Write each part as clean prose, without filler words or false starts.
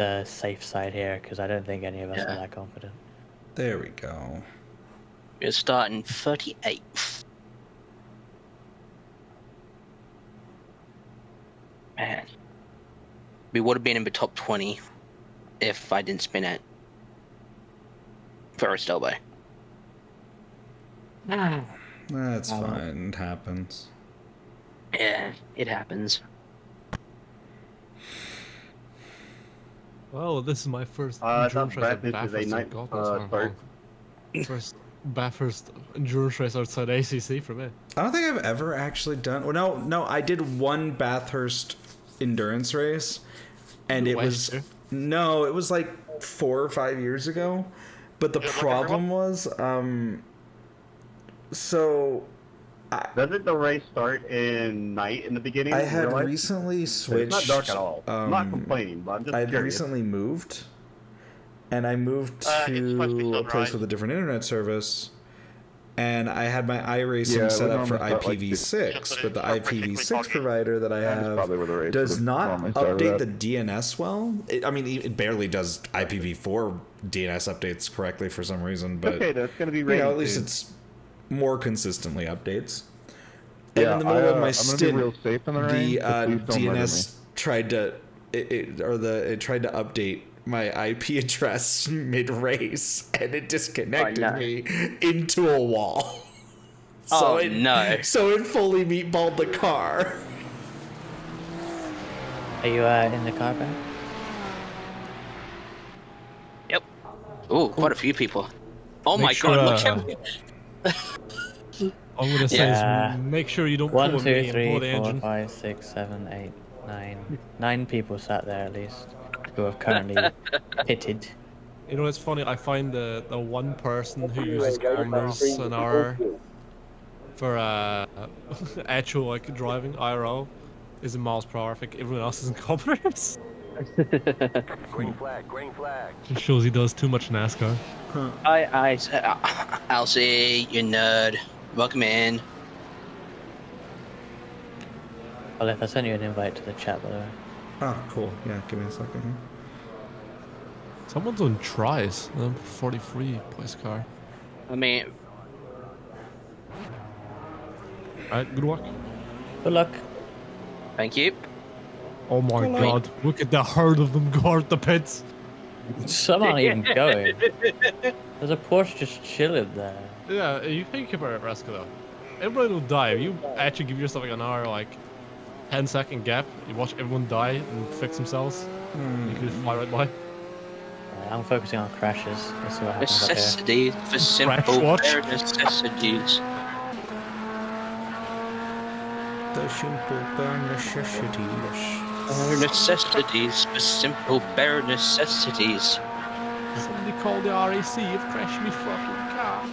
the safe side here because I don't think any of us are that confident. There we go. We're starting 38th. Man. We would have been in the top 20 if I didn't spin it. First elbow. That's fine. It happens. Yeah, it happens. Well, this is my first endurance race at Bathurst. First Bathurst endurance race outside ACC for me. I don't think I've ever actually done. Well, no, I did one Bathurst endurance race, and it was it was like 4 or 5 years ago. But the problem was, doesn't the race start in night in the beginning? I had recently switched. It's not dark at all. I'm not complaining, but I'm just curious. I recently moved, and I moved to a place with a different internet service, and I had my iRacing set up for IPv6, but the IPv6 provider that I have does not update the DNS well. It barely does IPv4 DNS updates correctly for some reason, but okay, that's going to be rated, at least it's more consistently updates. And in the middle of my stint, the DNS tried to it tried to update my IP address mid-race, and it disconnected me into a wall. So it fully meatballed the car. Are you in the car, Ben? Yep. Oh, quite a few people. Oh my god, look at me. All I'm gonna say is make sure you don't 1, 2, 3, 4, 5, 6, 7, 8, 9. 9 people sat there at least who have currently pitted. You know, it's funny. I find the one person who uses kilometers an hour for actual driving IRL is in miles per hour. I think everyone else is in kilometers. Green flag, green flag. It shows he does too much NASCAR. I'll see you nerd. Welcome in. Well, if I sent you an invite to the chat, by the way. Oh, cool. Yeah, give me a second here. Someone's on tries. 43 place car. I mean, alright, good luck. Good luck. Thank you. Oh my god, look at the herd of them guard the pits. Some aren't even going. There's a Porsche just chilling there. Yeah, you think about it, Raska, though. Everybody will die. If you actually give yourself an hour, 10-second gap, you watch everyone die and fix themselves, you can just fly right by. I'm focusing on crashes. Let's see what happens. Necessities for simple bare necessities. The simple bare necessities. Necessities for simple bare necessities. Somebody call the RAC. You've crashed me fucking car.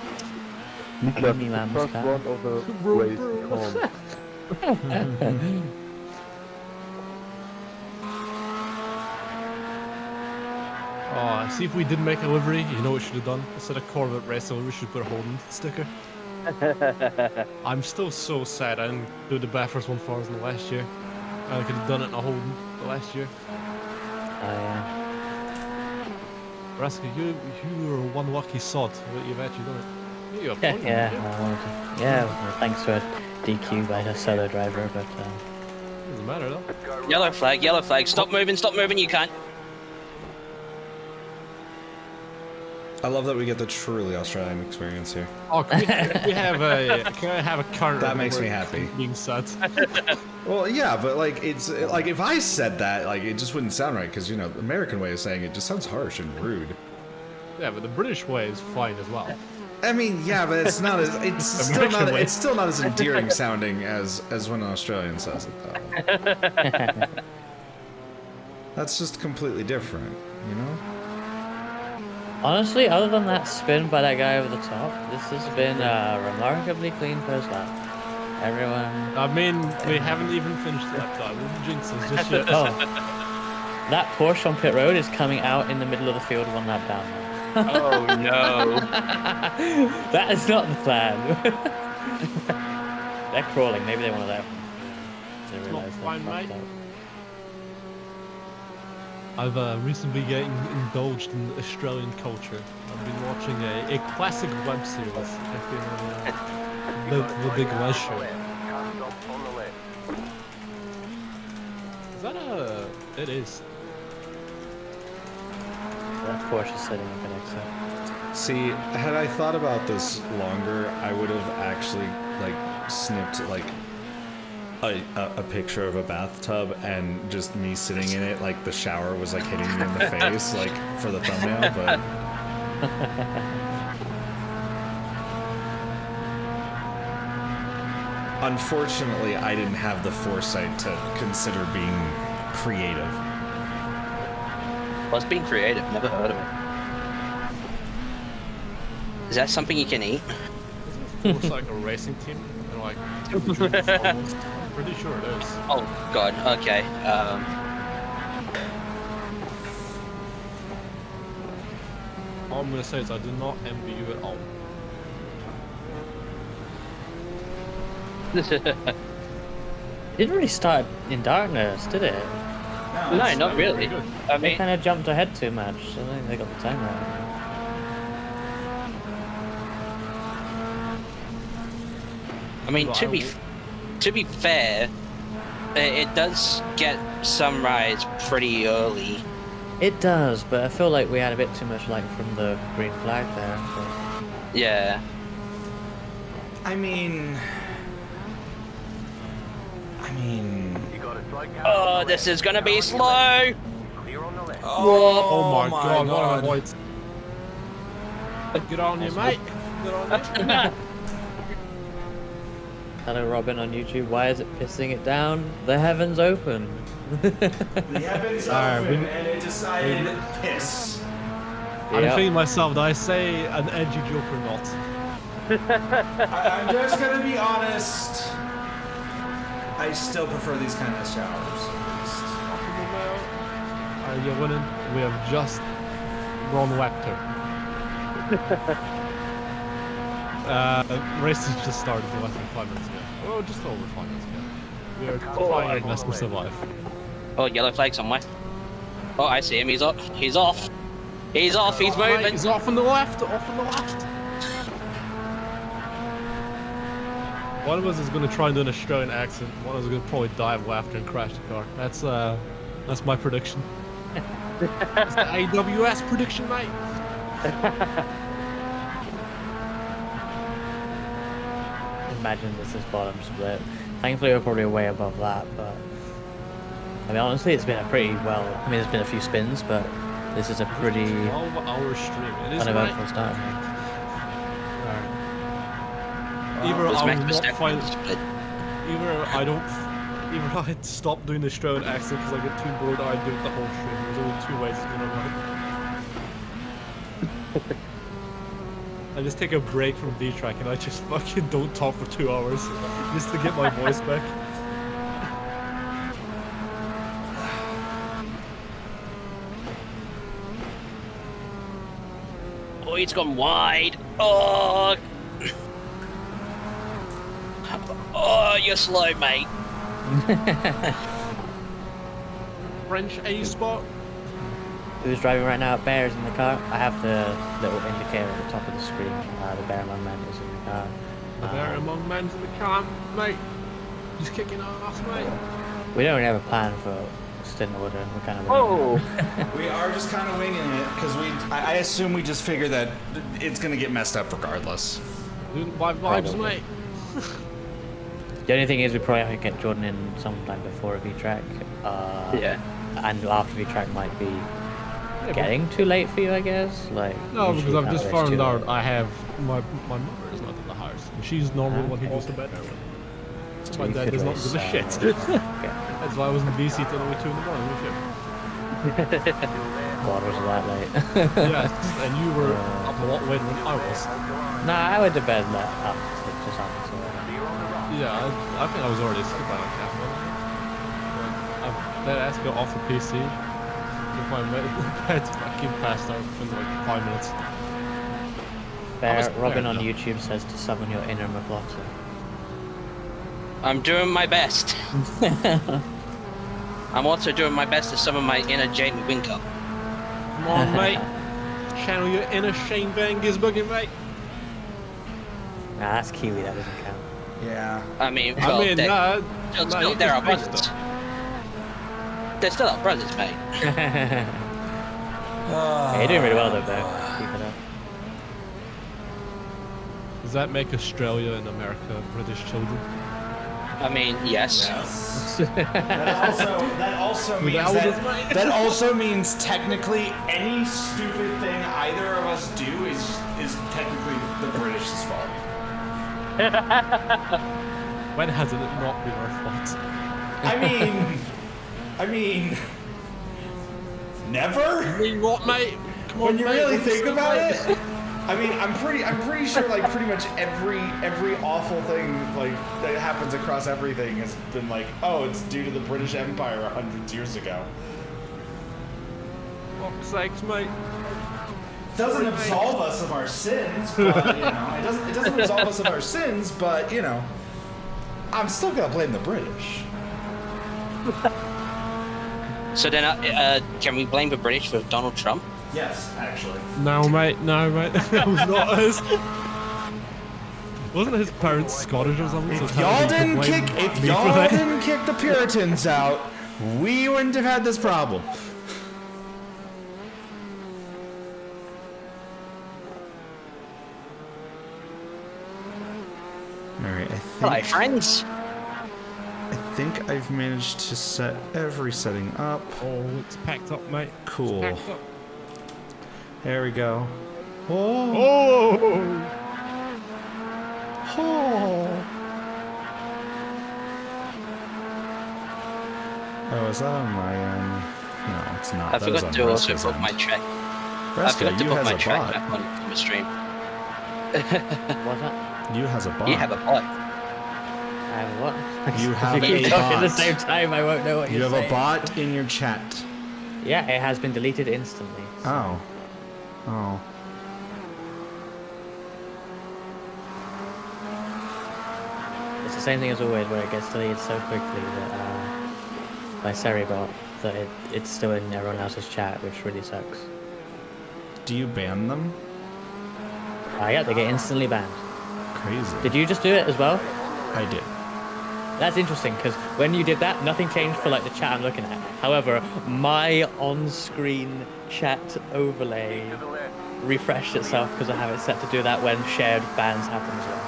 The first one of the race home. Oh, see if we did make a livery. You know what we should have done? Instead of Corvette race livery, we should put a Holden sticker. I'm still so sad I didn't do the Bathurst 1000 last year. I could have done it in a Holden the last year. Raska, you were one lucky sod that you've actually done it. Well, thanks to a DQ by a solo driver, but doesn't matter though. Yellow flag, stop moving, you can't. I love that we get the truly Australian experience here. Oh, can I have a current? That makes me happy. Being said. Well, yeah, but it's if I said that, it just wouldn't sound right because the American way of saying it just sounds harsh and rude. Yeah, but the British way is fine as well. I mean, yeah, but it's not as it's still not as endearing sounding as when an Australian says it though. That's just completely different, honestly, other than that spin by that guy over the top, this has been a remarkably clean first lap. Everyone... I mean, we haven't even finished the lap, though. We'll jinx us just yet. Oh. That Porsche on pit road is coming out in the middle of the field 1 lap down. Oh, no. That is not the plan. They're crawling. Maybe they want to let... It's not fine, mate. I've recently getting indulged in Australian culture. I've been watching a classic web series. I've been the Big Les Show. Is that a... It is. That Porsche is setting up an exit. See, had I thought about this longer, I would have actually like snipped like a picture of a bathtub and just me sitting in it, like the shower was like hitting me in the face, like for the thumbnail. But unfortunately, I didn't have the foresight to consider being creative. What's being creative? Never heard of it. Is that something you can eat? Isn't it like a racing team? They're like, I'm pretty sure it is. Oh god, okay. All I'm gonna say is I do not envy you at all. It didn't really start in darkness, did it? No, not really. I They mean, kind of jumped ahead too much. I think they got the time right. to be fair, it does get sunrise pretty early. It does, but I feel like we had a bit too much light from the green flag there. But... Yeah. I mean, Oh, this is gonna be slow. Oh my god, what am I white? Good on you, mate. Good on you. Hello, Robin on YouTube. Why is it pissing it down? The heavens open. the heavens open and it decided to piss. I'm thinking myself, did I say an edgy joke or not? I'm just gonna be honest. I still prefer these kind of showers. You're winning. We have just Ron Wapter. Race has just started less than 5 minutes ago. Oh, just over 5 minutes ago. We are trying our best to survive. Oh, yellow flag somewhere. Oh, I see him. He's up. He's off. He's off. He's moving. He's off on the left. Off on the left. One of us is going to try and do an Australian accent. One of us is going to probably dive laughter and crash the car. That's my prediction. It's the AWS prediction, mate. Imagine this is bottom split. Thankfully, we're probably way above that, but I mean, honestly, it's been a pretty well. I mean, there's been a few spins, but this is a pretty 12-hour stream. It is uneventful start. Either I stop doing the Australian accent because I get too bored, or I do it the whole stream. There's only 2 ways it's gonna run. I just take a break from V-Track and I just fucking don't talk for 2 hours just to get my voice back. Oh, he's gone wide. Oh. Oh, you're slow, mate. French A spot. Who's driving right now? Bear's in the car. I have the little indicator at the top of the screen. The bear among men is in the car. The bear among men's in the car, mate. He's kicking ass, mate. We don't really have a plan for stint order. We're kind of. Oh. We are just kind of winging it because I assume we just figure that it's gonna get messed up regardless. Dude, my vibes, mate. The only thing is we probably have to get Jordan in sometime before a V-Track. Yeah. And after V-Track might be getting too late for you, I guess. Like No, because I've just found out late. I have my mother is not in the house, and she's normally the one who goes to bed early. So my you dad could does not race, give a shit. Okay. That's why I was in BC till only 2 in the morning with him. God, was it that late? Yeah, and you were up a lot later than I was. Nah, I went to bed just after 2. Yeah, I think I was already asleep by like half an hour. That ass got off the PC. If my bed's fucking passed out within like 5 minutes. Bear, Robin on YouTube says to summon your inner McLaughlin. I'm doing my best. I'm also doing my best to summon my inner Jaden Winkup. Come on, mate. Channel your inner Shane Van Gisbergen, mate. Nah, that's Kiwi. That doesn't count. Yeah. I mean, well, they're our brothers. They're still our brothers, mate. Yeah, you're doing really well though, Keep it up. Does that make Australia and America British children? I mean, yes. That also means technically any stupid thing either of us do is technically the British's fault. When hasn't it not been our fault? I mean, never. I mean, what, mate? Come When on, you mate, really what's think the about mate? it, I mean, I'm pretty sure like pretty much every awful thing like that happens across everything has been like, oh, it's due to the British Empire 100 years ago. Fuck's sakes, mate. Doesn't absolve us of our sins, but you know, it doesn't absolve us of our sins, but you know, I'm still gonna blame the British. So then, can we blame the British for Donald Trump? Yes, actually. No, mate. That was not his. Wasn't his parents Scottish or something? If y'all didn't kick the Puritans out, we wouldn't have had this problem. Alright, Hi, friends. I think I've managed to set every setting up. Oh, it's packed up, mate. Cool. It's packed up. There we go. Oh! Oh! Oh, is that on my end? No, it's not. I forgot to also put my track. I forgot to put my track back on the stream. What's that? You has a bot. You have a bot. I have what? You have if you a keep talking at the bot. same time, I won't know what You you're have saying. a bot in your chat. Yeah, it has been deleted instantly. So. Oh. Oh. It's the same thing as always, where it gets deleted so quickly that by Seribot that it's still in everyone else's chat, which really sucks. Do you ban them? Yeah, they get instantly banned. Crazy. Did you just do it as well? I did. That's interesting, because when you did that, nothing changed for like the chat I'm looking at. However, my on-screen chat overlay refreshed itself because I have it set to do that when shared bans happen as well.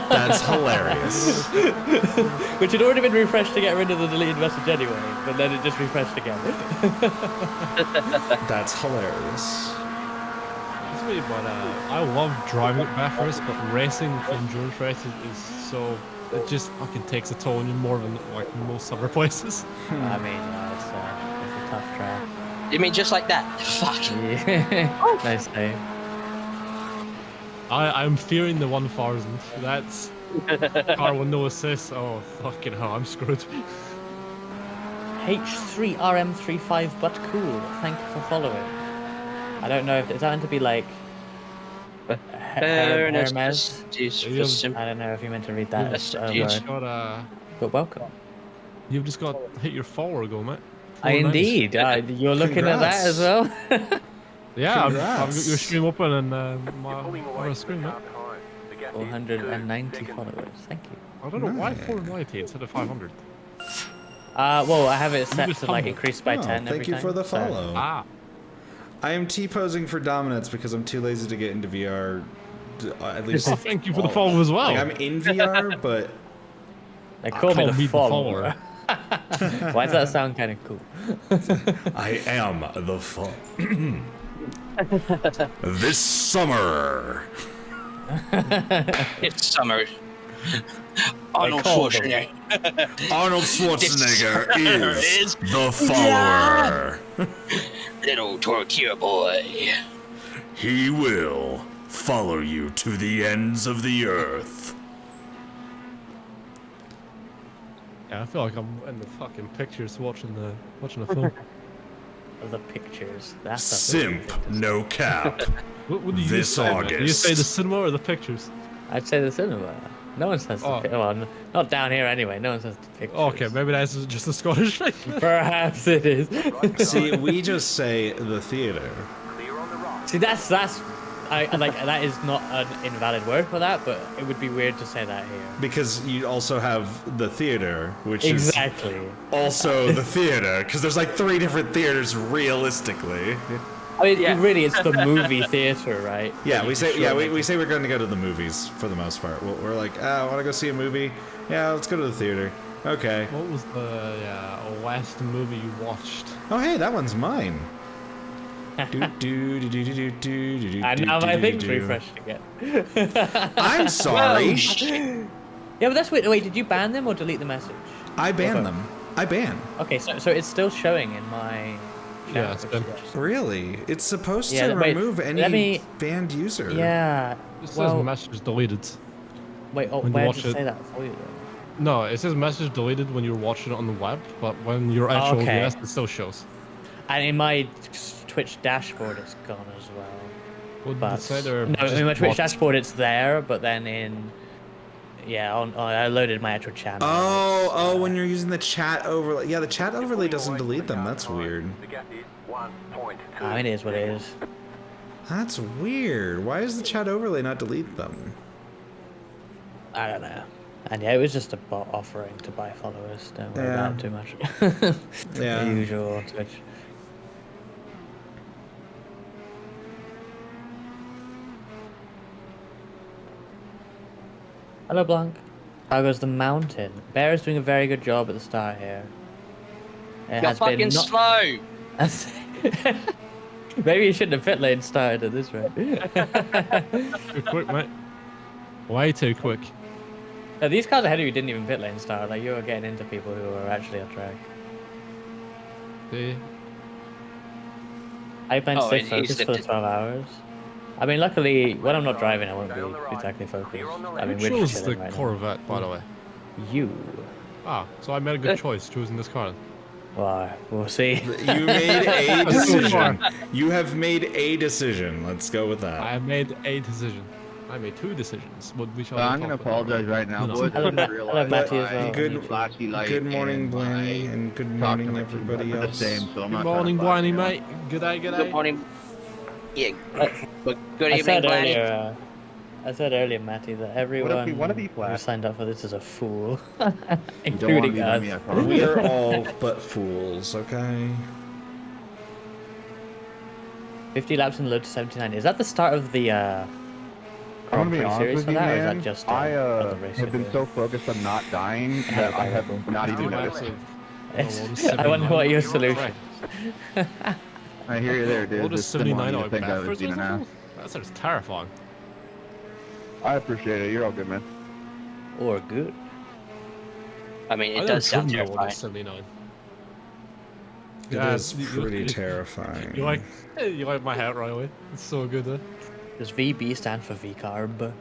That's hilarious. Which had already been refreshed to get rid of the deleted message anyway, but then it just refreshed again. That's hilarious. It's weird, but I love driving at Bathurst, but racing for endurance races is so... It just fucking takes a toll on you more than like most other places. I mean, it's a tough track. You mean just like that? Fuck. Yeah. Nice save. I'm fearing the 1000. That's car with no assist. Oh fucking hell, I'm screwed. H3RM35 but cool. Thank you for following. I don't know if is that meant to be like Hermes. I don't know if you meant to read that as a word. But welcome. You've just got to hit your follower goal, mate. Indeed. You're looking at that as well. Yeah, I've got your stream open and my screen, mate. 490 followers. Thank you. I don't know why 490 instead of 500. Well, I have it set to like increase by 10 every Thank you time, for the follow. Ah. I am T-posing for dominance because I'm too lazy to get into VR. At least. Well, thank you for the follow as well. Like, I'm in VR, but they call me the follower. Why does that sound kind of cool? I am the This summer. It's summer. Arnold Schwarzenegger. Arnold Schwarzenegger is the follower. Little tortilla boy. He will follow you to the ends of the earth. Yeah, I feel like I'm in the fucking pictures watching the film. The pictures. That's a Simp, no cap. What do you This say? August. Do you say the cinema or the pictures? I'd say the cinema. No one says the well, not down here anyway. No one says the pictures. Okay, maybe that's just a Scottish thing. Perhaps it is. See, we just say the theater. See, that's that is not an invalid word for that, but it would be weird to say that here. Because you also have the theater, which exactly. is also the theater, because there's like 3 different theaters realistically. I mean, really, it's the movie theater, right? Yeah, we say we say we're going to go to the movies for the most part. We're like, I want to go see a movie. Yeah, let's go to the theater. Okay. What was the last movie you watched? Oh, hey, that one's mine. And now my thing's refreshed again. I'm sorry. Yeah, but that's weird. Wait, did you ban them or delete the message? I banned them. I ban. Okay, so it's still showing in my. Yeah, it's been. Really? It's supposed to remove any banned user. Yeah. It says message deleted. Wait, where did it say that for you then? No, it says message deleted when you're watching it on the web, but when you're actual OBS, it still shows. And in my Twitch dashboard, it's gone as well. What did it say there? No, in my Twitch dashboard, it's there, but then in... Yeah, I loaded my actual channel. Oh, when you're using the chat overlay. Yeah, the chat overlay doesn't delete them. That's weird. I mean, it is what it is. That's weird. Why does the chat overlay not delete them? I don't know. And yeah, it was just a bot offering to buy followers. Don't worry about it too much. Yeah. The usual Twitch. Hello, Blanc. How goes the mountain? Bear is doing a very good job at the start here. You're fucking slow! Maybe you shouldn't have pit lane started at this rate. Too quick, mate. Way too quick. No, these cars ahead of you didn't even pit lane start. Like, you were getting into people who were actually on track. See? I plan to stay focused for the 12 hours. I mean, luckily, when I'm not driving, I won't be exactly focused. I mean, we're chose just the right Corvette, by the way. You. Ah, so I made a good choice choosing this car. Well, we'll see. You made a decision. You have made a decision. Let's go with that. I made a decision. I made 2 decisions. I'm going to apologize right now, boys. I didn't realize Good morning, Blaney, and good morning, everybody else. Good morning, Blaney, mate. Good day, good day. Good morning. Yeah, but good evening, Blaney. I said earlier, Matty, that everyone who signed up for this is a fool, including us. We are all but fools, okay? 50 laps and load to 79. Is that the start of the I'm gonna be honest with you, man. Or is that just I have been so focused on not dying that I have not even noticed. I wonder what your solution. I hear you there, dude. What does Just didn't want 79 you to think I was being an ass. That sounds terrifying. I appreciate it. You're all good, man. Or good. I mean, it does sound What terrifying. is 79? It is pretty terrifying. You like my hat, Riley? It's so good, eh? Does VB stand for VCarb?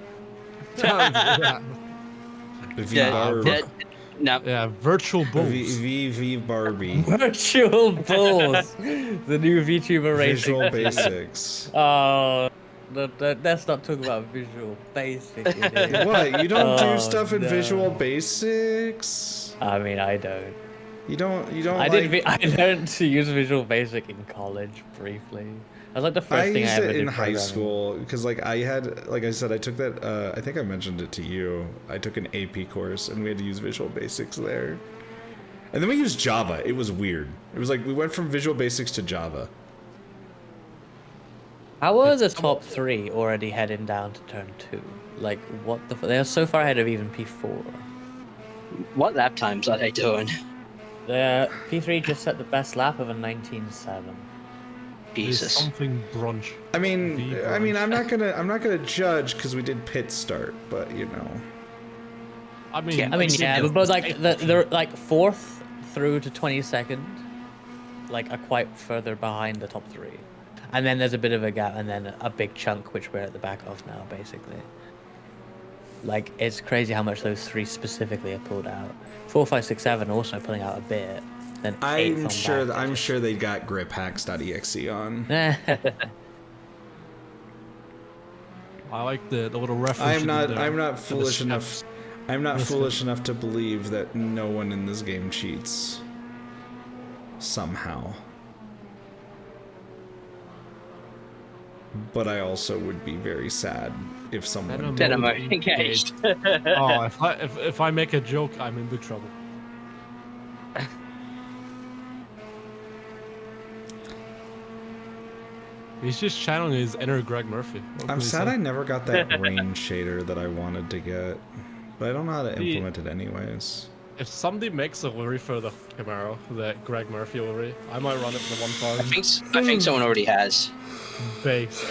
No. Yeah, virtual bulls. V Barbie. Virtual bulls. The new VTuber racing. Visual Basics. Oh, let's not talk about Visual Basic. What? You don't do stuff in Visual Basics? I mean, I don't. You don't. I learned to use Visual Basic in college briefly. That was like the first thing I ever did in high school because like I said, I took that. I think I mentioned it to you. I took an AP course and we had to use Visual Basics there. And then we used Java. It was weird. It was like we went from Visual Basics to Java. How were the top 3 already heading down to turn 2? Like, what the? They are so far ahead of even P4. What lap times are they doing? The P3 just set the best lap of a 19.7. Jesus. Something brunch. I mean, I'm not gonna judge because we did pit start, but you know. I mean, yeah, but like they're like 4th through to 22nd, like are quite further behind the top 3, and then there's a bit of a gap, and then a big chunk which we're at the back of now, basically. Like, it's crazy how much those 3 specifically are pulled out. 4, 5, 6, 7 also pulling out a bit. Then I'm sure they got griphacks.exe on. I like the little reference. I'm not foolish enough. I'm not foolish enough to believe that no one in this game cheats. Somehow. But I also would be very sad if someone Then I'm engaged. Oh, if I make a joke, I'm in big trouble. He's just channeling his inner Greg Murphy. I'm sad I never got that rain shader that I wanted to get, but I don't know how to implement it anyways. If somebody makes a livery for the Camaro, the Greg Murphy livery, I might run it for the 1000. I think someone already has. Base.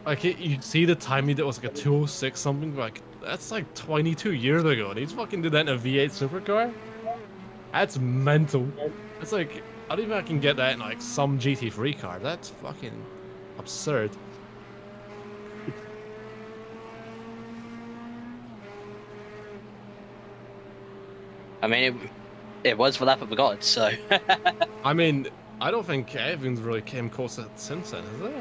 Like, you see the time he did was like a 206 something, like, that's like 22 years ago, and he's fucking did that in a V8 supercar? That's mental. That's like, I don't even think I can get that in like some GT3 car. That's fucking absurd. I mean, it was for Lap of the Gods, so. I mean, I don't think Evans really came close to it since then, is it?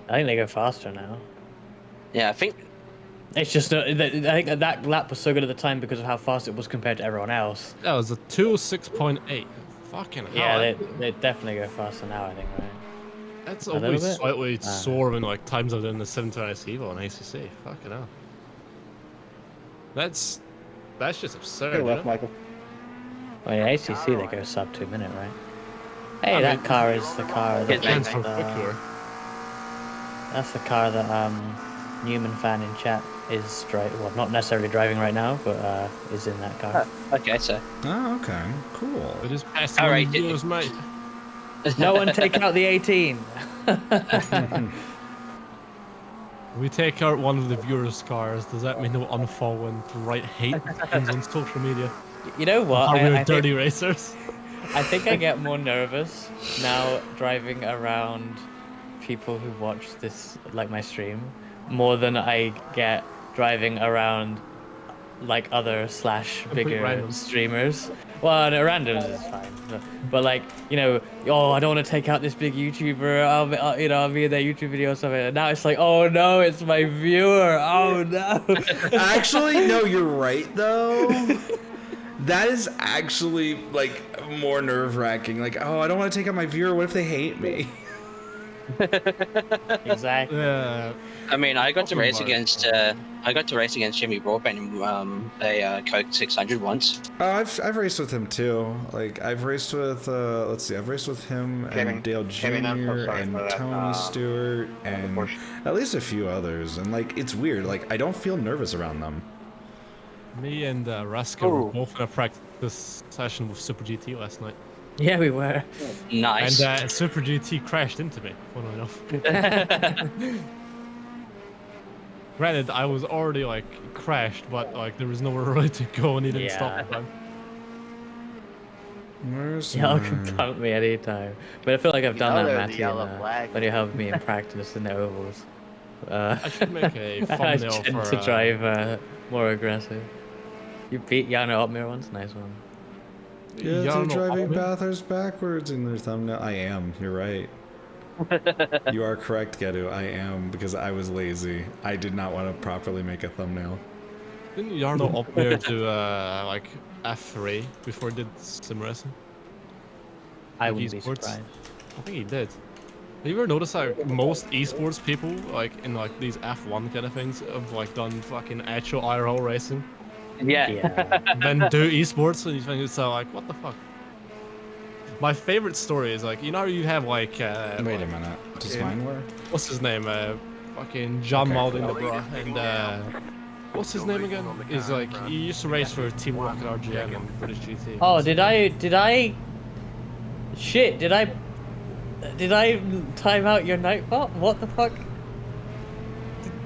I think they go faster now. Yeah, I think. It's just I think that lap was so good at the time because of how fast it was compared to everyone else. That was a 206.8. Fucking hell. Yeah, they definitely go faster now, I think, right? That's only slightly soaring like times I've done the 720 Evo on ACC. Fucking hell. That's just absurd. Hey, left, Michael. Well, yeah, ACC they go sub 2 minute, right? Hey, that car is the car that that's the car that Newman fan in chat is not necessarily driving right now, but is in that car. Okay, so. Oh, okay, cool. It is past All right, viewers, mate. No one take out the 18. We take out one of the viewers' cars. Does that mean they'll unfollow and write hate things on social media? You know what? Are we dirty racers? I think I get more nervous now driving around people who watch this, like my stream, more than I get driving around like other / bigger streamers. Well, no, randoms is fine, but like, you know, oh, I don't want to take out this big YouTuber. I'll be in their YouTube video or something. And now it's like, oh no, it's my viewer. Oh no. Actually, no, you're right though. That is actually like more nerve-wracking. Like, oh, I don't want to take out my viewer. What if they hate me? Exactly. Yeah. I mean, I got to race against Jimmy Broadbent in a Coke 600 once. Oh, I've raced with him too. Like, I've raced with let's see, I've raced with him and Dale Jr. and Tony Stewart and at least a few others. And like, it's weird. Like, I don't feel nervous around them. Me and Raska were both in a practice session with Super GT last night. Yeah, we were. Nice. And Super GT crashed into me, funnily enough. Granted, I was already like crashed, but like there was nowhere really to go and he didn't stop at time. Y'all can dump me anytime. But I feel like I've done that, Matthew, when you helped me in practice in the ovals. I should make a thumbnail I tend for to drive more aggressive. You beat Yano up mirror once? Nice one. Yeah, you're driving Bathurst backwards in their thumbnail. I am, you're right. You are correct, Gedu. I am, because I was lazy. I did not want to properly make a thumbnail. Didn't Yarno up there to like F3 before he did sim racing? I wouldn't be surprised. I think he did. Have you ever noticed that most esports people, like in like these F1 kind of things, have like done fucking actual IRL racing? Yeah. Then do esports, and you think it's like, what the fuck? My favorite story is like, you know how you have like wait a minute, does mine work? What's his name? Fucking John Malding, and what's his name again? Is like he used to race for Team Rocket RGM and British GT. Oh, did I? Shit! Did I time out your Nightbot? What the fuck?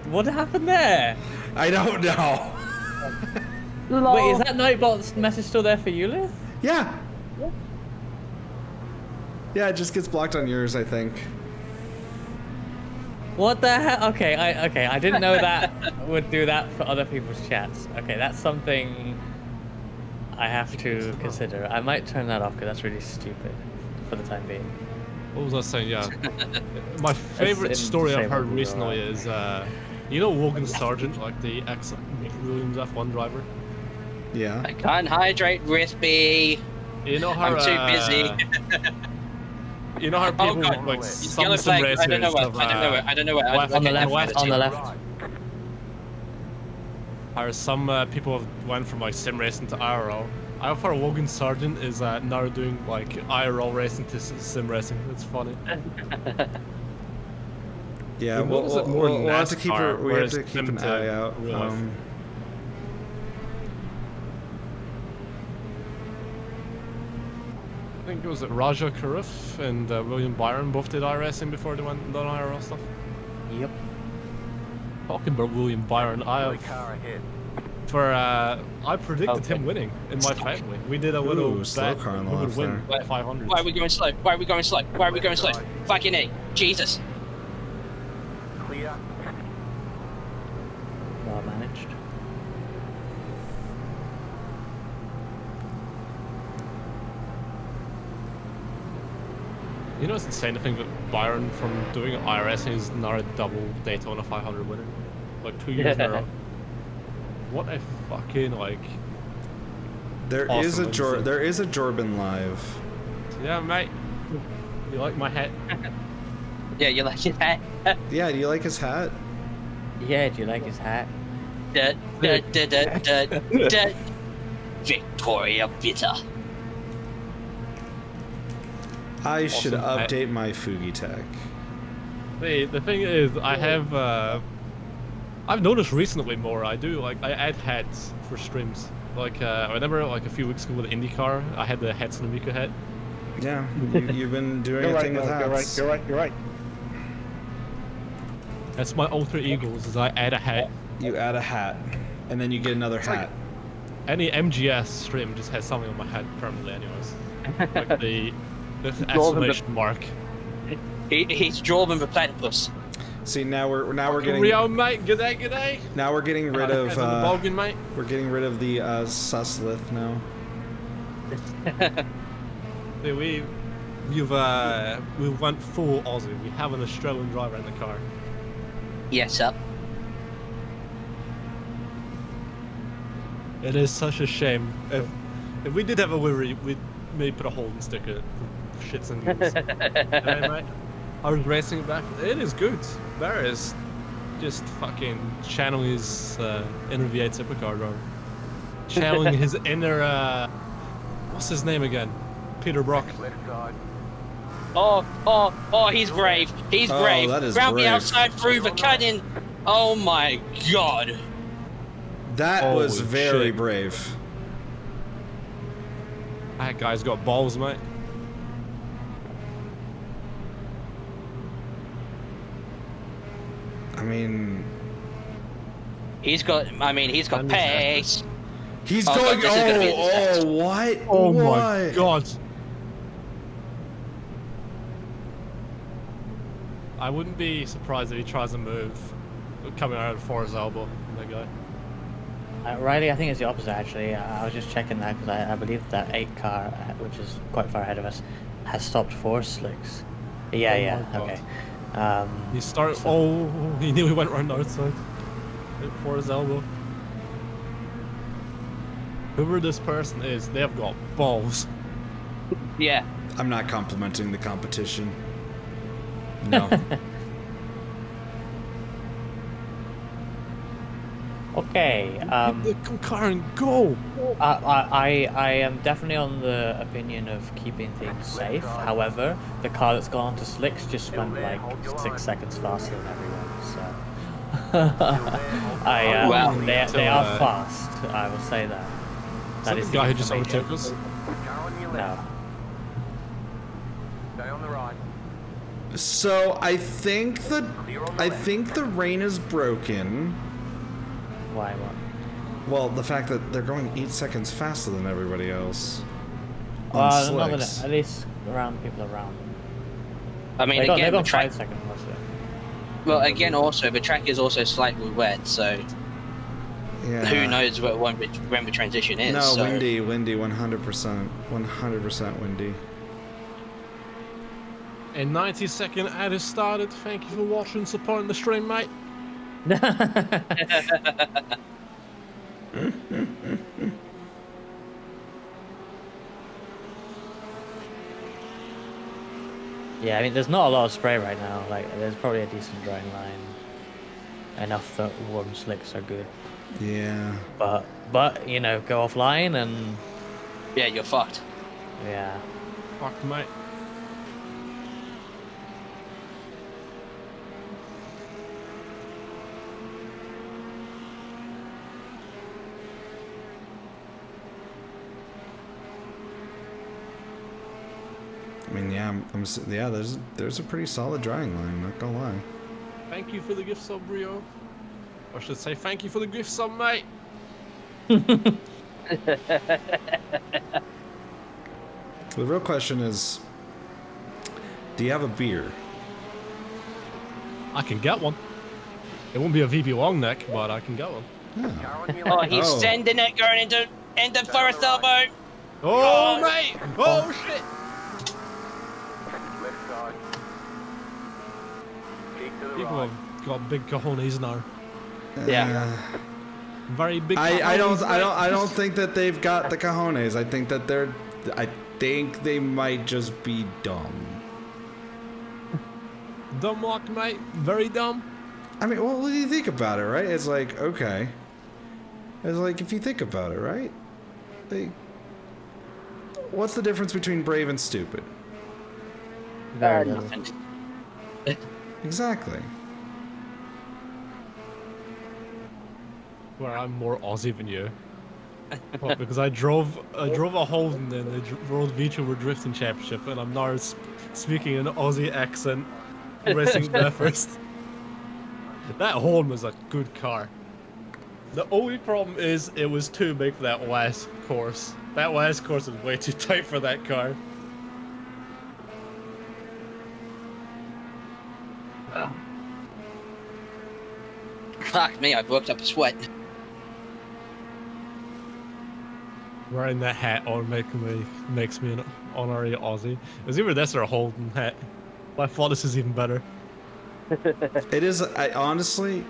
What happened there? I don't know. Wait, is that Nightbot's message still there for you, Lith? Yeah. Yeah, it just gets blocked on yours, I think. What the hell? Okay, I didn't know that would do that for other people's chats. Okay, that's something I have to consider. I might turn that off because that's really stupid for the time being. What was I saying? Yeah. My favorite story I've heard recently is, you know Logan Sargent, like the ex-Williams F1 driver? Yeah. I can't hydrate with me. You know how, I'm too busy. You know how people, like, some sim racers I don't know what. I don't know what. On the left. On the left. How some people have went from like sim racing to IRL. I've heard Logan Sargent is now doing like IRL racing to sim racing. It's funny. Yeah, we'll have to keep an eye out. I think it was Raja Karif and William Byron both did iRacing before they went and done IRL stuff. Yep. Talking about William Byron, I predicted him winning in my family. We did a little bet who would win 500. Why are we going slow? Why are we going slow? Why are we going slow? Fucking A. Jesus. Clear. Well managed. You know, it's insane to think that Byron, from doing iRacing, is now a double Daytona 500 winner. Like 2 years in a row. What a fucking, like... There is a Jorban live. Yeah, mate. You like my hat? Yeah, you like his hat? Yeah, do you like his hat? Yeah, do you like his hat? Victoria Bitter. I should update my Fugi tech. The thing is, I have, I've noticed recently more, I add hats for streams. Like, I remember like a few weeks ago with IndyCar, I had the Hats and Mika hat. Yeah, you've been doing a thing with hats. You're right. That's my alter egos, is I add a hat. You add a hat, and then you get another hat. Like, any MGS stream just has something on my head permanently anyways. Like the exclamation mark. He's Jordan the Platypus. See, now we're getting Rio, mate. G'day. Now we're getting rid of Bogan, mate. We're getting rid of the Suslith now. We went full Aussie. We have an Australian driver in the car. Yes, sir. It is such a shame. If we did have a livery, we'd maybe put a Holden sticker for shits and giggles. Hey, mate. I was racing it back. It is good. There is just fucking channeling his inner V8 supercar driver. Channeling his inner, what's his name again? Peter Brock. Oh, he's brave. He's brave. That is Round brave. me outside through the cutting. Oh my god. That was very brave. That guy's got balls, mate. I mean, he's got pace. He's going. What? Oh my god. I wouldn't be surprised if he tries a move coming out of Forrest's elbow. That guy. Riley, I think it's the opposite actually. I was just checking that because I believe that 8 car, which is quite far ahead of us, has stopped 4 slicks. Yeah, okay. He started. So, he nearly went around the outside. Right for his elbow. Whoever this person is, they've got balls. Yeah. I'm not complimenting the competition. No. Okay. Get the car and go. I am definitely on the opinion of keeping things safe. However, the car that's gone to slicks just went like 6 seconds faster than everyone. So they are fast. I will say that. That is the guy who just overtook us. No. Stay on the right. So I think the rain is broken. Why what? Well, the fact that they're going 8 seconds faster than everybody else. Well, not at least around people around them. I mean, they again, got the track. 5 seconds faster. Well, again, also the track is also slightly wet, so Yeah. who knows when the transition is. No, so. windy, 100%, 100% windy. A 90-second ad has started. Thank you for watching and supporting the stream, mate. Yeah, I mean, there's not a lot of spray right now. Like, there's probably a decent drying line. Enough that warm slicks are good. Yeah. But you know, go offline and... Yeah, you're fucked. Yeah. Fucked, mate. I mean, yeah, yeah. There's a pretty solid drying line. Not gonna lie. Thank you for the gift sub, Rio. Or I should say, thank you for the gift sub, mate. The real question is, do you have a beer? I can get one. It won't be a VB long neck, but I can get one. Yeah. Oh, he's sending it going into Forest Elbow. Oh, mate! Oh, shit! Left side. Keep to the People right. have got big cojones now. Yeah. Very big. I cojones, don't think that they've got the cojones. I think that I think they might just be dumb. Dumb luck, mate. Very dumb. I mean, well, what do you think about it, right? It's like, okay. It's like, if you think about it, right? What's the difference between brave and stupid? Very little. Nothing. Exactly. Where I'm more Aussie than you. Well, because I drove a Holden in the World Vtuber Drifting Championship, and I'm now speaking an Aussie accent, racing Bathurst. That Holden was a good car. The only problem is it was too big for that last course. That last course was way too tight for that car. Fuck me, I've worked up a sweat. Wearing that hat makes me an honorary Aussie. It was either this or a Holden hat. But I thought this is even better. It is. I honestly,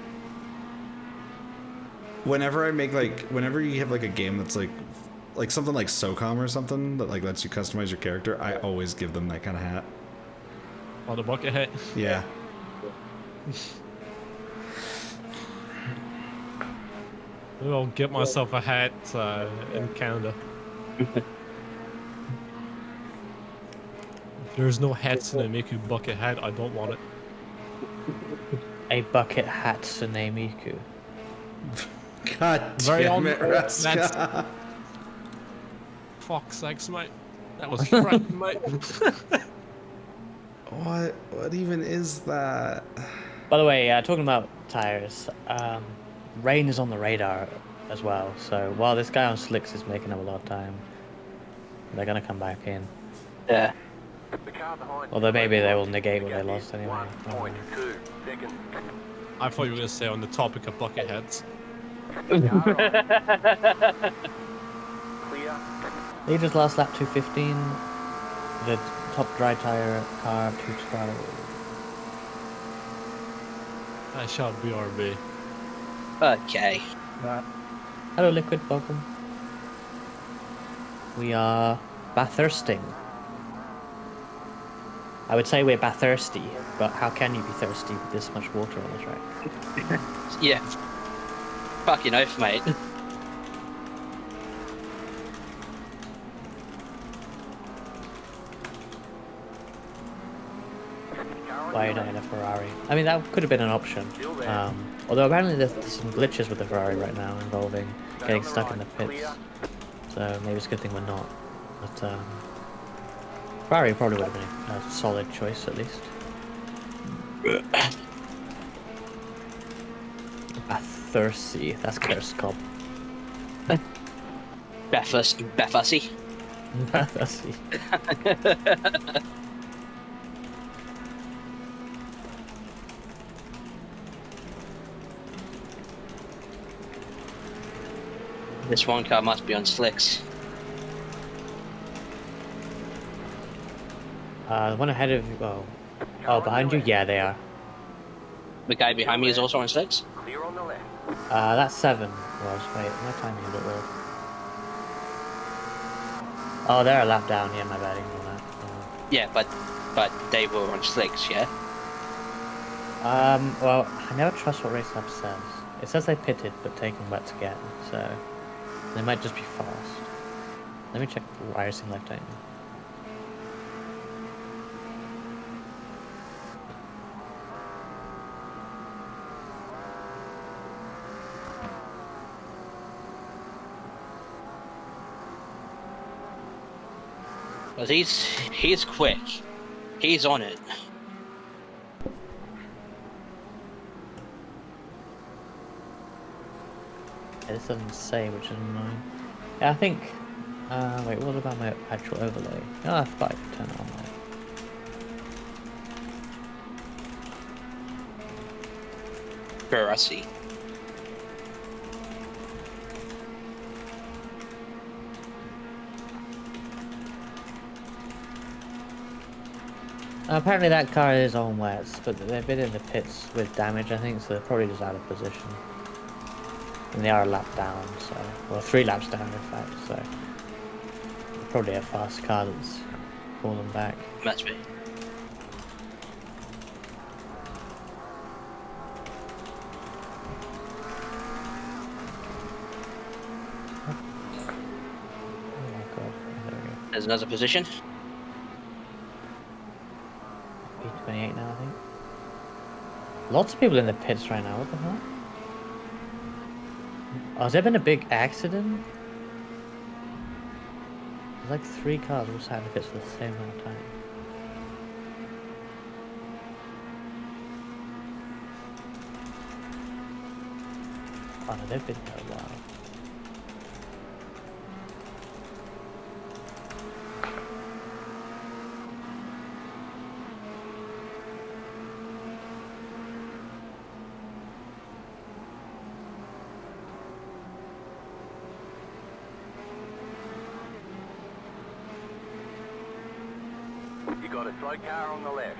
whenever you have like a game that's like something like SOCOM or something that like lets you customize your character, I always give them that kind of hat. Oh, the bucket hat? Yeah. Maybe I'll get myself a hat in Canada. If there's no hats in a Miku bucket hat, I don't want it. A bucket hat Tsunemiku. God damn it, Raska. Fuck's sakes, mate. That was frightening, mate. What even is that? By the way, talking about tires, rain is on the radar as well. So while this guy on slicks is making up a lot of time, they're gonna come back in. Yeah. The car behind Although maybe they will negate what they lost anyway. 1.2 seconds. I thought you were going to say on the topic of bucket heads. Clear. Leaders last lap 215. The top dry tire car 212. I shall BRB. Okay. Hello, Liquid. Welcome. We are Bathursting. I would say we're Bathursty, but how can you be thirsty with this much water on the track? Yeah. Fucking oath, mate. Why are you not in a Ferrari? I mean, that could have been an option. Although apparently there's some glitches with the Ferrari right now involving getting stuck in the pits. So maybe it's a good thing we're not. But Ferrari probably would have been a solid choice at least. Bathursty, that's Claire's cob. Bathursty. Bathursty. This one car must be on slicks. The one ahead of you. Oh, behind you? Yeah, they are. The guy behind me is also on slicks. Clear on the left. That's 7 was. Wait, my timing is a bit weird. Oh, they're a lap down. Yeah, my bad. Ignore that. Yeah, but they were on slicks, yeah? Well, I never trust what race lab says. It says they pitted, but taken wet to get, so they might just be fast. Let me check racing left time. But he's quick. He's on it. Yeah, this doesn't say, which is annoying. Yeah, I think. Wait, what about my actual overlay? Oh, F5, turn it on there. Veracity. Apparently that car is on wets, but they've been in the pits with damage, I think, so they're probably just out of position. And they are a lap down, so... Well, 3 laps down, in fact, so... Probably a fast car that's fallen back. Must be. Oh my god, there we go. There's another position. P28 now, I think. Lots of people in the pits right now, what the hell? Oh, has there been a big accident? There's like 3 cars all sat in the pits for the same amount of time. Oh no, they've been there a while. You got a slow car on the left.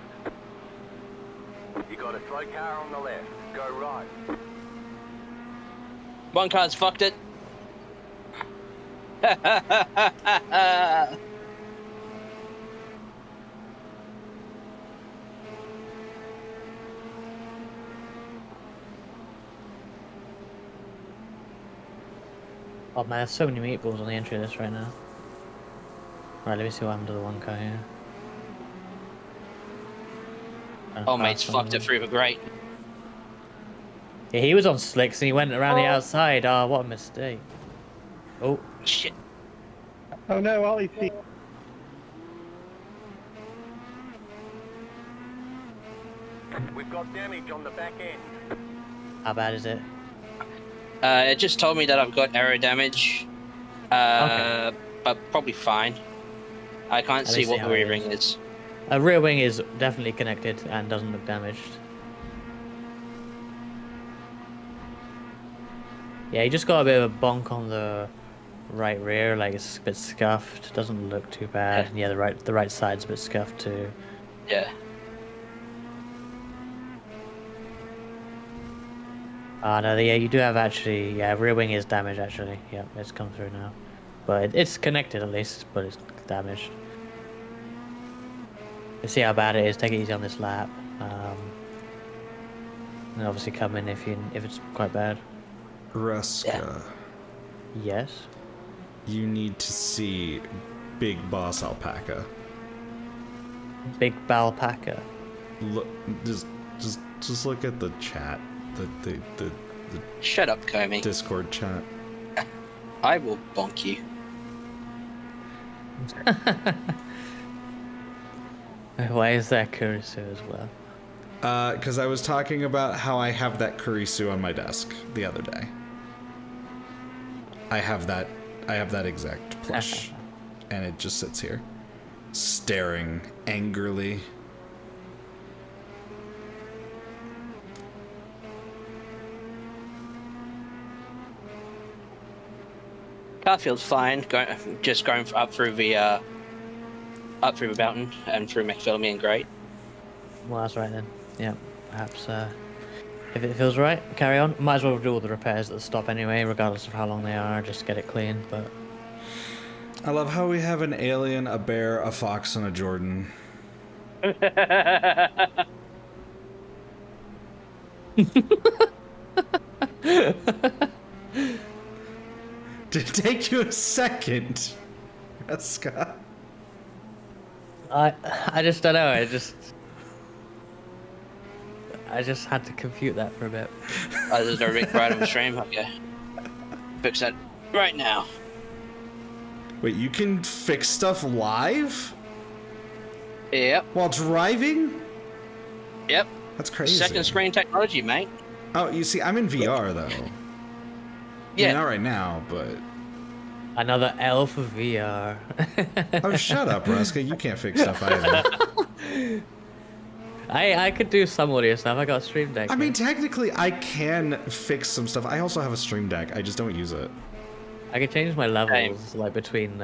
You got a slow car on the left. Go right. One car's fucked it. Oh man, there's so many meatballs on the entry list right now. Right, let me see what happened to the one car here. Oh, mate's fucked it through the grate. Yeah, he was on slicks and he went around the outside. Oh, what a mistake. Oh. Shit. Oh no, Ollie, see. We've got damage on the back end. How bad is it? It just told me that I've got aero damage. Okay. But probably fine. I can't see what the rear ring is. A rear wing is definitely connected and doesn't look damaged. Yeah, you just got a bit of a bonk on the right rear, like it's a bit scuffed. Doesn't look too bad. Yeah, the right side's a bit scuffed too. Yeah. No, yeah, you do have actually, yeah, rear wing is damaged actually. Yeah, it's come through now. But it's connected at least, but it's damaged. Let's see how bad it is. Take it easy on this lap. And obviously come in if it's quite bad. Ruska, Yes. you need to see Big Boss Alpaca. Big Balpaca. Look, just look at the chat, the Shut up, Comey. Discord chat. I will bonk you. Why is that Kurisu as well? Because I was talking about how I have that Kurisu on my desk the other day. I have that exact plush, and it just sits here, staring angrily. Car feels fine. Just going up through the up through the mountain and through McPhillamy and Great. Well, that's right then. Yeah, perhaps if it feels right, carry on. Might as well do all the repairs at the stop anyway, regardless of how long they are, just to get it clean. But I love how we have an alien, a bear, a fox, and a Jordan. Did it take you a second, Scott? I just don't know. I just had to compute that for a bit. There's no Rick right on the stream. Okay, fix that right now. Wait, you can fix stuff live? Yep. While driving? Yep. That's crazy. Second screen technology, mate. Oh, you see, I'm in VR though. Yeah. I mean, not right now, but. Another L for VR. Oh, shut up, Ruska. You can't fix stuff either. I could do some audio stuff. I got a Stream Deck. I mean, technically, I can fix some stuff. I also have a Stream Deck. I just don't use it. I could change my levels like between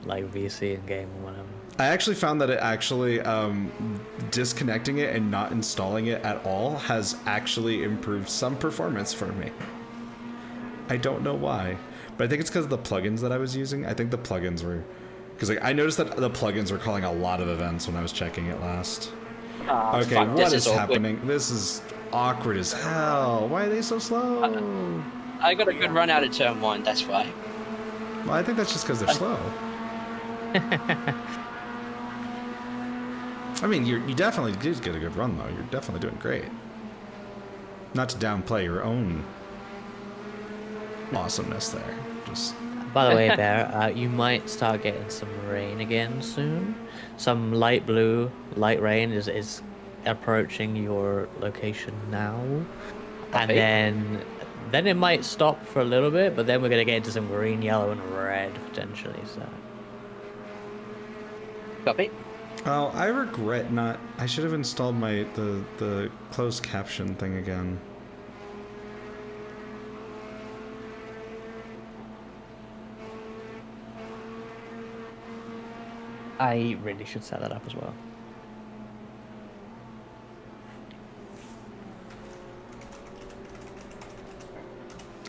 like VC and game or whatever. I actually found that it actually disconnecting it and not installing it at all has actually improved some performance for me. I don't know why, but I think it's because of the plugins that I was using. I think the plugins were, because like I noticed that the plugins were calling a lot of events when I was checking it last. Okay, fuck, what is awkward. happening? This is awkward as hell. Why are they so slow? I got a good run out of turn 1, that's why. Well, I think that's just because they're slow. I mean, you definitely did get a good run, though. You're definitely doing great. Not to downplay your own awesomeness there. Just. By the way, Bear, you might start getting some rain again soon. Some light blue, light rain is approaching your location now. And then it might stop for a little bit, but then we're going to get into some green, yellow, and red, potentially, so... Copy. Oh, I regret not... I should have installed the closed caption thing again. I really should set that up as well.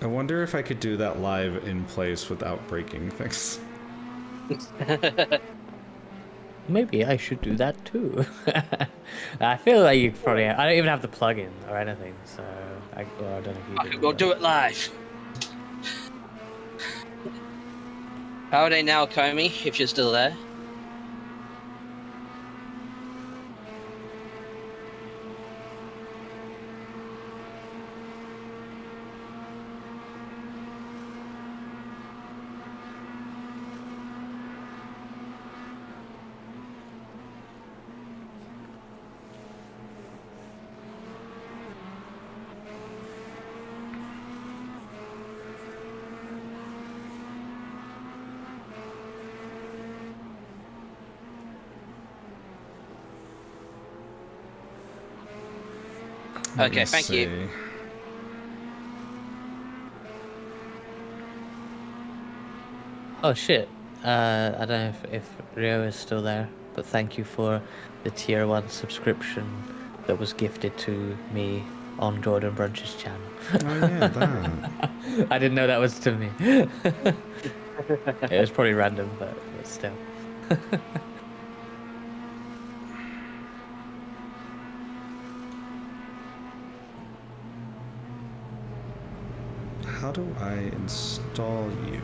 I wonder if I could do that live in place without breaking things. Maybe I should do that too. I feel like you probably... I don't even have the plugin or anything, so... I don't know if you I could go do it live. How are they now, Comey, if you're still there? Okay, thank you. Oh shit. I don't know if Rio is still there, but thank you for the tier 1 subscription that was gifted to me on Jordan Brunch's channel. Oh yeah, that. I didn't know that was to me. It was probably random, but still. How do I install you?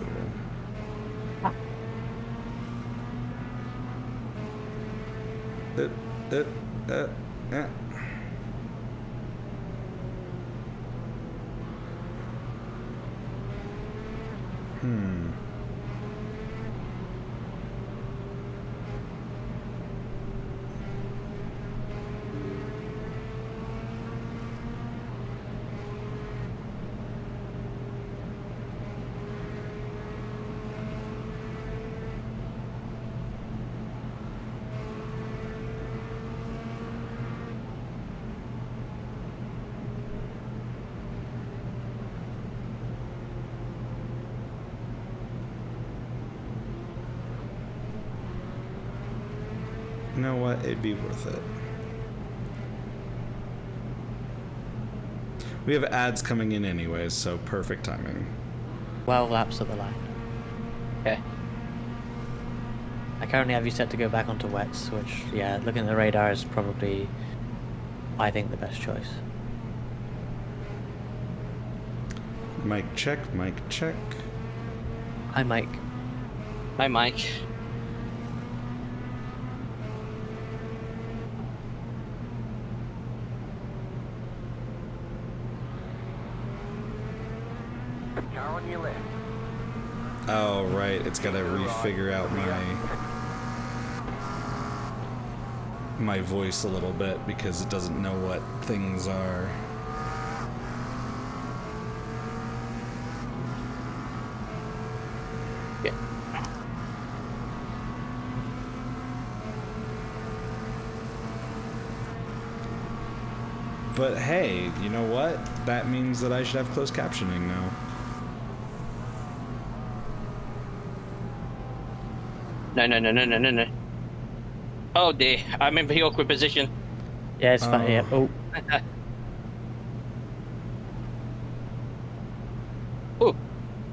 You know what? It'd be worth it. We have ads coming in anyways, so perfect timing. 12 laps of the line. Okay. I currently have you set to go back onto wets, which, yeah, looking at the radar is probably, I think, the best choice. Mic check, mic check. Hi, Mike. Hi, Mike. Car on your left. Oh, right. It's got to refigure out my voice a little bit because it doesn't know what things are. Yeah. But hey, you know what? That means that I should have closed captioning now. No. Oh dear, I'm in the awkward position. Yeah, it's fine. Yeah. Oh, Oh,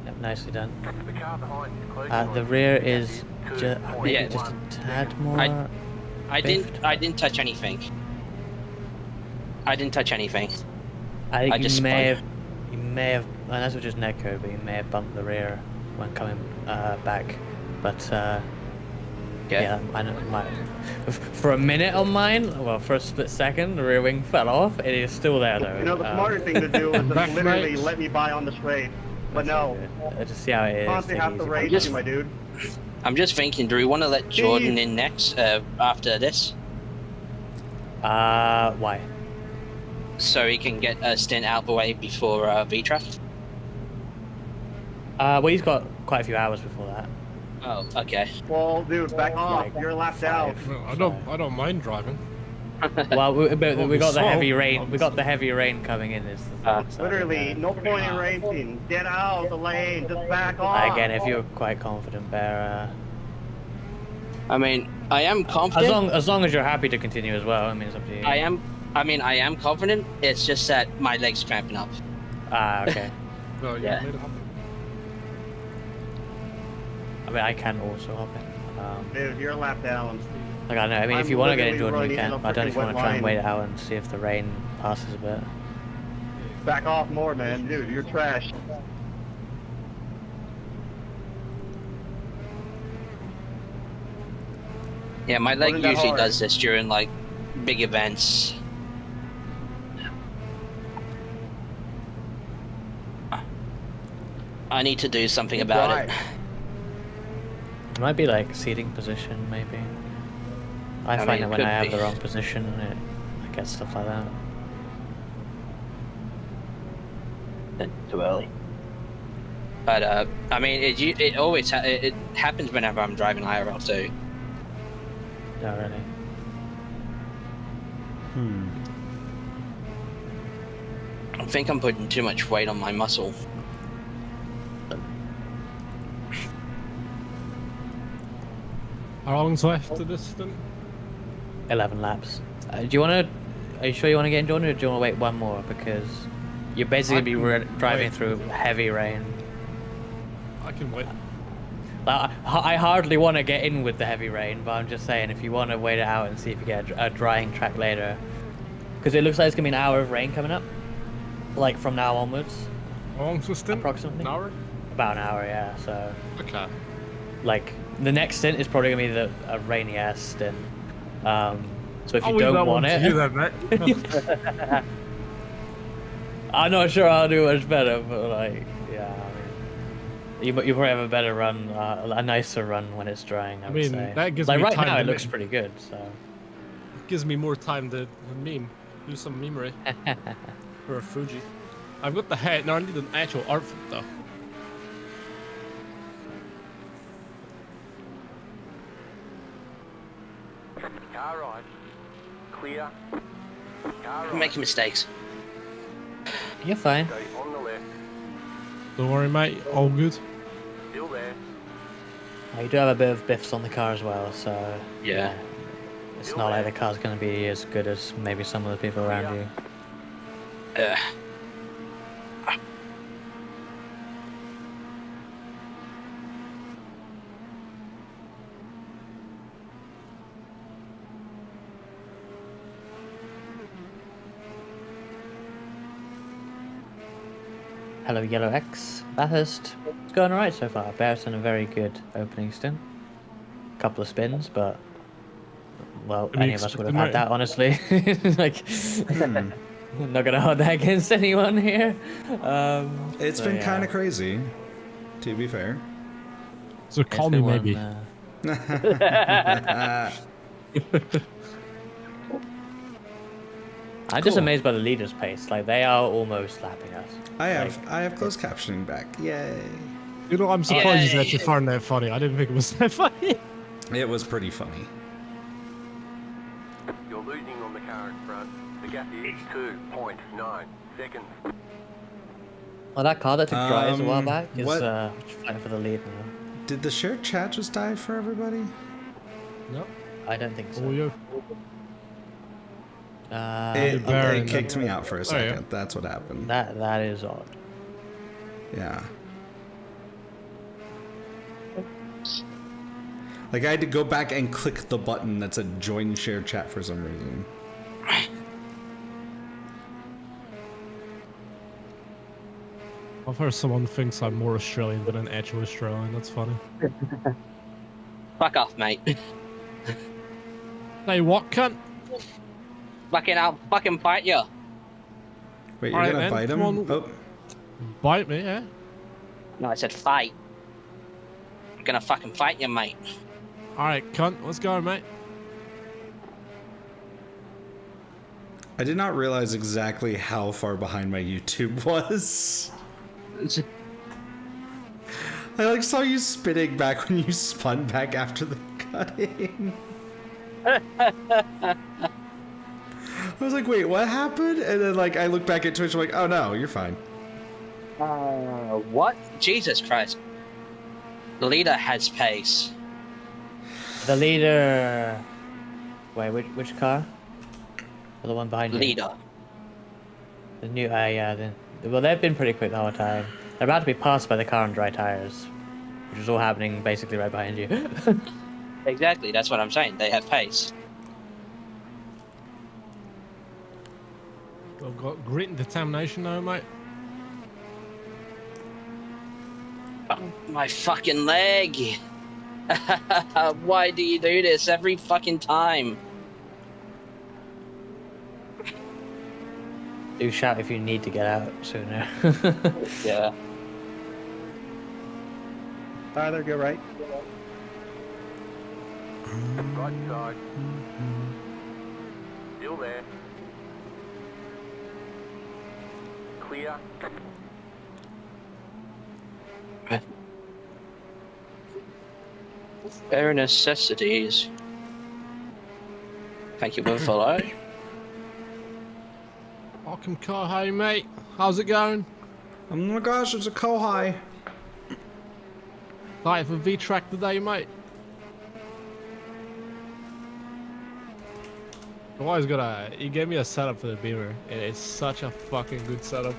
yep, nicely done. The car behind is close. The rear is just Yeah. just a tad more. I didn't touch anything. I I think just you may spun. have, unless it was just netcode, but you may have bumped the rear when coming back. But yeah, I know. For a minute on mine, well, for a split second, the rear wing fell off. It is still there though. You know, the smarter thing to do is just Back literally brakes. let me by on the straight. But no, Just see how it is. constantly take have it to easy. race Just- you, my dude. I'm just thinking, do we want to let Jordan in next after this, Why? so he can get a stint out the way before VTraf? Well, he's got quite a few hours before that. Oh, okay. Well, dude, back off. Like You're lapped out. No, I don't mind driving. Well, but we got the heavy Obviously. rain. We got the heavy rain coming in. Is the thing, so, Literally, no point in racing. Get out of the lane. Just back off. Again, if you're quite confident, Bear. I mean, I am confident. As long as you're happy to continue as well. I mean, it's up to you. I am confident. It's just that my leg's cramping up. Okay. No, you Yeah. made it happen. I mean, I can also hop in. Dude, you're lapped down. Like I know. I mean, if I'm you want to get literally into it, you running can. in a I don't know if you freaking want to wet try and line. wait it out and see if the rain passes a bit. Back off more, man. Dude, you're trash. Yeah, my leg Wasn't that usually hard? does this during like big events. I need to do something about it. It might be like seating position, maybe. I I find mean, that it when could I have be. the wrong position, I get stuff like that. Too early. But I mean, it always it happens whenever I'm driving IRL too. No, really. I think I'm putting too much weight on my muscle. How long's left to this stint? 11 laps. Do you want to? Are you sure you want to get in, Jordan, or do you want to wait one more? Because you're basically I be can driving wait. through heavy rain. I can wait. Like, I hardly want to get in with the heavy rain, but I'm just saying if you want to wait it out and see if you get a drying track later, because it looks like it's gonna be an hour of rain coming up, like from now onwards, How long's the stint? approximately. An hour? About an hour, yeah. So Okay. like the next stint is probably gonna be a rainy ass stint. So if I'll you leave that don't one want to you it, then, mate. I'm not sure I'll do much better, but like, yeah, I mean, you probably have a better run, a nicer run when it's drying. I would mean, say. that gives like me right time now, to it looks make- pretty good. So It gives me more time to meme. Do some memery. For a Fuji. I've got the hat, now I need an actual outfit though. Car right. Clear. Car I'm right. making mistakes. you're fine. Stay on the left. Don't worry, mate. All good. Still there. You do have a bit of biffs on the car as well, so Yeah. It's not like the car's going to be as good as maybe some of the people around you. Hello, Yellow X. Bathurst. It's going alright so far. Bear's done a very good opening stint. Couple of spins, but well, any of us would have had that, honestly. Like, I'm not gonna hold that against anyone here. It's been kind of crazy, to be fair. So call me maybe. I'm just amazed by the leaders' pace. Like, they are almost lapping us. I have closed captioning back. Yay! You know, I'm surprised that you found that funny. I didn't think it was that funny. It was pretty funny. You're losing on the car in front. The gap is 2.9 seconds. Well, that car that took dries a while back is fighting for the lead now. Did the shared chat just die for everybody? No. I don't think so. Oh, yeah. It kicked me out for a second. Yeah. That's what happened. That is odd. Yeah. Like, I had to go back and click the button that said join share chat for some reason. I've heard someone thinks I'm more Australian than an actual Australian. That's funny. Fuck off, mate. Hey, what, cunt? I'll fucking bite you. Wait, you're gonna bite him? Oh. Bite me, yeah? No, I said fight. I'm gonna fucking fight you, mate. Alright, cunt, let's go, mate. I did not realize exactly how far behind my YouTube was. I like saw you spinning back when you spun back after the cutting. I was like, wait, what happened? And then like I look back at Twitch, I'm like, oh no, you're fine. What? Jesus Christ. The leader has pace. The leader... Wait, which car? The one behind you? Leader. The new... yeah, well, they've been pretty quick the whole time. They're about to be passed by the car on dry tires, which is all happening basically right behind you. Exactly, that's what I'm saying. They have pace. I've got grit and determination now, mate. Oh, my fucking leg. Why do you do this every fucking time? Do shout if you need to get out sooner. Yeah. Tyler, go right. Right side. Still there. Clear. Bare necessities. Thank you for the follow. Welcome, Kohai, mate. How's it going? Oh my gosh, it's a Kohai. Right for V-Track today, mate. Kohai's got he gave me a setup for the Beamer, and it's such a fucking good setup.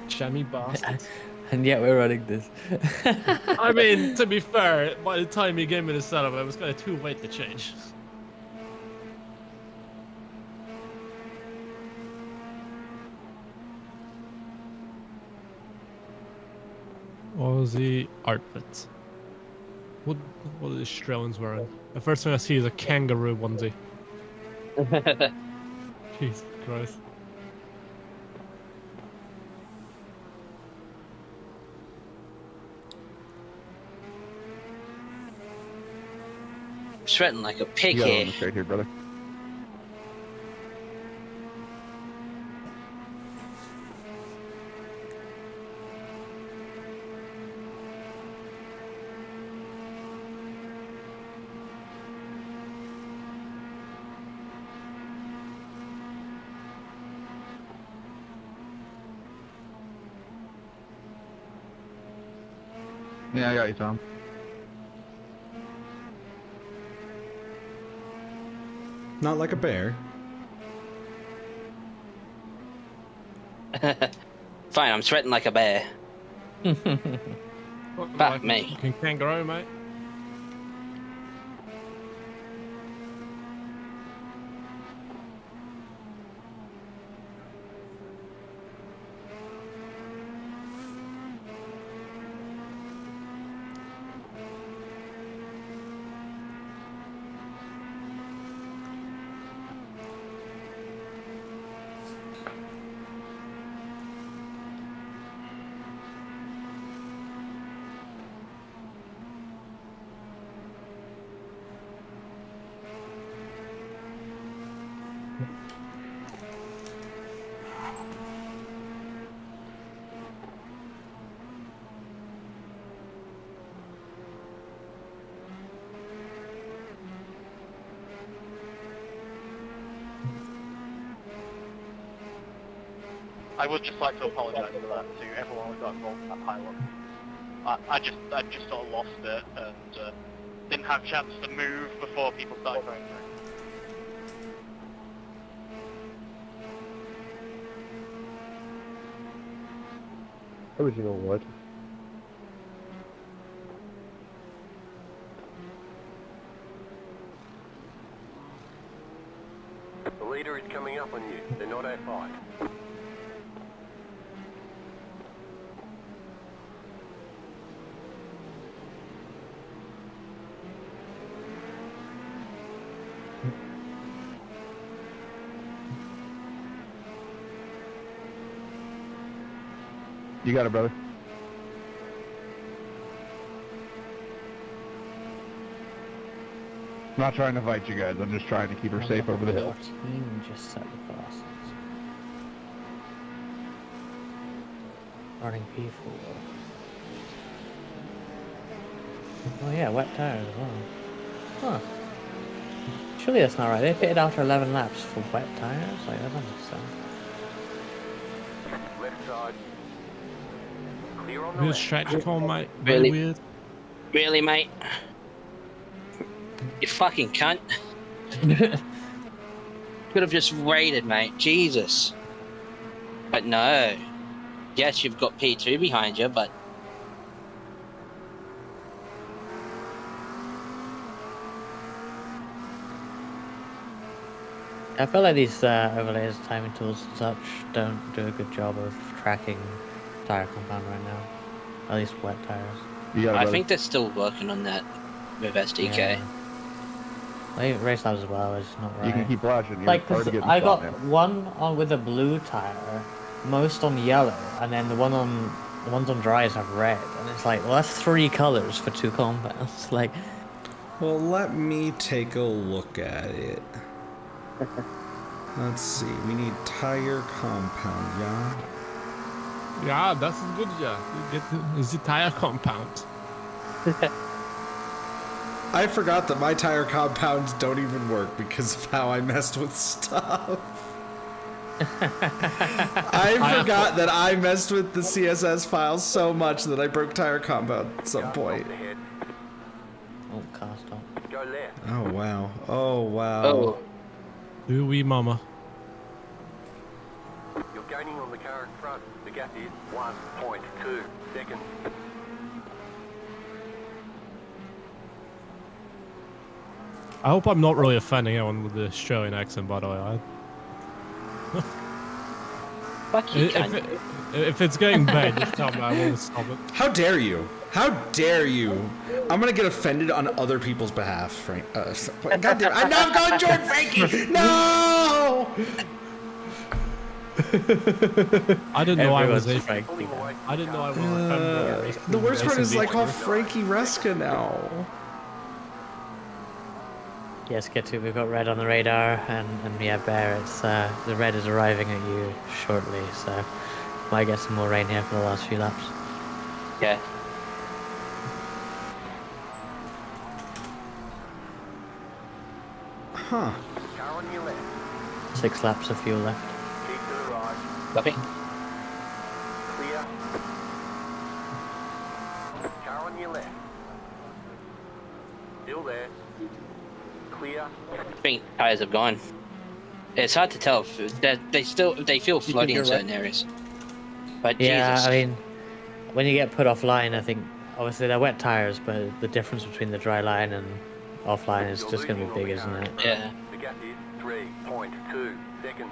Shammy bastard. And yet we're running this. I mean, to be fair, by the time he gave me the setup, I was kind of too late to change. What was the outfit? What are the Australians wearing? The first thing I see is a kangaroo onesie. Jesus Christ. Sweating like a pig You got here. on the straight here, brother. Yeah, I got you, Tom. Not like a bear. Fine, I'm sweating like a bear. Fuck me. Fucking kangaroo, mate. I would just like to apologise for that to everyone who got involved in that pilot. I just sort of lost it and didn't have a chance to move before people started going through. Original what? The leader is coming up on you. They're not at fight. You got it, brother. I'm not trying to fight you guys. I'm just trying to keep her safe over the hill. Team just set the fastest. Running P4. Oh yeah, wet tires as well. Huh. Surely that's not right. They pitted after 11 laps for wet tires? Like, that doesn't make sense. Left side. Clear on the Weird left. strategy call, mate. Really? Very weird. Really, mate? You fucking cunt. Could have just waited, mate. Jesus. But no. Yes, you've got P2 behind you, but... I feel like these overlays, timing tools and such don't do a good job of tracking tire compound right now. At least wet tires. You got it, I brother. think they're still working on that with SDK. Yeah. Like, race labs as well is not right. You can keep flashing. You're Like, hard 'cause to get in I spot got now. one on with a blue tire, most on yellow, and then the ones on dries have red, and it's like, well, that's 3 colors for 2 compounds. Like, Well, let me take a look at it. Let's see. We need tire compound, yeah? Yeah, that's good, yeah. You get the tire compound. I forgot that my tire compounds don't even work because of how I messed with stuff. I forgot that I messed with the CSS files so much that I broke tire compound at some point. oh, car stop. Go left. Oh, wow. Oh, wow. Oh, Do we, mama? You're gaining on the car in front. The gap is 1.2 seconds. I hope I'm not really offending anyone with the Australian accent, by the way. fuck you, cunt. If it's getting bad, just tell me. I won't stop it. How dare you? How dare you? I'm gonna get offended on other people's behalf, Frank. God damn! I'm not going Jordan Frankie. No! I didn't know I was Everyone's a Frankie. I didn't know I was a The worst part is like all Frankie Reska now. Yes, get to. We've got red on the radar, and yeah, Bear. It's the red is arriving at you shortly, so might get some more rain here for the last few laps. Yeah. Huh. Car on your left. 6 laps of fuel left. Keep to the right. Copy. Clear. Car on your left. Still there. Clear. I think tires have gone. It's hard to tell. They feel flooding in certain areas. But Yeah, Jesus. I mean, when you get put offline, I think obviously they're wet tires, but the difference between the dry line and offline is just going to be big, isn't it? Yeah. The gap is 3.2 seconds.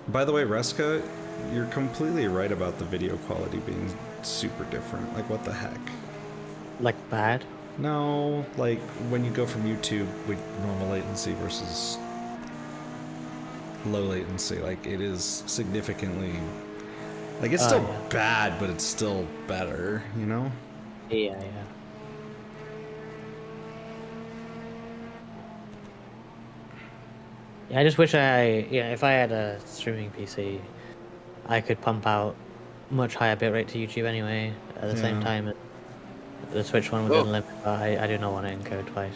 By the way, Reska, you're completely right about the video quality being super different. Like, what the heck? Like bad? No, like when you go from YouTube with normal latency versus low latency, like it is significantly, like it's still bad, but it's still better, you know? Yeah. Yeah, I just wish if I had a streaming PC, I could pump out much higher bitrate to YouTube anyway, at the same time. The Switch one with unlimited, but I do not want to encode twice.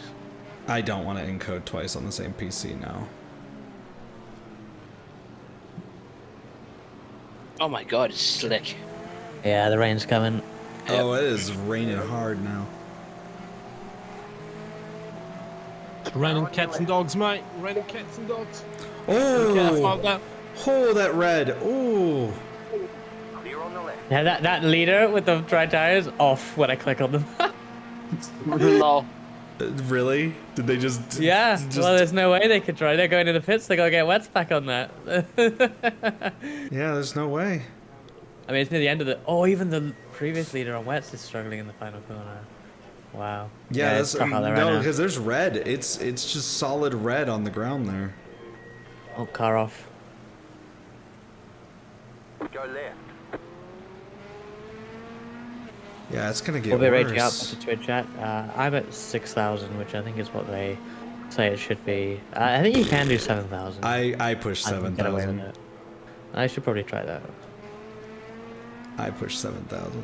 I don't want to encode twice on the same PC now. Oh my god, it's slick. Yeah, the rain's coming. Oh, it is raining hard now. It's raining cats and dogs, mate. Raining cats and dogs. Oh, that red. Oh. Clear on the left. Yeah, that leader with the dry tires off when I click on them. Lol. Really? Did they just? Yeah. Well, there's no way they could dry. They're going to the pits. They gotta get wets back on that. Yeah, there's no way. I mean, it's near the end of the. Oh, even the previous leader on wets is struggling in the final corner. Wow. Yeah, it's that's, rough out there right no, now. because there's red. It's just solid red on the ground there. Oh, car off. Go left. Yeah, it's gonna get We'll be worse. rating up to Twitch chat. I'm at 6,000, which I think is what they say it should be. I think you can do 7,000. I pushed 7,000. I should probably try that. I pushed 7,000.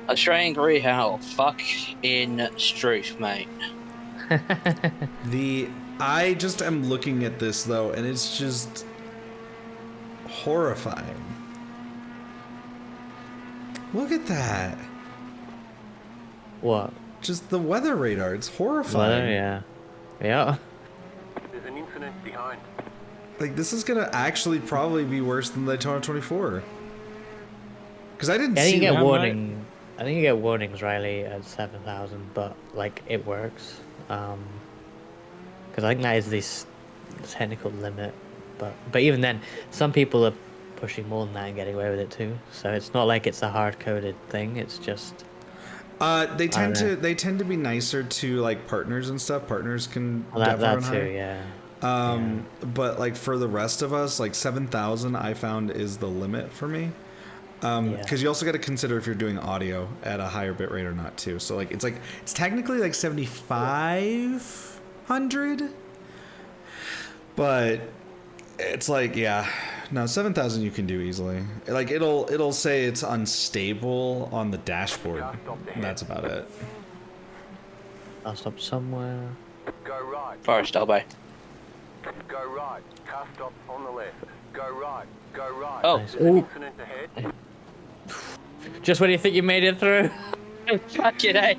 Australian Grey Hell. Fuck in Struth, mate. I just am looking at this though, and it's just horrifying. Look at that. What? Just the weather radar. It's horrifying. Weather, yeah. Yeah. There's an incident behind. Like, this is gonna actually probably be worse than the Daytona 24. Because I didn't I think see you get that. warning. I think you get warnings, Riley, at 7,000, but like it works. Because I think that is the technical limit. But even then, some people are pushing more than that and getting away with it too. So it's not like it's a hard coded thing. It's just. They tend to be nicer to like partners and stuff. Partners can That run too, higher. yeah. But like for the rest of us, like 7,000 I found is the limit for me. Because you also got to consider if you're doing audio at a higher bit rate or not too. So like it's technically like 7,500, but it's like, yeah, no, 7,000 you can do easily. Like it'll say it's unstable on the dashboard, and that's about it. I'll stop somewhere. Go right. Forest Elbow. Go right. Car stop on the left. Go right. Go right. Oh. There's an incident ahead. Just when you think you made it through. Fuck it, eh?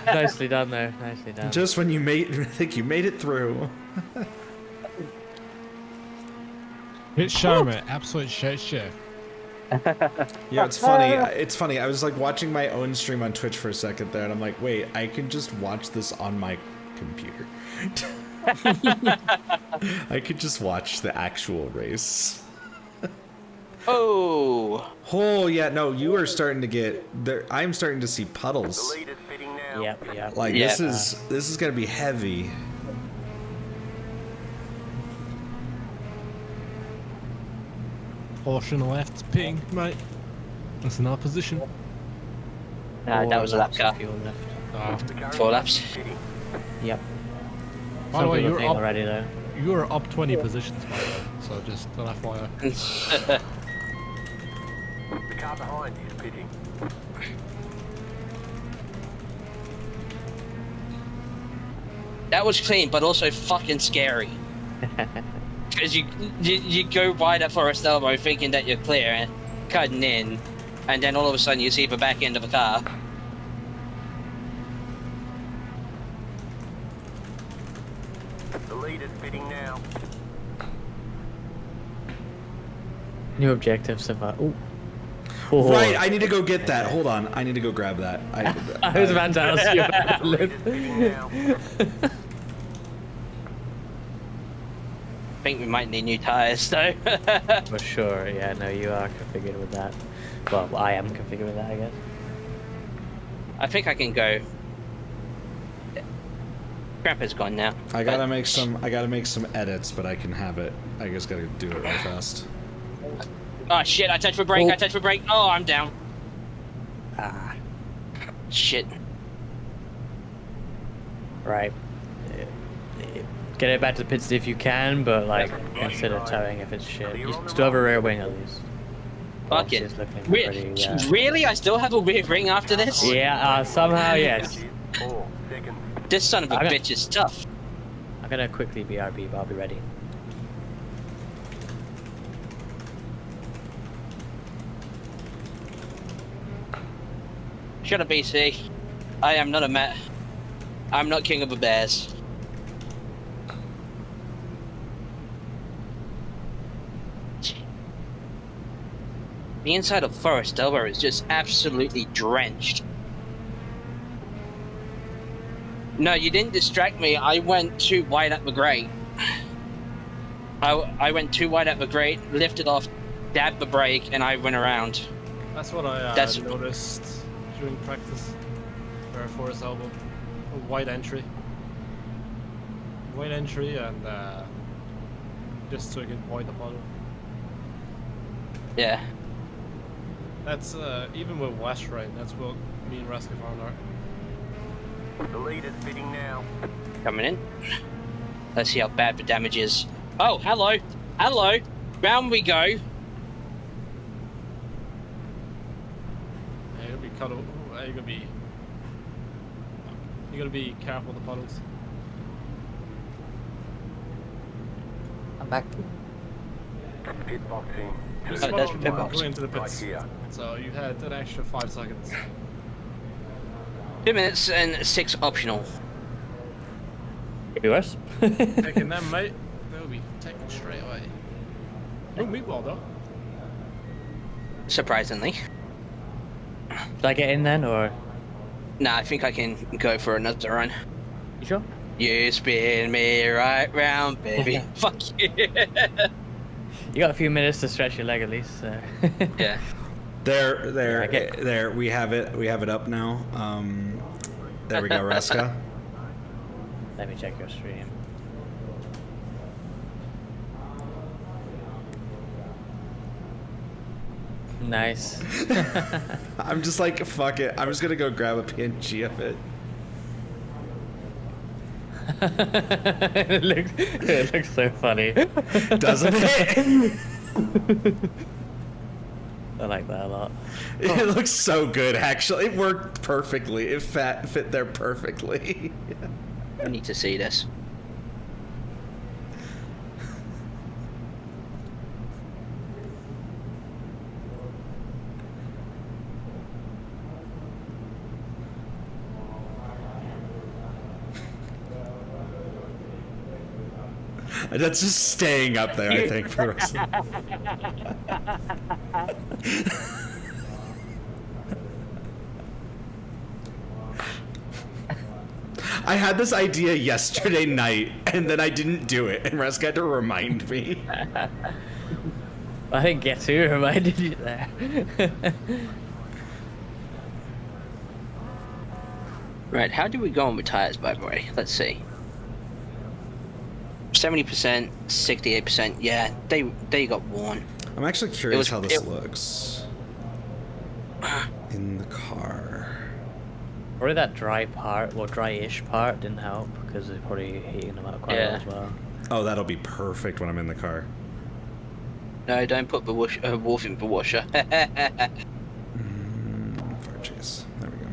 Nicely done there. Nicely done. Just when you think you made it through. Hit show, mate. Absolute shit show. Yeah, it's funny. It's funny. I was like watching my own stream on Twitch for a second there, and I'm like, wait, I can just watch this on my computer. I could just watch the actual race. Oh. Oh yeah, no, you are starting to get there. I'm starting to see puddles. The lead is fitting now. Yep. Like Yeah. this is gonna be heavy. Porsche on the left, ping, mate. That's in our position. That was a lap car. Fuel left. Ah. 4 laps. Fitting. Yep. By the Some way, people you're think up already though. You're up 20 positions, by the way. So just an FYI. The car behind is pitting. That was clean, but also fucking scary. Because you go by that forest elbow thinking that you're clear, cutting in, and then all of a sudden you see the back end of a car. The lead is fitting now. New objectives of ooh. Right, I need to go get that. Hold on, I need to go grab that. I was about to ask you about The lead is fitting now. I think we might need new tires though. For sure, yeah, no, you are configured with that. Well, I am configured with that, I guess. I think I can go. Grandpa's gone now. I gotta make some edits, but I can have it. I just gotta do it real fast. Oh shit, I touched the brake, I touched the brake. Oh, I'm down. Ah, Shit. right. Get it back to the pits if you can, but like consider towing if it's shit. You still have a rear wing at least. Fuck it. It's looking pretty, Really? I still have a rear ring after this? Yeah, somehow yes. 4 seconds. This son of a bitch is tough. I'm gonna quickly BRB, but I'll be ready. Shut up, BC. I am not a Met. I'm not king of the bears. The inside of Forest Elbow is just absolutely drenched. No, you didn't distract me. I went too wide at the grate. I went too wide at the grate, lifted off, dabbed the brake, and I went around. That's what I noticed during practice for Forest Elbow. A wide entry. Wide entry and just so you can avoid the puddle. Yeah. That's even with West Rain, that's what me and Raska found out. The lead is fitting now. Coming in. Let's see how bad the damage is. Oh, hello. Hello. Round we go. Yeah, you're gonna be cut over. You gotta be careful with the puddles. I'm back. Pit boxing. You're Oh, that's pit box. going into the Right pits. here. So you had an extra 5 seconds. 2 minutes and 6 optional. US? Taking them, mate. They'll be taken straight away. No meatball though. Surprisingly. Should I get in then, or? Nah, I think I can go for another run. You sure? You spin me right round, baby. Fuck you. You got a few minutes to stretch your leg at least. So. Yeah. There. We have it up now. There we go, Raska. Let me check your stream. Nice. I'm just like, fuck it. I'm just gonna go grab a PNG of it. it looks so funny. Doesn't it? I like that a lot. It looks so good, actually. It worked perfectly. It fit there perfectly. I need to see this. That's just staying up there, I think, for the rest of I had this idea yesterday night, and then I didn't do it, and Resk had to remind me. I think Get To reminded you there. Right, how do we go on with tires, by the way? Let's see. 70%, 68%. Yeah, they got worn. I'm actually curious how this looks in the car. Probably that dry part, or dry-ish part, didn't help because it's probably heating them up quite well as well. Oh, that'll be perfect when I'm in the car. No, don't put the wolf in the washer. Fire chase. There we go.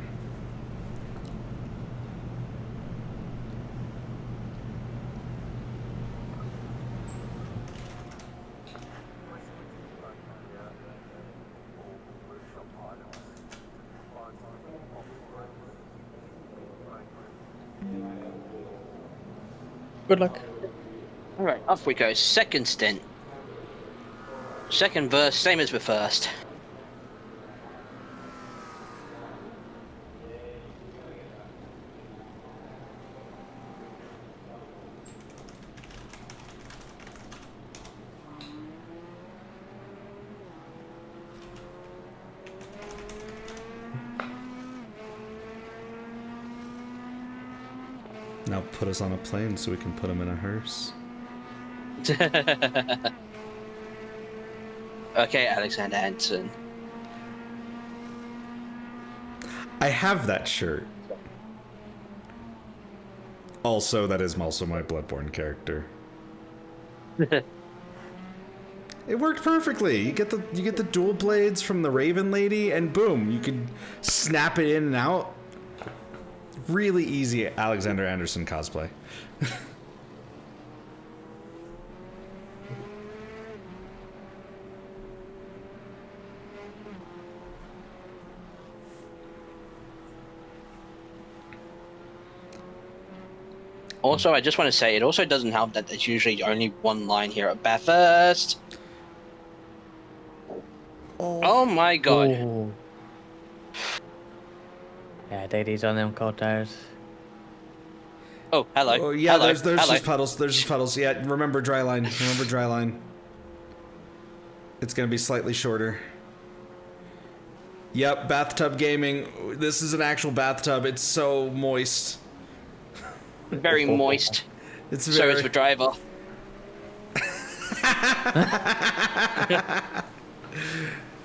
Good luck. Alright, off we go. Second stint. Second verse, same as the first. Now put us on a plane so we can put them in a hearse. Okay, Alexander Hansen. I have that shirt. Also, that is also my Bloodborne character. It worked perfectly. You get the dual blades from the Raven Lady, and boom, you can snap it in and out. Really easy Alexander Anderson cosplay. Also, I just want to say, it also doesn't help that there's usually only one line here at Bathurst. Oh my god. Ooh. Yeah, Daddy's on them cold tires. Oh, hello. Oh yeah, hello. there's hello. just puddles. There's just puddles. Yeah, remember dry line. Remember dry line. It's gonna be slightly shorter. Yep, bathtub gaming. This is an actual bathtub. It's so moist. Very moist. It's So very. is the driver.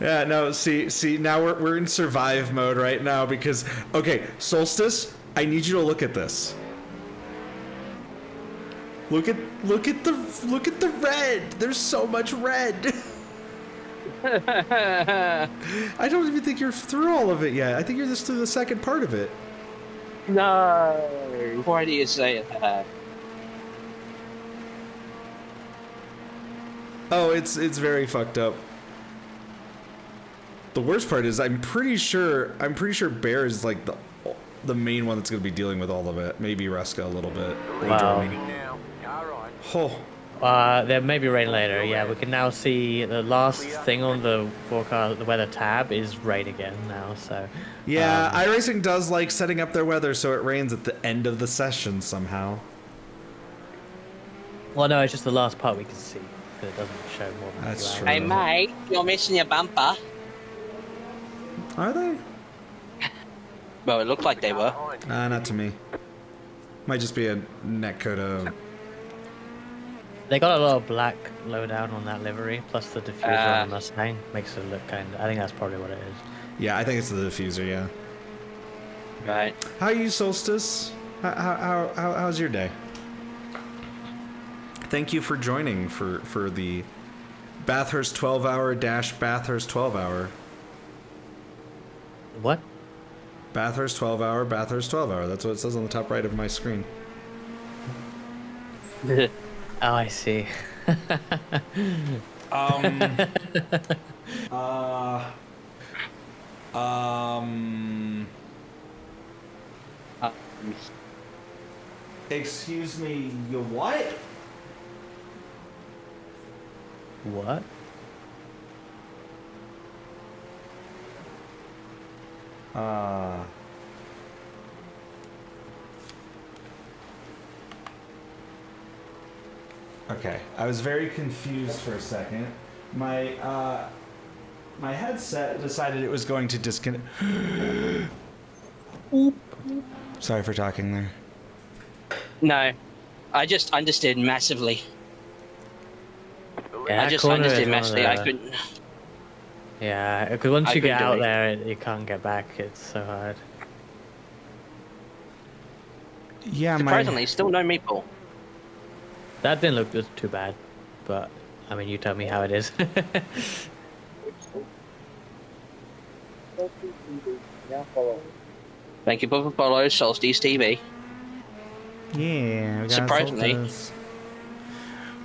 Yeah, no, see, now we're in survive mode right now because okay, Solstice, I need you to look at this. Look at the red. There's so much red. I don't even think you're through all of it yet. I think you're just through the second part of it. No. Why do you say that? Oh, it's very fucked up. The worst part is I'm pretty sure Bear is like the main one that's going to be dealing with all of it. Maybe Ruska a little bit. Wow. Oh. There may be rain later. Yeah, we can now see the last thing on the forecast, the weather tab, is rain again now. So. Yeah, iRacing does like setting up their weather so it rains at the end of the session somehow. Well, no, it's just the last part we can see because it doesn't show more than That's 2 true. hours. Hey mate, you're missing your bumper. Are they? Well, it looked like they were. Not to me. Might just be a netcode. They got a lot of black lowdown on that livery, plus the diffuser on the Mustang makes it look kind of. I think that's probably what it is. Yeah, I think it's the diffuser. Yeah. Right. How are you, Solstice? How's your day? Thank you for joining for the Bathurst 12-hour dash Bathurst 12-hour. What? Bathurst 12-hour, Bathurst 12-hour. That's what it says on the top right of my screen. Oh, I see. Excuse me, you what? What? Okay, I was very confused for a second. My headset decided it was going to disconnect. Sorry for talking there. No, I just understood massively. Yeah, I just corner understood is one of massively. I the- couldn't. Yeah, because once I you get couldn't do out it. there, you can't get back. It's so hard. Yeah, Surprisingly, still no meatball. That didn't look too bad, but I mean, you tell me how it is. Thank you for the follow, Solstice TV. Yeah, we got Surprisingly. Solstice.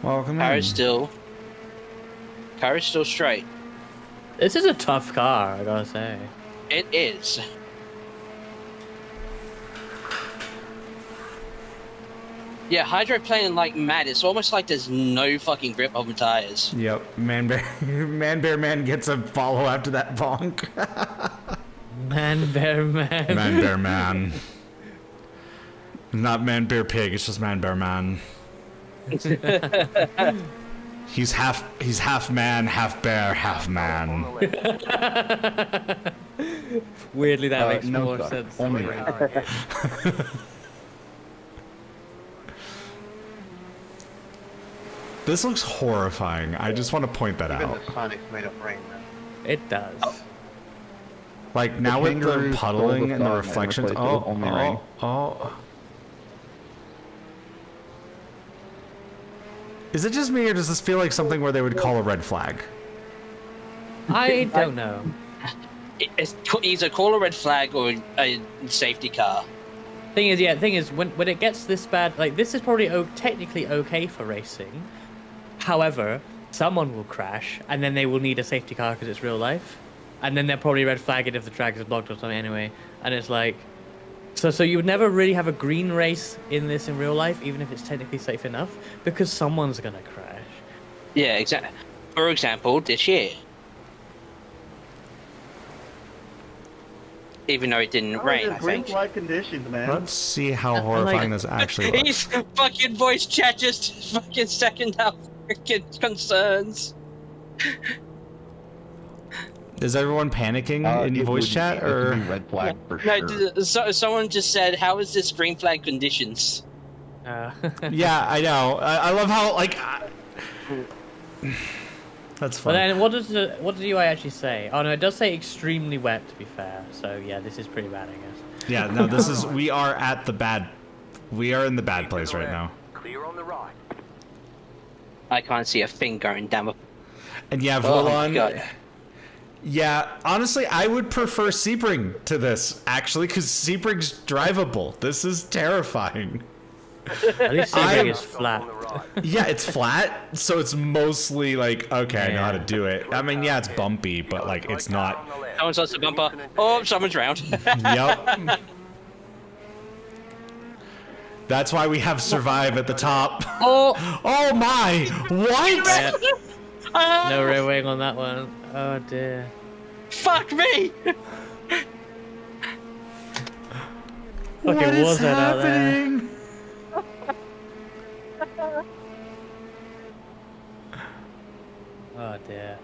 Welcome Car's still straight. This is a tough car, I gotta say. It is. Yeah, hydroplaning like mad. It's almost like there's no fucking grip on the tires. Yep, Man Bear gets a follow after that bonk. Man Bear Man. Man Bear Man. Not Man Bear Pig, it's just Man Bear Man. He's half man, half bear, half man. Weirdly, that makes no, more sir. sense. Only rain. This looks horrifying. I just want to point that Even out. the Sonic's made of rain, man. It does. Like now with the kangaroos puddling stole and the sun reflections. replaced it with only rain. Is it just me, or does this feel like something where they would call a red flag? I don't know. It's either call a red flag or a safety car. Thing is, when it gets this bad, like this is probably technically okay for racing. However, someone will crash, and then they will need a safety car because it's real life, and then they'll probably red flag it if the track is blocked or something anyway. And it's like, so you would never really have a green race in this in real life, even if it's technically safe enough, because someone's gonna crash. Yeah, exactly. For example, this year. Even though it didn't rain, I green think. flag conditions, man. Let's see how horrifying this actually looks. His fucking voice chat just fucking second out freaking concerns. Is everyone panicking in It voice would chat, be- it would or be red flag for No, sure. someone just said, "How is this green flag conditions?" yeah, I know. I love how like. That's But funny. then, what does the UI actually say? Oh no, it does say extremely wet. To be fair, so yeah, this is pretty bad, I guess. Yeah, no, this is. We are at the bad. We are in the bad place right now. Clear on the right. I can't see a thing going down. And yeah, Oh my Volon. God. Yeah, honestly, I would prefer Sebring to this, actually, because Sebring's drivable. This is terrifying. At least Sebring is flat. Yeah, it's flat, so it's mostly like, okay, I know how to do it. I mean, yeah, it's bumpy, but like, it's not. Someone's lost the bumper. Oh, someone's round. Yep. That's why we have survive at the top. Oh, Oh my! What? Yeah. No rear wing on that one. Oh dear. fuck me! What Fucking is was that out there? happening? Oh dear.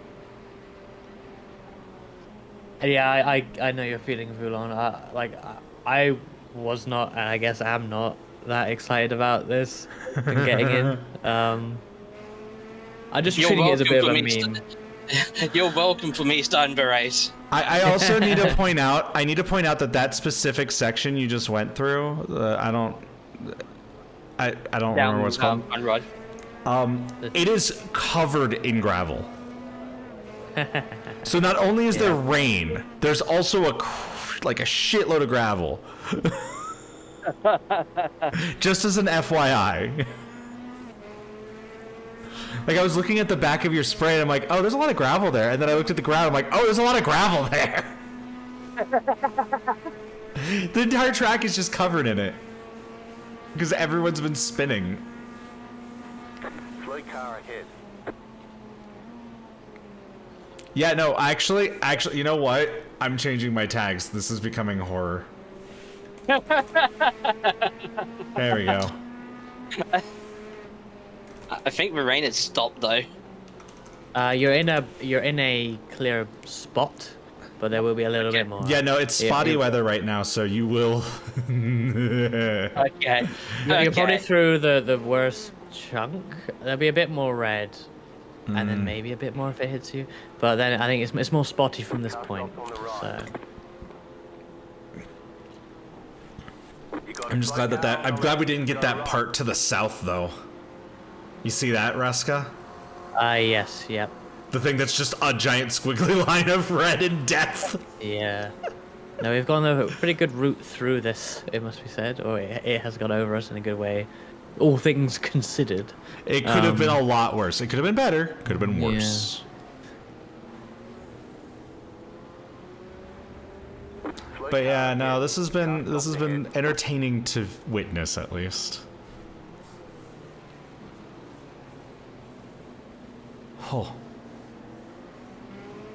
Yeah, I know your feeling, Vulon. I was not, and I guess I'm not that excited about this and getting in. I'm just treating it as a bit of a meme. You're welcome for me starting the race. I also need to point out. I need to point out that specific section you just went through. I don't remember what's called. On road. It is covered in gravel. So not only is there rain, there's also a shitload of gravel. Just as an FYI. Like, I was looking at the back of your spray and I'm like, oh, there's a lot of gravel there. And then I looked at the ground, I'm like, oh, there's a lot of gravel there. The entire track is just covered in it. Because everyone's been spinning. Slow car ahead. Yeah, no, actually, you know what? I'm changing my tags. This is becoming horror. There we go. I think the rain has stopped though. You're in a clear spot, but there will be a little bit more. Yeah, no, it's spotty weather right now, so you will. Okay. You're probably through the worst chunk. There'll be a bit more red, and then maybe a bit more if it hits you. But then I think it's more spotty from this point. So. I'm just glad I'm glad we didn't get that part to the south, though. You see that, Ruska? Yes, yep. The thing that's just a giant squiggly line of red and death. Yeah. No, we've gone a pretty good route through this, it must be said, or it has gone over us in a good way. All things considered. It could have been a lot worse. It could have been better. Could have been worse. But yeah, no, this has been entertaining to witness, at least. Oh.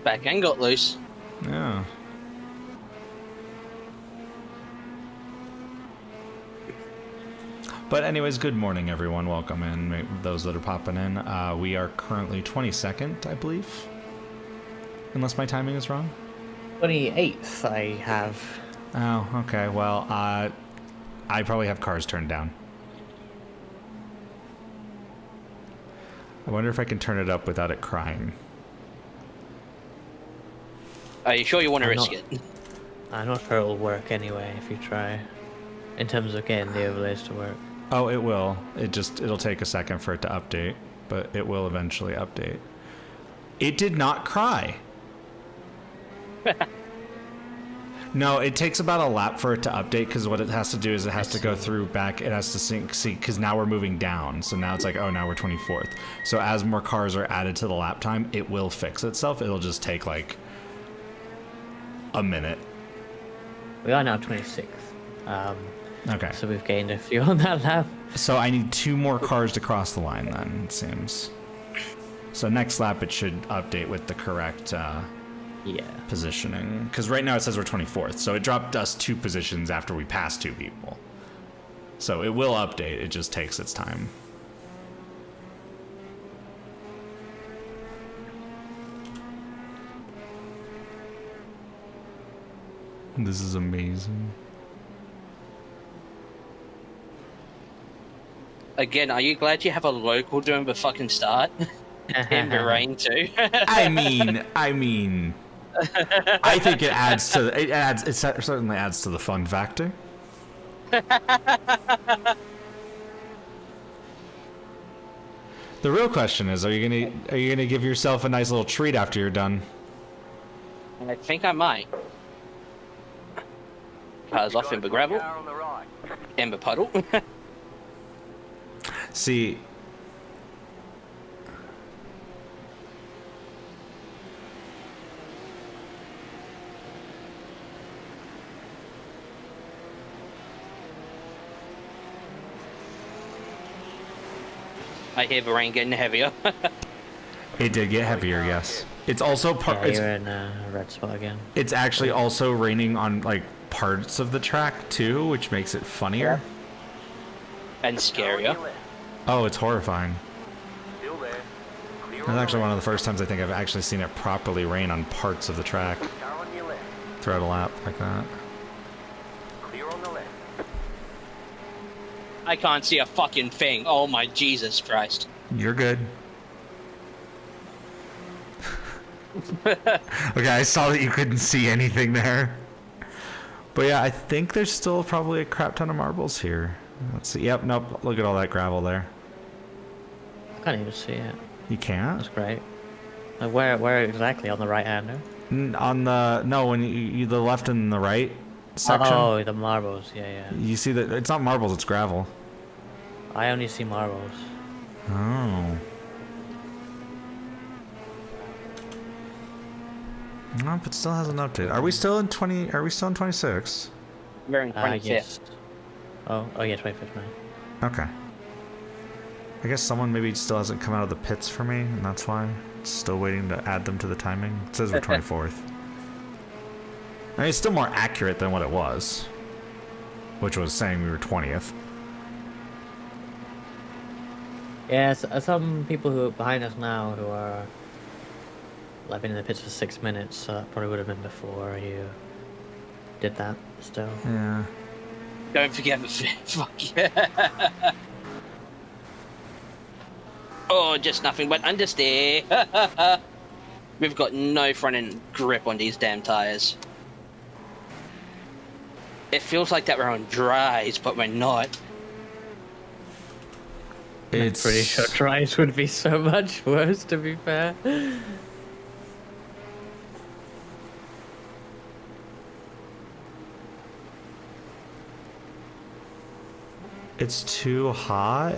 Back end got loose. Yeah. But anyways, good morning, everyone. Welcome in, those that are popping in. We are currently 22nd, I believe. Unless my timing is wrong. 28th, I have. Oh, okay. Well, I probably have cars turned down. I wonder if I can turn it up without it crying. Are you sure you want to risk it? I'm not sure it'll work anyway if you try. In terms of getting the overlays to work. Oh, it will. It'll take a second for it to update, but it will eventually update. It did not cry. No, it takes about a lap for it to update, because what it has to do is it has to go through back. It has to see, because now we're moving down. So now it's like, oh, now we're 24th. So as more cars are added to the lap time, it will fix itself. It'll just take like a minute. We are now 26th. Okay. So we've gained a few on that lap. So I need 2 more cars to cross the line then, it seems. So next lap it should update with the correct positioning. Because right now it says we're 24th, so it dropped us 2 positions after we passed 2 people. So it will update, it just takes its time. This is amazing. Again, are you glad you have a local doing the fucking start? In the rain too. I mean, I think it certainly adds to the fun factor. The real question is, are you gonna give yourself a nice little treat after you're done? I think I might. Cars off in the gravel. In the puddle. See, I hear the rain getting heavier. it did get heavier, yes. It's also you're in a red spot again. It's actually also raining on like parts of the track too, which makes it funnier. And scarier. Oh, it's horrifying. That's actually one of the first times I think I've actually seen it properly rain on parts of the track throughout a lap like that. I can't see a fucking thing. Oh my Jesus Christ. You're good. Okay, I saw that you couldn't see anything there. But yeah, I think there's still probably a crap ton of marbles here. Let's see. Yep, nope. Look at all that gravel there. I can't even see it. You can't? That's great. Like where exactly? On the right hander? On the when you the left and the right section. Oh, the marbles. Yeah. You see that it's not marbles, it's gravel. I only see marbles. Oh. Nope, it still hasn't updated. Are we still in 20? Are we still in 26? We're in 25th. Yes. Oh yeah, 25th now. Okay. I guess someone maybe still hasn't come out of the pits for me, and that's why. Still waiting to add them to the timing. It says we're 24th. I mean, it's still more accurate than what it was, which was saying we were 20th. Yeah, some people who are behind us now who are like been in the pits for 6 minutes, so that probably would have been before you did that still. Yeah. Don't forget the fuck yeah. Oh, just nothing but understeer. We've got no front end grip on these damn tires. It feels like that we're on dries, but we're not. It's pretty sure dries would be so much worse, to be fair. It's too hot.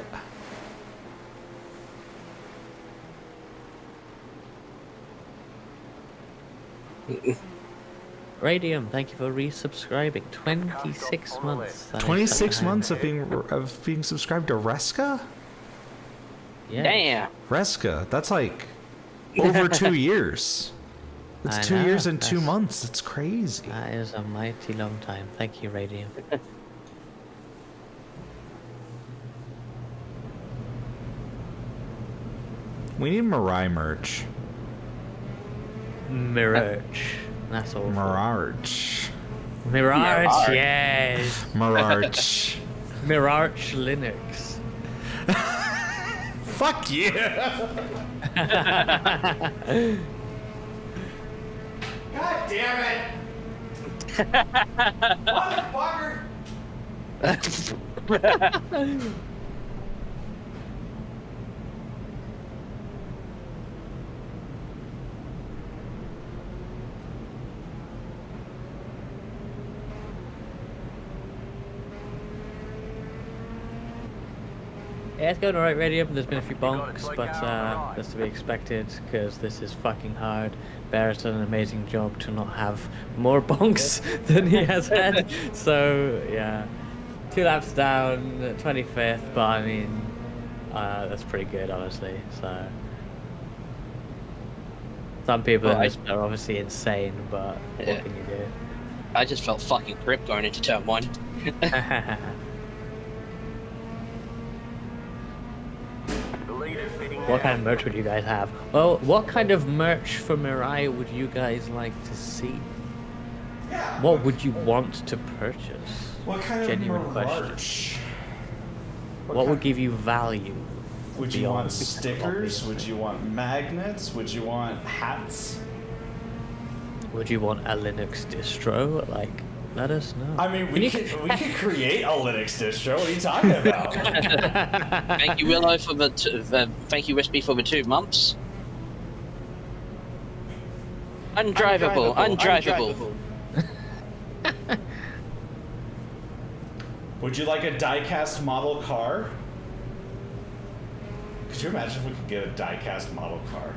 Radium, thank you for resubscribing. 26 months. 26 months of being subscribed to Reska? Yeah. Damn. Reska, that's like over 2 years. It's I 2 know, years and 2 that's- months. It's crazy. That is a mighty long time. Thank you, Radium. We need Mirai merch. Mirage. That's all. Mirage. Mirage, yes. Mirage. Mirage Linux. Fuck you. God damn it. Motherfucker. Yeah, it's going alright, Radium. There's been a few bonks, but that's to be expected because this is fucking hard. Bear's done an amazing job to not have more bonks than he has had. So, yeah. 2 laps down, 25th, but I mean, that's pretty good, honestly. So, some people in this are obviously insane, but what can you do? I just felt fucking grip going into turn 1. What kind of merch would you guys have? Well, what kind of merch for Mirai would you guys like to see? What would you want to purchase? What kind Genuine of question. merch? What would give you value? Would you beyond want stickers? Would you want magnets? Would you want hats? Would you want a Linux distro? Like, let us know. I mean, we could create a Linux distro. What are you talking about? Thank you, Willow, for the thank you, Wispy, for the 2 months. Undrivable. Would you like a die-cast model car? Could you imagine if we could get a die-cast model car?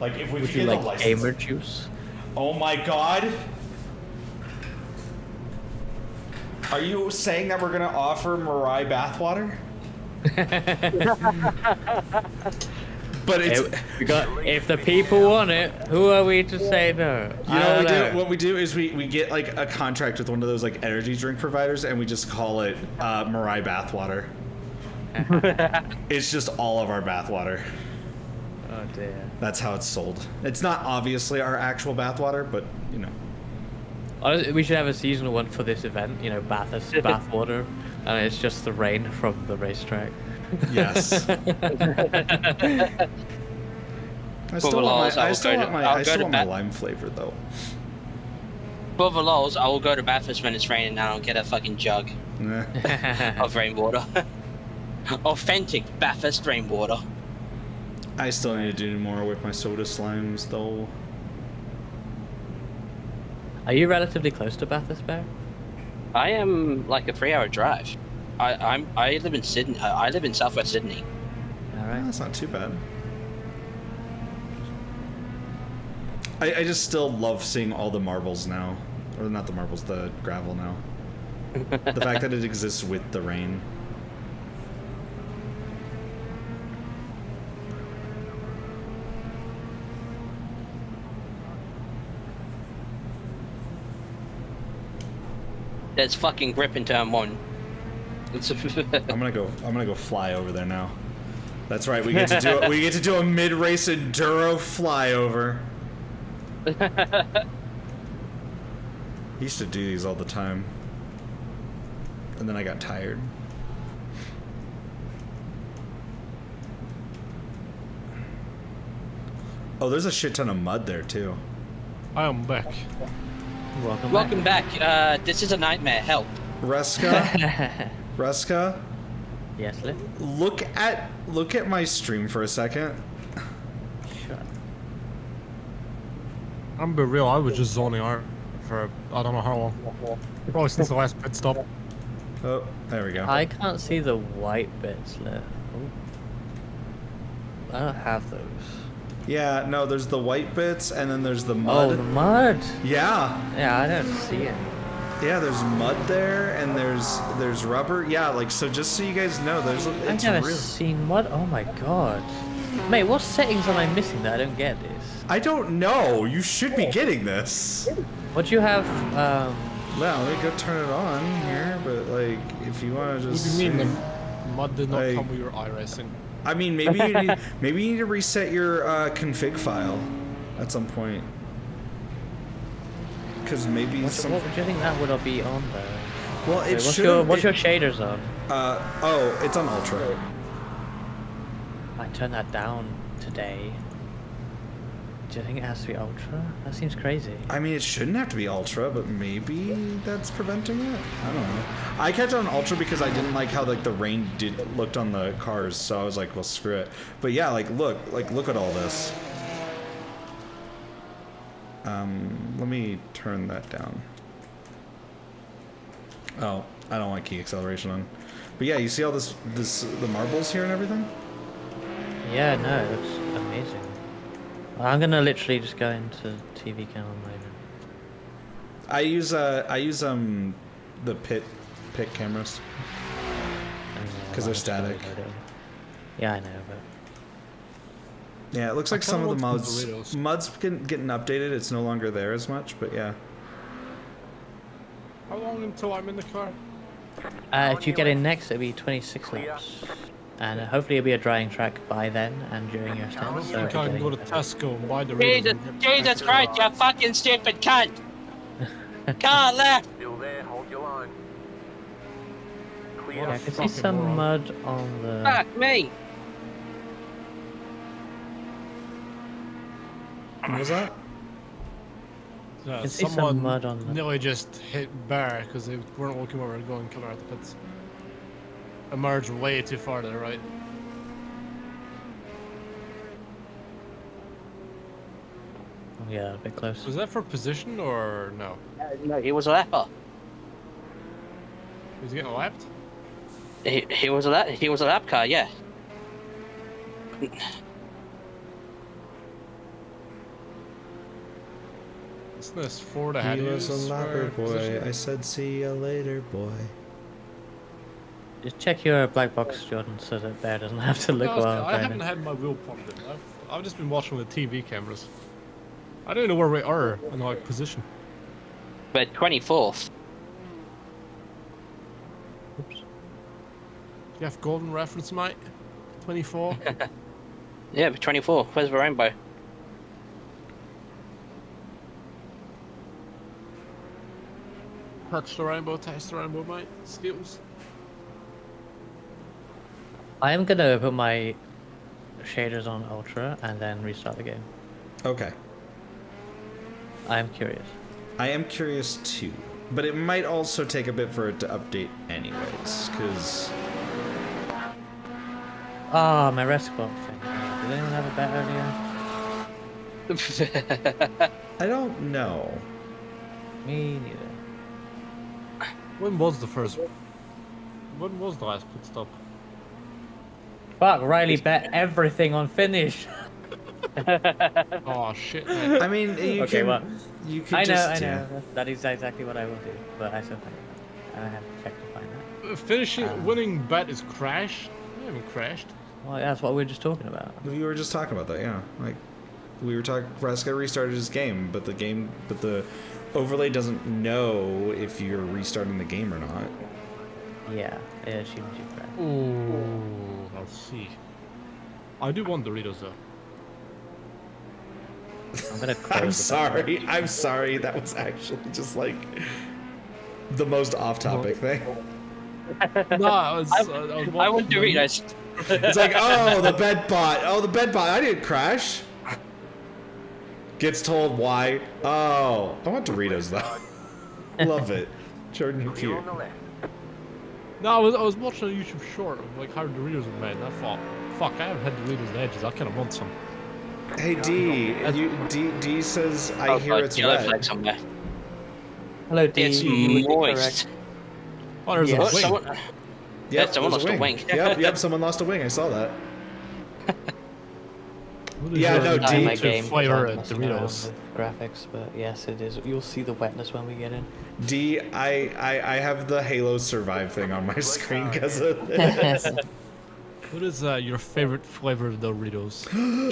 Like if we Would could you get like a license. gamer juice? Oh my god! Are you saying that we're gonna offer Mirai bathwater? But it's if the people want it, who are we to say no? you know what we do is we get like a contract with one of those like energy drink providers and we just call it Mirai bathwater. It's just all of our bathwater. Oh dear. That's how it's sold. It's not obviously our actual bathwater, but you know. Honestly, we should have a seasonal one for this event. You know, Bathurst bathwater, and it's just the rain from the racetrack. Yes. I still want my lime flavor though. For the lols, I will go to Bathurst when it's raining and I'll get a fucking jug of rainwater. Authentic Bathurst rainwater. I still need to do more with my soda slimes though. Are you relatively close to Bathurst, Bear? I am like a 3-hour drive. I live in Sydney. I live in Southwest Sydney. All right. That's not too bad. I just still love seeing all the marbles now, or not the marbles, the gravel now. The fact that it exists with the rain. There's fucking grip in turn 1. I'm gonna go fly over there now. That's right. We get to do a mid-race enduro flyover. Used to do these all the time, and then I got tired. Oh, there's a shit ton of mud there too. I am back. Welcome back. This is a nightmare. Help. Ruska. Yes, Liv? Look at my stream for a second. Sure. I'm be real, I was just zoning out for I don't know how long. Probably since the last pit stop. Oh, there we go. I can't see the white bits, Liv. Oh. I don't have those. Yeah, no, there's the white bits and then there's the mud. Oh, the mud. Yeah. Yeah, I don't see it. Yeah, there's mud there, and there's rubber. Yeah, like, so just so you guys know, I've never seen mud. Oh my god. Mate, what settings am I missing that I don't get this? I don't know. You should be getting this. What do you have? Well, let me go turn it on here, but like, if you want to just. What do you mean the mud did not come with your iRacing? I mean, maybe you need to reset your config file at some point. Because maybe what do you think that would be on there? Well, it what's your shaders on? Oh, it's on Ultra. I turned that down today. Do you think it has to be Ultra? That seems crazy. I mean, it shouldn't have to be Ultra, but maybe that's preventing it. I don't know. I kept it on Ultra because I didn't like how like the rain looked on the cars, so I was like, well, screw it. But yeah, look at all this. Let me turn that down. Oh, I don't want key acceleration on. But yeah, you see all the marbles here and everything? Yeah, no, it looks amazing. I'm gonna literally just go into TV camera mode. I use the pit cameras because they're static. Yeah, I know, but yeah, it looks like some of the mud's getting updated. It's no longer there as much, but yeah. How long until I'm in the car? If you get in next, it'll be 26 laps. And hopefully it'll be a drying track by then and during your stand. I think I can go to Tesco and buy the Jesus Christ, you fucking stupid cunt! Car left! Still there, hold your line. Clear. Yeah, I can see some mud on the... Fuck me! What was that? I can see some mud on the... nearly just hit bar because they weren't looking where we were going, coming out the pits. Emerged way too far to the right. Yeah, a bit close. Was that for position or no? No, he was a lapper. He was getting lapped? He was a lap car, yeah. Isn't this Ford ahead? He was a lapper boy. I said, see ya later, boy. Just check your black box, Jordan, so that Bear doesn't have to look while I haven't had my wheel pumped in. I've just been watching with TV cameras. I don't know where we are in like position. But 24th. Oops. You have golden reference, mate? 24? Yeah, but 24. Where's the rainbow? Touch the rainbow, taste the rainbow, mate. Skills. I am gonna put my shaders on Ultra and then restart the game. Okay. I am curious. I am curious too, but it might also take a bit for it to update anyways, because... Ah, my respawn thing. Did anyone have a bet earlier? I don't know. Me neither. When was the first... When was the last pit stop? Fuck, Riley bet everything on finish. Oh shit, man. I mean, you okay, can... well, You could I know, just, I know. That is exactly what I will do, but I still find it. I have to check to find that. Finishing, winning bet is crash. I haven't crashed. Well, that's what we were just talking about. We were just talking about that, yeah. Like, we were talking... Vraska restarted his game, but the overlay doesn't know if you're restarting the game or not. Yeah, it assumes you crash. Ooh, let's see. I do want Doritos though. I'm gonna close I'm sorry. That was actually just like the most off-topic thing. No, I want Doritos. It's like, oh, the bed bot. Oh, the bed bot. I didn't crash. Gets told why. Oh, I want Doritos though. Love it. Jordan, you're cute. No, I was watching a YouTube short of like how Doritos are made, and I thought, fuck, I haven't had Doritos in ages. I kind of want some. Hey D says I hear it's wet. Hello D. It's moist. Oh, there's a wing. Someone lost a wing. Yep, someone lost a wing. I saw that. Yeah, no, Time my D. game flavor messing around Doritos. with graphics, but yes, it is. You'll see the wetness when we get in. D, I have the Halo Survive thing on my screen because of this. What is your favorite flavor of Doritos?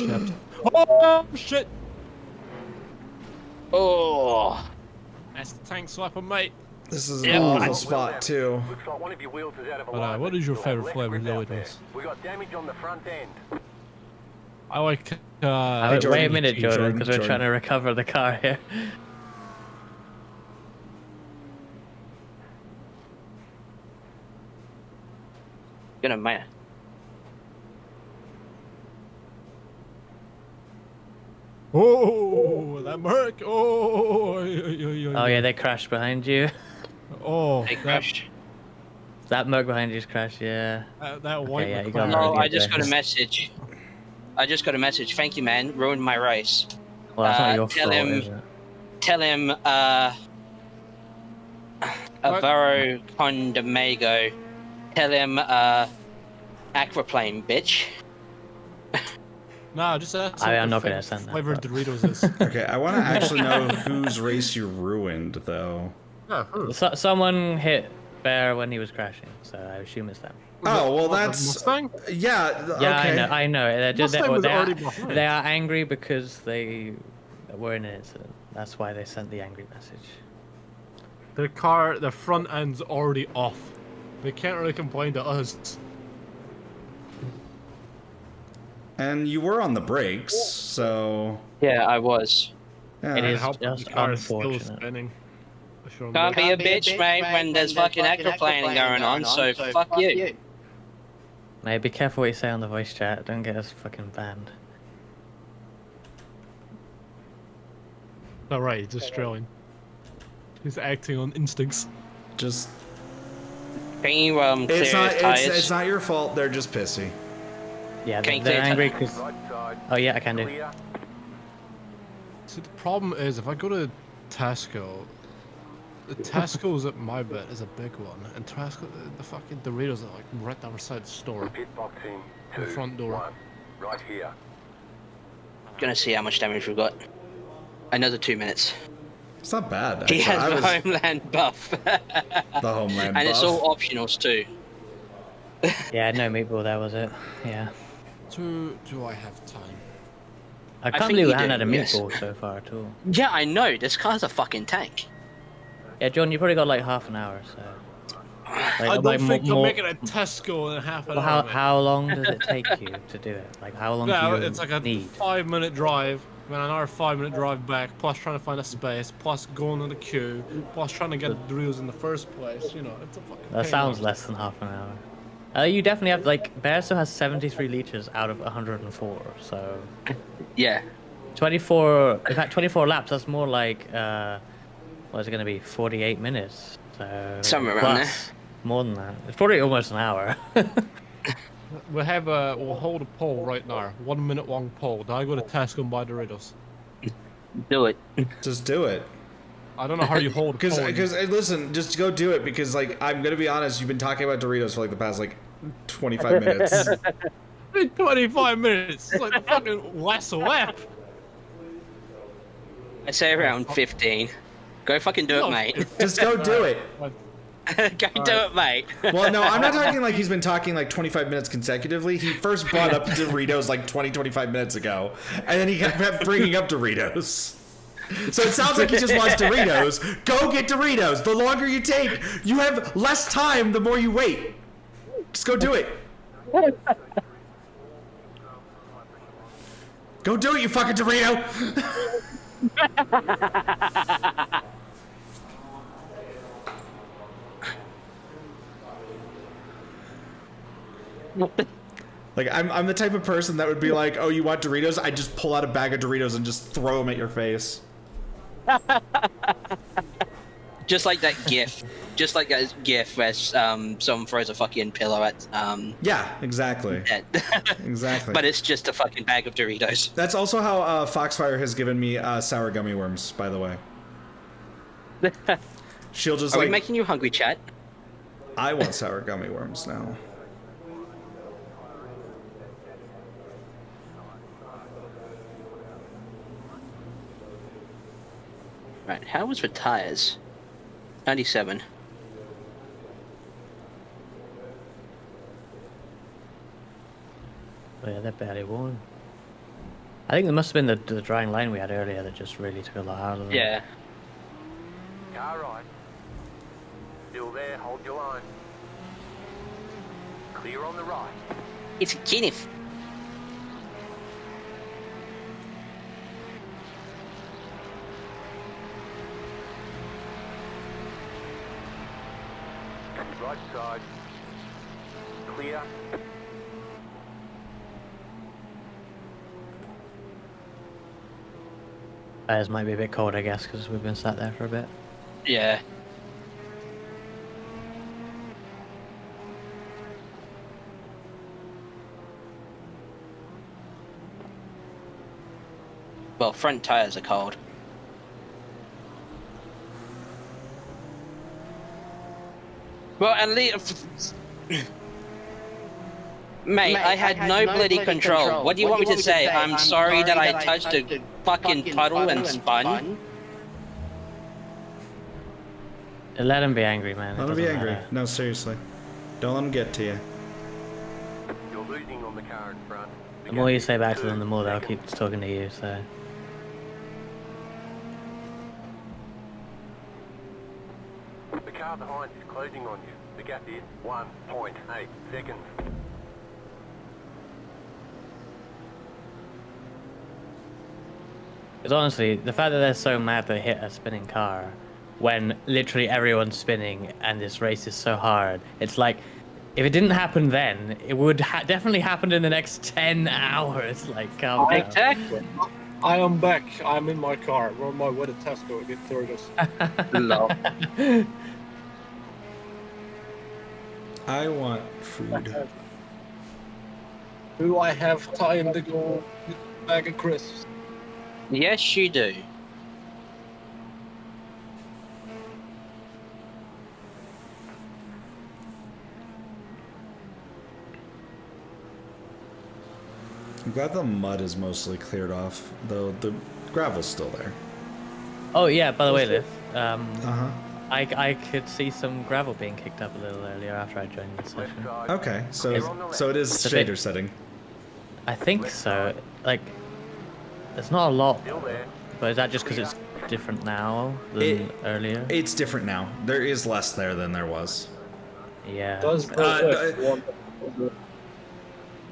Chaps? Oh shit! Oh. That's the tank slapper, mate. This is an awful spot too. Looks like one of your wheels is out of But alignment. what is your You'll have favorite left flavor of grip out there. Doritos? We got damage on the front end. I like. Wait a minute, Jordan, because we're Jordan. trying to recover the car here. Gonna matter. Oh, that Merc! Oh, Oh yeah, they crashed behind you. Oh, They crashed. That Merc behind you's crashed, yeah. that white yeah, you got McLaren. it. No, Alright, I just okay. got a message. I just got a message. Thank you, man. Ruined my race. Well, that's not your tell fault, him- is it? Tell him, Avaro Condamago. Tell him, Aquaplane, bitch. Nah, just ask. I'm not what gonna send that, flavor but- Doritos is. Okay, I want to actually know whose race you ruined, though. Someone hit Bear when he was crashing, so I assume it's them. Oh, well, What, the that's... Mustang? Yeah, Yeah, okay. I know. They're just, Mustang was they already are, behind. they are angry because they were in an incident. That's why they sent the angry message. The front end's already off. They can't really complain to us. And you were on the brakes, so... Yeah, I was. Yeah. It is Help just the car is still unfortunate. spinning. I sure am Can't glad. be a bitch, mate, when there's fucking aquaplaning going on, so fuck you. Mate, be careful what you say on the voice chat. Don't get us fucking banned. Alright, he's Australian. He's acting on instincts. Just... Can you, clear It's not, his tires? it's not your fault, they're just pissy. Yeah, Can you they're clear angry because... Right side. Oh yeah, I can do. Clear. See, the problem is, if I go to Tesco, the Tesco's at my bit is a big one, and Tesco, the fucking Doritos are like right down beside the store. Pit box in. The 2, front door. 1. Right here. Gonna see how much damage we've got. Another 2 minutes. It's not bad. He actually. has I the was homeland buff. the homeland And it's buff. all optionals too. Yeah, no meatball, that was it. Yeah. Do I have time? I can't think believe we you haven't had a do, yes. meatball so far at all. Yeah, I know. This car's a fucking tank. Yeah, John, you probably got like half an hour, so... Like, I don't like, think I'm more- making a Tesco in half an Well, hour. how long does it take you to do it? Like, how long Yeah, do you it's like a need? 5-minute drive, then another 5-minute drive back, plus trying to find a space, plus going in the queue, plus trying to get the Doritos in the first place. You know, it's a fucking. That pain sounds in the less than half an hour. You definitely have, like, Bear still has 73 liters out of 104, so... Yeah. 24, in fact, 24 laps, that's more like, what is it going to be, 48 minutes? So Somewhere around plus, more than that. It's probably almost an hour. We'll hold a poll right now. 1 minute long poll. Do I go to Tesco and buy Doritos? Do it. Just do it. I don't know how you hold a poll. Because listen, just go do it, because, like, I'm gonna be honest, you've been talking about Doritos for, like, the past, like, 25 minutes. 25 minutes. It's like the fucking last lap. I say around 15. Go fucking do it, mate. Just go do it. Go do it, mate. Well, no, I'm not talking like he's been talking like 25 minutes consecutively. He first brought up Doritos like 25 minutes ago, and then he kept bringing up Doritos. So it sounds like he just wants Doritos. Go get Doritos. The longer you take, you have less time the more you wait. Just go do it. Go do it, you fucking Dorito. Like, I'm the type of person that would be like, oh, you want Doritos? I just pull out a bag of Doritos and just throw them at your face. Just like that GIF. Just like that GIF where someone throws a fucking pillow at Yeah, exactly. head. Exactly. But it's just a fucking bag of Doritos. That's also how Foxfire has given me sour gummy worms, by the way. She'll just Are like... we making you hungry, chat? I want sour gummy worms now. Right, how was for tires? 97. Oh yeah, they're barely worn. I think it must have been the drying line we had earlier that just really took a lot out of them. Yeah. Car right. Still there, hold your line. Clear on the right. It's Kenneth. Right side. Clear. Tires might be a bit cold, I guess, because we've been sat there for a bit. Yeah. Well, front tires are cold. Well, at least... Mate, I had no bloody control. What do you want me to say? I'm sorry that I touched a fucking puddle and spun? Let him be angry, man. Let him be angry. No, seriously. Don't let him get to you. You're losing on the car in front. The more you say back to them, the more they'll keep talking to you, so... The car behind is closing on you. The gap is 1.8 seconds. Because honestly, the fact that they're so mad they hit a spinning car when literally everyone's spinning and this race is so hard, it's like, if it didn't happen then, it would definitely happen in the next 10 hours. Like, calm down. Exactly. I am back. I'm in my car. We're on my way to Tesco to get Doritos. No. I want food. Do I have time to go get a bag of crisps? Yes, you do. I'm glad the mud is mostly cleared off, though the gravel's still there. Oh yeah, by the way, Liv, Uh-huh. I could see some gravel being kicked up a little earlier after I joined the Left session. side. Okay, so it is It's a bit- shader setting. I think so. Like, there's not a lot, Still there. but is that just because it's different now than earlier? It's different now. There is less there than there was. Yeah. Does the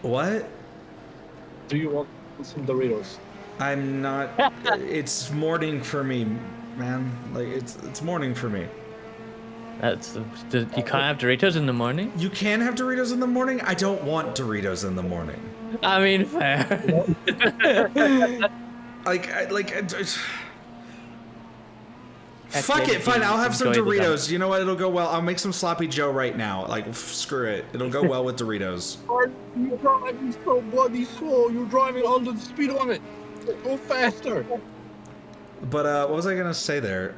What? Do you want some Doritos? I'm not. It's morning for me, man. Like it's morning for me. You can't have Doritos in the morning? You can have Doritos in the morning. I don't want Doritos in the morning. I mean, fair. Fuck it, fine. I'll have some Enjoy the Doritos. You know what? It'll go well. I'll make some sloppy Joe right now. Like, screw it. It'll go well with Doritos. You're driving so bloody slow. You're driving under the speed limit. Go faster. But what was I gonna say there?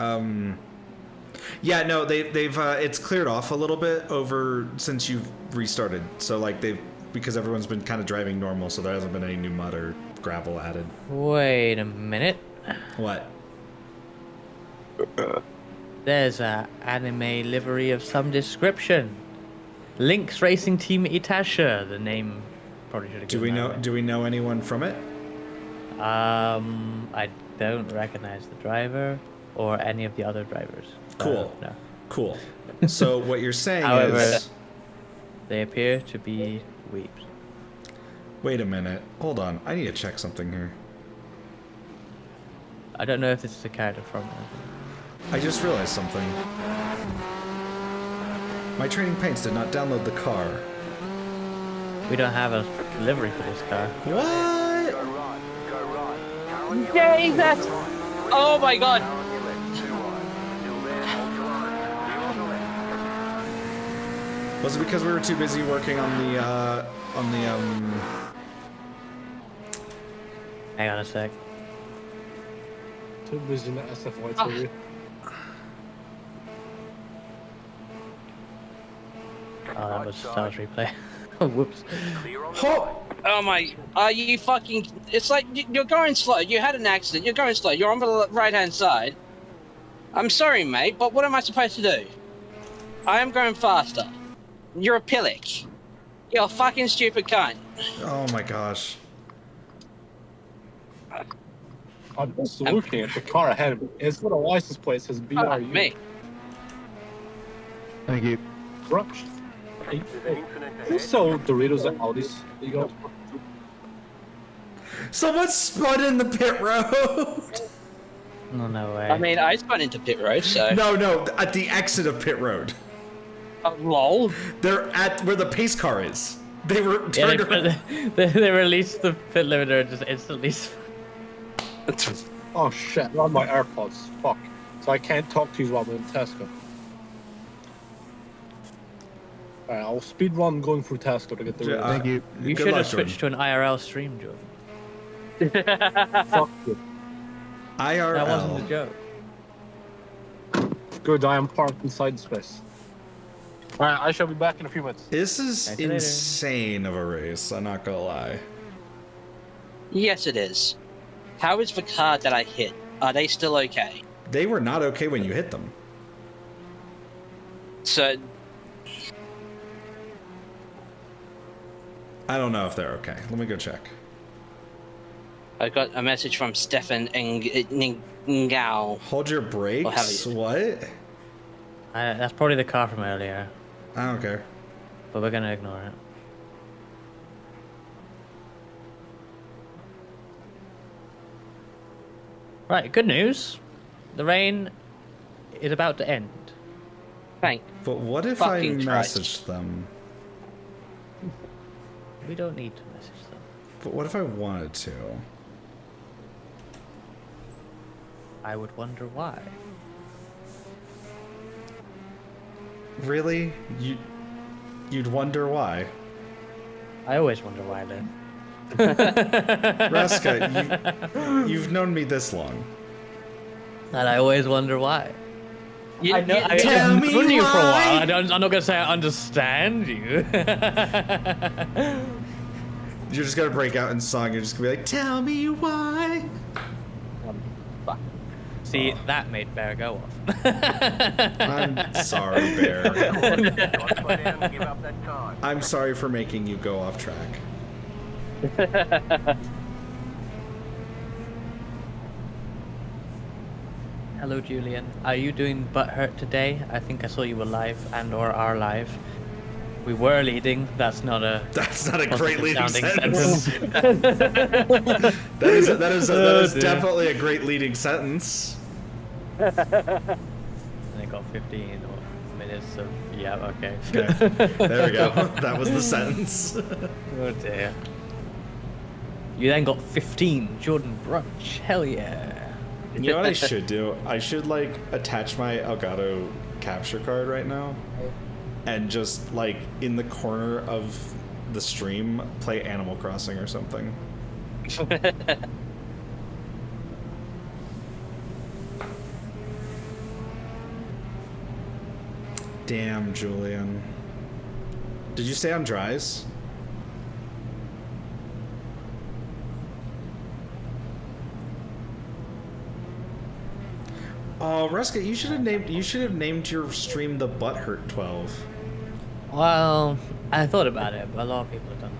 Yeah, no, they've it's cleared off a little bit over since you've restarted. So like because everyone's been kind of driving normal, so there hasn't been any new mud or gravel added. Wait a minute. What? There's a anime livery of some description. Lynx Racing Team Itasha. The name probably should have. Do we know anyone from it? I don't recognize the driver or any of the other drivers. Cool. No. Cool. So what you're saying However, is, they appear to be weeps. wait a minute. Hold on. I need to check something here. I don't know if this is a character from it. I just realized something. My Training Paints did not download the car. We don't have a delivery for this car. What? Go right. Go right. Car on your Jesus! left. Oh my god! Car on your left. Too wide. Still there. Hold your line. Clear on the left. Was it because we were too busy working on the Hang on a sec. Too busy in the SFY TV. Oh, that was replay. Whoops. Clear on the Oh! right. Oh my... Are you fucking... It's like, you're going slow. You had an accident. You're going slow. You're on the right-hand side. I'm sorry, mate, but what am I supposed to do? I am going faster. You're a pillock. You're a fucking stupid cunt. Oh my gosh. I'm just looking at the car ahead of me. It's got a license plate that says BRU. Me. Thank you. Brunch. So Doritos at Aldi's. You go. Someone spun in the pit road. No way. I mean, I spun into pit road, so... No, at the exit of pit road. Lol. They're at where the pace car is. They were turned around. They released the pit limiter and just instantly... Oh shit, I'm on my AirPods. Fuck. So I can't talk to you while I'm in Tesco. Alright, I'll speed run going through Tesco to get the Thank you. You Good should luck, have switched to an IRL stream, Jordan. Fuck you. IRL. That wasn't a joke. Good, I am parked inside space. Alright, I shall be back in a few minutes. This is Catch you later. insane of a race, I'm not gonna lie. Yes, it is. How is the car that I hit? Are they still okay? They were not okay when you hit them. So, I don't know if they're okay. Let me go check. I got a message from Stefan Ngao. Hold your brakes? What? That's probably the car from earlier, I don't care. but we're gonna ignore it. Right, good news. The rain is about to end. Thank But what if I Fucking Christ. message them? We don't need to message them. But what if I wanted to? I would wonder why. Really? You'd wonder why? I always wonder why, then. Raska, you've known me this long. And I always wonder why. I know. Tell I've me known you for a why. while. I'm not gonna say I understand you. You're just gonna break out in song. You're just gonna be like, "Tell me why." See, that made Bear go off. I'm sorry, Bear. Slow down and give up that time. I'm sorry for making you go off track. Hello, Julian. Are you doing butthurt today? I think I saw you were live and/or are live. We were leading. That's not a. That's not a great leading sounding sentence. that is definitely a great leading sentence. And it got 15 minutes of. Yeah. Okay. Okay. There we go. That was the sentence. Oh dear. You then got 15 Jordan Brunch. Hell yeah. You know what I should do? I should like attach my Elgato capture card right now and just like in the corner of the stream play Animal Crossing or something. Damn, Julian. Did you stay on dries? Oh, Ruska, you should have named your stream the Butthurt 12. Well, I thought about it, but a lot of people have done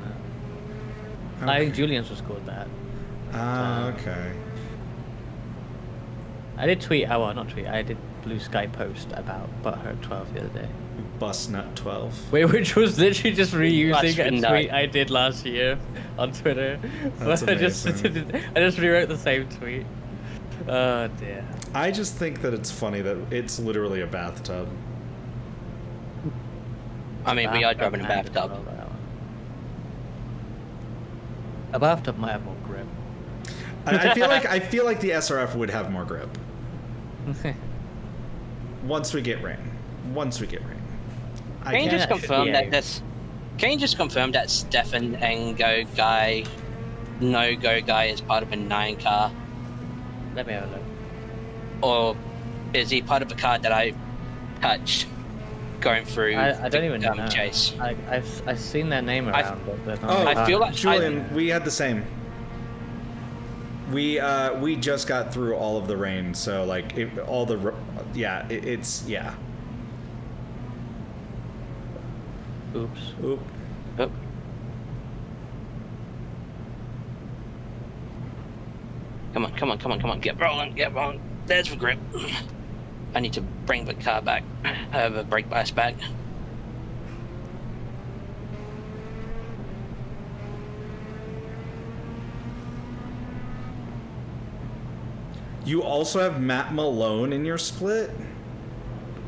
that. I think Okay. Julian's was called that. Ah, okay. I did tweet. Oh, well, not tweet. I did Blue Sky post about Butthurt 12 the other day. Bustnut 12. Wait, which was literally just reusing a Bustnut. tweet I did last year on Twitter. That's I just amazing. I just rewrote the same tweet. Oh dear. I just think that it's funny that it's literally a bathtub. I mean, we are driving a Bathtub bathtub. and all that. A bathtub might have more grip. I feel like the SRF would have more grip once we get rain. Once we get rain. I Can you can't- just that should confirm be that a- this? Can you just confirm that Stefan Ngo guy, no go guy, is part of a 9 car, Let me have a look. or is he part of a car that I touched going through? I don't even know. Chase. I've seen their name I've- around, but they're Oh, not. I feel like Julian, we had the same. We just got through all of the rain, so like it's yeah. Oops. Oop. Oh. Come on, get rolling. There's the grip. I need to bring the car back. I have a brake bias back. You also have Matt Malone in your split?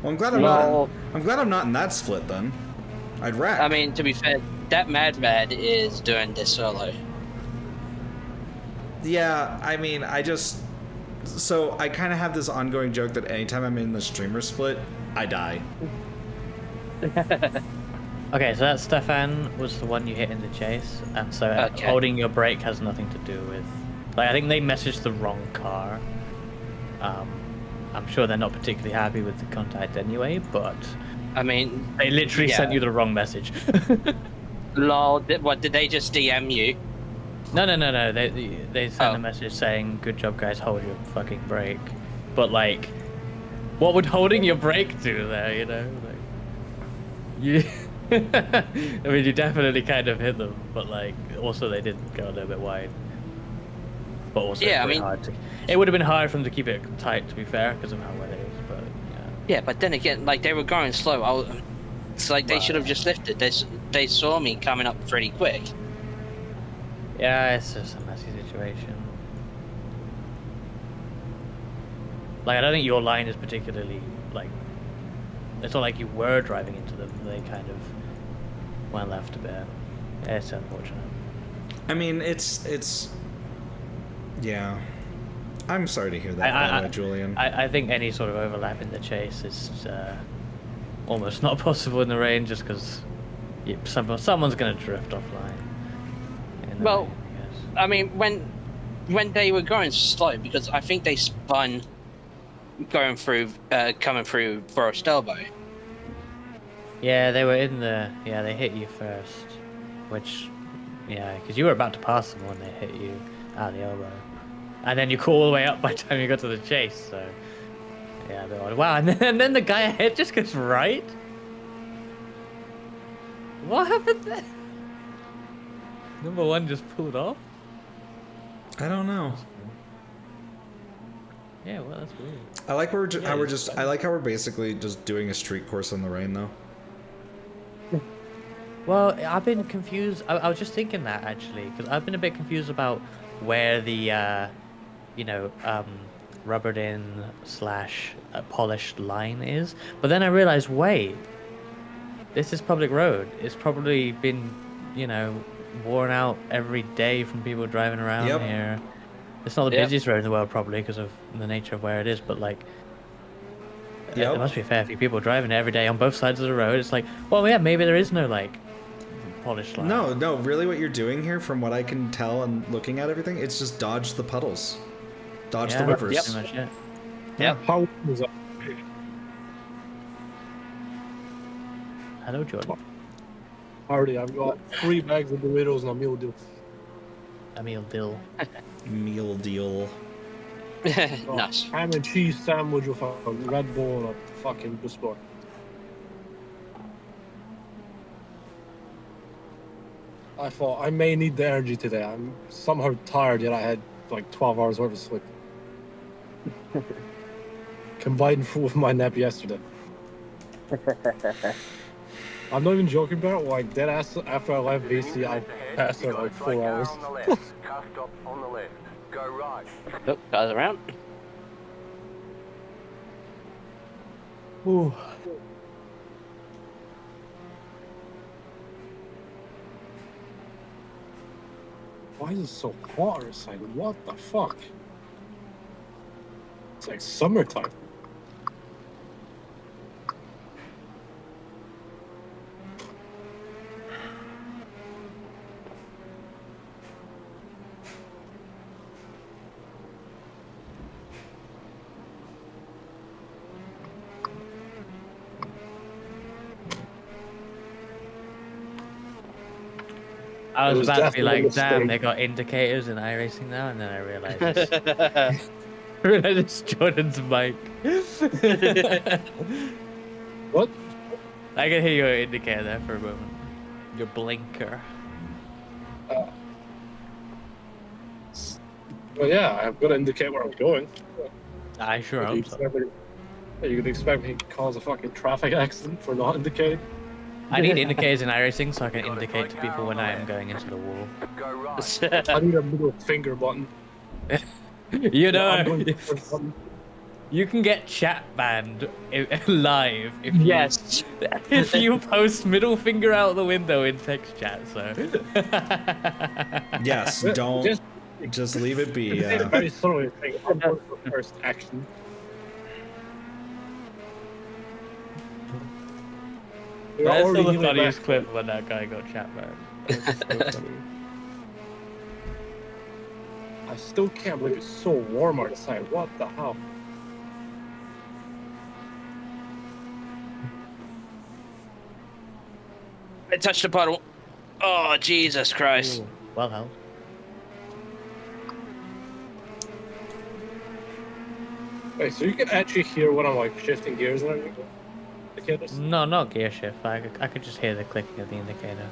Well, I'm glad I'm not in that split then. I'd wreck. I mean, to be fair, that Mad is doing this solo. Yeah, I mean, so I kind of have this ongoing joke that anytime I'm in the streamer split, I die. Okay, so that Stefan was the one you hit in the chase, and so holding your brake has nothing to do with... Like, I think they messaged the wrong car. I'm sure they're not particularly happy with the contact anyway, but... I mean... They literally sent you the wrong message. Lol, what, did they just DM you? No. They sent a message saying, "Good job, guys. Hold your fucking brake." But like, what would holding your brake do there? You know, like, you. I mean, you definitely kind of hit them, but like, also they did go a little bit wide. But also, yeah, I mean, it would have been hard for them to keep it tight, to be fair, because of how wet it is. But yeah. Yeah, but then again, like they were going slow. It's like they should have just lifted. They saw me coming up pretty quick. Yeah, it's just a messy situation. Like, I don't think your line is particularly, like... It's not like you were driving into them. They kind of went left a bit. Yeah, it's unfortunate. I mean, it's... Yeah. I'm sorry to hear that, by the way, Julian. I think any sort of overlap in the chase is almost not possible in the rain, just because someone's going to drift offline. Well, I mean, when they were going slow, because I think they spun coming through Forest Elbow. Yeah, they were in the... Yeah, they hit you first, which... Yeah, because you were about to pass them when they hit you out of the elbow. And then you call all the way up by the time you got to the chase, so... Yeah, a bit odd. Wow, and then the guy ahead just goes right? What happened there? Number one just pulled off? I don't know. Yeah, well, that's weird. I like I like how we're basically just doing a street course in the rain, though. Well, I've been confused. I was just thinking that, actually, because I've been a bit confused about where the, rubbered in / polished line is. But then I realized, wait, this is public road. It's probably been, worn out every day from people driving around here. It's not the busiest road in the world, probably, because of the nature of where it is, but like, there must be a fair few people driving it every day on both sides of the road. It's like, well, yeah, maybe there is no like polished line. No, really, what you're doing here, from what I can tell and looking at everything, it's just dodge the puddles, dodge the rivers. Yep. Pretty much, yeah. Yep. How was that? Hello, Jordan. Already, I've got 3 bags of Doritos and a meal deal. A meal deal. Meal deal. Nice. Ham and cheese sandwich with a Red Bull and a fucking Biscuit. I thought I may need the energy today. I'm somehow tired, yet I had like 12 hours worth of sleep. Combined with my nap yesterday. I'm not even joking about it. Like, dead ass, after I left VC, I passed out like 4 hours. Car stop on the left. Go right. Oh, guys around. Ooh. Why is it so hot? It's like, what the fuck? It's like summertime. I was was about to be definitely a like, damn, mistake. they got indicators in iRacing now, and then I realized it's Jordan's mic. What? I can hear your indicator there for a moment. Your blinker. Well, yeah, I'm gonna indicate where I'm going. I sure You hope so. could expect me to cause a fucking traffic accident for not indicating. I need indicators in iRacing so I can indicate to people when I am going into the wall. Go right. I need a middle finger button. You Yeah, know, I'm going to push button. you can get chat banned live if you Yes. if you post middle finger out the window in text chat. So Yes, don't just leave it be. Very thoroughly think I'm going for first action. You're that's already still the healing funniest back. clip when that guy got chat banned. That's so funny. I still can't believe it's so warm outside. What the hell? I touched a puddle. Oh, Jesus Christ. Ooh, well held. Wait, so you can actually hear when I'm like shifting gears and everything? Indicators? No, not gear shift. I could just hear the clicking of the indicator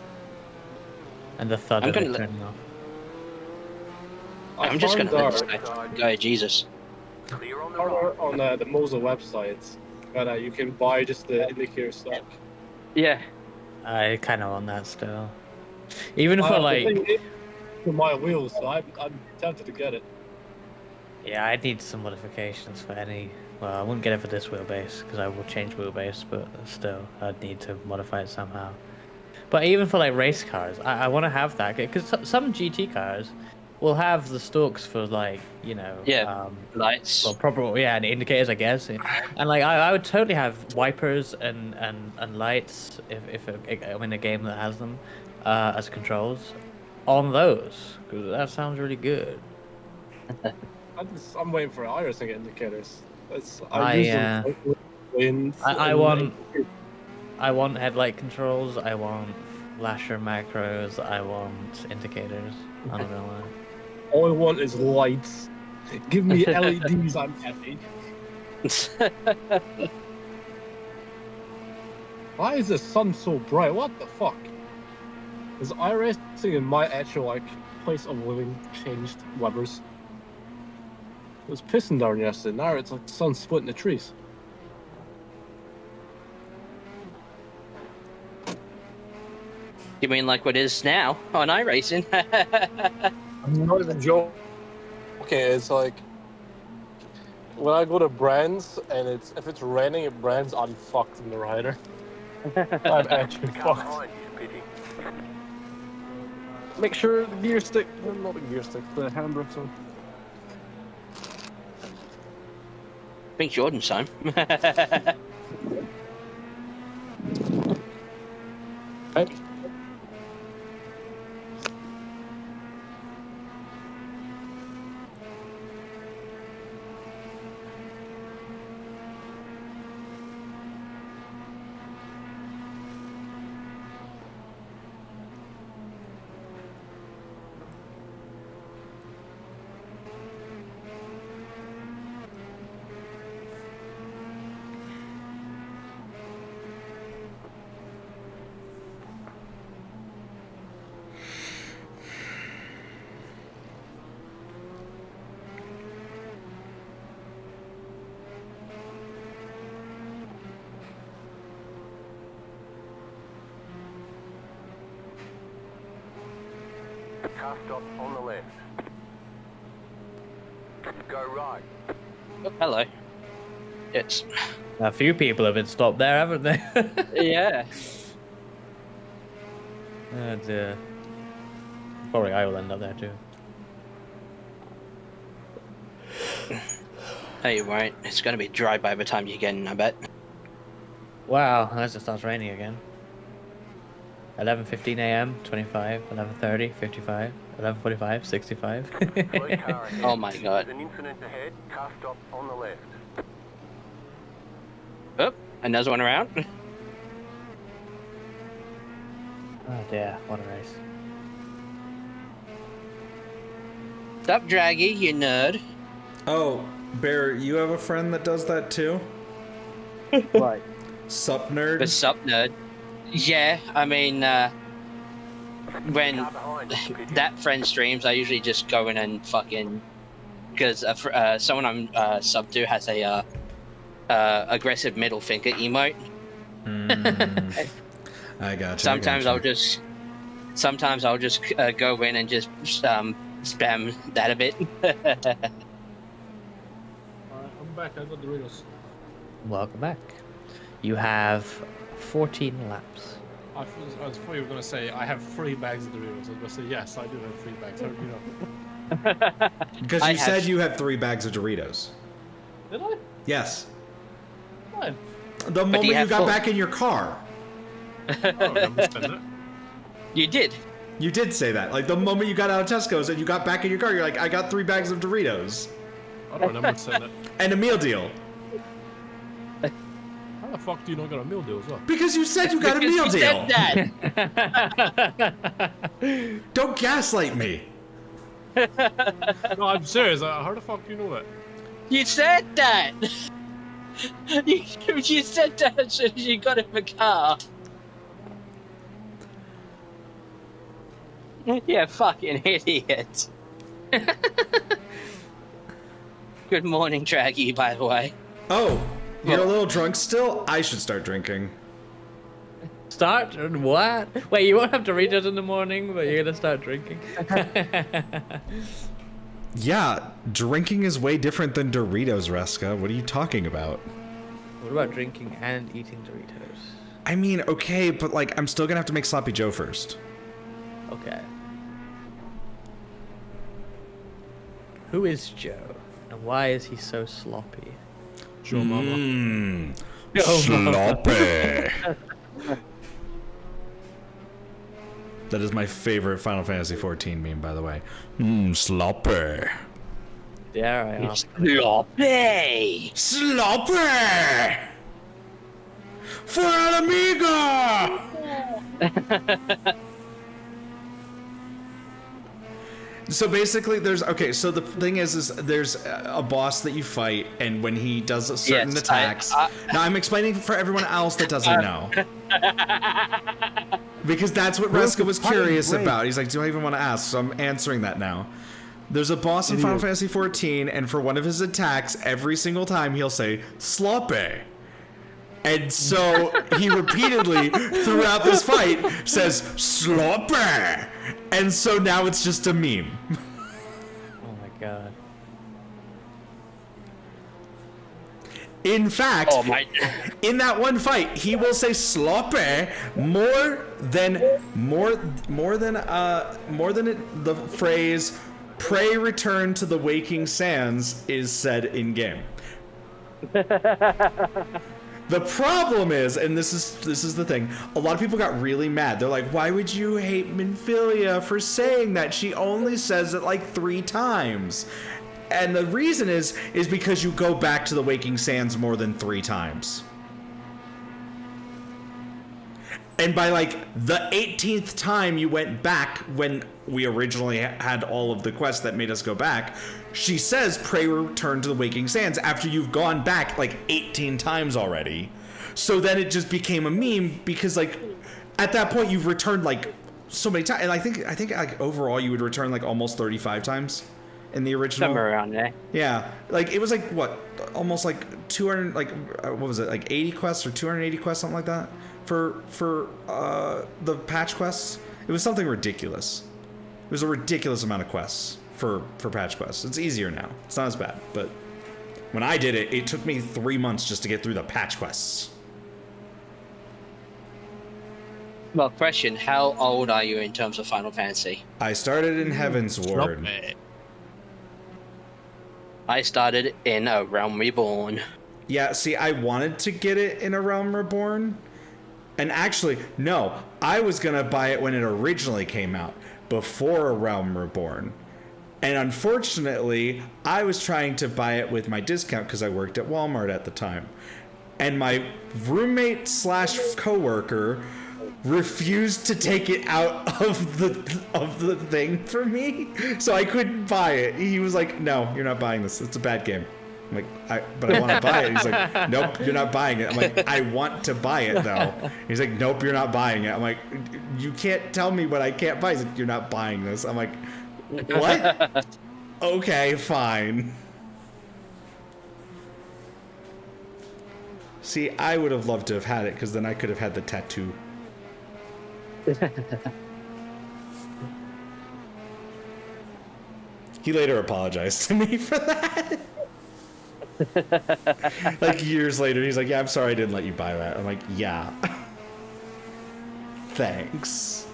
and the thud I'm of it gonna turning off. I'm just gonna found let this guy go, Jesus. Clear on the right. on the Moza website that you can buy just the indicator stock. Yeah. I kind of want that still. Even for The like, thing is, for my wheels, so I'm tempted to get it. yeah, I need some modifications for any. Well, I wouldn't get it for this wheelbase because I will change wheelbase, but still, I'd need to modify it somehow. But even for like race cars, I want to have that because some GT cars will have the stalks for like, you know, lights. well, proper, yeah, and indicators, I guess. And like, I would totally have wipers and lights if I'm in a game that has them as controls on those, because that sounds really good. I'm waiting for iRacing indicators. I use them wind. I want headlight controls. I want flasher macros. I want indicators. I don't know why. All I want is lights. Give me LEDs, I'm happy. Why is the sun so bright? What the fuck? Is iRacing in my actual like place of living changed weathers? It was pissing down yesterday. Now it's like the sun splitting the trees. You mean like what is now on iRacing? I'm not even joking. Okay, it's like when I go to Brands and if it's raining at Brands, I'm fucked in the rider. I'm actually Car fucked. behind you, pity. Make sure the gear stick, not the gear stick, the handbrakes on. I think Jordan's time. Maybe. Car stop on the left. Go right. Oh, hello. It's A few people have been stopped there, haven't they? yeah. Oh dear. Probably I will end up there too. Oh, you won't. It's gonna be dry by the time you get in, I bet. Wow, unless it starts raining again. 11:15 a.m. 25, 11:30 55, 11:45 65. Slow car ahead. Oh my god. There's an incident ahead. Car stop on the left. Oh, another one around. Oh dear, what a race. Sup, Draggy, you nerd. Oh, Bear, you have a friend that does that too? What? Sup, nerd? The sup, nerd. Yeah, I mean, when that friend streams, I usually just go in and fucking... Because someone I'm sub to has a aggressive middle finger emote. I got you. Sometimes I'll just go in and just spam that a bit. I'm back. I got Doritos. Welcome back. You have 14 laps. I thought you were going to say, I have 3 bags of Doritos. I was going to say, yes, I do have 3 bags. How do you know? Because you said you had 3 bags of Doritos. Did I? Yes. When? The moment you got back in your car. I don't remember saying that. You did. You did say that. Like, the moment you got out of Tesco's and you got back in your car, you're like, I got 3 bags of Doritos. I don't remember saying that. And a meal deal. How the fuck do you not get a meal deal as well? Because you said you got a meal deal. Said that. Don't gaslight me. No, I'm serious. How the fuck do you know that? You said that. You said that as soon as you got in the car. You fucking idiot. Good morning, Draggy, by the way. Oh, you're a little drunk still? I should start drinking. Start? What? Wait, you won't have Doritos in the morning, but you're gonna start drinking? Yeah, drinking is way different than Doritos, Reska. What are you talking about? What about drinking and eating Doritos? I mean, okay, but like, I'm still gonna have to make Sloppy Joe first. Okay. Who is Joe? And why is he so sloppy? Joe Mama. Sloppy. That is my favorite Final Fantasy XIV meme, by the way. Sloppy. Dare I ask? Sloppy! Sloppy! For an amiga! So basically, so the thing is there's a boss that you fight, and when he does certain attacks... Now, I'm explaining for everyone else that doesn't know. Because that's what Reska was curious about. He's like, do I even want to ask? So I'm answering that now. There's a boss in Final Fantasy XIV, and for one of his attacks, every single time he'll say, sloppy. And so he repeatedly, throughout this fight, says, sloppy. And so now it's just a meme. Oh my god. In fact, in that one fight, he will say sloppy more than the phrase "pray return to the waking sands" is said in game. The problem is, and this is the thing, a lot of people got really mad. They're like, why would you hate Minfilia for saying that? She only says it like 3 times. And the reason is because you go back to the Waking Sands more than 3 times. And by like the 18th time you went back, when we originally had all of the quests that made us go back, she says, pray return to the Waking Sands after you've gone back like 18 times already. So then it just became a meme because like at that point you've returned like so many times. And I think like overall you would return like almost 35 times in the original. Somewhere around there. Yeah. Like it was like what? Almost like 200, like what was it? Like 80 quests or 280 quests, something like that for the patch quests. It was something ridiculous. It was a ridiculous amount of quests for patch quests. It's easier now. It's not as bad, but when I did it, it took me 3 months just to get through the patch quests. Well, question, how old are you in terms of Final Fantasy? I started in Heaven's Ward. I started in A Realm Reborn. Yeah, see, I wanted to get it in A Realm Reborn. And actually, no, I was going to buy it when it originally came out, before A Realm Reborn. And unfortunately, I was trying to buy it with my discount because I worked at Walmart at the time. And my roommate / coworker refused to take it out of the thing for me, so I couldn't buy it. He was like, "No, you're not buying this. It's a bad game." I'm like, but I want to buy it. He's like, "Nope, you're not buying it." I'm like, "I want to buy it though." He's like, "Nope, you're not buying it." I'm like, "You can't tell me what I can't buy." He's like, "You're not buying this." I'm like, "What?" Okay, fine. See, I would have loved to have had it because then I could have had the tattoo. He later apologized to me for that. Like years later, he's like, "Yeah, I'm sorry I didn't let you buy that." I'm like, "Yeah." Thanks.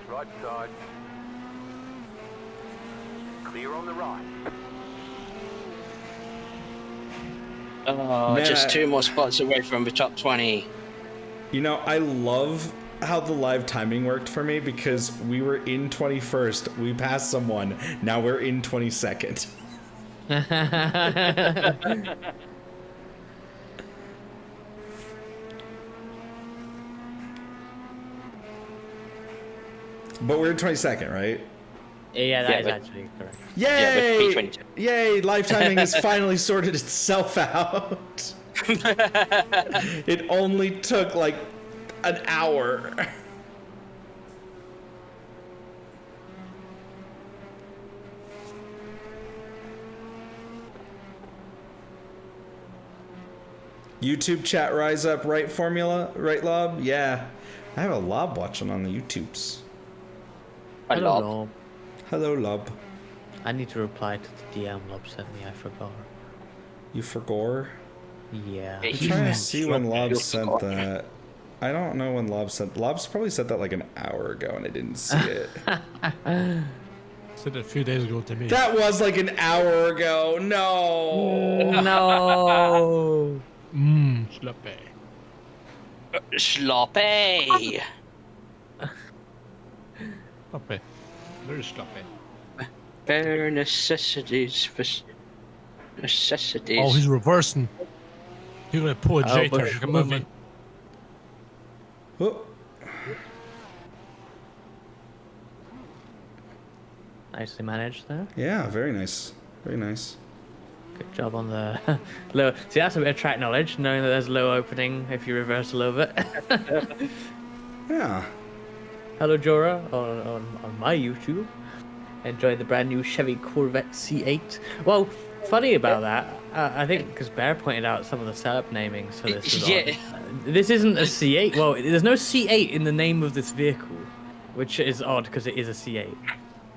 Right side. Clear on the right. Oh, Man, just 2 more spots away from the top 20. You know, I love how the live timing worked for me because we were in 21st, we passed someone, now we're in 22nd. But we're in 22nd, right? Yeah, that is actually correct. Yay! Yeah, but Yay! Live timing has finally sorted itself out. It only took like an hour. YouTube chat rise up, right formula, right lob? Yeah. I have a lob watching on the YouTubes. Hello, Lob. Hello, lob. I need to reply to the DM Lob sent me. I forgot. You forgore? Yeah. I'm trying to see when Lob sent that. I don't know when Lob sent. Lob's probably sent that like an hour ago and I didn't see it. Said it a few days ago to me. That was like an hour ago. No. No. Sloppy. Sloppy. Sloppy. Very sloppy. Bare necessities for necessities. Oh, he's reversing. He's gonna pull a J but- turn. Move me. Oh. Nicely managed there. Yeah, very nice. Very nice. Good job on the low. See, that's a bit of track knowledge, knowing that there's low opening if you reverse a little bit. Yeah. Hello, Jora, on my YouTube. Enjoying the brand new Chevy Corvette C8. Well, funny about that, I think because Bear pointed out some of the setup namings for this. Was Yeah. odd. This isn't a C8. Well, there's no C8 in the name of this vehicle, which is odd because it is a C8.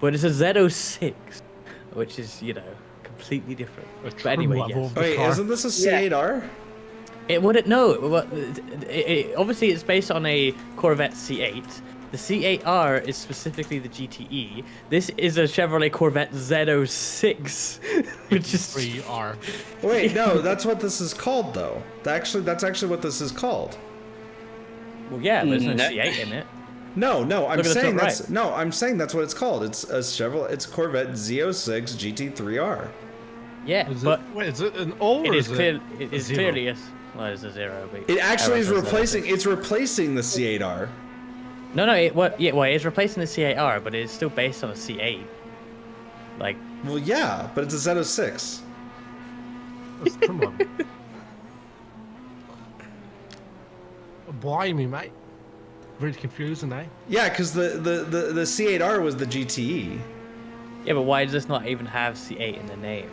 But it's a Z06, which is, you know, completely different. But anyway, yes. Wait, isn't this a C8R? It wouldn't know. Obviously, it's based on a Corvette C8. The C8R is specifically the GTE. This is a Chevrolet Corvette Z06, which is 3R. Wait, no, that's what this is called, though. That's actually what this is called. Well, yeah, there's no No. C8 in it. No, I'm Look at the saying top that's right. no, I'm saying that's what it's called. It's a Chevrolet. It's Corvette Z06 GT3R. Yeah, Is but it, wait, is it an O or it is is clear. it It is zero? clearly a. Well, it's a zero. But It actually is everyone says replacing. that. It's replacing the C8R. No, it is replacing the C8R, but it is still based on a C8. Like, Well, yeah, but it's a Z06. Come on. Blimey, mate. Very confusing, eh? Yeah, because the C8R was the GTE. yeah, but why does this not even have C8 in the name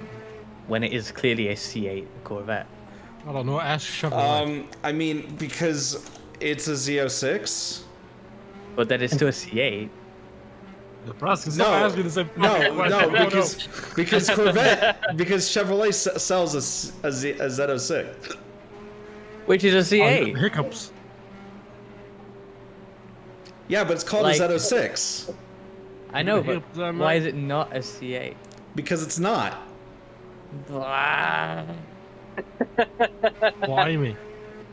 when it is clearly a C8 Corvette? I don't know. Ask Chevrolet. I mean, because it's a Z06. But that is still a C8. Nebraska, No, stop asking the same no, because Corvette, because Chevrolet sells a Z06. Which is a Oh, C8. hiccups. Yeah, but it's called Like- a Z06 I know, but Hiccups are why mine. is it not a C8? because it's not. Blah. Blimey.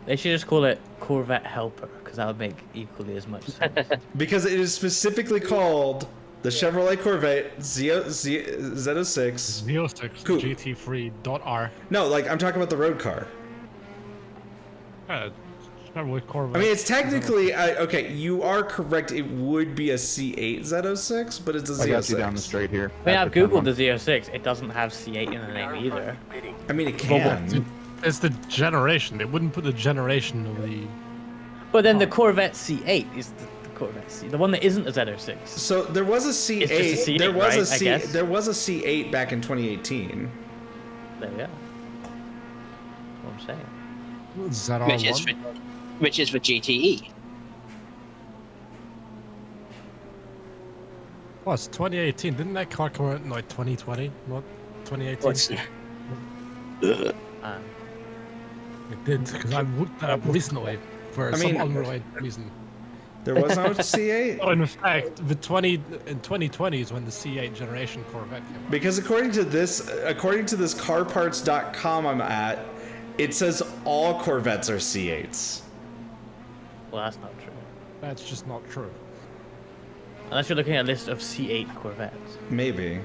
They should just call it Corvette Helper, because that would make equally as much sense. Because it is specifically called The Chevrolet Corvette Z06. Z06 Cool. GT3.R. No, like I'm talking about the road car. Chevrolet Corvette. I mean, it's technically okay. You are correct. It would be a C8 Z06, but it's a Z06. I got you down the straight here. I mean, I've googled the Z06. It doesn't have C8 in the name either. I mean, it can. It's the generation. They wouldn't put the generation of the. But then the Corvette C8 is the Corvette C, the one that isn't a Z06. So there was a C8. It's just a C8, there was right, a C. I guess? There was a C8 back in 2018. There we go. That's what I'm saying. ZR1. Which is for GTE. Oh, it's 2018. Didn't that car come out in like 2020? Not 2018. It did, because I looked that up recently for some unrelated reason. There was no C8? Oh, in fact, in 2020 is when the C8 generation Corvette came out. Because according to this carparts.com I'm at, it says all Corvettes are C8s. Well, that's not true. That's just not true. Unless you're looking at a list of C8 Corvettes. Maybe.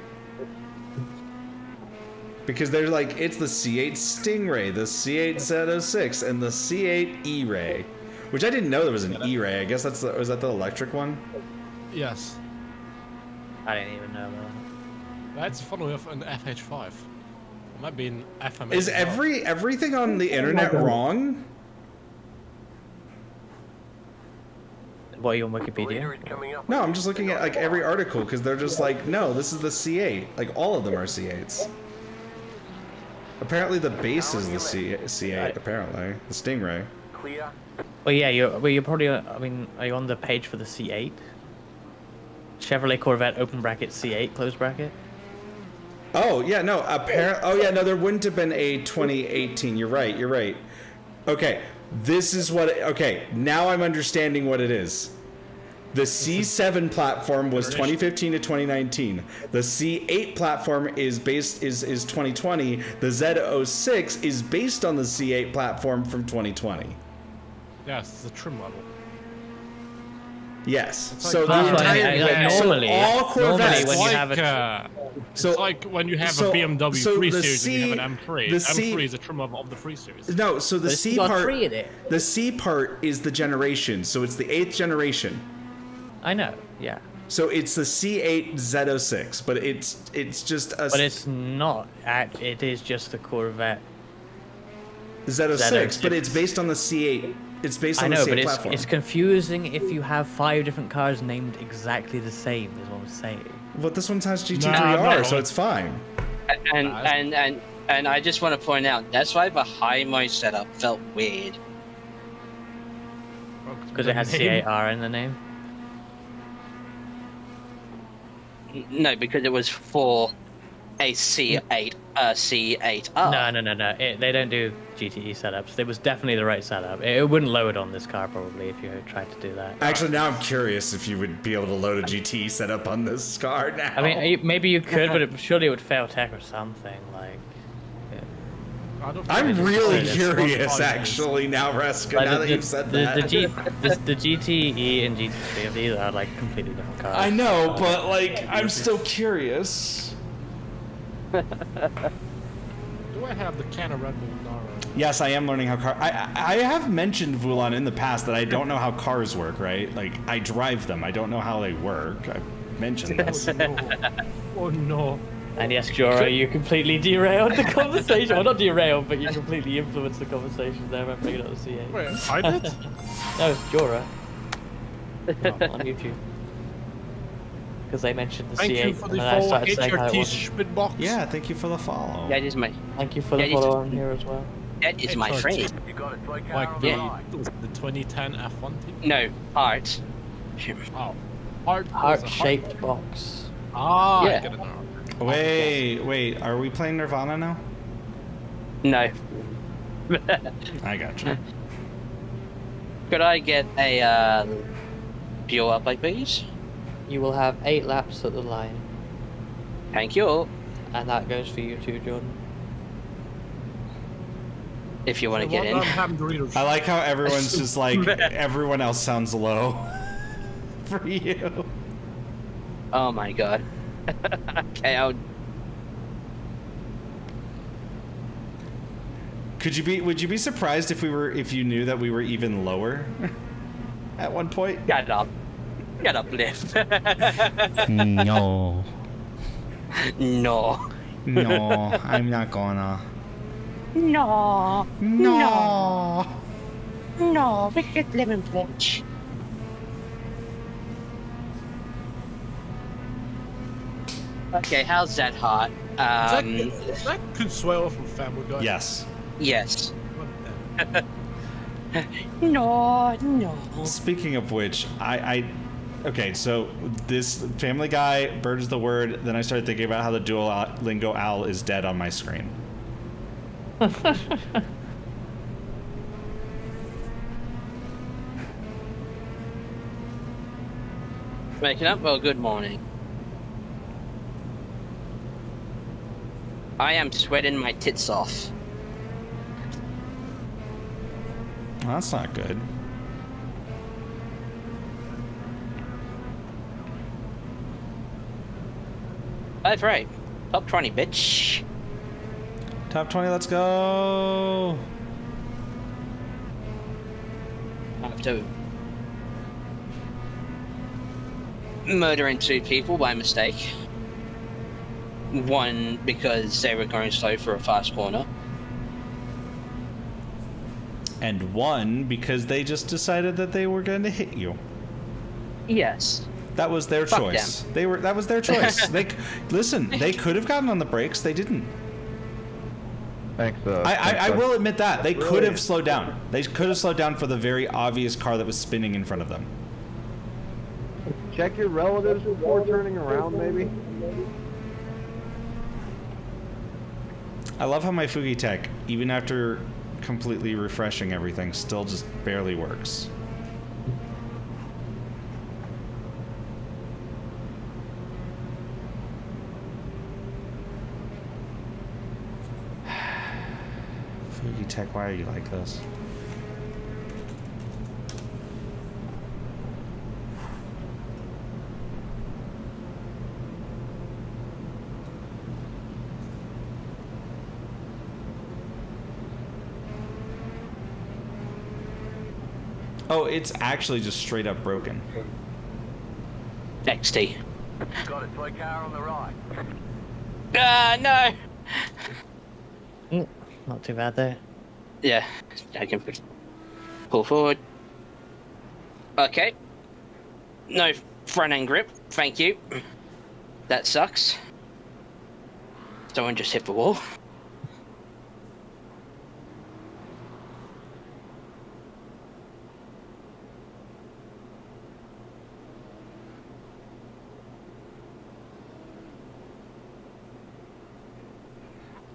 Because they're like, it's the C8 Stingray, the C8 Z06, and the C8 E-Ray. Which I didn't know there was an E-Ray. I guess was that the electric one? Yes. I didn't even know that. That's funnily enough an FH5. It might be an FM. Is everything on the internet wrong? What, are you on Wikipedia? No, I'm just looking at like every article because they're just like, no, this is the C8. Like all of them are C8s. Apparently the base is the C8. Right. Apparently the Stingray. Clear. Well, yeah, you're probably. I mean, are you on the page for the C8? Chevrolet Corvette open bracket C8 close bracket. Oh yeah, no. Oh yeah, no. There wouldn't have been a 2018. You're right. You're right. Okay, this is what. Okay, now I'm understanding what it is. The C7 platform was 2015 to 2019. The C8 platform is 2020. The Z06 is based on the C8 platform from 2020. Yes, it's a trim level. Yes. Like So the entire normally, all Corvettes. when you have it's like when you have a BMW 3 Series and you have an M3. the M3 is a trim level of the 3 Series. No, so the C got part. 3 in it. The C part is the generation, so it's the 8th generation. I know, yeah. So it's the C8 Z06, but it's just a. But it's not. It is just the Corvette Z06, but it's based on the C8. It's based on the C8 platform. It's confusing if you have 5 different cars named exactly the same, is what I'm saying. But this one has GT3R, so it's fine. And I just want to point out, that's why the high mode setup felt weird. Because it has C8R in the name? No, because it was for a C8, C8R. No. They don't do GTE setups. It was definitely the right setup. It wouldn't load on this car probably if you tried to do that. Actually, now I'm curious if you would be able to load a GTE setup on this car now. I mean, maybe you could, but surely it would fail tech or something. Like, I'm really curious, actually, now, Reska, now that you've said that. The GTE and GT3 of these are like completely different cars. I know, but like, I'm still curious. Do I have the can of Red Bull Nara? Yes, I am learning how I have mentioned, Vulan, in the past that I don't know how cars work, right? Like, I drive them. I don't know how they work. I've mentioned this. Oh no. And yes, Jora, you completely derailed the conversation. Well, not derailed, but you completely influenced the conversation there by bringing up the C8. Wait, I did? No, it's Jora. On YouTube. Because they mentioned the Thank C8, you for the and then I follow, started saying how it HRT wasn't. Spitbox. Yeah, thank you for the follow. That is my. Thank you for the Yeah, follow on here as well. That is my friend. You got a slow car Like on the, the right. the 2010 F1 team? No, Art. Oh. Heart-shaped box. Ah, Yeah. I get it now. Wait, are we playing Nirvana now? No. I gotcha. Could I get a fuel update, please? You will have 8 laps at the line. Thank you. And that goes for you too, Jordan. If you want to get in. I like how everyone's just like, everyone else sounds low for you. Oh my god. Okay, Would you be surprised if you knew that we were even lower at one point? Get up. Get up, lift. No. No. No, I'm not gonna. No. No. No, we get lemon punch. Okay, how's that hot? Is that Consuelo from Family Guy? Yes. Yes. No. Speaking of which, okay, so this Family Guy, Bird is the word, then I started thinking about how the Duolingo owl is dead on my screen. Waking up? Well, good morning. I am sweating my tits off. Well, that's not good. That's right. Top 20, bitch. Top 20, let's go. After murdering 2 people by mistake. 1 because they were going slow for a fast corner. And 1 because they just decided that they were going to hit you. Yes. That was their Fuck choice. them. That was their choice. Listen, they could have gotten on the brakes, they didn't. Thanks. I will admit that they could have slowed down. They could have slowed down for the very obvious car that was spinning in front of them. Check your relatives before turning around, maybe. I love how my Fugi Tech, even after completely refreshing everything, still just barely works. Fugi Tech, why are you like this? Oh, it's actually just straight up broken. XT. Got a toy car on the right. No! Not too bad there. Yeah, I can pull forward. Okay. No front end grip, thank you. That sucks. Someone just hit the wall.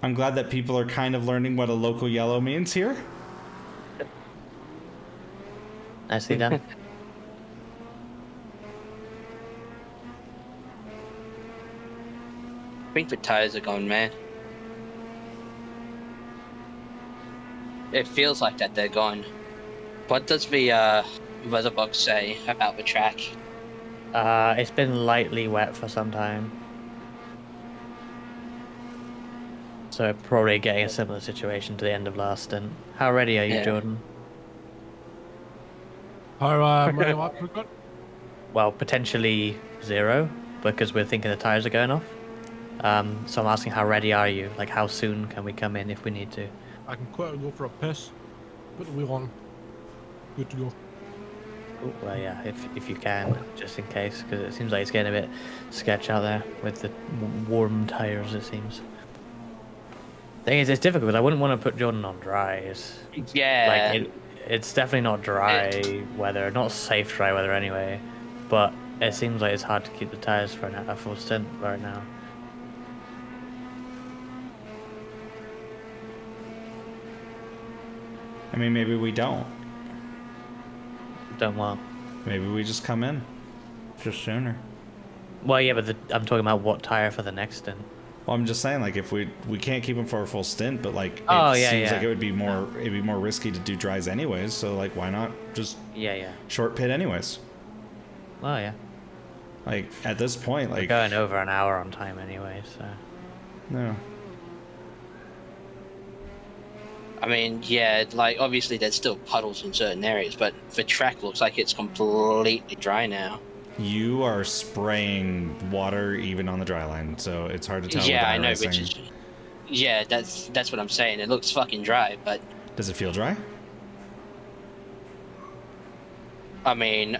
I'm glad that people are kind of learning what a local yellow means here. Nicely done. I think the tires are gone, man. It feels like that they're gone. What does the weather box say about the track? It's been lightly wet for some time. So probably getting a similar situation to the end of last stint. How ready are you, Yeah. Jordan? Well, potentially 0, because we're thinking the tires are going off. So I'm asking, how ready are you? Like, how soon can we come in if we need to? I can quit and go for a piss. Put the wheel on. Good to go. Ooh, well, yeah, if you can, just in case, because it seems like it's getting a bit sketch out there with the warm tires, it seems. Thing is, it's difficult because I wouldn't want to put Jordan on dry. Yeah. Like, it's definitely not dry weather, not safe dry weather anyway, but it seems like it's hard to keep the tires for a full stint right now. I mean, maybe we don't. Don't want. Maybe we just come in just sooner. Well, yeah, but I'm talking about what tire for the next stint. Well, I'm just saying, like, if we can't keep them for a full stint, but like, it seems like it'd be more risky to do dries anyways. So like, why not just Yeah. short pit anyways? Oh yeah. Like, at this point, like... We're going over an hour on time anyway, so... No. I mean, yeah, like, obviously there's still puddles in certain areas, but the track looks like it's completely dry now. You are spraying water even on the dry line, so it's hard to tell. Yeah, I know, which is... Yeah, that's what I'm saying. It looks fucking dry, but... Does it feel dry? I mean,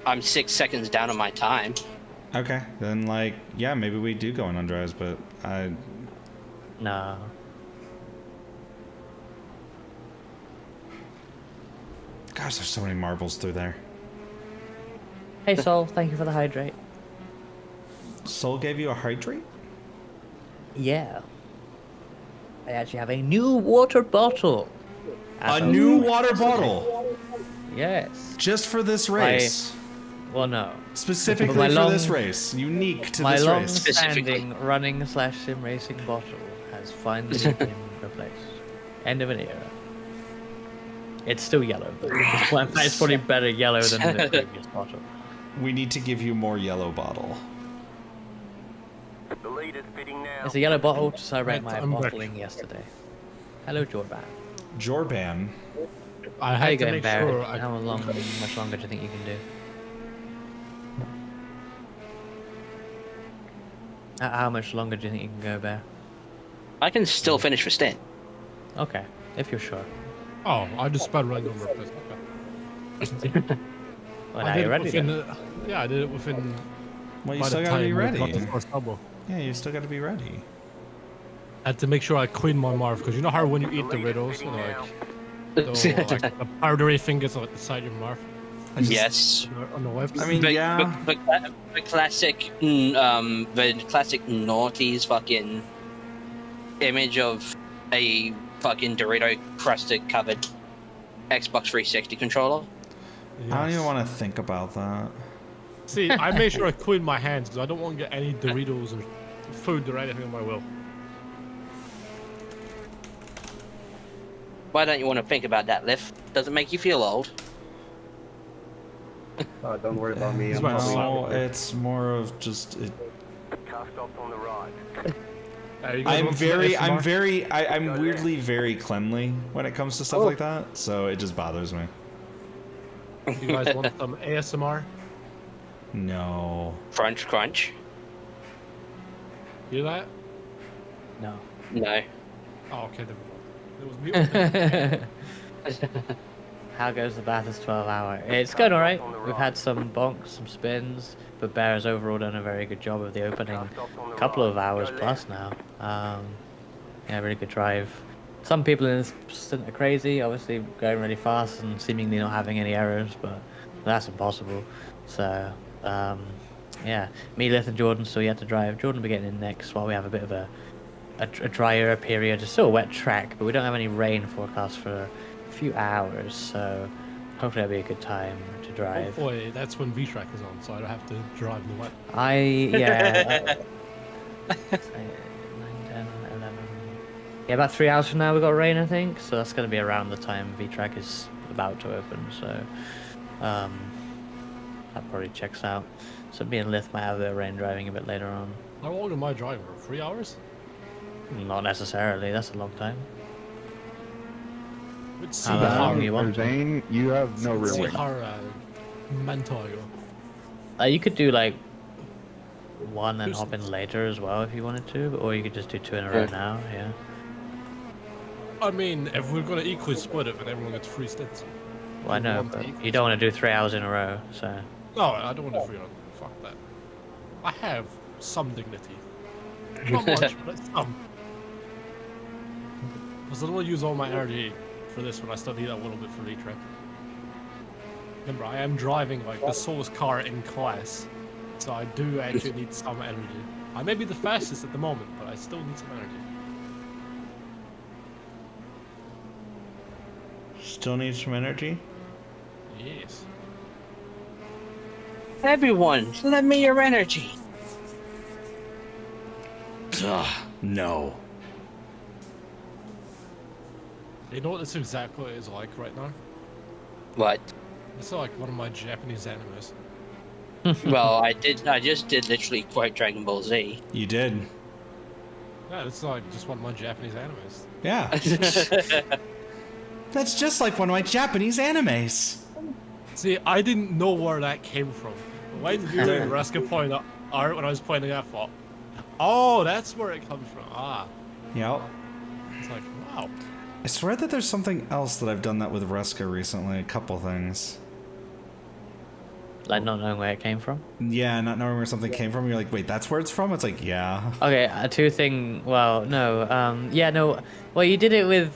I'm 6 seconds down on my time. Okay, then, like, yeah, maybe we do go in on dries, but I... No. Gosh, there's so many marbles through there. Hey Sol, thank you for the hydrate. Sol gave you a hydrate? Yeah. I actually have a new water bottle. A new water bottle? Yes. Just for this race? Well, no. Specifically for this race. Unique to this race. My long-standing running/sim racing bottle has finally been replaced. End of an era. It's still yellow, though. It's probably better yellow than the previous bottle. We need to give you more yellow bottle. The lead is fitting now. It's a yellow bottle to celebrate my bottling yesterday. Hello, Jordan. Jordan. I had to make sure. How much longer do you think you can do? How much longer do you think you can go, Bear? I can still finish for stint. Okay, if you're sure. Oh, I just sped right over it. Okay. Well, now you're ready. Yeah, I did it within. Well, you still gotta be ready. Yeah, you still gotta be ready. I had to make sure I clean my mouth because you know how when you eat Doritos, you know, like the powdery fingers on the side of your mouth. Yes. On the left. I mean, yeah. The classic, the classic naughty's fucking image of a fucking Dorito crusted covered Xbox 360 controller. Yes. I don't even want to think about that. See, I made sure I cleaned my hands because I don't want to get any Doritos or food or anything on my will. Why don't you want to think about that, Liv? Does it make you feel old? Don't worry about me. No, it's more of just... Car stopped on the right. I'm weirdly very cleanly when it comes to stuff like that, so it just bothers me. You guys want some ASMR? No. Crunch, crunch. Hear that? No. No. Oh, okay. It was mute. How goes the Bathurst 12-hour? It's going alright. We've had some bonks, some spins, but Bear has overall done a very good job of the opening couple of hours plus now. Yeah, really good drive. Some people in this stint are crazy, obviously going really fast and seemingly not having any errors, but that's impossible. So, yeah, me, Lith, and Jordan still yet to drive. Jordan will be getting in next while we have a bit of a drier period. It's still a wet track, but we don't have any rain forecast for a few hours, so hopefully it'll be a good time to drive. Hopefully that's when V-Track is on, so I don't have to drive in the wet. Yeah. 9, 10, 11. Yeah, about 3 hours from now we got rain, I think, so that's going to be around the time V-Track is about to open, so that probably checks out. So me and Lith might have a bit of rain driving a bit later on. How long am I driving? 3 hours? Not necessarily, that's a long time. How long you want? Zane, you have no real win. You could do like one and hop in later as well if you wanted to, or you could just do 2 in a row now, yeah. I mean, if we're gonna equally split it, then everyone gets 3 stints. Well, I know, but you don't want to do 3 hours in a row, so... No, I don't want to 3 hours. Fuck that. I have some dignity. Not much, but some. Because I don't want to use all my energy for this when I still need a little bit for V-Track. Remember, I am driving like the slowest car in class, so I do actually need some energy. I may be the fastest at the moment, but I still need some energy. Still need some energy? Yes. Everyone, lend me your energy. Ugh, no. You know what this exactly is like right now? What? It's like one of my Japanese animes. Well, I just did literally quote Dragon Ball Z. You did. Yeah, it's like just one of my Japanese animes. Yeah. That's just like one of my Japanese animes. See, I didn't know where that came from. When you and Raska pointed out art when I was pointing out, I thought, oh, that's where it comes from. Ah. Yep. It's like, wow. I swear that there's something else that I've done that with Reska recently. A couple things. Like not knowing where it came from? Yeah, not knowing where something came from. You're like, wait, that's where it's from? It's like, yeah. Okay, well, no, yeah, no, well, you did it with,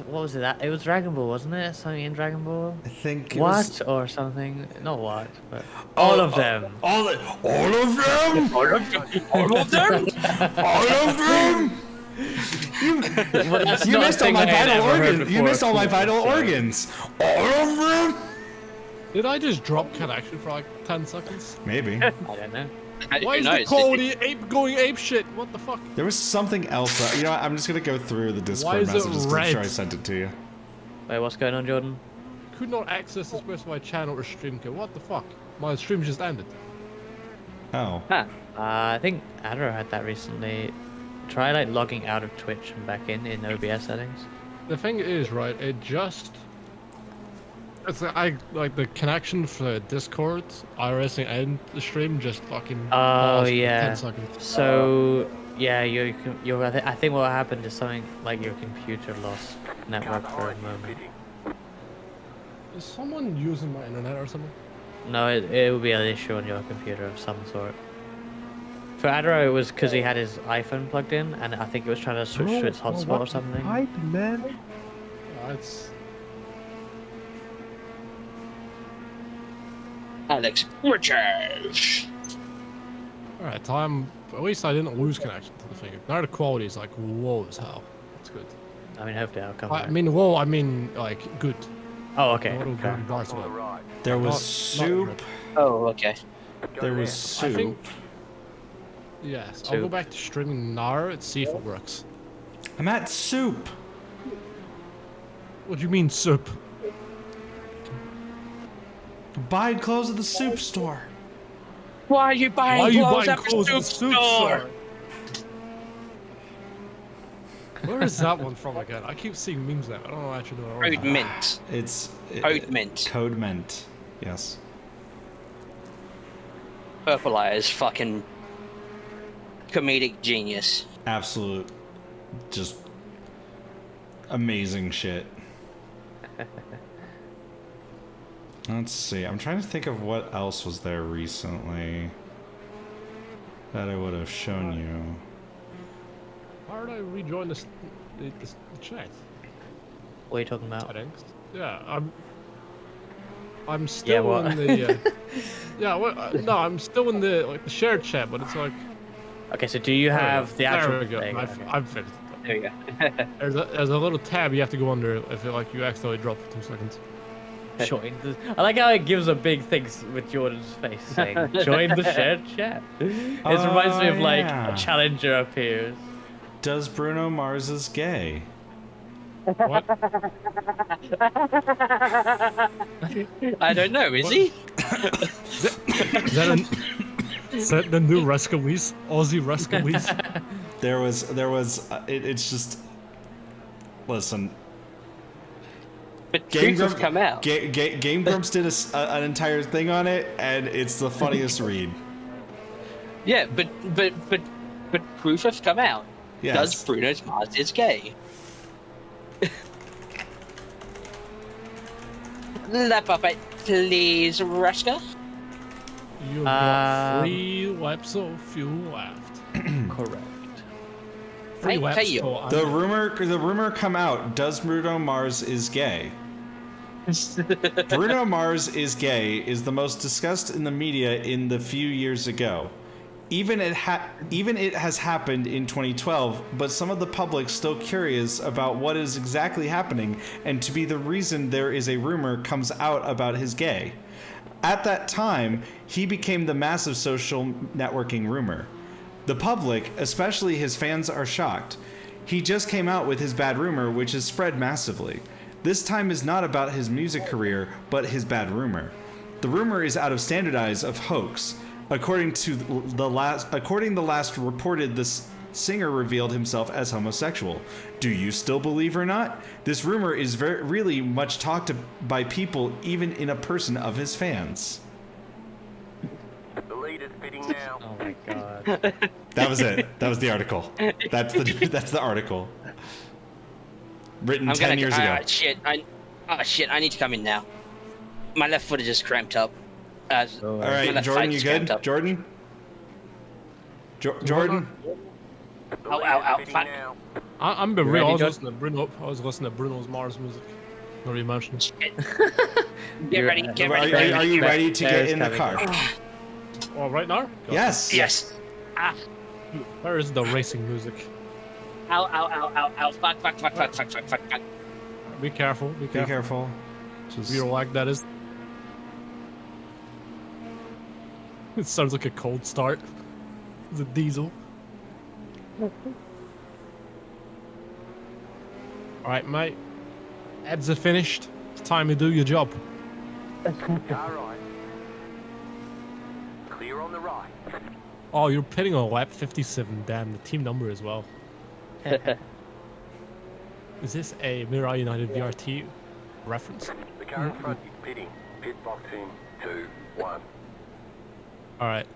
what was it, that? It was Dragon Ball, wasn't it? Something in Dragon Ball? I think it What? was... Or something? Not what, but all of them. All of them? All of them? All of them? All of them? Well, You missed all my vital organs. You missed all my vital organs. All of them? Did I just drop connection for like 10 seconds? Maybe. I don't know. Why is the quality going ape shit? What the fuck? There was something else. You know what? I'm just going to go through the Discord messages to make sure I sent it to you. Wait, what's going on, Jordan? Could not access the specified channel or stream code. What the fuck? My stream just ended. Oh. Huh. I think Adro had that recently. Try like logging out of Twitch and back in OBS settings. The thing is, right, it's like the connection for Discord, iRacing, and the stream just fucking. Oh yeah. 10 seconds. So yeah, I think what happened is something like your computer lost network for a moment. Is someone using my internet or something? No, it will be an issue on your computer of some sort. For Adro, it was because he had his iPhone plugged in, and I think it was trying to switch to its hotspot or something. Man. It's Alex Richards. alright. At least I didn't lose connection to the thing. Now the quality is like whoa as hell. That's good. I mean, hopefully I'll come I back. mean, whoa. I mean, like good. Oh, okay. Not Fair. good parts of it. There was Not soup. good. Oh, okay. There was I soup. think. Yes, I'll go back to streaming now and see if it works. I'm at soup. What do you mean soup? Buy clothes at the soup store. Why are you buying Why are you clothes buying at clothes the at the soup soup store? store? Where is that one from again? I keep seeing memes there. I don't know actually know. Code Mint. It's Code Mint. Code Mint. Yes. Purple Eye is fucking comedic genius. Absolute, just amazing shit. Let's see. I'm trying to think of what else was there recently that I would have shown you. Why did I rejoin the chat? What are you talking about? Settings? Yeah, I'm still in the no, I'm still in the shared chat, but it's like. Okay, so do you have the actual? There we go. There you go. I've finished it. There you go. There's a little tab you have to go under if you accidentally drop for 2 seconds. Join the, I like how it gives a big thing with Jordan's face saying, join the shared chat. It reminds me of like a challenger appears. Does Bruno Mars is gay? What? I don't know, is he? Is that the new Ruskawese? Aussie Ruskawese? It's just, listen. But Game Grumps come out. Game Grumps did an entire thing on it, and it's the funniest read. Yeah, but proof has come out. Yes. Does Bruno Mars is gay? Lap up it, please, Ruska. You've got 3 laps of fuel left. Correct. 3 laps. The rumor come out. Does Bruno Mars is gay? Bruno Mars is gay is the most discussed in the media in the few years ago. Even it has happened in 2012, but some of the public still curious about what is exactly happening, and to be the reason there is a rumor comes out about his gay. At that time, he became the massive social networking rumor. The public, especially his fans, are shocked. He just came out with his bad rumor, which has spread massively. This time is not about his music career, but his bad rumor. The rumor is out of standardized of hoax. According the last reported, this singer revealed himself as homosexual. Do you still believe or not? This rumor is really much talked by people, even in a person of his fans. The leader's pitting now. Oh my god. That was it. That was the article. That's the article. Written 10 years ago. Shit. Shit. I need to come in now. My left foot is just cramped up. All right, Jordan, you good? Jordan? Jordan? Ow, fuck. I'm being real. I was listening to Bruno's Mars music. Not even mentioned. Get ready. Are you ready to get in the car? Oh, right now? Go. Yes. Yes. Ah. Where is the racing music? Ow. Fuck. Be careful. Be careful. Just real like that is. It sounds like a cold start. It's a diesel. Alright, mate. Ads are finished. It's time to do your job. Alright. Clear on the right. Oh, you're pitting on lap 57. Damn, the team number as well. Is this a Mirai United VRT reference? The car in front is pitting. Pit box in 2, 1. Alright.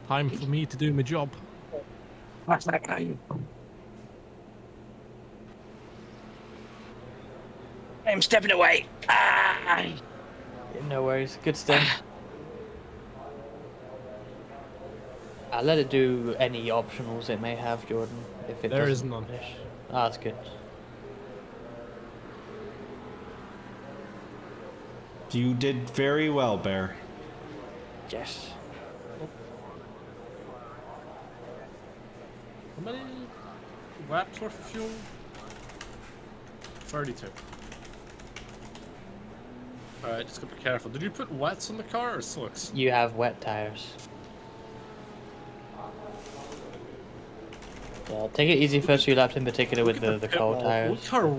Time for me to do my job. I'm stepping away. No worries. Good stuff. I'll let it do any optionals it may have, Jordan. If it There is doesn't none. finish. Ah, that's good. You did very well, Bear. Yes. How many laps worth of fuel? 32. Alright, just gotta be careful. Did you put wets on the car or slicks? You have wet tires. Yeah, take it easy first few laps, in particular with the cold tires. Look how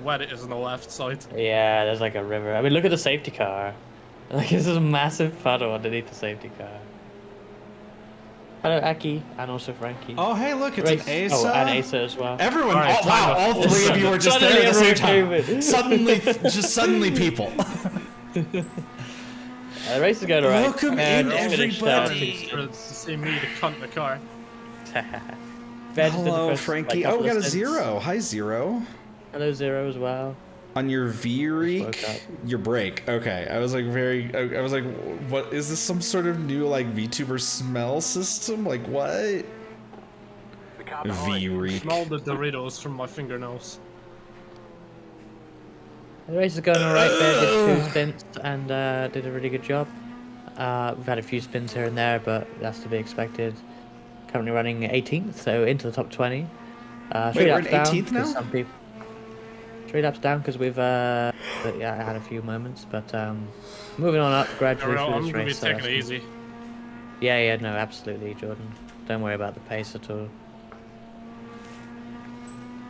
wet it is on the left side. Yeah, there's like a river. I mean, look at the safety car. Like, there's a massive puddle underneath the safety car. Hello, Aki, and also Frankie. Oh, hey, look, it's an Asa. Oh, and Asa as well. Everyone, oh, wow, all three of you were just there at the same time. Suddenly people. The race is going alright. Welcome in, everybody. It's to see me to cunt the car. Hello, Frankie. Oh, we got a Zero. Hi, Zero. Hello, Zero as well. On your V-Reek, your brake. Okay, I was like I was like, what is this? Some sort of new like Vtuber smell system? Like what? V-Reek. Smell the Doritos from my fingernails. The race is going alright. Bear did 2 stints and did a really good job. We've had a few spins here and there, but that's to be expected. Currently running 18th, so into the top 20. 3 laps down. 18th now? Some people. 3 laps down because we've had a few moments, but moving on up gradually through this race. I'm gonna be taking it easy. Yeah, no, absolutely, Jordan. Don't worry about the pace at all.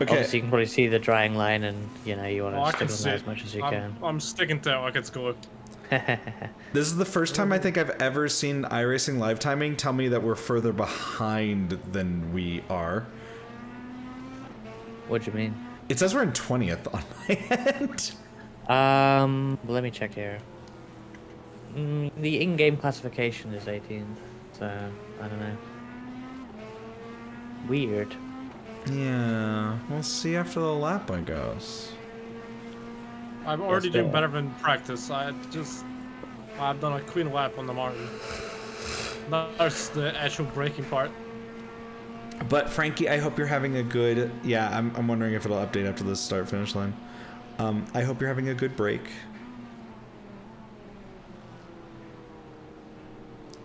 Okay. Obviously, you can probably see the drying line, and you want to stick on that as much as you can. I'm sticking to it like it's good. This is the first time I think I've ever seen iRacing live timing tell me that we're further behind than we are. What do you mean? It says we're in 20th on my end. Let me check here. The in-game classification is 18th, so I don't know. Weird. Yeah, we'll see after the lap, I guess. I'm already doing better than practice. I've done a clean lap on the Martin. That's the actual braking part. But Frankie, I hope you're having a good. Yeah, I'm wondering if it'll update after the start finish line. I hope you're having a good break.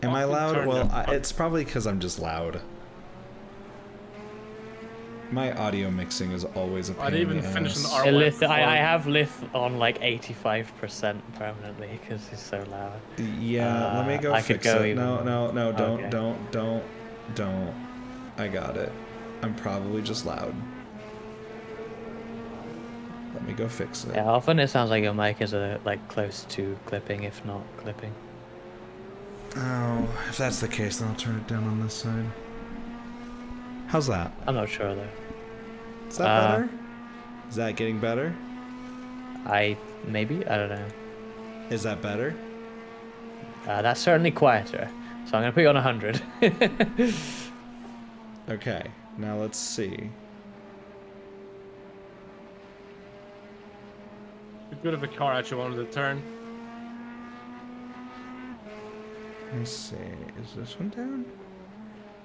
Am I loud? Well, it's probably because I'm just loud. My audio mixing is always a pain. I didn't even finish an R. I have Lith on like 85% permanently because it's so loud. Yeah, let me go I fix could go it. even No, don't. I got it. I'm probably just loud. Let me go fix it. Yeah, often it sounds like your mic is like close to clipping, if not clipping. Oh, if that's the case, then I'll turn it down on this side. How's that? I'm not sure though. Is that better? Is that getting better? Maybe, I don't know. Is that better? That's certainly quieter. So I'm gonna put you on 100. Okay, now let's see. If good if a car actually wanted to turn. Let's see. Is this one down?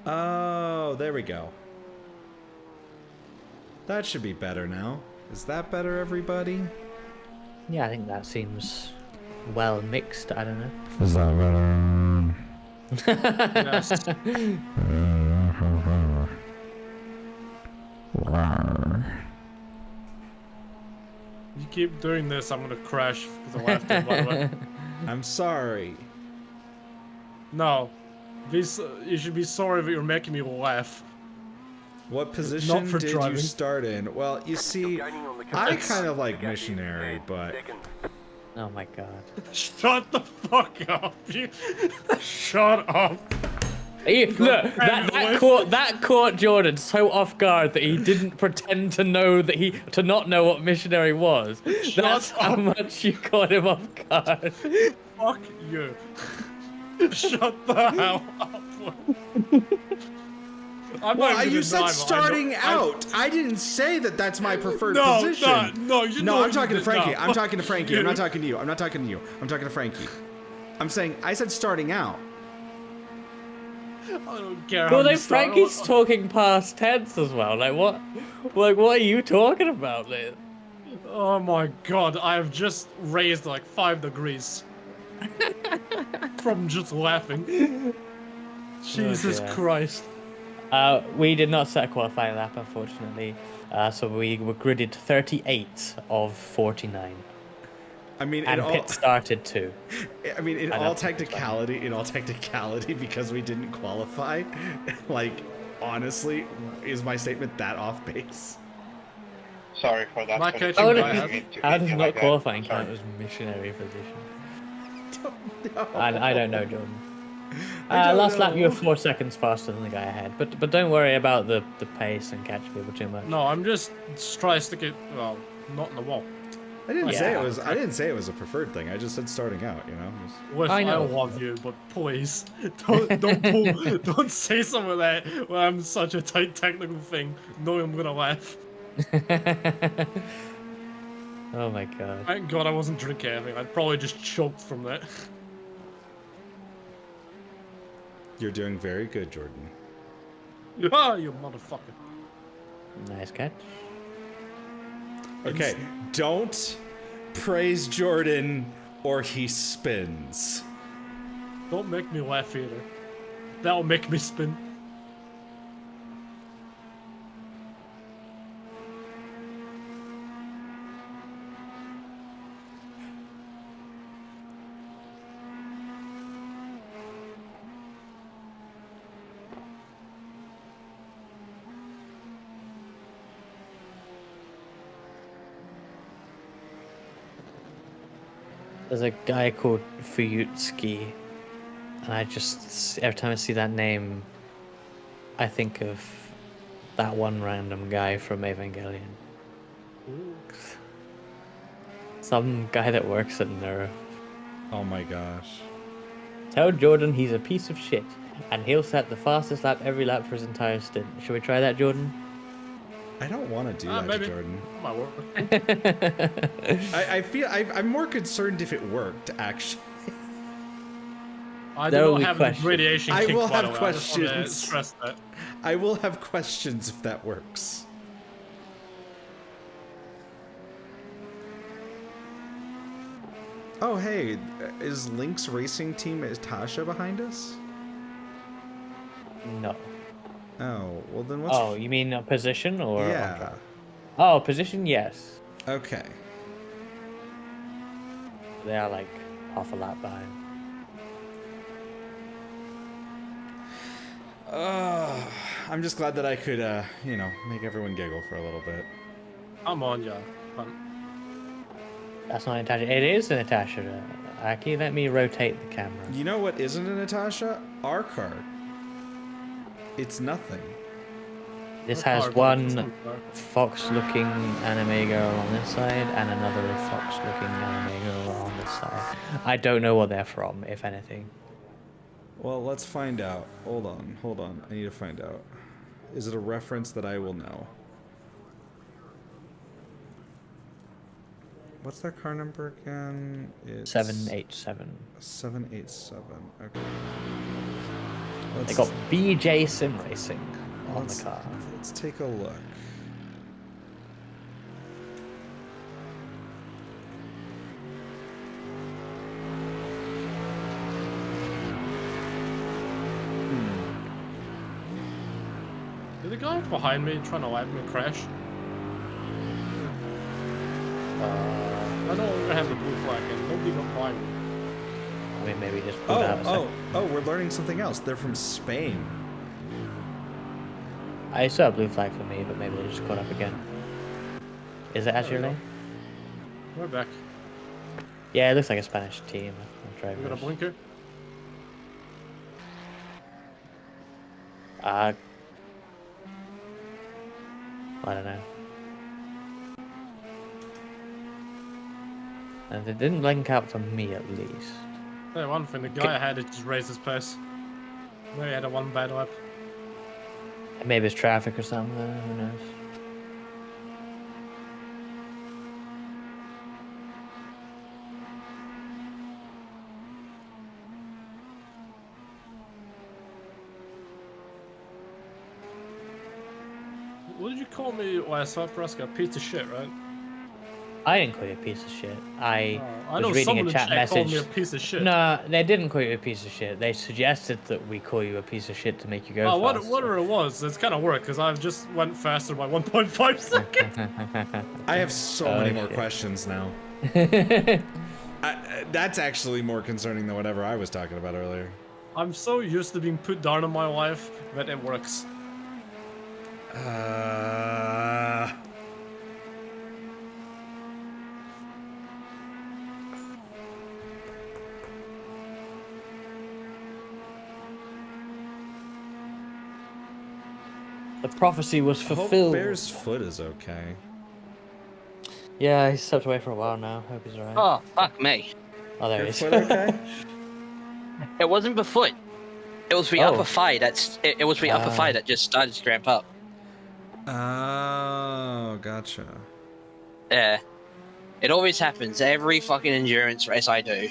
Oh, there we go. That should be better now. Is that better, everybody? Yeah, I think that seems well mixed. I don't know. Is that better? Yes. You keep doing this, I'm gonna crash with the left turn, by the way. I'm sorry. No. You should be sorry that you're making me laugh. What position for did driving. you start in? Well, you see, I kind of like missionary, but... Oh my god. Shut the fuck up, you. Shut up. Look, that caught Jordan so off guard that he didn't pretend to know to not know what missionary was. That's how much you caught him off guard. Fuck you. Shut the hell up. You said starting out. I didn't say that that's my preferred position. No, I'm talking to Frankie. I'm talking to Frankie. I'm not talking to you. I'm not talking to you. I'm talking to Frankie. I'm saying I said starting out. I don't care. Well, then Frankie's talking past tense as well. Like what? Like what are you talking about, then? Oh my god! I have just raised like 5 degrees from just laughing. Jesus Christ. We did not set a qualifying lap, unfortunately. So we were gridded 38 of 49. I mean, and pit started too. I mean, in all technicality, because we didn't qualify, like, honestly, is my statement that off base? Sorry for that. How does not qualifying count as missionary position? I don't know, Jordan. Last lap you were 4 seconds faster than the guy ahead, but don't worry about the pace and catch people too much. No, I'm just trying to stick it, well, not in the wall. I didn't say it was a preferred thing. I just said starting out, you know. Well, I love you, but please don't say some of that when I'm such a tight technical thing. Knowing I'm gonna laugh. Oh my god. Thank God I wasn't drinking anything. I'd probably just choked from that. You're doing very good, Jordan. Ah, you motherfucker. Nice catch. Okay, don't praise Jordan or he spins. Don't make me laugh either. That'll make me spin. There's a guy called Fuyutsuki, and I just, every time I see that name, I think of that one random guy from Evangelion. Ooh. Some guy that works at Nerf. Oh my gosh. Tell Jordan he's a piece of shit, and he'll set the fastest lap every lap for his entire stint. Should we try that, Jordan? I don't want to do that maybe. to Jordan. Might work. I feel I'm more concerned if it worked, actually. I do not have the radiation kick, I will by the have way. questions. I just stress that. I will have questions if that works. Oh, hey, is Link's racing team, is Tasha behind us? No. Oh, well then what's... Oh, you mean a position or... Yeah. Oh, position, yes. Okay. They are like half a lap behind. I'm just glad that I could, you know, make everyone giggle for a little bit. Come on, yeah. That's not Natasha. It is a Natasha. Aki, let me rotate the camera. You know what isn't a Natasha? Our car. It's nothing. This has one fox-looking anime girl on this side and another fox-looking anime girl on this side. I don't know what they're from, if anything. Well, let's find out. Hold on. I need to find out. Is it a reference that I will know? What's that car number again? It's 787. 787. Okay. They got BJ Sim Racing on the car. Let's take a look. Did the guy behind me trying to let me crash? I no longer have the blue flag and nobody got behind me. I mean, maybe just pulled out a second. Oh, we're learning something else. They're from Spain. I saw a blue flag for me, but maybe they just caught up again. Is it actually? We're back. Yeah, it looks like a Spanish team. We got a blinker? I don't know. And it didn't link out for me, at least. Yeah, one thing, the guy ahead had just raised his pace. Maybe he had a one bad lap. Maybe it's traffic or something, who knows? What did you call me last night, Braska? Piece of shit, right? I didn't call you a piece of shit. I know was reading a chat message. Called me a piece of shit. No, they didn't call you a piece of shit. They suggested that we call you a piece of shit to make you go faster. Whatever it was, it's kind of worked because I've just went faster by 1.5 seconds. I have so many more questions now. That's actually more concerning than whatever I was talking about earlier. I'm so used to being put down in my life that it works. The prophecy was fulfilled. I hope Bear's foot is okay. Yeah, he's stepped away for a while now. Hope he's alright. Oh, fuck me. Oh, there he is. Foot okay? It wasn't the foot. It was the upper thigh. It was the upper thigh that just started to cramp up. Oh, gotcha. Yeah. It always happens. Every fucking endurance race I do.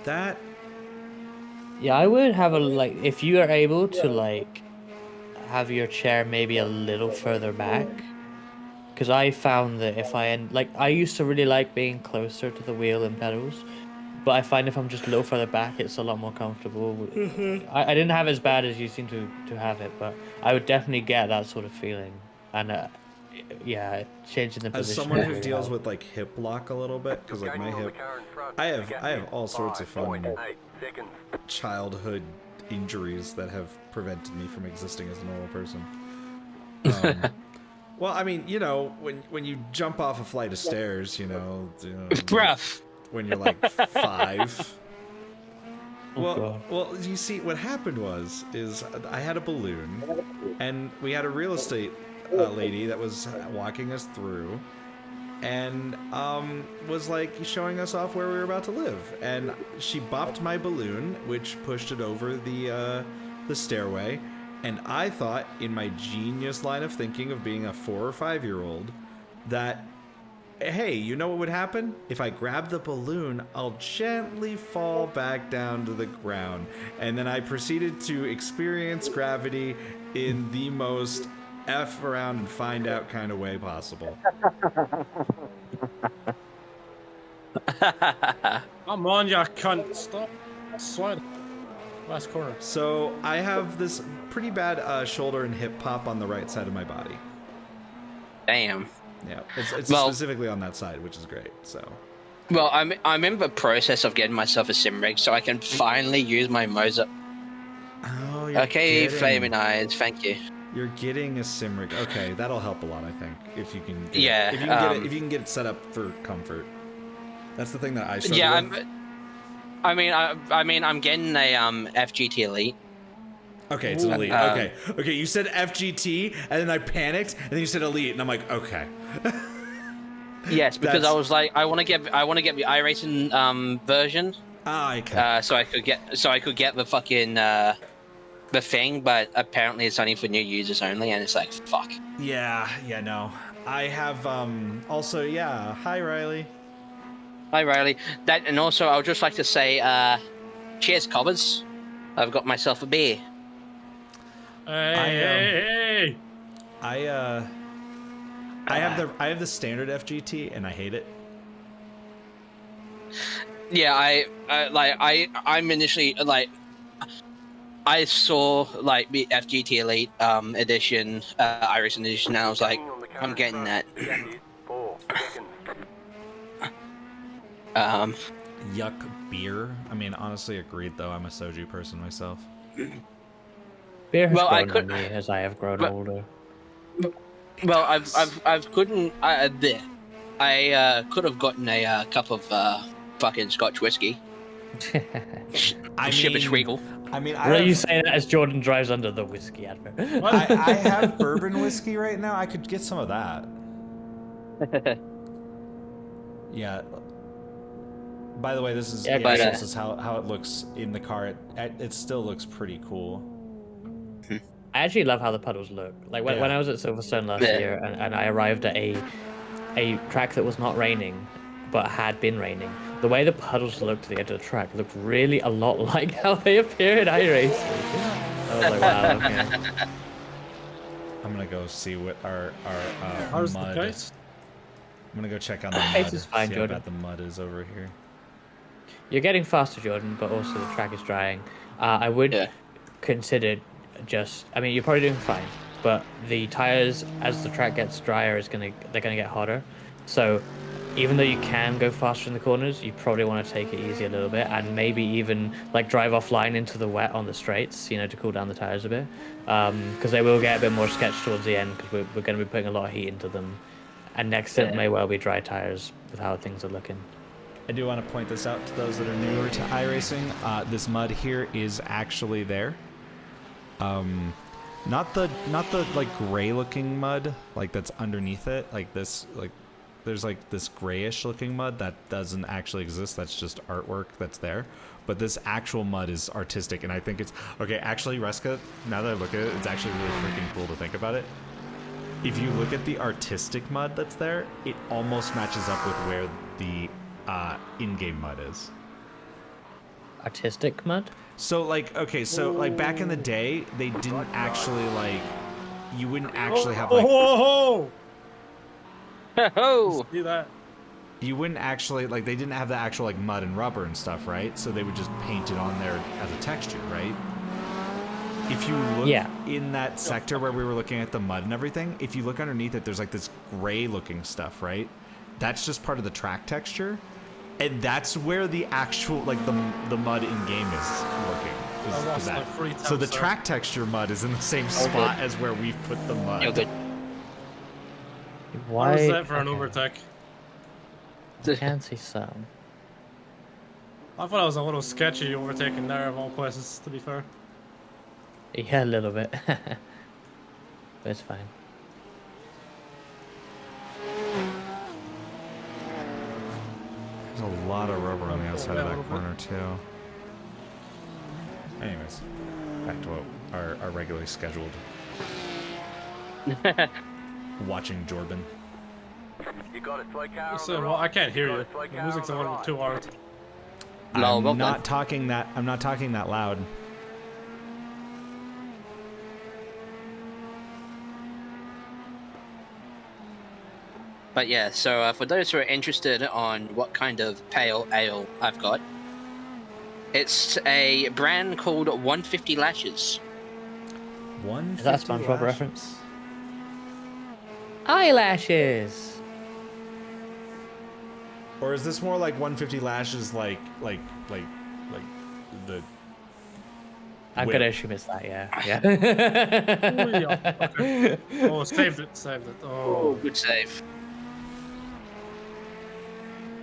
That... Yeah, I would have if you are able to, have your chair maybe a little further back. Because I found that if I used to really like being closer to the wheel and pedals. But I find if I'm just a little further back, it's a lot more comfortable. I didn't have as bad as you seem to have it, but I would definitely get that sort of feeling. And yeah, changing the position. As someone who deals with hip lock a little bit, because my hip, I have all sorts of fun childhood injuries that have prevented me from existing as a normal person. Well, I mean, when you jump off a flight of stairs, rough. When you're 5. Well, you see, what happened is I had a balloon, and we had a real estate lady that was walking us through, and was showing us off where we were about to live, and she bopped my balloon, which pushed it over the stairway, and I thought, in my genius line of thinking of being a 4 or 5-year-old, that, hey, you know what would happen? If I grab the balloon, I'll gently fall back down to the ground. And then I proceeded to experience gravity in the most F around and find out kind of way possible. Come on, you cunt. Stop sliding. Last corner. So I have this pretty bad shoulder and hip pop on the right side of my body. Damn. Yeah, it's specifically on that side, which is great. So. Well, I'm in the process of getting myself a sim rig, so I can finally use my Moser. Oh, okay, Flaming Eyes, thank you. You're getting a sim rig. Okay, that'll help a lot, I think, if you can. Get yeah. if you can get it set up for comfort. That's the thing that I struggle Yeah, with. I mean, I'm getting a FGT Elite. Okay, it's an Elite. Okay, you said FGT, and then I panicked, and then you said Elite, and I'm like, okay. Yes, because I was like, I want to get the iRacing version. Okay. So I could get the fucking the thing, but apparently it's only for new users only, and it's like, fuck. Yeah, no. I have also, yeah. Hi, Riley. Hi, Riley. And also, I would just like to say, cheers, cobbers. I've got myself a beer. Hey! I have the standard FGT, and I hate it. Yeah, I'm initially like, I saw like the FGT Elite edition, iRacing edition, and I was like, I'm getting that. Yuck beer. I mean, honestly, agreed though. I'm a soju person myself. Beer has grown on me as I have grown older. Well, I could have gotten a cup of fucking Scotch whiskey. I mean, are you saying that as Jordan drives under the whiskey advert? I have bourbon whiskey right now. I could get some of that. Yeah. By the way, this is this is how it looks in the car. It still looks pretty cool. I actually love how the puddles look. Like when I was at Silverstone last year, and I arrived at a track that was not raining, but had been raining. The way the puddles looked at the edge of the track looked really a lot like how they appear in iRacing. I was like, wow, okay. I'm gonna go see what our How's mud. the case? I'm gonna go check on the mud. Case is fine, see Jordan. how bad the mud is over here. You're getting faster, Jordan, but also the track is drying. I would consider I mean, you're probably doing fine, but the tires, as the track gets drier, they're gonna get hotter. So even though you can go faster in the corners, you probably want to take it easy a little bit, and maybe even like drive offline into the wet on the straights, to cool down the tires a bit, because they will get a bit more sketched towards the end, because we're going to be putting a lot of heat into them, and next stint may well be dry tires with how things are looking. I do want to point this out to those that are newer to iRacing. This mud here is actually there. Not the like gray looking mud like that's underneath it, like this, like there's like this grayish looking mud that doesn't actually exist. That's just artwork that's there. But this actual mud is artistic, and I think it's okay. Actually, Reska, now that I look at it, it's actually really freaking cool to think about it. If you look at the artistic mud that's there, it almost matches up with where the in-game mud is. Artistic mud? So like, okay, so like back in the day, they didn't actually like, you wouldn't actually have like, see that? You wouldn't actually like, they didn't have the actual like mud and rubber and stuff, right? So they would just paint it on there as a texture, right? If you look in that sector where we were looking at the mud and everything, if you look underneath it, there's like this gray looking stuff, right? That's just part of the track texture. And that's where the actual, like, the mud in-game is working. Is that. So the track texture mud is in the same spot as where we've put the mud. You're good. Why was that for an overtake? I can't see some. I thought it was a little sketchy overtaking there of all places, to be fair. Yeah, a little bit. But it's fine. There's a lot of rubber on the outside of that corner, too. Anyways, back to what our regularly scheduled watching Jordan. Listen, well, I can't hear you. The music's a little too hard. I'm not talking that loud. But yeah, so for those who are interested on what kind of pale ale I've got, it's a brand called 150 Lashes. 150 Is that a SpongeBob reference? Eyelashes! Or is this more like 150 Lashes like the... I'm gonna assume it's that, yeah. Okay. Oh, saved it. Oh, good save.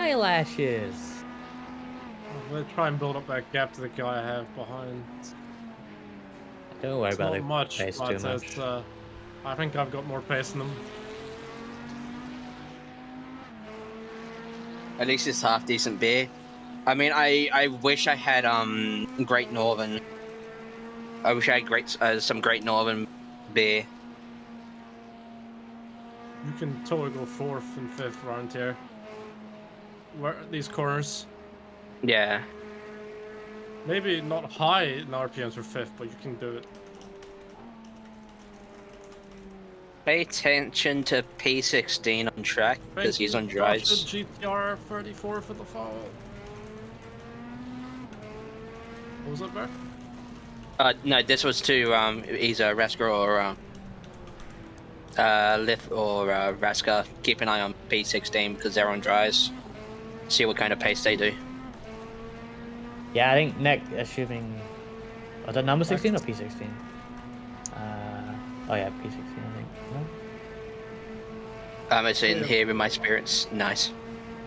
eyelashes. I'm gonna try and build up that gap to the guy I have behind. Don't worry It's about not the much, pace but too much. it's, I think I've got more pace than them. At least it's half decent beer. I mean, I wish I had Great Northern. I wish I had some Great Northern beer. You can totally go 4th and 5th around here. Where these corners? Yeah. Maybe not high in RPMs for 5th, but you can do it. Pay attention to P16 on track because he's on dries. GTR 34 for the fall. What was that, Bear? No, this was to either Rasker or Lith or Rasker. Keep an eye on P16 because they're on dries. See what kind of pace they do. Yeah, I think assuming... Was that number 16 or P16? Oh yeah, P16 I think. No? It's in here in my spirits. Nice.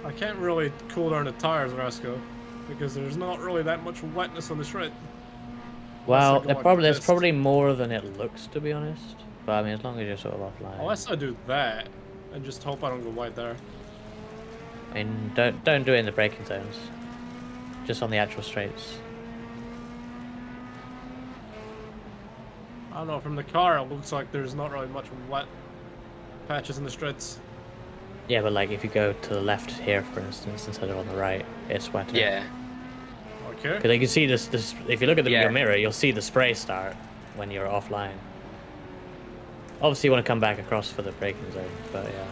I can't really cool down the tires, Rasco, because there's not really that much wetness on the shred. Well, there's probably more than it looks, to be honest. But I mean, as long as you're sort of offline. Unless I do that, and just hope I don't go white there. I mean, don't do it in the braking zones. Just on the actual straights. I don't know, from the car it looks like there's not really much wet patches in the straights. Yeah, but like if you go to the left here, for instance, instead of on the right, it's wetter. Yeah. Okay. Because you can see this. If you look at your mirror, you'll see the spray start when you're offline. Obviously, you want to come back across for the braking zone, but yeah.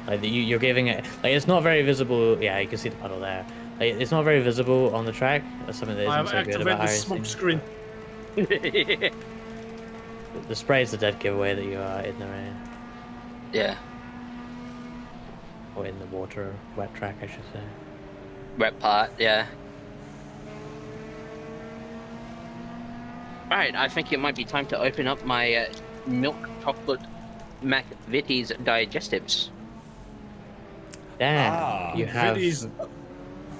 Like you're giving it. Like it's not very visible. Yeah, you can see the puddle there. Like, it's not very visible on the track. That's something that isn't so good about the smoke screen. The spray is the dead giveaway that you are in the rain. Yeah. Or in the water, wet track, I should say. Wet part, yeah. Alright, I think it might be time to open up my milk chocolate McVitie's digestives. Damn, you have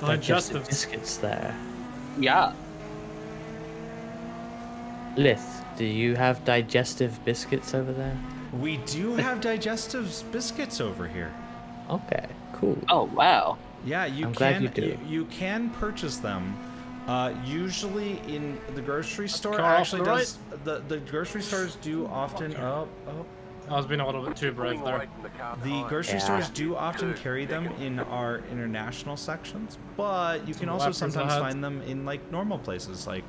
digestive biscuits there. Yeah. Lith, do you have digestive biscuits over there? We do have digestive biscuits over here. Okay, cool. Oh wow. Yeah, you can purchase them. Usually in the grocery store. Actually, the grocery stores do often. I was being a little bit too brave there. The grocery stores do often carry them in our international sections, but you can also sometimes find them in like normal places. Like,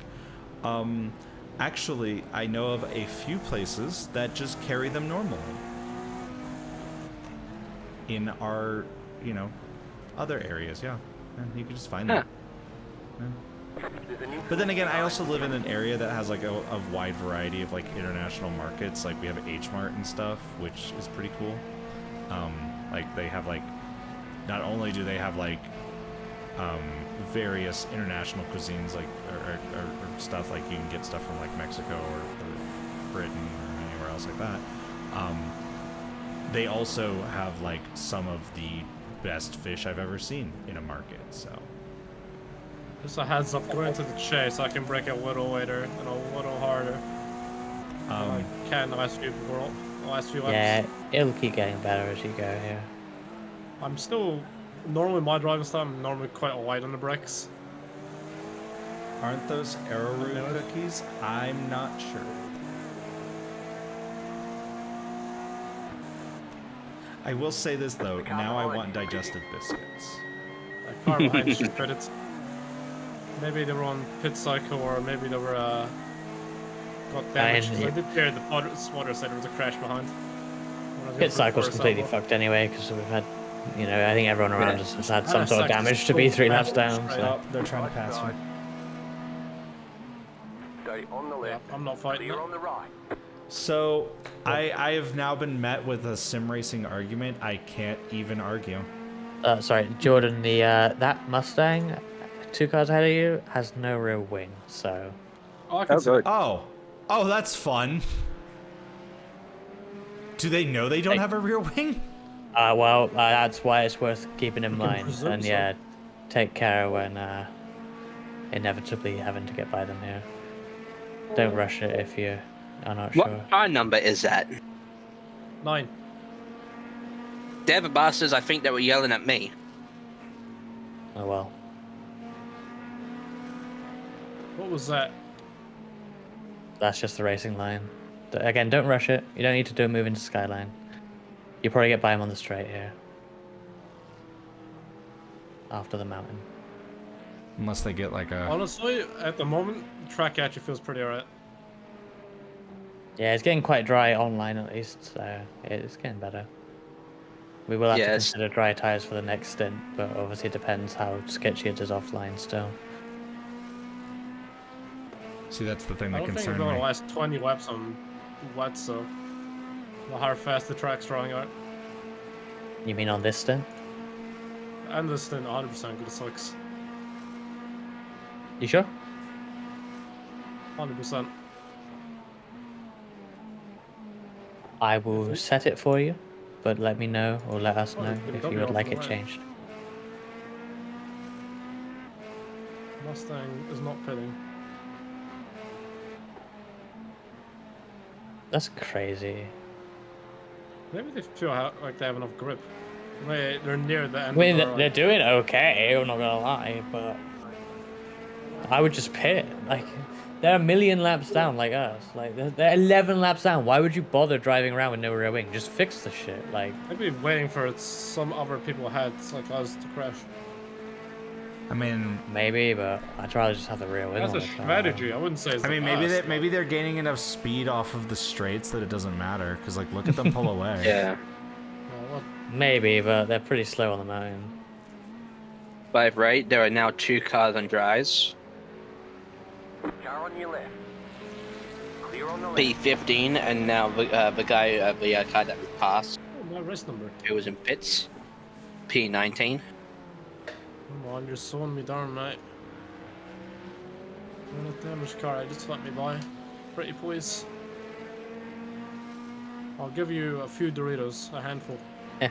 actually, I know of a few places that just carry them normally in our, other areas. Yeah, you can just find them. Yeah. But then again, I also live in an area that has like a wide variety of like international markets. Like we have H Mart and stuff, which is pretty cool. Like they have like, not only do they have like various international cuisines, like or stuff like you can get stuff from like Mexico or Britain or anywhere else like that. They also have like some of the best fish I've ever seen in a market. So. Just a heads up, going to the chase, I can break a little later and a little harder. I can the last few laps. Yeah, it'll keep getting better as you go here. I'm still, normally my driving style, I'm normally quite light on the brakes. Aren't those arrowroot cookies? I'm not sure. I will say this though, now I want digestive biscuits. Car behind the credits. Maybe they were on pit cycle, or maybe they were got damaged. I did hear the spotter said there was a crash behind. Pit cycle's completely fucked anyway, because we've had, I think everyone around us has had some sort of damage to be 3 laps down. So. They're trying to pass me. Stay on the left. I'm not fighting. You're on the right. So I have now been met with a sim racing argument. I can't even argue. Sorry, Jordan. The that Mustang, 2 cars ahead of you, has no rear wing. So. Oh, that's fun. Do they know they don't have a rear wing? Well, that's why it's worth keeping in mind. And yeah, take care when inevitably having to get by them here. Don't rush it if you are not sure. What car number is that? 9. They're the bastards I think that were yelling at me. Oh well. What was that? That's just the racing line. Again, don't rush it. You don't need to do a move into Skyline. You probably get by him on the straight here. After the mountain. Unless they get like a... Honestly, at the moment, the track actually feels pretty alright. Yeah, it's getting quite dry online at least, so it's getting better. We will have to consider dry tyres for the next stint, but obviously it depends how sketchy it is offline still. See, that's the thing that I don't think concerns we're me. going to last 20 laps on wet, so how fast the track's drawing out. You mean on this stint? And this stint 100% because it sucks. You sure? 100%. I will set it for you, but let me know or let us know if you would like it changed. Mustang is not pitting. That's crazy. Maybe they feel like they have enough grip. They're near the end. I mean, they're doing okay, I'm not gonna lie, but I would just pit. Like, they're a million laps down like us. Like, they're 11 laps down. Why would you bother driving around with no rear wing? Just fix the shit. Like, I'd be waiting for some other people ahead, like us, to crash. I mean, maybe, but I'd rather just have the rear wing. That's a strategy. I wouldn't say it's I mean, maybe they're gaining enough speed off of the straights that it doesn't matter. Because, like, look at them pull away. Yeah. Maybe, but they're pretty slow on the mountain. By right, there are now 2 cars on dries. Car on your left. Clear on the left. P15, and now the guy, the car that we passed, my race number. who was in pits, P19. Come on, you're slowing me down, mate. I'm in a damaged car, just let me by. Pretty please. I'll give you a few Doritos, a handful. I'm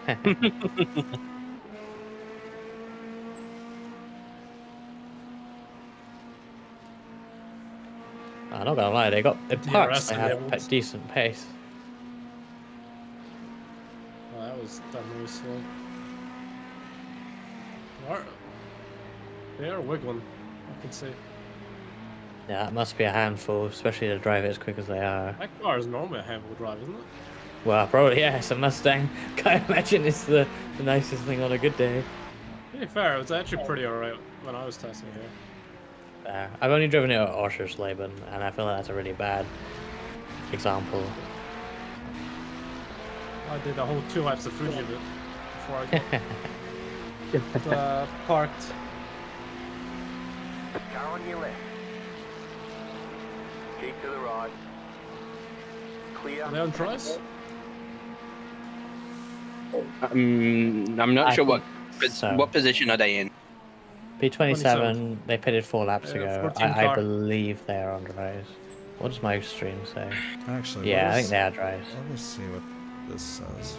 not gonna lie, they got the parts. They have a decent pace. Oh, that was definitely slow. They are wiggling, I can see. Yeah, it must be a handful, especially to drive it as quick as they are. That car is normally a handful drive, isn't it? Well, probably, yeah, it's a Mustang. Can't imagine it's the nicest thing on a good day. To be fair, it was actually pretty alright when I was testing here. I've only driven it at Oschersleben, and I feel like that's a really bad example. I did a whole 2 laps of Fuji bit before I got parked. Car on your left. Keep to the right. Clear. Are they on tries? I'm not sure what position are they in. P27, they pitted 4 laps ago. I believe they are on dries. What does my stream say? Actually, yeah, I think they are dries. Let me see what this says.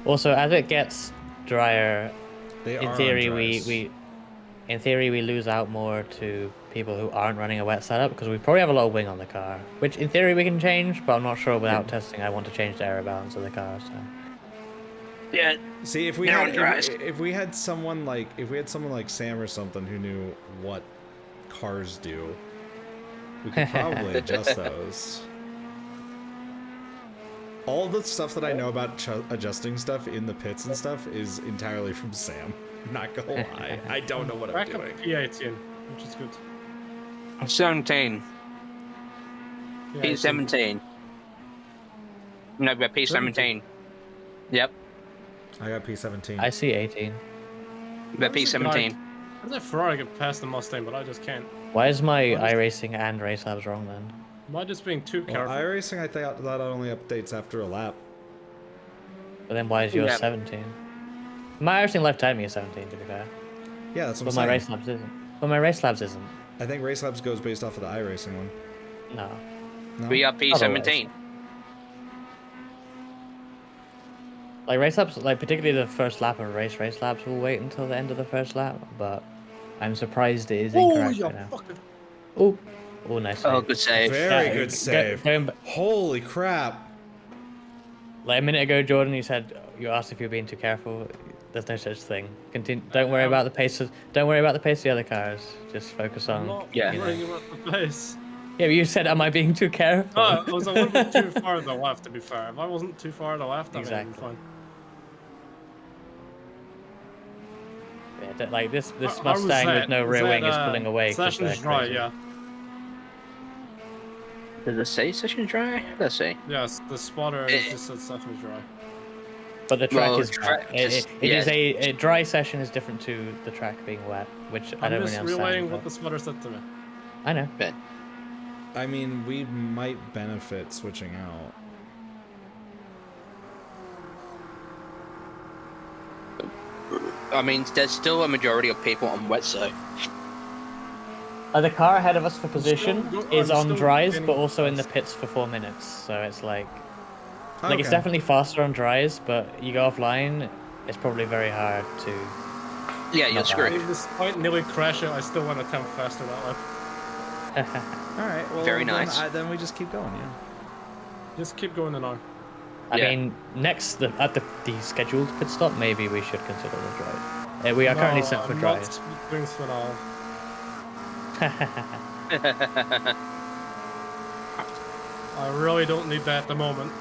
Also, as it gets drier, they in theory we lose out more to people who aren't running a wet setup because we probably have a lot of wing on the car, which in theory we can change, but I'm not sure without testing. I want to change the air balance of the car. So. Yeah. See, if we had someone like Sam or something who knew what cars do, we could probably adjust those. All the stuff that I know about adjusting stuff in the pits and stuff is entirely from Sam. I'm not gonna lie, I don't know what I'm doing. P18, which is good. 17. Yeah, P17. No, but P17. Yep. I got P17. I see 18. But P17. How does Ferrari get past the Mustang, but I just can't? Why is my iRacing and Race Labs wrong then? Am I just being too careful? iRacing, I thought that only updates after a lap. But then why is yours 17? My iRacing lifetime is 17, to be fair. Yeah, that's what but I'm saying. My Race Labs isn't. But my Race Labs isn't. I think Race Labs goes based off of the iRacing one. No. We are P17. Like race laps, like particularly the first lap of a race laps will wait until the end of the first lap, but I'm surprised it is incorrect right now. Oh, oh, nice save. Oh, good save. Very good save. Holy crap. Like a minute ago, Jordan, you asked if you're being too careful. There's no such thing. Don't worry about the pace. Don't worry about the pace of the other cars. Just focus on. I'm not Yeah. worrying about the pace. Yeah, but you said, am I being too careful? Oh, I was a little bit too far to the left, to be fair. If I wasn't too far to the left, I'd be fine. Yeah, like this Mustang with no rear wing is pulling away. Session's dry, yeah. Does it say session dry? Let's see. Yes, the spotter just said session's dry. But the track is dry. A dry session is different to the track being wet, which I don't really understand. I'm just relaying what the spotter said to me. I know. I mean, we might benefit switching out. I mean, there's still a majority of people on wet, so. The car ahead of us for position is on dries, but also in the pits for 4 minutes. So it's like it's definitely faster on dries, but you go offline, it's probably very hard to. Yeah, you're screwed. Despite nearly crashing, I still went a tenth faster that lap. All right. Well, very nice. Then we just keep going. Yeah. Just keep going on. I mean, next at the scheduled pit stop, maybe we should consider the dry. We are currently set for dries. Doing spin all. I really don't need that at the moment.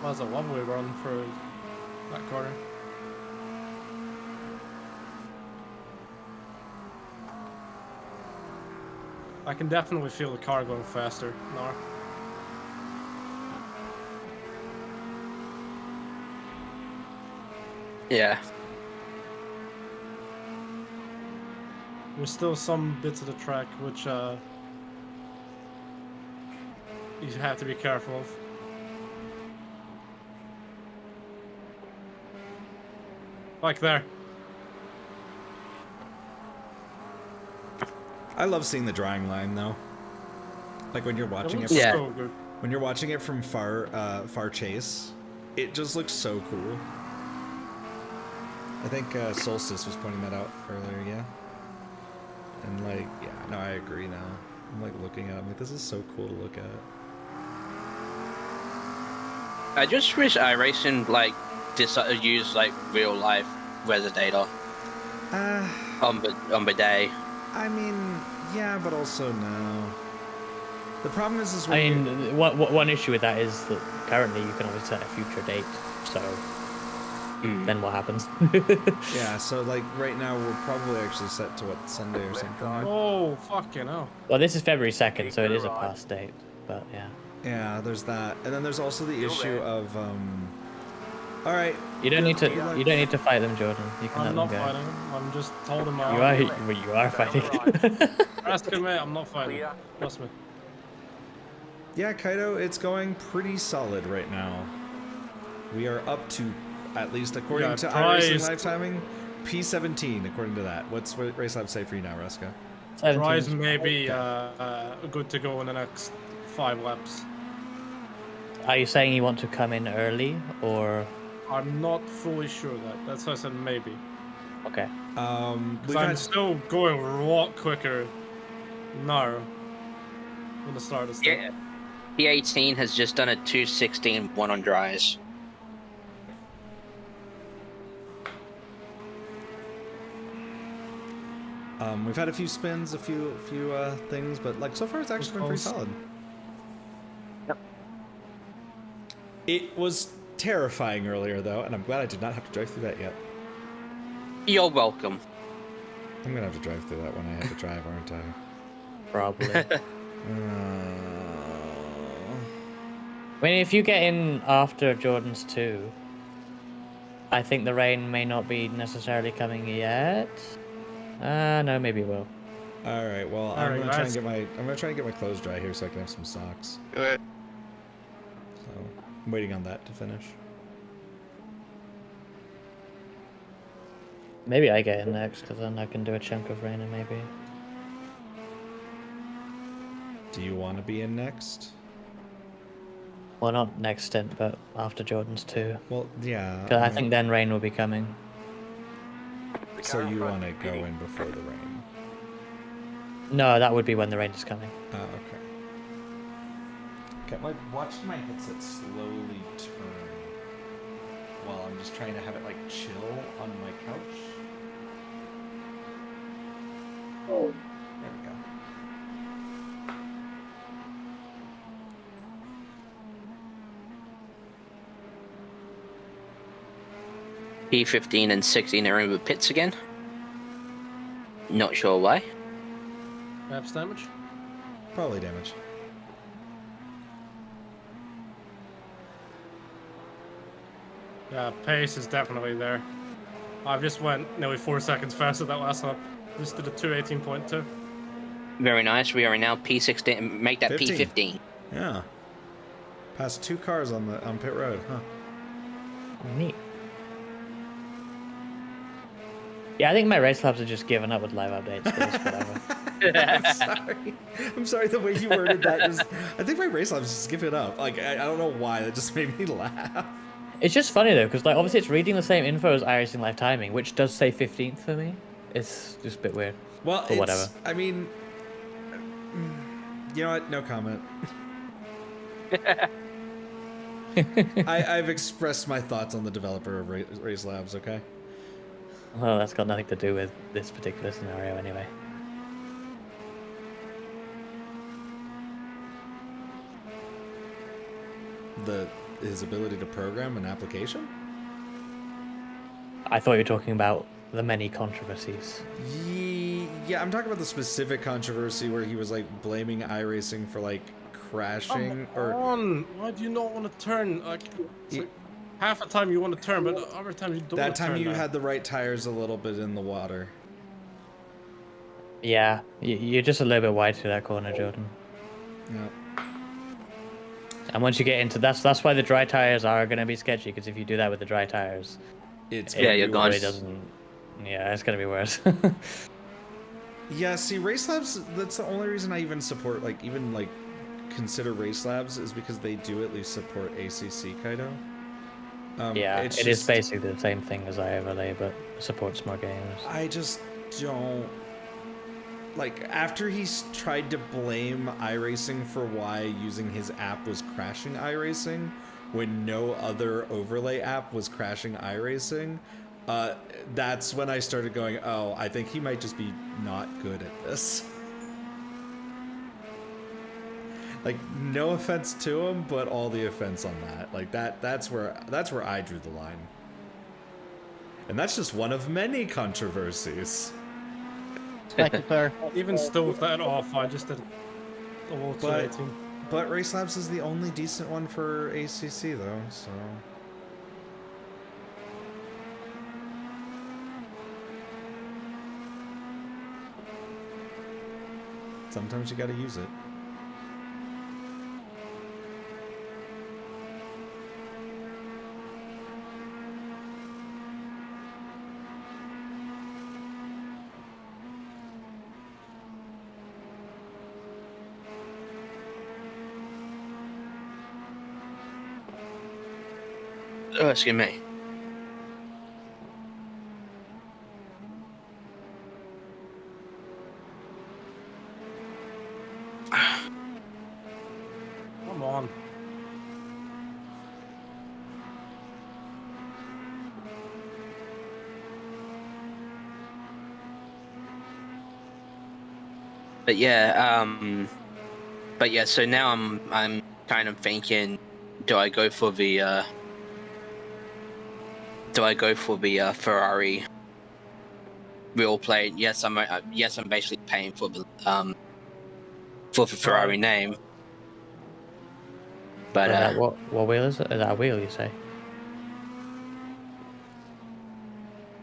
That was a lovely run for that corner. I can definitely feel the car going faster now. Yeah. There's still some bits of the track which you have to be careful of. Like there. I love seeing the drying line though. Like when you're watching it. So good. When you're watching it from far chase, it just looks so cool. I think Solstice was pointing that out earlier, yeah. And like, yeah, no, I agree now. I'm like looking at it, I'm like, this is so cool to look at. I just wish iRacing like use like real life weather data on the day. I mean, yeah, but also no. The problem is when one issue with that is that currently you can always set a future date, so then what happens? Yeah, so like right now we're probably actually set to what, Sunday or something. Oh, fucking hell. Well, this is February 2nd, so it is a past date, but yeah. Yeah, there's that, and then there's also the issue of all right. You don't need to fight them, Jordan. You can let them go. I'm not fighting them. I'm just holding my. You are fighting. Ask him, mate. I'm not fighting. Trust me. Yeah, Kaido, it's going pretty solid right now. We are up to, at least according to iRacing live timing, P17. According to that, what's Race Lab say for you now, Ruska? Dries may be good to go in the next 5 laps. Are you saying you want to come in early, or? I'm not fully sure that's why I said maybe. Okay. I'm still going a lot quicker now than the start of stuff. Yeah. P18 has just done a 2:16.1 on dries. We've had a few spins, a few things, but like so far it's actually been pretty solid. Yep. It was terrifying earlier though, and I'm glad I did not have to drive through that yet. You're welcome. I'm gonna have to drive through that when I have to drive, aren't I? Probably. I mean, if you get in after Jordan's 2, I think the rain may not be necessarily coming yet. No, maybe it will. All right. Well, I'm gonna try and get my clothes dry here so I can have some socks. Good. So I'm waiting on that to finish. Maybe I get in next, because then I can do a chunk of Rainer, maybe. Do you want to be in next? Well, not next stint, but after Jordan's too. Well, yeah. Because I think then Rain will be coming. So you want to go in before the rain? No, that would be when the rain is coming. Oh, okay. Okay, watching my headset slowly turn while I'm just trying to have it like chill on my couch. Oh, there we go. P15 and 16 are in the pits again. Not sure why. Perhaps damage? Probably damage. Yeah, pace is definitely there. I've just went nearly 4 seconds faster that last lap. Just did a 2:18.2. Very nice. We are now P16. Make that 15. P15. Yeah. Passed 2 cars on pit road, huh? Neat. Yeah, I think my race labs are just giving up with live updates. But it's whatever. I'm sorry the way you worded that. I think my race labs just give it up. Like, I don't know why. That just made me laugh. It's just funny though, because like obviously it's reading the same info as iRacing live timing, which does say 15th for me. It's just a bit weird. Well, but whatever. I mean, you know what? No comment. I've expressed my thoughts on the developer of Race Labs, okay? Well, that's got nothing to do with this particular scenario anyway. His ability to program an application? I thought you were talking about the many controversies. Yeah, I'm talking about the specific controversy where he was like blaming iRacing for like crashing Why do you not want to turn? Like half the time you want to turn, but other times you don't. That time you had the right tires a little bit in the water. Yeah, you're just a little bit wide through that corner, Jordan. Yeah. And once you get into that's why the dry tires are going to be sketchy, because if you do that with the dry tires, you're gone. Yeah, it's going to be worse. Yeah, see, Race Labs, that's the only reason I even support, like, consider Race Labs is because they do at least support ACC Kaido. Yeah, it is basically the same thing as iOverlay, but supports more games. I just don't... Like, after he's tried to blame iRacing for why using his app was crashing iRacing, when no other overlay app was crashing iRacing, that's when I started going, oh, I think he might just be not good at this. Like, no offense to him, but all the offense on that. Like, that's where I drew the line. And that's just one of many controversies. Thank you, sir. Even still with that off, I just did a little 2:18. But Race Labs is the only decent one for ACC, though, so... Sometimes you gotta use it. Oh, excuse me. Come on. But yeah, so now I'm kind of thinking, do I go for the Ferrari real plate? Yes, I'm basically paying for the Ferrari name. But what wheel is it? Is that a wheel, you say?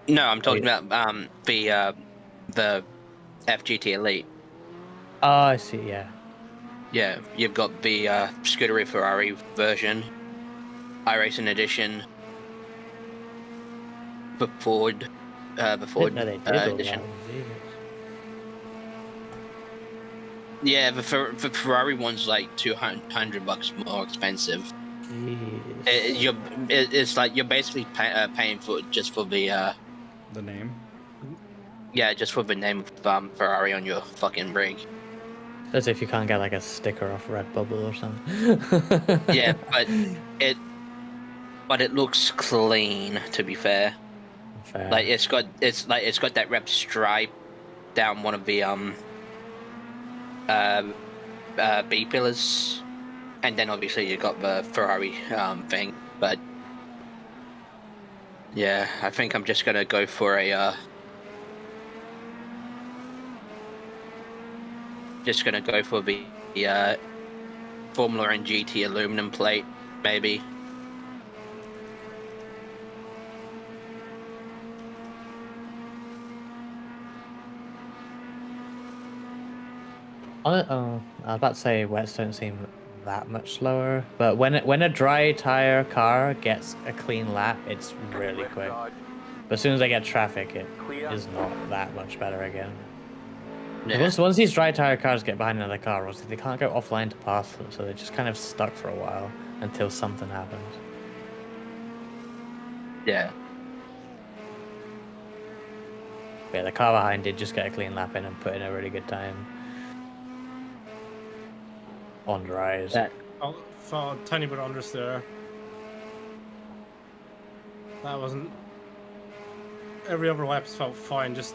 No, I'm talking about the FGT Elite. Oh, I see. Yeah. Yeah, you've got the Scuderia Ferrari version, iRacing Edition, the Ford before No, they did all edition. that. Jesus. Yeah, the Ferrari one's like $200 more expensive. It's like you're basically paying for just for the name. Yeah, just for the name of Ferrari on your fucking rig. As if you can't get like a sticker off Redbubble or something. Yeah, but it looks clean. To be fair, like it's got that red stripe down one of the B pillars, and then obviously you got the Ferrari thing. But yeah, I think I'm just gonna go for a the Formula and GT aluminum plate, maybe. I was about to say wets don't seem that much slower, but when a dry tire car gets a clean lap, it's really quick. But as soon as they get traffic, it is not that much better again. Yeah. Once these dry tire cars get behind another car, they can't go offline to pass them, so they're just kind of stuck for a while until something happens. Yeah. Yeah, the car behind did just get a clean lap in and put in a really good time. On dries. I'll fall a tiny bit unders there. That wasn't. Every other lap's felt fine, just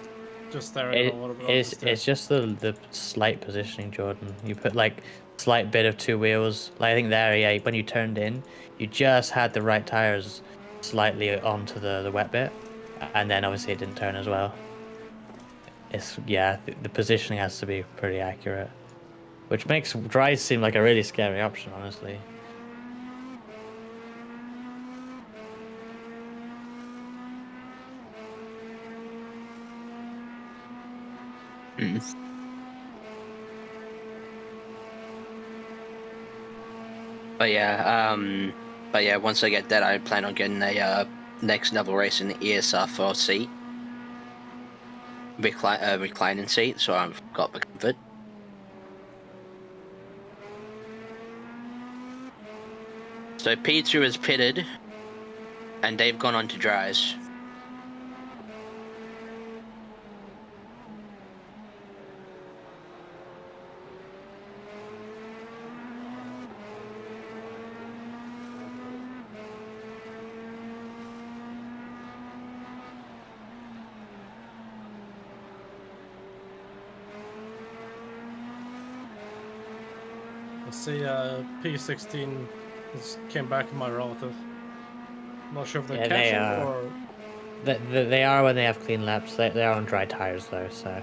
there. It's just the slight positioning, Jordan. You put like slight bit of two wheels. Like I think there, yeah, when you turned in, you just had the right tires slightly onto the wet bit, and then obviously it didn't turn as well. The positioning has to be pretty accurate. Which makes dries seem like a really scary option, honestly. But yeah, once I get that, I plan on getting a next level race in the ESR4 seat. Reclining seat, so I've got the comfort. So P2 is pitted, and they've gone on to dries. Let's see, P16 came back in my relative. I'm not sure if they're catching or... They are when they have clean laps. They are on dry tires though, so...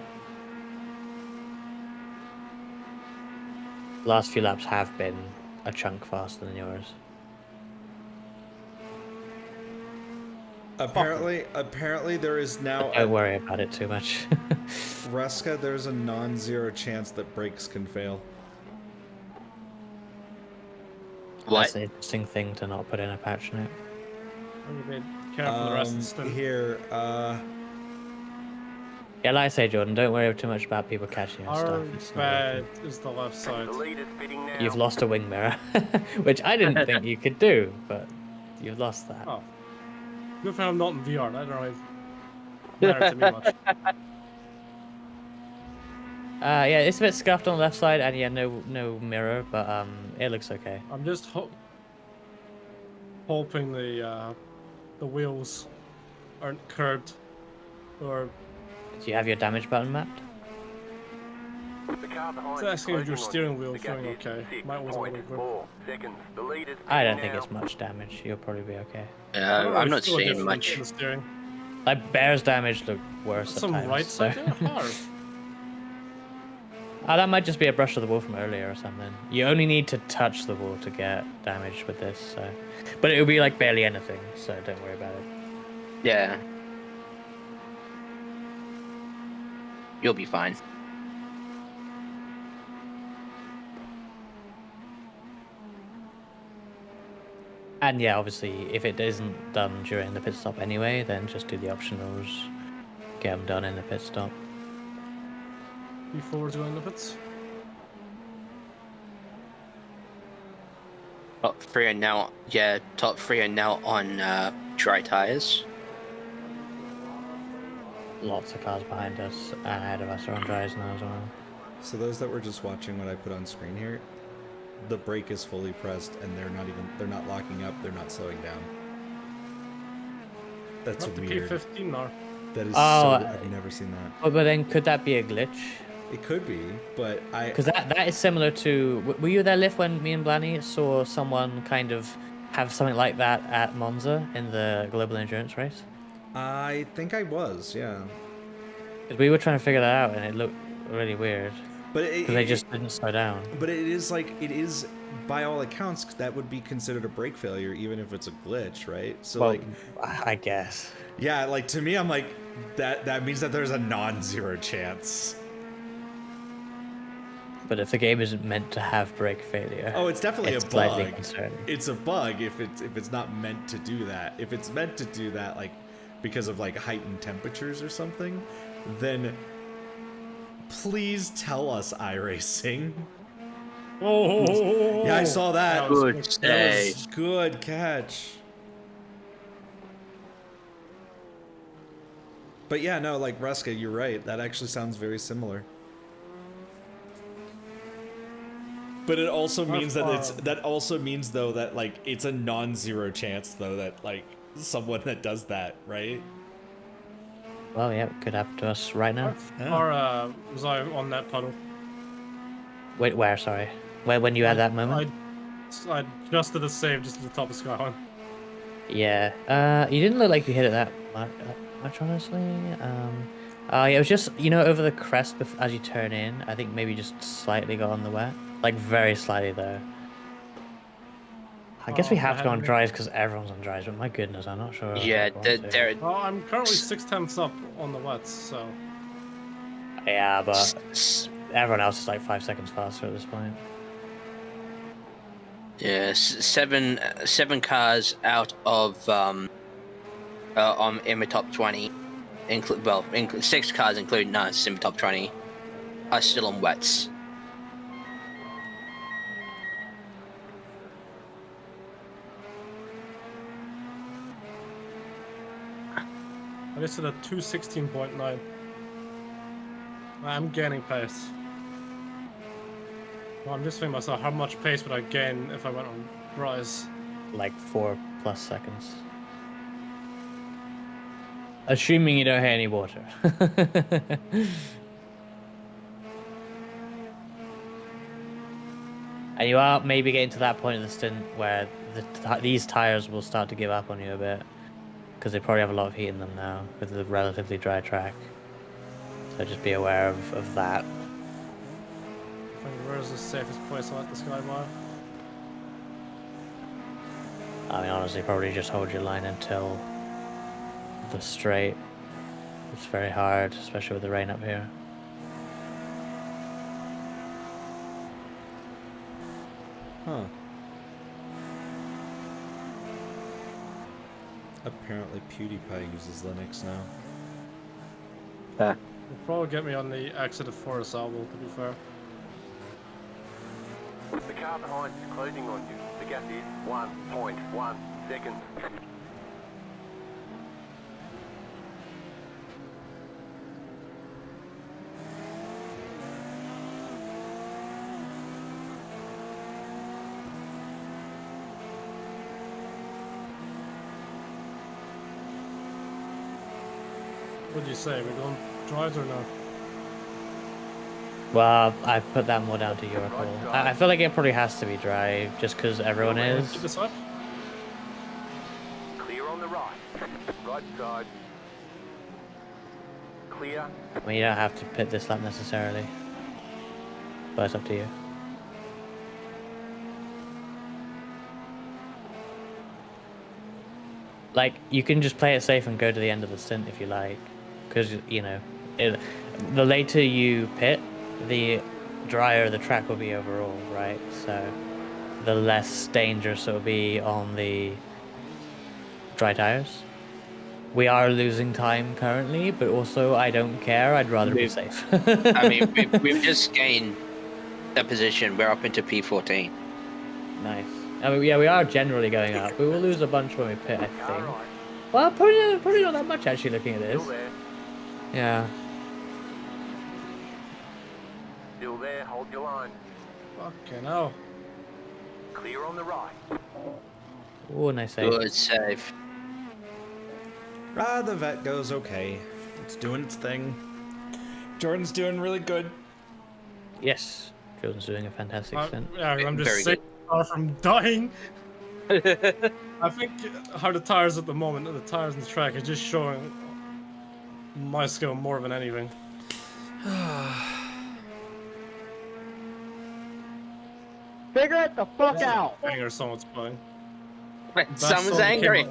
Last few laps have been a chunk faster than yours. Apparently there is now... Don't worry about it too much. Ruska, there's a non-zero chance that brakes can fail. That's an interesting thing to not put in a patch note. Careful the rest of the stuff. Here, yeah, like I say, Jordan, don't worry too much about people catching your stuff. It's bad is the left side. You've lost a wing mirror, which I didn't think you could do, but you've lost that. Oh. Good thing I'm not in VR, that don't matter to me much. Yeah, it's a bit scuffed on the left side, and yeah, no mirror, but it looks okay. I'm just hoping the wheels aren't curved, or. Do you have your damage button mapped? It's asking if your steering wheel is feeling okay. Might was a little good. I don't think it's much damage. You'll probably be okay. I'm not seeing much. Like Bear's damage looked worse at times. Right side that might just be a brush of the wall from earlier or something. You only need to touch the wall to get damage with this, so... But it'll be like barely anything, so don't worry about it. Yeah. You'll be fine. And yeah, obviously, if it isn't done during the pit stop anyway, then just do the optionals get them done in the pit stop. Before doing the pits. Top 3 are now, top 3 are now on dry tires. Lots of cars behind us and ahead of us are on dries now as well. So those that were just watching what I put on screen here, the brake is fully pressed and they're not locking up, they're not slowing down. That's not weird. The P15 now. That is I've never seen that. But then could that be a glitch? It could be, but because that is similar to. Were you there, Liv, when me and Blanny saw someone kind of have something like that at Monza in the Global Endurance race? I think I was, yeah. Because we were trying to figure that out, and it looked really weird. But because they just didn't slow down. But it is by all accounts that would be considered a brake failure, even if it's a glitch, right? So well, I guess. Yeah, like to me, I'm like that means that there's a non-zero chance. But if the game isn't meant to have brake failure, oh, it's definitely a bug. Concerning. It's a bug if it's not meant to do that. If it's meant to do that, like because of like heightened temperatures or something, then please tell us iRacing. Oh, yeah, I saw that. Good that was good catch. But yeah, no, like Ruska, you're right. That actually sounds very similar. But it also means that also means though that like it's a non-zero chance though that like someone that does that, right? Well, yeah, it could happen to us right now. Or was I on that puddle? Wait, where? Sorry, when you had that moment? I just did a save just at the top of Skyline. Yeah, you didn't look like you hit it that much, honestly. Yeah, it was just over the crest as you turn in. I think maybe just slightly got on the wet. Like, very slightly, though. I guess we have to go on dries because everyone's on dries, but my goodness, I'm not sure. Yeah, they're... Well, I'm currently 6/10 up on the wets, so... Yeah, but everyone else is like 5 seconds faster at this point. Yeah, seven cars out of, in the top 20, 6 cars including us in the top 20, are still on wets. I listed at 2:16.9. I'm gaining pace. Well, I'm just thinking myself, how much pace would I gain if I went on dries? Like 4+ seconds. Assuming you don't hit any water. And you are maybe getting to that point in the stint where these tires will start to give up on you a bit. Because they probably have a lot of heat in them now with the relatively dry track. So just be aware of that. I think where is the safest place like the Skybar? I mean, honestly, probably just hold your line until the straight. It's very hard, especially with the rain up here. Huh. Apparently PewDiePie uses Linux now. Yeah. It'll probably get me on the exit of Forest Owl, to be fair. The car behind is closing on you. The gap is 1.1 seconds. What do you say? We're going dries or no? Well, I put that more down to your call. I feel like it probably has to be dry, just because everyone is. Clear on the right. Right side. Clear. I mean, you don't have to pit this lap necessarily. But it's up to you. Like, you can just play it safe and go to the end of the stint if you like. Because, the later you pit, the drier the track will be overall, right? So, the less dangerous it will be on the dry tires. We are losing time currently, but also I don't care. I'd rather be safe. I mean, we've just gained a position. We're up into P14. Nice. I mean, yeah, we are generally going up. We will lose a bunch when we pit, I think. Well, probably not that much actually. Looking at this. Yeah. Still there, hold your line. Fucking hell. Clear on the right. Oh, nice save. Good save. The vet goes okay. It's doing its thing. Jordan's doing really good. Yes, Jordan's doing a fantastic stint. Yeah, I'm just Very sick from dying. I think how the tires at the moment, the tires on the track, are just showing my skill more than anything. Figure it the fuck out! Anger someone's playing. Someone's angry.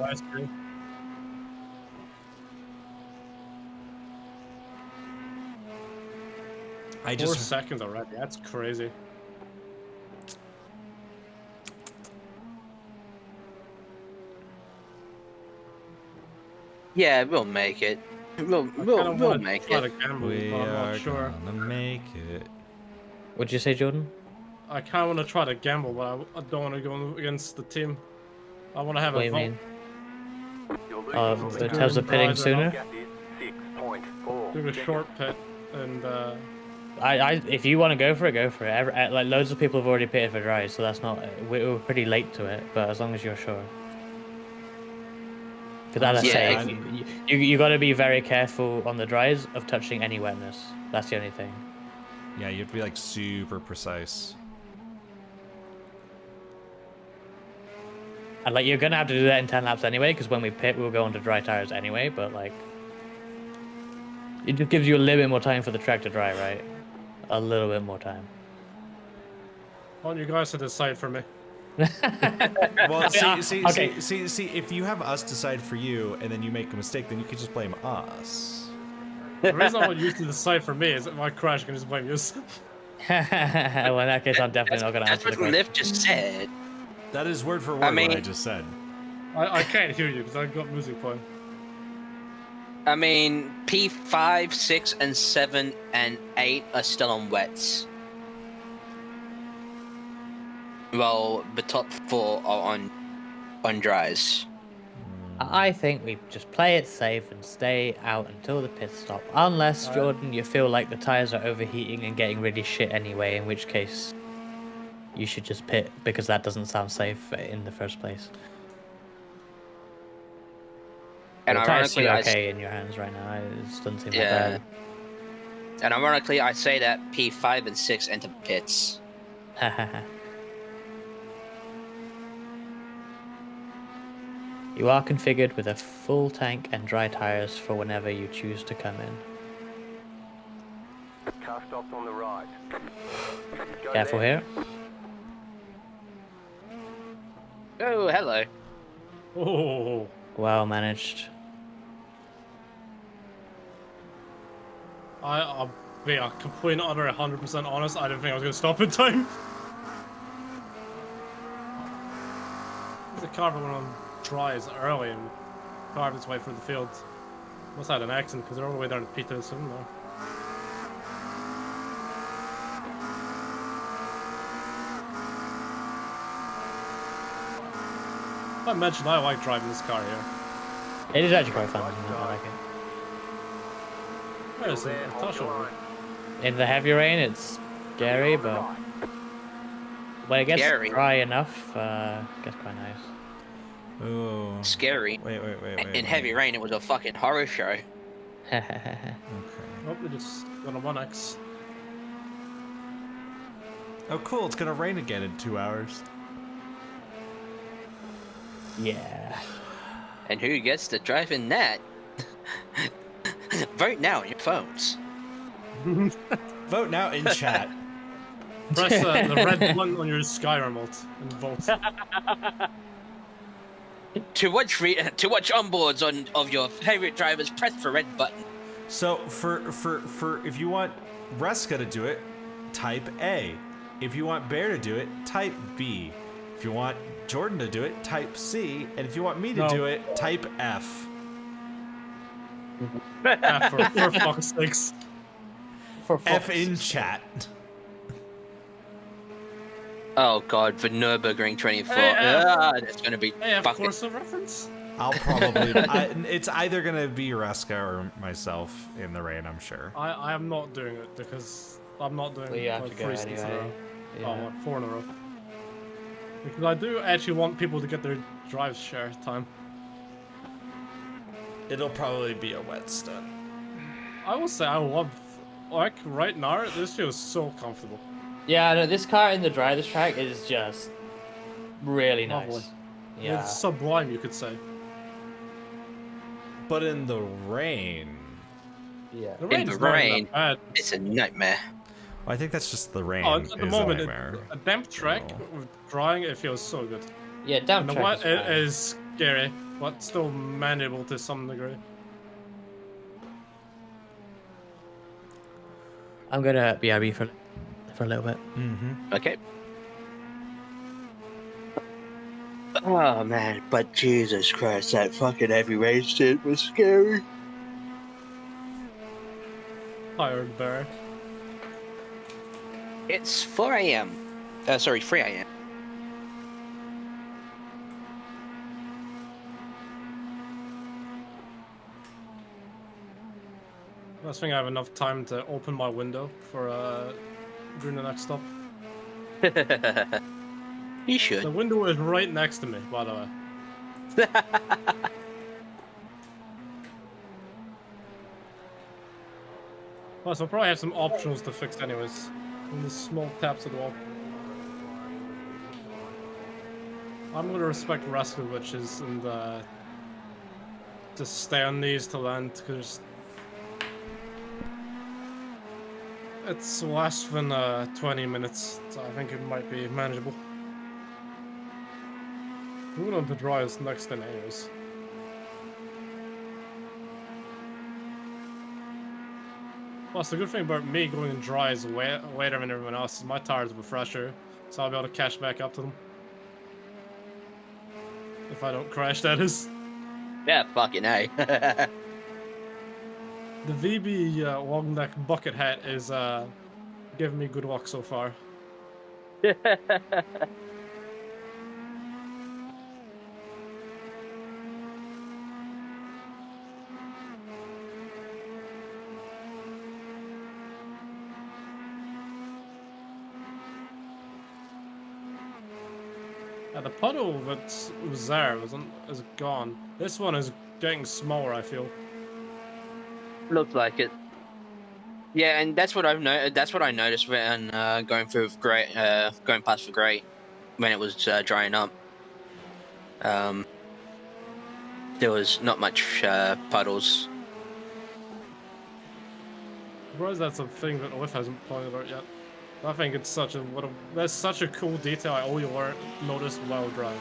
I 4 just seconds already. That's crazy. Yeah, we'll make it. We'll make it. we are gonna make it. What'd you say, Jordan? I kind of want to try to gamble, but I don't want to go against the team. I want to have What a do you vote. mean? In terms of pitting sooner? Do a short pit, and if you want to go for it, go for it. Like loads of people have already pitted for dry, so that's not. We're pretty late to it, but as long as you're sure. Because as I say, you got to be very careful on the dries of touching any wetness. That's the only thing. Yeah, you have to be like super precise. And like you're gonna have to do that in 10 laps anyway, because when we pit, we'll go onto dry tires anyway. But like, it just gives you a little bit more time for the track to dry, right? A little bit more time. I want you guys to decide for me. Well, see, if you have us decide for you and then you make a mistake, then you can just blame us. The reason I want you to decide for me is that my crash can just blame you. Well, in that case, I'm definitely not going to answer the That's what question. Liv just said. That is word for word what I just said. I can't hear you because I've got music playing. I mean, P5, 6, and 7, and 8 are still on wets. Well, the top 4 are on dries. I think we just play it safe and stay out until the pit stop. Unless, Jordan, you feel like the tires are overheating and getting really shit anyway, in which case you should just pit, because that doesn't sound safe in the first place. And the tires seem ironically, okay in your hands right now. It doesn't seem yeah. that And ironically, I say that P5 and 6 enter pits. bad. You are configured with a full tank and dry tires for whenever you choose to come in. Car stops on the right. Go Careful there. here. Oh, hello. Oh. Well managed. I'll be a complete and utter 100% honest. I didn't think I was going to stop in time. The car went on dries early and carved its way through the field. Must have had an accident because they're all the way down to P2 soon though. I mentioned I like driving this car here. It is actually quite fun. I like it. Where is it? Touch over. In the heavy rain, it's scary, but when it gets dry enough, it gets quite nice. Oh. Scary. Wait. In heavy rain, it was a fucking horror show. Okay. Oh, they just got a 1X. Oh, cool. It's gonna rain again in 2 hours. Yeah. And who gets to drive in that? Vote now on your phones. Vote now in chat. Press the red button on your Sky remote and vote. To watch onboards of your favorite drivers, press the red button. So for if you want Reska to do it, type A. If you want Bear to do it, type B. If you want Jordan to do it, type C. And if you want me to do it, type F. For fuck's sakes. For F in chat. Oh god, the Nürburgring 24. That's gonna be Hey, of fucking... course a reference. I'll probably. It's either gonna be Ruska or myself in the rain. I'm sure. I am not doing it because I'm not doing Well, you have like to go 3 seats in a anyway. row. Yeah. Oh, like 4 in a row. Because I do actually want people to get their drive share time. It'll probably be a wet stunt. I will say I love, like right now, this feels so comfortable. Yeah, no, this car in the driver's track is just really nice. Lovely. Yeah. It's sublime, you could say. But in the rain. Yeah. The In rain's the not rain, that bad. it's a nightmare. Well, I think that's just the rain. Oh, at the is moment, a nightmare. a damp track with drying, it feels so good. Yeah, damp And the track wet is fine. it is scary, but still manageable to some degree. I'm gonna BRB for a little bit. Mm-hmm. Okay. Oh man, but Jesus Christ, that fucking heavy rain shit was scary. Tired bear. It's 4 a.m. Sorry, 3 a.m. I think I have enough time to open my window for during the next stop. You should. The window is right next to me, by the way. Plus, I'll probably have some options to fix anyways. And the small taps at the wall. I'm gonna respect rescue witches and just stay on these to land, because it's less than 20 minutes, so I think it might be manageable. Moving on to dry is next then anyways. Plus, the good thing about me going in dry is later than everyone else is my tires will be fresher, so I'll be able to catch back up to them. If I don't crash, that is. Yeah, fucking A. The VB long neck bucket hat is giving me good luck so far. The puddle that was there is gone. This one is getting smaller, I feel. Looks like it. Yeah, and that's what I've that's what I noticed when going through Grey, going past the Grey, when it was drying up. There was not much puddles. Surprised that's a thing that Olif hasn't pointed out yet. I think it's that's such a cool detail I only noticed while driving.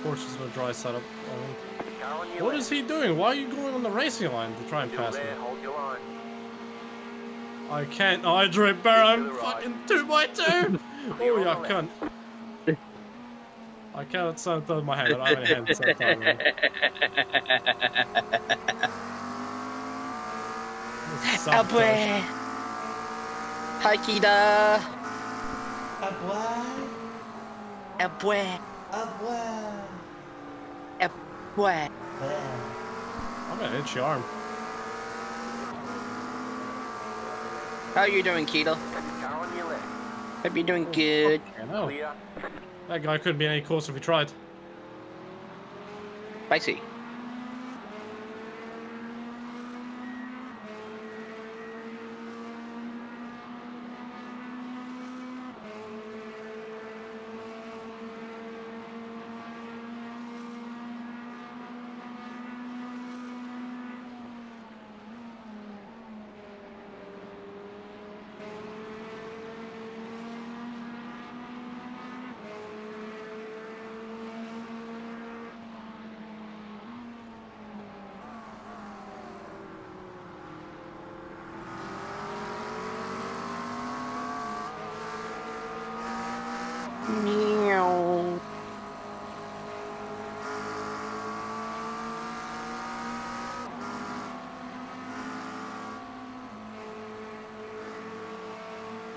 Porsche is in a dry setup, I think. What is he doing? Why are you going on the racing line to try and pass me? Hold your line. I can't hydrate, bear. I'm fucking 2x2. Oh yeah, I can't. I cannot sanitize my hand. I don't have any hand sanitizer. Abwe. Hi, Kida. Abwe. Abwe. I'm an itchy arm. How are you doing, Keto? Car on your left. Hope you're doing good. I know. Clear. That guy couldn't be any closer if he tried. I see.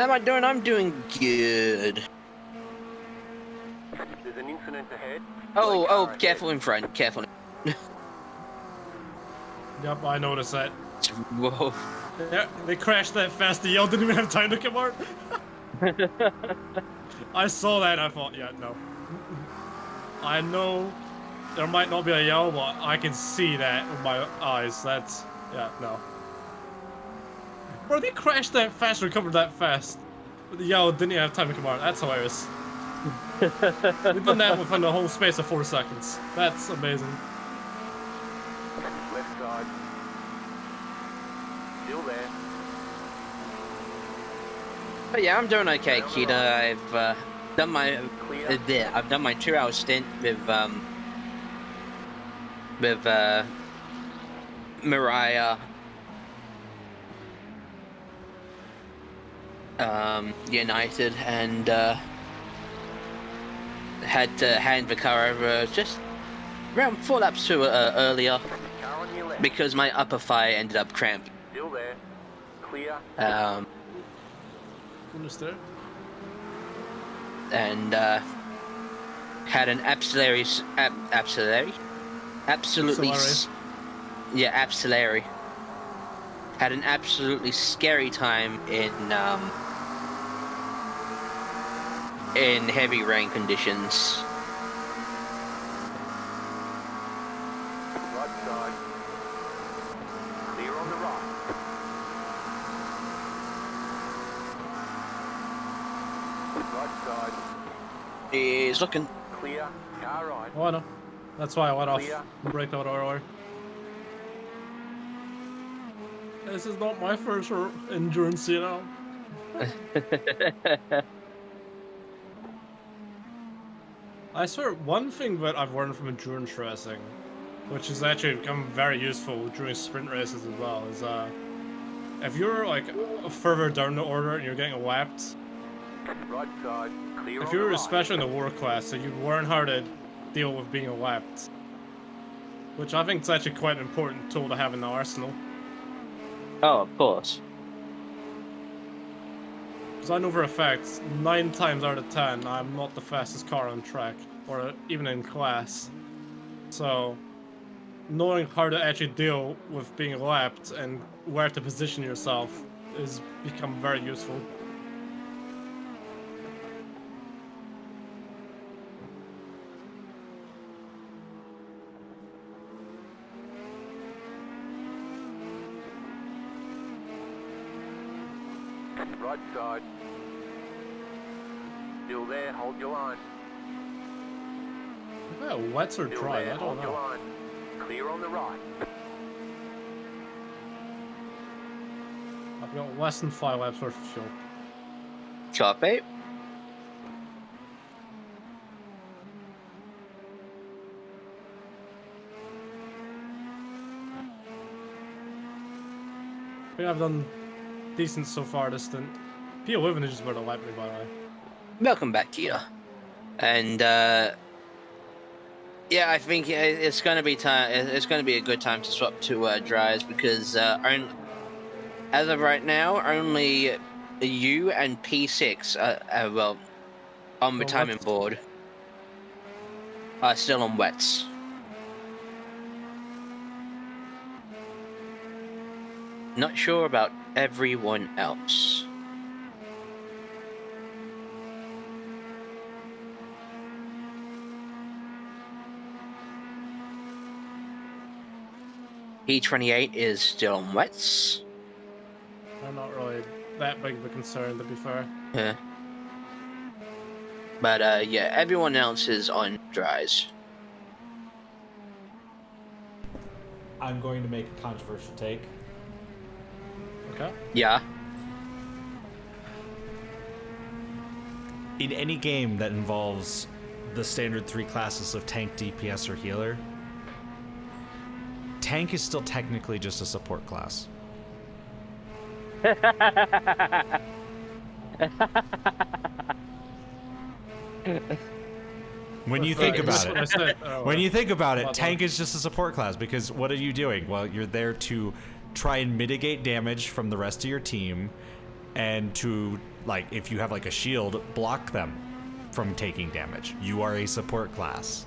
How am I doing? I'm doing good. There's an incident ahead. Oh, careful in front. Careful. Yep, I noticed that. Whoa. Yeah, they crashed that fast. The yell didn't even have time to come out. I saw that and I thought, yeah, no. I know there might not be a yell, but I can see that with my eyes. That's, yeah, no. Bro, they crashed that fast, recovered that fast. But the yell didn't even have time to come out. That's hilarious. They've done that within the whole space of 4 seconds. That's amazing. Left side. Still there. But yeah, I'm doing okay, Kita. I've done my I've done my 2-hour stint with Mirai, United, and had to hand the car over just around 4 laps to earlier because my upper thigh ended up cramped. Still there. Clear. Understood. And had an absolutely had an absolutely scary time in heavy rain conditions. Right side. Clear on the right. Right side. He's looking. Clear. Car right. Oh, I know. That's why I went off. Clear. Break out earlier. This is not my first endurance, you know. I swear, one thing that I've learned from endurance racing, which has actually become very useful during sprint races as well, is if you're like further down the order and you're getting lapped, Right side. Clear. if you're especially in the war class, so you learn how to deal with being lapped, which I think is actually quite an important tool to have in the arsenal. Oh, of course. Because I know for a fact, 9 times out of 10, I'm not the fastest car on track, or even in class. So, knowing how to actually deal with being lapped and where to position yourself has become very useful. Right side. Still there. Hold your line. Is that wet or Still dry? there. I don't Hold your know. line. Clear on the right. I've got less than 5 laps worth of fuel. Copy. I think I've done decent so far this stint. P11 is just about to lap me, by the way. Welcome back, Kia. And yeah, I think it's going to be time. It's going to be a good time to swap to dries because as of right now, only you and P6 well on the timing board are still on wets. Not sure about everyone else. P28 is still on wets. I'm not really that big of a concern, to be fair. Yeah. But yeah, everyone else is on dries. I'm going to make a controversial take. Okay. Yeah. In any game that involves the standard 3 classes of tank, DPS, or healer, tank is still technically just a support class. When you think about it, when you think about it, tank is just a support class because what are you doing? Well, you're there to try and mitigate damage from the rest of your team and to like, if you have like a shield, block them from taking damage. You are a support class.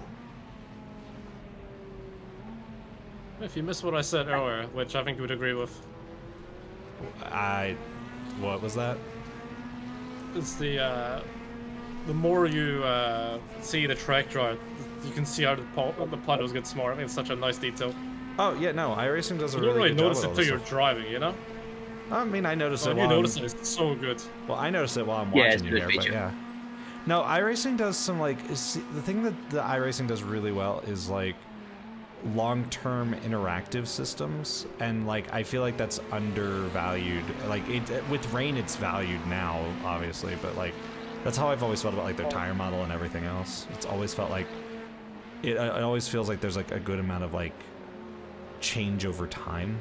If you missed what I said earlier, which I think you would agree with. What was that? It's the more you see the trajectory, you can see how the puddles get smaller. I think it's such a nice detail. Oh yeah, no, iRacing does a you really don't really good notice job it till you're driving, you know? I mean, I notice it you notice it, it's so good. Well, I notice it while I'm Yeah, watching you here, but yeah. No, iRacing does some, like, the thing that the iRacing does really well is, like, long-term interactive systems, and, like, I feel like that's undervalued. Like, with Rain, it's valued now, obviously, but, like, that's how I've always felt about, like, their tire model and everything else. It's always felt like, it always feels like there's, like, a good amount of, like, change over time,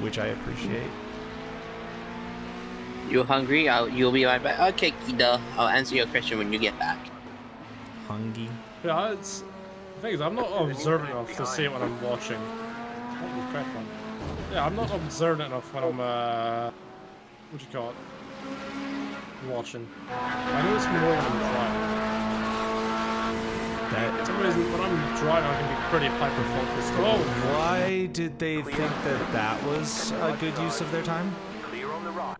which I appreciate. You hungry? You'll be right back. Okay, Kida. I'll answer your question when you get back. Hungry? Yeah, it's... The thing is, I'm not observant enough to see it when I'm watching. Holy crap, man. Yeah, I'm not observant enough when I'm, what do you call it? Watching. I notice more when I'm driving. For some reason, when I'm driving, I can be pretty hyper-focused. Oh! Why did they think that that was a good use of their time? Clear on the right.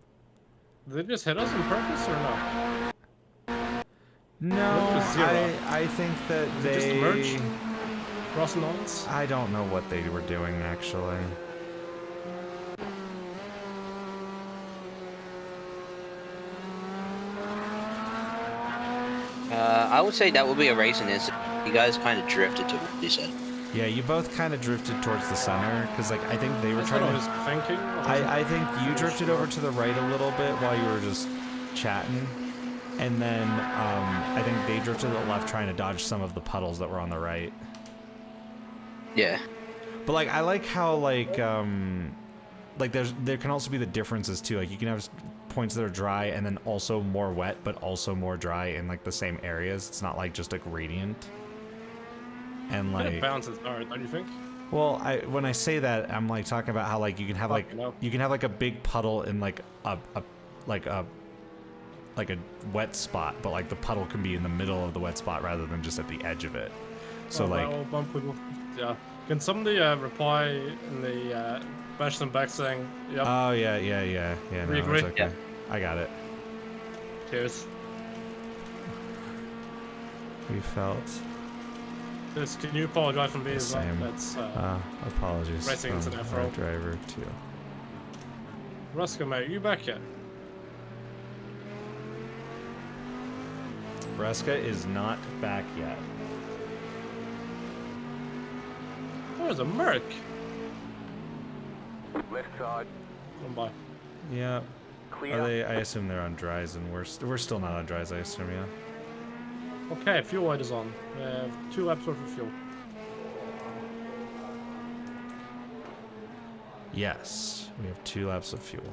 Did they just hit us on purpose, or no? No, I think that they... Just merge? Crossing lines? I don't know what they were doing, actually. I would say that would be a racing incident. You guys kind of drifted to what you said. Yeah, you both kind of drifted towards the center, because, like, I think they were trying to... thinking? I think you drifted over to the right a little bit while you were just chatting, and then I think they drifted to the left trying to dodge some of the puddles that were on the right. Yeah. But, like, I like how, like there can also be the differences, too. Like, you can have points that are dry and then also more wet, but also more dry in, like, the same areas. It's not, like, just a gradient. And, like... It bounces hard, don't you think? Well, when I say that, I'm, like, talking about how, like, you can have, like... You can have, like, a big puddle in, like, a wet spot, but, like, the puddle can be in the middle of the wet spot rather than just at the edge of it. So, like... Yeah. Can somebody reply in the bash them back saying, yep. Oh, yeah. No, We agree? it's okay. Yeah. I got it. Cheers. We felt... Can you apologize from me as well? Same. That's, apologies racing from incident our for driver, too. Ruska, mate, you back yet? Ruska is not back yet. There's a Merc. Left side. Come by. Yeah. Clear. Are they? I assume they're on dries, and we're still not on dries. I assume, yeah. Okay, fuel light is on. We have 2 laps worth of fuel. Yes, we have 2 laps of fuel.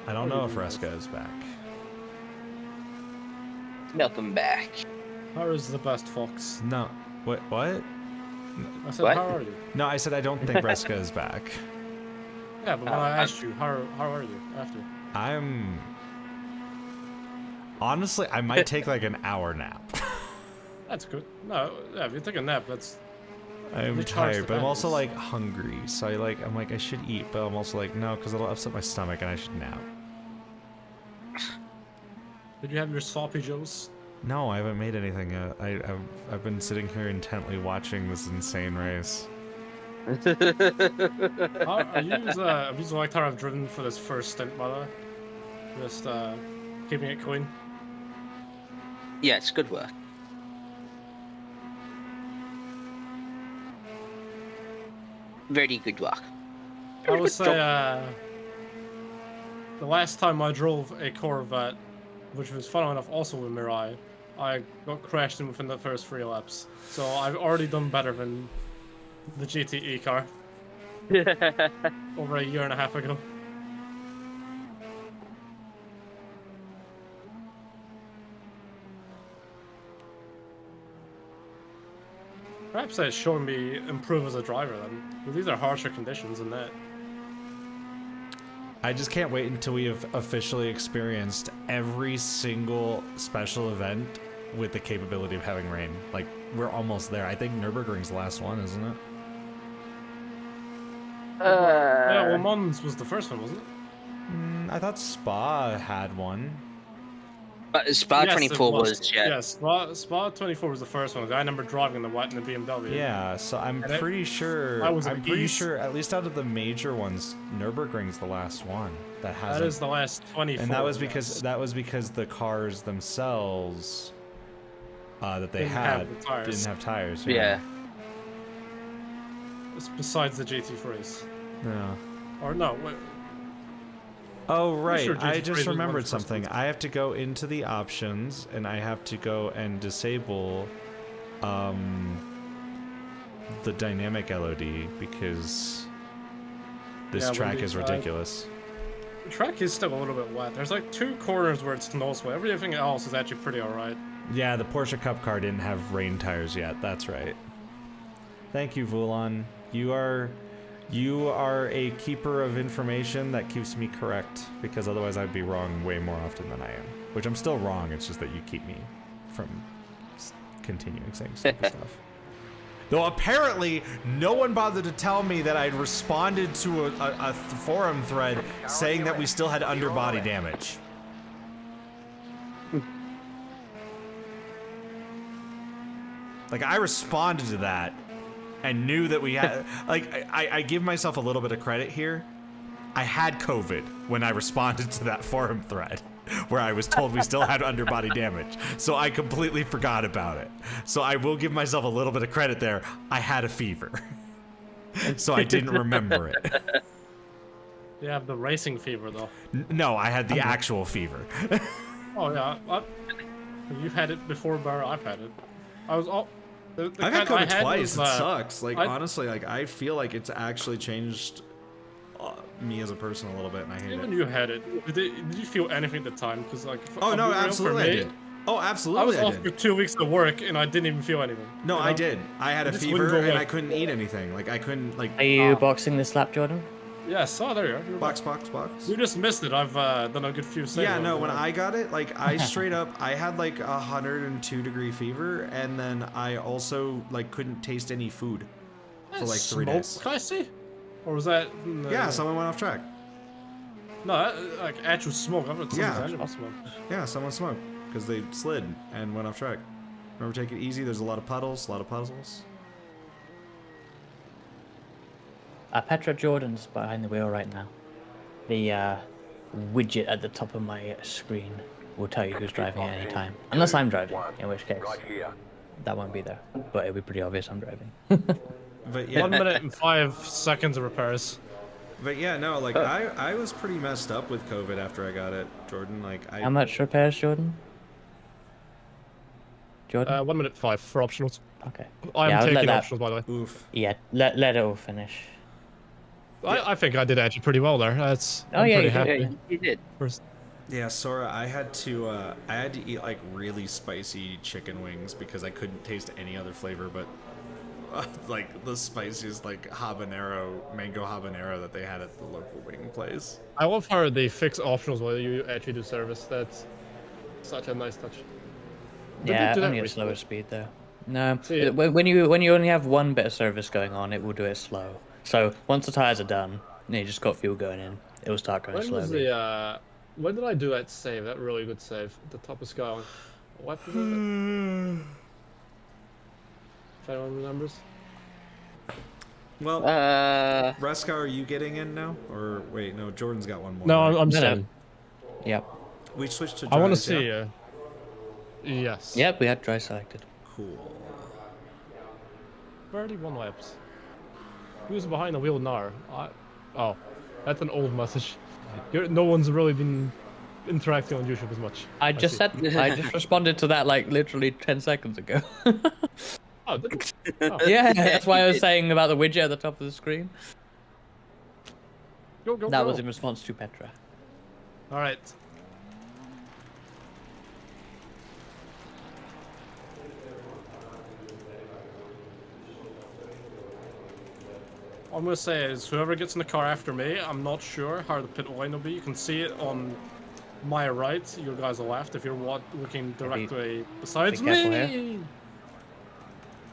I don't know if Ruska is back. Welcome back. How is the best fox? No. What? I said, What? how are you? No, I said I don't think Ruska is back. Yeah, but when I asked you, how are you after? I'm... Honestly, I might take like an hour nap. That's good. No, yeah, if you take a nap, that's... I'm recharge tired, the but I'm also batteries. like hungry. So I'm like I should eat, but I'm also like no, because it'll upset my stomach and I should nap. Did you have your sloppy joes? No, I haven't made anything yet. I've been sitting here intently watching this insane race. Are you like how I've driven for this first stint, by the way? Just keeping it clean. Yes, good work. Very good work. I would say the last time I drove a Corvette, which was funnily enough also with Mirai, I got crashed in within the first 3 laps. So I've already done better than the GTE car. Over a year and a half ago. Perhaps that's showing me improve as a driver then. Because these are harsher conditions than that. I just can't wait until we have officially experienced every single special event with the capability of having rain. Like, we're almost there. I think Nürburgring's the last one, isn't it? Yeah, well, Mons was the first one, wasn't it? I thought Spa had one. But Spa Yes, 24 it was, yeah. Yeah, Spa 24 was the first one. The guy number driving in the white in the BMW. Yeah, so I'm pretty sure. I'm pretty sure, at least out of the major ones, Nürburgring's the last one that has. That is the last 24. And that was because the cars themselves that they had didn't have tires. Yeah. Besides the GT3s. Yeah. Or no, wait. Oh, right. Sure I just remembered something. I have to go into the options, and I have to go and disable the dynamic LOD, because this track is ridiculous. The track is still a little bit wet. There's like 2 corners where it snows wet. Everything else is actually pretty alright. Yeah, the Porsche Cup car didn't have rain tires yet. That's right. Thank you, Vulon. You are a keeper of information that keeps me correct, because otherwise I'd be wrong way more often than I am. Which I'm still wrong, it's just that you keep me from continuing saying stupid stuff. Though apparently, no one bothered to tell me that I'd responded to a forum thread saying that we still had underbody damage. Like, I responded to that and knew that we had, like, I give myself a little bit of credit here. I had COVID when I responded to that forum thread where I was told we still had underbody damage. So I completely forgot about it. So I will give myself a little bit of credit there. I had a fever. So I didn't remember it. You have the racing fever, though. No, I had the actual fever. Oh, yeah. You've had it before, Barra. I've had it. I was all... I've had COVID twice. It sucks. Like, honestly, like, I feel like it's actually changed me as a person a little bit, and I hate it. When you had it, did you feel anything at the time? Because, like, oh no, absolutely I did. Oh, absolutely I was off for 2 weeks of work, and I didn't even feel anything. No, I did. I had a fever, and I couldn't eat anything. Like, I couldn't, like... Are you boxing this lap, Jordan? Yes, there you are. Box. You just missed it. I've done a good few saves. Yeah, no, when I got it, like, I straight up, I had, like, 102-degree fever, and then I also, like, couldn't taste any food for, like, 3 days. Can I see? Or was that... Yeah, someone went off track. No, like, actual smoke. I've heard yeah. smoke. Yeah, someone smoked, because they slid and went off track. Remember, take it easy, there's a lot of puddles, Petra Jordan's behind the wheel right now. The widget at the top of my screen will tell you who's driving at any time. Unless I'm driving, in which case that won't be there. But it'll be pretty obvious I'm driving. But yeah. 1 minute and 5 seconds of repairs. But yeah, no, like, I was pretty messed up with COVID after I got it, Jordan. Like, How much repairs, Jordan? 1 minute 5 for optionals. Okay. I'm taking optionals, by the way. Oof. Yeah, let it all finish. I think I did actually pretty well there. I'm pretty happy. You did. Yeah, Sora, I had to eat like really spicy chicken wings because I couldn't taste any other flavor but like the spiciest like mango habanero that they had at the local wing place. I love how they fix optionals while you actually do service. That's such a nice touch. Yeah, only at slower speed though. No, when you only have one bit of service going on, it will do it slow. So once the tires are done, you just got fuel going in, it will start going slowly. When did I do that save? That really good save. At the top of Sky. What was it? If anyone remembers. Well, Ruska, are you getting in now? Or wait, no, Jordan's got one more. No, right? I'm saying. Yep. We switched to. I want to see. Yes. Yep, we had dry selected. Cool. 31 laps. Who's behind the wheel now? Oh, that's an old message. No one's really been interacting on YouTube as much. I just responded to that like literally 10 seconds ago. Oh, did you? Oh. Yeah, that's why I was saying about the widget at the top of the screen. That was in response to Petra. All right. I'm gonna say is whoever gets in the car after me, I'm not sure how the pit lane will be. You can see it on my right, your guys are left. If you're looking directly besides be careful me. here.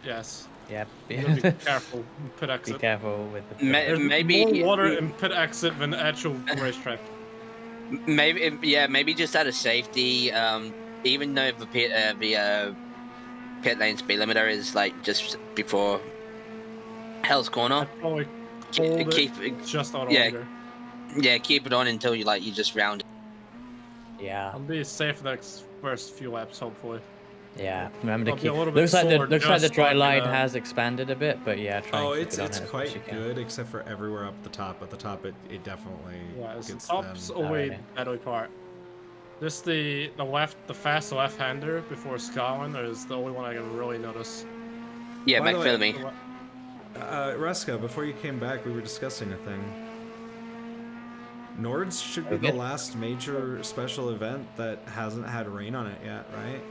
Yes. Yeah. You gotta be careful. Pit exit. Be careful with the. There's maybe more water in pit exit than the actual racetrack. Maybe just out of safety. Even though the pit lane speed limiter is like just before Hell's Corner. I'd probably keep it just out longer. Yeah, keep it on until you just round it. Yeah. I'll be safe the first few laps, hopefully. Yeah, remember to keep. Looks like the dry line has expanded a bit, but yeah, try. Oh, and keep it's it on quite good, except for everywhere up the top. At the top, it definitely gets the top's always the battery part. This the fast left-hander before Scotland is the only one I can really notice. Yeah, McPhillamy. Ruska, before you came back, we were discussing a thing. Nords should be the last major special event that hasn't had rain on it yet, right?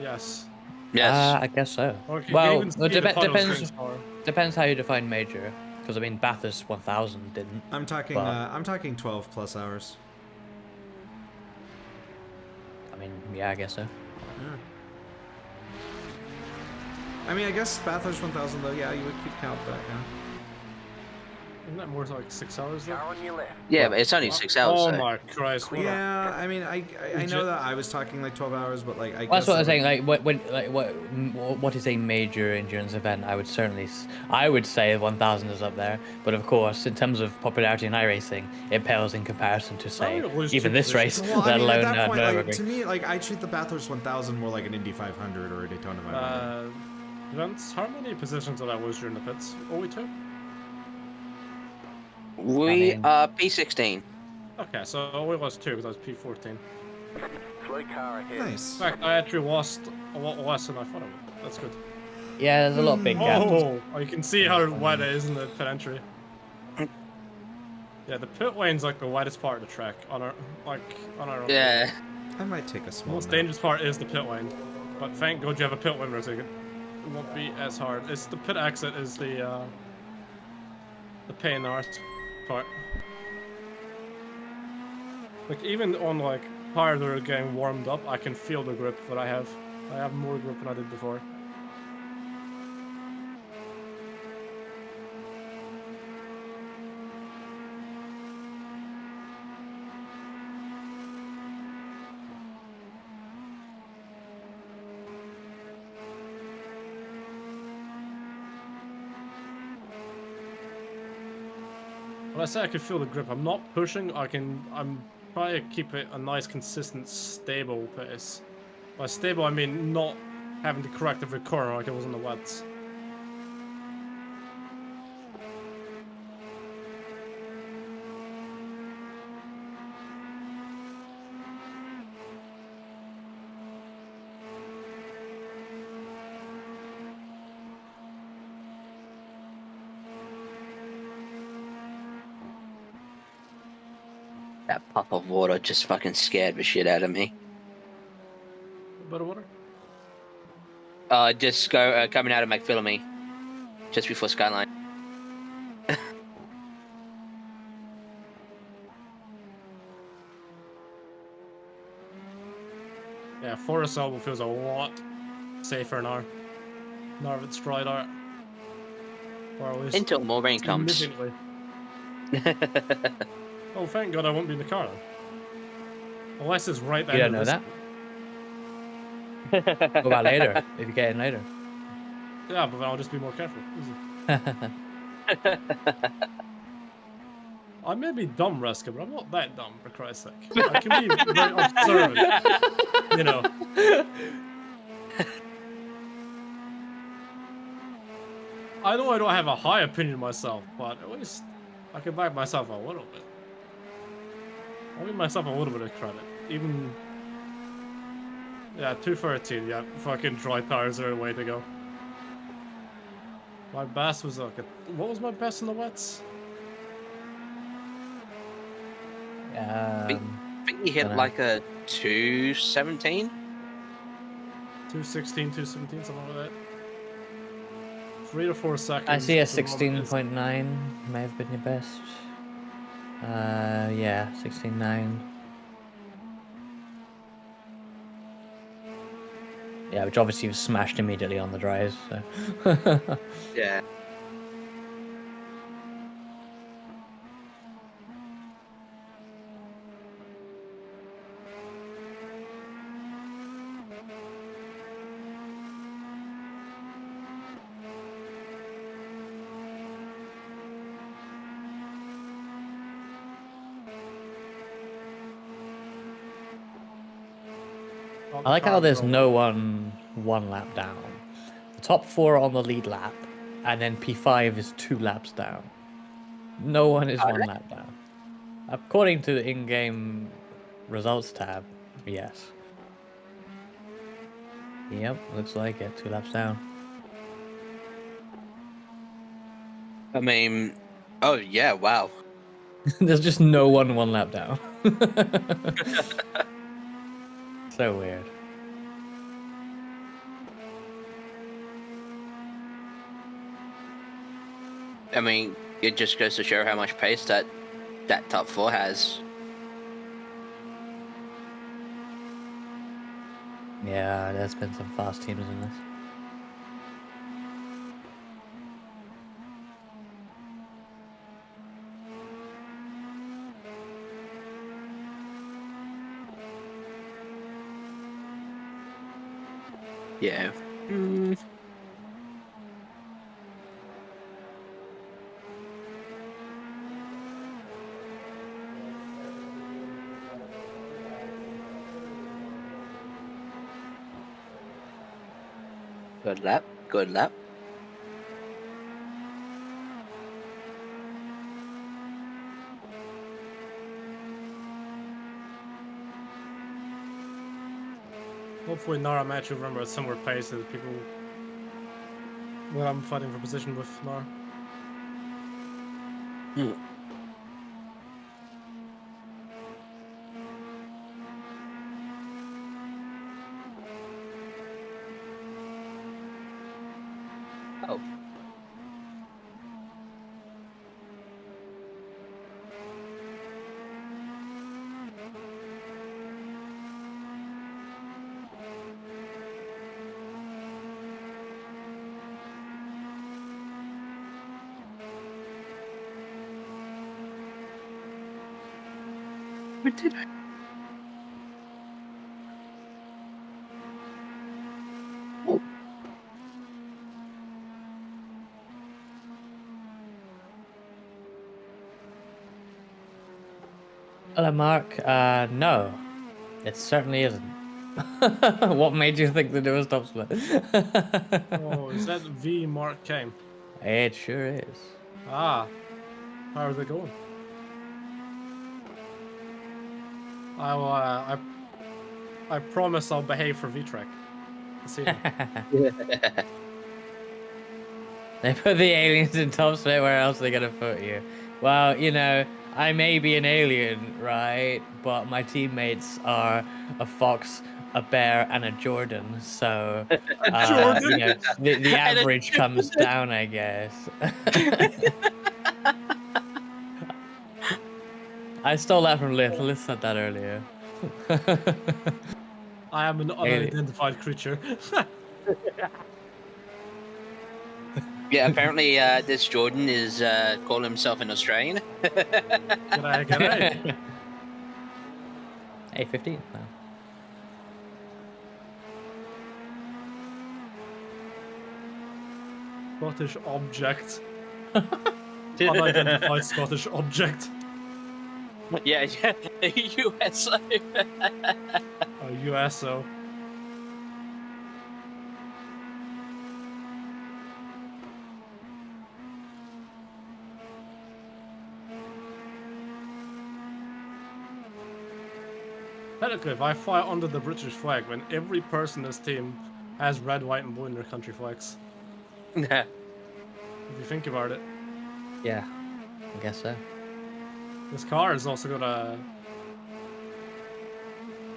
Yes. Yes. I guess so. Okay, well, depends how you define major. Because I mean, Bathurst 1000 didn't. I'm talking 12 plus hours. I mean, yeah, I guess so. Yeah. I mean, I guess Bathurst 1000 though. Yeah, you would keep count that. Yeah. Isn't that more like 6 hours though? Yeah, but it's only 6 hours. Oh my Christ! Yeah, I mean, I know that I was talking like 12 hours, but like I. That's what I'm saying. Like, what is a major endurance event? I would say 1000 is up there. But of course, in terms of popularity in iRacing, it pales in comparison to say even this race, let alone Nürburgring. To me, like I treat the Bathurst 1000 more like an Indy 500 or a Daytona 500. Vince, how many positions did I lose during the pits? Only 2. We are P16. Okay, so we lost 2 because I was P14. Nice. In fact, I actually lost a lot less than I thought I would. That's good. Yeah, there's a lot of big gaps. Oh, you can see how wide it is in the pit entry. Yeah, the pit lane's like the widest part of the track on our own. Yeah. I might take a small. The most dangerous part is the pit lane, but thank God you have a pit limiter, so it won't be as hard. It's the pit exit is the pain in the arse part. Like even on like tires that are getting warmed up, I can feel the grip that I have. I have more grip than I did before. When I say I can feel the grip, I'm not pushing. I'm trying to keep it a nice, consistent, stable pace. By stable, I mean not having to correct every corner like it was in the wets. That puff of water just fucking scared the shit out of me. A bit of water? Just coming out of McPhillamy, just before Skyline. Yeah, Forest Elbow feels a lot safer now. Now that it's dried out. Or at least until more rain comes. Oh, thank God I won't be in the car then. Unless it's right there. You don't know that? What about later? If you get in later. Yeah, but then I'll just be more careful. I may be dumb, Reska, but I'm not that dumb, for Christ's sake. I can be very observant. You know. I know I don't have a high opinion of myself, but at least I can back myself a little bit. I'll give myself a little bit of credit. Even... Yeah, 213, yeah, fucking dry tires are the way to go. My best was like what was my best in the wets? I think you hit like a 217? 216, 217, something like that. 3 to 4 seconds. I see a at the moment. 16.9 may have been your best. Yeah, 16.9. Yeah, which obviously was smashed immediately on the dries. So. Yeah. I like how there's no one lap down. The top 4 are on the lead lap, and then P5 is 2 laps down. No one is 1 lap down. According to the in-game results tab, yes. Yep, looks like it. 2 laps down. I mean, oh yeah, wow. There's just no one 1 lap down. So weird. I mean, it just goes to show how much pace that top 4 has. Yeah, there's been some fast teams in this. Yeah. Good lap. Good lap. Hopefully Nara match will remember a similar pace to the people when I'm fighting for position with Nara. Oh. What did I? Hello, Mark. No, it certainly isn't. What made you think that it was top split? Oh, is that V Mark came? It sure is. Ah, how are they going? I promise I'll behave for V-Track. They put the aliens in top split. Where else are they gonna put you? Well, you know, I may be an alien, right? But my teammates are a fox, a bear, and a Jordan. So, Jordan? you know, the average comes down, I guess. I stole that from Lith. Lith said that earlier. I am an unidentified creature. Yeah, apparently this Jordan is calling himself an Australian. G'day. Hey, 15. No. Scottish object. Unidentified Scottish object. Yeah, USO. USO. Technically, if I fly under the British flag, when every person in this team has red, white, and blue in their country flags. Yeah. If you think about it. Yeah, I guess so. This car has also got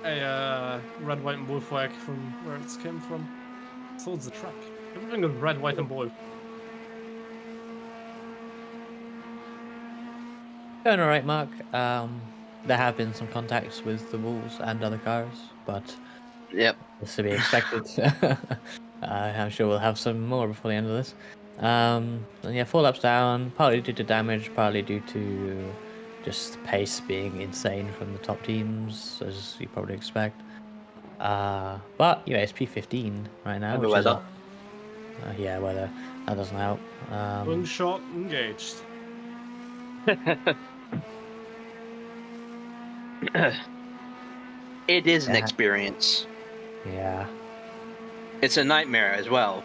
a red, white, and blue flag from where it came from. So it's the track. Everything is red, white, and blue. Going all right, Mark. There have been some contacts with the Wolves and other cars, but Yep. it's to be expected. I'm sure we'll have some more before the end of this. And yeah, 4 laps down, partly due to damage, partly due to just pace being insane from the top teams, as you probably expect. But you know, it's P15 right now, And the which is weather. yeah, weather. That doesn't help. One shot engaged. It is an Yeah. experience. Yeah. It's a nightmare as well.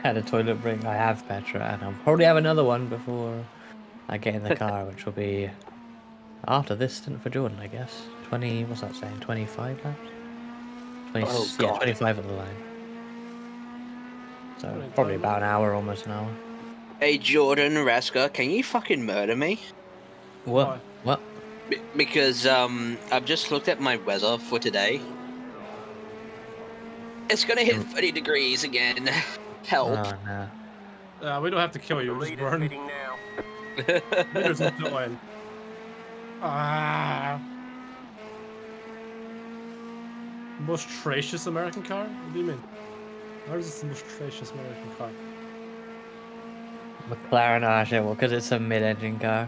Had a toilet break. I have Petra, and I'll probably have another one before I get in the car, which will be after this stint for Jordan, I guess. 20, what's that saying? 25 laps? 20, Oh, yeah, God. 25 at the line. So 25 probably about an hour, almost an hour. Hey, Jordan, Raska, can you fucking murder me? What? Why? What? Because I've just looked at my weather for today. It's gonna hit 30 degrees again. Help. Oh, no. We don't have to kill you, The just leader's burn. pitting now. Leaders up the line. Ah. Most tracious American car? What do you mean? Ours is the most tracious American car. McLaren, oh shit, well, because it's a mid-engine car.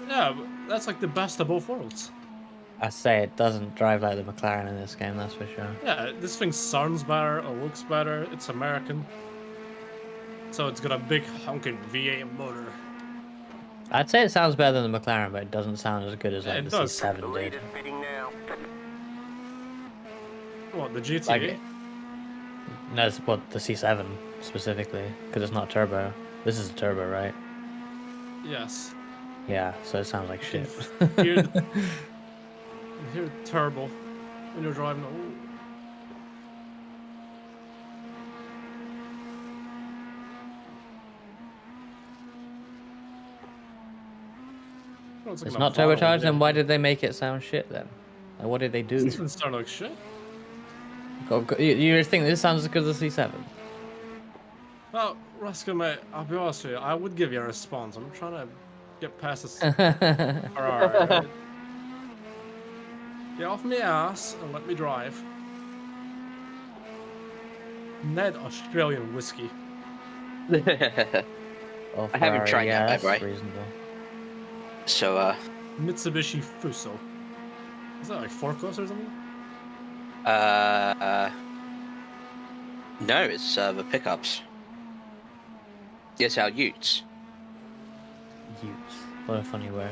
Yeah, but that's like the best of both worlds. I say it doesn't drive like the McLaren in this game, that's for sure. Yeah, this thing sounds better, it looks better, it's American. So it's got a big honking V8 motor. I'd say it sounds better than the McLaren, but it doesn't sound as good as like It the does. The C7 did. leader's pitting now. What, the GT? Like, no, it's what the C7 specifically, because it's not turbo. This is a turbo, right? Yes. Yeah, so it sounds like You shit. can hear the, you hear the turbo when you're driving. Oh. It's not turbocharged, then why did they make it sound shit then? Like, what did they do? It doesn't sound like shit. You think this sounds as good as the C7? Well, Raska, mate, I'll be honest with you. I would give you a response. I'm trying to get past this. Alright, right? Get off my ass and let me drive. Ned Australian whiskey. Oh, I haven't tried yeah, that, that's right? reasonable. So, Mitsubishi Fuso. Is that like forklifts or something? no, it's the pickups. Yes, our utes. Utes. What a funny word.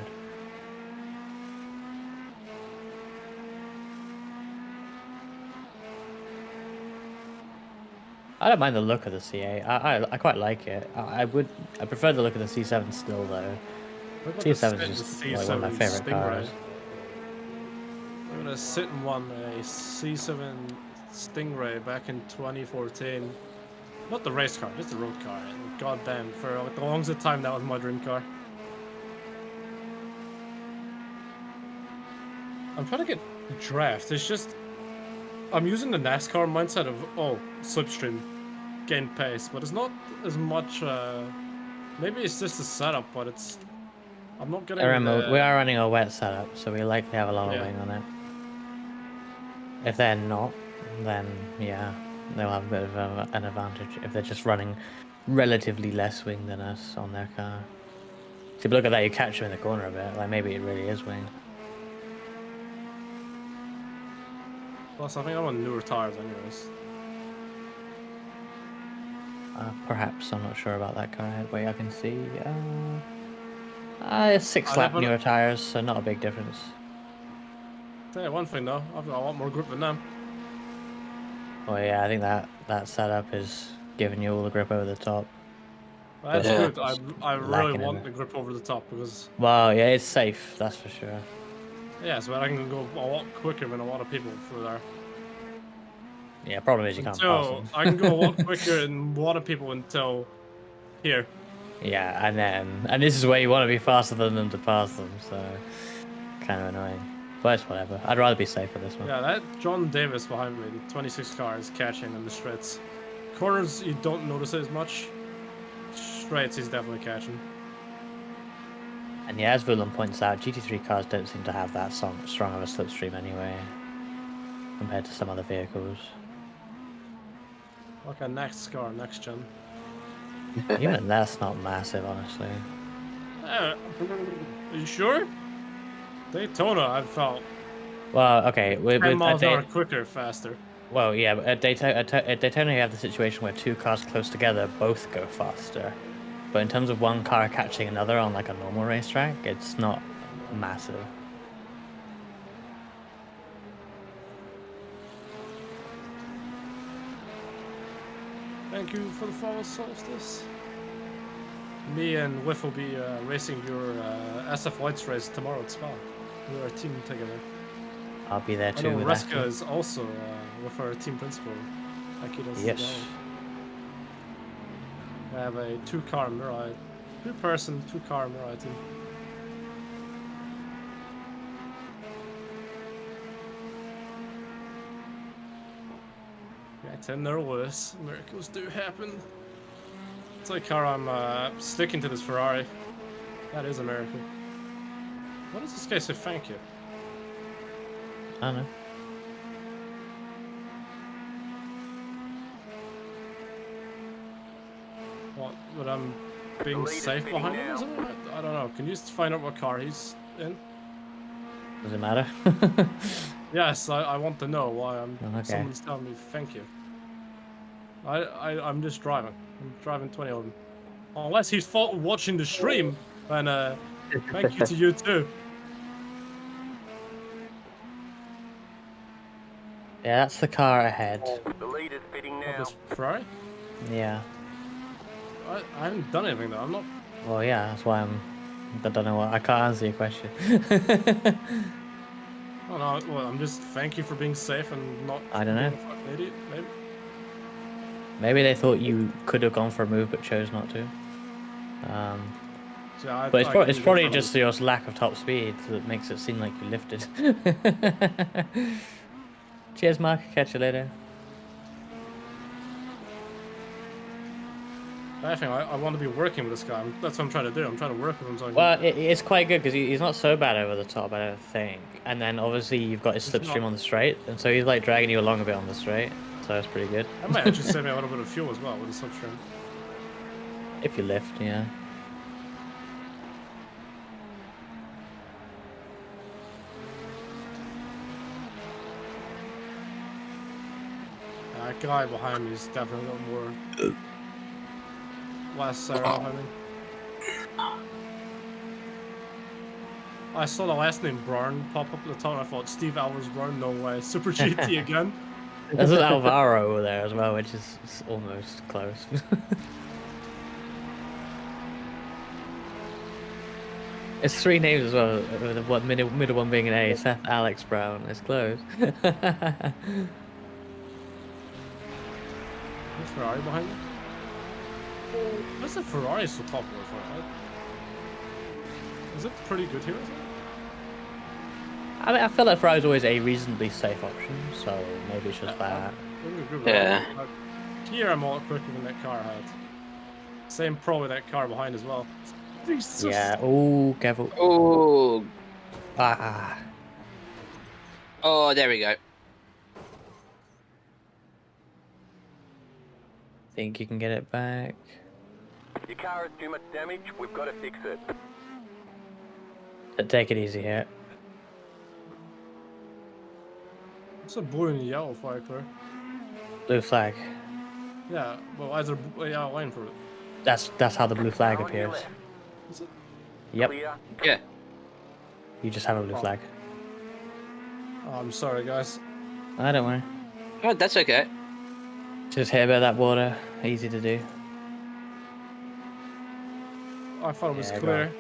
I don't mind the look of the C8. I quite like it. I prefer the look of the C7 still though. C7 is just like one of my favorite cars. I'm gonna sit in one a C7 Stingray back in 2014. Not the race car, just the road car. And goddamn, for like the longest time that was my dream car. I'm trying to get draft. It's just I'm using the NASCAR mindset of slipstream, gain pace, but it's not as much. Maybe it's just a setup, but it's. I'm not getting. We are running a wet setup, so we likely have a lot of wing on it. If they're not, then yeah, they'll have a bit of an advantage if they're just running relatively less wing than us on their car. So if you look at that, you catch them in the corner a bit. Like maybe it really is wing. Plus, I think I'm on newer tires, anyways. Perhaps I'm not sure about that car. Wait, I can see. 6 lap newer tires, so not a big difference. Tell you one thing though, I've got a lot more grip than them. Oh yeah, I think that setup is giving you all the grip over the top. Well, that's good. I really want the grip over the top because. Well, yeah, it's safe. That's for sure. Yeah, so I can go a lot quicker than a lot of people through there. Yeah, problem is you can't pass them. I can go a lot quicker than a lot of people until here. Yeah, and this is where you want to be faster than them to pass them, so kind of annoying. But it's whatever. I'd rather be safe for this one. Yeah, that John Davis behind me, the 26 car is catching in the straights. Corners, you don't notice it as much. Straights, he's definitely catching. And yeah, as Vulan points out, GT3 cars don't seem to have that strong of a slipstream anyway, compared to some other vehicles. Okay, next car, next gen. Even that's not massive, honestly. Are you sure? Daytona, I felt. Well, okay, 10 miles an hour quicker, faster. Well, yeah, but at Daytona you have the situation where two cars close together both go faster. But in terms of one car catching another on like a normal racetrack, it's not massive. Thank you for the follow, Solstice. Me and Whiff will be racing your SF Whites race tomorrow at Spa. We're a team together. I'll be there too. I know Reska is also with our team principal. Akida's yes. I have a 2-car Mirai. 2-person, 2-car Mirai team. Getting nervous. Miracles do happen. It's like how I'm sticking to this Ferrari. That is a miracle. What does this guy say thank you? I don't know. What? But I'm being safe behind him or something? I don't know. Can you just find out what car he's in? Does it matter? Yes, I want to know why Okay. someone's telling me thank you. I'm just driving. I'm driving 20 of them. Unless he's watching the stream, then thank you to you too. Yeah, that's the car ahead. The leader's fitting now. This Ferrari? Yeah. I haven't done anything though. I'm not. Well, yeah, that's why I don't know what. I can't answer your question. Oh no. Well, I'm just thank you for being safe and not. I don't know. being a fucking idiot, maybe. Maybe they thought you could have gone for a move but chose not to. So But it's probably just your lack of top speed that makes it seem like you lifted. Cheers, Mark. Catch you later. I think I want to be working with this guy. That's what I'm trying to do. I'm trying to work with him. So Well, it's quite good because he's not so bad over the top, I don't think. And then obviously you've got his slipstream on the straight, and so he's like dragging you along a bit on the straight. So that's pretty good. That might actually save me a little bit of fuel as well with the slipstream. If you lift, yeah. That guy behind me is definitely got more. Less behind me. I saw the last name Brown pop up at the top and I thought Steve Alvarez Brown, no way. Super GT again. There's an Alvaro over there as well, which is almost close. It's 3 names as well, with the middle one being an A. Seth Alex Brown. It's close. There's Ferrari behind me. What's the Ferrari so top of it? Is it pretty good here? I mean, I feel like Ferrari's always a reasonably safe option, so maybe it's just that. Yeah. Here I'm a lot quicker than that car had. Same pro with that car behind as well. Jesus. Yeah. Oh, careful. Oh. Ah. Oh, there we go. Think you can get it back? Your car has too much damage. We've got to fix it. Take it easy here. What's a blue and yellow flag clear? Blue flag. Yeah, well, why is there a yellow line for it? That's how the blue flag appears. Is it? Yep. Yeah. You just have a blue flag. Oh, I'm sorry, guys. Ah, don't worry. Oh, that's okay. Just hit a bit of that water. Easy to do. I thought it was Yeah, clear.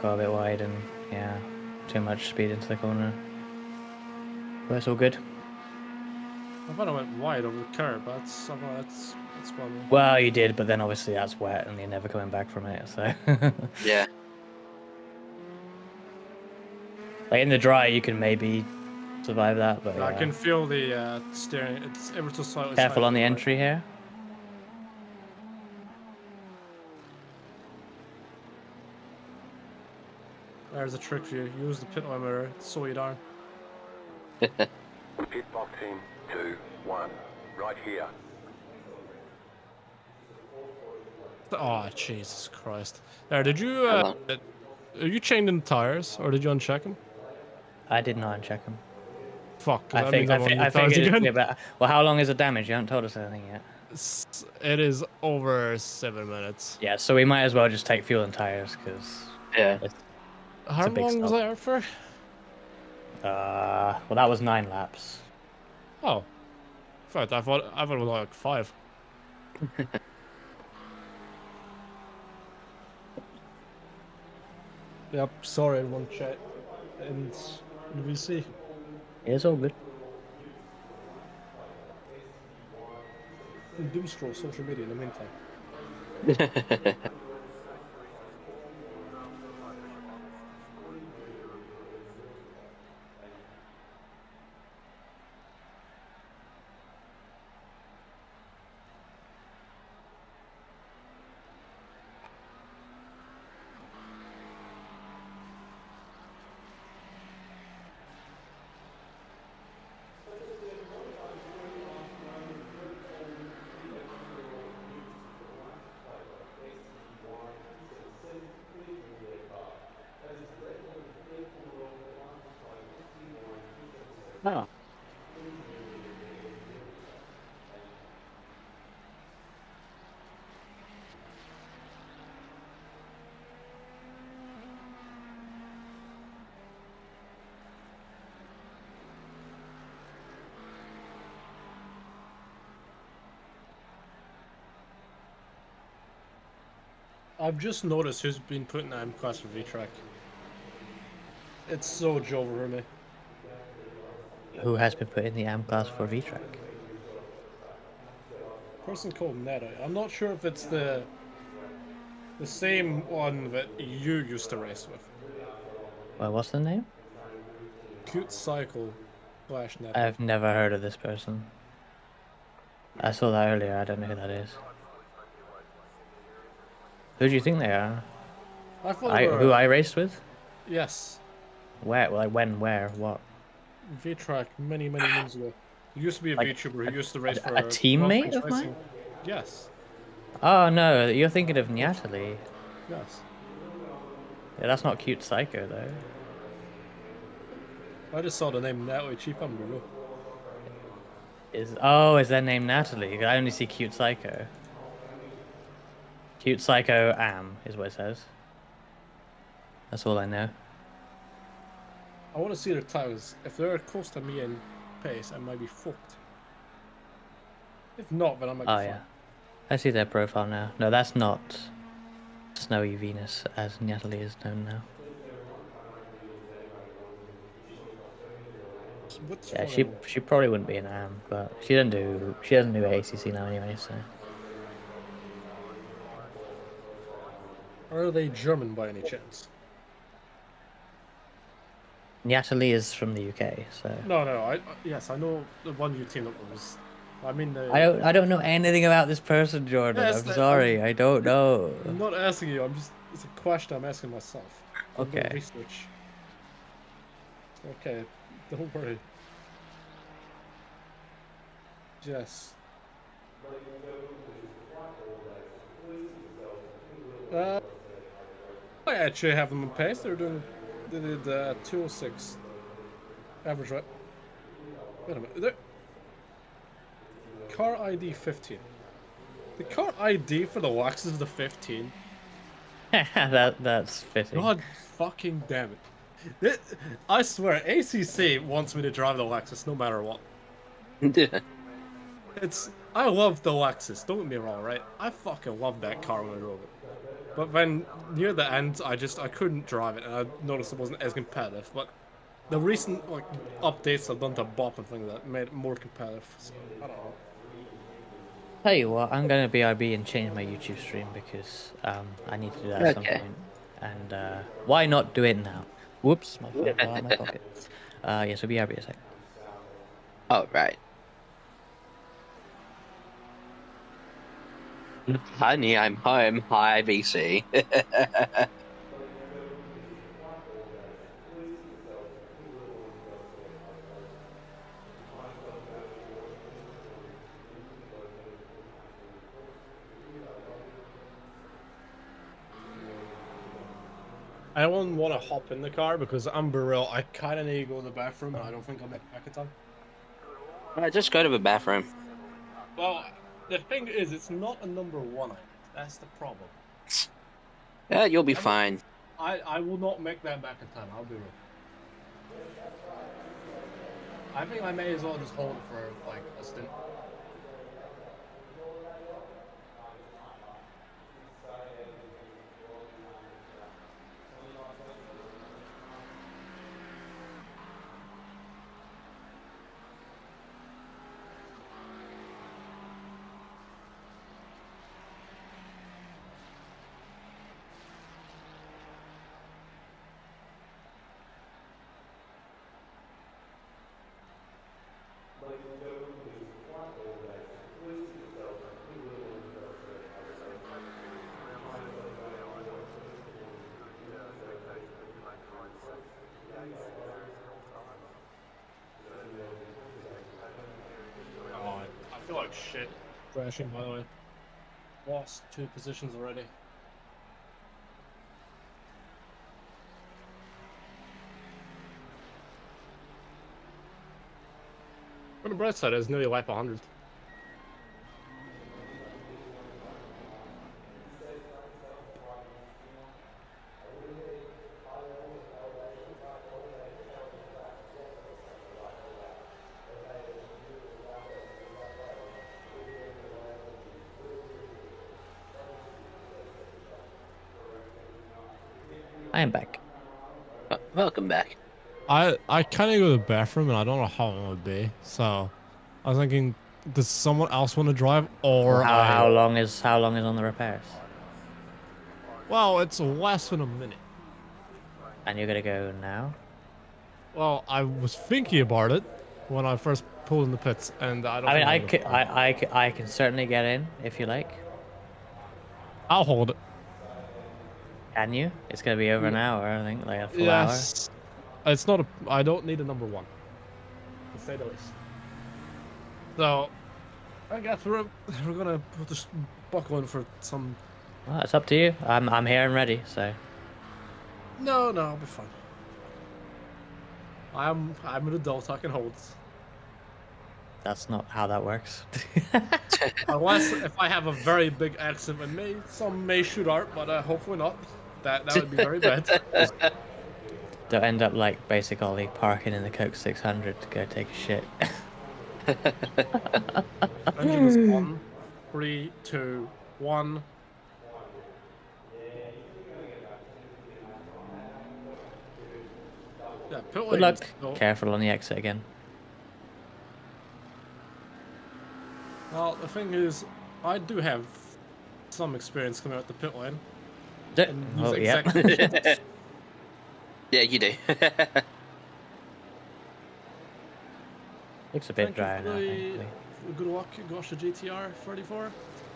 Go a bit wide and yeah, too much speed into the corner. But it's all good. I thought I went wide over the curb, but that's one. Well, you did, but then obviously that's wet and you're never coming back from it. So Yeah. like in the dry, you can maybe survive that, but I yeah. can feel the steering. It's ever so slightly. Careful on the right. entry here. There's a trick for you. Use the pit limiter, slow you down. Pit box in 2, 1. Right here. Oh, Jesus Christ. There, did you, are you changing the tires, or did you uncheck them? I did not uncheck them. Fuck, I that think means I'm on I the tires think again. about. Well, how long is the damage? You haven't told us anything yet. It is over 7 minutes. Yeah, so we might as well just take fuel and tires, because... Yeah. How long was that for? Well, that was 9 laps. Oh. In fact, I thought it was like 5. Yep, sorry everyone, chat. And VC. It's all good. And doomscroll social media in the meantime. Oh. I've just noticed who's been put in AM class for V-Track. It's so Joe for me. Who has been put in the AM class for V-Track? Person called Neta. I'm not sure if it's the same one that you used to race with. Well, what's the name? Cute Cycle / Neta. I've never heard of this person. I saw that earlier. I don't know who that is. Who do you think they are? I thought they were, who I raced with? Yes. Where? Like when? Where? What? V-Track many moons ago. He used to be a Like, VTuber who used to race for a teammate of mine? Yes. Oh no, you're thinking of Natalie. Yes. Yeah, that's not Cute Psycho though. I just saw the name Natalie Chief Umbrella. Is their name Natalie? I only see Cute Psycho. Cute Psycho Am is what it says. That's all I know. I want to see their tires. If they're close to me in pace, I might be fucked. If not, then I might be fine. Yeah. I see their profile now. No, that's not Snowy Venus, as Natalie is known now. Yeah, she probably wouldn't be an AM, but she doesn't do ACC now anyway, so. Are they German by any chance? Natalie is from the UK, so. No. Yes, I know the one you teamed up with was. I mean, I don't know anything about this person, Jordan. Yes, I'm sorry, I don't know. I'm not asking you. It's a question I'm asking myself. Okay. Research. Okay, don't worry. Yes. I actually have them in pace. They did 206 average, right? Wait a minute. Car ID 15. The car ID for the Wax is the 15. That's fitting. God fucking damn it. I swear, ACC wants me to drive the Lexus no matter what. I love the Lexus, don't get me wrong, right? I fucking love that car when I drove it. But then, near the end, I couldn't drive it, and I noticed it wasn't as competitive, but the recent, updates I've done to BOP and things like that made it more competitive, so, I don't know. Tell you what, I'm gonna BRB and change my YouTube stream because, I need to do that at some point. And, why not do it now? Whoops, my phone fell out of my pocket. Yeah, so BRB a sec. Oh, right. Honey, I'm home. Hi, VC. I don't want to hop in the car because I'm real. I kind of need to go to the bathroom, and I don't think I'll make it back in time. Alright, just go to the bathroom. Well, the thing is, it's not a number 1 item. That's the problem. Yeah, you'll be fine. I will not make that back in time. I'll be real. I think I may as well just hold it for like a stint. Oh, I feel like shit crashing, by the way. Lost 2 positions already. On the bright side, it's nearly lap 100. I am back. Welcome back. I kind of go to the bathroom and I don't know how long it'll be, so I was thinking, does someone else want to drive or How long is on the repairs? Well, it's less than a minute. And you're gonna go now? Well, I was thinking about it when I first pulled in the pits, and I don't. I can certainly get in if you like. I'll hold it. Can you? It's gonna be over an hour, I think, like a full Yes. It's not a. I don't need a number 1. To say the least. So, I guess we're gonna just buckle in for some. Well, it's up to you. I'm here and ready, so. No, I'll be fine. I'm an adult. I can hold. That's not how that works. Unless if I have a very big accident, some may shoot out, but hopefully not. That would be very bad. Don't end up like Basic Ollie parking in the Coke 600 to go take a shit. Engine is on. 3, 2, 1. Yeah, Good luck. Careful on the exit again. Well, the thing is, I do have some experience coming out the pit lane. Oh, yeah. Yeah, you do. Looks a bit dry now, thankfully. Good luck, Gosha GTR 34.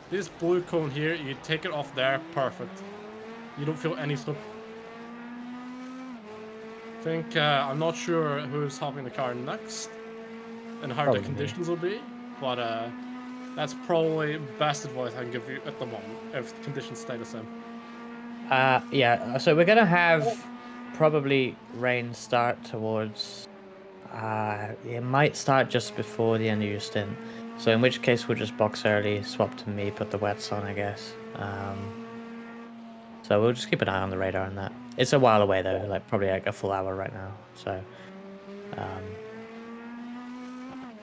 This blue cone here, you take it off there, perfect. You don't feel any slip. I'm not sure who's hopping the car next and how the conditions will be, but that's probably best advice I can give you at the moment if the conditions stay the same. Yeah, so we're gonna have probably rain start towards it might start just before the end of your stint, so in which case we'll just box early, swap to me, put the wets on, I guess. So we'll just keep an eye on the radar on that. It's a while away though, like probably like a full hour right now, so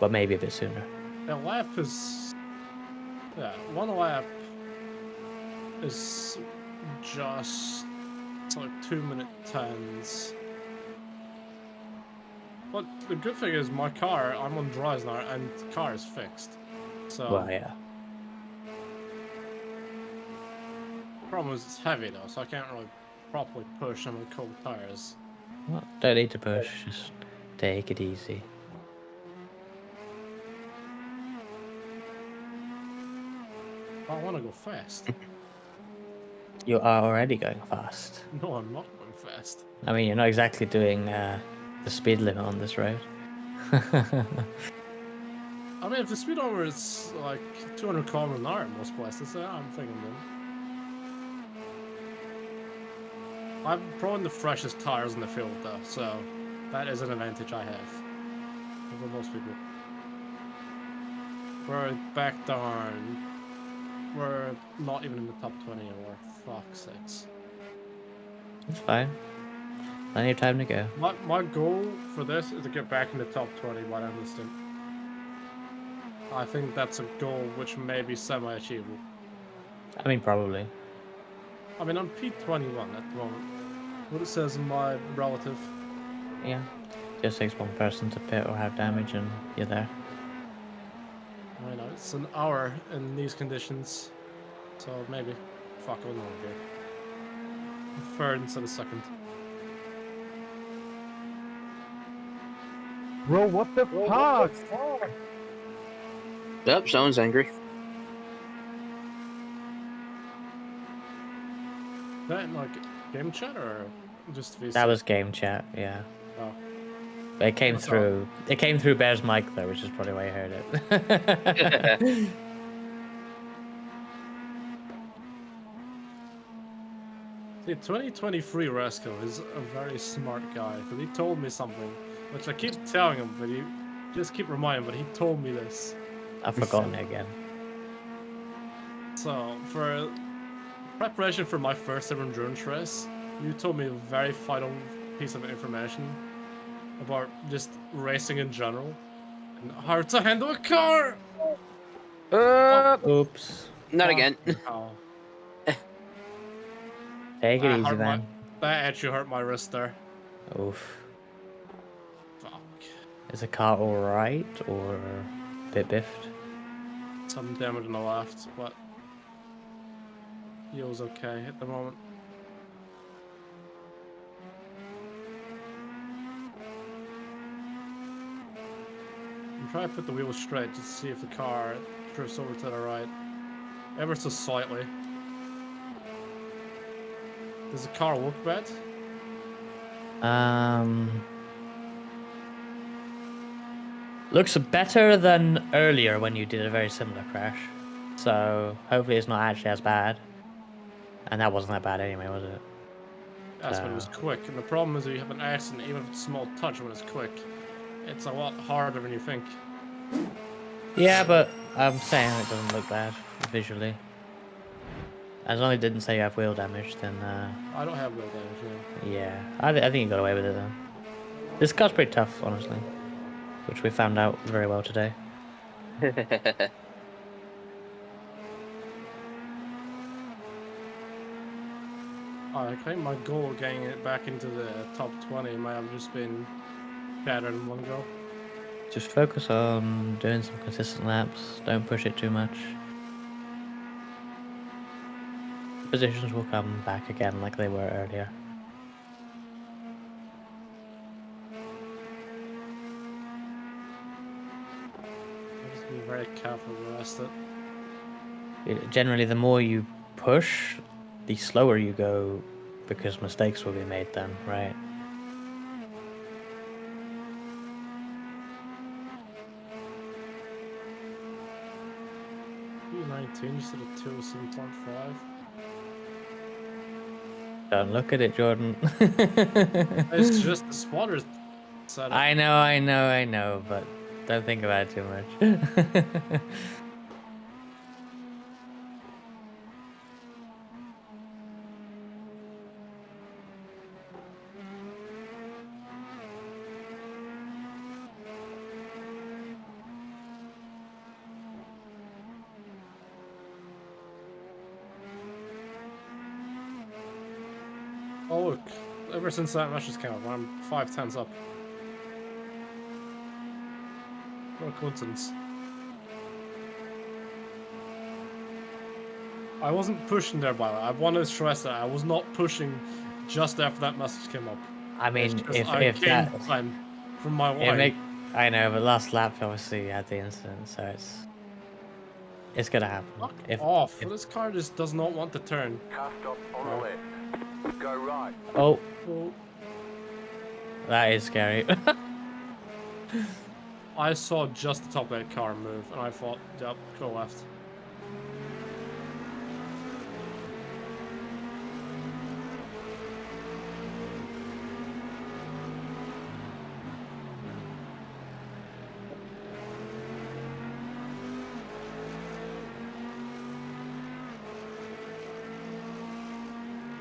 but maybe a bit sooner. A lap is 1 lap is just like 2-minute 10s. But the good thing is my car, I'm on dries now, and the car is fixed. So. Well, yeah. The problem is it's heavy though, so I can't really properly push them with cold tires. Well, don't need to push, just take it easy. I want to go fast. You are already going fast. No, I'm not going fast. I mean, you're not exactly doing the speed limit on this road. I mean, if the speed limit is like 200 kilometers an hour in most places, I'm thinking then. I'm probably the freshest tires in the field, though, so that is an advantage I have over most people. We're back down. We're not even in the top 20 anymore. Fuck's sakes. It's fine. Plenty of time to go. My goal for this is to get back in the top 20 by the end of the stint. I think that's a goal which may be semi-achievable. I mean, probably. I mean, I'm P21 at the moment. What it says in my relative. Yeah. Just takes one person to pit or have damage and you're there. I know, it's an hour in these conditions. So maybe. Fuck, I don't know. Third instead of second. Bro, what the fuck? Yep, someone's angry. That like game chat or just VC? That was game chat, yeah. Oh. But it came through. It came through Bear's mic though, which is probably why you heard it. See, 2023 Rascal is a very smart guy, because he told me something, which I keep telling him, but he just keep reminding him, but he told me this. I've forgotten it again. So, for preparation for my first ever endurance race, you told me a very vital piece of information about just racing in general, and how to handle a car! Oops. Not again. Oh. Take it easy, man. That actually hurt my wrist there. Oof. Fuck. Is the car alright or a bit biffed? Some damage on the left, but he was okay at the moment. I'm trying to put the wheels straight just to see if the car drifts over to the right. Ever so slightly. Does the car look bad? Looks better than earlier when you did a very similar crash. So hopefully it's not actually as bad. And that wasn't that bad anyway, was it? That's when it was quick. And the problem is if you have an accident, even if it's a small touch when it's quick, it's a lot harder than you think. Yeah, but I'm saying it doesn't look bad visually. As long as it didn't say you have wheel damage, then I don't have wheel damage, yeah, I think you got away with it then. This car's pretty tough, honestly, which we found out very well today. I think my goal of getting it back into the top 20 might have just been better in one go. Just focus on doing some consistent laps. Don't push it too much. Positions will come back again like they were earlier. Just be very careful with the rest of it. Generally, the more you push, the slower you go, because mistakes will be made then, right? P19 instead of 207.5. Don't look at it, Jordan. It's just the spotters setup. I know, but don't think about it too much. Oh look, ever since that match just came up, I'm 5/10 up. What a coincidence. I wasn't pushing there, by the way. I want to stress that I was not pushing just after that message came up. I mean, if that that time from my wife. I know, but last lap obviously you had the incident, so it's gonna happen. Fuck off! This car just does not want to turn. Car stop on the left. Go right. Oh, that is scary. I saw just the top of that car move, and I thought, yep, go left.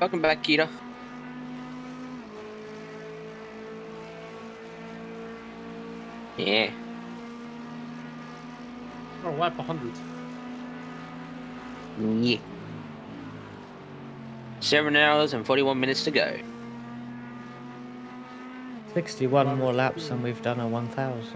Welcome back, Keto. Yeah. Or lap 100. Yeah. 7 hours and 41 minutes to go. 61 more laps than we've done a 1,000.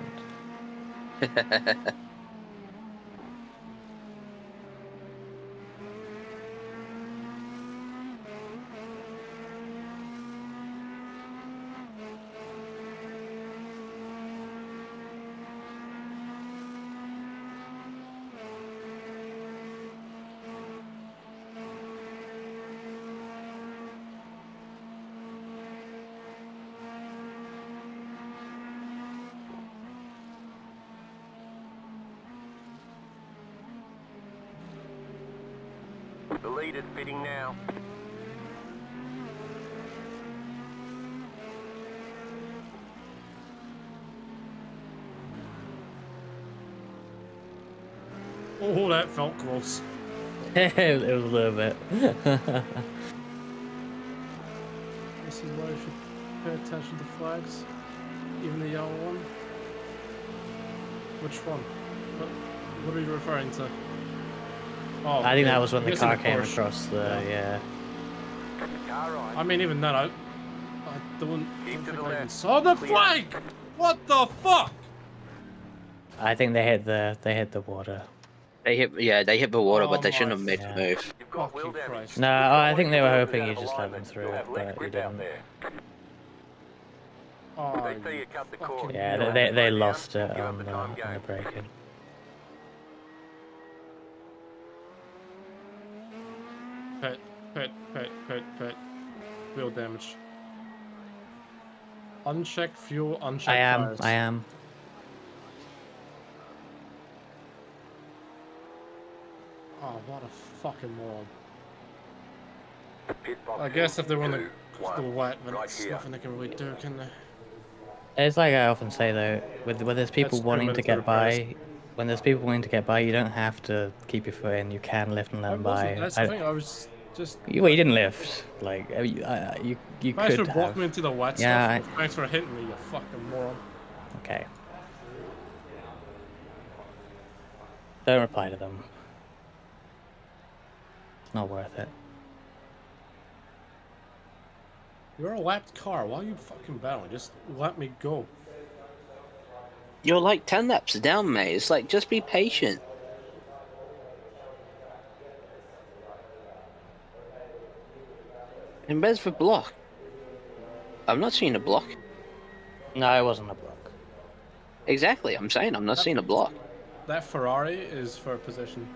The leader's fitting now. Oh, that felt close. It was a little bit. This is why you should pay attention to flags. Even the yellow one. Which one? What are you referring to? Oh, I think that was when the guess car in came Porsche. across the, yeah. I mean, even then, I don't think I even saw the flag! What the fuck? I think they hit the water. They hit the water, but they shouldn't have made Yeah. the move. Fucking Christ. No, I think they were hoping you just let them through, but you didn't. Oh, They see you cut the cord. Yeah, they lost it on the braking. Pit. Wheel damage. Unchecked fuel, unchecked tires. I am. Oh, what a fucking moron. I guess if they want to the wet, then it's nothing they can really do, can they? It's like I often say though, when there's people That's 2 wanting to minutes get of repairs. by, when there's people wanting to get by, you don't have to keep your foot in. You can lift and let them by. That's the thing. I was just. Well, you didn't lift. Like you Thanks could for have. walking me into the wet Yeah, stuff. Thanks for hitting me, you fucking moron. Okay. Don't reply to them. It's not worth it. You're a lapped car. Why are you fucking battling? Just let me go. You're like 10 laps down, mate. It's like, just be patient. And where's the block? I'm not seeing a block. No, it wasn't a block. Exactly, I'm saying I'm not seeing a block. That Ferrari is for position.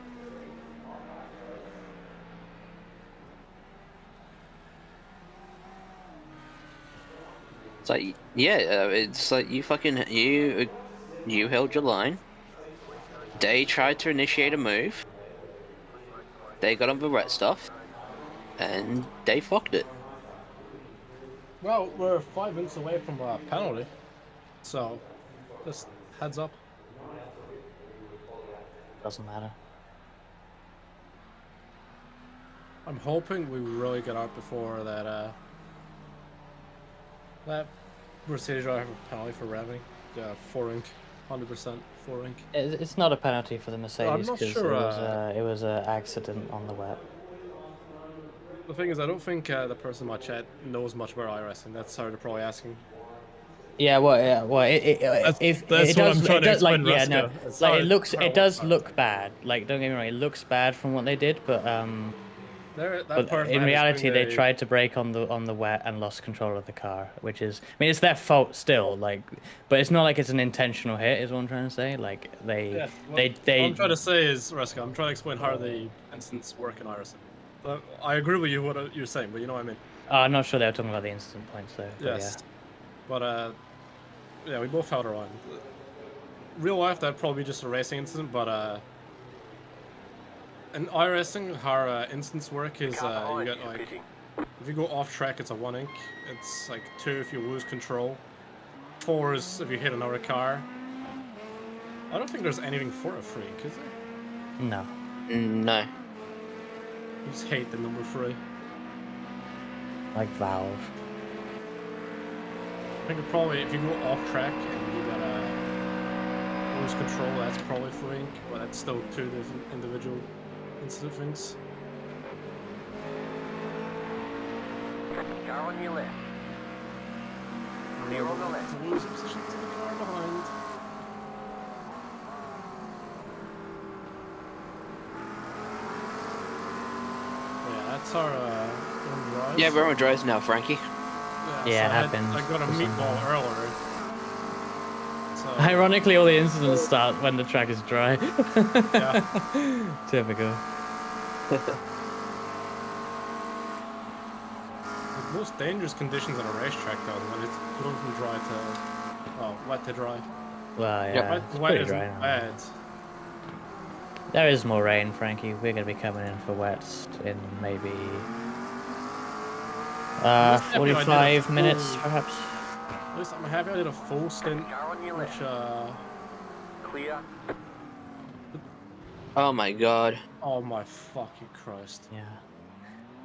It's like, yeah, it's like you fucking, you held your line. They tried to initiate a move. They got on the red stuff. And they fucked it. Well, we're 5 minutes away from a penalty. So, just heads up. Doesn't matter. I'm hoping we really get out before that, that Mercedes driver penalty for revving. Yeah, 4 inch, 100% 4 inch. It's not a penalty for the Mercedes not because sure, it was an accident on the wet. The thing is, I don't think the person in my chat knows much about iRacing. That's how they're probably asking. Yeah, well, That's if what it does, I'm trying it to does, like, explain, yeah, no, Ruska. It's like how it does look bad. Like, don't get me wrong, it looks bad from what they did, but in reality, they tried to brake on the wet and lost control of the car, which is, I mean, it's their fault still, like, but it's not like it's an intentional hit, is what I'm trying to say. Like, they. What I'm trying to say is, Ruska, I'm trying to explain how the instants work in iRacing. I agree with you what you're saying, but you know what I mean. I'm not sure they were talking about the instant points though. Yes, but yeah, we both held our own. Real life, that'd probably be just a racing incident, but in iRacing, how instants work is you get like, if you go off track, it's a 1 inch. It's like 2 if you lose control. 4 is if you hit another car. I don't think there's anything for a 3 inch, is there? No. No. I just hate the number 3. Like Valve. I think it probably, if you go off track and you gotta lose control, that's probably fluink, but that's still two different individual incident things. Car on your left. Clear on the left. To lose position to the car behind. Yeah, that's our own drive. Yeah, we're on drives now, Frankie. Yeah, it so happened. I got a meatball earlier. So, Ironically, all the incidents start when the track is dry. yeah. Typical. The most dangerous conditions on a racetrack, though, when it's going from dry to wet to dry. Well, yeah, Wet, it's wet pretty isn't dry now. bad. There is more rain, Frankie. We're going to be coming in for wets in maybe 45 minutes, perhaps. At least I'm happy I did a full stint, which, Clear. Oh my god. oh my fucking Christ. Yeah.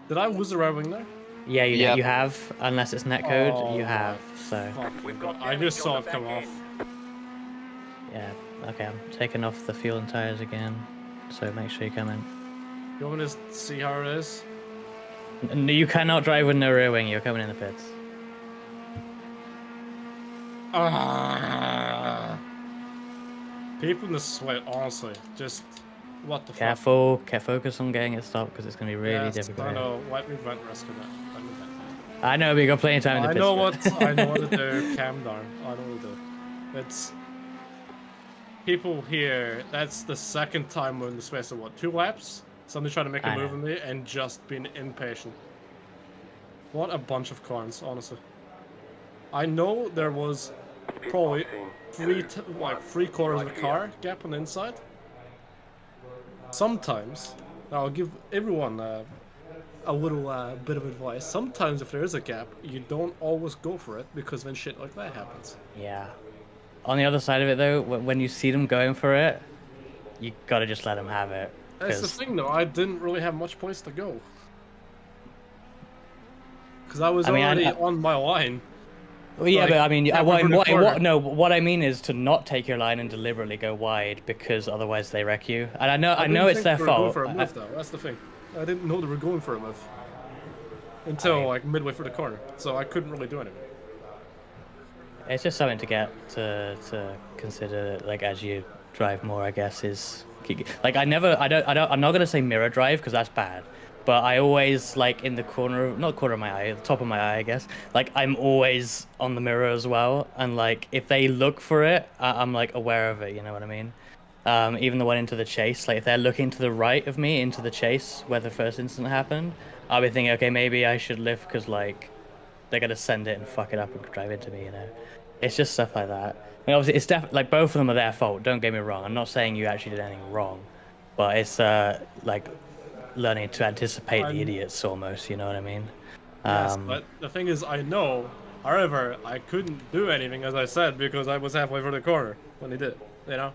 Did I lose the right wing there? Yeah, Yep. you have, unless it's netcode, Oh you my have, so. fucking God. I just saw it come off. Yeah, okay, I'm taking off the fuel and tires again, so make sure you come in. You want me to see how it is? You cannot drive with no rear wing, you're coming in the pits. People in the sweat, honestly, just what the fuck? Careful, focus on getting it stopped, because it's going to be really Yes, difficult. I know. Let me vent rescue that. Let me vent. I know, but you got plenty of time in the I pits. know for what it. I know what to do. Calm down. I know what to do. It's people here. That's the second time we're in the space of what, 2 laps? Somebody trying to make a I move know. on me and just being impatient. What a bunch of cons, honestly. I know there was probably 3/4 of a car gap on the inside. Sometimes, now I'll give everyone a little bit of advice. Sometimes if there is a gap, you don't always go for it because then shit like that happens. Yeah. On the other side of it, though, when you see them going for it, you gotta just let them have it. That's the 'cause- thing, though. I didn't really have much place to go. Because I was I mean, already on my line. Well, yeah, Like, but I mean, halfway through the corner. what I mean is to not take your line and deliberately go wide because otherwise they wreck you. And I didn't know it's think their they were going fault. for a move, though. That's the thing. I didn't know they were going for a move until like midway through the corner, so I couldn't really do anything. It's just something to get to consider, like as you drive more, I guess. Is like I'm not gonna say mirror drive because that's bad. But I always, like, in the not corner of my eye, the top of my eye, I guess. Like, I'm always on the mirror as well. And, like, if they look for it, I'm, like, aware of it, you know what I mean? Even the one into the chase, like, if they're looking to the right of me into the chase where the first incident happened, I'll be thinking, okay, maybe I should lift because, like, they're going to send it and fuck it up and drive into me, you know? It's just stuff like that. I mean, obviously, it's definitely, like, both of them are their fault, don't get me wrong. I'm not saying you actually did anything wrong. But it's, like... learning to anticipate the idiots almost, you know what I mean? Yes, but the thing is, I know. However, I couldn't do anything, as I said, because I was halfway through the corner when he did it, you know?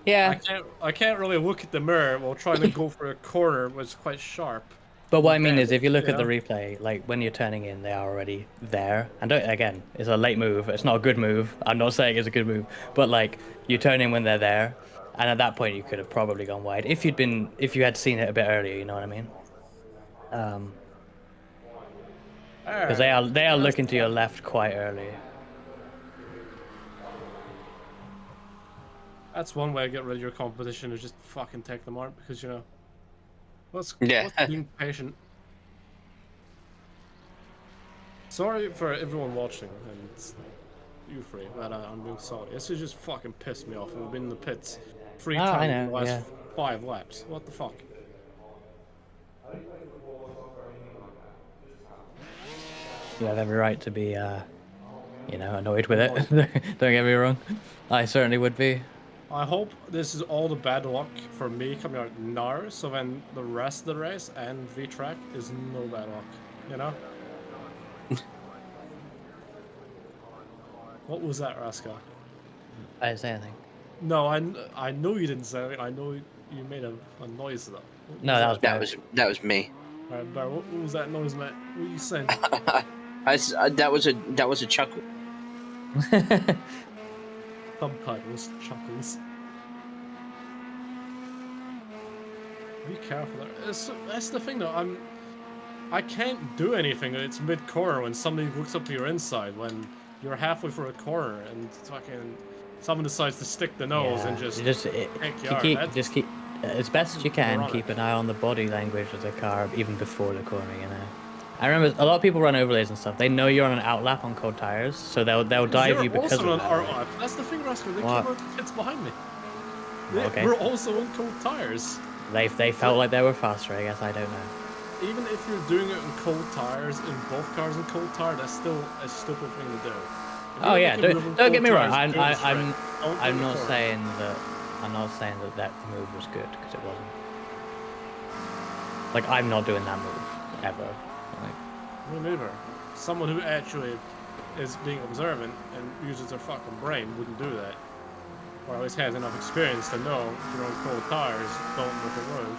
Yeah. I can't really look at the mirror while trying to go for a corner, which is quite sharp. But what I mean is, if you look at the replay, like when you're turning in, they are already there. And again, it's a late move. It's not a good move. I'm not saying it's a good move, but like you turn in when they're there. And at that point, you could have probably gone wide if you had seen it a bit earlier. You know what I mean? Because they are looking to your left quite early. That's one way to get rid of your competition is just fucking take them out because you know. What's being patient? Sorry for everyone watching and you three that I'm being salty. This has just fucking pissed me off. We've been in the pits 3 times in the last 5 laps. What the fuck? You have every right to be, you know, annoyed with it. Don't get me wrong. I certainly would be. I hope this is all the bad luck for me coming out now, so then the rest of the race and V-Track is no bad luck, you know? What was that, Raska? I didn't say anything. No, I know you didn't say anything. I know you made a noise though. No, that was me. Alright, Barry, what was that noise, mate? What are you saying? That was a chuckle. Subtitles, chuckles. Be careful there. That's the thing though, I can't do anything. It's mid-corner when somebody looks up to your inside when you're halfway through a corner and fucking someone decides to stick the nose and just keep as best you can. Keep an eye on the body language of the car even before the corner. You know, I remember a lot of people run overlays and stuff. They know you're on an outlap on cold tires, so they'll dive you because of that. That's the thing, Rascal. They came out the pits behind me. Okay. We're also on cold tires. They felt like they were faster. I guess I don't know. Even if you're doing it in cold tires, in both cars in cold tire, that's still a stupid thing to do. Oh yeah, don't get me wrong. I'm not saying that that move was good because it wasn't. Like I'm not doing that move ever. Me neither. Someone who actually is being observant and uses their fucking brain wouldn't do that. Or at least has enough experience to know if you're on cold tires, don't make a move.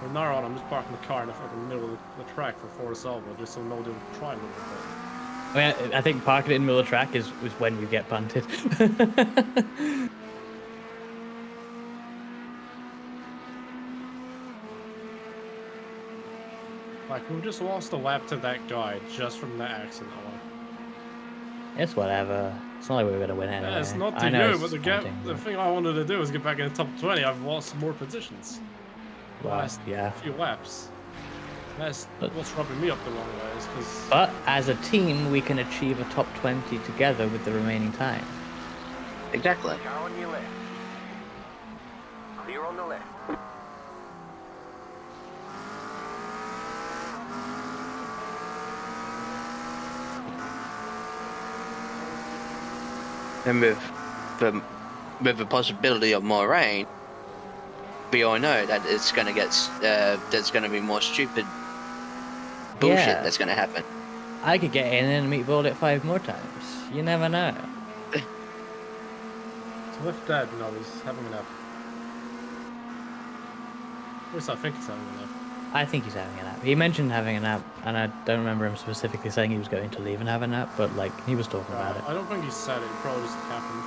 From now on, I'm just parking the car in the fucking middle of the track for Ford Salvo, just so nobody will try and move it. I mean, I think parking it in the middle of the track is when you get punted. Like, we just lost a lap to that guy just from that accident alone. It's whatever. It's not like we were going to win anyway. Yeah, it's not to you, but the thing I wanted to do was get back in the top 20. I've lost more positions. Last few laps. That's what's rubbing me up the wrong way. But as a team, we can achieve a top 20 together with the remaining time. Exactly. Car on your left. Clear on the left. And with the possibility of more rain, we all know that it's gonna get there's gonna be more stupid bullshit that's gonna happen. I could get in and meatball it 5 more times. You never know. So with that, he's having a nap. At least I think he's having a nap. I think he's having a nap. He mentioned having a nap, and I don't remember him specifically saying he was going to leave and have a nap, but like he was talking about it. I don't think he said it. It probably just happened.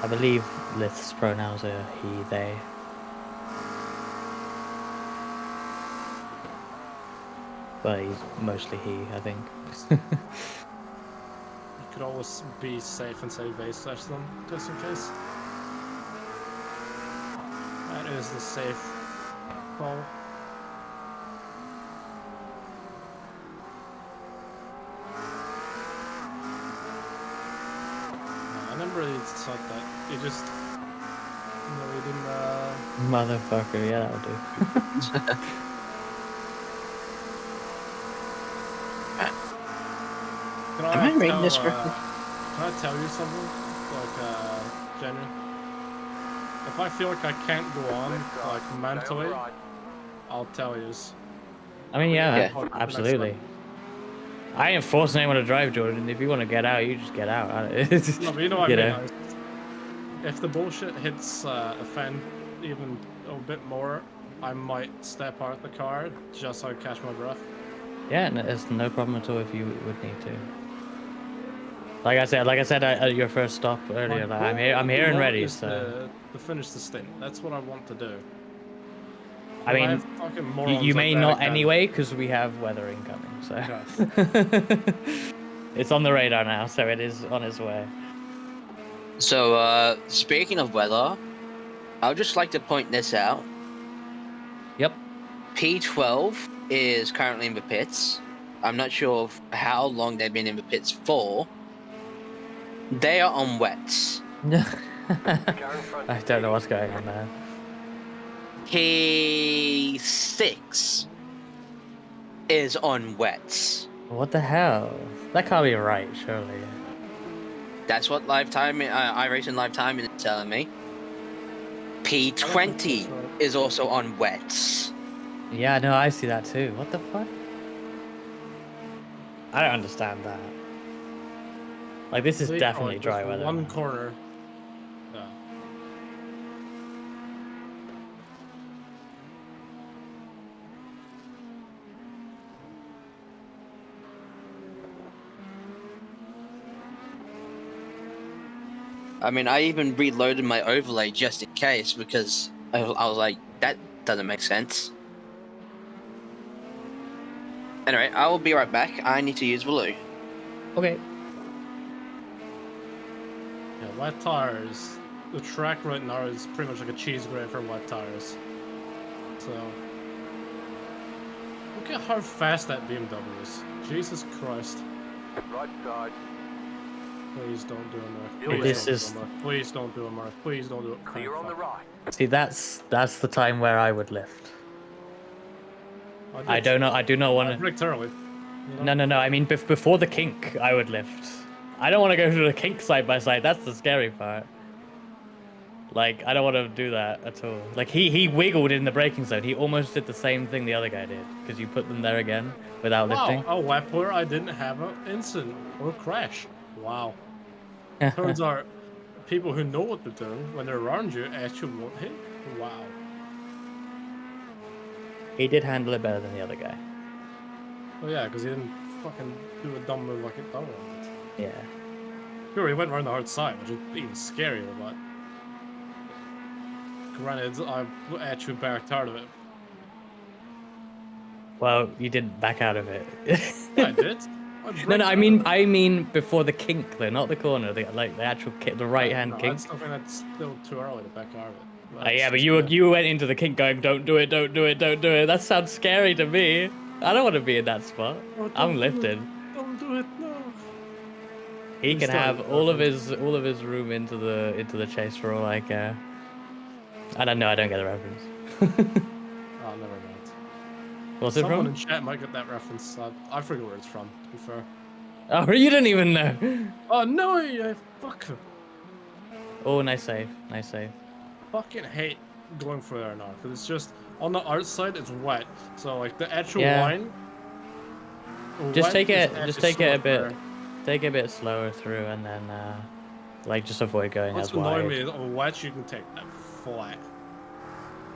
I believe Lith's pronouns are he, they. But he's mostly he, I think. You could always be safe and say they slash them, just in case. That is the safe call. I never really thought that. He just... he didn't, Motherfucker, yeah, that'll do. Am I reading this correctly? Can I tell you something? Like, genuine? If I feel like I can't go on, like, mentally, I'll tell you. I mean, yeah. Absolutely. I ain't forcing anyone to drive, Jordan. If you want to get out, you just get out. No, but you know what I mean? If the bullshit hits a fan even a bit more, I might step out the car just so I catch my breath. Yeah, no, it's no problem at all if you would need to. Like I said at your first stop earlier, like, I'm here and ready. So to finish the stint, that's what I want to do. I mean, you may not anyway because we have weather incoming. So it's on the radar now, so it is on its way. So speaking of weather, I would just like to point this out. Yep. P12 is currently in the pits. I'm not sure how long they've been in the pits for. They are on wets. I don't know what's going on there. P6 is on wets. What the hell? That can't be right, surely. That's what iRacing Live Timing is telling me. P20 is also on wets. Yeah, no, I see that too. What the fuck? I don't understand that. Like, this is definitely dry weather. One corner. Yeah. I mean, I even reloaded my overlay just in case because I was like, that doesn't make sense. Anyway, I will be right back. I need to use Valoo. Okay. Yeah, wet tires. The track right now is pretty much like a cheese grade for wet tires. So, look at how fast that BMW is. Jesus Christ. Right side. Please don't do it, Hey, Mark. Please don't do it, Mark. Please don't do it. Clear on the right. See, that's the time where I would lift. I do not want to. Rick Turley. No. I mean, before the kink, I would lift. I don't want to go through the kink side by side. That's the scary part. Like, I don't want to do that at all. Like, he wiggled in the braking zone. He almost did the same thing the other guy did because you put them there again without lifting. Wow, a lap where I didn't have an incident or crash. Wow. Turns out, people who know what they're doing when they're around you actually won't hit. Wow. He did handle it better than the other guy. Oh yeah, because he didn't fucking do a dumb move like it done on it. Yeah. Sure, he went around the hard side, which is even scarier, but... Granted, I actually backed out of it. Well, you didn't back out of it. Yeah, I did. No, I mean before the kink though, not the corner. The actual kink, the right hand kink. I still think that's still too early to back out of it. Yeah, but you went into the kink going, don't do it. That sounds scary to me. I don't want to be in that spot. I'm lifted. Don't do it, no. He can have all of his room into the chase for all I care. I don't know. I don't get the reference. Oh, never mind. What's it from? Someone in chat might get that reference. I forget where it's from, to be fair. Oh, you didn't even know. Oh, no, yeah, fuck him. Oh, nice save. Fucking hate going for there now, because it's just, on the outside, it's wet. So, like, the actual line... Just take it a bit slower through, and then, like, just avoid going as wide. What's annoying me is, on wet, you can take that flat.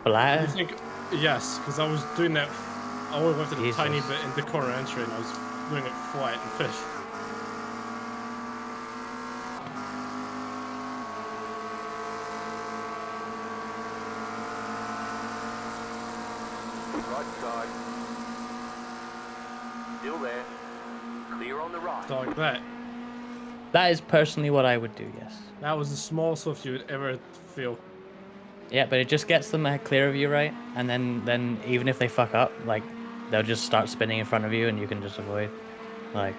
Flat? You think, yes, because I was doing that, I only lifted a tiny bit in the corner entry, and I was doing it flat and fish. Right side. Still there. Clear on the right. So like that. That is personally what I would do, yes. That was the smallest lift you would ever feel. Yeah, but it just gets them clear of you, right? And then even if they fuck up, like, they'll just start spinning in front of you and you can just avoid. Like,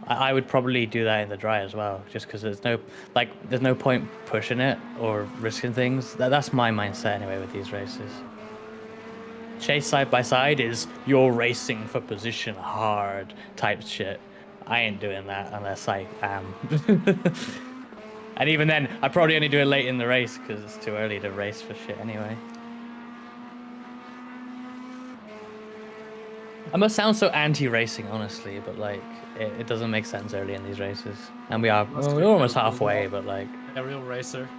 I would probably do that in the dry as well, just because there's no point pushing it or risking things. That's my mindset anyway with these races. Chase side by side is you're racing for position hard type shit. I ain't doing that unless I am. And even then, I probably only do it late in the race because it's too early to race for shit anyway. I must sound so anti-racing, honestly, but like, it doesn't make sense early in these races. And we're almost halfway, but like... A real racer.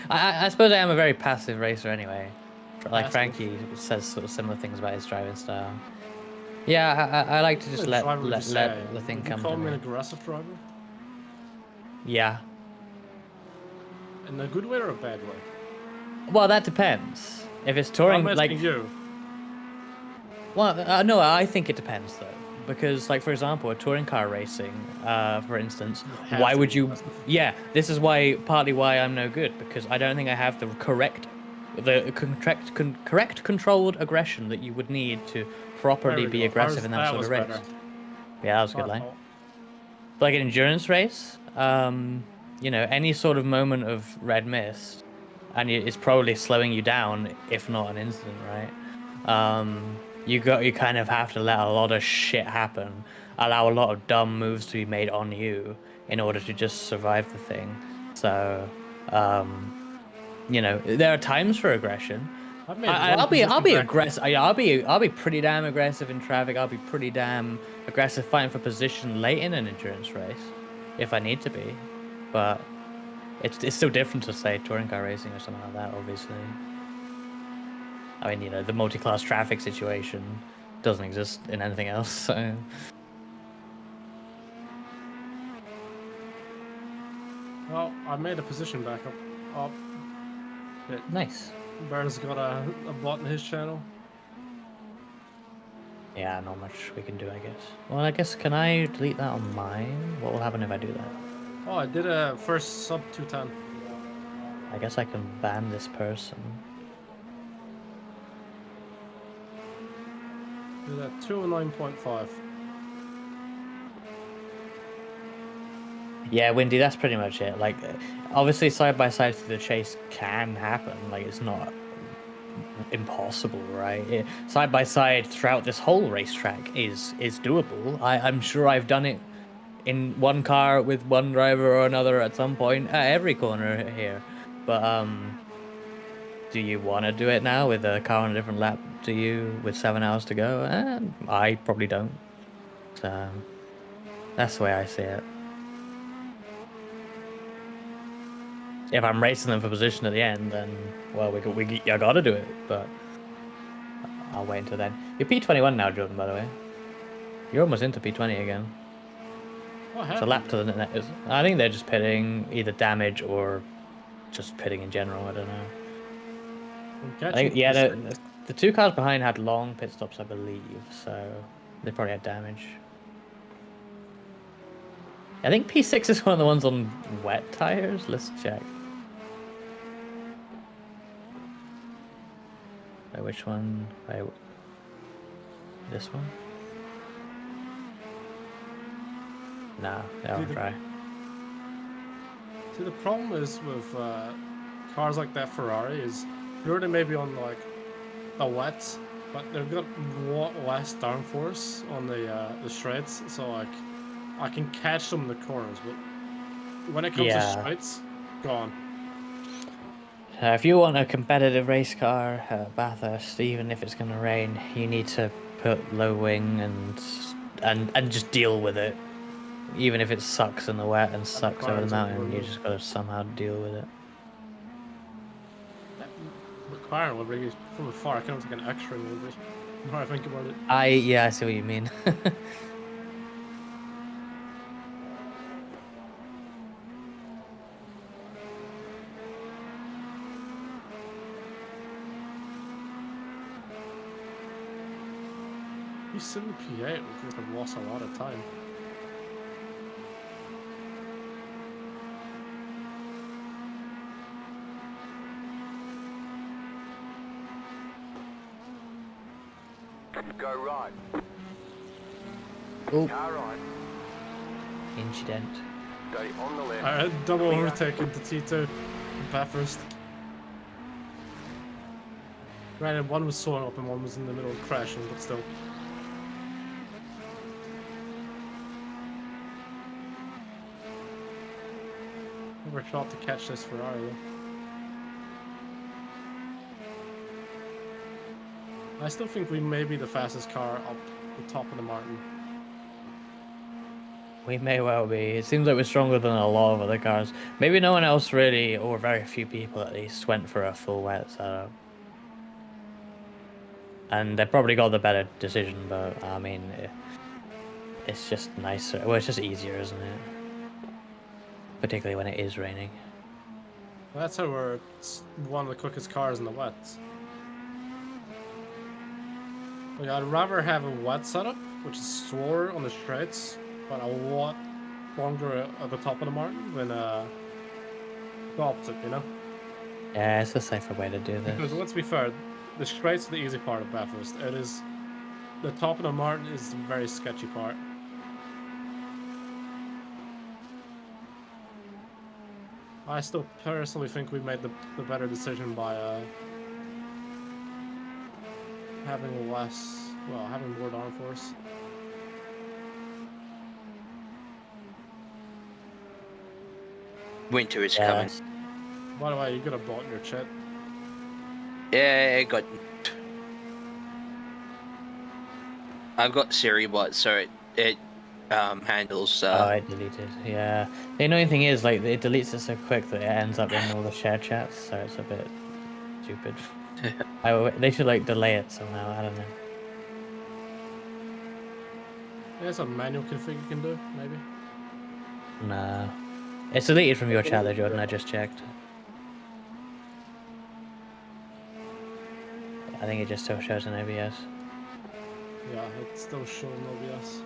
I suppose I am a very passive racer anyway. Like Frankie says sort of similar things about his driving style. Yeah, I like to just let the thing come to me. You call me an aggressive driver? Yeah. In a good way or a bad way? Well, that depends. If it's touring, I'm asking you. Well, no, I think it depends though, because like for example, a touring car racing, for instance, why would you? Yeah, this is partly why I'm no good, because I don't think I have the correct controlled aggression that you would need to properly be aggressive in that sort of race. Better. Yeah, that was a good line. Like an endurance race, you know, any sort of moment of red mist, and it's probably slowing you down, if not an incident, right? you kind of have to let a lot of shit happen, allow a lot of dumb moves to be made on you in order to just survive the thing. So, you know, there are times for aggression. I'll be aggressive. I'll be pretty damn aggressive in traffic. I'll be pretty damn aggressive fighting for position late in an endurance race, if I need to be. But it's still different to say touring car racing or something like that. Obviously, I mean, you know, the multi-class traffic situation doesn't exist in anything else. So. Well, I made a position back up. Nice. Burns got a bot in his channel. Yeah, not much we can do, I guess. Well, I guess, can I delete that on mine? What will happen if I do that? Oh, I did a first sub 210. I guess I can ban this person. Did a 209.5. Yeah, Windy, that's pretty much it. Like, obviously, side by side to the chase can happen. Like, it's not impossible, right? Side by side throughout this whole racetrack is doable. I'm sure I've done it in one car with one driver or another at some point at every corner here. But do you want to do it now with a car on a different lap to you with 7 hours to go? I probably don't. So that's the way I see it. If I'm racing them for position at the end, then well, I gotta do it. But I'll wait until then. You're P21 now, Jordan. By the way, you're almost into P20 again. It's a lap to the net. I think they're just pitting either damage or just pitting in general. I don't know. I think, yeah, the two cars behind had long pit stops, I believe, so they probably had damage. I think P6 is one of the ones on wet tires. Let's check. Wait, which one? Wait, this one? No, that one's dry. See, the problem is with cars like that Ferrari is you're already maybe on like the wets, but they've got less downforce on the straights, so like I can catch them in the corners, but when it comes to straights, gone. If you want a competitive race car at Bathurst, even if it's going to rain, you need to put low wing and just deal with it. Even if it sucks in the wet and sucks over the mountain, you just got to somehow deal with it. McLaren livery from afar, kind of like an extra livery. The more I think about it. Yeah, I see what you mean. You sit in the P8, we could have lost a lot of time. Go right. Oh. Car right. Incident. Stay on the left. I had double overtake into T2 Bathurst. Granted, one was slowing up and one was in the middle of crashing, but still. Never thought to catch this Ferrari though. I still think we may be the fastest car up the top of the Martin. We may well be. It seems like we're stronger than a lot of other cars. Maybe no one else really, or very few people at least, went for a full wet setup. And they probably got the better decision, but I mean, it's just nicer. Well, it's just easier, isn't it? Particularly when it is raining. Well, that's how we're one of the quickest cars in the wets. Like, I'd rather have a wet setup, which is slower on the straights, but a lot longer at the top of the Martin than the opposite, you know? Yeah, it's a safer way to do this. Because let's be fair, the straights are the easy part of Bathurst. It is the top of the Martin is the very sketchy part. I still personally think we made the better decision by having less Well, having more downforce. Winter is coming. By the way, you got a bot in your chat. Yeah, I've got Siri bot, so it handles. Oh, it deleted. Yeah. The annoying thing is, like, it deletes it so quick that it ends up in all the shared chats, so it's a bit stupid. They should like delay it somehow. I don't know. There's a manual config you can do, maybe. Nah. It's deleted from your chat, though, Jordan. I just checked. I think it just still shows in OBS. Yeah, it still shows in OBS.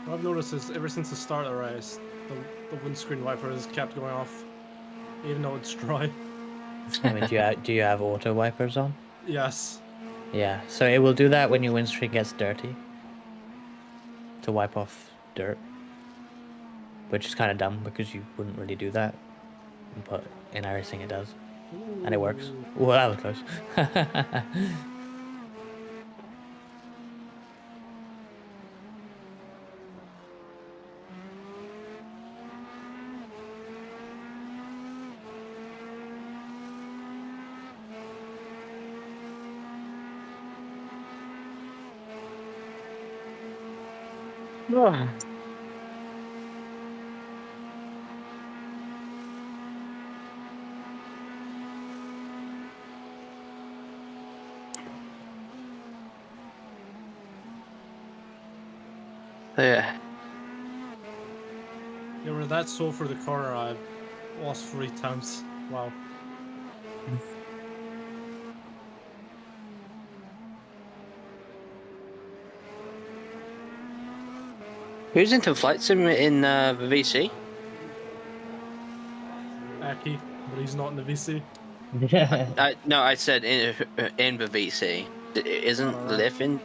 What I've noticed is ever since the start of the race, the windscreen wiper has kept going off, even though it's dry. I mean, do you have auto wipers on? Yes. Yeah, so it will do that when your windscreen gets dirty. To wipe off dirt. Which is kind of dumb because you wouldn't really do that. But in iRacing it does. And it works. Well, that was close. Yeah. Yeah, we're that slow for the corner. I lost 3 times. Wow. Who's into flight sim in the VC? Aki, but he's not in the VC. No, I said in the VC. Isn't Liv in?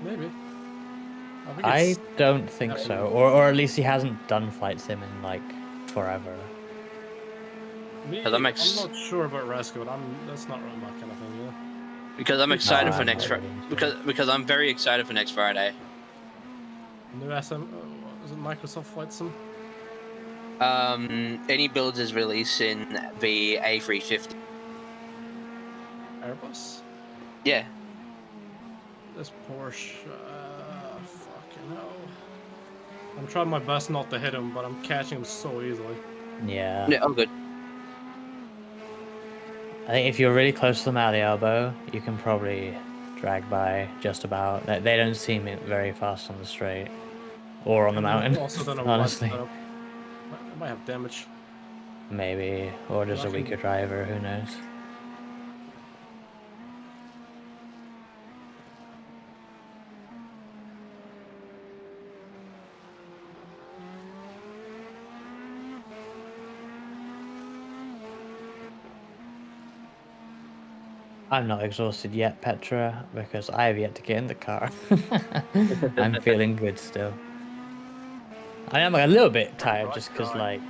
Maybe. I don't think so, or at least he hasn't done flight sim in like forever. Me, I'm not sure about Rasco, but that's not really my kind of thing, yeah. Because I'm excited for next Friday. Because I'm very excited for next Friday. New SM, is it Microsoft Flight Sim? Any builds is releasing the A350. Airbus? Yeah. This Porsche, fucking hell. I'm trying my best not to hit him, but I'm catching him so easily. Yeah. Yeah, I'm good. I think if you're really close to them out of the elbow, you can probably drag by just about. They don't seem very fast on the straight. Or on the mountain, also don't know honestly. I might have damage. Maybe, or just a weaker driver, who knows. I'm not exhausted yet, Petra, because I have yet to get in the car. I'm feeling good still. I am a little bit tired just because, like,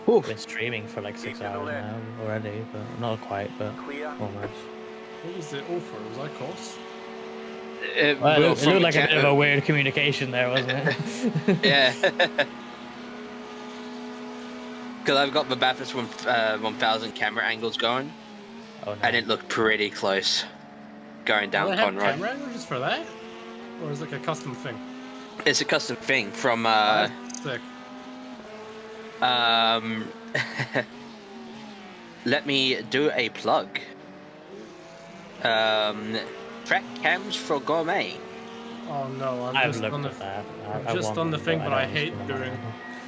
we've been streaming for like 6 hours now already, but not quite, but almost. What was the offer? Was that close? Well, it looked like a bit of a weird communication there, wasn't it? Yeah. Because I've got the Bathurst 1000 camera angles going. Oh, no. And it looked pretty close going down Conroy. Camera angles for that? Or is it like a custom thing? It's a custom thing from Sick. Let me do a plug. Track cams for gourmet. Oh no, I've looked at that. I've just done the thing, but I hate doing.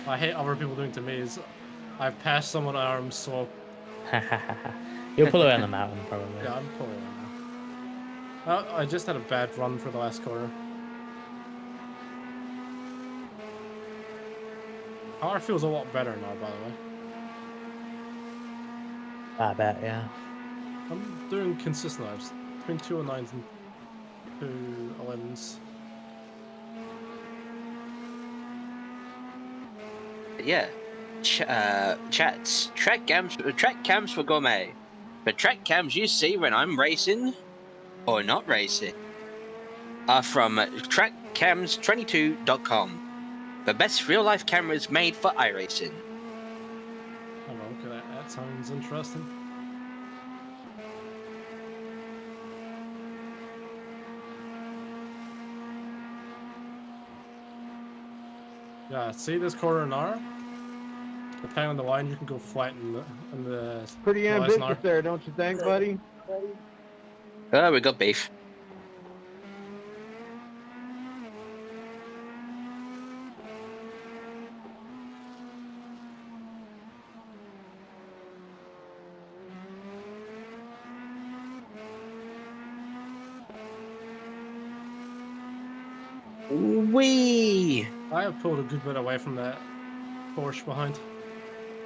I hate other people doing to me. Is I've passed someone arms, so. You'll pull away on the mountain, probably. Yeah, I'm pulling away now. I just had a bad run for the last corner. Power feels a lot better now, by the way. I bet, yeah. I'm doing consistent laps between 209s and 11s. Yeah. Chats. Track cams for gourmet. The track cams you see when I'm racing or not racing are from trackcams22.com. The best real life cameras made for iRacing. Oh, okay, that sounds interesting. Yeah, see this corner now? Depending on the line, you can go flat in the Pretty ambitious there, don't you think, buddy? We got beef. Wee! I have pulled a good bit away from that Porsche behind.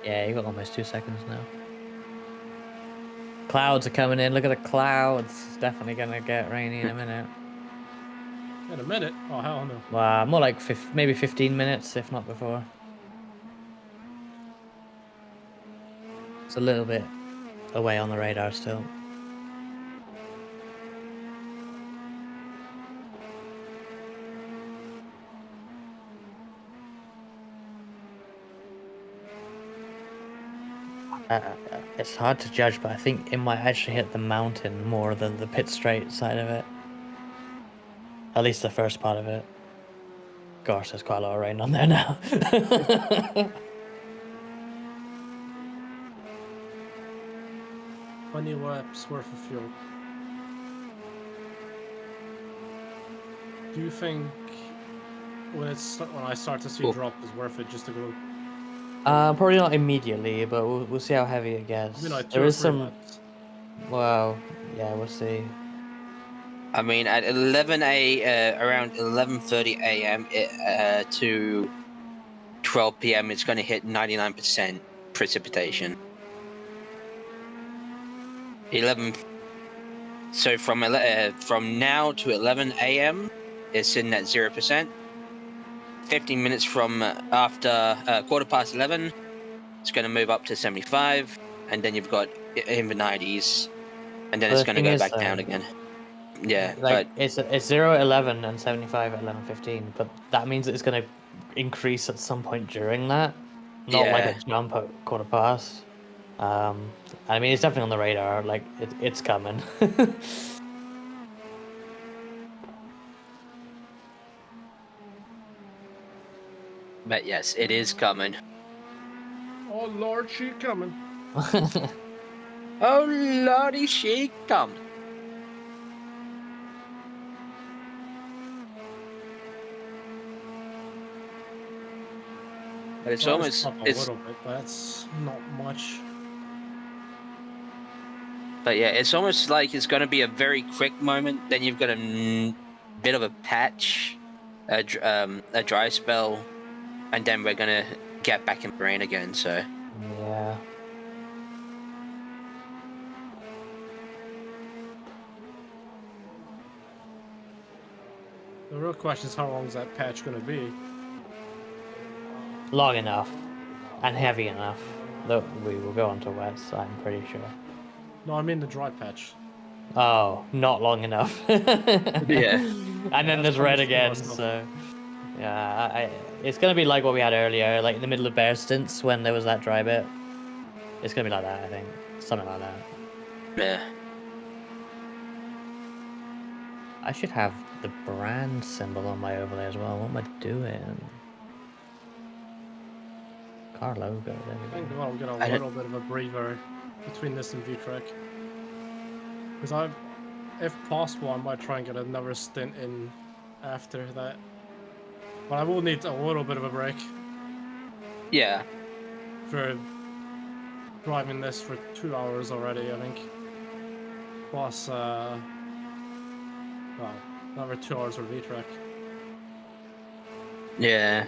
Yeah, you got almost 2 seconds now. Clouds are coming in. Look at the clouds. It's definitely gonna get rainy in a minute. In a minute? Oh, hell no. Wow, more like maybe 15 minutes, if not before. It's a little bit away on the radar still. It's hard to judge, but I think it might actually hit the mountain more than the pit straight side of it. At least the first part of it. Gosh, there's quite a lot of rain on there now. 20 laps worth of fuel. Do you think when I start to see drop is worth it just to go? Probably not immediately, but we'll see how heavy it gets. Maybe like there is some. laps. Well, yeah, we'll see. I mean, at around 11:30 a.m. To 12 p.m., it's going to hit 99% precipitation. 11. So from now to 11 a.m., it's sitting at 0%. 15 minutes from after 11:15, it's going to move up to 75, and then you've got in the 90s, and then it's going to go back down again. Yeah, like but it's 0 11 and 75 at 11:15, but that means that it's going to increase at some point during that, not like a jump at quarter past. I mean, it's definitely on the radar. Like it's coming. But yes, it is coming. Oh Lord, she coming. Oh Lordy, she coming. But it's almost a little bit, but that's not much. But yeah, it's almost like it's going to be a very quick moment. Then you've got a bit of a patch, a dry spell, and then we're going to get back in the rain again. So yeah. The real question is how long is that patch going to be? Long enough, and heavy enough that we will go onto wets. I'm pretty sure. No, I mean the dry patch. Oh, not long enough. Yeah. And then there's red again, so yeah, it's gonna be like what we had earlier, like in the middle of bear stints when there was that dry bit. It's gonna be like that, I think, something like that. Yeah. I should have the brand symbol on my overlay as well. What am I doing? Car logo. There we I think go. we'll get a little bit of a breather between this and V-Track. Because if possible, I might try and get another stint in after that. But I will need a little bit of a break. Yeah. For driving this for 2 hours already, I think. Plus, well, another 2 hours for V-Track. Yeah.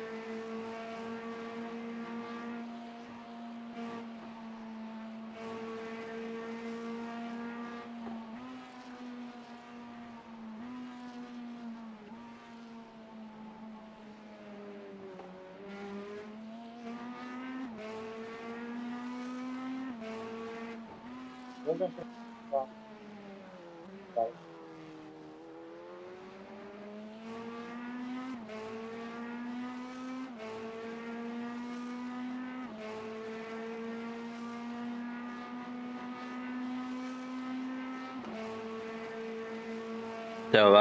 So,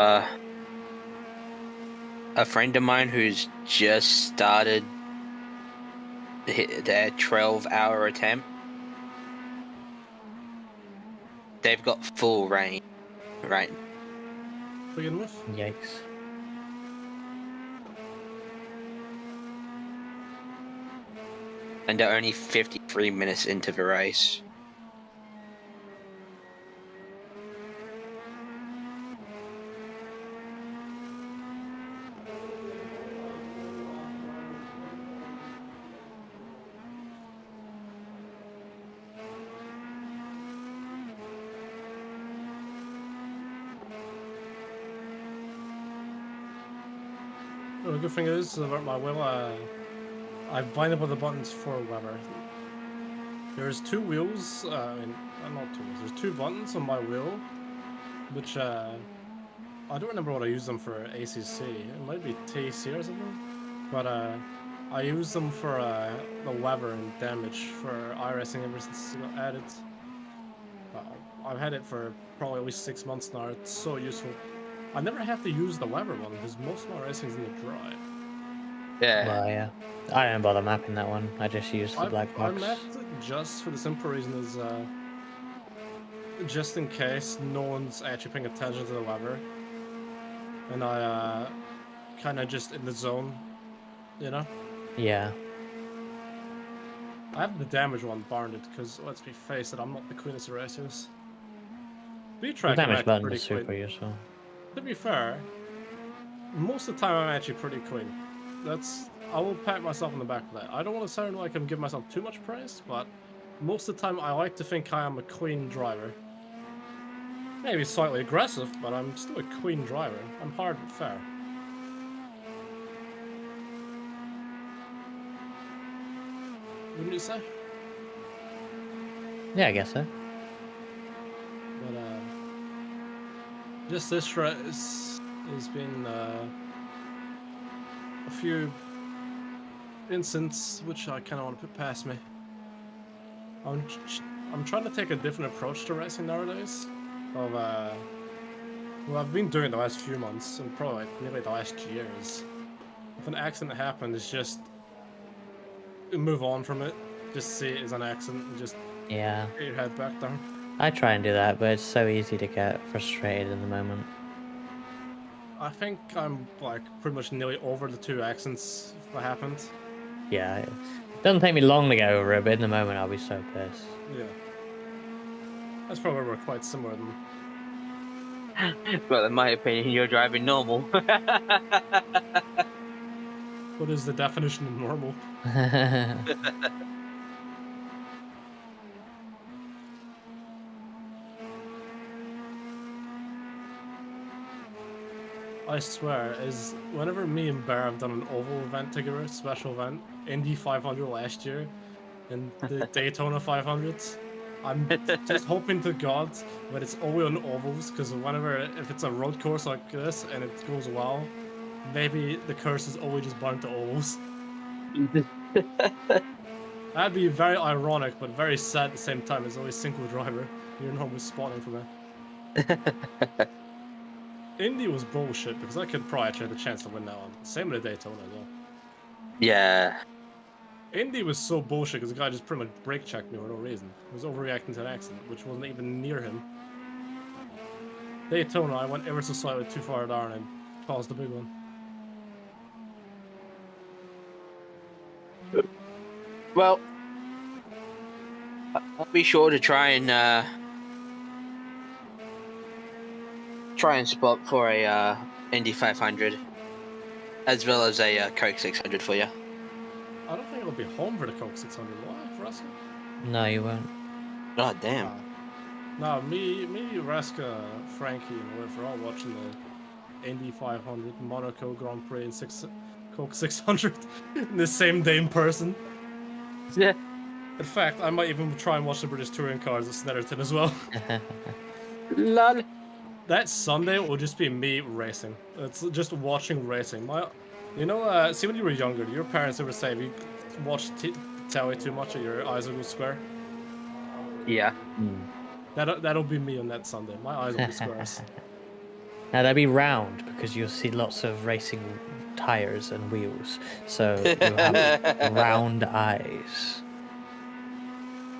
a friend of mine who's just started their 12-hour attempt, they've got full rain right now. Begin with. Yikes. And they're only 53 minutes into the race. Well, the good thing is about my wheel, I've blinded with the buttons for Weber. There's two wheels, not two wheels, there's two buttons on my wheel, which, I don't remember what I use them for ACC. It might be TC or something, but, I use them for, the lever and damage for iRacing ever since it got added. I've had it for probably at least 6 months now. It's so useful. I never have to use the lever one because most of my racing is in the dry. Yeah. Well, yeah. I don't bother mapping that one. I just use the black box. I mapped it just for the simple reason is, just in case no one's actually paying attention to the lever. And I, kind of just in the zone, you know? Yeah. I have the damage one barned because, let's be face it, I'm not the cleanest of racers. The V-track damage button pretty is super clean. useful. To be fair, most of the time I'm actually pretty clean. I will pat myself on the back for that. I don't want to sound like I'm giving myself too much praise, but most of the time I like to think I am a clean driver. Maybe slightly aggressive, but I'm still a clean driver. I'm hard but fair. Wouldn't you say? Yeah, I guess so. But just this race has been a few incidents which I kind of want to put past me. I'm trying to take a different approach to racing nowadays. Well, I've been doing the last few months and probably like nearly the last years. If an accident happens, just move on from it. Just see it as an accident and just Yeah. get your head back down. I try and do that, but it's so easy to get frustrated in the moment. I think I'm like pretty much nearly over the 2 accidents that happened. Yeah, it doesn't take me long to get over it, but in the moment I'll be so pissed. Yeah. That's probably where we're quite similar then. Well, in my opinion, you're driving normal. What is the definition of normal? I swear, is whenever me and Bear have done an oval event together, a special event, Indy 500 last year, and the Daytona 500s, I'm just hoping to God that it's always on ovals, because if it's a road course like this and it goes well, maybe the curse is always just bound to ovals. That'd be very ironic, but very sad at the same time. It's always single driver. You're normally spawning for that. Indy was bullshit because I could probably actually have a chance to win that one. Same with the Daytona as well. Yeah. Indy was so bullshit because the guy just pretty much brake checked me for no reason. He was overreacting to an accident, which wasn't even near him. Daytona, I went ever so slightly too far down and caused the big one. Well, I'll be sure to try and spot for a Indy 500, as well as a Coke 600 for you. I don't think it'll be home for the Coke 600, will I, Raska? No, you won't. God damn. No, me, Raska, Frankie, and Liv are all watching the Indy 500, Monaco Grand Prix, and Coke 600 in the same day in person. Yeah. In fact, I might even try and watch the British Touring Cars at Snetterton as well. Lol. That Sunday will just be me racing. It's just watching racing. See when you were younger, your parents ever say if you watch telly too much, your eyes will go square? Yeah. That'll be me on that Sunday. My eyes will be squares. Now they'll be round because you'll see lots of racing tires and wheels, so you'll have round eyes,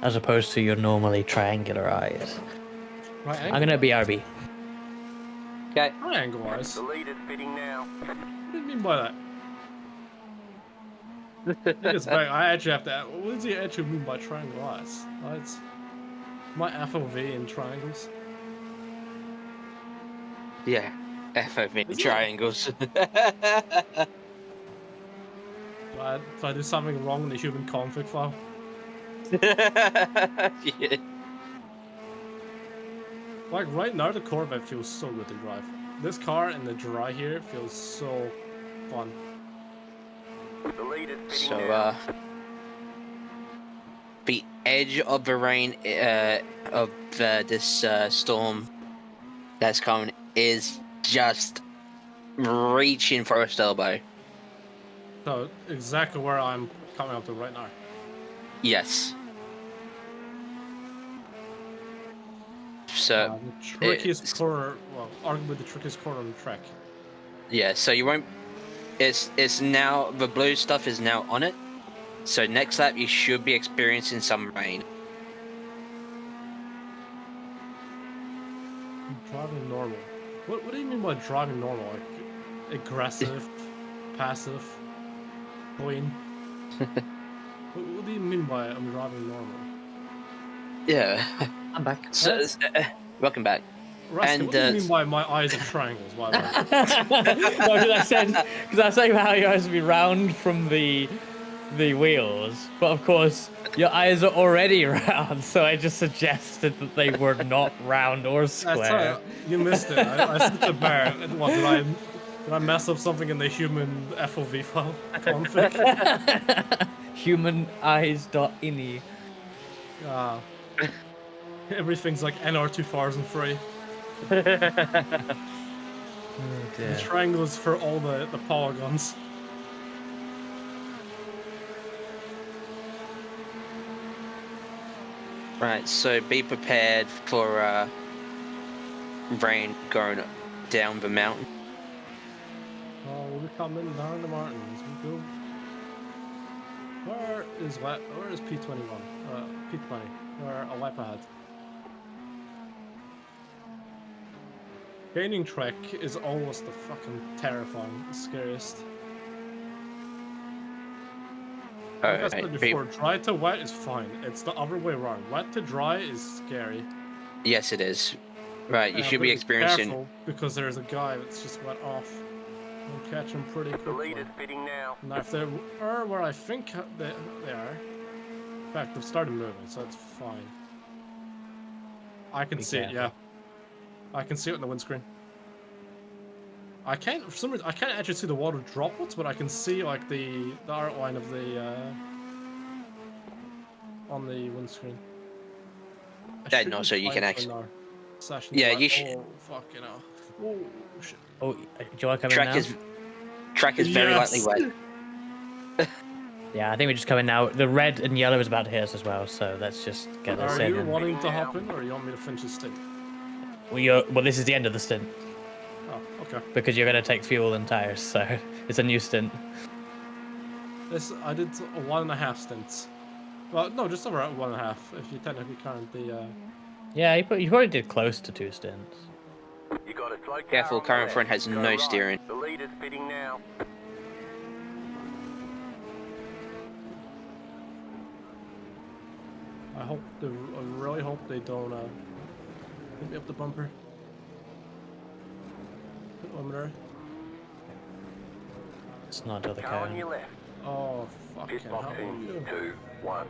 as opposed to your normally triangular eyes. Right, I'm gonna BRB. Okay. Triangle eyes. The lead is fitting now. What do you mean by that? I actually have to. What does he actually mean by triangle eyes? It's my FOV in triangles. Yeah, FOV triangles. Did I do something wrong in the human config file? Yeah. Like right now, the Corvette feels so good to drive. This car in the dry here feels so fun. The lead is fitting So, now. the edge of the rain of this storm that's coming is just reaching for a elbow. So exactly where I'm coming up to right now. Yes. So The trickiest corner, well, arguably the trickiest corner on the track. yeah, so you won't. It's now the blue stuff is now on it. So next lap you should be experiencing some rain. Driving normal. What do you mean by driving normal? Like aggressive, passive, clean? What do you mean by I'm driving normal? Yeah. I'm back. So, welcome back. Rusty, And what do you mean by my eyes are triangles? By the way? No, because I said how your eyes would be round from the wheels, but of course your eyes are already round, so I just suggested that they were not round or square. You missed it. I said the bar. What did I mess up something in the human FOV file config? Human eyes.ini. Everything's like NR2003. Oh, The triangles for all the polygons. Right, so be prepared for rain going down the mountain. Oh, we're coming down the mountains. We go. Where is P21? P20. Where a lap ahead. Gaining track is always the fucking terrifying, the scariest. Like I said before, dry to wet is fine. It's the other way around. Wet to dry is scary. Yes, it is. Right, you should be experiencing. Careful, because there's a guy that's just went off. I'll catch him pretty quickly. The lead is fitting now. Now, if they are where I think they are, in fact, they've started moving, so it's fine. I can see it, yeah. I can see it on the windscreen. I can't, for some reason, I can't actually see the water droplets, but I can see like the outline of the on the windscreen. No, so you can actually. Yeah, you should. Oh, fucking hell. Oh, shit. Oh, do you want to come in now? Track is very lightly wet. Yeah, I think we're just coming now. The red and yellow is about to hit us as well, so let's just get this in. Are you wanting to hop in, or you want me to finish the stint? Well, this is the end of the stint. Oh, okay. Because you're going to take fuel and tires, so it's a new stint. I did 1.5 stints. Well, no, just over 1.5, if you technically count the... Yeah, you probably did close to 2 stints. You got a slow Careful, car in front has no steering. The lead is fitting now. I really hope they don't hit me up the bumper. Put one there. It's not until the Car on cone. your left. Oh, fucking Pit hell. box in 2, 1.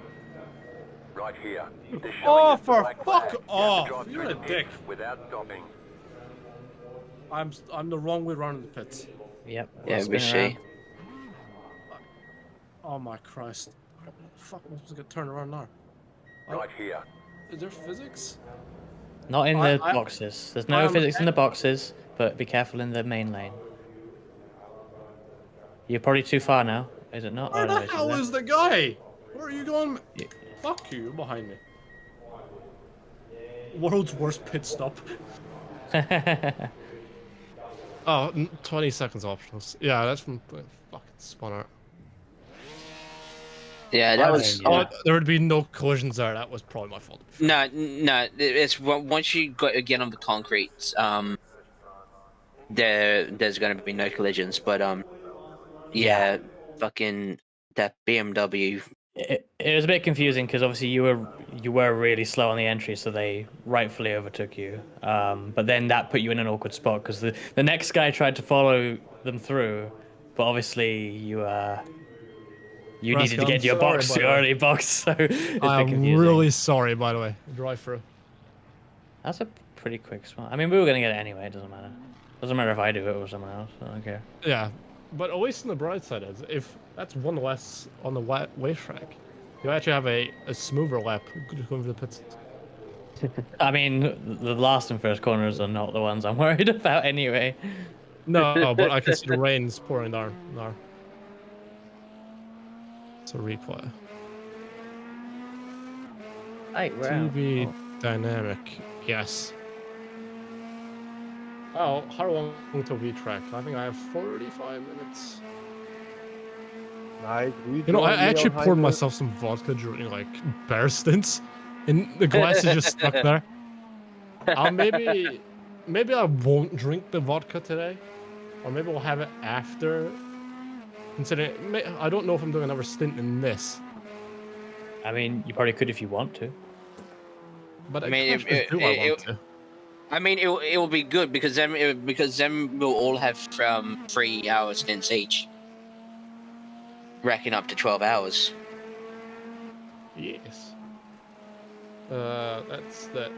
Right here. They're showing Oh, us the for black fuck flag. off! Drive You're through a the dick. pit without stopping. I'm the wrong way around in the pits. Yep. Yeah, we see. Oh my Christ. Fuck, I'm supposed to get turned around now. Right here. Is there physics? Not in the boxes. There's no physics in the boxes, but be careful in the main lane. You're probably too far now, is it not? Where Oh, no, the hell is the guy? Where are you going? Yeah. Fuck you, behind me. World's worst pit stop. Oh, 20 seconds optionals. Yeah, that's from fucking spawner. Yeah, that was. There would be no collisions there. That was probably my fault. No. It's once you get on the concrete, there's gonna be no collisions. But yeah, fucking that BMW. It was a bit confusing because obviously you were really slow on the entry, so they rightfully overtook you. But then that put you in an awkward spot because the next guy tried to follow them through, but obviously you needed to get your early box, so it's a bit confusing. Really sorry, by the way. Drive through. That's a pretty quick spot. I mean, we were gonna get it anyway. It doesn't matter. Doesn't matter if I do it or someone else. I don't care. Yeah, but at least on the bright side is if that's one less on the wave track, you actually have a smoother lap going for the pits. I mean, the last and first corners are not the ones I'm worried about anyway. No, but I can see the rain's pouring down now. It's a replay. Hey, TV dynamic, yes. Oh, how long until V-track? I think I have 45 minutes. Nice. You know, I actually poured myself some vodka during like bear stints, and the glass is just stuck there. Maybe I won't drink the vodka today, or maybe we'll have it after. Considering, I don't know if I'm doing another stint in this. I mean, you probably could if you want to. But I mean, it will be good because then we'll all have 3 hour stints each, racking up to 12 hours. Yes. That's that.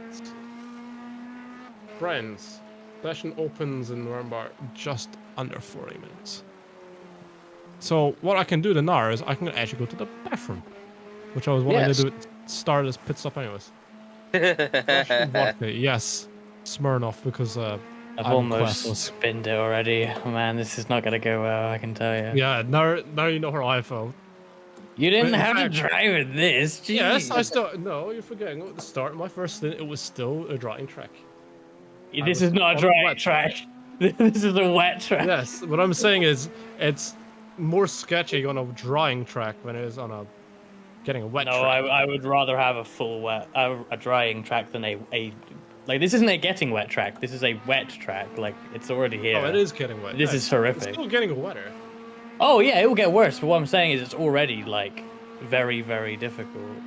Friends, session opens in November just under 40 minutes. So what I can do then now is I can actually go to the bathroom, which I was wanting to do at the start of this pit stop anyways. Yes, Smirnoff, because I've almost spinned it already. Oh, man, this is not gonna go well, I can tell you. Yeah, now you know how I felt. You didn't have to drive with this. Jeez. Yes, I still. No, you're forgetting. At the start of my first stint, it was still a drying track. This is not a drying track. This is a wet track. Yes, what I'm saying is it's more sketchy on a drying track than it is on a getting a wet track. No, I would rather have a full a drying track than a like, this isn't a getting wet track. This is a wet track. Like, it's already here. Oh, it is getting wet. This is horrific. It's still getting wetter. Oh yeah, it will get worse. But what I'm saying is, it's already like very, very difficult.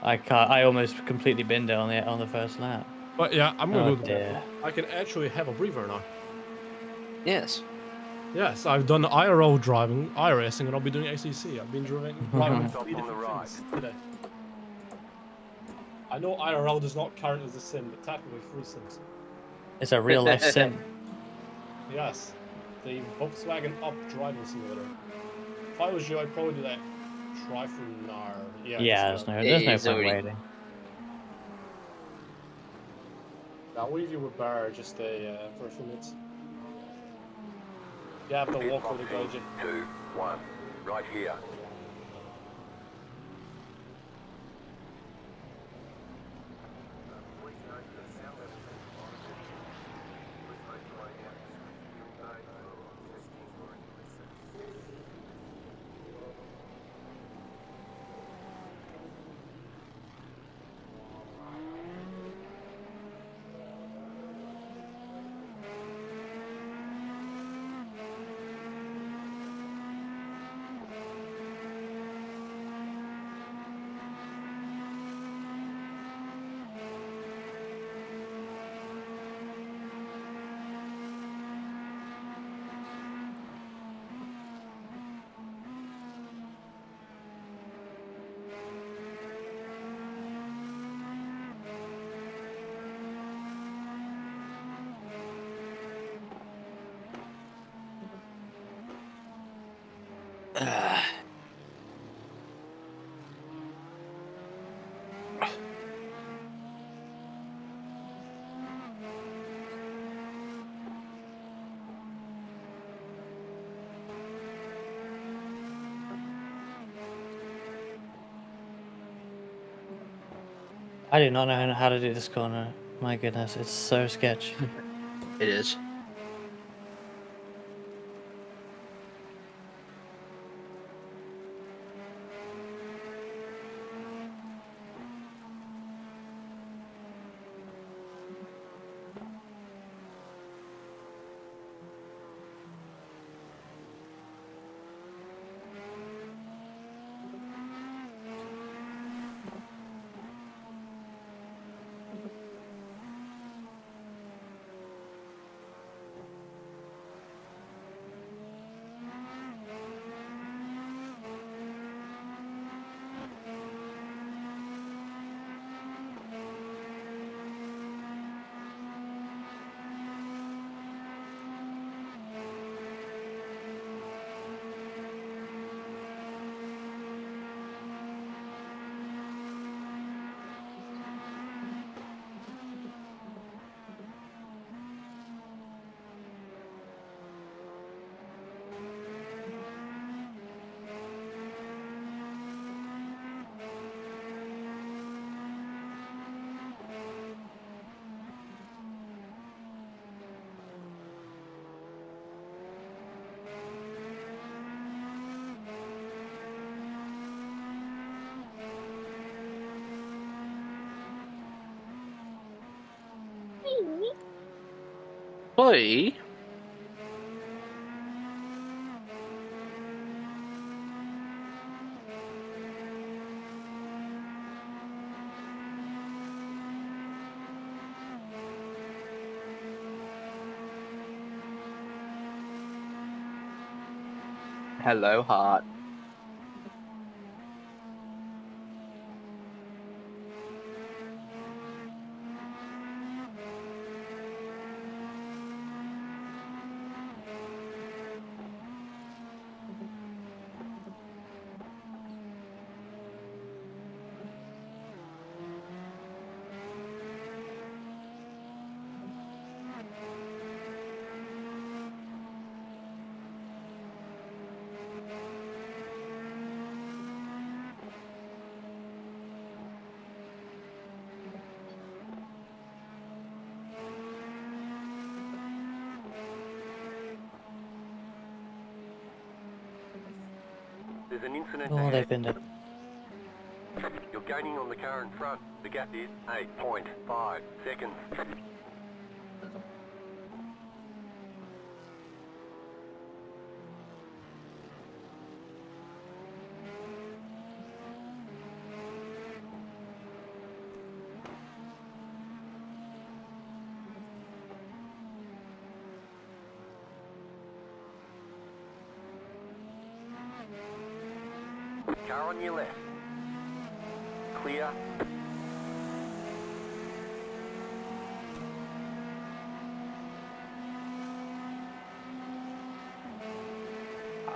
I almost completely binned it on the first lap. But yeah, I'm gonna go there. I can actually have a breather now. Yes. Yes, I've done IRL driving, iRacing, and I'll be doing ACC. I've been driving 3 different things today. I know IRL does not count as a sim, but technically 3 sims. It's a real life sim. Yes, the Volkswagen Up driving simulator. If I was you, I'd probably do that. Try for NAR. Yeah, there's no point waiting. I'll leave you with Bar just for a few minutes. You have to walk with the Gojin. 2, 1, right here. I do not know how to do this corner. My goodness, it's so sketch. It is. Boy. Hello, heart. There's an incident Oh, ahead. they've been there. You're gaining on the car in front. The gap is 8.5 seconds. Car on your left. Clear.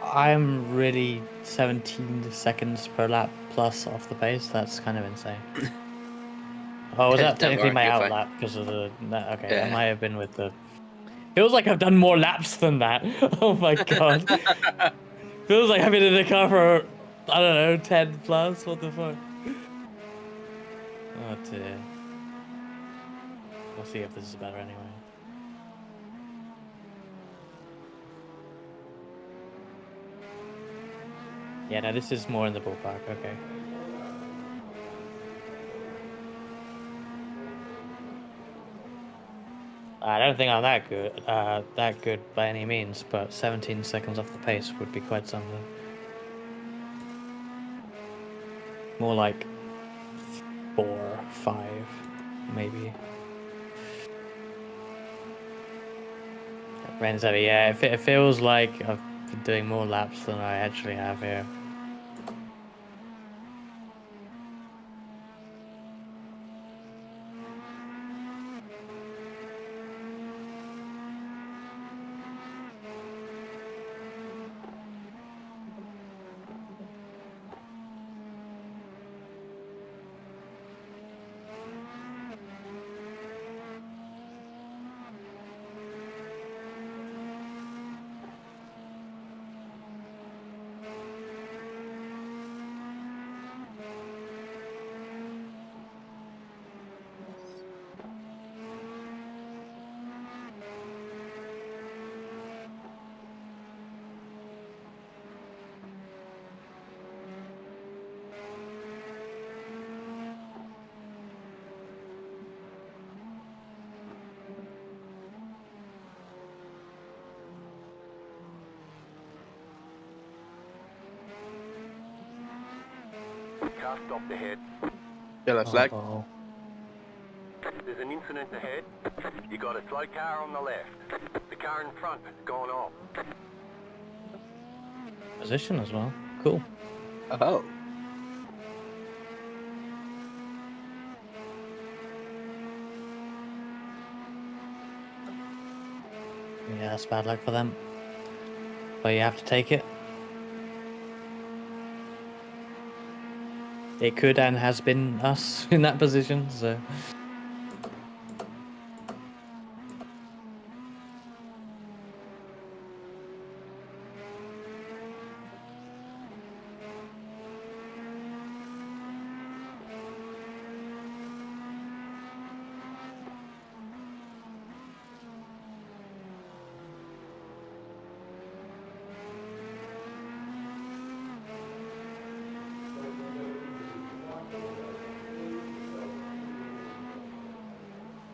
I'm really 17 seconds per lap plus off the pace. That's kind of insane. Oh, was that technically my out lap because of the... Okay, Yeah. I might have been with the... Feels like I've done more laps than that. Oh my god. Feels like I've been in the car for, I don't know, 10 plus. What the fuck? Oh dear. We'll see if this is better anyway. Yeah, no, this is more in the ballpark. Okay. I don't think I'm that good by any means, but 17 seconds off the pace would be quite something. More like 4, 5, maybe. Rain's heavy, yeah. It feels like I've been doing more laps than I actually have here. car stopped ahead. Yellow flag. Oh. There's an incident ahead. You got a slow car on the left. The car in front has gone off. Position as well. Cool. Oh. Yeah, that's bad luck for them. But you have to take it. It could and has been us in that position, so...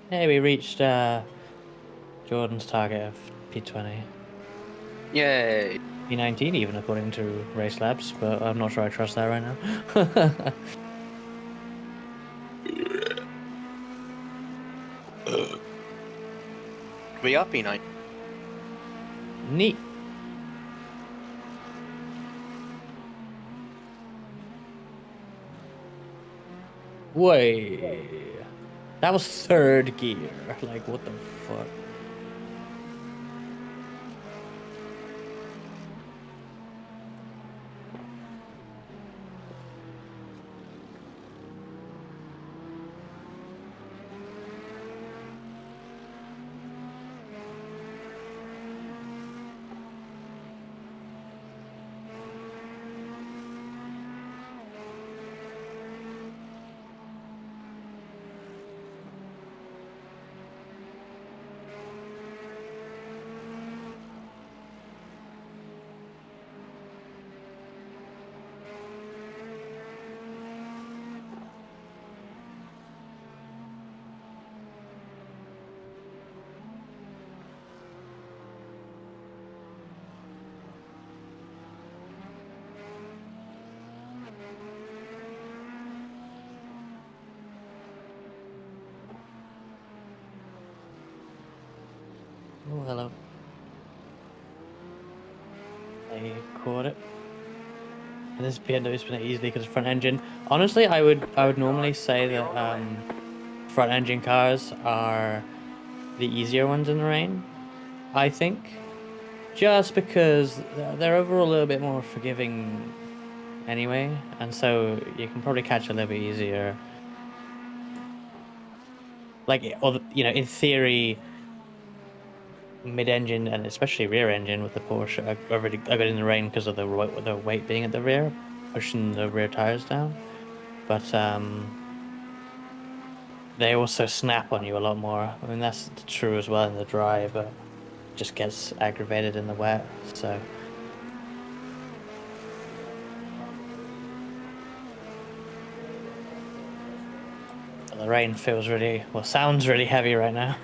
Hey, we reached Jordan's target of P20. Yay. P19 even, according to Race Labs, but I'm not sure I trust that right now. We are P9. Neat. Wait. That was third gear. Like, what the fuck? Oh, hello. I caught it. And this BMW spin it easily because front engine. Honestly, I would normally say that front engine cars are the easier ones in the rain. I think, just because they're overall a little bit more forgiving, anyway, and so you can probably catch a little bit easier. Like, or you know, in theory, mid-engine and especially rear-engine with the Porsche are really good in the rain because of the weight being at the rear, pushing the rear tires down. But they also snap on you a lot more. I mean, that's true as well in the dry, but it just gets aggravated in the wet. So the rain feels really, well, sounds really heavy right now.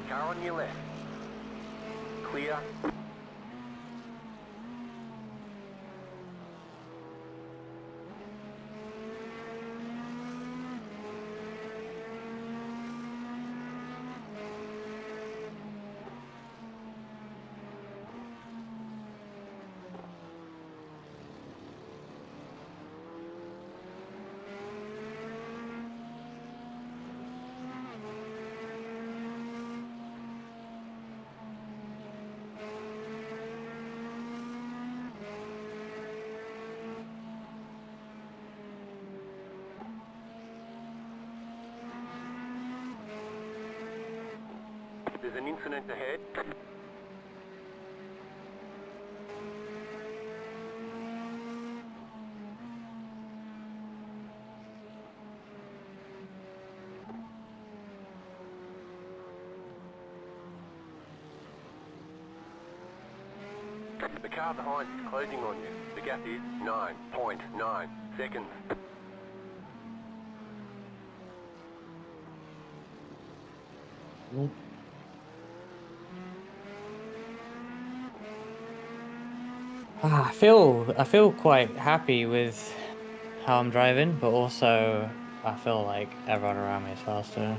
Car on your left. Clear. There's an incident ahead. The car behind is closing on you. The gap is 9.9 seconds. I feel quite happy with how I'm driving, but also I feel like everyone around me is faster.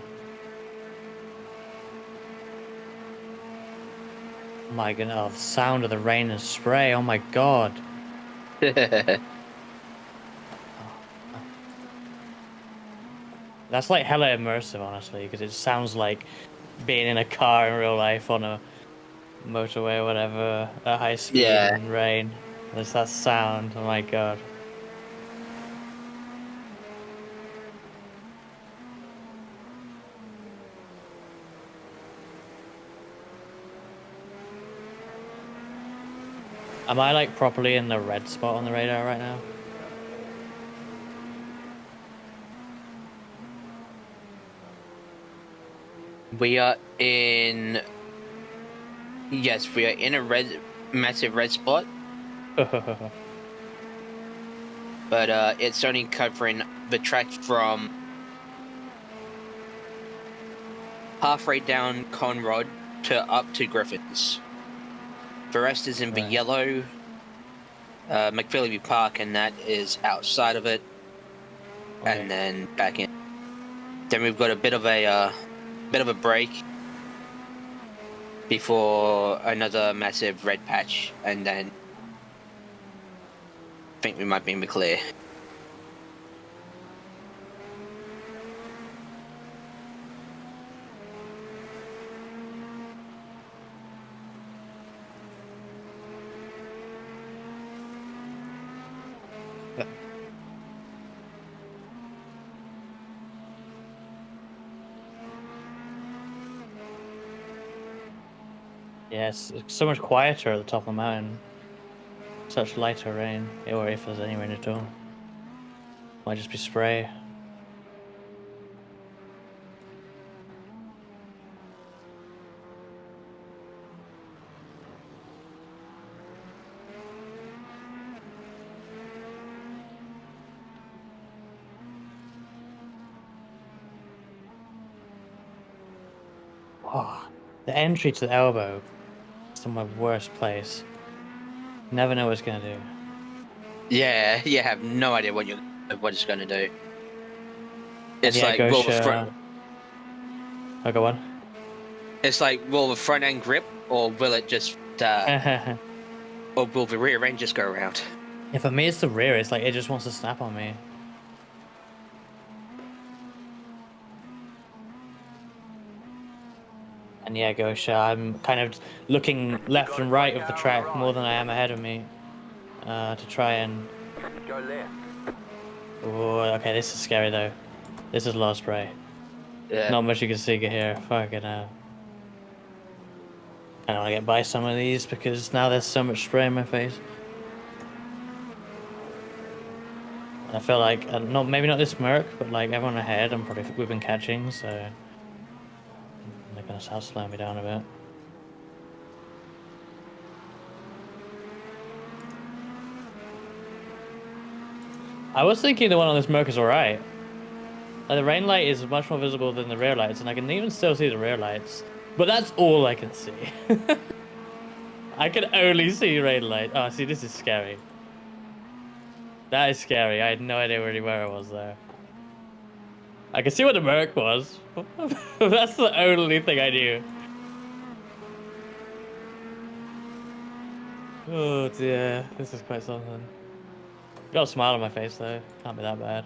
Oh my goodness, oh, the sound of the rain and spray, oh my god. That's like hella immersive, honestly, because it sounds like being in a car in real life on a motorway or whatever at high speed and rain. There's that sound, oh my god. Am I like properly in the red spot on the radar right now? We are in... Yes, we are in a massive red spot. But it's only covering the track from halfway down Conrod to up to Griffiths. The rest is in the yellow. McPhilly Park, and that is outside of it. Okay. And then back in. Then we've got a bit of a break before another massive red patch, and then I think we might be in the clear. Yes, it's so much quieter at the top of the mountain. Such lighter rain, or if there's any rain at all. Might just be spray. Oh, the entry to the elbow is my worst place. Never know what it's gonna do. Yeah, you have no idea what it's gonna do. It's like will the front. Oh, go on. It's like, will the front end grip, or will it just or will the rear end just go around? Yeah, for me it's the rear. It's like it just wants to snap on me. And yeah, Gosha, I'm kind of looking left and right of the track more than I am ahead of me to try and... Go left. Oh, okay, this is scary though. This is low spray. Yeah. Not much you can see here. Fucking hell. I don't want to get by some of these because now there's so much spray in my face. I feel like, maybe not this Merc, but like everyone ahead, we've been catching, so they're gonna start slowing me down a bit. I was thinking the one on this Merc is alright. Like the rain light is much more visible than the rear lights, and I can even still see the rear lights. But that's all I can see. I can only see rain light. Oh, see, this is scary. That is scary. I had no idea really where I was there. I can see what the Merc was. That's the only thing I knew. Oh dear, this is quite something. Got a smile on my face though. Can't be that bad.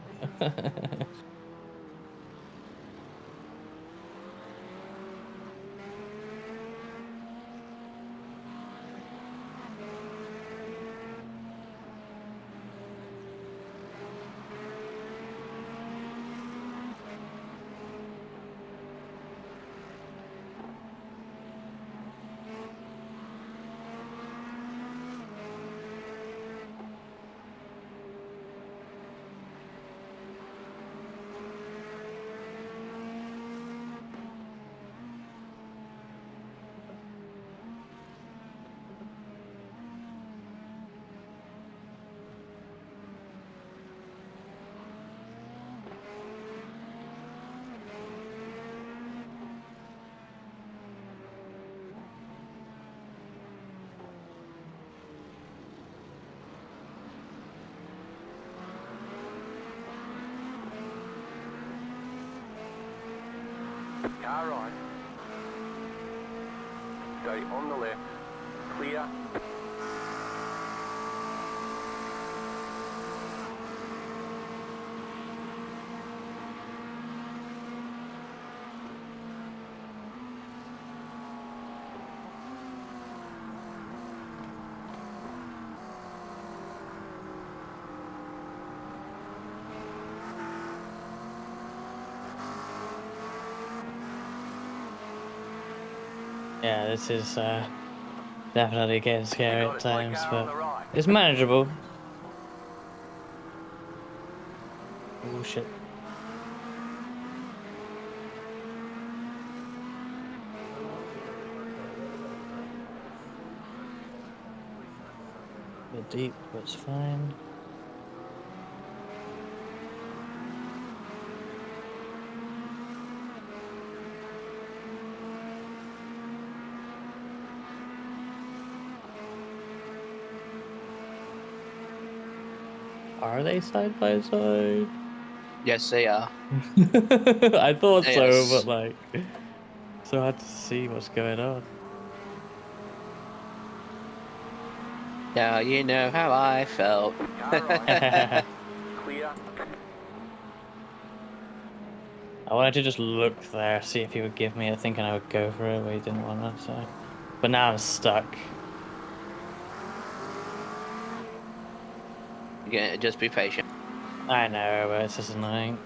Car right. Stay on the left. Clear. Yeah, this is definitely getting scary at times, but it's manageable. Oh shit. A bit deep, but it's fine. Are they side by side? Yes, they are. I thought so, Yes. but like, so hard to see what's going on. Now you know how I felt. Clear. I wanted to just look there, see if he would give me it, thinking I would go for it, but he didn't want that, so. But now I'm stuck. Yeah, just be patient. I know, but it's just annoying.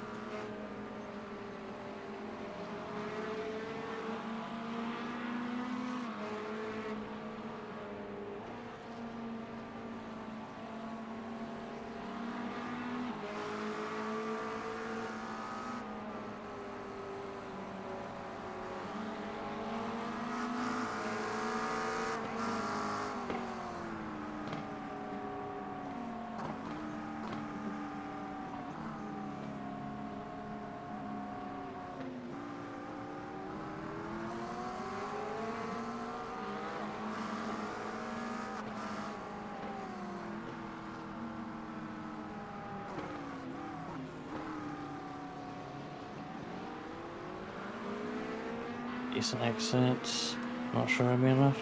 Decent exit. Not sure I'll be enough.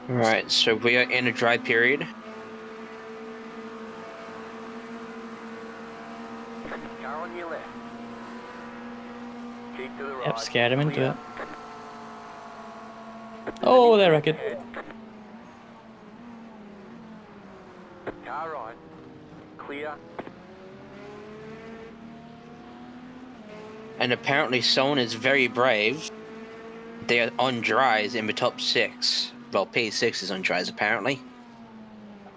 Right, so we are in a dry period. Car on your left. Keep to the right. Yep, scared him into Clear. it. Oh, they wrecked it. Car right. Clear. And apparently someone is very brave. They are on dries in the top 6. Well, P6 is on dries apparently.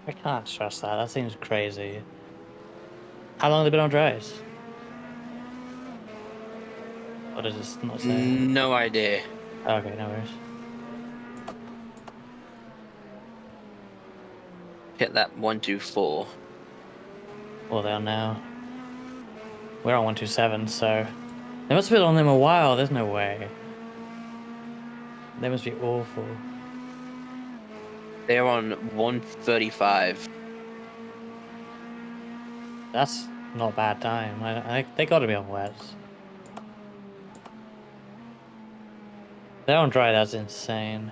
I can't trust that. That seems crazy. How long have they been on dries? What does this not say? No idea. Okay, no worries. Hit that 124. Well, they are now. We're on 127, so they must have been on them a while. There's no way. They must be awful. They're on 135. That's not a bad time. They got to be on wets. They're on dry. That's insane.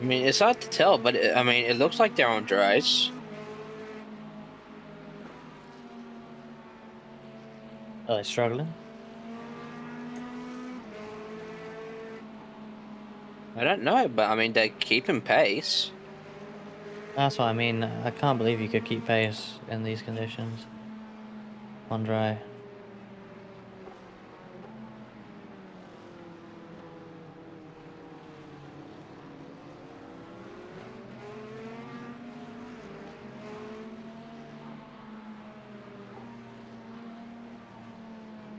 I mean, it's hard to tell, but I mean, it looks like they're on dries. Are they struggling? I don't know, but I mean, they're keeping pace. That's what I mean. I can't believe you could keep pace in these conditions. On dry.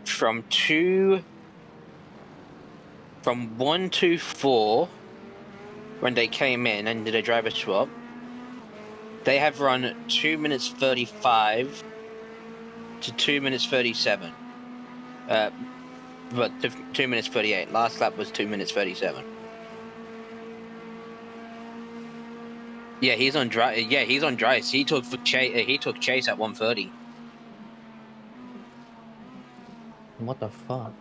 From 2 from 1 to 4, when they came in and did a driver swap, they have run 2 minutes 35 to 2 minutes 37. But 2 minutes 38. Last lap was 2 minutes 37. Yeah, he's on dry. Yeah, he's on dry. He took chase at 1:30. What the fuck?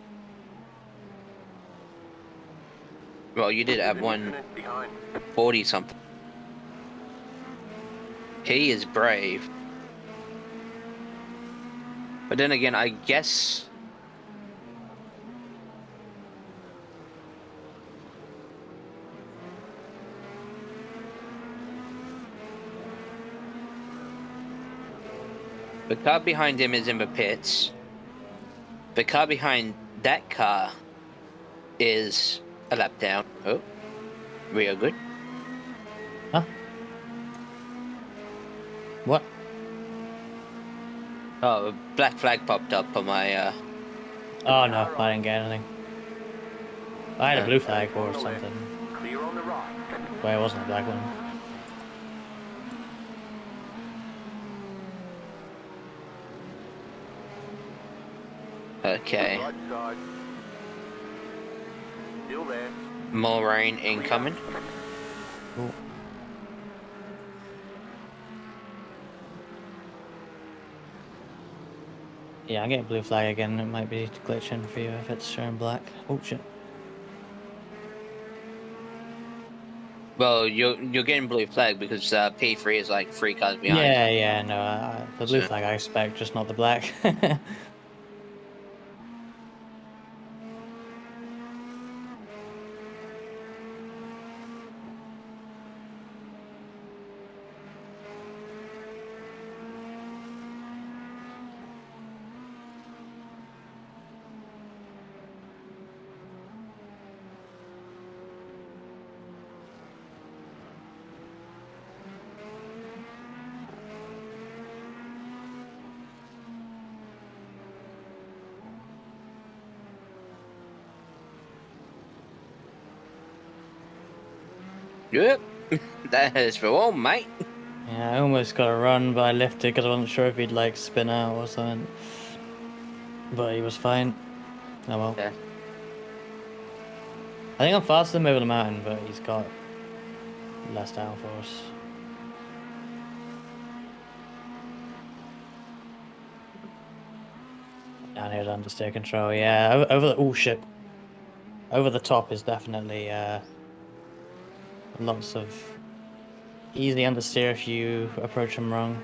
Well, you did at 1:40 something. He is brave. But then again, I guess. The car behind him is in the pits. The car behind that car is a lap down. Oh, real good. Huh? What? Oh, a black flag popped up on my. Oh no, I didn't get anything. I had a blue flag or something. Clear on the right. Well, it wasn't a black one. Okay. Right side. Still there. More rain incoming. Cool. Yeah, I'm getting blue flag again. It might be glitching for you if it's showing black. Oh shit. Well, you're getting blue flag because P3 is like 3 cars behind. Yeah, no, the blue flag I expect, just not the black. Yep, that is for all, mate. Yeah, I almost got a run, but I lifted because I wasn't sure if he'd like spin out or something. But he was fine. Oh well. Yeah. I think I'm faster than him over the mountain, but he's got less downforce. Down here's understeer control, yeah. Over the oh shit. Over the top is definitely lots of easy understeer if you approach him wrong.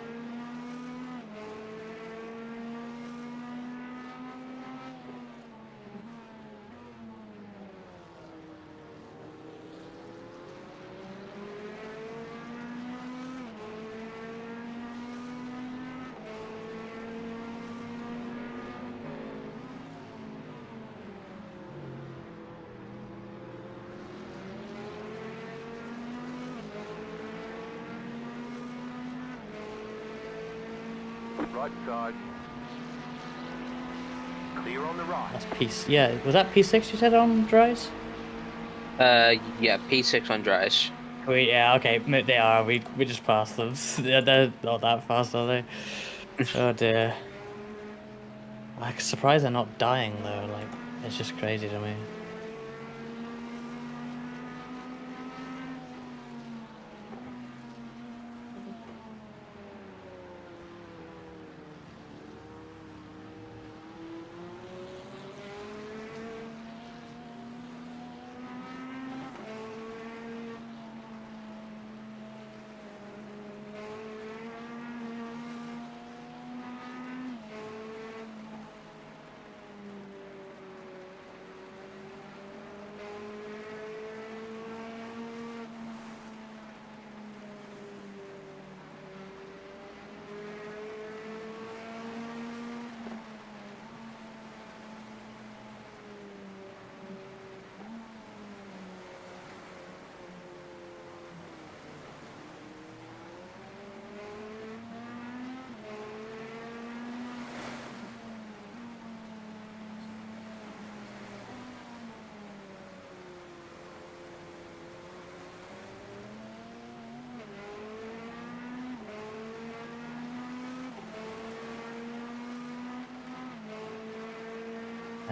Right side. Clear on the right. That's P6. Yeah, was that P6 you said on dries? Yeah, P6 on dries. Yeah, okay, they are. We just passed them. They're not that fast, are they? Oh dear. I'm surprised they're not dying though. Like, it's just crazy to me.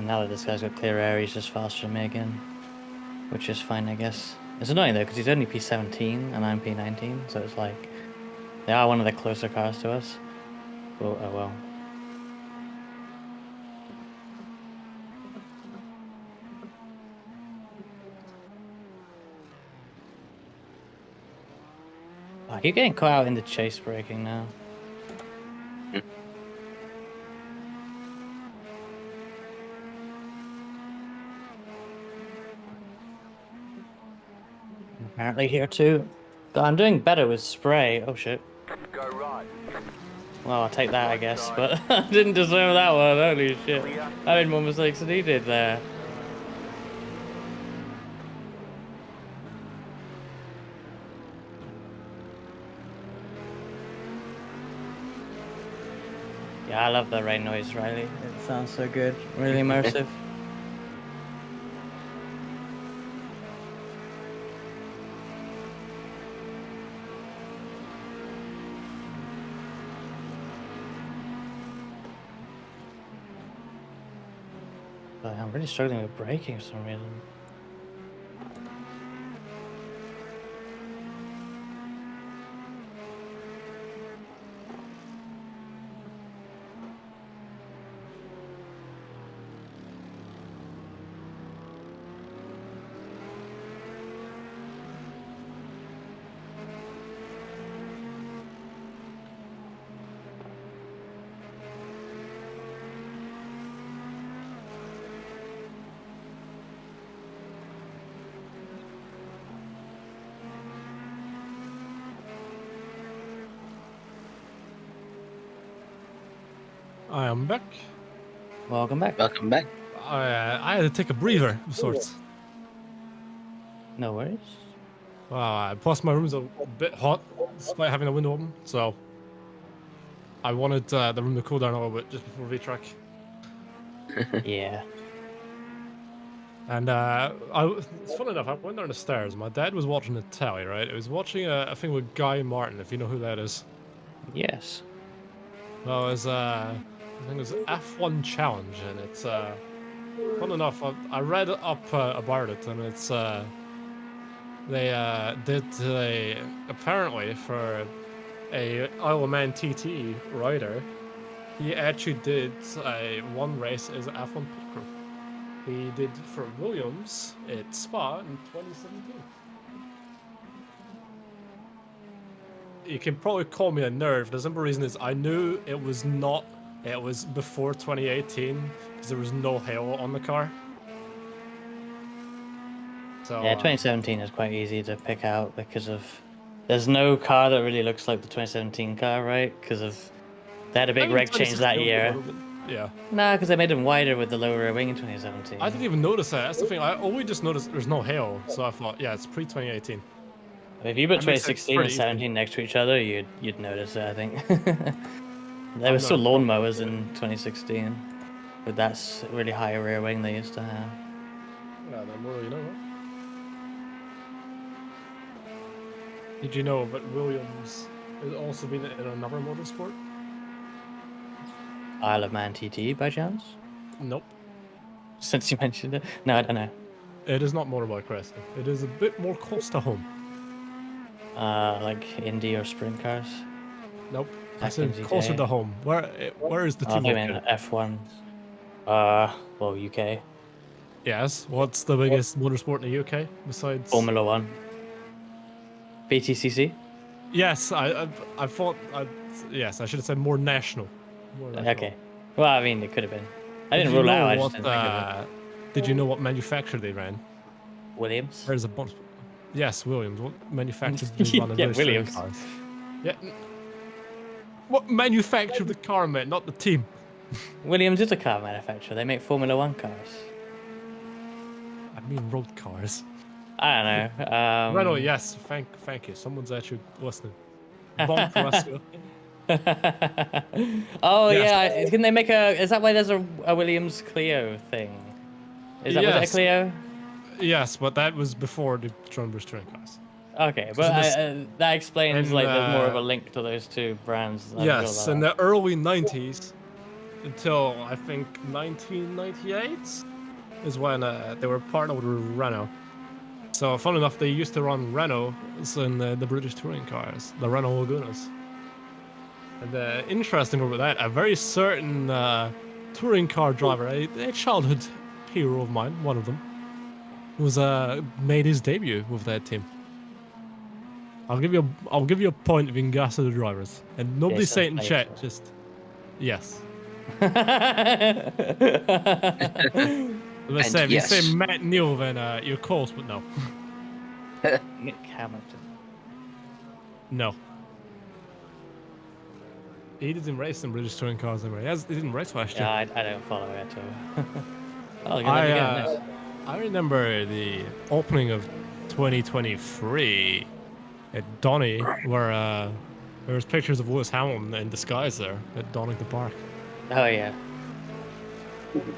And now that this guy's got clear air, he's just faster than me again. Which is fine, I guess. It's annoying though, because he's only P17 and I'm P19, so it's like... They are one of the closer cars to us. But, oh well. Oh, you're getting caught out in the chase braking now. Apparently here too. But I'm doing better with spray. Oh shit. Go right. Well, I'll take that, I guess. But I didn't deserve that one. Holy shit. I made more mistakes than he did there. Yeah, I love the rain noise, Riley. It sounds so good. Really immersive. But I'm really struggling with braking for some reason. I am back. Welcome back. Welcome back. I had to take a breather of sorts. No worries. Plus my room's a bit hot, despite having the window open, so I wanted the room to cool down a little bit just before VTrack. Yeah. And it's funny enough, I went down the stairs. My dad was watching the telly, right? He was watching a thing with Guy Martin, if you know who that is. Yes. Well, it was I think it was F1 Challenge, and it's fun enough. I read up about it, and it's they did apparently for a Isle of Man TT rider, he actually did one race as F1 pit crew. He did for Williams at Spa in 2017. You can probably call me a nerd. The simple reason is I knew it was before 2018 because there was no halo on the car. So, yeah, 2017 is quite easy to pick out because of there's no car that really looks like the 2017 car, right? Because of they had a big reg change that year. Yeah. Nah, because they made them wider with the lower rear wing in 2017. I didn't even notice that. That's the thing. I only just noticed there's no halo, so I thought, yeah, it's pre-2018. If you put 2016 and 17 next to each other, you'd notice it, I think. There were still lawnmowers in 2016 with that really high rear wing they used to have. Yeah, the more you know. Did you know that Williams has also been in another motorsport? Isle of Man TT by chance? Nope. Since you mentioned it? No, I don't know. It is not motorbike racing. It is a bit more close to home. Like Indy or sprint cars? Nope. I said closer to home. Where is the team? I mean F1. Well, UK. Yes. What's the biggest motorsport in the UK besides Formula One? BTCC? Yes, I thought. Yes, I should have said more national. Okay. Well, I mean, it could have been. I didn't rule it out. I just didn't think of it. Did you know what manufacturer they ran? Williams. There's a bunch. Yes, Williams. What manufacturer did they run? Yeah, Williams. Cars? Yeah. What manufactured the car, mate? Not the team. Williams is a car manufacturer. They make Formula One cars. I mean road cars. I don't know. Renault, yes. Thank you. Someone's actually listening. Bon Fresco. Oh yes. Yeah, can they make a? Is that why there's a Williams Clio thing? Is that was it a Clio? Yes, but that was before the John Bruce touring cars. Okay, but that explains like there's more of a link to those two brands. Yes, in the early 90s, until I think 1998 is when they were partnered with Renault. So fun enough, they used to run Renault in the British touring cars, the Renault Lagunas. And interesting about that, a very certain touring car driver, a childhood hero of mine, one of them, was made his debut with that team. I'll give you a point if you can guess the drivers, and nobody say it in chat. Just yes. Let's say if you say Matt Neal, then you're close, but no. Nick Hamilton. No. He didn't race in British touring cars anyway. He didn't race last year. Yeah, I don't follow it at all. I remember the opening of 2023 at Donny, where there was pictures of Lewis Hamilton in disguise there at Donington Park. Oh yeah.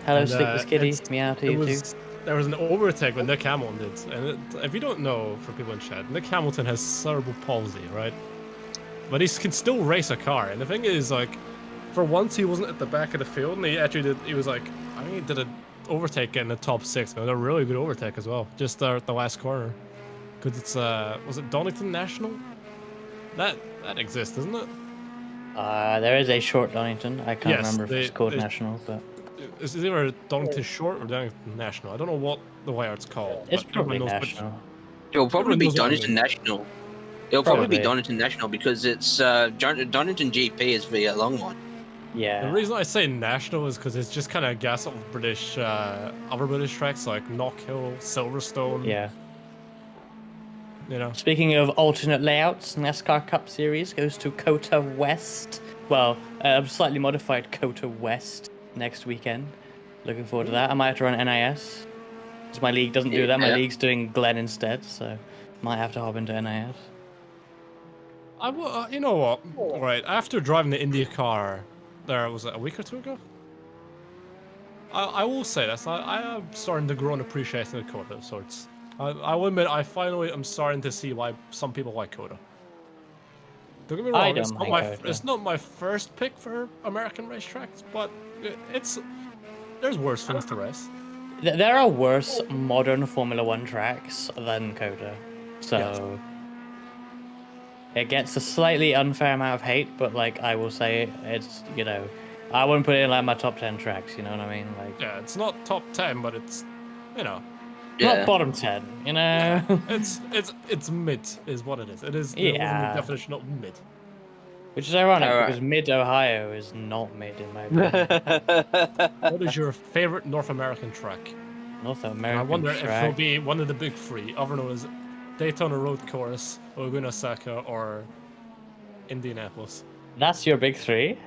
Hello, Sleepless Kitty. Meow to you too. There was an overtake when Nick Hamilton did, and if you don't know, for people in chat, Nick Hamilton has cerebral palsy, right? But he can still race a car, and the thing is, like, for once he wasn't at the back of the field, and he actually did. He was like, I think he did an overtake in the top 6. It was a really good overtake as well, just at the last corner. Because it's was it Donington National? That exists, doesn't it? There is a short Donington. I can't remember if it's called National, but it's either Donington Short or Donington National. I don't know what the way it's called. It's probably National. It'll probably be Donington National. It'll probably be Donington National because it's Donington GP is the long one. Yeah. The reason I say National is because it's just kind of gas of British, other British tracks like Knockhill, Silverstone. Yeah. You know. Speaking of alternate layouts, NASCAR Cup Series goes to Kota West. Well, slightly modified Kota West next weekend. Looking forward to that. I might have to run NIS. Because my league doesn't do that. My league's doing Glen instead, so might have to hop into NIS. You know what? Right, after driving the India car, was it a week or two ago? I will say this. I am starting to grow an appreciation of Kota of sorts. I will admit, I finally am starting to see why some people like Kota. Don't get me wrong, it's not my first pick for American racetracks, but there's worse things to race. There are worse modern Formula 1 tracks than Kota, so yes. It gets a slightly unfair amount of hate, but like I will say, it's, you know, I wouldn't put it in like my top 10 tracks. You know what I mean? Like, yeah, it's not top 10, but it's, you know. Not bottom 10, you know. Yeah. It's mid, is what it is. It is the definition of mid. Which is ironic because mid Ohio is not mid in my opinion. What is your favorite North American track? North American. I wonder track. if it'll be one of the big 3, other known as Daytona Road Course, Laguna Seca, or Indianapolis. That's your big 3?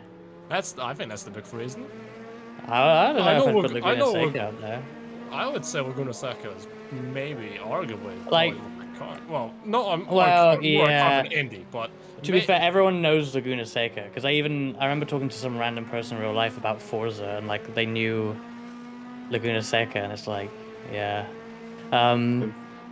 I think that's the big 3, isn't it? I don't know if I'd put Laguna Seca out there. I would say Laguna Seca is maybe, arguably, like. Well, no, I'm yeah. Indy, but to be fair, everyone knows Laguna Seca because I remember talking to some random person in real life about Forza and like they knew Laguna Seca and it's like, yeah.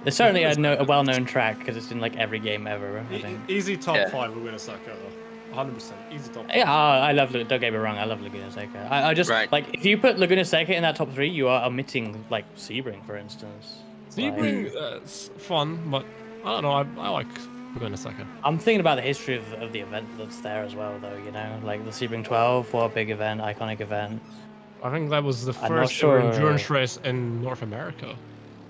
It's certainly a well-known track because it's in like every game ever. I think. Easy top 5 Laguna Seca though, 100%. Easy top 5. Yeah, I love. Don't get me wrong, I love Laguna Seca. I just like if you put Laguna Seca in that top 3, you are omitting like Sebring, for instance. Sebring, it's fun, but I don't know. I like Laguna Seca. I'm thinking about the history of the event that's there as well, though. You know, like the Sebring 12, what a big event, iconic event. I think that was the first endurance race in North America.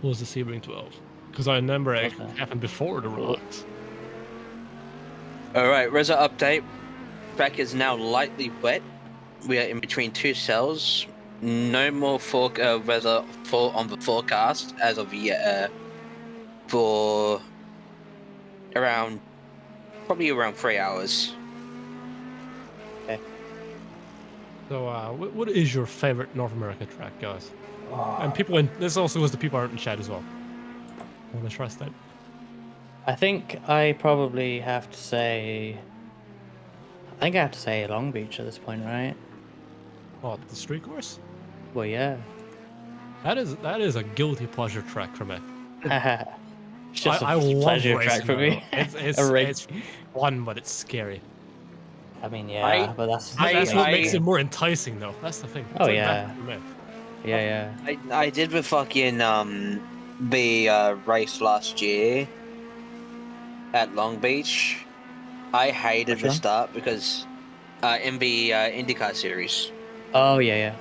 Was the Sebring 12? Because I remember it happened before the Relax. All right, Reza update. Track is now lightly wet. We are in between 2 cells. No more weather on the forecast as of yet for probably around 3 hours. Okay. So, what is your favorite North American track, guys? And people this also goes to people aren't in chat as well. I want to trust that. I think I probably have to say. I think I have to say Long Beach at this point, right? Oh, the street course? Well, yeah. That is a guilty pleasure track for me. It's just a pleasure track for me. It's fun, but it's scary. I mean, yeah, but that's what makes it more enticing, though. That's the thing. It's like yeah. I did the fucking the race last year at Long Beach. I hated the start because in the IndyCar series. Oh yeah.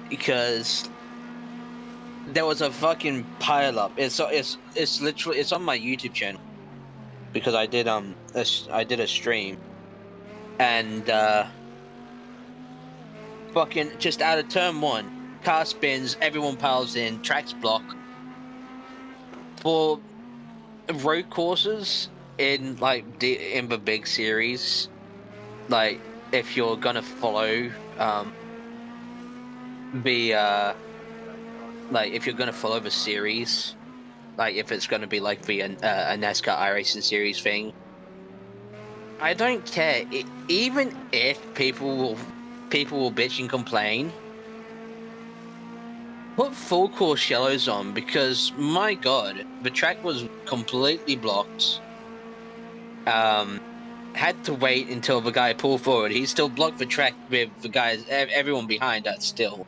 Because there was a fucking pile up. It's literally on my YouTube channel because I did a stream and fucking just out of turn 1, car spins, everyone piles in, tracks block. For road courses in in the big series, like if you're gonna follow if you're gonna follow the series, like if it's gonna be like the a NASCAR iRacing series thing, I don't care. Even if people will bitch and complain, put full course yellows on because my god, the track was completely blocked. Had to wait until the guy pulled forward. He still blocked the track with the guys, everyone behind that still,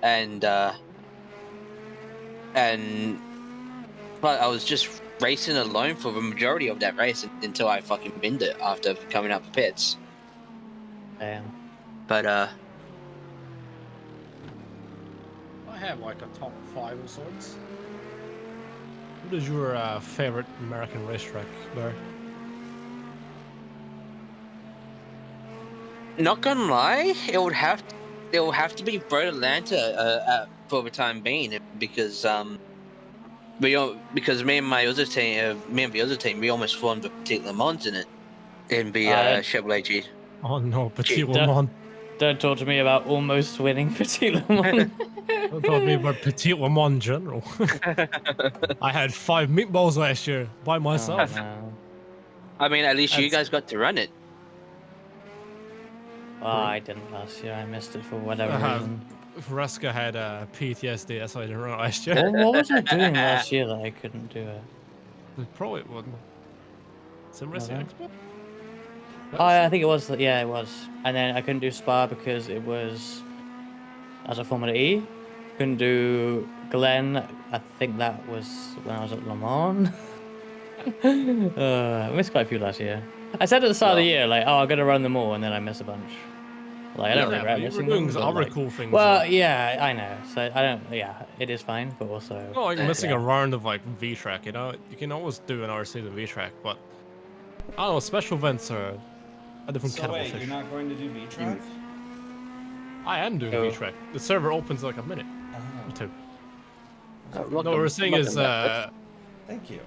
and but I was just racing alone for the majority of that race until I fucking binned it after coming out the pits. Damn. But I have like a top 5 of sorts. What is your favorite American racetrack, Barry? not gonna lie, it will have to be Road Atlanta for the time being because because me and the other team, we almost formed a Petit Le Mans in the Chevrolet G. Oh no, Petit Le Mans. Don't talk to me about almost winning Petit Le Mans. Don't talk to me about Petit Le Mans in general. I had 5 meatballs last year by myself. Oh, no. I mean, at least you guys got to run it. Oh, I didn't last year. I missed it for whatever reason. Fresca had PTSD, that's why I didn't run it last year. Well, what was I doing last year that I couldn't do it? It probably wasn't. Sim Racing Expo? Oh, I think it was. Yeah, it was. And then I couldn't do Spa because it was as a Formula E. Couldn't do Glen. I think that was when I was at Le Mans. I missed quite a few last year. I said at the start of the year, like, oh, I'm gonna run them all, and then I missed a bunch. Like, I don't regret missing them. Doing other cool things. Well, yeah, I know. So I don't. Yeah, it is fine, but also. No, like missing a round of like V-Track. You know, you can always do an RC to V-Track, but I don't know. Special events are a different kettle of fish. You're not going to do V-Track? I am doing V-Track. The server opens like a minute or two. No, what we're saying is, thank you.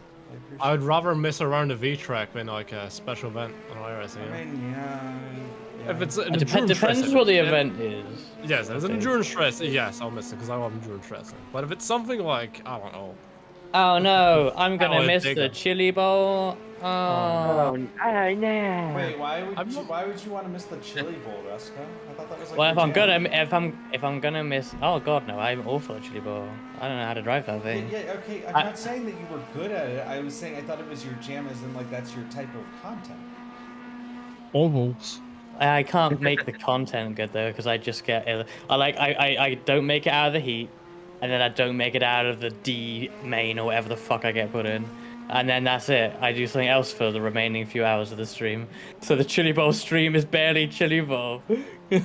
I would rather miss a round of V-Track than like a special event on iRacing. I mean, yeah. If it's an depends what the event is. Yes, if it's an endurance race, yes, I'll miss it because I love endurance racing. But if it's something like, I don't know. Oh no, I'm gonna miss the Chili Bowl. Oh no. Wait, why would you want to miss the Chili Bowl, Ruska? I thought that was like. Well, if I'm gonna miss, oh god, no, I'm awful at Chili Bowl. I don't know how to drive that thing. Yeah, okay. I'm not saying that you were good at it. I was saying I thought it was your jam, as in like that's your type of content. Ovals. I can't make the content good though, because I just get I don't make it out of the heat, and then I don't make it out of the D main or whatever the fuck I get put in. And then that's it. I do something else for the remaining few hours of the stream. So the Chili Bowl stream is barely Chili Bowl. I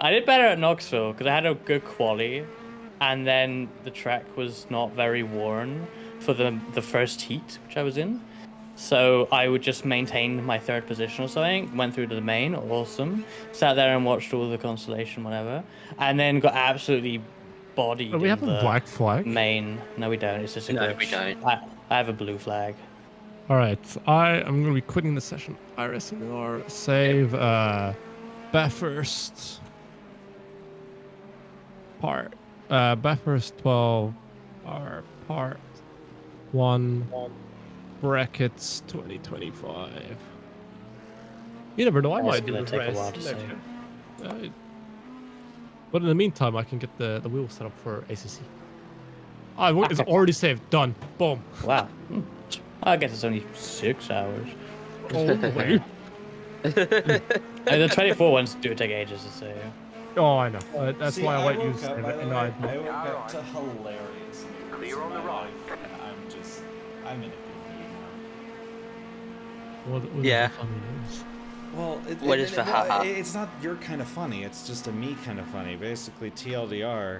did better at Knoxville because I had a good quali, and then the track was not very worn for the first heat, which I was in. So I would just maintain my 3rd position or something, went through to the main, awesome. Sat there and watched all the constellation, whatever. And then got absolutely bodied. Do we have a black flag? Main. No, we don't. It's just a glitch. No, we don't. I have a blue flag. Alright, I'm going to be quitting the session. iRacing or save Bathurst part. Bathurst 12 are part 1. Brackets 2025. You never know, I might do the race. But in the meantime, I can get the wheel set up for ACC. It's already saved. Done. Boom. Wow. I guess it's only 6 hours. Oh, wait. The 24 ones do take ages to say. Oh, I know. That's See, why I woke won't use up, by the way, no, I woke up to hilarious news Clear in on the my right. life, and I'm in a good mood now. What Yeah. is the funny news? Well, What is for haha? it's not your kind of funny. It's just a me kind of funny. Basically, TLDR.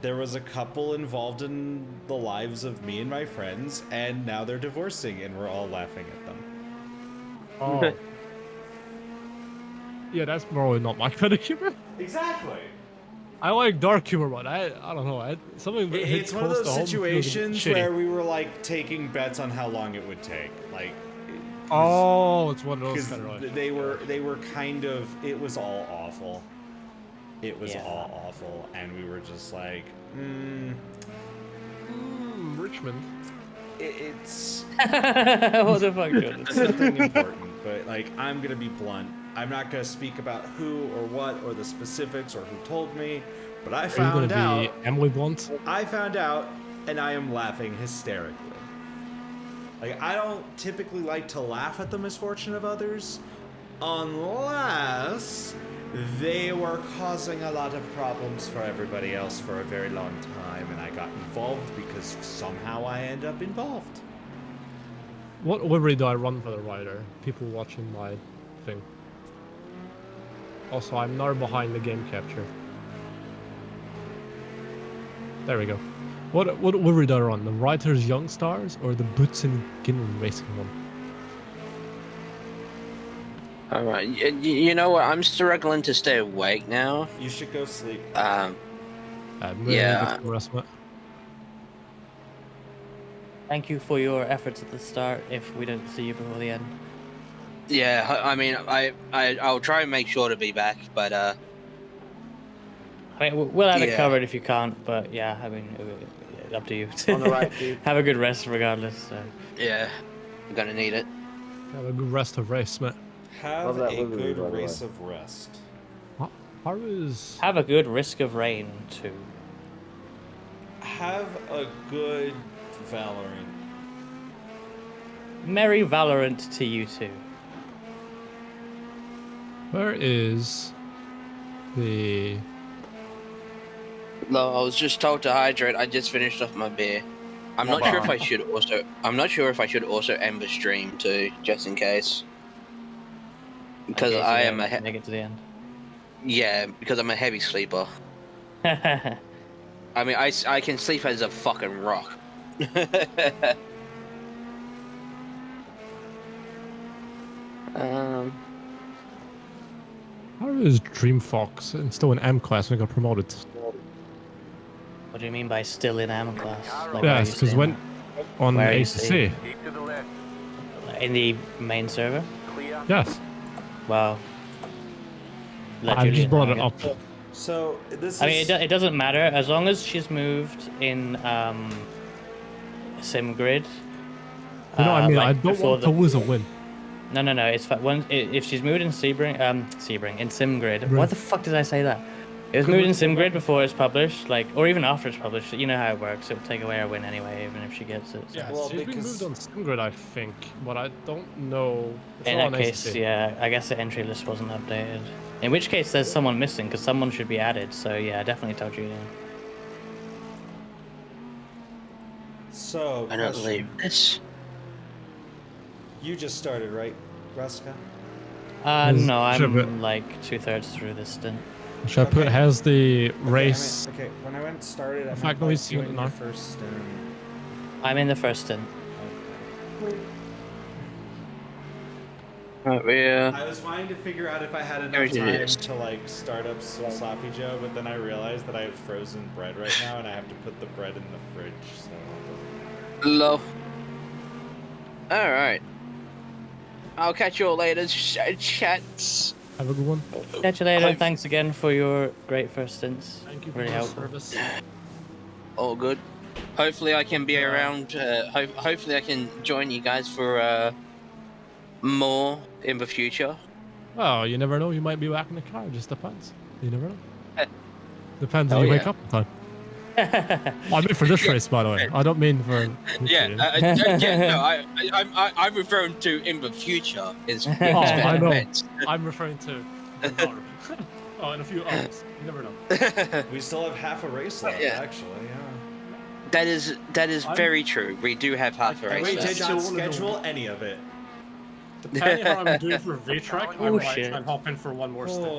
There was a couple involved in the lives of me and my friends, and now they're divorcing, and we're all laughing at them. Oh. Yeah, that's probably not my kind of humor. Exactly. I like dark humor, but I don't know. Something that hits It's one of close those to home feels a bit situations shitty. where we were like taking bets on how long it would take, like. Oh, it's one of those Because kind of they were kind of, it was all awful. It was Yeah. all awful, and we were just like, Richmond. It's What the fuck, Jordan? it's nothing important, but like, I'm gonna be blunt. I'm not gonna speak about who or what or the specifics or who told me, but I Are you found gonna out. be Emily Blunt? I found out, and I am laughing hysterically. Like, I don't typically like to laugh at the misfortune of others, unless they were causing a lot of problems for everybody else for a very long time, and I got involved because somehow I end up involved. What livery do I run for the rider? People watching my thing. Also, I'm now behind the game capture. There we go. What livery do I run? The Writers Young Stars or the Boots and Gin Racing one? Alright, you know what? I'm struggling to stay awake now. You should go sleep. Yeah. Rest of it. Thank you for your efforts at the start. If we don't see you before the end, Yeah, I mean, I'll try and make sure to be back, but I mean, we'll have it Yeah. covered if you can't. But yeah, I mean, up to you. On the right, dude. Have a good rest, regardless. So. yeah, I'm gonna need it. Have a good rest of race, mate. Have Love that a livery, good by the way. race of rest. How is... Have a good Risk of Rain too. Have a good Valorant. Merry Valorant to you too. Where is the... No, I was just told to hydrate. I just finished off my beer. I'm not sure if I should also. I'm not sure if I should also end the stream too, just in case. Because Okay, so I yeah, am a make it to the end. yeah, because I'm a heavy sleeper. I mean, I can sleep as a fucking rock. How is Dream Fox and still in M class and got promoted? What do you mean by still in AM class? Like, Yes, because when on Where are you ACC. seeing? Keep to the left. in the main server? Clear. Yes, Wow. I just brought it up. So this I mean, is. it doesn't matter as long as she's moved in SimGrid. You know, I mean, like I don't before want to lose a win. No, it's fine. If she's moved in Sebring, in SimGrid. Right. What the fuck did I say that? It was moved in SimGrid before it's published, like, or even after it's published. You know how it works. It would take away her win anyway, even if she gets it. So. Yeah, Well, she's been because- moved on SteamGrid, I think, but I don't know. It's In not that on case, ACC. yeah, I guess the entry list wasn't updated. In which case, there's someone missing because someone should be added. So yeah, definitely tell Julian. So I don't question. believe this. You just started, right, Ruska? No, Should be- I'm like 2/3 through this stint. Should I put Okay. has the race? Okay, when I went started, I In fact, meant no, like he's seen it doing now. the first. I'm in the first stint. Right, we're I was trying to figure out if I had There enough it time is. to like start up some sloppy Joe, but then I realized that I have frozen bread right now, and I have to put the bread in the fridge. So low. All right. I'll catch you all later, chats. Have a good one. Catch you later. I've- Thanks again for your great first stints. Thank you for Really your helpful. service. All good. Hopefully I can be around. Hopefully I can join you guys for more in the future. Oh, you never know. You might be back in the car. Just depends. You never know. Depends Oh, if you wake yeah. up in time. I mean for this race, by the way. I don't mean for. Yeah, no, I'm referring to in the future. Is I know. I'm referring to the daughter. Oh, in a few hours. You never know. We still have half a race left, actually. Yeah. That is very true. We do have half a race Wait, left. did not schedule any of it. Depending how I'm doing for V-Track, I might try and hop in for one more step.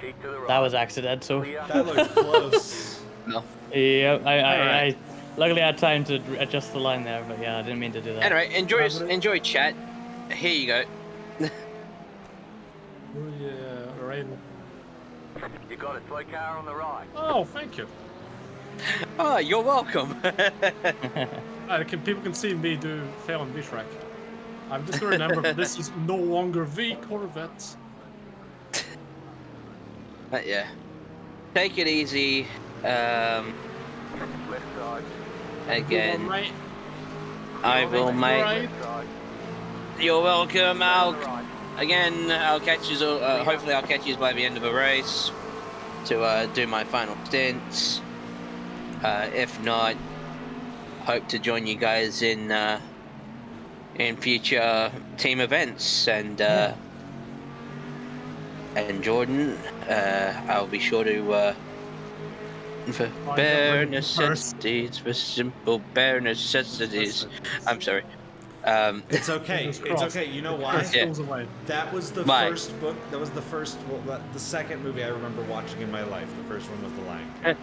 Maybe. That was accidental. That looked close. No. Yeah, I luckily had time to adjust the line there, but yeah, I didn't mean to do that. Anyway, enjoy chat. Here you go. Oh yeah, right. You got a slow car on the right. Oh, thank you. Oh, you're welcome. People can see me do fail on V-Track. I'm just gonna remember this is no longer V Corvette. But yeah, take it easy. Left side. Again, Right. I will, mate. Right. You're welcome. I'll catch you. Hopefully, I'll catch you by the end of the race to do my final stints. If not, hope to join you guys in future team events. And Jordan, I'll be sure to for bare necessities, for simple bare necessities. I'm sorry. It's okay. It's okay. You know why? Yeah. That was the first book. That was the first. Well, the second movie I remember watching in my life. The first one was The Lion King.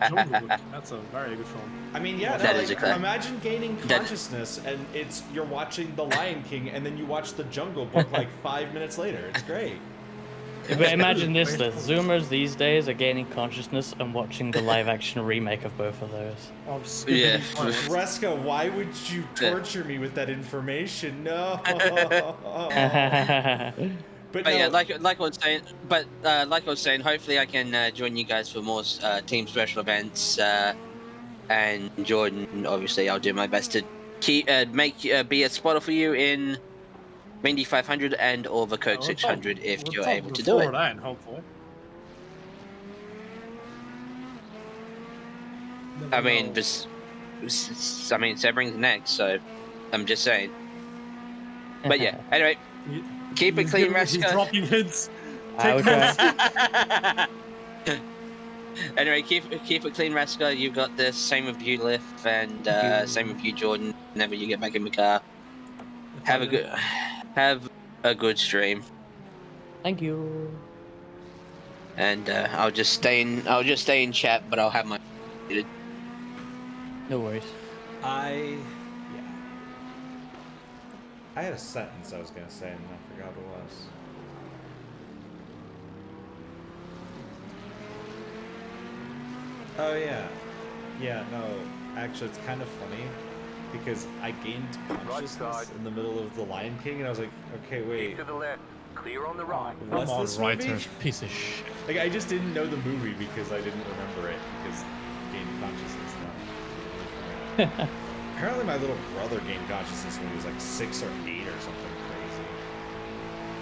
Jungle Book. That's a very good film. I mean, yeah. That no, is like, exactly. Imagine gaining consciousness, and you're watching The Lion King, and then you watch The Jungle Book like 5 minutes later. It's great. But imagine this, the Zoomers these days are gaining consciousness and watching the live-action remake of both of those. Yeah. Fresca, why would you torture me with that information? No. But yeah, like I was saying, hopefully I can join you guys for more team special events. And Jordan, obviously, I'll do my best to keep be a spotter for you in Indy 500 and or the Coke 600 if you're able to do it. That, hopefully. I mean, Sebring's next, so I'm just saying. But yeah, anyway, keep it clean, Raska. He's dropping hints. Anyway, keep it clean, Raska. You've got this. Same with you, Liv, and same with you, Jordan. Whenever you get back in the car, have a good stream. Thank you. And I'll just stay in chat, but I'll have my. No worries. I had a sentence I was gonna say and I forgot what it was. Oh yeah. Yeah, no. Actually, it's kind of funny because I gained consciousness in the middle of The Lion King and I was like, okay, wait. To the left. Clear on the right. What's this movie? Piece of shit. Like, I just didn't know the movie because I didn't remember it because I gained consciousness then. Apparently my little brother gained consciousness when he was like 6 or 8 or something crazy.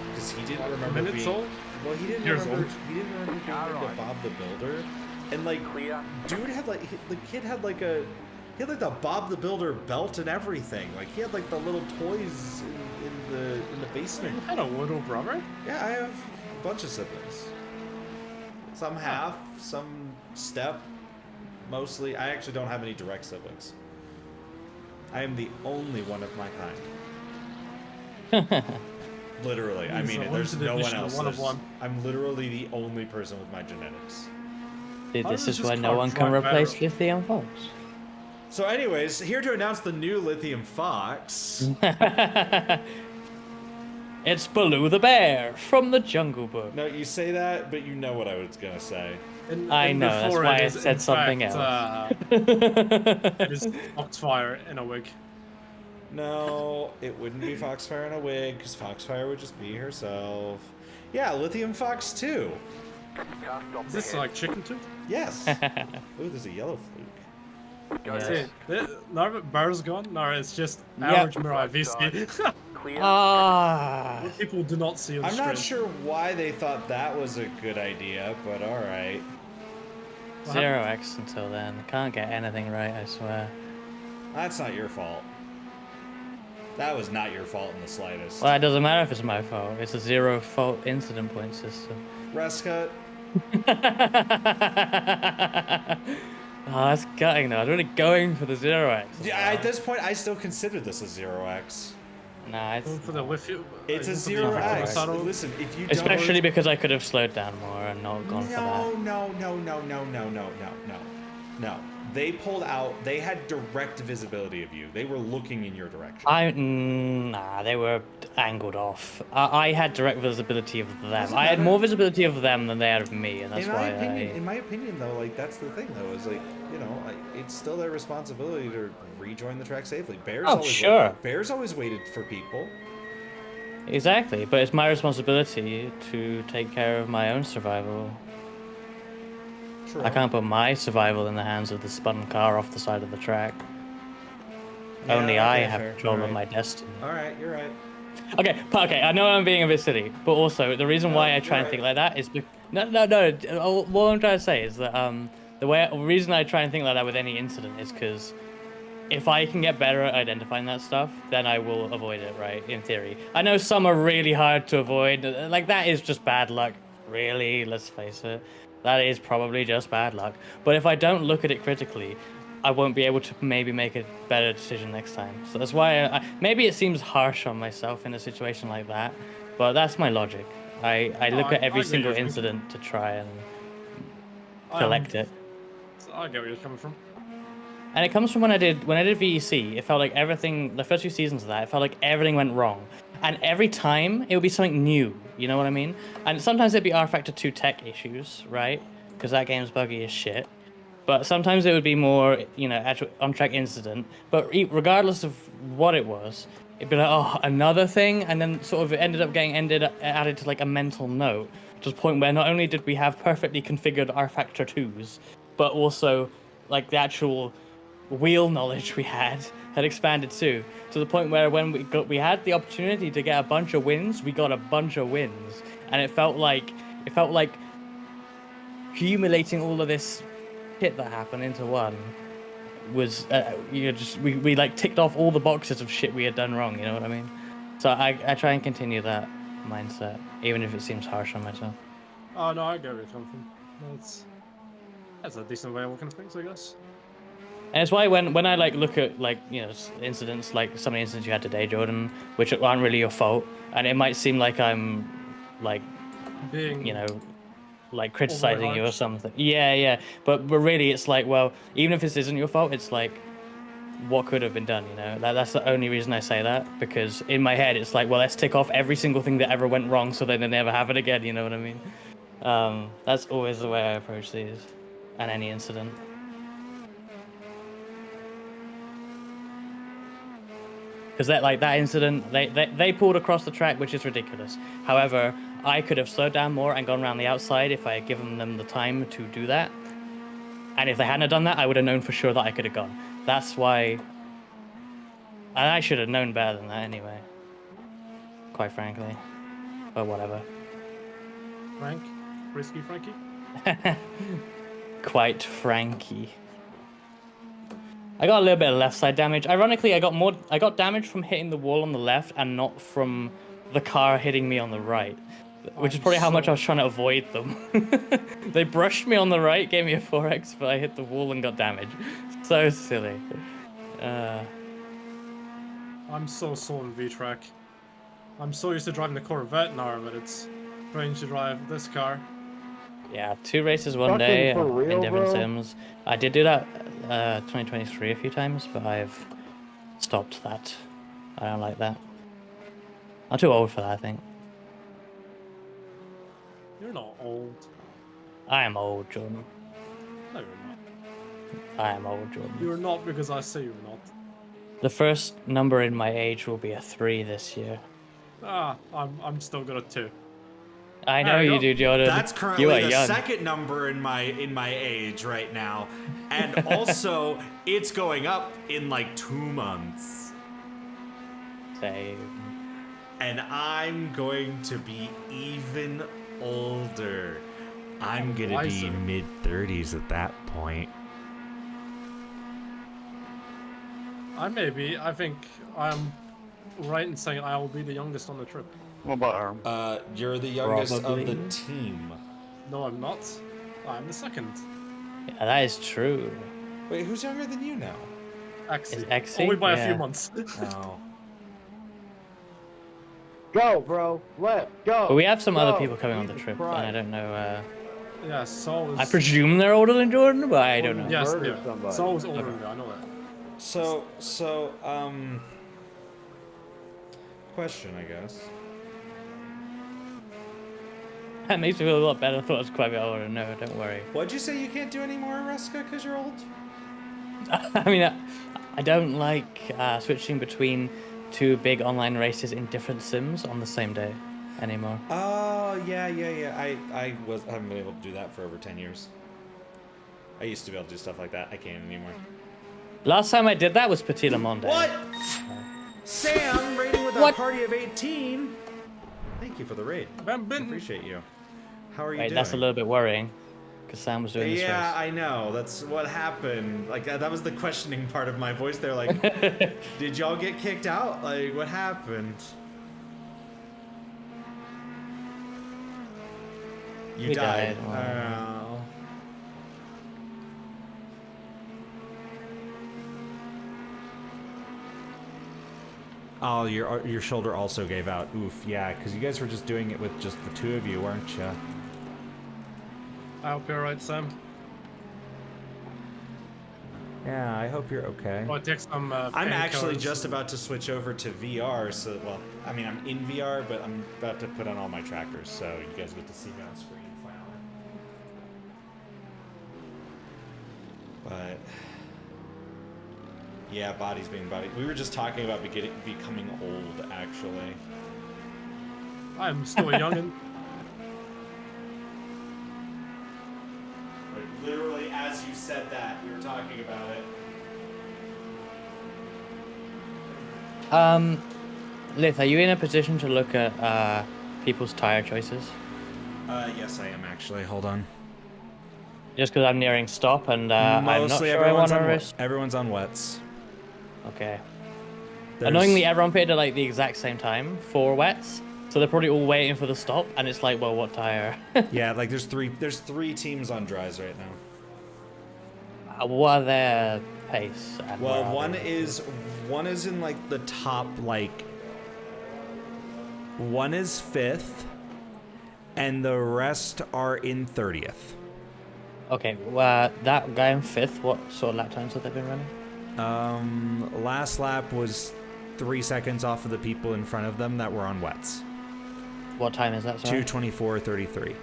Because he didn't remember being... Well, he didn't remember being into Bob the Builder. And like, dude had like, the kid had like a... He had like the Bob the Builder belt and everything. Like, he had like the little toys in the basement. You had a little brother? Yeah, I have a bunch of siblings. Some half, some step, mostly. I actually don't have any direct siblings. I am the only one of my kind. Literally. I mean, there's no one else. I'm literally the only person with my genetics. Dude, this is why no one can replace Lithium Fox. So anyways, here to announce the new Lithium Fox. It's Baloo the Bear from the Jungle Book. No, you say that, but you know what I was going to say. I know, that's why I said something else. It is Foxfire in a wig. No, it wouldn't be Foxfire in a wig, because Foxfire would just be herself. Yeah, Lithium Fox 2. Is this like Chicken Tooth? Yes. Ooh, there's a yellow fluke. Yes. Now that Bear's gone, no, it's just average Mirai VC. People do not see on I'm stream. not sure why they thought that was a good idea, but alright. 0x until then. Can't get anything right, I swear. That's not your fault. That was not your fault in the slightest. Well, it doesn't matter if it's my fault. It's a 0 fault incident point system. Rest cut. Oh, that's gutting though. I was really going for the 0x. Yeah, at this point, I still consider this a 0x. Nah, it's for the it's a 0x. Listen, if you especially because I could have slowed down more and not gone for that. No. They pulled out. They had direct visibility of you. They were looking in your direction. Nah, they were angled off. I had direct visibility of them. I had more visibility of them than they had of me, and that's why in my opinion, though, like that's the thing, though, is like it's still their responsibility to rejoin the track safely. Bears always waited for people. Exactly, but it's my responsibility to take care of my own survival. True. I can't put my survival in the hands of the spun car off the side of the track. Yeah, Only I have control of my destiny. Alright, you're right. Okay, I know I'm being a bit silly, but also the reason why I try and think like that is no. What I'm trying to say is that the reason I try and think like that with any incident is because if I can get better at identifying that stuff, then I will avoid it, right? In theory. I know some are really hard to avoid. Like, that is just bad luck. Really, let's face it. That is probably just bad luck. But if I don't look at it critically, I won't be able to maybe make a better decision next time. So that's why maybe it seems harsh on myself in a situation like that, but that's my logic. I look at every single incident to try and collect it. I get where you're coming from. And it comes from when I did VEC. It felt like everything, the first few seasons of that, it felt like everything went wrong. And every time, it would be something new, you know what I mean? And sometimes it'd be R-Factor 2 tech issues, right? Because that game's buggy as shit. But sometimes it would be more, actual on-track incident. But regardless of what it was, it'd be like, oh, another thing? And then sort of it ended up getting added to like a mental note. To the point where not only did we have perfectly configured R-Factor 2s, but also like the actual wheel knowledge we had expanded too, to the point where when we had the opportunity to get a bunch of wins, we got a bunch of wins, and it felt like accumulating all of this shit that happened into one was we like ticked off all the boxes of shit we had done wrong, you know what I mean? So I try and continue that mindset, even if it seems harsh on myself. Oh no, I get where you're coming from. That's a decent way of looking at things, I guess. And it's why when I look at incidents like some of the incidents you had today, Jordan, which aren't really your fault, and it might seem like I'm being criticizing you or something. Yeah. But really, it's like, well, even if this isn't your fault, it's like, what could have been done? That's the only reason I say that, because in my head it's like, well, let's tick off every single thing that ever went wrong, so then they never happen again. You know what I mean? That's always the way I approach these and any incident. Because that incident, they pulled across the track, which is ridiculous. However, I could have slowed down more and gone around the outside if I had given them the time to do that. And if they hadn't done that, I would have known for sure that I could have gone. That's why... And I should have known better than that anyway. Quite frankly. But whatever. Risky Frankie? Quite Frankie. I got a little bit of left side damage. Ironically, I got damage from hitting the wall on the left and not from the car hitting me on the right, which is probably how much I was trying to avoid them. They brushed me on the right, gave me a 4x, but I hit the wall and got damage. So silly. I'm so sold in V-Track. I'm so used to driving the Corvette now, but it's strange to drive this car. Yeah, 2 races one day in different sims. I did do that 2023 a few times, but I've stopped that. I don't like that. I'm too old for that, I think. You're not old. I am old, Jordan. No, you're not. I am old, Jordan. You're not because I say you're not. The first number in my age will be a 3 this year. I'm still good at 2. I know you do, Jordan. That's currently the second number in my age right now, and also it's going up in like 2 months. Same. And I'm going to be even older. I'm gonna be mid-30s at that point. I may be. I think I'm right in saying I will be the youngest on the trip. What about Arm? You're the youngest Probably. of the team. No, I'm not. I'm the second. Yeah, that is true. Wait, who's younger than you now? Axie. Is Axie? Only by a few Yeah. months. Oh. Go, bro. Left. Go. But we have some other Go. people coming on the Jesus trip, Christ. and I don't know. Yeah, Saul is... I presume they're older than Jordan, but I don't know. Yes, Murder yeah. somebody. Saul was older than me, I know that. Question, I guess. That makes me feel a lot better. I thought it was quite a bit older. No, don't worry. What'd you say you can't do anymore, Ruska, because you're old? I mean, I don't like switching between two big online races in different sims on the same day anymore. Oh, yeah. I haven't been able to do that for over 10 years. I used to be able to do stuff like that. I can't anymore. Last time I did that was Petit Le Monde Day. What? Sam, raiding with a party of 18. Thank you for the raid. I appreciate you. How are you doing? That's a little bit worrying, because Sam was doing this race. Yeah, I know. That's what happened. Like, that was the questioning part of my voice there. Like, did y'all get kicked out? Like, what happened? You We died. died. Wow. Oh. Oh, your shoulder also gave out. Oof, yeah, because you guys were just doing it with just the two of you, weren't you? I hope you're alright, Sam. Yeah, I hope you're okay. Well, take some, I'm actually painkillers. just about to switch over to VR. So, well, I mean, I'm in VR, but I'm about to put on all my trackers, so you guys get to see me on screen finally. But yeah, bodies being body. We were just talking about becoming old, actually. I'm still a youngin'. Literally, as you said that, we were talking about it. Lith, are you in a position to look at people's tire choices? Yes, I am actually. Hold on. Just because I'm nearing stop and I'm not Mostly sure I want to risk. everyone's on wets. Okay. There's- Annoyingly, everyone pitted at like the exact same time for wets, so they're probably all waiting for the stop, and it's like, well, what tire? Yeah, like there's three teams on dries right now. What are their pace? And where Well, are one they? is in like the top, like one is 5th, and the rest are in 30th. Okay, that guy in 5th, what sort of lap times have they been running? Last lap was 3 seconds off of the people in front of them that were on wets. What time is that, sorry? 2:24:33.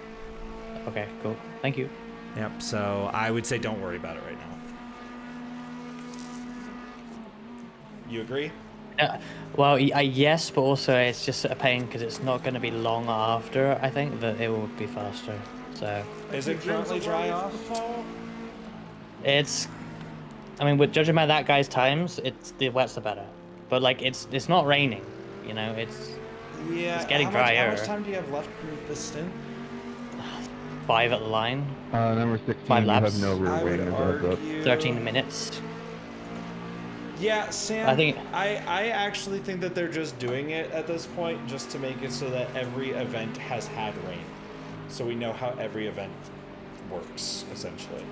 Okay, cool. Thank you. Yep, so I would say don't worry about it right now. You agree? Well, yes, but also it's just a pain because it's not going to be long after, I think, that it will be faster. So Is it currently dry off? it's, I mean, with judging by that guy's times, the wets are better. But like, it's not raining, you know. It's getting drier. How much time do you have left in this stint? 5 at the line. Number 16. 5 laps. You have no I rear would wing. argue... 13 minutes. Yeah, Sam. I think- I actually think that they're just doing it at this point just to make it so that every event has had rain, so we know how every event works essentially.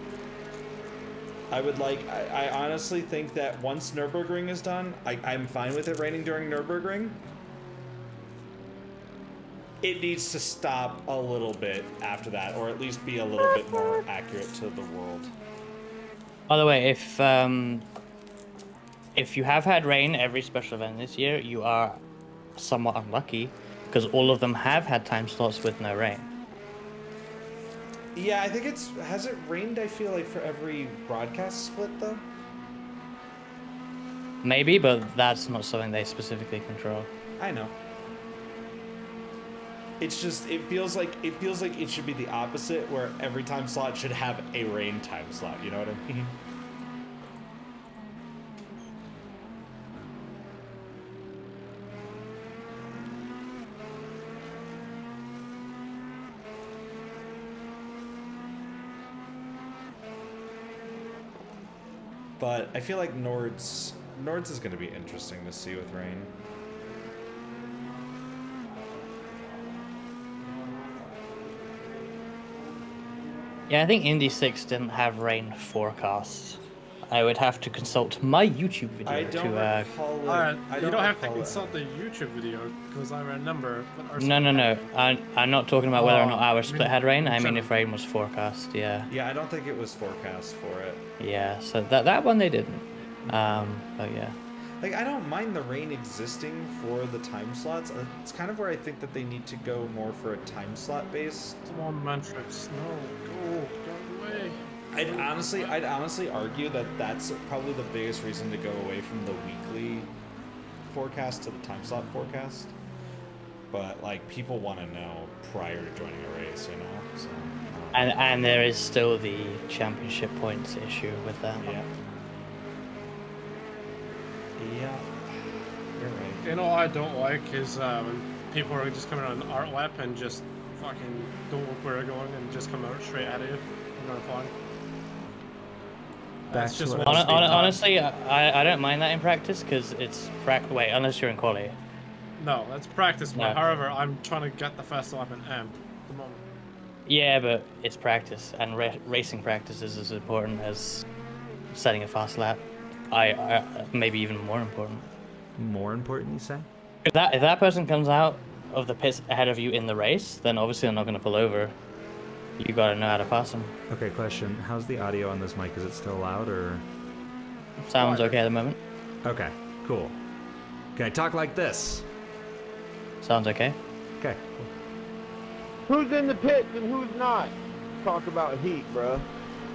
I honestly think that once Nürburgring is done, I'm fine with it raining during Nürburgring. It needs to stop a little bit after that, or at least be a little bit more accurate to the world. By the way, if you have had rain every special event this year, you are somewhat unlucky because all of them have had time slots with no rain. Yeah, I think has it rained, I feel like, for every broadcast split, though? Maybe, but that's not something they specifically control. I know. It's just, it feels like it should be the opposite, where every time slot should have a rain time slot, you know what I mean? But I feel like Nords is going to be interesting to see with rain. Yeah, I think Indy 6 didn't have rain forecasts. I would have to consult my YouTube video I don't to. recall it. You don't have to consult the YouTube video because I remember. No. I'm not talking about whether or not our split had rain. I mean, general. if rain was forecast, yeah. Yeah, I don't think it was forecast for it. Yeah, so that one they didn't. But yeah. Like, I don't mind the rain existing for the time slots. It's kind of where I think that they need to go more for a time slot based. Come on, Mantrix. No, go away. I'd honestly argue that that's probably the biggest reason to go away from the weekly forecast to the time slot forecast. But like, people want to know prior to joining a race, you know. So, and there is still the championship points issue with that. Yeah. Yeah. You're right. You know what I don't like is when people are just coming on an art lap and just fucking don't look where they're going and just come out straight at you and going flying. That's just honestly, I don't mind that in practice because it's wait, unless you're in quali. No, that's practice. No. However, I'm trying to get the fast lap in amp at the moment. Yeah, but it's practice, and racing practice is as important as setting a fast lap. I maybe even more important. More important, you say? If that person comes out of the pits ahead of you in the race, then obviously they're not going to pull over. You got to know how to pass them. Okay, question. How's the audio on this mic? Is it still loud or? Sounds okay at the moment. Okay, cool. Can I talk like this? Sounds okay. Okay, cool. Who's in the pits and who's not? Talk about heat, bro.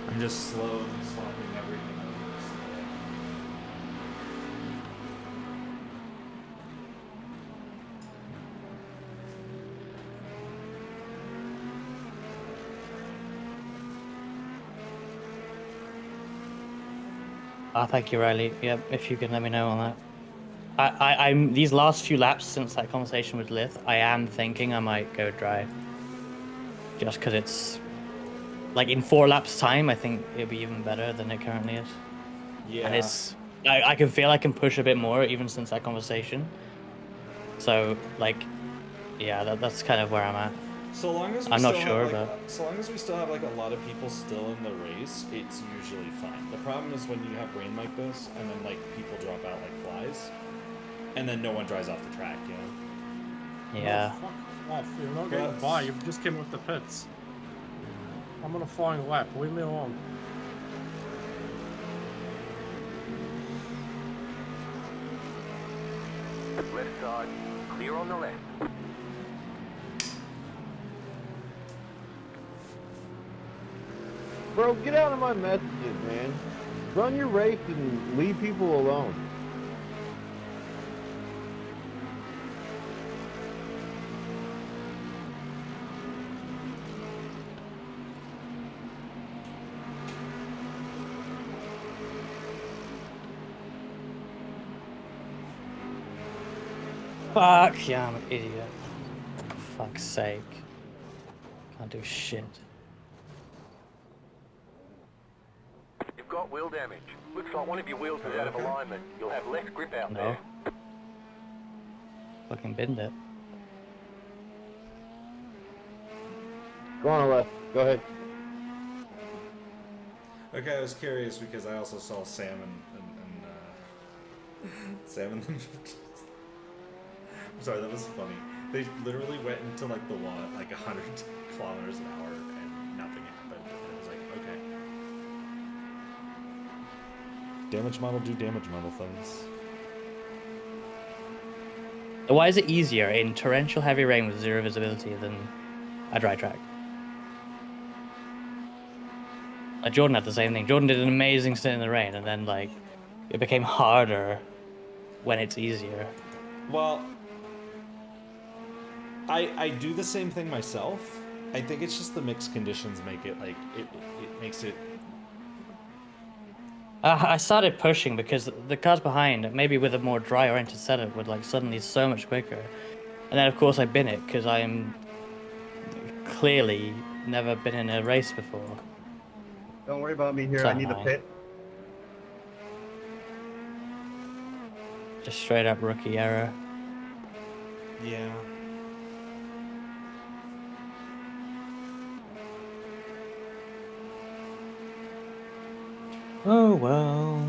I'm just slowly swapping everything. Thank you, Riley. Yep, if you can let me know on that. I'm these last few laps since that conversation with Lith, I am thinking I might go dry. Just because it's like in 4 laps time, I think it'll be even better than it currently is. Yeah. And it's I can feel I can push a bit more even since that conversation. So like, yeah, that's kind of where I'm at. So long as we I'm not still sure, have, like, but so long as we still have like a lot of people still in the race, it's usually fine. The problem is when you have rain like this, and then like people drop out like flies, and then no one drives off the track, you know? Yeah. Oh, fuck off! You're not getting by. You just came with the pits. I'm on a flying lap. Leave me alone. Left side, clear on the left. Bro, get out of my messages, man. Run your race and leave people alone. Fuck, yeah, I'm an idiot. For fuck's sake. Can't do shit. You've got wheel damage. Looks like one of your wheels is out of alignment. You'll have less grip out there. Fucking binned it. Go on, left. Go ahead. Okay, I was curious because I also saw Sam and Sam and them. I'm sorry, that was funny. They literally went into like the wall at like 100 kilometers an hour and nothing happened. And it was like, okay. Damage model do damage model things. Why is it easier in torrential heavy rain with 0 visibility than a dry track? Jordan had the same thing. Jordan did an amazing stint in the rain, and then like it became harder when it's easier. Well, I do the same thing myself. I think it's just the mixed conditions make it like it makes it. I started pushing because the cars behind, maybe with a more dry-oriented setup, would like suddenly so much quicker. And then of course I bin it because I'm clearly never been in a race before. Don't worry about me here. So I need a pit. Just straight up rookie error. Yeah. Oh well.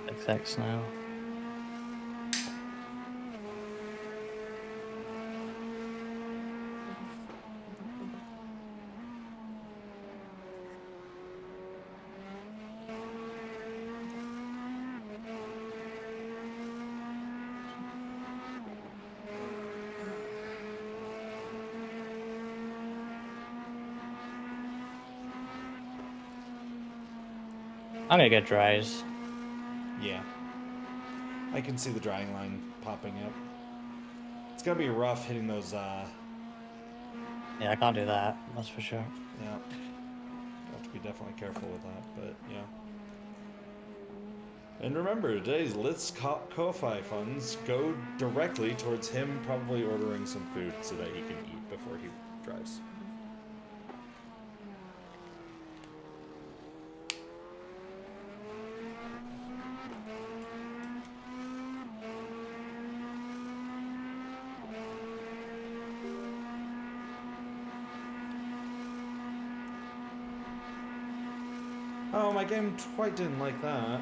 XX now. I'm gonna get dries. Yeah. I can see the drying line popping up. It's gonna be rough hitting those, Yeah, I can't do that, that's for sure. Yeah. You have to be definitely careful with that, but yeah. And remember, today's Lit's Ko-Fi funds go directly towards him probably ordering some food so that he can eat before he drives. Oh, my game quite didn't like that.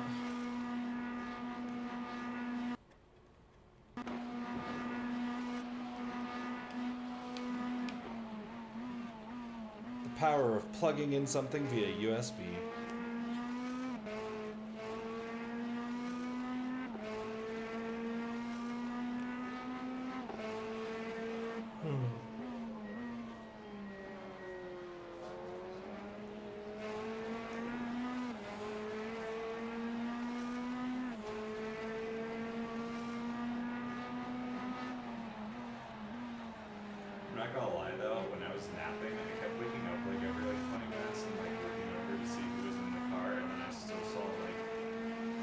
The power of plugging in something via USB. I'm not gonna lie though, when I was napping, I kept waking up like every like 20 minutes and like looking over to see who was in the car, and then I still saw like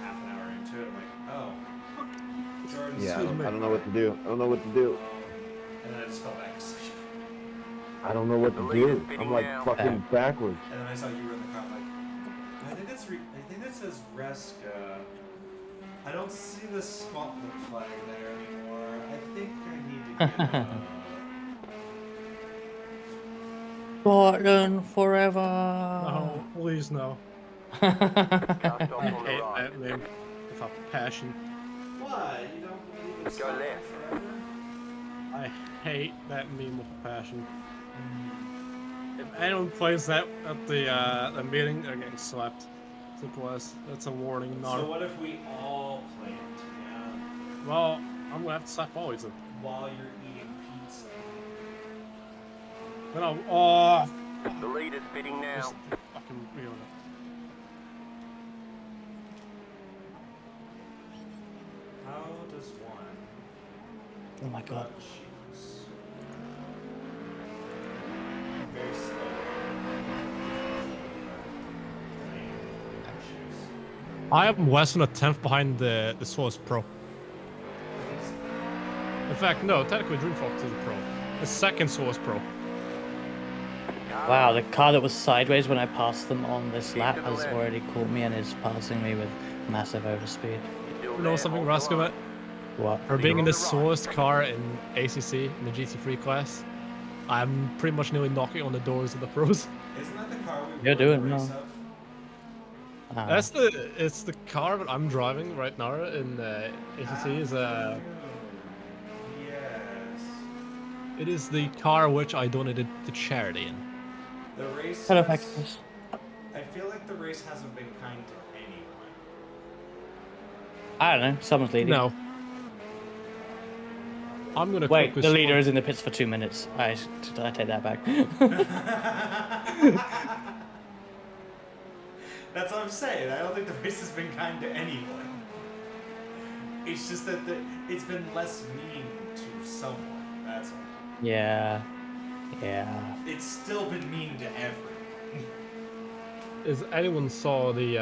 half an hour into it. I'm like, oh. Yeah, I don't know what to do. I don't know what to do. And then I just fell back asleep. I don't know what to do. I'm like fucking backwards. And then I saw you were in the car. I'm like, I think that says Reska. I don't see the Scotland flag there anymore. I think I need to get Scotland forever. No, please no. I hate that name with a passion. Why? You don't believe it's Go left. forever? I hate that meme with a passion. If anyone plays that at the meeting, they're getting slapped. Simple as. That's a warning. So what if we all play it together Well, I'm gonna have to slap all of them. while you're eating pizza? Then I'll. The leader's pitting now. Just fucking real. How does one Oh my god. choose? Very slow. I am less than a tenth behind the Source Pro. In fact, no, technically Dreamfox is the Pro. The second Source Pro. Wow, the car that was sideways when I passed them on this lap has already caught me and is passing me with massive overspeed. You know something, Rasco? What? For being in the slowest car in ACC, in the GT3 class, I'm pretty much nearly knocking on the doors of the pros. Isn't that the car we You're won the doing race no. of? It's the car that I'm driving right now in ACC is Yes. it is the car which I donated to charity in. The race. Hello, has- Maximus. I feel like the race hasn't been kind to anyone. I don't know, someone's leading. No. I'm gonna Wait, focus the leader on- is in the pits for 2 minutes. I take that back. That's what I'm saying. I don't think the race has been kind to anyone. It's just that it's been less mean to someone. That's all. Yeah. Yeah. It's still been mean to everyone. Is anyone saw the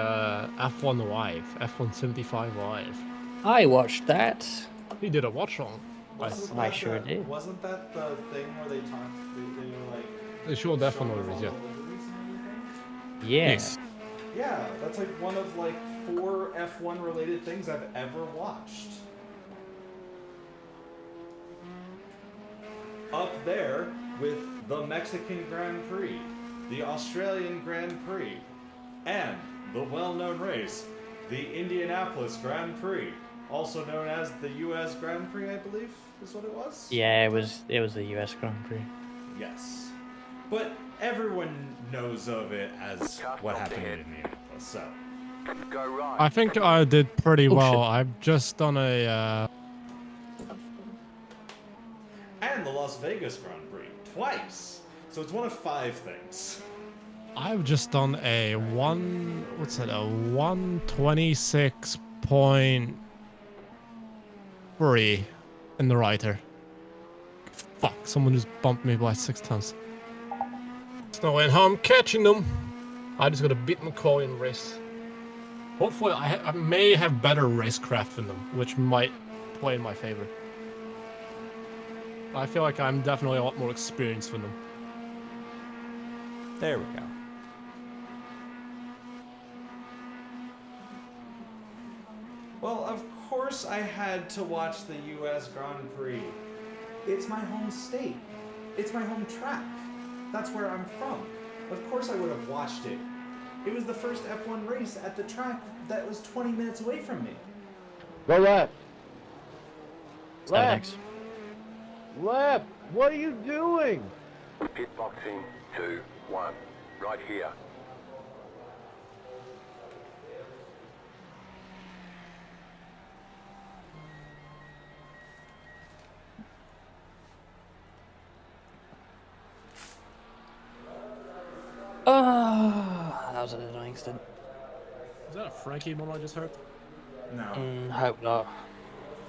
F1 Live, F1 75 Live? I watched that. He did a watch on. Wasn't I that sure the- did. Wasn't that the thing where they talked? They were like They show definitely is, yeah. Yeah. Yes. Yeah, that's like one of like 4 F1 related things I've ever watched. Up there with the Mexican Grand Prix, the Australian Grand Prix, and the well-known race, the Indianapolis Grand Prix, also known as the US Grand Prix, I believe is what it was. Yeah, it was the US Grand Prix. Yes. But everyone knows of it as what happened in Indianapolis, so. Go right. I think I did pretty Oh, well. shit. I've just done a And the Las Vegas Grand Prix, twice. So it's one of 5 things. I've just done a 126.3 in the writer. Fuck, someone just bumped me by 6 times. There's no way in how I'm catching them. I just gotta beat McCoy in race. Hopefully I may have better racecraft than them, which might play in my favor. I feel like I'm definitely a lot more experienced than them. There we go. Well, of course I had to watch the US Grand Prix. It's my home state. It's my home track. That's where I'm from. Of course I would have watched it. It was the first F1 race at the track that was 20 minutes away from me. Go left. Next. Left. What are you doing? Pit boxing 2, 1. Right here. Oh, that was an annoying stint. Is that a Frankie one I just heard? No. Hope not.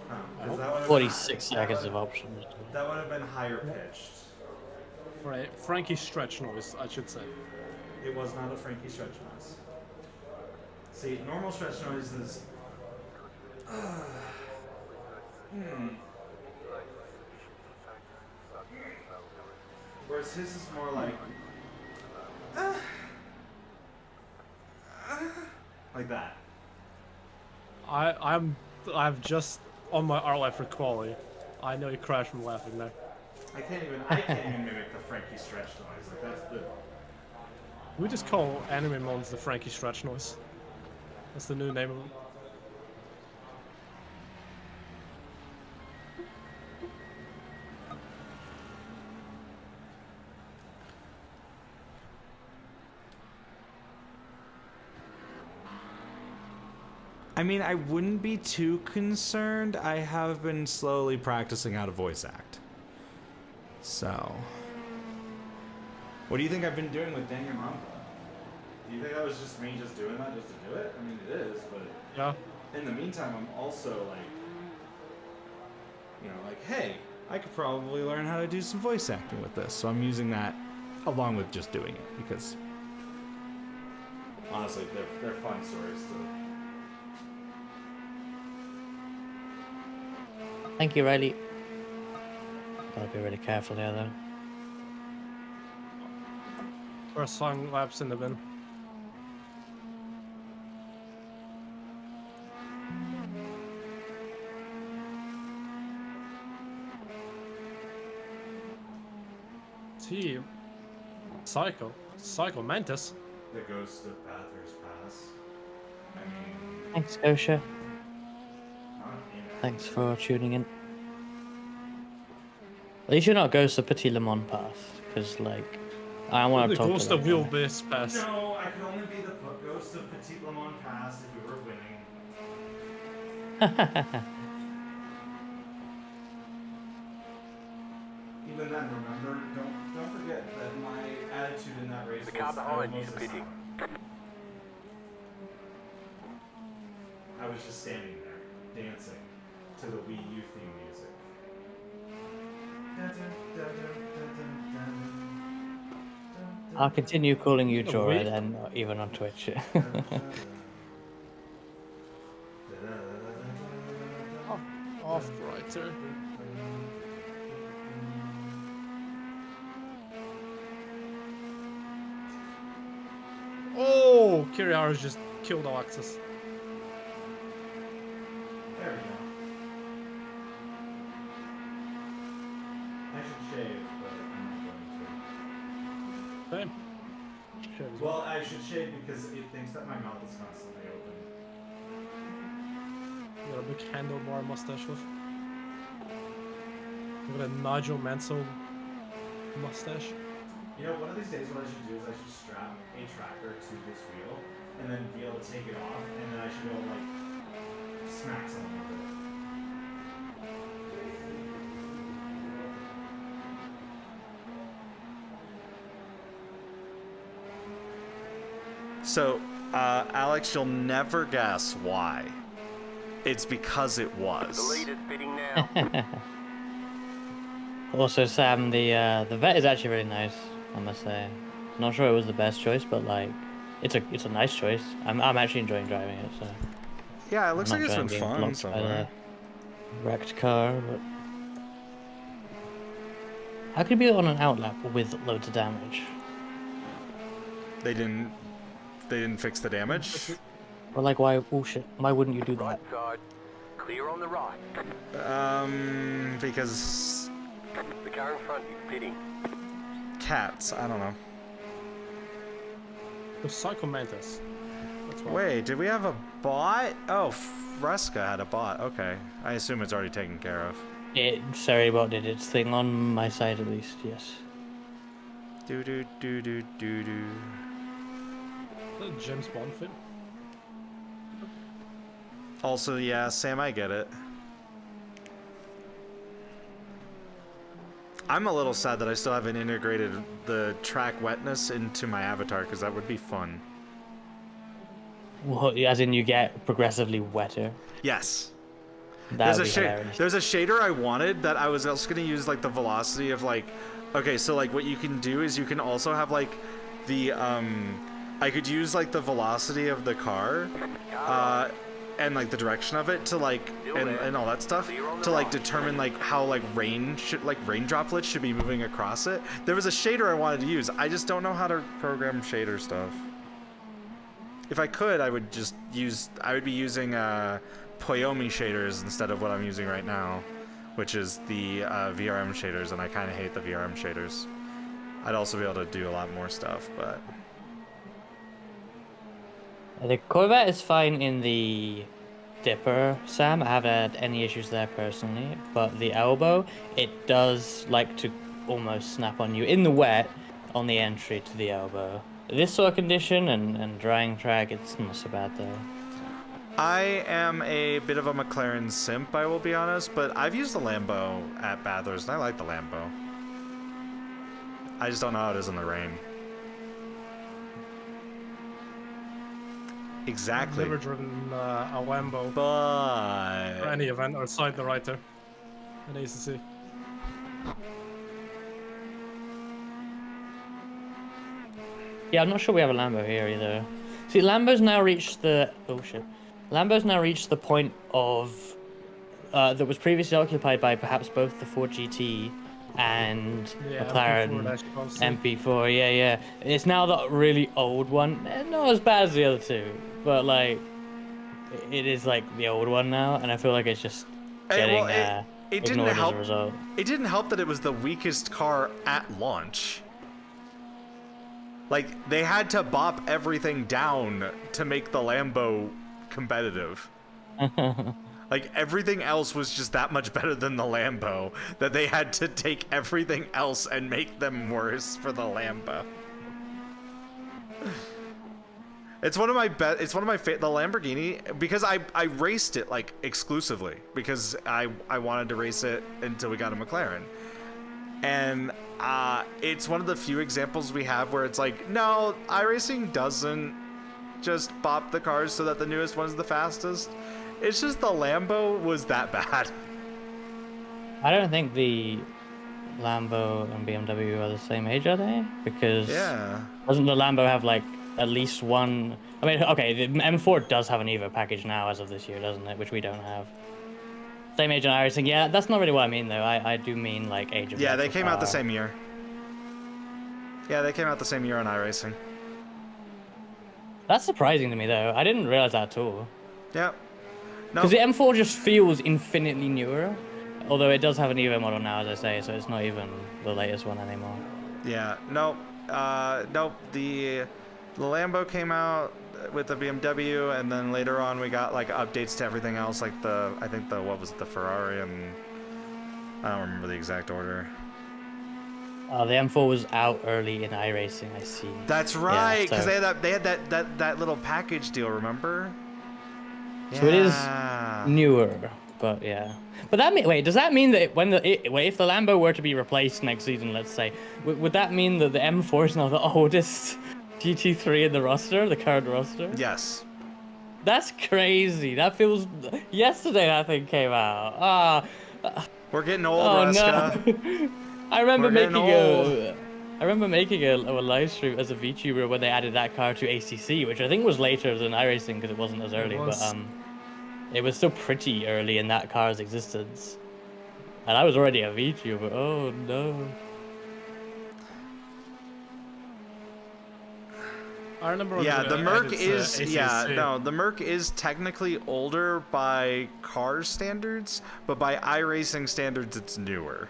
No, 'cause that would've 46 been- seconds of options. That would have been higher pitched. Right, Frankie stretch noise, I should say. It was not a Frankie stretch noise. See, normal stretch noise is. Whereas his is more like. Like that. I've just on my R-Life for quality. I know you crashed from laughing there. I can't even mimic the Frankie stretch noise. Like that's the. We just call anime mods the Frankie stretch noise. That's the new name of them. I mean, I wouldn't be too concerned. I have been slowly practicing how to voice act. So. What do you think I've been doing with Daniel Mamba? Do you think that was just me just doing that just to do it? I mean, it is, but Yeah. in the meantime, I'm also like, you know, like, hey, I could probably learn how to do some voice acting with this. So I'm using that along with just doing it because. honestly, they're fun stories to. Thank you, Riley. Gotta be really careful there, though. First song laps in the bin. Team. Psycho Mantis. The Ghost of Bathurst Pass. I mean, Thanks, Gosha. not in it. Thanks for tuning in. At least you're not Ghost of Petit Le Mans Pass, because, like, I want The to talk Ghost to of them. Wheelbase Pass. No, I could only be the Ghost of Petit Le Mans Pass if we were winning. Even then, remember, don't forget that my attitude in that race The was car behind I you's was pitting. I was just standing there, dancing to the Wii U theme music. I'll continue calling you Oh, Jorah wait. then, even on Twitch. Off-writer. Oh, Kiriara's just killed Alexis. There we go. I should shave, but I'm not going to. Same. Shave as Well, I should shave because it thinks that my mouth is constantly open. You got a big handlebar mustache with. You got a Nigel Mansell mustache. You know, one of these days what I should do is I should strap a tracker to this wheel and then be able to take it off, and then I should be able to, like, smack someone with it. So, Alex, you'll never guess why. It's because it was. The leader's bidding now. Also, Sam, the vet is actually really nice, I must say. Not sure it was the best choice, but like, it's a nice choice. I'm actually enjoying driving it. So. Yeah, it looks like it's been being fun blocked so by far. the wrecked car, but how could you be on an outlap with loads of damage? They didn't fix the damage. Or like, why? Oh shit! Why wouldn't you do that? Right side. Clear on the right. Because The car in front is pitting. cats. I don't know. The Psycho Mantis. That's why. Wait, did we have a bot? Oh, Fresca had a bot. Okay, I assume it's already taken care of. Sorrybot did its thing on my side at least. Yes. Do do do do do do. Is that a James Bond film? Also, yeah, Sam, I get it. I'm a little sad that I still haven't integrated the track wetness into my avatar, because that would be fun. Well, as in you get progressively wetter. Yes. That would be hilarious. There's a shader I wanted that I was also going to use, like, the velocity of, like... Okay, so, like, what you can do is you can also have, like, the, I could use, like, the velocity of the car, and, like, the direction of it to, like, and all that stuff, to, like, determine, like, how, like, rain droplets should be moving across it. There was a shader I wanted to use. I just don't know how to program shader stuff. If I could, I would just use... I would be using, Poyomi shaders instead of what I'm using right now, which is the VRM shaders, and I kind of hate the VRM shaders. I'd also be able to do a lot more stuff, but... The Corvette is fine in the Dipper, Sam. I haven't had any issues there personally, but the Elbow, it does like to almost snap on you in the wet on the entry to the Elbow. This sort of condition and drying track, it's not so bad though. I am a bit of a McLaren simp, I will be honest, but I've used the Lambo at Bathurst, and I like the Lambo. I just don't know how it is in the rain. Exactly. I've never driven a Lambo But... for any event outside the writer in ACC. Yeah, I'm not sure we have a Lambo here either. See, Lambo's now reached the... Oh shit. Lambo's now reached the point of... that was previously occupied by perhaps both the Ford GT and McLaren MP4. Yeah. It's now the really old one. Not as bad as the other two, but like... It is like the old one now, and I feel like it's just getting it didn't ignored help. as a result. It didn't help that it was the weakest car at launch. Like, they had to bop everything down to make the Lambo competitive. Like, everything else was just that much better than the Lambo that they had to take everything else and make them worse for the Lambo. It's one of my the Lamborghini, because I raced it like exclusively because I wanted to race it until we got a McLaren. And it's one of the few examples we have where it's like, no, iRacing doesn't just bop the cars so that the newest one's the fastest. It's just the Lambo was that bad. I don't think the Lambo and BMW are the same age, are they? Because doesn't the Lambo have like at least one? I mean, okay, the M4 does have an Evo package now as of this year, doesn't it? Which we don't have. Same age on iRacing. Yeah, that's not really what I mean though. I do mean like age of. Yeah, they came out the same year. Yeah, they came out the same year on iRacing. That's surprising to me, though. I didn't realize that at all. Yep. Because the M4 just feels infinitely newer. Although it does have an Evo model now, as I say, so it's not even the latest one anymore. Yeah, nope. Nope. The Lambo came out with the BMW, and then later on we got like updates to everything else, like the Ferrari, and I don't remember the exact order. The M4 was out early in iRacing, I see. That's right, because they had that little package deal, remember? So it is newer, but yeah. But does that mean that if the Lambo were to be replaced next season, let's say, would that mean that the M4 is now the oldest GT3 in the roster, the current roster? Yes. That's crazy. That feels. Yesterday that thing came out. We're getting old, Ruska. No. I remember making a live stream as a VTuber when they added that car to ACC, which I think was later than iRacing because it wasn't as early, but it was still pretty early in that car's existence. And I was already a VTuber. Oh no. I remember. Yeah, the Merc is the Merc is technically older by car standards, but by iRacing standards, it's newer.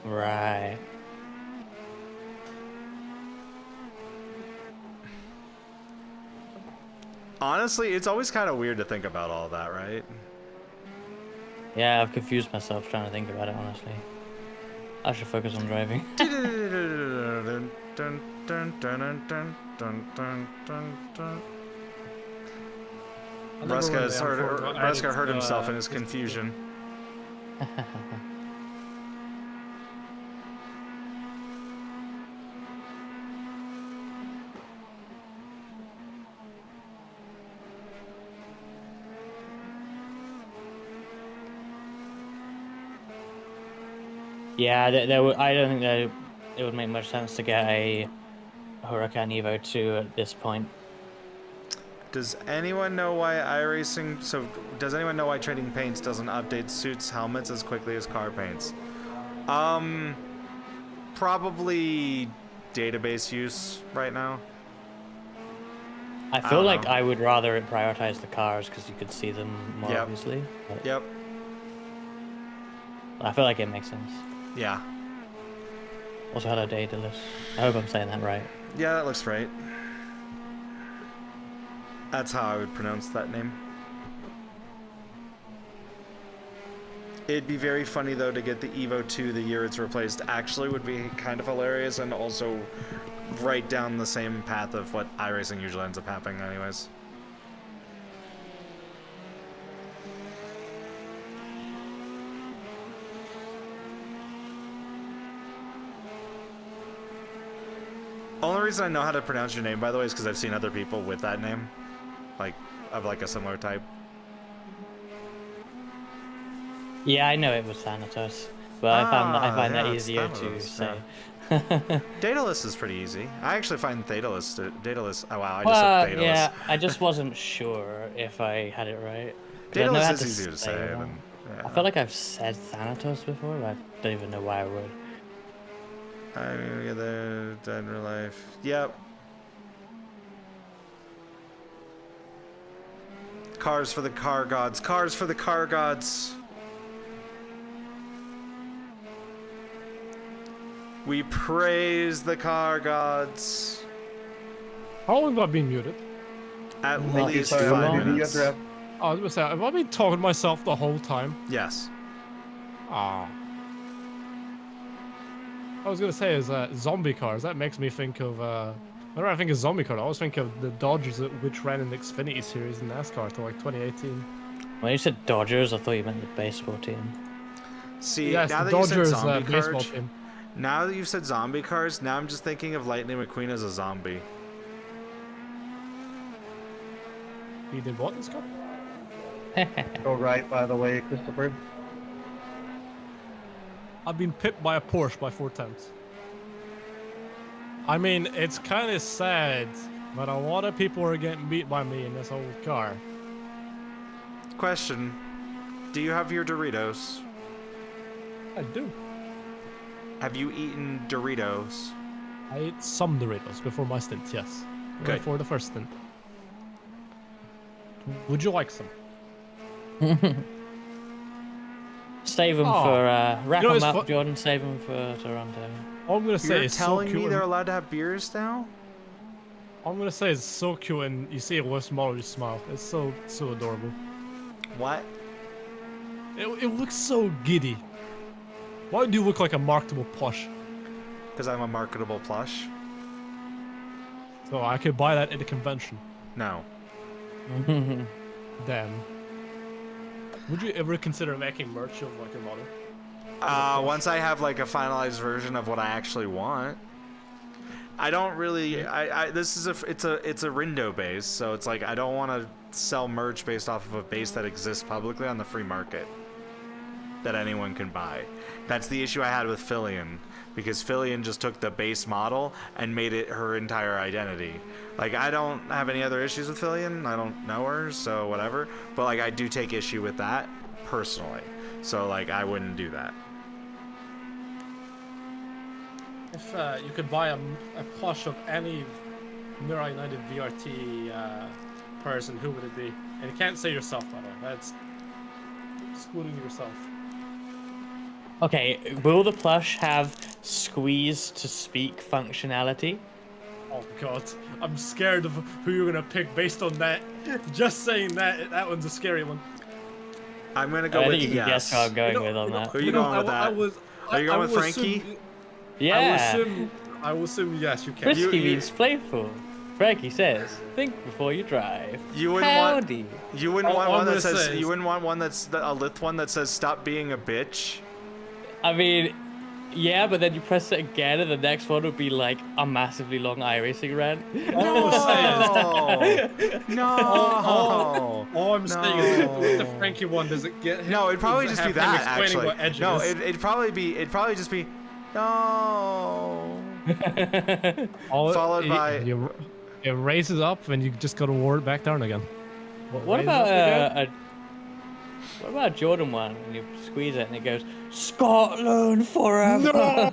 Right. Honestly, it's always kind of weird to think about all that, right? Yeah, I've confused myself trying to think about it, honestly. I should focus on driving. Ruska hurt himself in his confusion. Yeah, I don't think that it would make much sense to get a Huracan Evo 2 at this point. Does anyone know why iRacing... So, does anyone know why Trading Paints doesn't update suits' helmets as quickly as car paints? Probably database use right now. I feel like I would rather it prioritize the cars because you could see them more obviously. Yep. I feel like it makes sense. Yeah. Also, hello, Daedalus. I hope I'm saying that right. Yeah, that looks right. That's how I would pronounce that name. It'd be very funny, though, to get the Evo 2 the year it's replaced. Actually would be kind of hilarious, and also right down the same path of what iRacing usually ends up happening anyways. Only reason I know how to pronounce your name, by the way, is because I've seen other people with that name. Like, of like a similar type. Yeah, I know it was Thanatos, but I find that easier to say. Yeah. Daedalus is pretty easy. I actually find Daedalus. Oh wow, I just said Daedalus. Yeah, I just wasn't sure if I had it right. Daedalus is easier to say. Than, yeah. I feel like I've said Thanatos before, but I don't even know why I would. I'm gonna get there, dead in real life. Yep. Cars for the car gods. Cars for the car gods. We praise the car gods. How long have I been muted? At least 5 minutes. I was gonna say, have I been talking to myself the whole time? Yes. Ah. I was gonna say is zombie cars. That makes me think of whenever I think of zombie car, I always think of the Dodgers which ran in the Xfinity series in NASCAR till like 2018. When you said Dodgers, I thought you meant the baseball team. See, yes, now the that Dodgers you said zombie baseball cars, team. now that you've said zombie cars, now I'm just thinking of Lightning McQueen as a zombie. He did what in this car? Go right, by the way, Christopher. I've been pipped by a Porsche by 4/10. I mean, it's kind of sad, but a lot of people are getting beat by me in this old car. Question. Do you have your Doritos? I do. Have you eaten Doritos? I ate some Doritos before my stint, yes. Good. For the first then. Would you like some? Save them for wrap them up, Jordan. Save them for Toronto. All I'm gonna say is telling so cute me they're allowed to have beers now? All I'm gonna say is so cute, and you see a left model, you smile. It's so adorable. What? It looks so giddy. Why do you look like a marketable plush? Because I'm a marketable plush. So I could buy that at a convention. No. Damn. Would you ever consider making merch of like a model? Once I have like a finalized version of what I actually want. I don't really. This is it's a Rindo base, so it's like I don't want to sell merch based off of a base that exists publicly on the free market that anyone can buy. That's the issue I had with Fillion, because Fillion just took the base model and made it her entire identity. Like, I don't have any other issues with Fillion. I don't know her, so whatever. But like, I do take issue with that personally. So like, I wouldn't do that. If you could buy a plush of any Mirai United VRT person, who would it be? And you can't say yourself, by the way. That's excluding yourself. Okay, will the plush have squeeze to speak functionality? Oh god, I'm scared of who you're gonna pick based on that. Just saying that one's a scary one. I'm gonna go I with think you can guess who I'm going with on that. Who are you going with that? Are you going with Frankie? Yeah. I will assume yes, you can. Frisky means playful. Frankie says, "Think before you drive." You wouldn't Howdy. want. You wouldn't want one that says. You wouldn't want one that's a lith one that says "Stop being a bitch." I mean, yeah, but then you press it again, and the next one would be like a massively long iRacing rant. No. All I'm saying is, with the Frankie one, does it get? No, it'd probably just be that. Actually, no, it'd it'd probably just be no. Followed by. It raises up, and you just gotta ward it back down again. What about what about Jordan one? And you squeeze it, and it goes Scotland forever. No!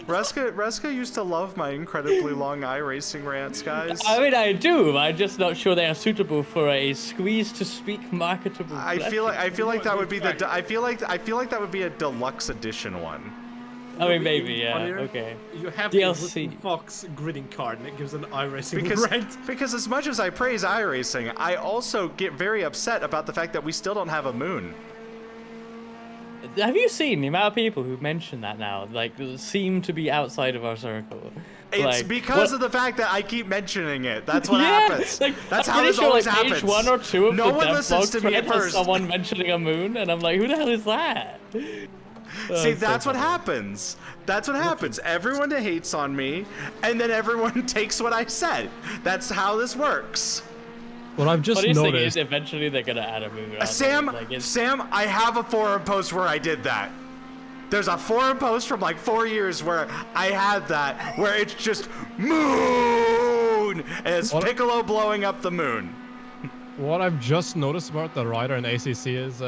Reska used to love my incredibly long iRacing rants, guys. I mean, I do. I'm just not sure they are suitable for a squeeze to speak marketable. I feel like that would be the. I feel like that would be a deluxe edition one. I mean, maybe, yeah. Okay. You have DLC the Fox gridding card, and it gives an iRacing rant. Because as much as I praise iRacing, I also get very upset about the fact that we still don't have a moon. Have you seen the amount of people who mention that now? Like, seem to be outside of our circle. It's like, because of the fact that I keep mentioning it. That's what happens. Like, that's I'm how this sure, always like, happens. Page 1 or 2 of no the one listens to me at first. Someone mentioning a moon, and I'm like, who the hell is that? See, that's what happens. That's what happens. Everyone hates on me, and then everyone takes what I said. That's how this works. What I've just noticed is eventually they're gonna add a moon. Sam, I have a forum post where I did that. There's a forum post from like 4 years where I had that, where it's just moon, and it's Piccolo blowing up the moon. What I've just noticed about the Rider and ACC is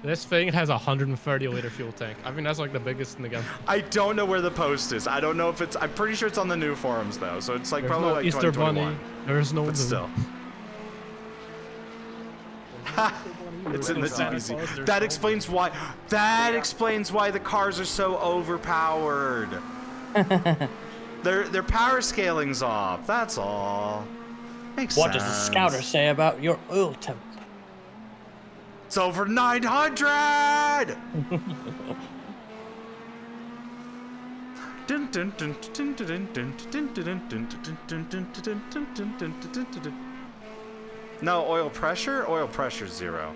this thing has a 130-liter fuel tank. I think that's like the biggest in the game. I don't know where the post is. I don't know if it's. I'm pretty sure it's on the new forums though, so it's like There's probably no like Easter 2021. Bunny. There's no. But still. It's in the CBC. That explains why. That explains why the cars are so overpowered. Their power scaling's off. That's all. Makes what sense. does the scouter say about your oil temp? It's over 900. No, oil pressure? Oil pressure 0.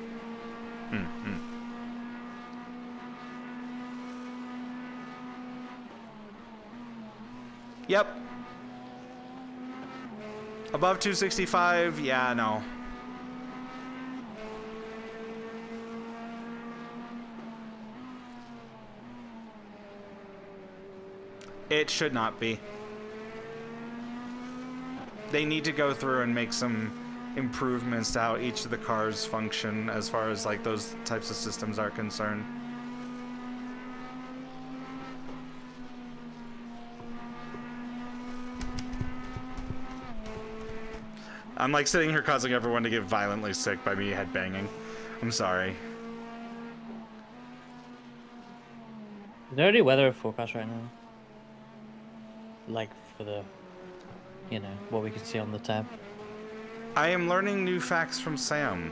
Yep. Above 265, yeah, no. It should not be. They need to go through and make some improvements to how each of the cars function as far as like those types of systems are concerned. I'm like sitting here causing everyone to get violently sick by me headbanging. I'm sorry. Is there any weather forecast right now? Like for the, you know, what we can see on the tab. I am learning new facts from Sam.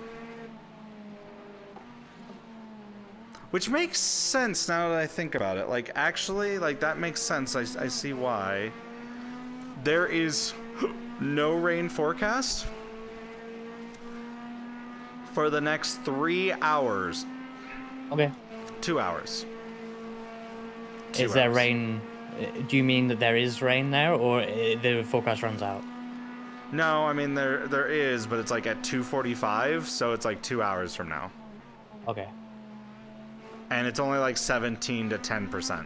Which makes sense now that I think about it. Like, actually, like, that makes sense. I see why. There is no rain forecast for the next 3 hours. Okay. 2 hours. Is there rain? Do you mean that there is rain there, or the forecast runs out? No, I mean, there is, but it's like at 2:45, so it's like 2 hours from now. Okay. And it's only like 17 to 10%.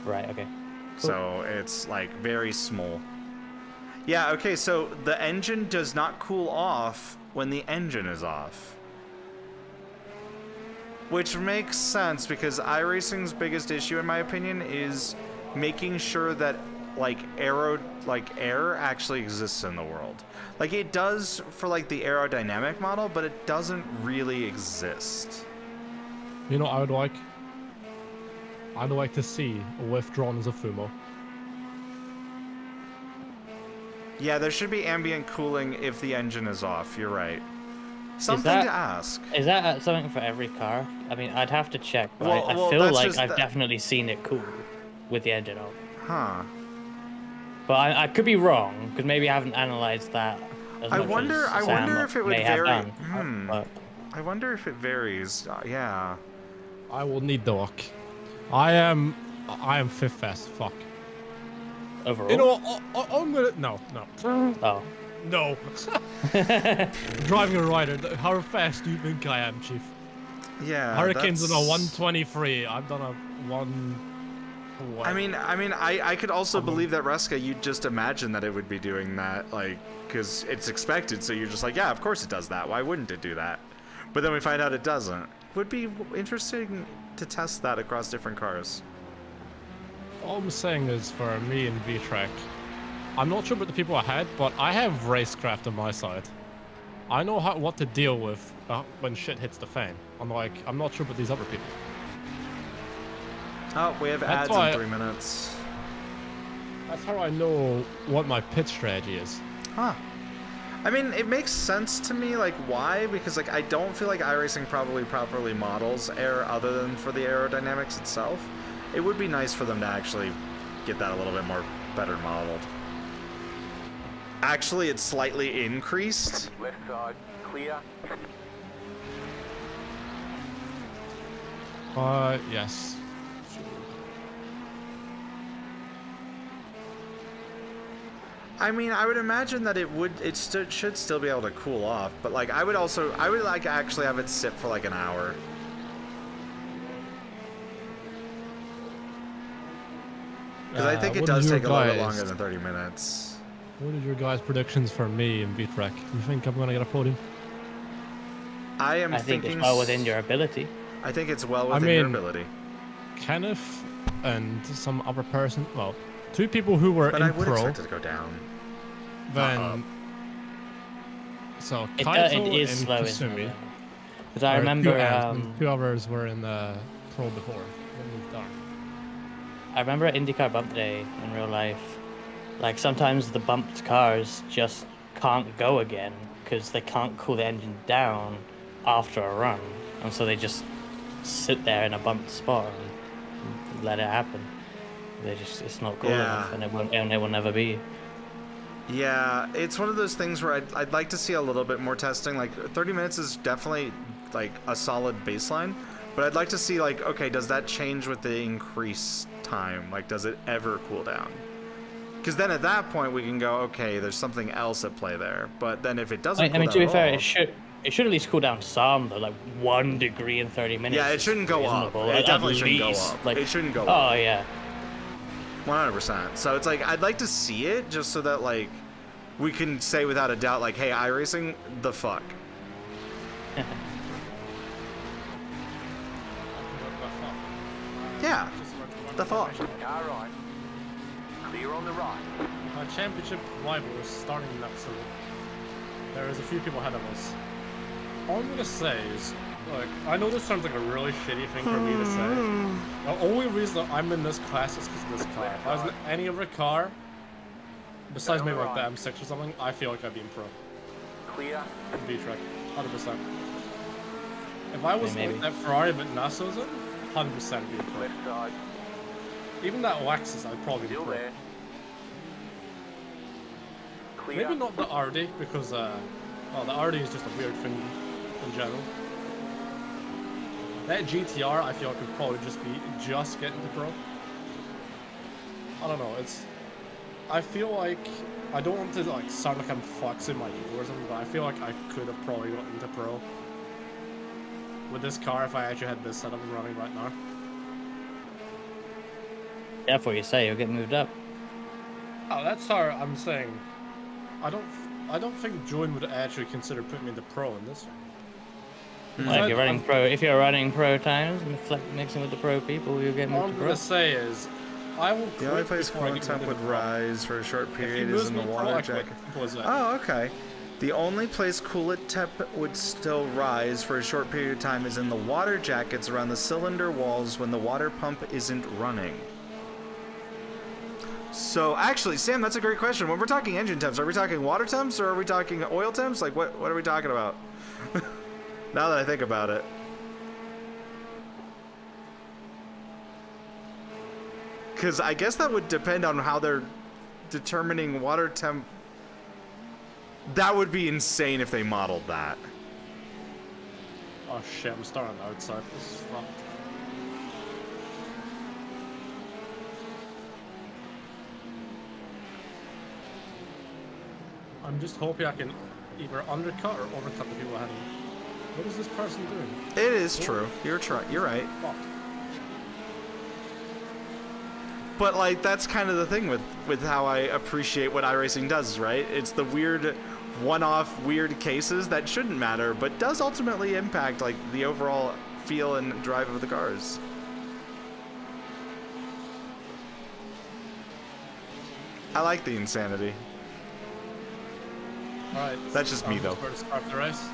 Right, okay. Cool. So it's like very small. Yeah, okay, so the engine does not cool off when the engine is off. Which makes sense because iRacing's biggest issue, in my opinion, is making sure that like air actually exists in the world. Like it does for like the aerodynamic model, but it doesn't really exist. You know what I would like? I'd like to see a withdrawn as a Fumo. Yeah, there should be ambient cooling if the engine is off. You're right. Something to ask. Is that something for every car? I mean, I'd have to check, but Well, I feel like just I've definitely seen it cool with the engine off. Huh. But I could be wrong, because maybe I haven't analyzed that as much I wonder if it would vary. I wonder if it varies. Yeah. I will need the luck. I am fifth fast. Fuck. Overall? You know what? I'm gonna... No. Oh. No. Driving a rider. How fast do you think I am, Chief? Yeah. Hurricane's on a 123. I've done a 1... I mean, I could also believe that Ruska, you'd just imagine that it would be doing that, like, because it's expected, so you're just like, yeah, of course it does that. Why wouldn't it do that? But then we find out it doesn't. Would be interesting to test that across different cars. All I'm saying is, for me in V-Track, I'm not sure about the people ahead, but I have racecraft on my side. I know what to deal with when shit hits the fan. I'm not sure about these other people. Oh, we have ads in 3 minutes. That's how I know what my pit strategy is. Huh. I mean, it makes sense to me, like, why? Because, like, I don't feel like iRacing probably properly models air other than for the aerodynamics itself. It would be nice for them to actually get that a little bit more better modeled. Actually, it's slightly increased. Left side, clear. Yes. I mean, I would imagine that it should still be able to cool off, but like I would like actually have it sit for like an hour. Because I think it does take a little bit longer than 30 minutes. What are your guys' predictions for me in V-Track? You think I'm gonna get a podium? I think it's well within your ability. I think it's well within your ability. Kenneth and some other person, well, two people who were in I would pro. expect it to go down. Then, so it Kaito is and slow, Kasumi. Because I remember two others were in the pro before. I remember at IndyCar Bump Day in real life, like sometimes the bumped cars just can't go again because they can't cool the engine down after a run, and so they just sit there in a bumped spot and let it happen. It's not cool enough, and it will never be. Yeah, it's one of those things where I'd like to see a little bit more testing. Like 30 minutes is definitely like a solid baseline, but I'd like to see like, okay, does that change with the increased time? Like, does it ever cool down? Because then at that point we can go, okay, there's something else at play there. But then if it doesn't, I mean, to be fair, it should at least cool down some, though, like 1 degree in 30 minutes. Yeah, it shouldn't go up. It definitely shouldn't go up. Like, it shouldn't go up. Oh yeah. 100%. So it's like I'd like to see it just so that like we can say without a doubt like, hey, iRacing, the fuck. Yeah. The fuck. Car right. Clear on the right. My championship rival is starting next week. There is a few people ahead of us. All I'm gonna say is, like, I know this sounds like a really shitty thing for me to say. The only reason that I'm in this class is because of this car. If I was in any other car, besides maybe like the M6 or something, I feel like I'd be in pro. Clear. V-Trek, 100%. If I was like that Ferrari that NASA was in, 100% be in pro. Left side. Even that Lexus, I'd probably be Still pro. there. Clear. Maybe not the RD, because well, the RD is just a weird thing in general. That GTR, I feel like could probably just be getting to pro. I don't know, I feel like, I don't want to like sound like I'm flexing my ego or something, but I feel like I could have probably gotten into pro with this car if I actually had this setup and running right now. Therefore, you say you'll get moved up. Oh, that's how I'm saying. I don't think Join would actually consider putting me into pro in this thing. Well, if you're running pro times, mixing with the pro people, you'll get moved All to I'm pro. gonna say is, I will quit. The only place coolant temp would rise for a short period is in the water jacket. Oh, okay. The only place coolant temp would still rise for a short period of time is in the water jackets around the cylinder walls when the water pump isn't running. So, actually, Sam, that's a great question. When we're talking engine temps, are we talking water temps or are we talking oil temps? Like, what are we talking about? Now that I think about it. Because I guess that would depend on how they're determining water temp. That would be insane if they modeled that. Oh shit, I'm starting on the outside. This is fucked. I'm just hoping I can either undercut or overcut the people ahead of me. What is this person doing? It is true. You're right. Fuck. But like that's kind of the thing with how I appreciate what iRacing does, right? It's the weird one-off weird cases that shouldn't matter, but does ultimately impact like the overall feel and drive of the cars. I like the insanity. Alright. That's just me though. Where to start the race?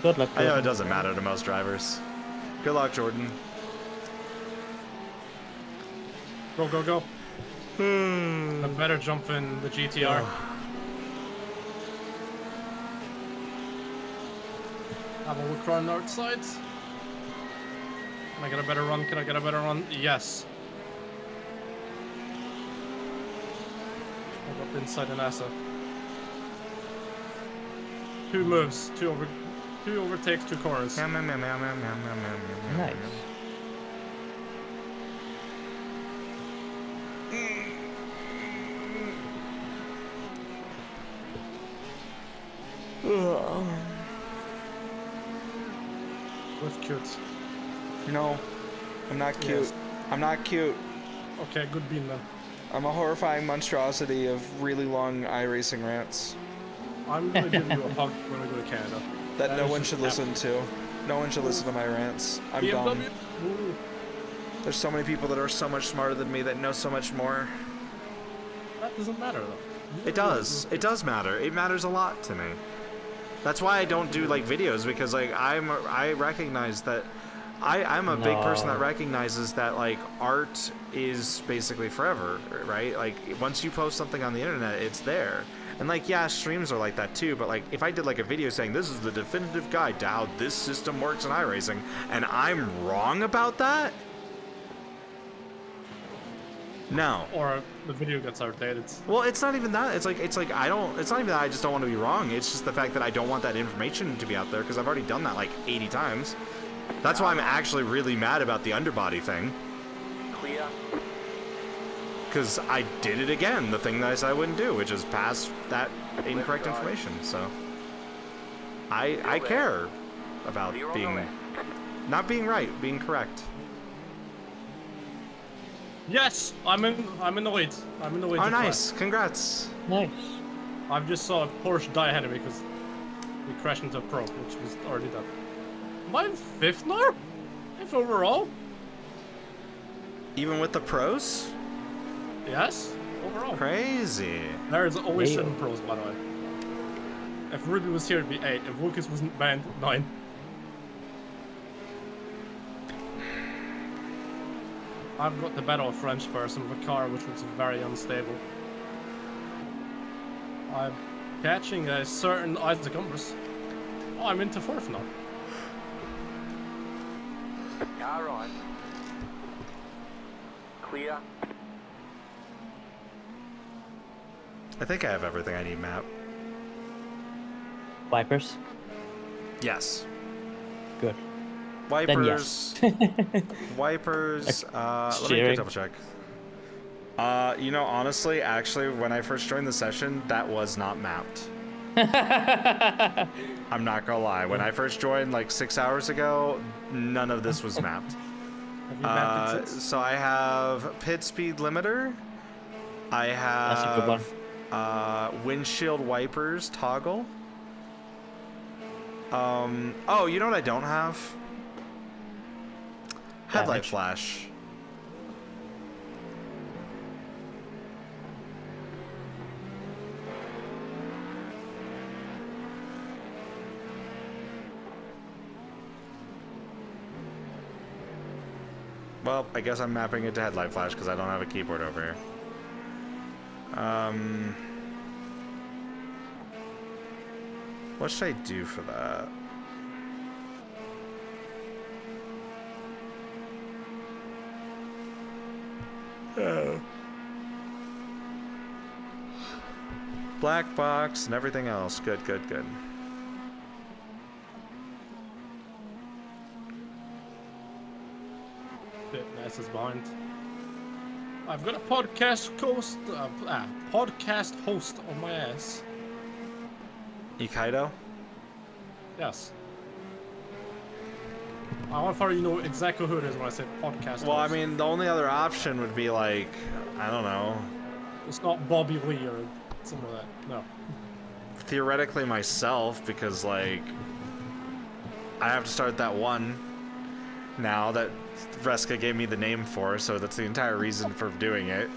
Good luck. I know it doesn't matter to most drivers. Good luck, Jordan. Go, go, go. I better jump in the GTR. Have a look around the outside. Can I get a better run? Can I get a better run? Yes. I'll go up inside the NASA. 2 moves, 2 overtakes, 2 corners. Nice. With cute. No, I'm not cute. Yes. I'm not cute. Okay, good bean then. I'm a horrifying monstrosity of really long iRacing rants I'm gonna give you a hug when we go to Canada. that no one should listen to. No one should listen to my rants. I'm dumb. Ooh. There's so many people that are so much smarter than me that know so much more. That doesn't matter though. It does. It does matter. It matters a lot to me. That's why I don't do like videos, because like I recognize that I'm a big person that recognizes that like art is basically forever, right? Like once you post something on the internet, it's there. And like yeah, streams are like that too, but like if I did like a video saying this is the definitive guide to how this system works in iRacing and I'm wrong about that, no. Or the video gets outdated. Well, it's not even that. It's like I don't. It's not even that I just don't want to be wrong. It's just the fact that I don't want that information to be out there because I've already done that like 80 times. That's why I'm actually really mad about the underbody thing. Clear. Because I did it again. The thing that I said I wouldn't do, which is pass that incorrect information. So I care about being not being right, being correct. Yes, I'm in the lead. I'm in the lead. Oh, nice! Congrats. Nice. I just saw a Porsche die ahead of me because we crashed into a pro, which was already done. Am I in 5th now? 5th overall? Even with the pros? Yes. overall. Crazy. There's always 7 pros, by the way. If Ruby was here, it'd be 8. If Lucas wasn't banned, 9. I've got the better French person with a car which was very unstable. I'm catching a certain Isaac Umbris. Oh, I'm into 4th now. Car right. Clear. I think I have everything I need, map. Wipers? Yes. Good. Wipers. Then yes. Wipers. Let me double check. You know, honestly, actually, when I first joined the session, that was not mapped. I'm not gonna lie. When I first joined, like 6 hours ago, none of this was mapped. Have you mapped it since? So I have pit speed limiter. I have That's a good one. Windshield wipers toggle. Oh, you know what I don't have? Headlight flash. Well, I guess I'm mapping it to headlight flash because I don't have a keyboard over here. What should I do for that? Black box and everything else. Good, good, good. Fitness is behind. I've got a podcast host on my ass. Ikaido? Yes. I want to you know exactly who it is when I say podcast Well, host. I mean, the only other option would be like, I don't know. It's not Bobby Lee or something like that. No. Theoretically myself, because like I have to start that one now that Vreska gave me the name for, so that's the entire reason for doing it.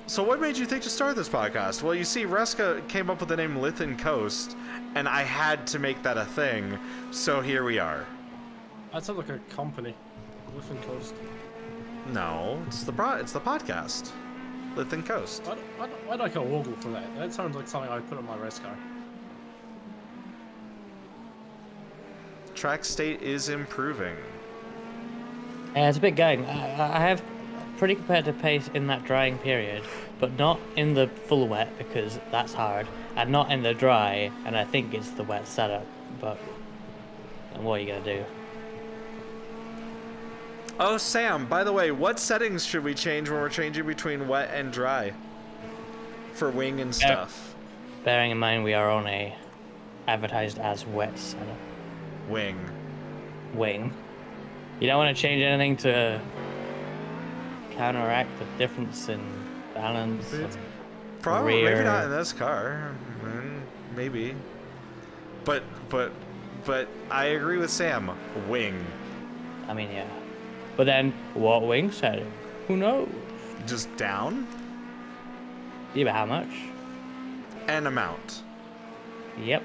So what made you think to start this podcast? Well, you see, Vreska came up with the name Lithin Coast, and I had to make that a thing, so here we are. That sounds like a company. Lithin Coast. No, it's the podcast. Lithin Coast. I'd like a logo for that. That sounds like something I'd put on my race car. Track state is improving. Yeah, it's a bit going. I have pretty competitive pace in that drying period, but not in the full wet because that's hard, and not in the dry, and I think it's the wet setup, but what are you gonna do? Oh, Sam, by the way, what settings should we change when we're changing between wet and dry? For wing and stuff. Bearing in mind we are on a advertised as wet setup. Wing. Wing. You don't want to change anything to counteract the difference in balance. Probably, rear. maybe not in this car. Maybe. But I agree with Sam. Wing. I mean, yeah. But then, what wing setting? Who knows? Just down? Yeah, but how much? And amount. Yep.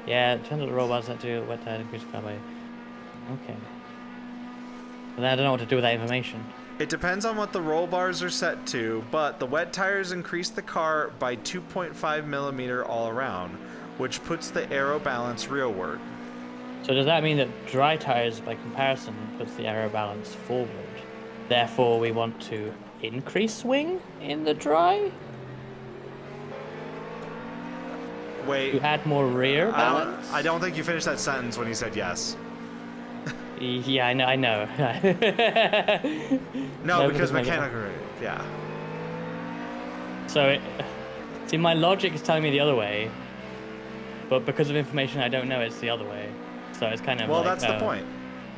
Yeah, it turns out the robots that do wet tire increase car by. Okay. But then I don't know what to do with that information. It depends on what the roll bars are set to, but the wet tires increase the car by 2.5 millimeter all around, which puts the aero balance rearward. So does that mean that dry tires, by comparison, puts the aero balance forward? Therefore, we want to increase swing in the dry? Wait. To add more rear balance? I don't think you finished that sentence when you said yes. Yeah, I know. No, because mechanical. Yeah. So, see, my logic is telling me the other way, but because of information I don't know, it's the other way. So it's kind of well, like, that's the point.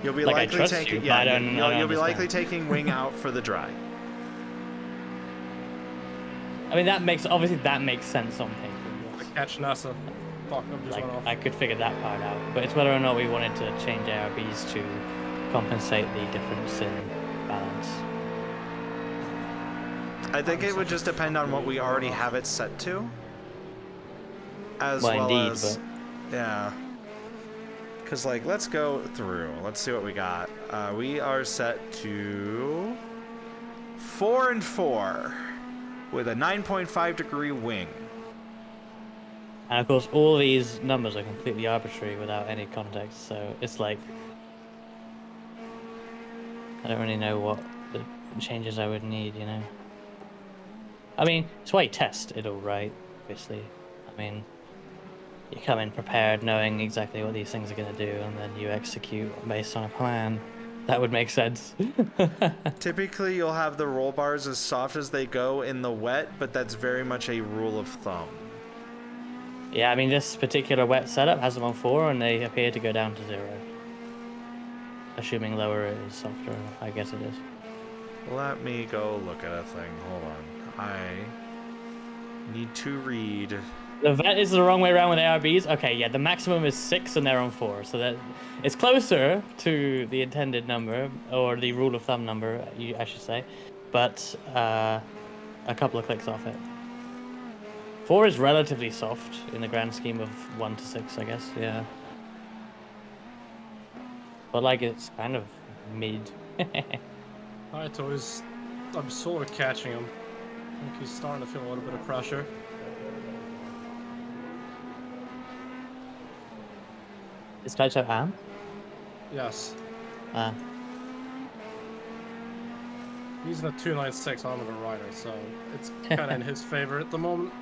You'll be like likely taking you'll be likely taking wing out for the dry. I mean, that makes sense on paper. Yes. Catch NASA. Fuck, I'm just Like, went off. I could figure that part out, but it's whether or not we wanted to change ARBs to compensate the difference in balance. I think it would just depend on what we already have it set to. As well indeed, as, yeah. Because, like, let's go through. Let's see what we got. We are set to 4 and 4 with a 9.5 degree wing. And of course, all these numbers are completely arbitrary without any context, so it's like I don't really know what the changes I would need, you know. I mean, it's why you test it all, right? Obviously. I mean, you come in prepared, knowing exactly what these things are going to do, and then you execute based on a plan. That would make sense. Typically, you'll have the roll bars as soft as they go in the wet, but that's very much a rule of thumb. Yeah, I mean, this particular wet setup has them on 4, and they appear to go down to 0. Assuming lower it is softer, I guess it is. Let me go look at a thing. Hold on. I need to read. The vet is the wrong way around with ARBs. Okay, yeah, the maximum is 6 and they're on 4, so that it's closer to the intended number, or the rule of thumb number, I should say, but a couple of clicks off it. 4 is relatively soft in the grand scheme of 1 to 6, I guess, yeah. But like, it's kind of mid. Alright, toys. I'm sort of catching him. I think he's starting to feel a little bit of pressure. Is Taito Am? Yes. Ah. He's in a 296 Omega Rider, so it's kind of in his favor at the moment.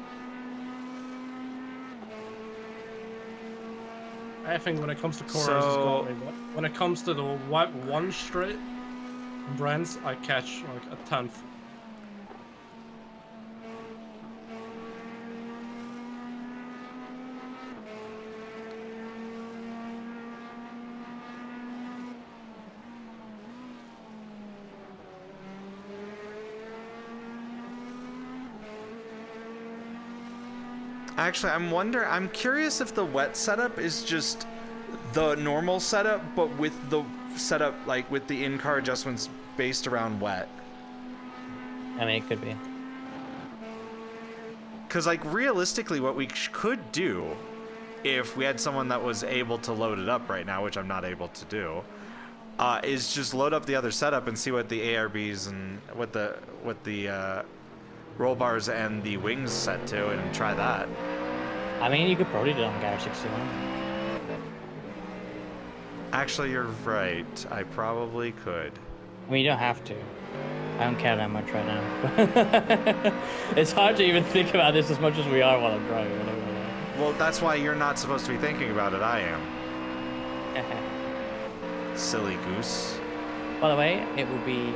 I think when it comes to corners, he's got me, but when it comes to the white one straight brands, I catch like a 10th. Actually, I'm curious if the wet setup is just the normal setup, but with the setup, like with the in-car adjustments based around wet. I mean, it could be. Because, like, realistically, what we could do, if we had someone that was able to load it up right now, which I'm not able to do, is just load up the other setup and see what the ARBs and what the roll bars and the wings set to, and try that. I mean, you could probably do it on Garage 61. Actually, you're right. I probably could. I mean, you don't have to. I don't care that much right now. It's hard to even think about this as much as we are while I'm driving. Well, that's why you're not supposed to be thinking about it. I am. Silly goose. By the way, it will be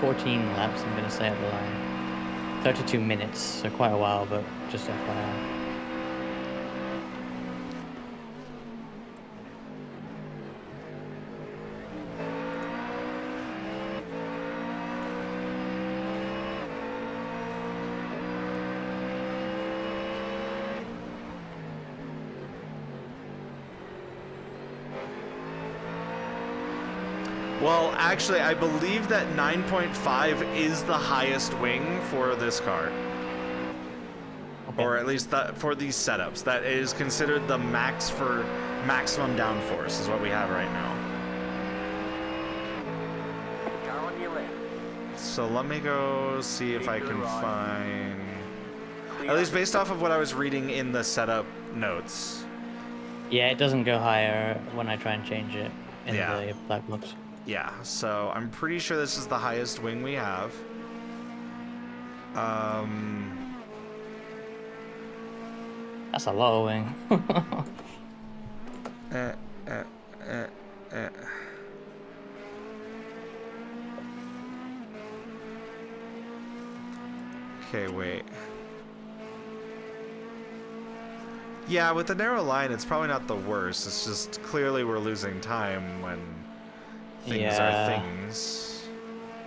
14 laps, I'm going to say, at the line. 32 minutes, so quite a while, but just FYI. Well, actually, I believe that 9.5 is the highest wing for this car. Okay. Or at least for these setups. That is considered the max for maximum downforce is what we have right now. So let me go see if I can find... At least based off of what I was reading in the setup notes. Yeah, it doesn't go higher when I try and change it in the black box. Yeah, so I'm pretty sure this is the highest wing we have. That's a low wing. Okay, wait. Yeah, with the narrow line, it's probably not the worst. It's just clearly we're losing time when things are things.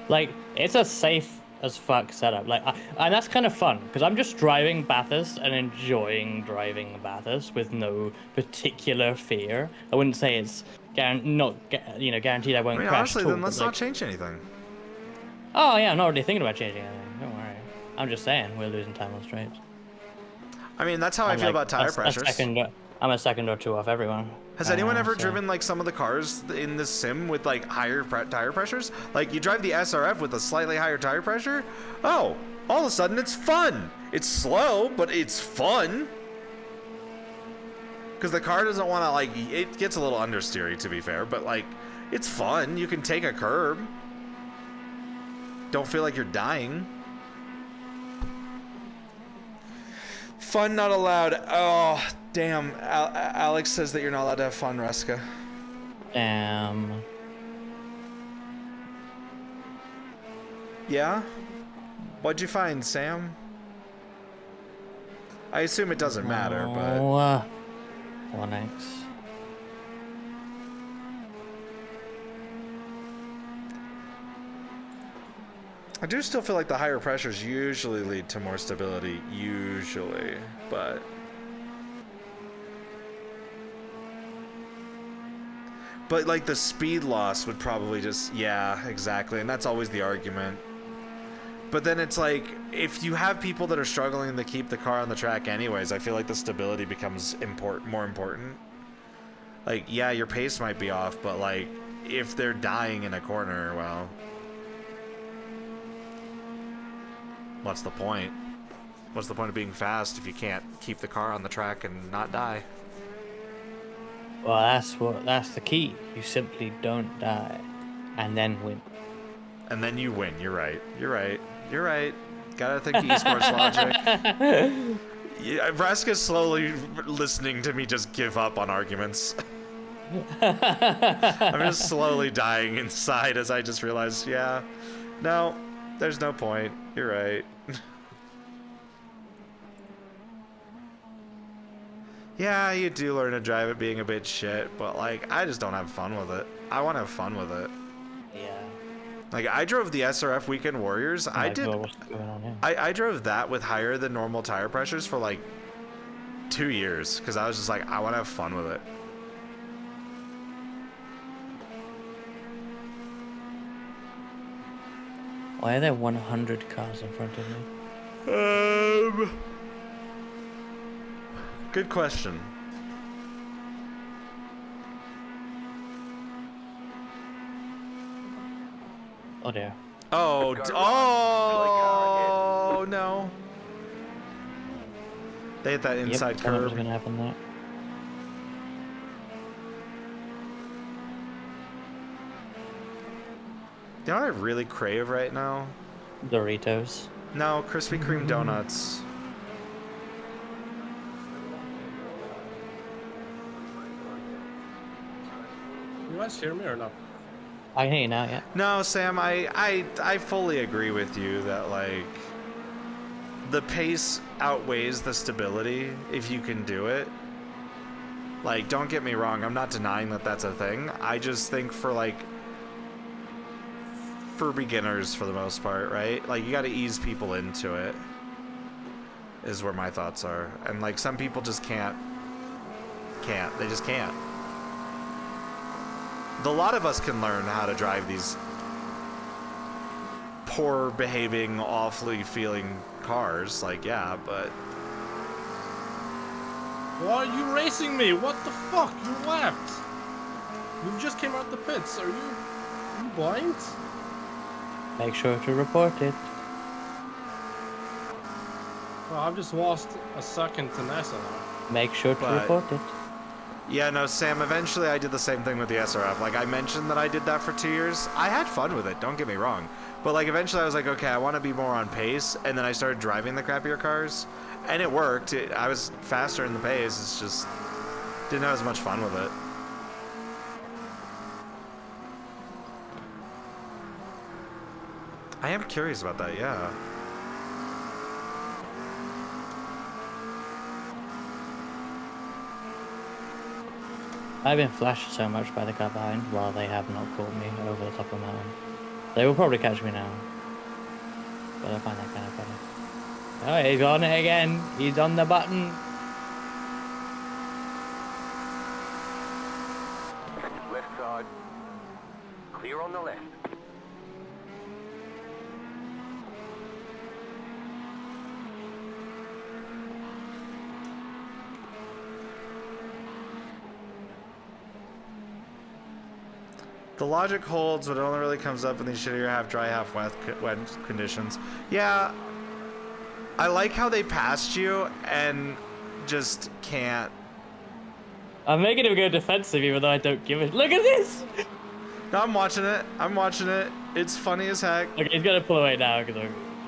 Like, it's a safe as fuck setup. Like, and that's kind of fun because I'm just driving Bathurst and enjoying driving Bathurst with no particular fear. I wouldn't say it's guaranteed I won't crash. Honestly, then let's not change anything. Oh yeah, I'm not really thinking about changing anything. Don't worry. I'm just saying we're losing time on straights. I mean, that's how I feel about tire pressures. I'm a second or two off everyone. Has anyone ever driven like some of the cars in this sim with like higher tire pressures? Like you drive the SRF with a slightly higher tire pressure? Oh, all of a sudden it's fun. It's slow, but it's fun. Because the car doesn't want to like, it gets a little understeery to be fair, but like it's fun. You can take a curb. Don't feel like you're dying. Fun not allowed. Oh, damn. Alex says that you're not allowed to have fun, Ruska. Damn. Yeah? What'd you find, Sam? I assume it doesn't matter, but... 1x. I do still feel like the higher pressures usually lead to more stability, but... But like the speed loss would probably just, yeah, exactly, and that's always the argument. But then it's like, if you have people that are struggling to keep the car on the track anyways, I feel like the stability becomes more important. Like, yeah, your pace might be off, but like, if they're dying in a corner, well... What's the point? What's the point of being fast if you can't keep the car on the track and not die? Well, that's the key. You simply don't die, and then win. And then you win. You're right. Gotta think esports logic. Yeah, Vraska's slowly listening to me just give up on arguments. I'm just slowly dying inside as I just realized, yeah, no, there's no point. You're right. Yeah, you do learn to drive it being a bit shit, but like, I just don't have fun with it. I want to have fun with it. Yeah. Like, I drove the SRF Weekend Warriors. I drove that with higher than normal tire pressures for like 2 years because I was just like, I want to have fun with it. Why are there 100 cars in front of me? Good question. Oh dear. Oh no. They hit that inside curb. What's gonna happen there? You know what I really crave right now? Doritos. No, Krispy Kreme donuts. You guys hear me or not? I can hear you now, yeah. No, Sam, I fully agree with you that like the pace outweighs the stability if you can do it. Like, don't get me wrong, I'm not denying that that's a thing. I just think for beginners for the most part, right? Like, you got to ease people into it is where my thoughts are. And like some people just can't. They just can't. A lot of us can learn how to drive these poor behaving, awfully feeling cars. Like, yeah, but... Why are you racing me? What the fuck? You lapped. You just came out the pits. Are you blind? Make sure to report it. Well, I've just lost a second to NASA now. Make sure to report it. Yeah, no, Sam, eventually I did the same thing with the SRF. Like, I mentioned that I did that for 2 years. I had fun with it, don't get me wrong. But, like, eventually I was like, okay, I want to be more on pace. And then I started driving the crappier cars. And it worked. I was faster in the pace. It's just... didn't have as much fun with it. I am curious about that, yeah. I've been flashed so much by the car behind while they have not caught me over the top of the mountain. They will probably catch me now. But I find that kind of funny. Oh, he's on it again. He's on the button. Left side. Clear on the left. The logic holds, but it only really comes up in these shittier half dry, half wet conditions. Yeah, I like how they passed you and just can't. I'm making him go defensive even though I don't give a... Look at this! No, I'm watching it. I'm watching it. It's funny as heck. Okay, he's gonna pull away now because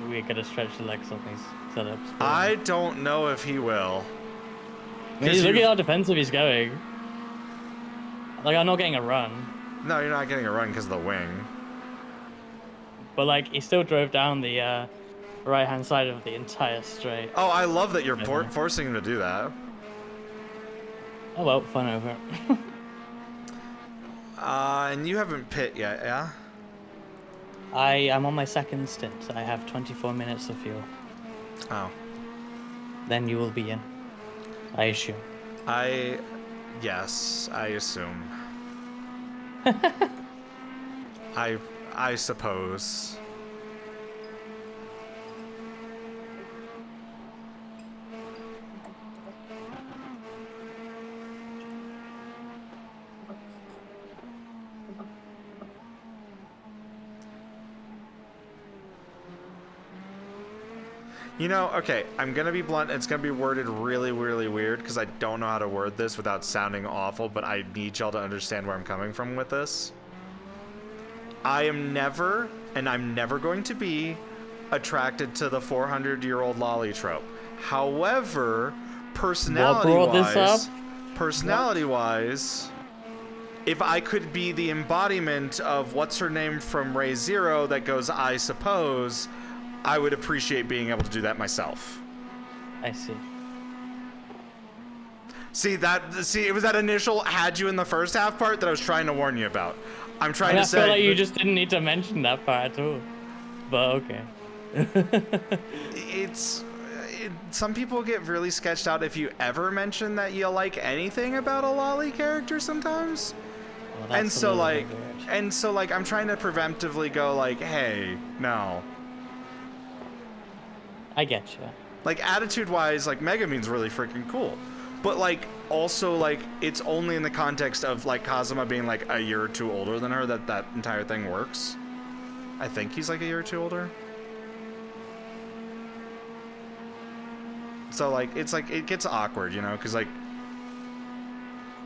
we're gonna stretch the legs on these setups. I don't know if he will. Look at how defensive he's going. Like, I'm not getting a run. No, you're not getting a run because of the wing. But, like, he still drove down the right-hand side of the entire straight. Oh, I love that you're forcing him to do that. Oh, well, fun over. And you haven't pit yet, yeah? I am on my second stint. I have 24 minutes of fuel. Oh. Then you will be in. I assume. Yes, I assume. I suppose. You know, okay, I'm gonna be blunt. It's gonna be worded really, really weird because I don't know how to word this without sounding awful, but I need y'all to understand where I'm coming from with this. I am never, and I'm never going to be, attracted to the 400-year-old lolly trope. However, personality-wise, if I could be the embodiment of what's her name from Ray Zero that goes, I suppose, I would appreciate being able to do that myself. I see. See, it was that initial had you in the first half part that I was trying to warn you about. I'm trying to say. I feel like you just didn't need to mention that part at all. But okay. Some people get really sketched out if you ever mention that you like anything about a lolly character sometimes. Well, and so like I'm trying to preemptively go like, hey, no. I get you. Like, attitude-wise, like, Megumin's really freaking cool. But, like, also, like, it's only in the context of, like, Kazuma being, like, a year or two older than her that entire thing works. I think he's, like, a year or two older. So, like, it's, like, it gets awkward, you know? Because, like,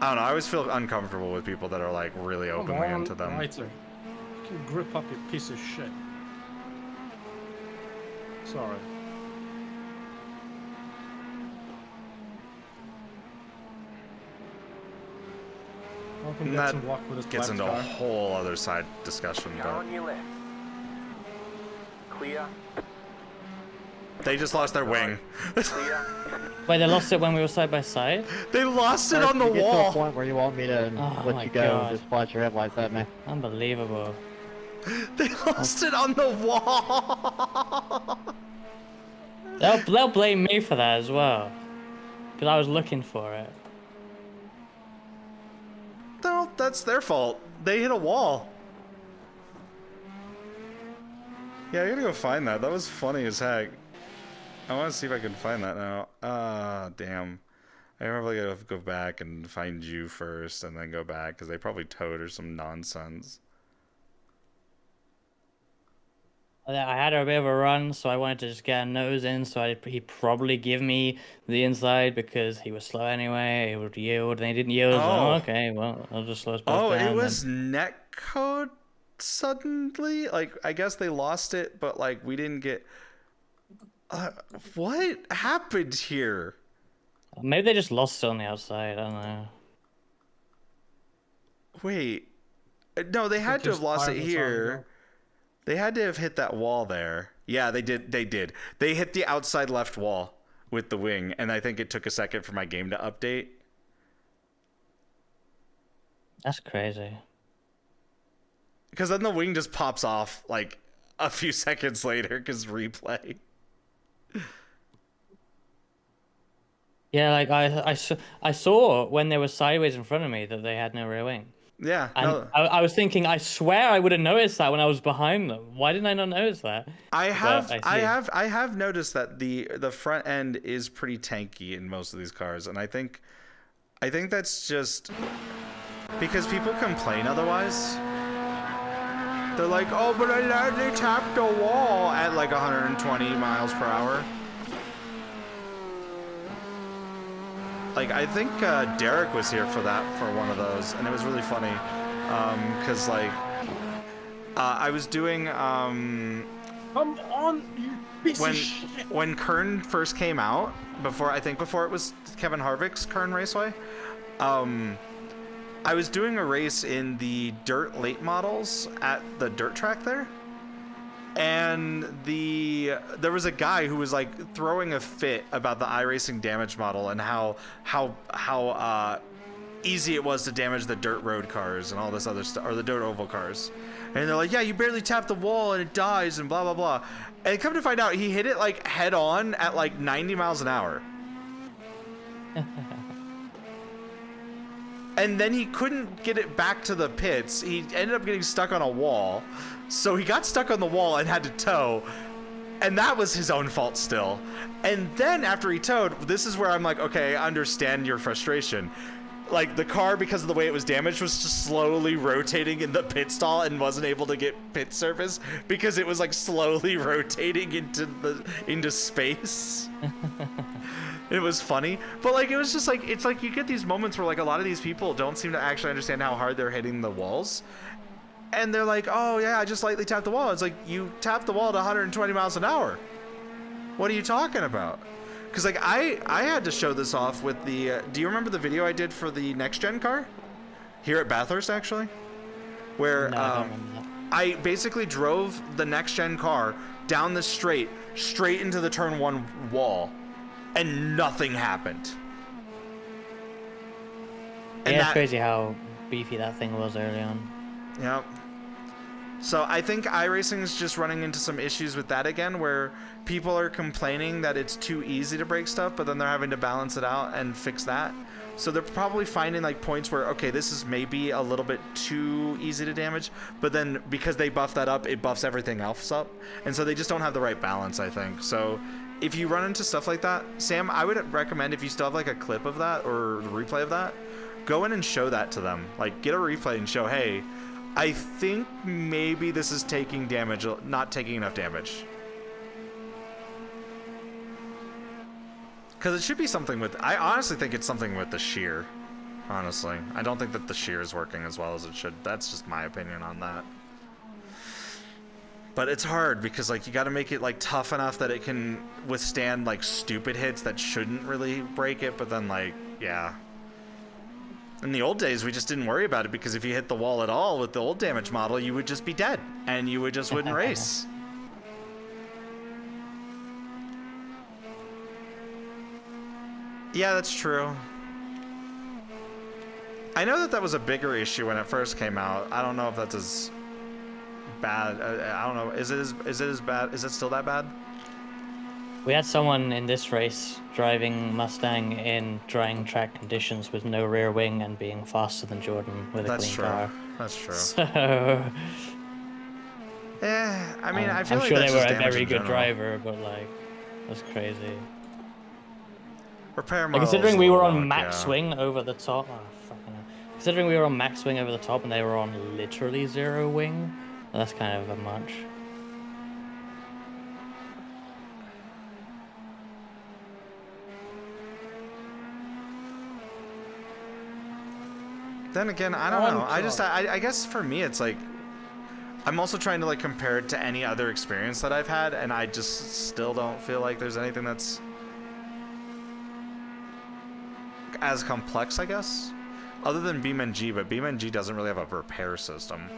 I don't know. I always feel uncomfortable with people that are, like, really openly into them. Writer. You can grip up, you piece of shit. Sorry. That gets into a whole other side discussion. Car on your left. Clear. They just lost their wing. Clear. Wait, they lost it when we were side by side? They lost it on the you get to wall. a point where you want me to let you go and just flash your headlights at me. Unbelievable. They lost it on the wall. They'll blame me for that as well. Because I was looking for it. No, that's their fault. They hit a wall. Yeah, I gotta go find that. That was funny as heck. I want to see if I can find that now. Damn. I probably gotta go back and find you first and then go back because they probably towed or some nonsense. I had a bit of a run, so I wanted to just get a nose in, so he'd probably give me the inside because he was slow anyway. He would yield, and he didn't yield. Oh. So, okay, well, I'll just slow us both down. It was netcode suddenly? Like, I guess they lost it, but, like, we didn't get... what happened here? Maybe they just lost it on the outside, I don't know. Wait. No, they had to have lost it here. They had to have hit that wall there. Yeah, they did. They hit the outside left wall with the wing, and I think it took a second for my game to update. That's crazy. Because then the wing just pops off, like, a few seconds later, because replay. Yeah, like, I saw when they were sideways in front of me that they had no rear wing. Yeah. And No. I was thinking, I swear I would have noticed that when I was behind them. Why didn't I not notice that? I have noticed that the front end is pretty tanky in most of these cars, and I think that's just because people complain otherwise. They're like, oh, but they tapped a wall at like 120 miles per hour. Like, I think Derek was here for one of those, and it was really funny. Because, like, I was doing, Come on, you piece of shit. When Kern first came out, before it was Kevin Harvick's Kern Raceway, I was doing a race in the dirt late models at the dirt track there, and there was a guy who was like throwing a fit about the iRacing damage model and how easy it was to damage the dirt road cars and all this other stuff, or the dirt oval cars. And they're like, yeah, you barely tap the wall and it dies and blah blah blah. And come to find out, he hit it like head on at like 90 miles an hour. And then he couldn't get it back to the pits. He ended up getting stuck on a wall. So he got stuck on the wall and had to tow. And that was his own fault still. And then after he towed, this is where I'm like, okay, I understand your frustration. Like, the car, because of the way it was damaged, was just slowly rotating in the pit stall and wasn't able to get pit surface because it was like slowly rotating into space. It was funny, but like, it was just like, it's like you get these moments where like a lot of these people don't seem to actually understand how hard they're hitting the walls. And they're like, oh yeah, I just lightly tapped the wall. It's like, you tapped the wall at 120 miles an hour. What are you talking about? Because like, I had to show this off with the, do you remember the video I did for the next gen car? Here at Bathurst, actually? Where I basically drove the next gen car down the straight into the turn 1 wall. And nothing happened. And yeah, it's crazy how beefy that thing was early on. Yep. So I think iRacing is just running into some issues with that again, where people are complaining that it's too easy to break stuff, but then they're having to balance it out and fix that. So they're probably finding like points where, okay, this is maybe a little bit too easy to damage, but then because they buff that up, it buffs everything else up. And so they just don't have the right balance, I think. So if you run into stuff like that, Sam, I would recommend, if you still have like a clip of that or a replay of that, go in and show that to them. Like, get a replay and show, hey, I think maybe this is taking damage, not taking enough damage. Because it should be something with, I honestly think it's something with the shear. Honestly, I don't think that the shear is working as well as it should. That's just my opinion on that. But it's hard because like, you got to make it like tough enough that it can withstand like stupid hits that shouldn't really break it. But then like, yeah. In the old days, we just didn't worry about it because if you hit the wall at all with the old damage model, you would just be dead and you would just wouldn't race. Yeah, that's true. I know that was a bigger issue when it first came out. I don't know if that's as bad. I don't know. Is it as bad? Is it still that bad? We had someone in this race driving Mustang in drying track conditions with no rear wing and being faster than Jordan with a clean car. That's true. So, yeah, I mean, I feel I'm like sure that's they were just a damage very in good general. driver, but like, that's crazy. Repair Like, models. considering we were on look, max yeah. swing over the top, considering we were on max swing over the top and they were on literally zero wing, that's kind of a much. Then again, I don't know. I guess for me, it's like, I'm also trying to like compare it to any other experience that I've had, and I just still don't feel like there's anything that's as complex, I guess, other than BeamNG. But BeamNG doesn't really have a repair system,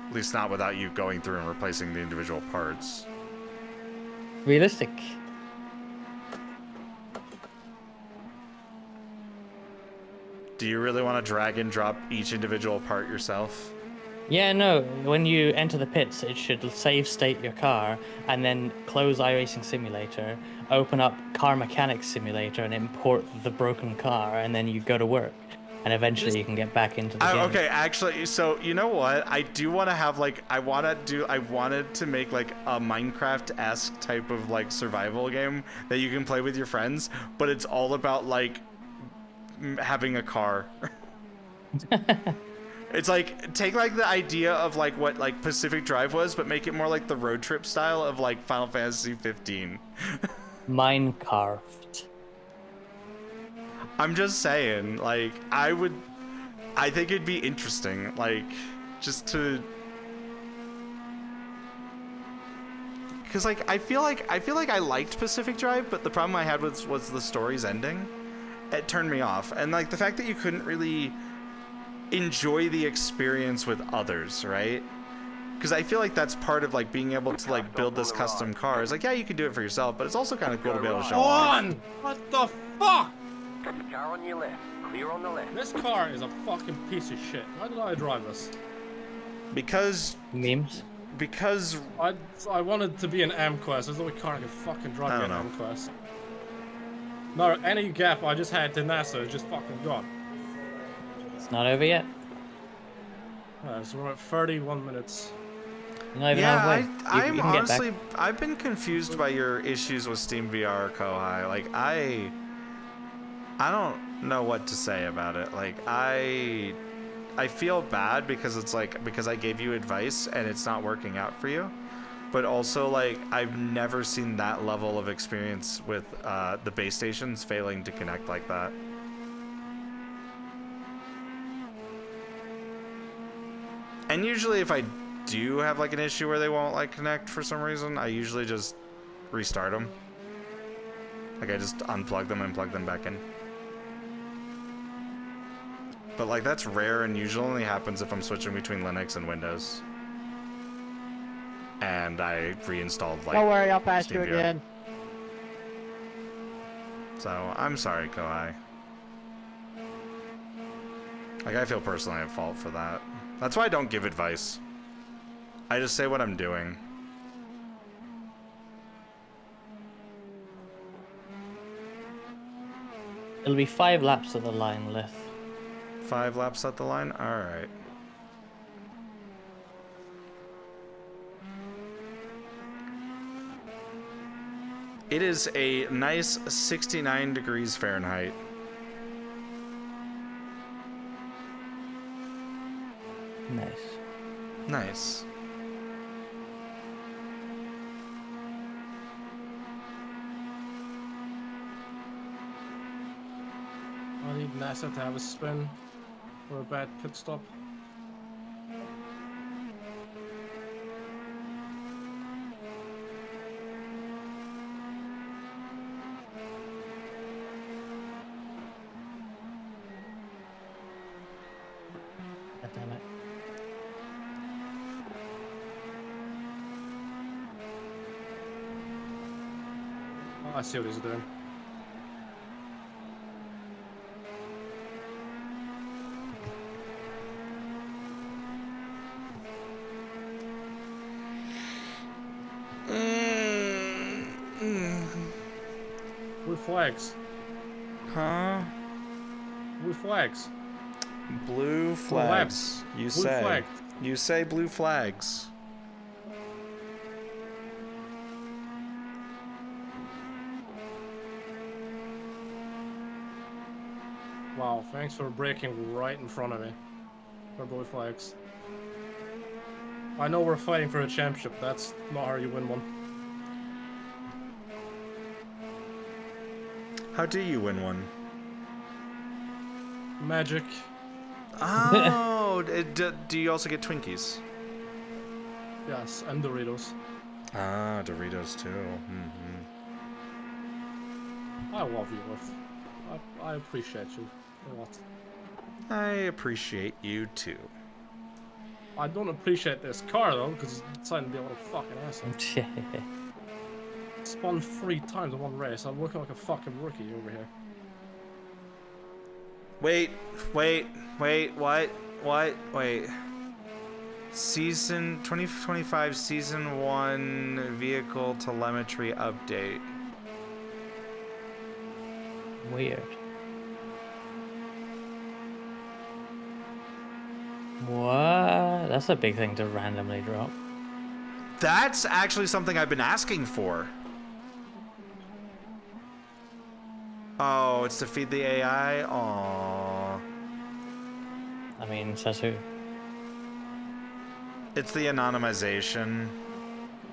at least not without you going through and replacing the individual parts. Realistic. Do you really want to drag and drop each individual part yourself? Yeah, no. When you enter the pits, it should save state your car and then close iRacing Simulator, open up Car Mechanics Simulator, and import the broken car, and then you go to work. And eventually you can get back into the game. Okay, actually, so you know what? I do want to have like, I wanted to make like a Minecraft-esque type of like survival game that you can play with your friends, but it's all about like having a car. It's like, take like the idea of like what like Pacific Drive was, but make it more like the road trip style of like Final Fantasy 15. Minecraft. I'm just saying, like, I think it'd be interesting, like, just to, because like I feel like I liked Pacific Drive, but the problem I had was the story's ending. It turned me off, and like the fact that you couldn't really enjoy the experience with others, right? Because I feel like that's part of like being able to like build this custom car. It's like, yeah, you can do it for yourself, but it's also kind of cool to be able to show off. What the fuck? Car on your left. Clear on the left. This car is a fucking piece of shit. Why did I drive this? Because memes. Because I wanted to be an M-Quest. There's no car I could fucking drive an M-Quest. No, any gap I just had to NASA is just fucking gone. It's not over yet. So we're at 31 minutes. Yeah, I'm honestly, I've been confused by your issues with Steam VR, Kohai. Like, I don't know what to say about it. Like, I feel bad because it's like, because I gave you advice and it's not working out for you. But also, like, I've never seen that level of experience with the base stations failing to connect like that. And usually if I do have like an issue where they won't like connect for some reason, I usually just restart them. Like I just unplug them and plug them back in. But like that's rare and usually only happens if I'm switching between Linux and Windows. And I reinstalled like. Don't worry, I'll pass Steam you VR. again. So I'm sorry, Kohai. Like I feel personally at fault for that. That's why I don't give advice. I just say what I'm doing. It'll be 5 laps of the line, Lith. 5 laps at the line? Alright. It is a nice 69 degrees Fahrenheit. Nice. Nice. I need NASA to have a spin for a bad pit stop. God damn it. Oh, I see what he's doing. Blue flags. Huh? Blue flags. Blue flags. You blue say. Flag. You say blue flags. Wow, thanks for braking right in front of me. For blue flags. I know we're fighting for a championship, that's not how you win one. How do you win one? Magic. Oh, do you also get Twinkies? Yes, and Doritos. Ah, Doritos too. Mm-hmm. I love you, Liv. I appreciate you a lot. I appreciate you too. I don't appreciate this car though, because it's deciding to be a little fucking asshole. Spun 3 times in one race. I'm looking like a fucking rookie over here. Wait, what? Season 2025 Season 1 Vehicle Telemetry Update. Weird. What? That's a big thing to randomly drop. That's actually something I've been asking for. Oh, it's to feed the AI? Aww. I mean, says who? It's the anonymization.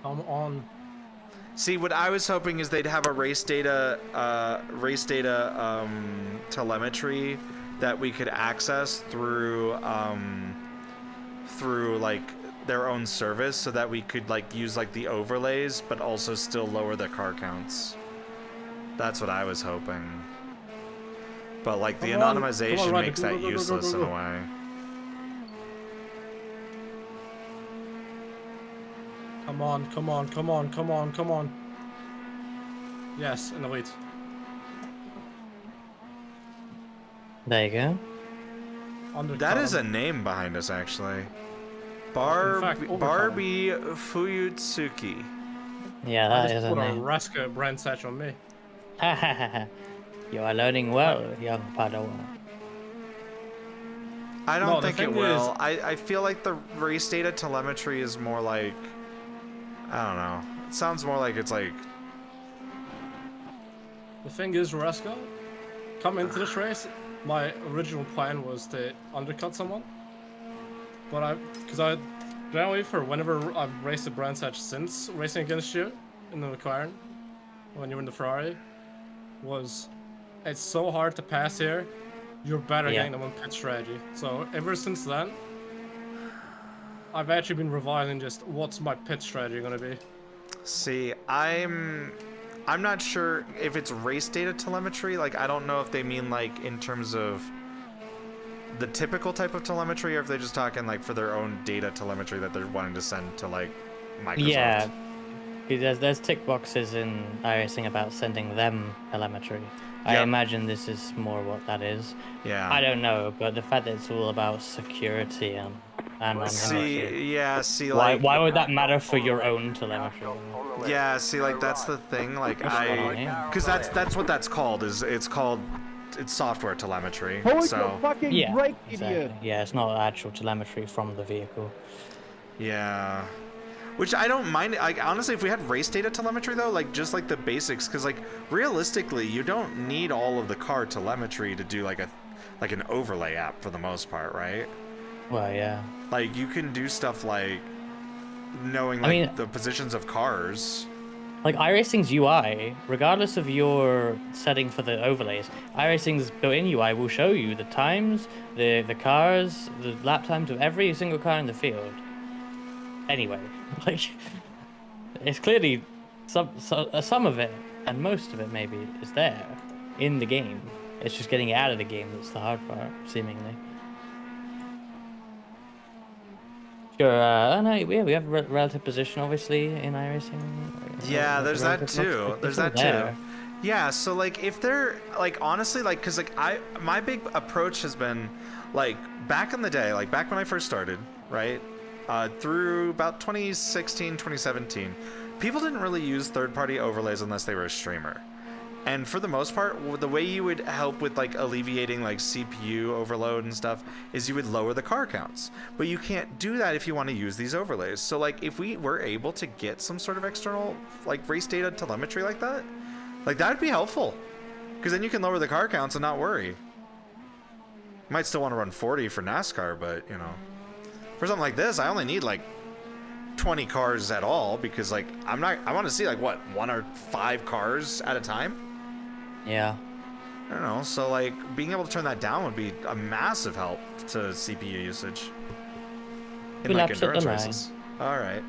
I'm on. See, what I was hoping is they'd have a race data telemetry that we could access through like their own service, so that we could like use like the overlays, but also still lower the car counts. That's what I was hoping. But like the anonymization makes that useless in a way. Come on, come on, come on, come on, come on. Yes, in the lead. There you go. That is a name behind us, actually. Barbie Fuyutsuki. Yeah, that is a name. Put a Raska brand satch on me. You are learning well, young Padawan. I don't think it will. I feel like the race data telemetry is more like, I don't know. It sounds more like it's like... The thing is, Raska, come into this race, my original plan was to undercut someone. But generally for whenever I've raced a brand satch since racing against you in the McLaren, when you were in the Ferrari, it's so hard to pass here. You're better getting them on pit strategy. So ever since then, I've actually been revising just what's my pit strategy gonna be. See, I'm not sure if it's race data telemetry. Like, I don't know if they mean like in terms of the typical type of telemetry, or if they're just talking like for their own data telemetry that they're wanting to send to like Microsoft. Yeah, there's tick boxes in iRacing about sending them telemetry. I imagine this is more what that is. Yeah. I don't know, but the fact that it's all about security and why would that matter for your own telemetry? Yeah, see, like that's the thing. Like because that's what that's called. It's software telemetry. So yeah, exactly. Yeah, it's not actual telemetry from the vehicle. Yeah. Which I don't mind. Like, honestly, if we had race data telemetry though, like just like the basics, because like realistically, you don't need all of the car telemetry to do like an overlay app for the most part, right? Well, yeah. Like you can do stuff like knowing like the positions of cars. Like iRacing's UI, regardless of your setting for the overlays, iRacing's built-in UI will show you the times, the cars, the lap times of every single car in the field. Anyway, like it's clearly some of it, and most of it maybe is there in the game. It's just getting it out of the game that's the hard part, seemingly. Sure. No, we have relative position obviously in iRacing. Yeah, there's that too. There's that too. Yeah, so like if they're like honestly like because like my big approach has been like back in the day, like back when I first started, right? Through about 2016, 2017, people didn't really use third-party overlays unless they were a streamer. And for the most part, the way you would help with like alleviating like CPU overload and stuff is you would lower the car counts. But you can't do that if you want to use these overlays. So like if we were able to get some sort of external like race data telemetry like that would be helpful. Because then you can lower the car counts and not worry. You might still want to run 40 for NASCAR, but you know. For something like this, I only need like 20 cars at all because like I want to see like what 1 or 5 cars at a time. Yeah. I don't know. So like being able to turn that down would be a massive help to CPU usage in like endurance races. All right.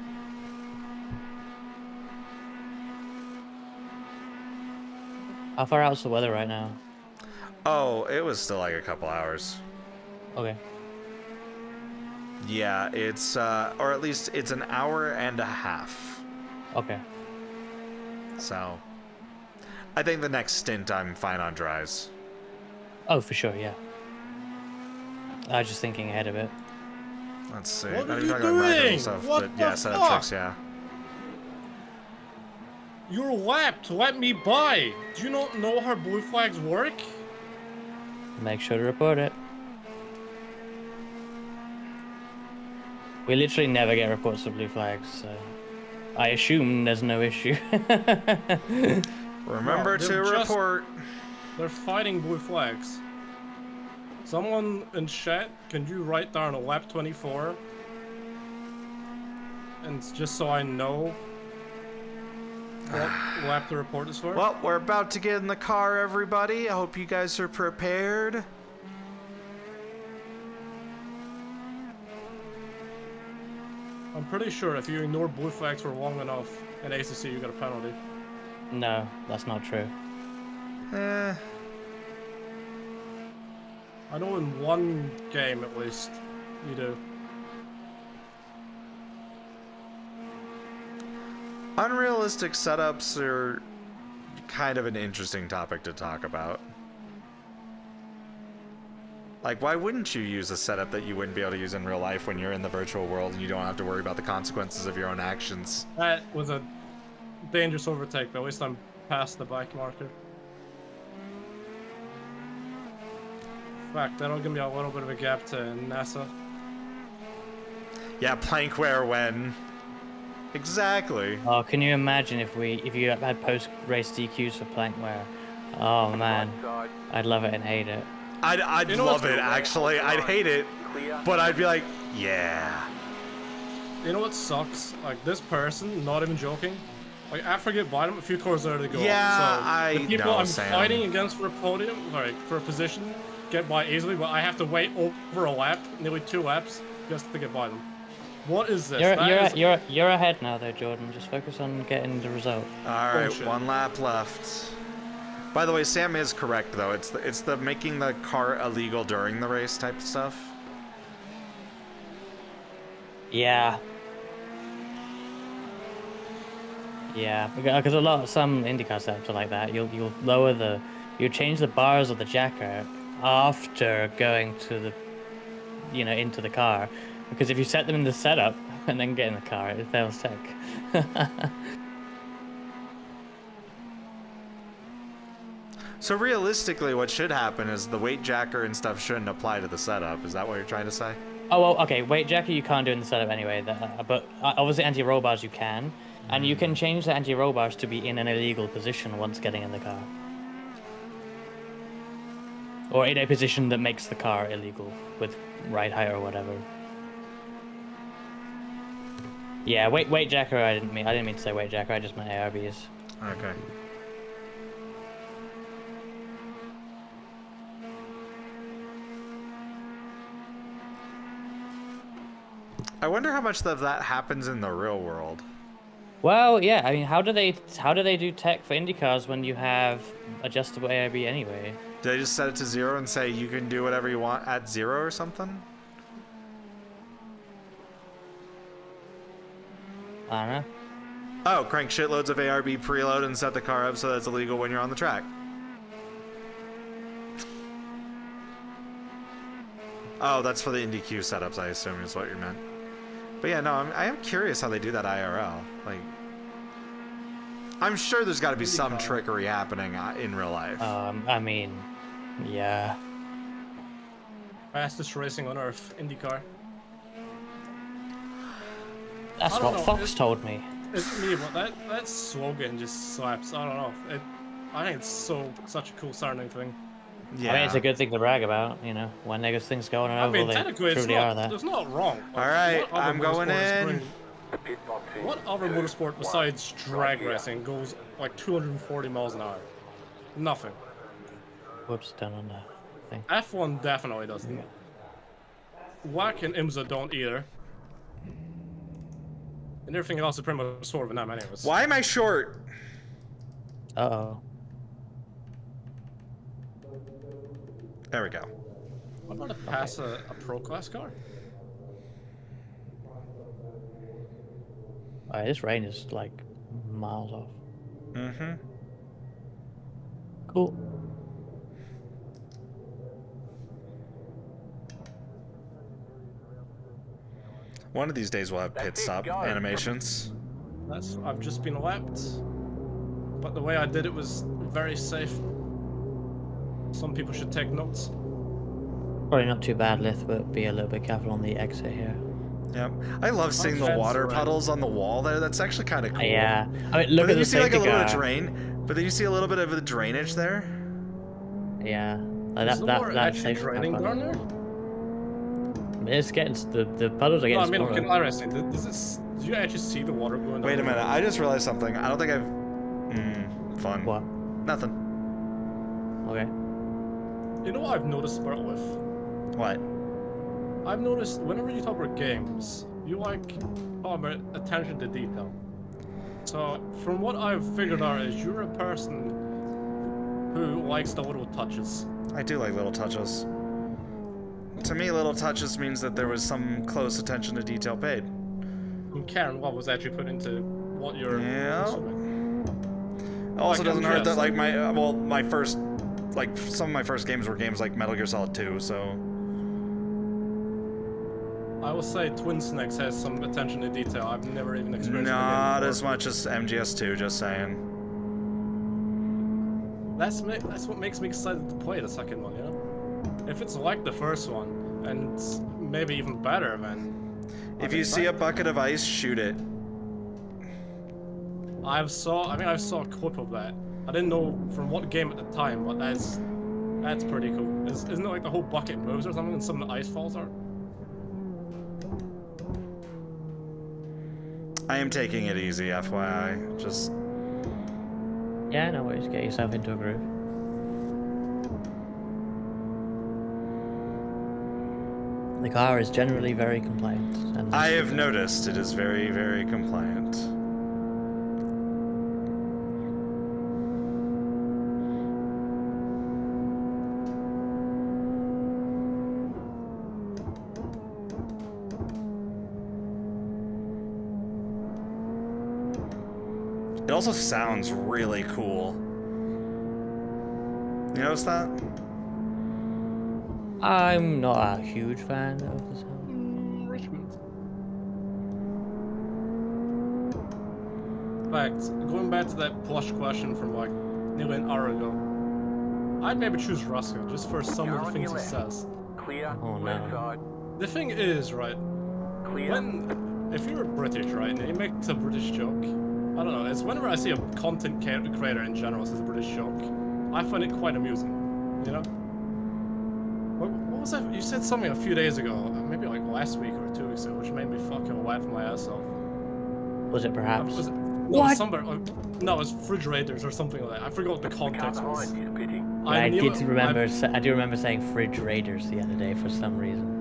How far out's the weather right now? Oh, it was still like a couple hours. Okay. Yeah, it's or at least it's an hour and a half. Okay. So, I think the next stint I'm fine on dries. Oh, for sure, yeah. I was just thinking ahead of it. Let's see. What are you doing? What the set up fuck? tricks, yeah. You're lapped. Let me by. Do you not know how blue flags work? Make sure to report it. We literally never get reports of blue flags, so I assume there's no issue. Remember to report. They're fighting blue flags. Someone in chat, can you write down a lap 24 and just so I know what lap to report this for. Well, we're about to get in the car, everybody. I hope you guys are prepared. I'm pretty sure if you ignore blue flags for long enough in ACC, you get a penalty. No, that's not true. I know in one game at least, you do. Unrealistic setups are kind of an interesting topic to talk about. Like, why wouldn't you use a setup that you wouldn't be able to use in real life when you're in the virtual world and you don't have to worry about the consequences of your own actions? That was a dangerous overtake, but at least I'm past the bike marker. In fact, that'll give me a little bit of a gap to NASA. Yeah, plankware when. Exactly. Oh, can you imagine if you had post-race DQs for plankware? Oh man, I'd love it and hate it. I'd love it, actually. I'd hate it, but I'd be like, yeah. You know what sucks? Like, this person, not even joking, like, after I get by them, a few cars there to go. Yeah, so the people I'm Sam. fighting against for a podium, like, for a position, get by easily, but I have to wait over a lap, nearly 2 laps, just to get by them. What is this? You're ahead now, though, Jordan. Just focus on getting the result. All right, 1 lap left. By the way, Sam is correct though. It's the making the car illegal during the race type stuff. Yeah. Yeah, because some IndyCar setups are like that. You'll lower you change the bars of the jacker after going to the, into the car, because if you set them in the setup and then get in the car, it fails tech. So realistically, what should happen is the weight jacker and stuff shouldn't apply to the setup. Is that what you're trying to say? Oh, well, okay, weight jacker you can't do in the setup anyway, but obviously anti-roll bars you can, and you can change the anti-roll bars to be in an illegal position once getting in the car. Or in a position that makes the car illegal, with ride height or whatever. Yeah, weight jacker, I didn't mean to say weight jacker, I just meant ARBs. Okay. I wonder how much of that happens in the real world. Well, yeah. I mean, how do they do tech for IndyCars when you have adjustable AIB anyway? Do they just set it to 0 and say you can do whatever you want at 0 or something? I don't know. Oh, crank shitloads of ARB preload and set the car up so that it's illegal when you're on the track. Oh, that's for the IndyQ setups, I assume is what you meant. But yeah, no, I am curious how they do that IRL. Like, I'm sure there's got to be some trickery happening in real life. I mean, yeah. Fastest racing on Earth, IndyCar. That's what Fox told me. It's me, but that slogan just slaps. I don't know. I think it's such a cool sounding thing. Yeah. I mean, it's a good thing to brag about, when negative things go on and over, they truly are that. It's not wrong. All right, I'm going in. What other motorsport besides drag racing goes like 240 miles an hour? Nothing. Whoops, done on that thing. F1 definitely doesn't. WAC and IMSA don't either. And everything else is pretty much sort of in them anyways. Why am I short? Uh-oh. There we go. I'm gonna pass a pro class car. Alright, this rain is like miles off. Mm-hmm. Cool. One of these days we'll have pit stop animations. I've just been lapped. But the way I did it was very safe. Some people should take notes. Probably not too bad, Lith, but be a little bit careful on the exit here. Yep. I love seeing the water puddles on the wall there. That's actually kind of cool. Yeah. I mean, look at the safety car. But then you see like a little bit of drain. But then you see a little bit of the drainage there. Yeah. Is the water actually draining down there? It's getting the puddles are getting No, I mean, smaller. look at iRacing. Do you actually see the water going down? Wait a minute, I just realized something. I don't think I've... fun. What? Nothing. Okay. You know what I've noticed about with? What? I've noticed whenever you talk about games, you like talk about attention to detail. So, from what I've figured out is you're a person who likes the little touches. I do like little touches. To me, little touches means that there was some close attention to detail paid. And Karen, what was actually put into what you're consuming. Also, Like, doesn't hurt that MGS. like my first, like some of my first games were games like Metal Gear Solid 2. So I will say Twin Snakes has some attention to detail. I've never even experienced. not as much as MGS2. Just saying. That's what makes me excited to play the second one, you know? If it's like the first one, and it's maybe even better, then... If you see a bucket of ice, shoot it. I saw a clip of that. I didn't know from what game at the time, but that's pretty cool. Isn't it like the whole bucket moves or something and some of the ice falls out? I am taking it easy, FYI. Just... Yeah, no worries. Get yourself into a groove. The car is generally very compliant. And I have noticed it is very, very compliant. It also sounds really cool. You notice that? I'm not a huge fan of the sound. Richmond. In fact, going back to that plush question from like nearly an hour ago, I'd maybe choose Russell just for some of the things he says. Clear. Oh, Left no. side. The thing is, right, Clear. if you're British, right, and you make a British joke, I don't know, it's whenever I see a content creator in general says a British joke, I find it quite amusing, you know? What was that? You said something a few days ago, maybe like last week or 2 weeks ago, which made me fucking laugh my ass off. Was it perhaps? Was it? What? No, it was refrigerators or something like that. I forgot what the context was. I do remember saying fridge raiders the other day for some reason.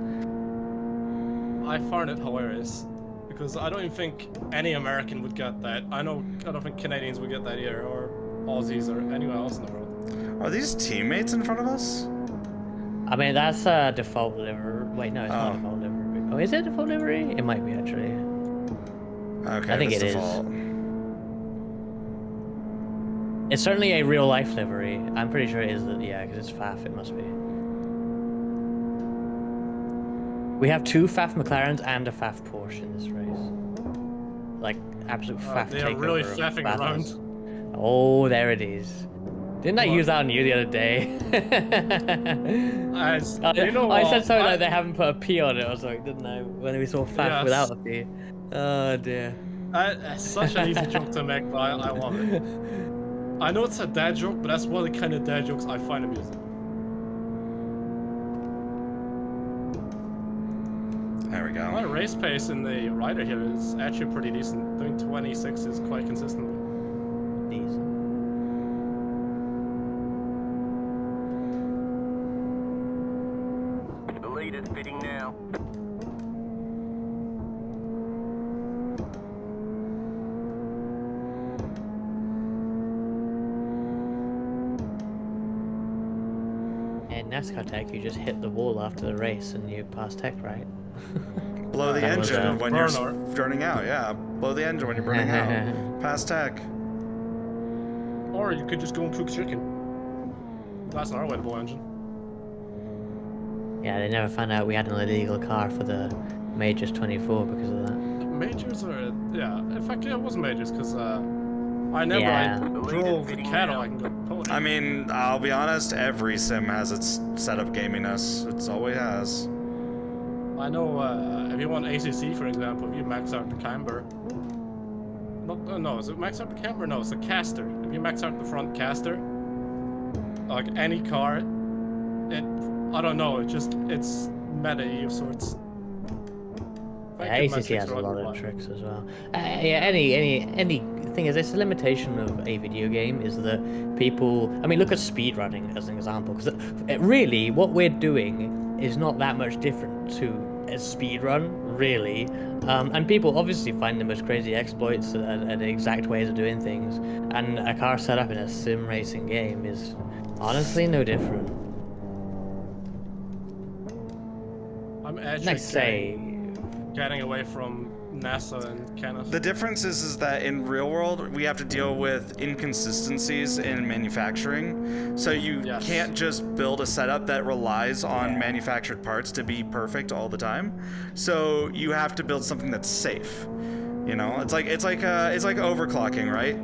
I find it hilarious because I don't even think any American would get that. I don't think Canadians would get that either, or Aussies, or anyone else in the world. Are these teammates in front of us? I mean, that's a default livery. Wait, no, it's not a default livery. Oh, is it a default livery? It might be, actually. Okay, I think it default. is. It's certainly a real-life livery. I'm pretty sure it is, yeah, because it's FAF, it must be. We have 2 FAF McLarens and a FAF Porsche in this race. Like, absolute FAF They are takeover really of faffing battles. around. Oh, there it is. Didn't I use that on you the other day? I said something like they haven't put a P on it or something, didn't I? When we saw FAF Yes. without a P. Oh dear. It's such an easy joke to make, but I love it. I know it's a dad joke, but that's one of the kind of dad jokes I find amusing. There we go. My race pace in the rider here is actually pretty decent. Doing 26 is quite consistent. Decent. The leader's pitting now. In NASCAR Tech, you just hit the wall after the race and you pass Tech, right? Blow the That was, engine when you're burner. burning out. Yeah, blow the engine when you're burning out. Pass tech. Or you could just go and cook chicken. That's another way to blow engine. Yeah, they never found out we had an illegal car for the Majors 24 because of that. Majors are, yeah. In fact, yeah, it wasn't majors because I never Yeah. drove the Cadillac and got pony. I mean, I'll be honest, every sim has its set of gaminess. It's always has. I know if you want ACC, for example, if you max out the camber. No, is it max out the camber? No, it's the caster. If you max out the front caster, like any car, I don't know, it's meta of sorts. Yeah, ACC has a lot of tricks as well. Yeah, any thing is, it's a limitation of a video game is that people. I mean, look at speedrunning as an example, because really what we're doing is not that much different to a speedrun, really. And people obviously find the most crazy exploits and exact ways of doing things. And a car setup in a sim racing game is honestly no different. I'm actually getting away from NASA and Kenneth. The difference is that in real world, we have to deal with inconsistencies in manufacturing. So you can't just build a setup that relies on manufactured parts to be perfect all the time. So you have to build something that's safe. You know, it's like overclocking, right?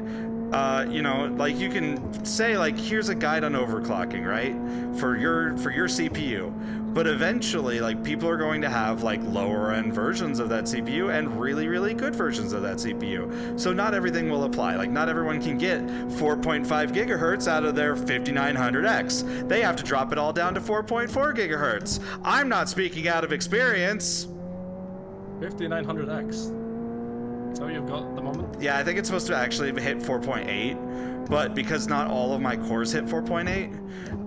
You know, like you can say like, here's a guide on overclocking, right? For your CPU. But eventually, like, people are going to have like lower end versions of that CPU and really, really good versions of that CPU. So not everything will apply. Like, not everyone can get 4.5 gigahertz out of their 5900X. They have to drop it all down to 4.4 gigahertz. I'm not speaking out of experience. 5900X. So you've got at the moment? Yeah, I think it's supposed to actually hit 4.8, but because not all of my cores hit 4.8,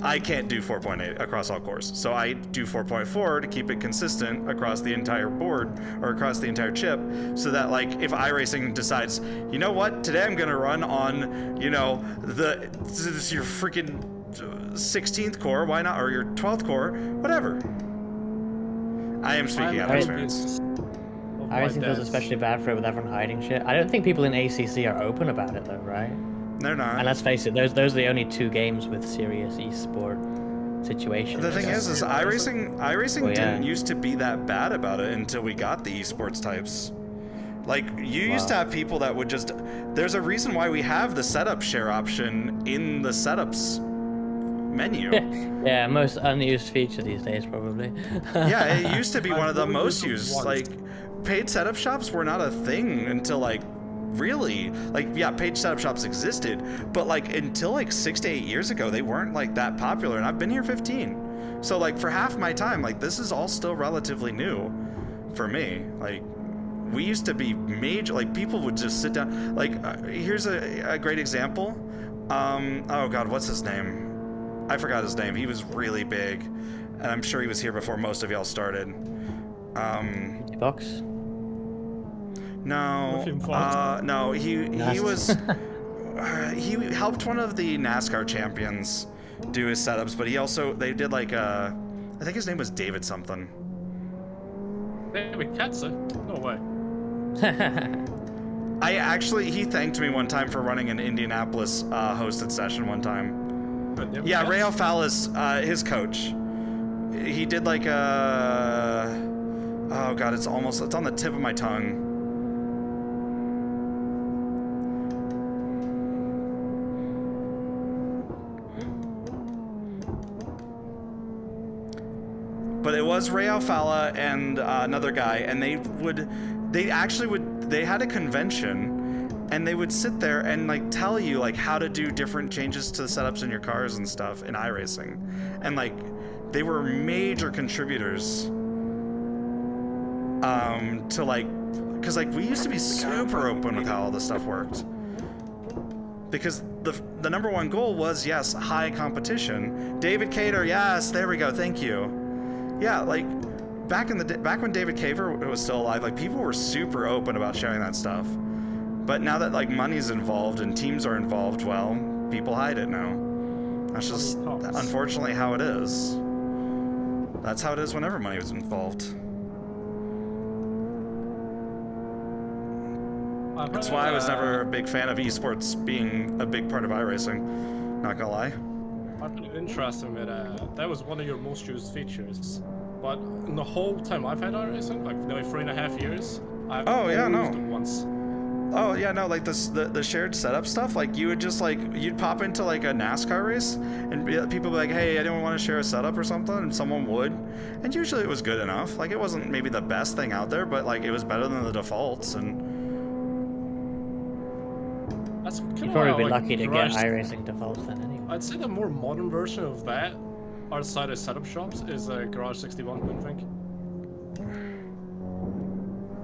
I can't do 4.8 across all cores. So I do 4.4 to keep it consistent across the entire board or across the entire chip, so that like if iRacing decides, you know what, today I'm gonna run on, you know, your freaking 16th core, why not, or your 12th core, whatever. I am speaking out of experience. iRacing feels especially bad for it with everyone hiding shit. I don't think people in ACC are open about it though, right? They're not. And let's face it, those are the only two games with serious esport situations. The thing is iRacing didn't used to be that bad about it until we got the esports types. Like, you used to have people that would just... There's a reason why we have the setup share option in the setups menu. Yeah, most unused feature these days, probably. Yeah, it used to be one of the most used. Like, paid setup shops were not a thing until, like, really, like, yeah, paid setup shops existed, but like until like 6 to 8 years ago, they weren't like that popular, and I've been here 15. So like for half my time, like this is all still relatively new for me. Like we used to be major, like people would just sit down, like here's a great example. Oh God, what's his name? I forgot his name. He was really big, and I'm sure he was here before most of y'all started. Box? No, no, he was, he helped one of the NASCAR champions do his setups, but he also, they did like, I think his name was David something. David Katzer? No way. He thanked me one time for running an Indianapolis hosted session one time. Yeah, Ray Alfala's his coach. He did like oh God, it's on the tip of my tongue. But it was Ray Alfala and another guy, and they had a convention, and they would sit there and like tell you like how to do different changes to the setups in your cars and stuff in iRacing, and like they were major contributors to like, because like we used to be super open with how all this stuff worked, because the number one goal was, yes, high competition. David Cater, yes, there we go, thank you. Yeah, like back when David Caver was still alive, like people were super open about sharing that stuff. But now that like money's involved and teams are involved, well, people hide it now. That's just unfortunately how it is. That's how it is whenever money was involved. That's why I was never a big fan of esports being a big part of iRacing. Not gonna lie. I find it interesting that that was one of your most used features, but in the whole time I've had iRacing, like nearly 3.5 years, I've only used it once. Oh yeah, no, like the shared setup stuff, like you would just like, you'd pop into like a NASCAR race and people would be like, hey, anyone want to share a setup or something? And someone would, and usually it was good enough. Like it wasn't maybe the best thing out there, but like it was better than the defaults. And that's you'd probably be lucky to get iRacing defaults then anyway. I'd say the more modern version of that, outside of setup shops, is Garage 61, I think.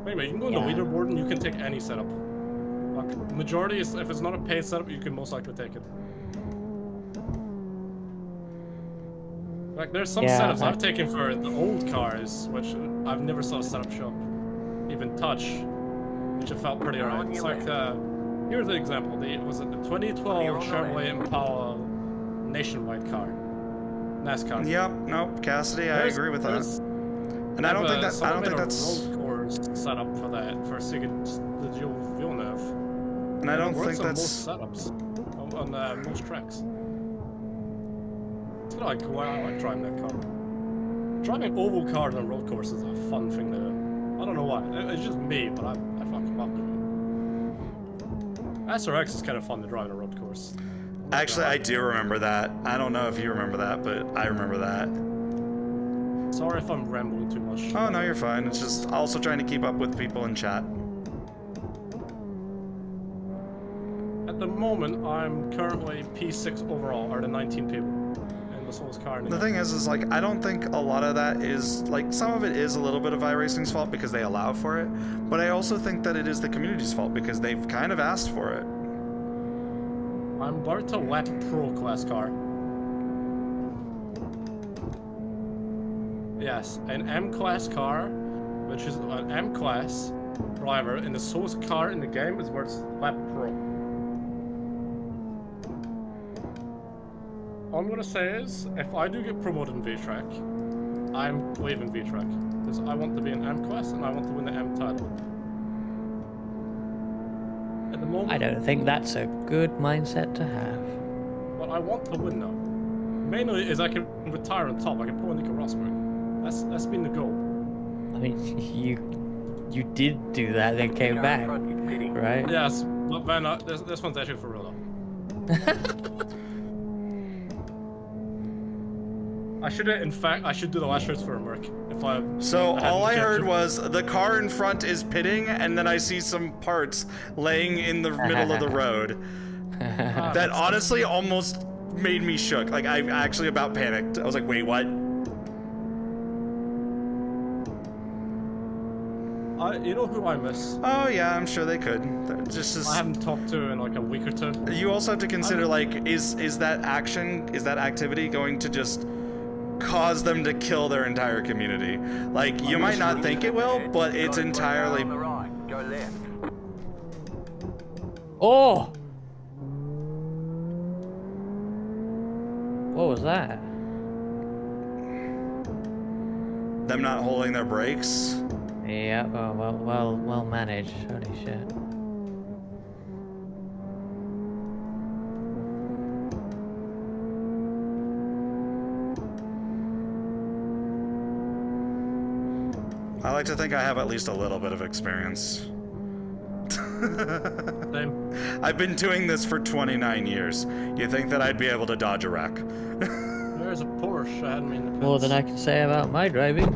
Anyway, you can go in the leaderboard and you can take any setup. Like, majority is, if it's not a paid setup, you can most likely take it. Like, there's some setups I've taken for the old cars, which I've never saw a setup shop even touch, which have felt pretty alright. It's like, here's an example. Was it the 2012 Chevrolet Impala nationwide car? NASCAR. Yep, nope, Cassidy, I agree with that. And I don't think that's road course set up for that, for the dual Villeneuve. And I don't think that's most setups on most tracks. It's like, wow, I like driving that car. Driving oval cars on road courses is a fun thing to do. I don't know why. It's just me, but I fucking love doing it. SRX is kind of fun to drive on a road course. Actually, I do remember that. I don't know if you remember that, but I remember that. Sorry if I'm rambling too much. Oh, no, you're fine. It's just also trying to keep up with people in chat. At the moment, I'm currently P6 overall, out of 19 people. And the slowest car in the thing is like, I don't think a lot of that is, like, some of it is a little bit of iRacing's fault because they allow for it, but I also think that it is the community's fault because they've kind of asked for it. I'm about to lap a pro class car. Yes, an M-class car, which is an M-class driver, and the slowest car in the game is where it's lap pro. All I'm gonna say is, if I do get promoted in V-Track, I'm leaving V-Track. Because I want to be an M-class and I want to win the M title. At the moment, I don't think that's a good mindset to have. But I want to win now. Mainly is I can retire on top, I can pull a Nico Rosberg. That's been the goal. I mean, you did do that, then came back, right? Yes, but then this one's actually for real though. I should do the last race for a Merc. So all I heard was the car in front is pitting, and then I see some parts laying in the middle of the road. That honestly almost made me shook. Like, I actually about panicked. I was like, wait, what? You know who I miss? Oh yeah, I'm sure they could. I haven't talked to in like a week or two. You also have to consider, like, is that activity going to just cause them to kill their entire community? Like, you might not think it will, but it's entirely... Oh! What was that? Them not holding their brakes? Yeah, well managed. Holy shit. I like to think I have at least a little bit of experience. Same. I've been doing this for 29 years. You think that I'd be able to dodge a wreck? There's a Porsche. I hadn't mean to More than I can say about my driving.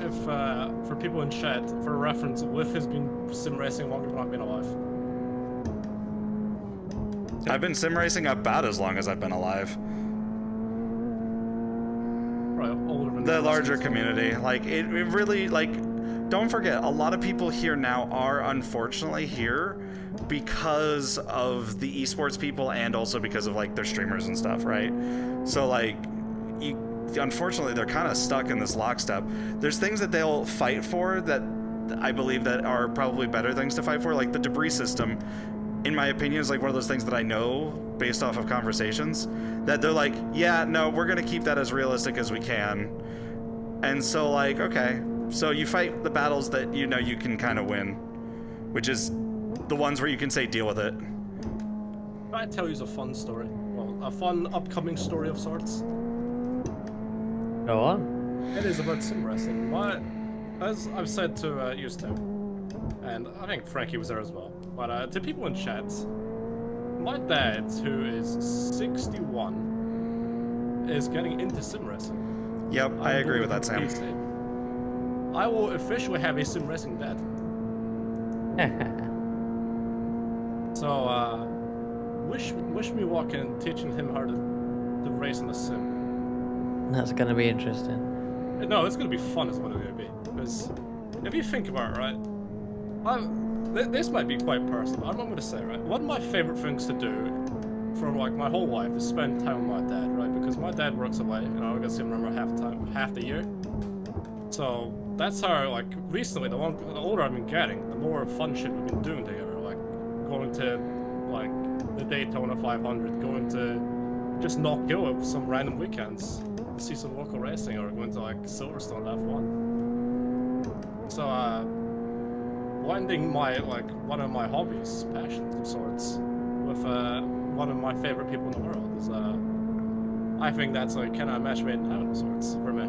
If, for people in chat, for reference, Liv has been sim racing longer than I've been alive. I've been sim racing about as long as I've been alive. The larger community, like, it really, like, don't forget, a lot of people here now are unfortunately here because of the esports people and also because of, like, their streamers and stuff, right? So, like, unfortunately, they're kind of stuck in this lockstep. There's things that they'll fight for that I believe that are probably better things to fight for, like the debris system. In my opinion, is like one of those things that I know based off of conversations that they're like, yeah, no, we're gonna keep that as realistic as we can. And so, like, okay, so you fight the battles that you know you can kind of win, which is the ones where you can say deal with it. I tell you a fun story. Well, a fun upcoming story of sorts. Go on. It is about sim racing. As I've said to you, Stu, and I think Frankie was there as well, but to people in chat, my dad, who is 61, is getting into sim racing. Yep, I agree with that, Sam. PC. I will officially have a sim racing dad. So, wish me luck in teaching him how to race in the sim. That's gonna be interesting. No, it's gonna be fun is what it's gonna be. Because if you think about it, right, this might be quite personal. I'm gonna say, right, one of my favorite things to do for like my whole life is spend time with my dad, right? Because my dad works away, and I get to see him around half the year. So that's how, like, recently, the older I've been getting, the more fun shit we've been doing together. Like going to like the Daytona 500, going to just Knock Hill some random weekends, see some local racing, or going to like Silverstone F1. So blending my one of my hobbies, passions of sorts, with one of my favorite people in the world is I think that's like kind of a match made in heaven of sorts for me.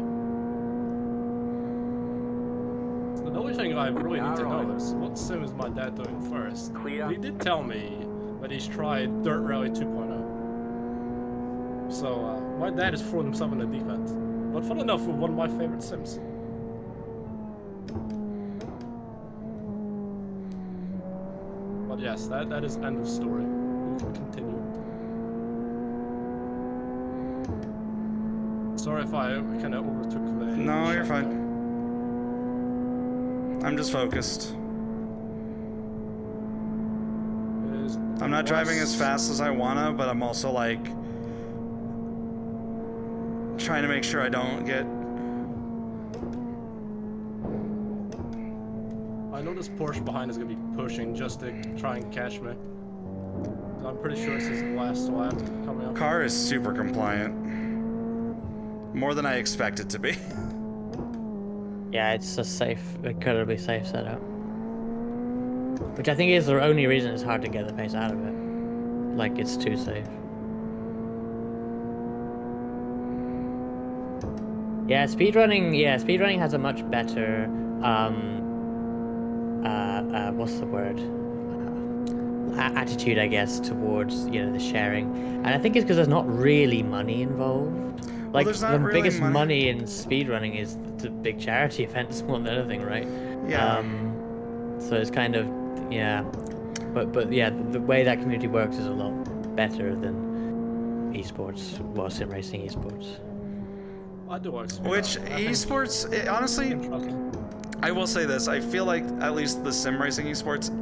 So the only thing I really need to know is what sim is my dad doing first. He did tell me that he's tried Dirt Rally 2.0. So my dad has thrown himself in the deep end. But fun enough with one of my favorite sims. But yes, that is end of story. We can continue. Sorry if I kind of overtook the... No, you're fine. I'm just focused. I'm not driving as fast as I wanna, but I'm also like trying to make sure I don't get... I know this Porsche behind is gonna be pushing just to try and catch me. I'm pretty sure this is the last lap coming up. Car is super compliant. More than I expect it to be. Yeah, it's a safe, incredibly safe setup. Which I think is the only reason it's hard to get the pace out of it. Like, it's too safe. Yeah, speedrunning has a much better, what's the word? Attitude, I guess, towards, you know, the sharing. And I think it's because there's not really money involved. Like, the really biggest money in speedrunning is the big charity events more than anything, right? Yeah. So it's kind of, yeah. But yeah, the way that community works is a lot better than esports, well, sim racing esports. I do like speedrunning. Which, esports, honestly, I will say this, I feel like at least the sim racing esports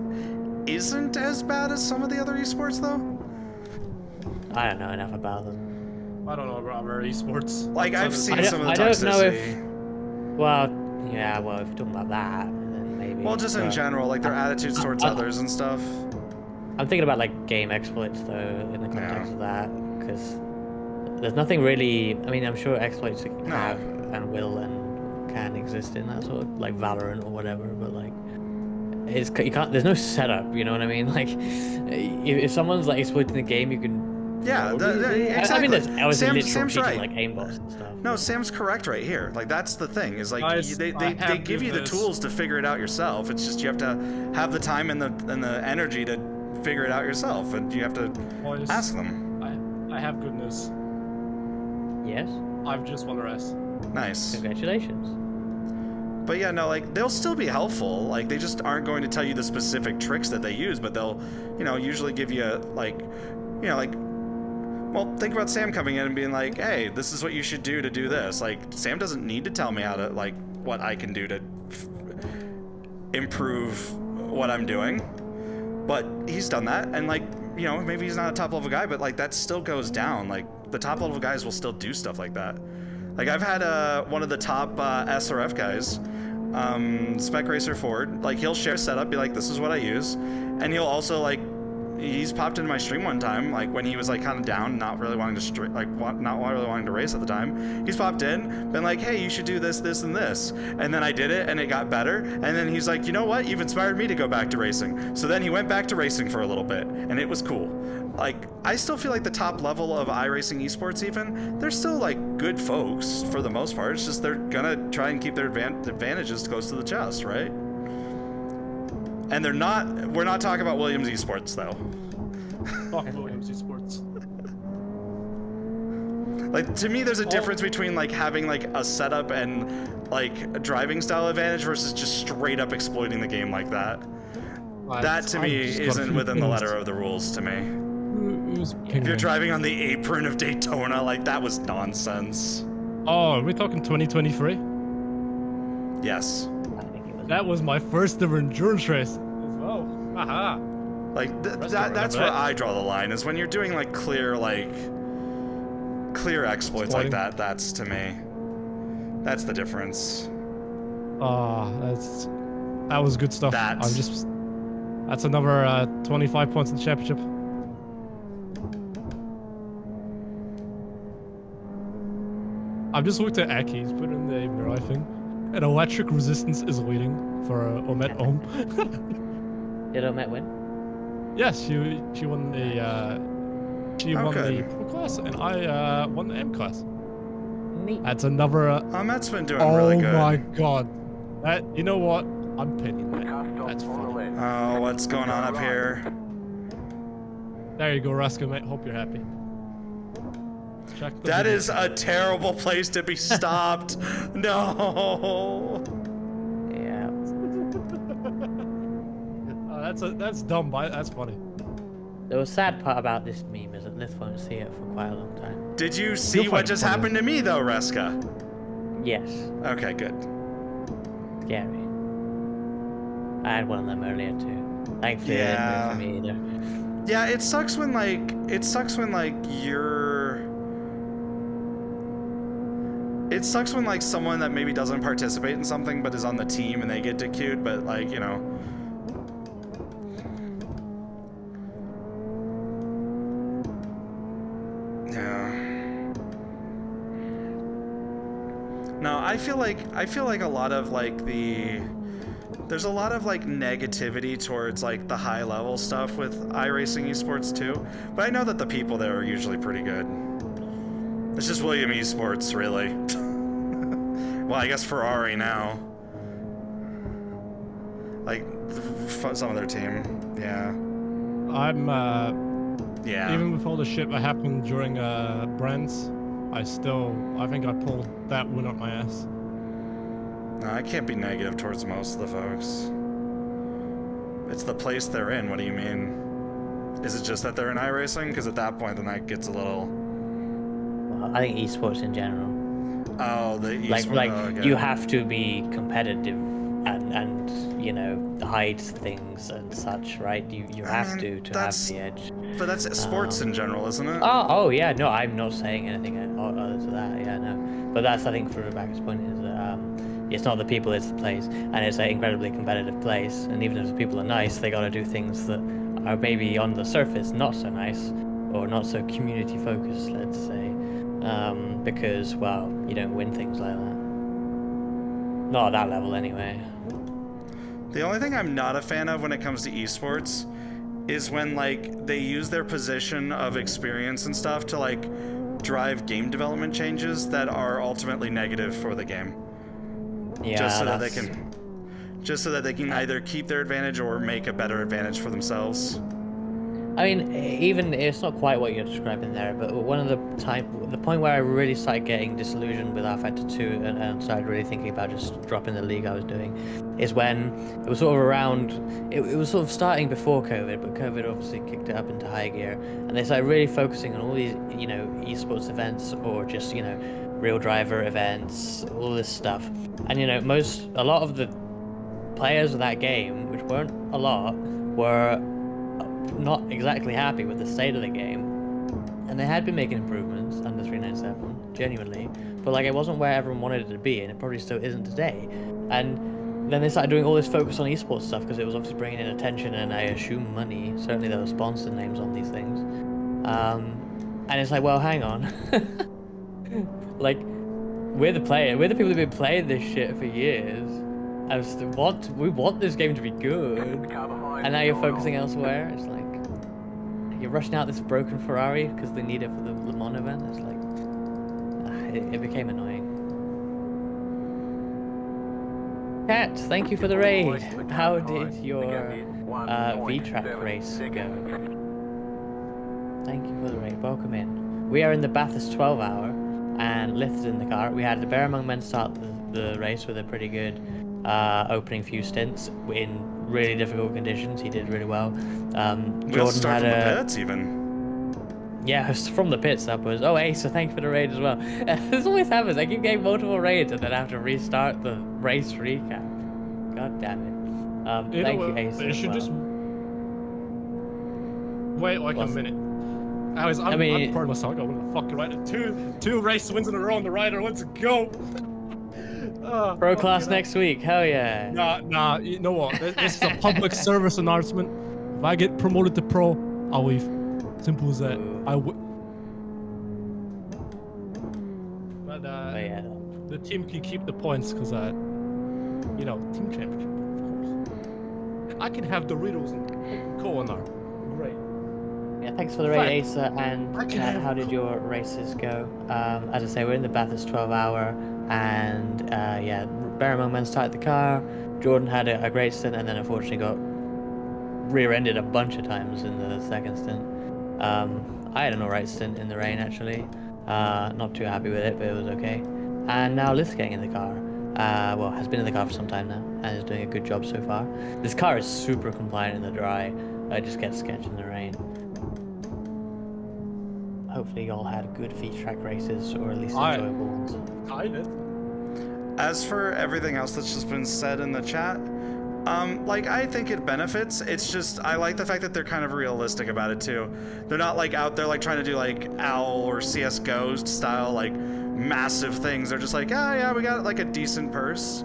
isn't as bad as some of the other esports, though. I don't know enough about them. I don't know about other esports. Like, I've seen some of the toxicity. I don't know if... Well, yeah, well, if you're talking about that, then maybe... Well, just in general, like, their attitudes towards others and stuff. I'm thinking about, like, game exploits, though, in the context of that, because there's nothing really... I mean, I'm sure exploits have and will and can exist in that sort of, like, Valorant or whatever, but, like... you can't... There's no setup, you know what I mean? Like, if someone's, like, exploiting the game, you can... Yeah, exactly. I mean, there's Sam's right. Like aimbots and stuff. No, Sam's correct right here. Like, that's the thing. Is like they give you the tools to figure it out yourself. It's just you have to have the time and the energy to figure it out yourself, and you have to ask them. I have good news. Yes. I've just won a race. Nice. Congratulations. But yeah, no, like, they'll still be helpful. Like, they just aren't going to tell you the specific tricks that they use, but they'll, you know, usually give you like, you know, like. Well, think about Sam coming in and being like, hey, this is what you should do to do this. Like, Sam doesn't need to tell me how to, like, what I can do to improve what I'm doing. But he's done that, and, like, you know, maybe he's not a top-level guy, but, like, that still goes down. Like, the top-level guys will still do stuff like that. Like, I've had one of the top SRF guys, Spec Racer Ford, like, he'll share setup, be like, this is what I use, and he'll also, like, he's popped into my stream one time, like when he was like kind of down, not really wanting to not really wanting to race at the time. He's popped in, been like, hey, you should do this, this, and this. And then I did it, and it got better. And then he's like, you know what? You've inspired me to go back to racing. So then he went back to racing for a little bit, and it was cool. Like, I still feel like the top level of iRacing esports, even, they're still like good folks for the most part. It's just they're gonna try and keep their advantages close to the chest, right? And we're not talking about Williams Esports, though. Fuck Williams Esports. Like, to me, there's a difference between, like, having, like, a setup and, like, a driving style advantage versus just straight up exploiting the game like that. That, to me, isn't within the letter of the rules to me. If you're driving on the apron of Daytona, like, that was nonsense. Oh, are we talking 2023? Yes. I think it was. That was my first ever endurance race as well. Haha. Like that's where I draw the line, is when you're doing like clear exploits like that. That's, to me, that's the difference. That was good stuff. That's another 25 points in the championship. I've just looked at Aki's, put in the Mirai thing, and electric resistance is leading for Omet Ohm. Did Omet win? Yes, she won the the Pro class, and I won the M class. Neat. That's another. Omet's been doing really good. Oh my god, you know what? I'm pitying that. That's funny. Oh, what's going on up here? There you go, Rascal, mate. Hope you're happy. That is a terrible place to be stopped. No. Yeah. That's dumb, but that's funny. The sad part about this meme is that Lith won't see it for quite a long time. Did you see what just happened to me, though, Reska? Yes. Okay, good. Scary. I had one of them earlier too. Thankfully, it didn't move for me either. Yeah, it sucks when It sucks when like someone that maybe doesn't participate in something but is on the team and they get DQ'd, but like, you know. Yeah. No, I feel like a lot of like there's a lot of like negativity towards like the high level stuff with iRacing esports too, but I know that the people there are usually pretty good. It's just William Esports, really. Well, I guess Ferrari now. Like, some of their team, yeah. Yeah. Even with all the shit that happened during Brands, I think I pulled that win up my ass. No, I can't be negative towards most of the folks. It's the place they're in, what do you mean? Is it just that they're in iRacing? Because at that point, then that gets a little... I think esports in general. Oh, the esports. You have to be competitive and you know, hide things and such, right? You have to have the edge. But that's sports in general, isn't it? Oh yeah, no, I'm not saying anything other to that. Yeah, no. But that's, I think, for Rebecca's point is that it's not the people, it's the place, and it's an incredibly competitive place. And even if the people are nice, they got to do things that are maybe on the surface not so nice or not so community focused, let's say. Because, well, you don't win things like that. Not at that level, anyway. The only thing I'm not a fan of when it comes to esports is when, like, they use their position of experience and stuff to, like, drive game development changes that are ultimately negative for the game. Yeah, just so that they can either keep their advantage or make a better advantage for themselves. I mean, even it's not quite what you're describing there, but one of the point where I really started getting disillusioned with R-Factor 2 and started really thinking about just dropping the league I was doing, is when it was sort of around, it was sort of starting before COVID, but COVID obviously kicked it up into high gear, and they started really focusing on all these, you know, esports events or just, you know, real driver events, all this stuff. And, you know, a lot of the players of that game, which weren't a lot, were not exactly happy with the state of the game, and they had been making improvements under 397, genuinely, but like it wasn't where everyone wanted it to be, and it probably still isn't today. And then they started doing all this focus on esports stuff because it was obviously bringing in attention and I assume money. Certainly there were sponsored names on these things, and it's like, well, hang on. Like, we're the people who've been playing this shit for years. We want this game to be good, and now you're focusing elsewhere. It's like you're rushing out this broken Ferrari because they need it for the Le Mans event. It's like it became annoying. Kat, thank you for the raid. How did your V-Track race go? Thank you for the raid. Welcome in. We are in the Bathurst 12 hour, and Lith is in the car. We had the Bear Among Men start the race with a pretty good opening few stints in really difficult conditions. He did really well. Jordan had a pits even. Yeah, it's from the pits upwards. Oh, Asa, thank you for the raid as well. This always happens. I keep getting multiple raids and then I have to restart the race recap. God damn it. Thank you, Asa. You should just wait like a minute. I'm proud of myself. I won the fucking right. Two race wins in a row on the rider. Let's go. Pro class next week. Hell yeah. Nah. You know what? This is a public service announcement. If I get promoted to pro, I'll leave. Simple as that. But the team can keep the points because you know, team championship, of course. I can have Doritos and cola now. Great. Yeah, thanks for the raid, Asa. And how did your races go? As I say, we're in the Bathurst 12-hour, and yeah, Barrymore Man started the car. Jordan had a great stint, and then unfortunately got rear-ended a bunch of times in the second stint. I had an alright stint in the rain, actually. Not too happy with it, but it was okay. And now Liz getting in the car. Well, has been in the car for some time now, and is doing a good job so far. This car is super compliant in the dry. I just get sketched in the rain. Hopefully y'all had good V-track races, or at least enjoyable ones. I did. As for everything else that's just been said in the chat, like, I think it benefits. It's just, I like the fact that they're kind of realistic about it too. They're not like out there like trying to do like OWL or CSGO style like massive things. They're just like, oh yeah, we got like a decent purse.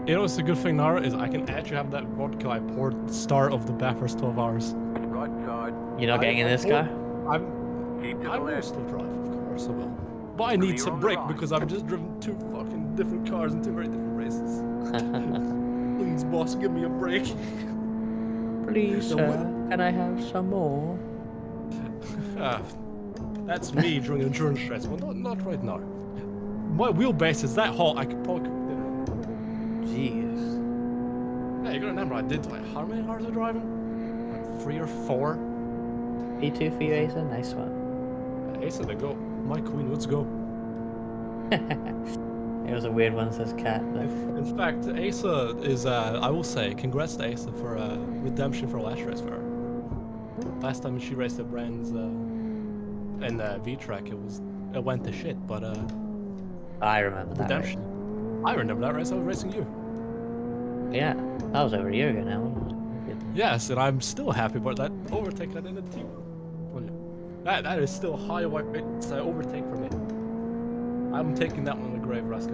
You know what's the good thing now is I can actually have that vodka I poured at the start of the Bathurst 12 hours. Right side. You're not getting in this car? I will still drive, of course I will. But I need to brake because I've just driven 2 fucking different cars in 2 very different races. Please, boss, give me a break. Please, sir, can I have some more? That's me during endurance race. Well, not right now. My wheelbase is that hot, I could probably cook dinner. Jeez. Yeah, you gotta remember, I did like, how many hours of driving? Like 3 or 4? P2 for you, Asa? Nice one. Asa, they go. My queen, let's go. It was a weird one, says Cat. In fact, Asa is, I will say, congrats to Asa for redemption for last race for her. Last time she raced at Brands in V-Track, it went to shit, but I remember that redemption. Race. I remember that race, I was racing you. Yeah, that was over a year ago now, wasn't it? Yes, and I'm still happy about that overtake I did in the team. That is still a high white overtake for me. I'm taking that one in the grave, Raska.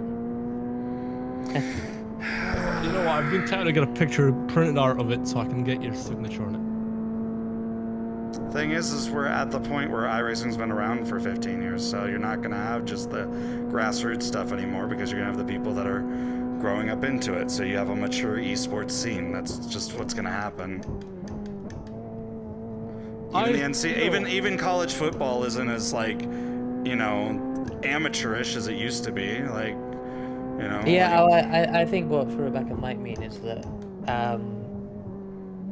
You know what? I've been trying to get a picture printed out of it so I can get your signature on it. Thing is we're at the point where iRacing's been around for 15 years, so you're not gonna have just the grassroots stuff anymore because you're gonna have the people that are growing up into it. So you have a mature esports scene. That's just what's gonna happen. Even college football isn't as like, you know, amateurish as it used to be. Like, you know. Yeah, like, I think what for Rebecca might mean is that,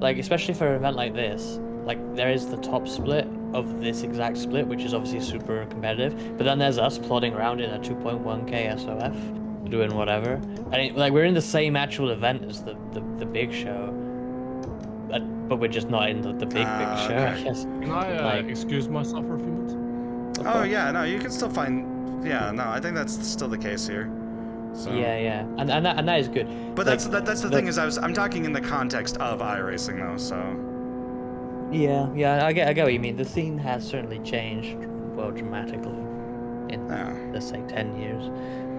like especially for an event like this, like there is the top split of this exact split, which is obviously super competitive. But then there's us plodding around in a 2.1k SOF, doing whatever. And like we're in the same actual event as the big show. But we're just not in the big show, okay. I guess. Can I excuse myself for a few minutes? Oh yeah, no, you can still find. Yeah, no, I think that's still the case here. So. Yeah, and that is good. But like, that's the thing is I'm talking in the context of iRacing though, so. Yeah, I get what you mean. The scene has certainly changed, well, dramatically in let's say 10 years,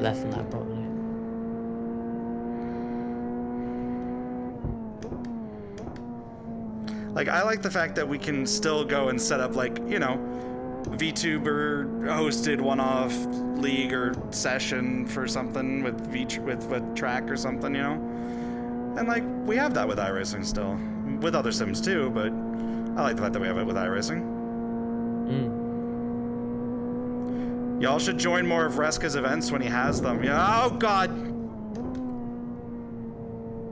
less than that probably. Like, I like the fact that we can still go and set up, like, you know, Vtuber hosted one-off league or session for something with track or something, you know? And, like, we have that with iRacing still. With other sims, too, but I like the fact that we have it with iRacing. Y'all should join more of Reska's events when he has them. Yeah. Oh, God!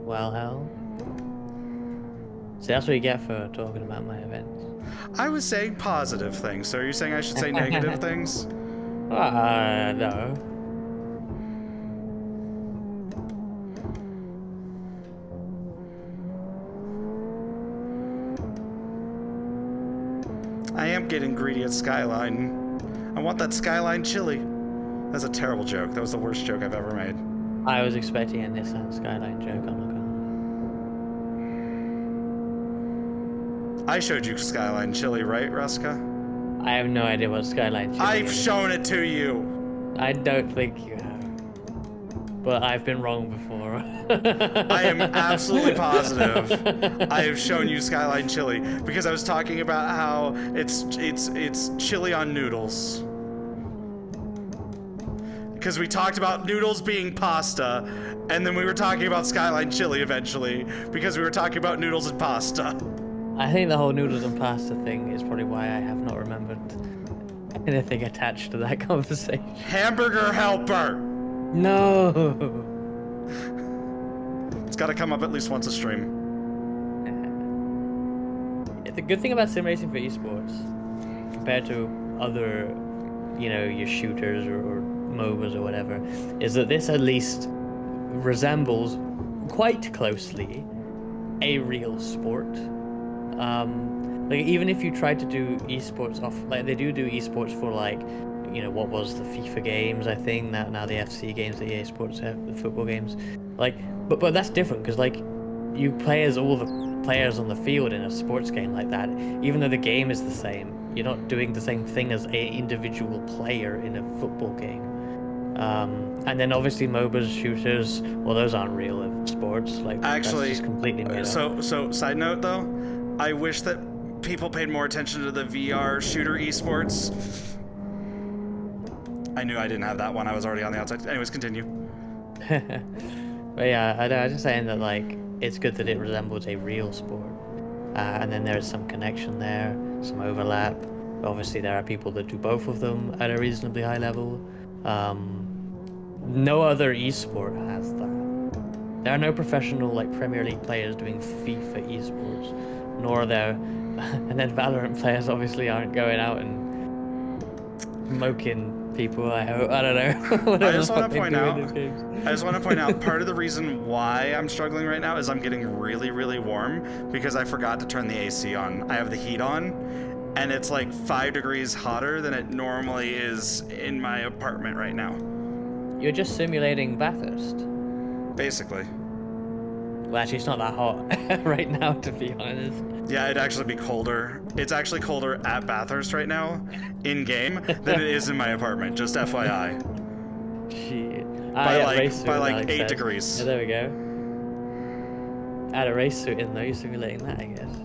Well, hell. See, that's what you get for talking about my events. I was saying positive things, so are you saying I should say negative things? No. I am getting greedy at Skyline. I want that Skyline chili. That's a terrible joke. That was the worst joke I've ever made. I was expecting a Nissan Skyline joke, I'm not gonna. I showed you Skyline chili, right, Ruska? I have no idea what Skyline chili I've is. shown it to you. I don't think you have. But I've been wrong before. I am absolutely positive I have shown you Skyline chili because I was talking about how it's chili on noodles. Because we talked about noodles being pasta, and then we were talking about Skyline chili eventually because we were talking about noodles and pasta. I think the whole noodles and pasta thing is probably why I have not remembered anything attached to that conversation. Hamburger helper! No! It's gotta come up at least once a stream. The good thing about sim racing for esports, compared to other, you know, your shooters or MOBAs or whatever, is that this at least resembles quite closely a real sport. Like even if you try to do esports off, like they do esports for like, you know, what was the FIFA games, I think, now the FC games, the EA Sports have, the football games, like, but that's different because like you play as all the players on the field in a sports game like that. Even though the game is the same, you're not doing the same thing as an individual player in a football game. And then obviously MOBAs, shooters, well, those aren't real sports. Like actually, that's just completely made up. So side note though, I wish that people paid more attention to the VR shooter esports. I knew I didn't have that one. I was already on the outside. Anyways, continue. But yeah, I was just saying that like it's good that it resembles a real sport, and then there's some connection there, some overlap. Obviously, there are people that do both of them at a reasonably high level. No other esport has that. There are no professional like Premier League players doing FIFA esports, nor are there, and then Valorant players obviously aren't going out and smoking people. I don't know. I just want to point out part of the reason why I'm struggling right now is I'm getting really, really warm because I forgot to turn the AC on. I have the heat on, and it's like 5 degrees hotter than it normally is in my apartment right now. You're just simulating Bathurst. Basically. Well, actually, it's not that hot right now, to be honest. Yeah, it'd actually be colder. It's actually colder at Bathurst right now, in-game, than it is in my apartment, just FYI. Shit. By like 8 degrees. Yeah, there we go. Add a race suit in though, you're simulating that, I guess.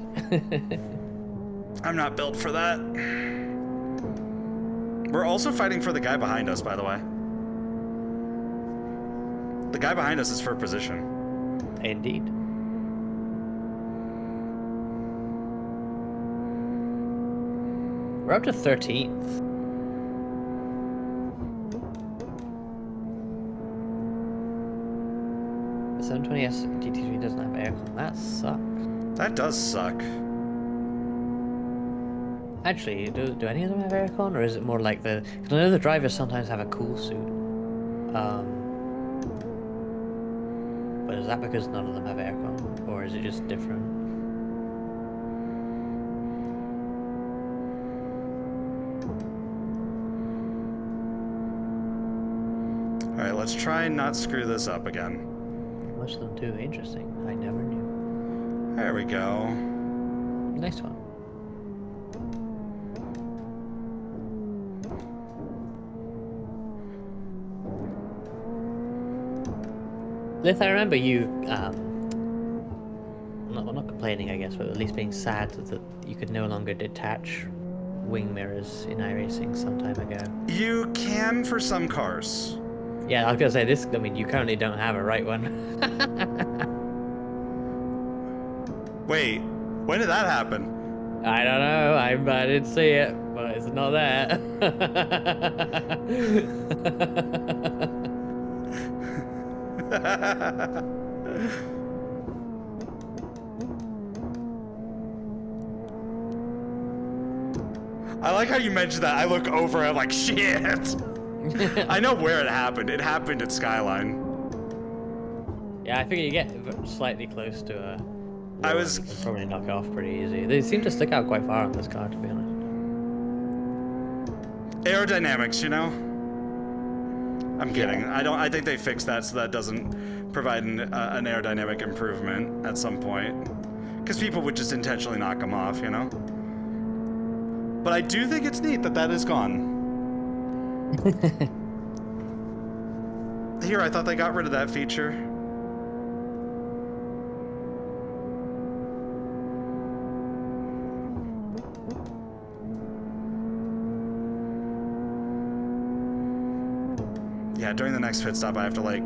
I'm not built for that. We're also fighting for the guy behind us, by the way. The guy behind us is for position. Indeed. We're up to 13th. The 720S GT3 doesn't have aircon. That sucks. That does suck. Actually, do any of them have aircon, or is it more like the? Because I know the drivers sometimes have a cool suit. But is that because none of them have aircon, or is it just different? All right, let's try and not screw this up again. Most of them do. Interesting. I never knew. There we go. Nice one. Lith, I remember you, not complaining, I guess, but at least being sad that you could no longer detach wing mirrors in iRacing some time ago. You can for some cars. Yeah, I was gonna say this. I mean, you currently don't have a right one. Wait, when did that happen? I don't know. I didn't see it, but it's not there. I like how you mentioned that. I look over, I'm like, shit. I know where it happened. It happened at Skyline. Yeah, I figure you get slightly close to a... I was... You can probably knock it off pretty easy. They seem to stick out quite far on this car, to be honest. Aerodynamics, you know? I'm kidding. I think they fixed that so that doesn't provide an aerodynamic improvement at some point. Because people would just intentionally knock them off, you know? But I do think it's neat that that is gone. Here, I thought they got rid of that feature. Yeah, during the next pit stop, I have to, like,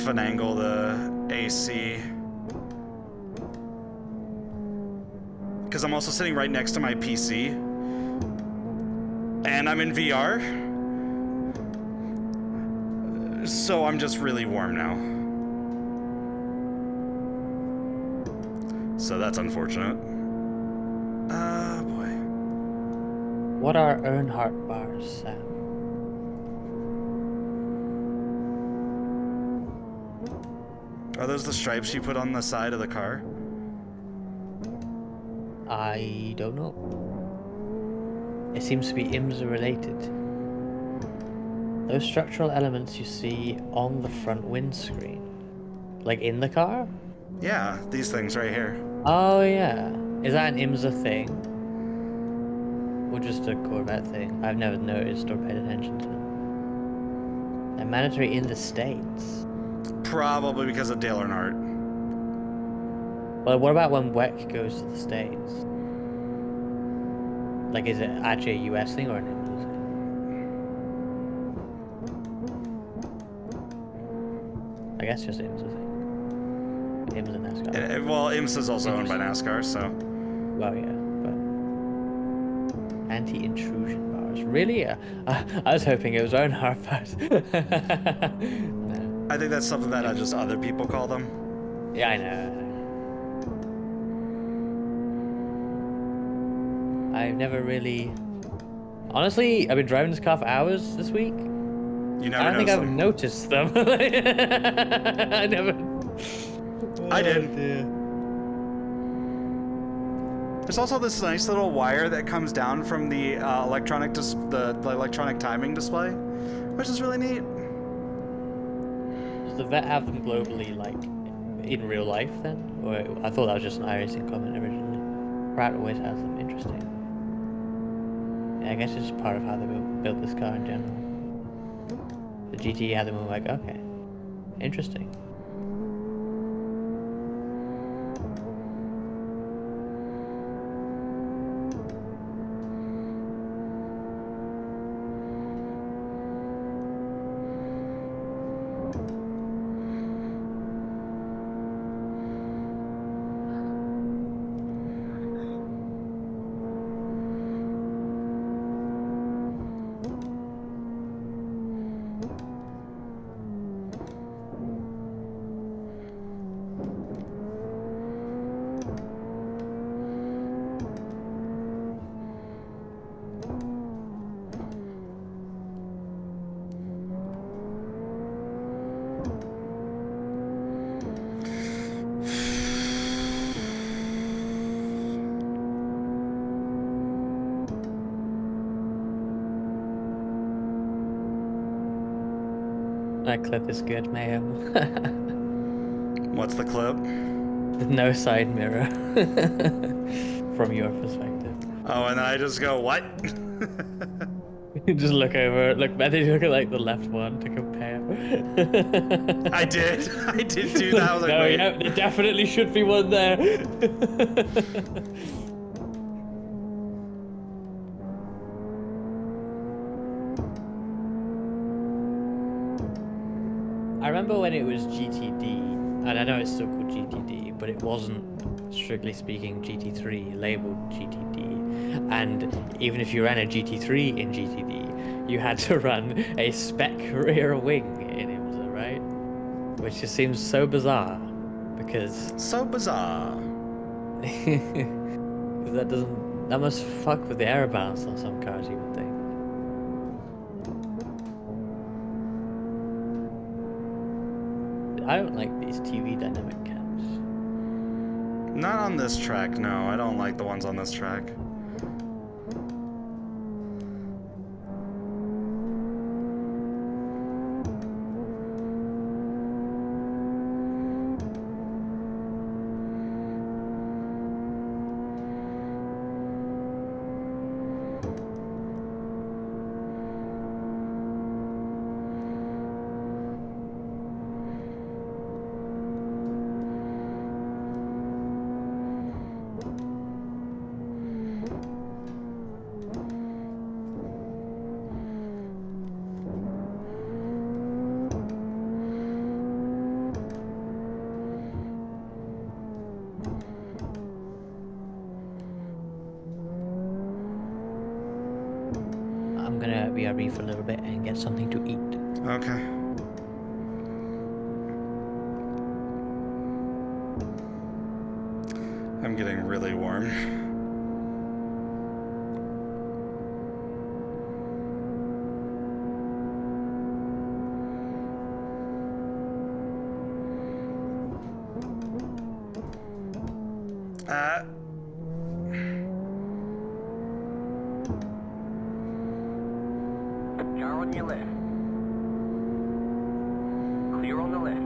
finagle the AC. Because I'm also sitting right next to my PC. And I'm in VR. So I'm just really warm now. So that's unfortunate. Boy. What are Earnhardt bars, Sam? Are those the stripes you put on the side of the car? I don't know. It seems to be IMSA related. Those structural elements you see on the front windscreen. Like in the car? Yeah, these things right here. Oh yeah. Is that an IMSA thing? Or just a Corvette thing? I've never noticed or paid attention to them. They're mandatory in the States. Probably because of Dale Earnhardt. Well, what about when WEC goes to the States? Like, is it actually a US thing or an IMSA thing? I guess just IMSA thing. IMSA NASCAR. Well, IMSA's also owned by NASCAR, so. Well, yeah, but anti-intrusion bars. Really? I was hoping it was Earnhardt bars. I think that's something that just other people call them. Yeah, I know. I've never really... Honestly, I've been driving this car for hours this week. You never I don't think I've them. noticed them. I never... I did. Oh, dear. There's also this nice little wire that comes down from the electronic timing display, which is really neat. Does the vet have them globally, like, in real life then? Or I thought that was just an iRacing comment originally. Pratt always has them. Interesting. Yeah, I guess it's just part of how they built this car in general. The GT had them all like, okay, interesting. That clip is good, Mayhem. What's the clip? The no side mirror. From your perspective. Oh, and then I just go, what? You just look over, look back, you look at like the left one to compare. I did do that. I was like, no, wait. yeah, there definitely should be one there. I remember when it was GTD, and I know it's still called GTD, but it wasn't, strictly speaking, GT3 labeled GTD. And even if you ran a GT3 in GTD, you had to run a spec rear wing in IMSA, right? Which just seems so bizarre, because... So bizarre. that must fuck with the air balance on some cars, you would think. I don't like these TV dynamic cams. Not on this track, no. I don't like the ones on this track. BRB for a little bit and get something to eat. Okay. I'm getting really warm. Car on your left. Clear on the left.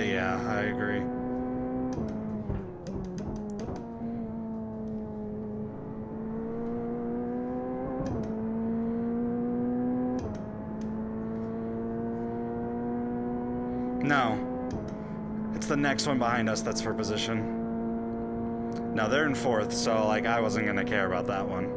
Yeah, I agree. No. It's the next one behind us that's for position. No, they're in 4th, so like I wasn't gonna care about that one.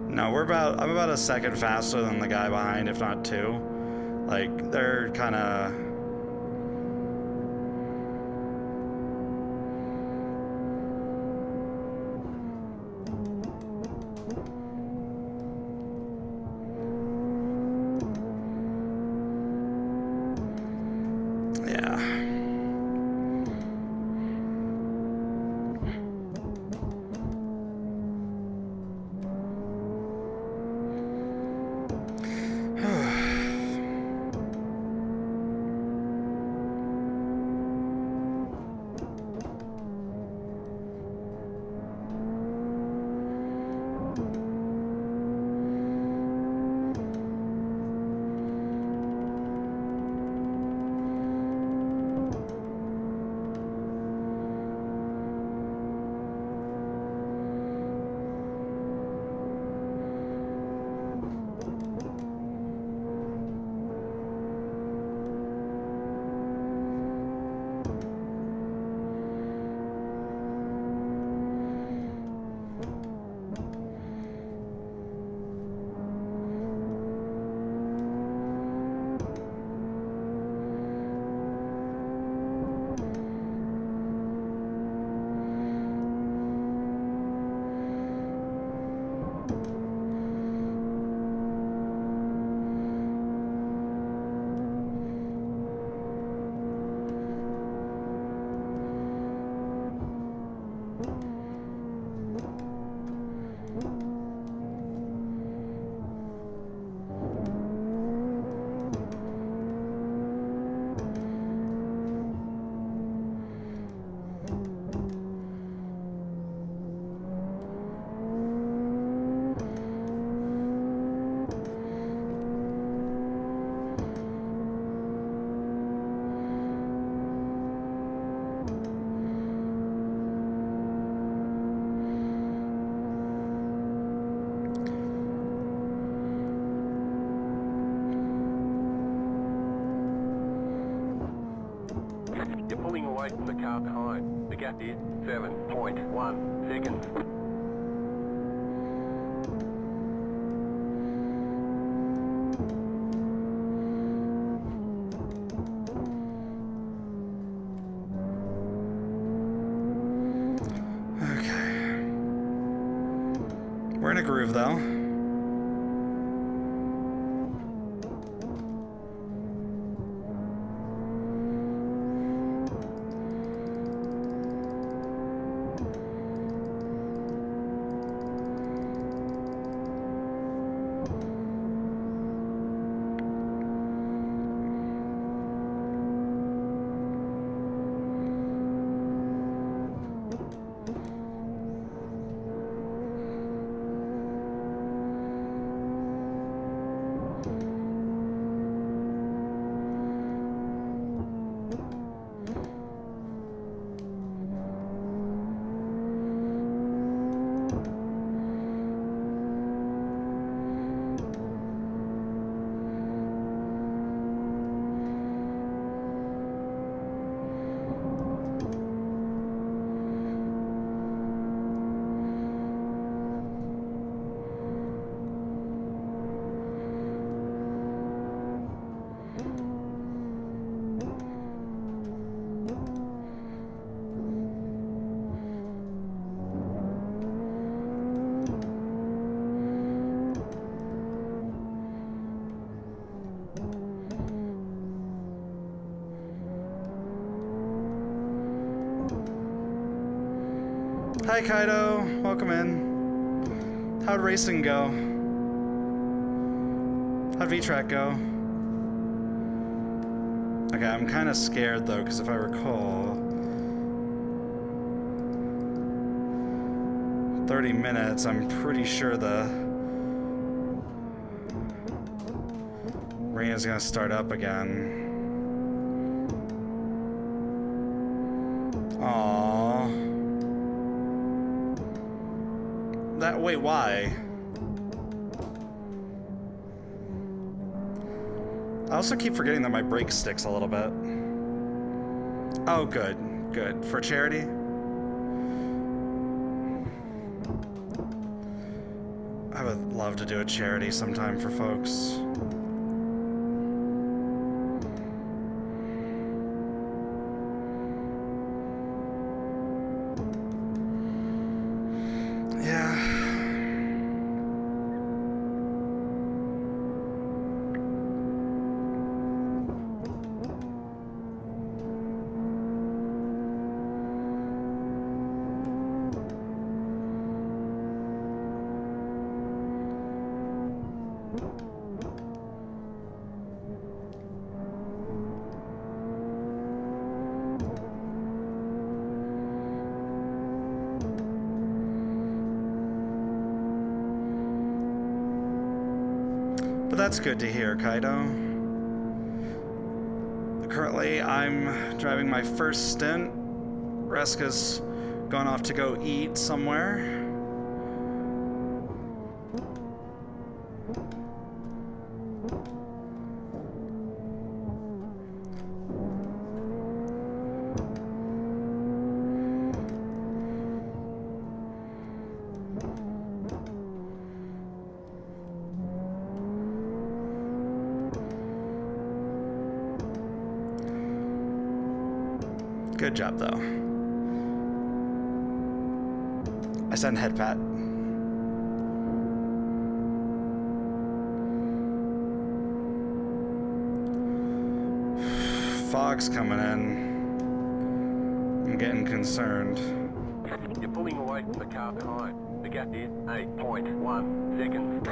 No, I'm about a second faster than the guy behind, if not 2. Like, they're kinda... You're pulling away from the car behind. The gap is 7.1 seconds. groove, though. Hi Kaido, welcome in. How'd racing go? How'd V-Track go? Okay, I'm kind of scared though, because if I recall, 30 minutes, I'm pretty sure the rain is gonna start up again. Aww. Wait, why? I also keep forgetting that my brake sticks a little bit. Oh, good. Good. For charity? I would love to do a charity sometime for folks. That's good to hear, Kaido. Currently, I'm driving my first stint. Reska's gone off to go eat somewhere. Good job, though. I send head pat. Fog's coming in. I'm getting concerned. You're pulling away from the car behind. The gap is 8.1 seconds.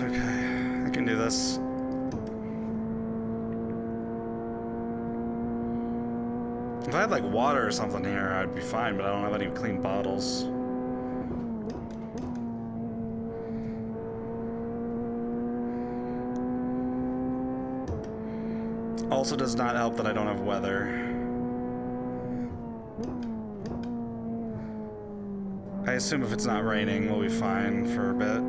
this. Okay, I can do this. If I had like water or something here, I'd be fine, but I don't have any clean bottles. Also does not help that I don't have weather. I assume if it's not raining, we'll be fine for a bit.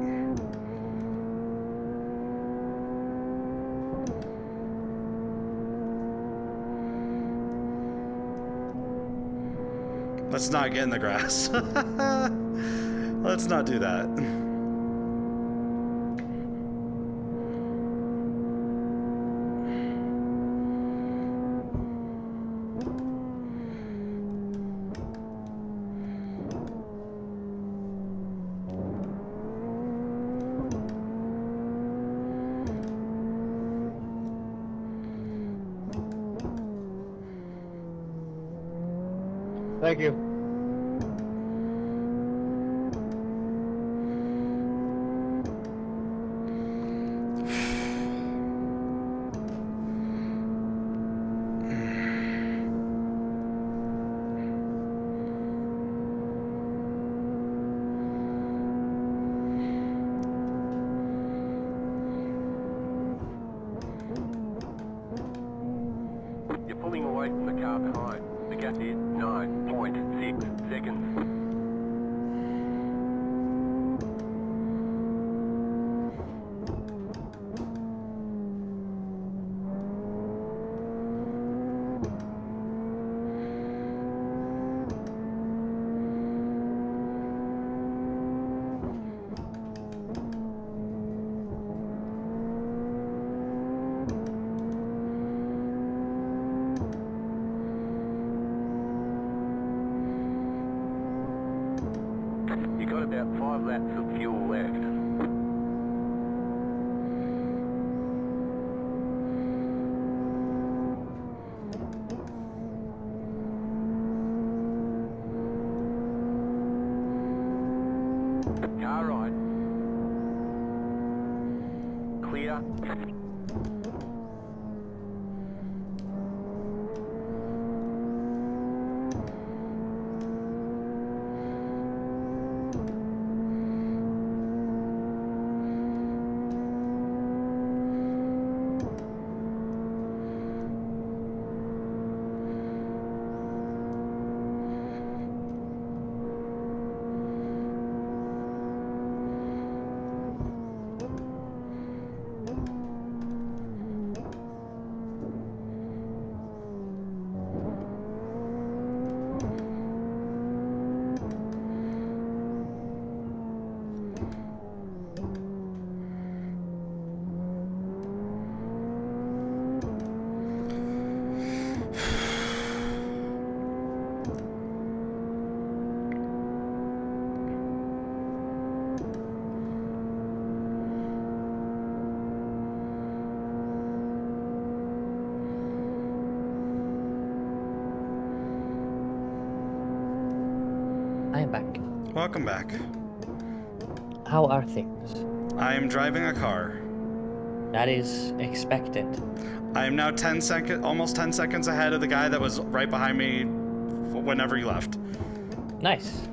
Let's not get in the grass. Let's not do that. Thank you. You're pulling away from the car behind. The gap is 9.6 seconds. You got about 5 laps of fuel left. Car right. Clear. I am back. Welcome back. How are things? I am driving a car. That is expected. I am now almost 10 seconds ahead of the guy that was right behind me whenever you left. Nice.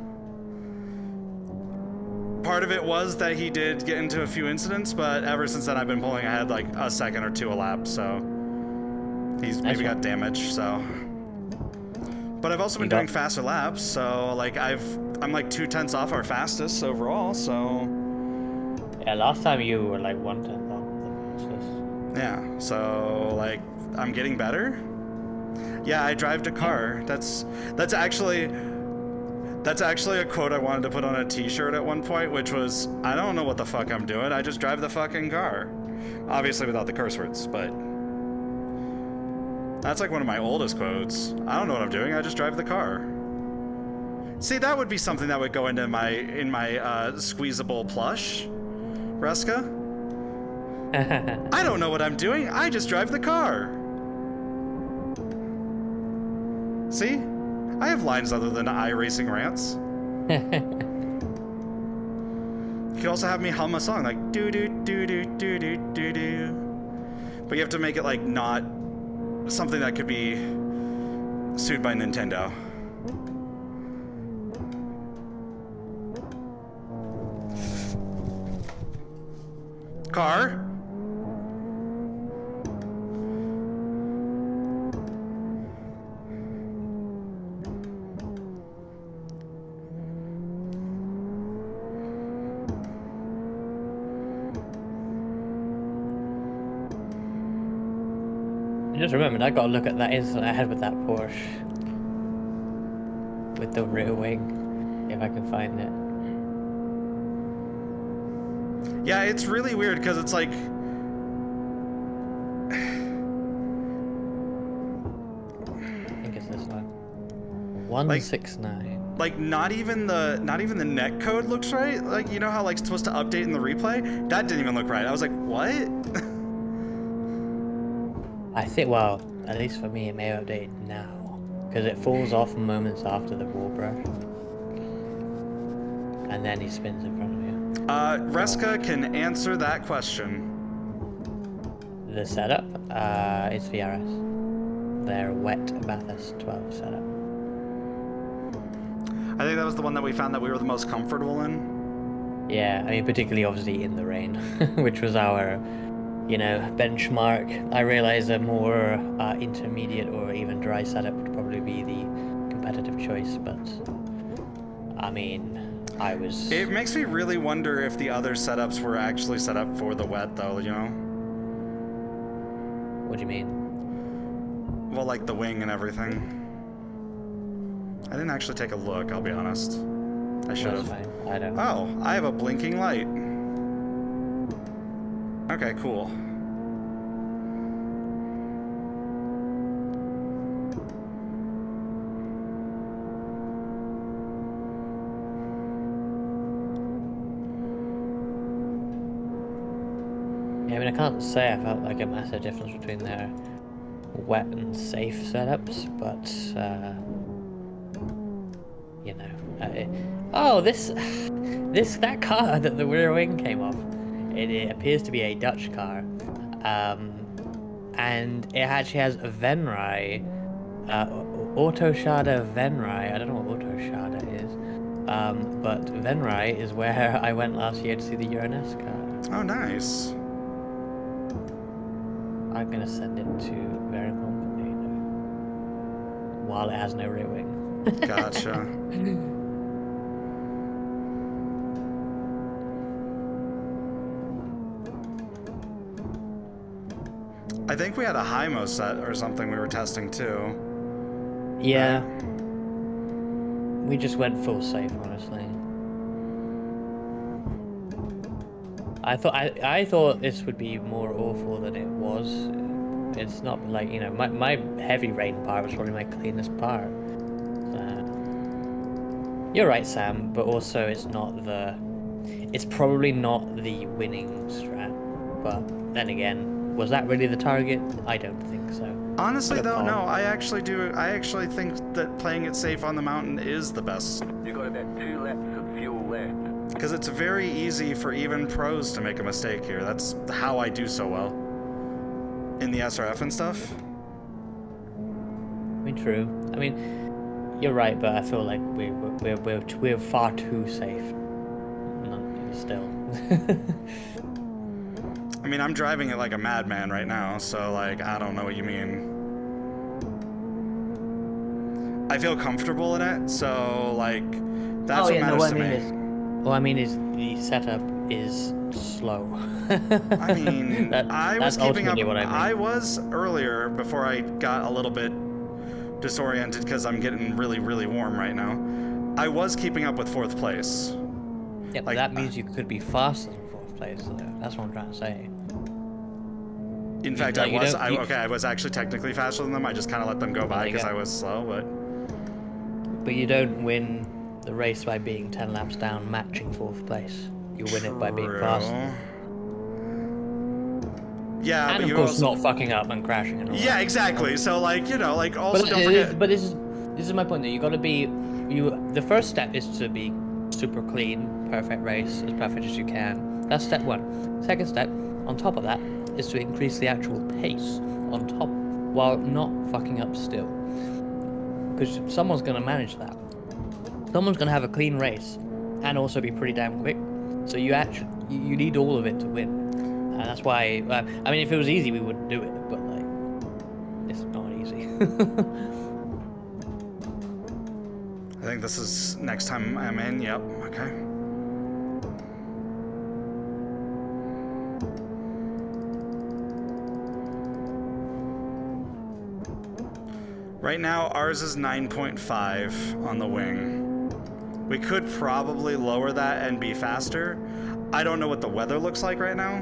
Part of it was that he did get into a few incidents, but ever since then I've been pulling ahead like a second or two a lap, so he's maybe got damage, so. But I've also been doing faster laps, so like I'm like 2/10 off our fastest overall, so. Yeah, last time you were like 1/10 off the fastest. Yeah, so like I'm getting better. Yeah, I drive a car. That's actually a quote I wanted to put on a t-shirt at one point, which was, I don't know what the fuck I'm doing, I just drive the fucking car. Obviously without the curse words, but that's like one of my oldest quotes. I don't know what I'm doing, I just drive the car. See, that would be something that would go into my squeezable plush, Reska. I don't know what I'm doing, I just drive the car. See? I have lines other than iRacing rants. could also have me hum a song like do do do do do do do do. But you have to make it like not something that could be sued by Nintendo. Car? I just remembered I gotta look at that incident I had with that Porsche. With the rear wing. If I can find it. Yeah, it's really weird because it's like... I think it's this one. 169. Like not even the net code looks right. Like, you know how like it's supposed to update in the replay? That didn't even look right. I was like, what? I think, well, at least for me, it may update now. Because it falls off moments after the wall brush. And then he spins in front of you. Reska can answer that question. The setup, it's VRS. Their wet Bathurst 12 setup. I think that was the one that we found that we were the most comfortable in. Yeah, I mean, particularly obviously in the rain, which was our, you know, benchmark. I realized a more intermediate or even dry setup would probably be the competitive choice, but I mean, I was... It makes me really wonder if the other setups were actually set up for the wet, though, you know? What do you mean? Well, like the wing and everything. I didn't actually take a look, I'll be honest. I should have. That's fine. I don't. Oh, I have a blinking light. Okay, cool. Yeah, I mean, I can't say I felt like a massive difference between their wet and safe setups, but, you know. Oh, that car that the rear wing came off, it appears to be a Dutch car, and it actually has a Venrai, Autoschade Venrai. I don't know what Autoschade is, but Venrai is where I went last year to see the Uranus car. Oh, nice. I'm gonna send it to Very Potato while it has no rear wing. Gotcha. I think we had a Hymo set or something we were testing too. Yeah. We just went full safe, honestly. I thought this would be more awful than it was. It's not like, you know, my heavy rain part was probably my cleanest part. You're right, Sam, but also it's probably not the winning strat. But then again, was that really the target? I don't think so. Honestly though, no, I actually think that playing it safe on the mountain is the best. You got about 2 laps of fuel left. Because it's very easy for even pros to make a mistake here. That's how I do so well. In the SRF and stuff. I mean, true. I mean, you're right, but I feel like we're far too safe. Still. I mean, I'm driving it like a madman right now, so like, I don't know what you mean. I feel comfortable in it, so like, that's what matters to me. What I mean is the setup is slow. I mean, I was keeping up. What I mean. I was earlier before I got a little bit disoriented because I'm getting really, really warm right now. I was keeping up with 4th place. Yeah, but like, that means you could be faster than 4th place. So that's what I'm trying to say. In fact, I was actually technically faster than them. I just kind of let them go by because I was slow, but. But you don't win the race by being 10 laps down, matching 4th place. You win it by being faster. Yeah, and but of course not fucking up and crashing and all Yeah, that. exactly. So like, you know, like also don't forget. But this is my point. That you got to be, the first step is to be super clean, perfect race, as perfect as you can. That's step one. Second step, on top of that, is to increase the actual pace on top while not fucking up still. Because someone's going to manage that. Someone's going to have a clean race and also be pretty damn quick. So you need all of it to win. And that's why, I mean, if it was easy, we wouldn't do it, but like, it's not easy. I think this is next time I'm in. Yep. Okay. Right now, ours is 9.5 on the wing. We could probably lower that and be faster. I don't know what the weather looks like right now.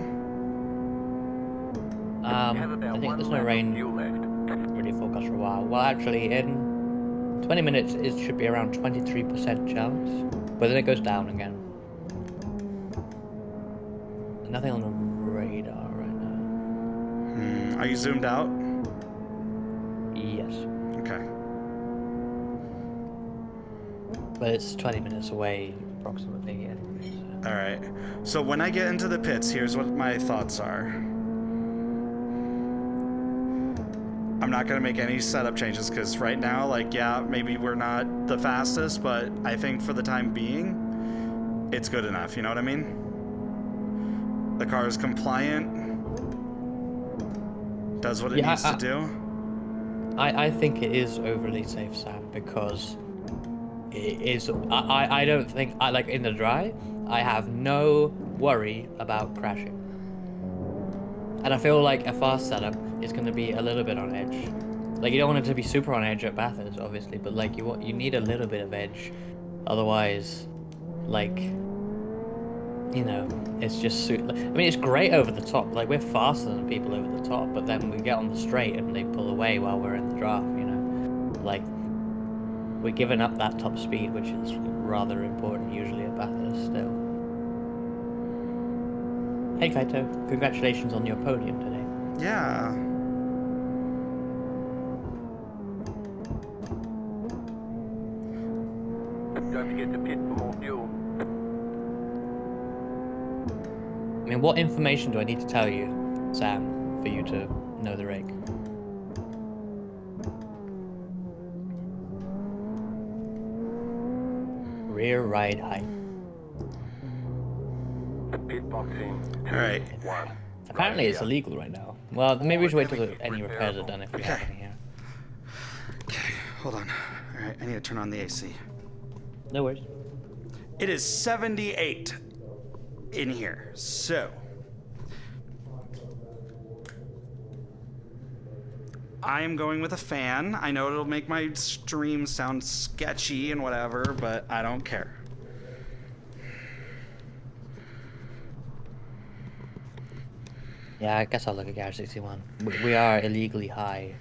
I think there's no rain really forecast for a while. Well, actually, in 20 minutes, it should be around 23% chance, but then it goes down again. Nothing on the radar right now. Are you zoomed out? Yes. Okay. But it's 20 minutes away, approximately. Anyway, so. All right. So when I get into the pits, here's what my thoughts are. I'm not going to make any setup changes because right now, like, yeah, maybe we're not the fastest, but I think for the time being, it's good enough. You know what I mean? The car is compliant, does what it needs to do. I think it is overly safe, Sam, because it is. I don't think like in the dry, I have no worry about crashing, and I feel like a fast setup is going to be a little bit on edge. Like you don't want it to be super on edge at Bathurst, obviously, but like you need a little bit of edge, otherwise, like. You know, it's just. I mean, it's great over the top. Like we're faster than people over the top, but then we get on the straight and they pull away while we're in the draft. You know, like we're giving up that top speed, which is rather important usually at Bathurst still. Hey Kaito, congratulations on your podium today. Yeah. Don't forget to pit for more fuel. I mean, what information do I need to tell you, Sam, for you to know the rig? Rear ride height. Pit boxing. All right. Apparently it's illegal right now. Well, maybe we should wait till any repairs are done if we have any here. Okay, hold on. All right, I need to turn on the AC. No worries. It is 78 in here, so I am going with a fan. I know it'll make my stream sound sketchy and whatever, but I don't care. Yeah, I guess I'll look at Garage 61. We are illegally high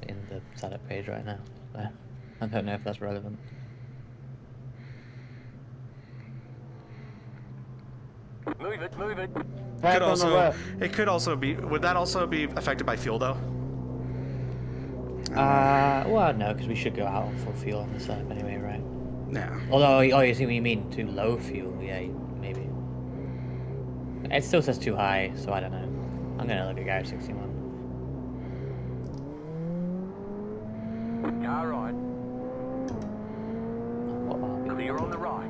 in the setup page right now. So I don't know if that's relevant. Move it, move it. It could also be. Would that also be affected by fuel though? Well, no, because we should go out on full fuel on the setup anyway, right? Yeah. Although, oh, you see what you mean? Too low fuel, yeah, maybe. It still says too high, so I don't know. I'm gonna look at Garage 61. Car right. What are we? Clear on the right.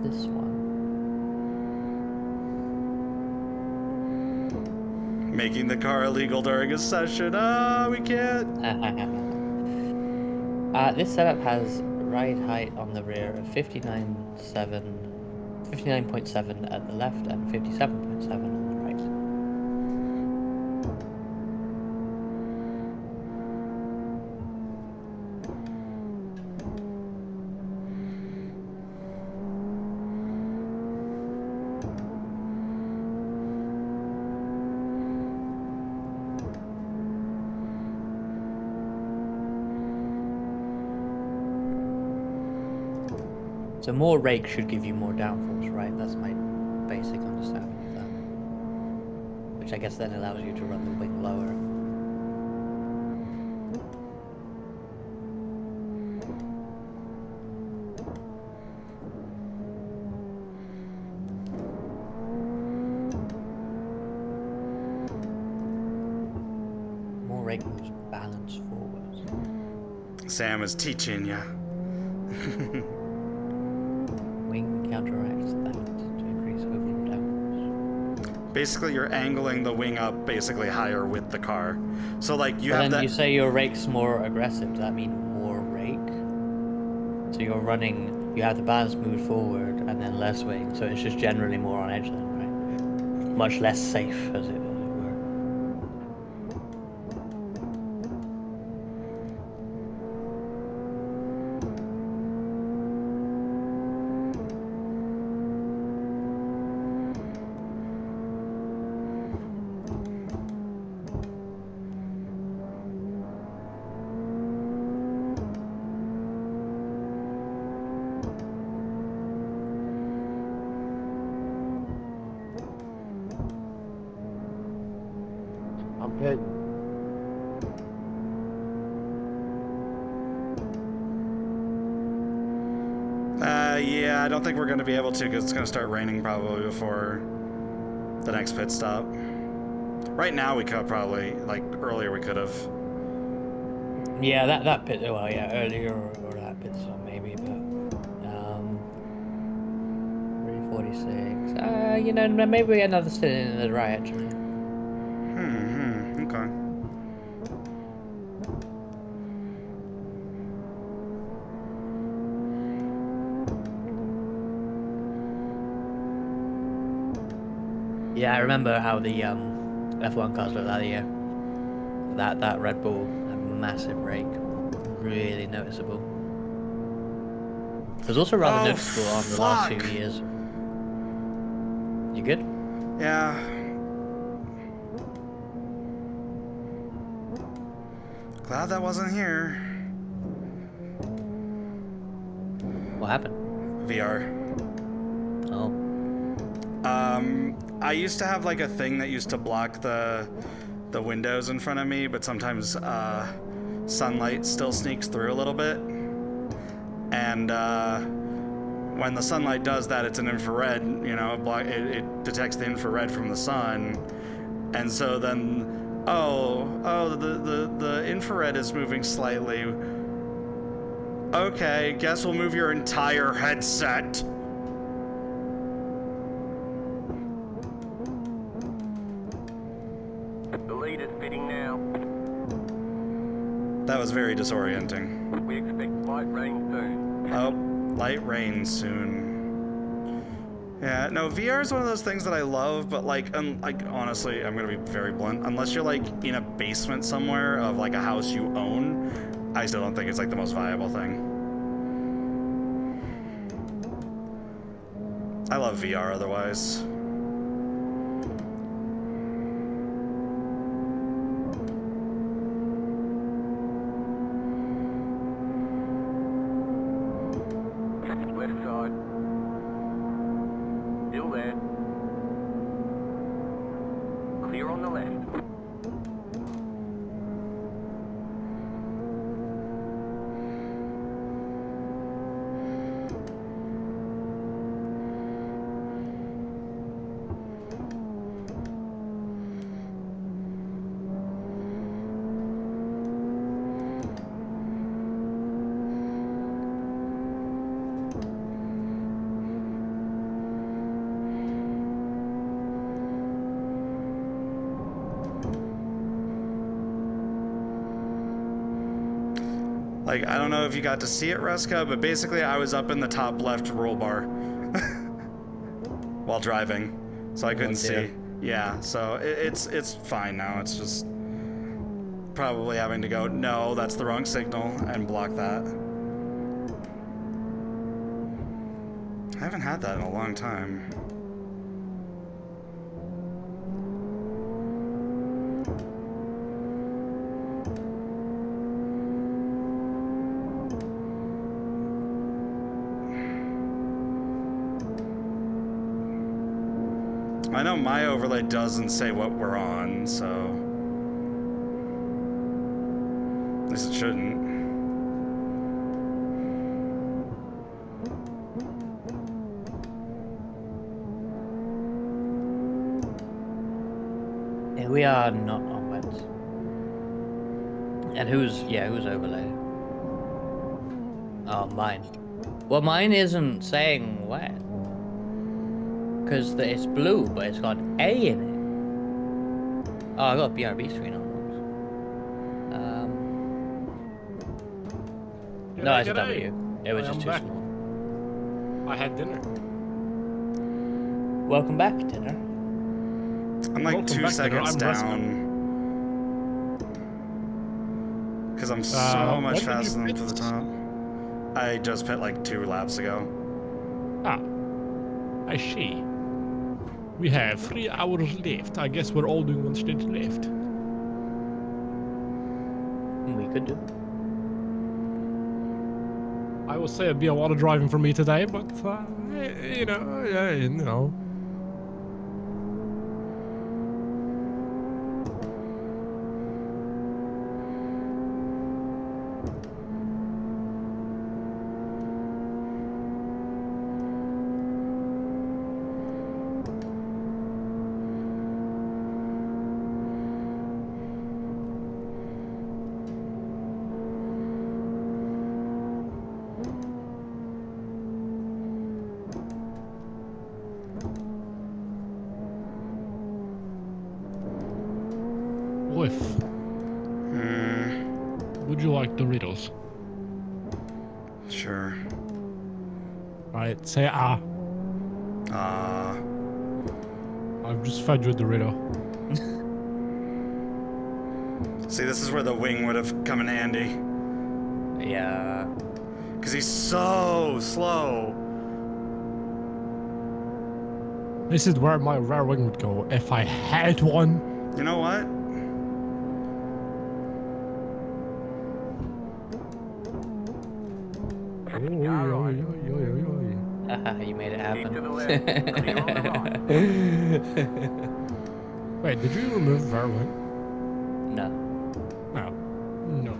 This one. Making the car illegal during a session. We can't. This setup has ride height on the rear of 59.7 at the left and 57.7 on the right. So more rake should give you more downforce, right? That's my basic understanding of that. Which I guess then allows you to run the wing lower. Sam is teaching ya. Wing counteracts that to increase overall downforce. Basically, you're angling the wing up basically higher with the car. So like you but have then that. You say your rake's more aggressive. Does that mean more rake? So you're running. You have the balance moved forward and then less wing. So it's just generally more on edge then, right? Much less safe as it were. Good. Yeah, I don't think we're going to be able to because it's going to start raining probably before the next pit stop. Right now we could probably, like earlier we could have. Yeah, that pit. Well, yeah, earlier or that pit stop maybe, but 346. You know, maybe another stint in the right actually. Okay. Yeah, I remember how the F1 cars looked that year. That Red Bull, a massive rake, really noticeable. It was also rather noticeable on the last 2 years. You good? Yeah. Glad that wasn't here. What happened? VR. Oh. I used to have like a thing that used to block the windows in front of me, but sometimes sunlight still sneaks through a little bit. And when the sunlight does that, it's an infrared, you know, it detects the infrared from the sun. And so then the infrared is moving slightly. Okay, guess we'll move your entire headset. The lead is fitting now. That was very disorienting. We expect light rain soon. Oh, light rain soon. Yeah, no, VR is one of those things that I love, but like honestly, I'm gonna be very blunt. Unless you're like in a basement somewhere of like a house you own, I still don't think it's like the most viable thing. I love VR otherwise. Left side. Still there. Clear on the left. Like, I don't know if you got to see it, Ruska, but basically I was up in the top left roll bar while driving, so I couldn't see. Yeah, so it's fine now. It's just probably having to go, no, that's the wrong signal, and block that. I haven't had that in a long time. I know my overlay doesn't say what we're on, so at least it shouldn't. Yeah, we are not on wet. And who's overlay? Oh, mine. Well, mine isn't saying wet. Because it's blue, but it's got A in it. Oh, I got a BRB screen on. No, it's a W. It was just too small. I had dinner. Welcome back, dinner. I'm like 2 seconds down. Because I'm so much faster than to the top. I just pit like 2 laps ago. Ah, I see. We have 3 hours left. I guess we're all doing one stage left. We could do. I will say it'd be a lot of driving for me today, but you know. Would you like Doritos? Sure. Alright, say ah. I've just fed you a Dorito. See, this is where the wing would have come in handy. Yeah. Because he's so slow. This is where my rear wing would go if I had one. You know what? You made it happen. Wait, did you remove rear wing? No. No. No.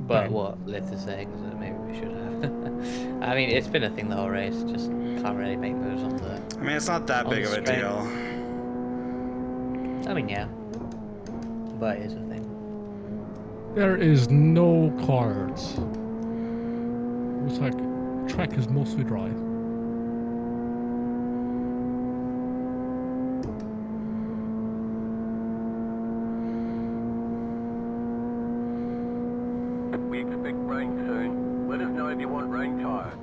But what Liz is saying is that maybe we should have. I mean, it's been a thing the whole race. Just can't really make moves on the. I mean, it's not that big of a deal. I mean, yeah. But it is a thing. There is no cards. Looks like track is mostly dry. We expect rain soon. Let us know if you want rain tires.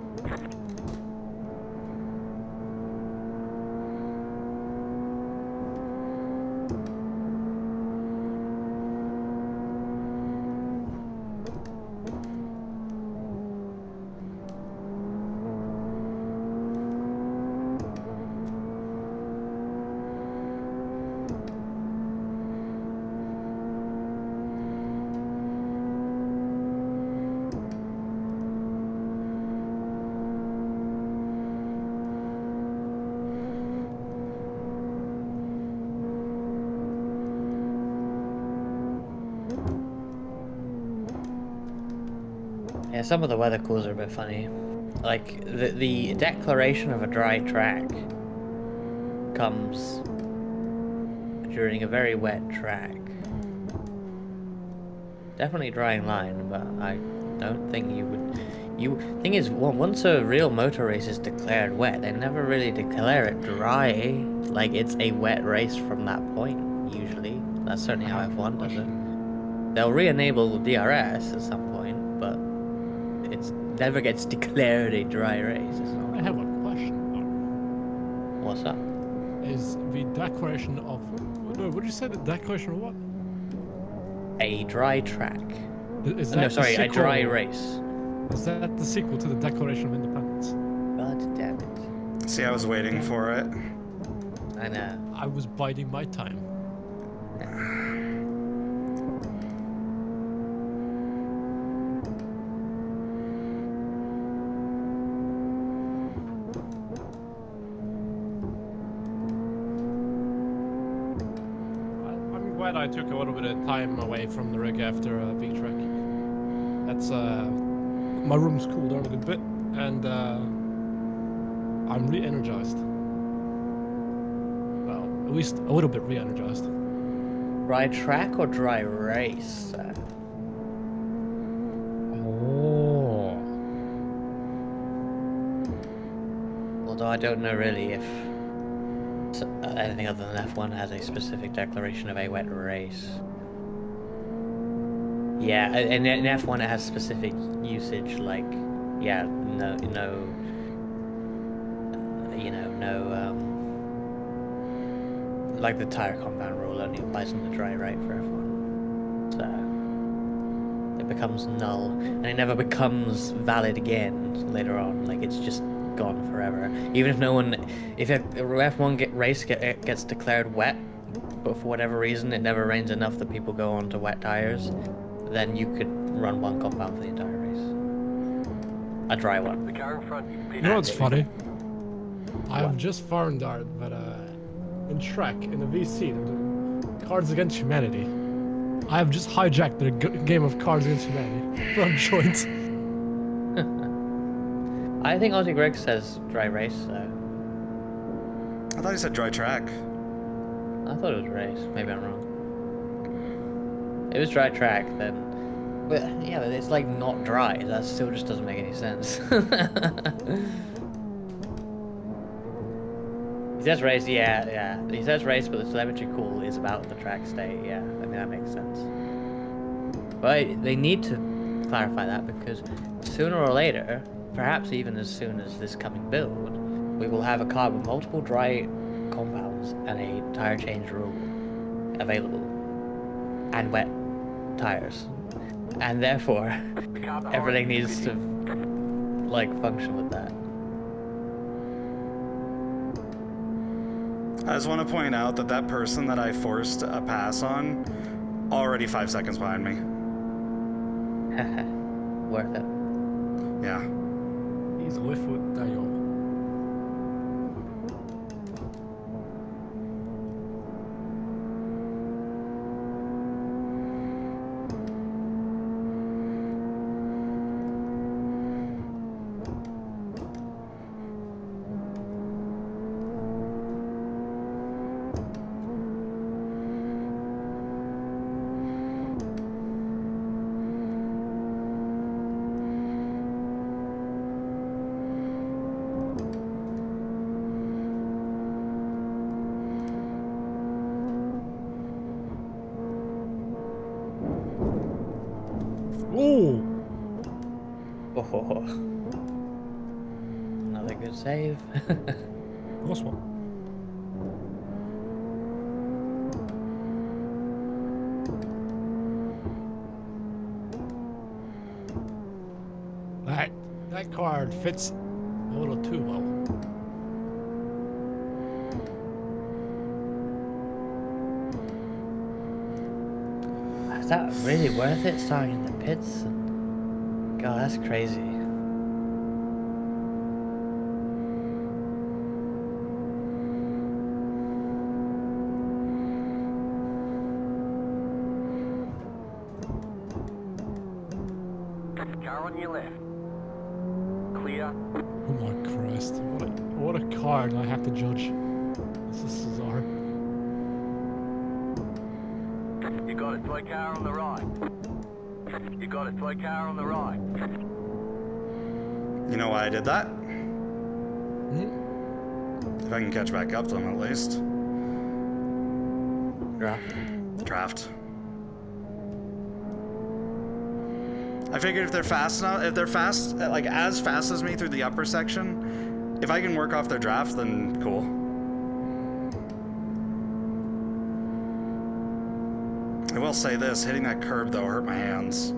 Yeah, some of the weather calls are a bit funny. Like, the declaration of a dry track comes during a very wet track. Definitely drying line, but I don't think you would... Thing is, once a real motor race is declared wet, they never really declare it dry. Like, it's a wet race from that point, usually. That's certainly how F1 does it. They'll re-enable DRS at some point, but it never gets declared a dry race. I have a question, though. What's up? Is the declaration of... No, what did you say? The declaration of what? A dry track. Is that no, sorry, a dry race. Is that the sequel to the Declaration of Independence? God damn it. See, I was waiting for it. I know. I was biding my time. I'm glad I took a little bit of time away from the rig after V-Trek. That's my room's cooled down a good bit, and I'm re-energized. Well, at least a little bit re-energized. Dry track or dry race? Oh. I don't know really if anything other than F1 has a specific declaration of a wet race. Yeah, in F1 it has specific usage, like, yeah, no, like the tire compound rule only applies on the dry right for F1. So it becomes null, and it never becomes valid again later on. Like, it's just gone forever. Even if no one, if a F1 race gets declared wet, but for whatever reason it never rains enough that people go on to wet tires, then you could run one compound for the entire race. A dry one. The car in front. You know what's funny? I have just found out that in Trek, in the VC, Cards Against Humanity, I have just hijacked the game of Cards Against Humanity from joints. I think Aussie Greg says dry race, so... I thought he said dry track. I thought it was race. Maybe I'm wrong. It was dry track, then... But, yeah, but it's like not dry. That still just doesn't make any sense. He says race, yeah. He says race, but the telemetry call is about the track state, yeah. I mean, that makes sense. But they need to clarify that, because sooner or later, perhaps even as soon as this coming build, we will have a car with multiple dry compounds and a tire change rule available, and wet tires. And therefore, everything needs to, like, function with that. I just want to point out that that person that I forced a pass on, already 5 seconds behind me. Worth it. Yeah. He's with Daniel. Oh. Another good save. Close one. That card fits a little too well. Is that really worth it, starting in the pits? God, that's crazy. Car on your left. Clear. Oh my Christ. What a card I have to judge. This is Cesar. You got it, slow car on the right. You got it, slow car on the right. You know why I did that? If I can catch back up to them at least. Draft. I figured if they're fast enough, if they're fast, like as fast as me through the upper section, if I can work off their draft, then cool. I will say this, hitting that curb though hurt my hands.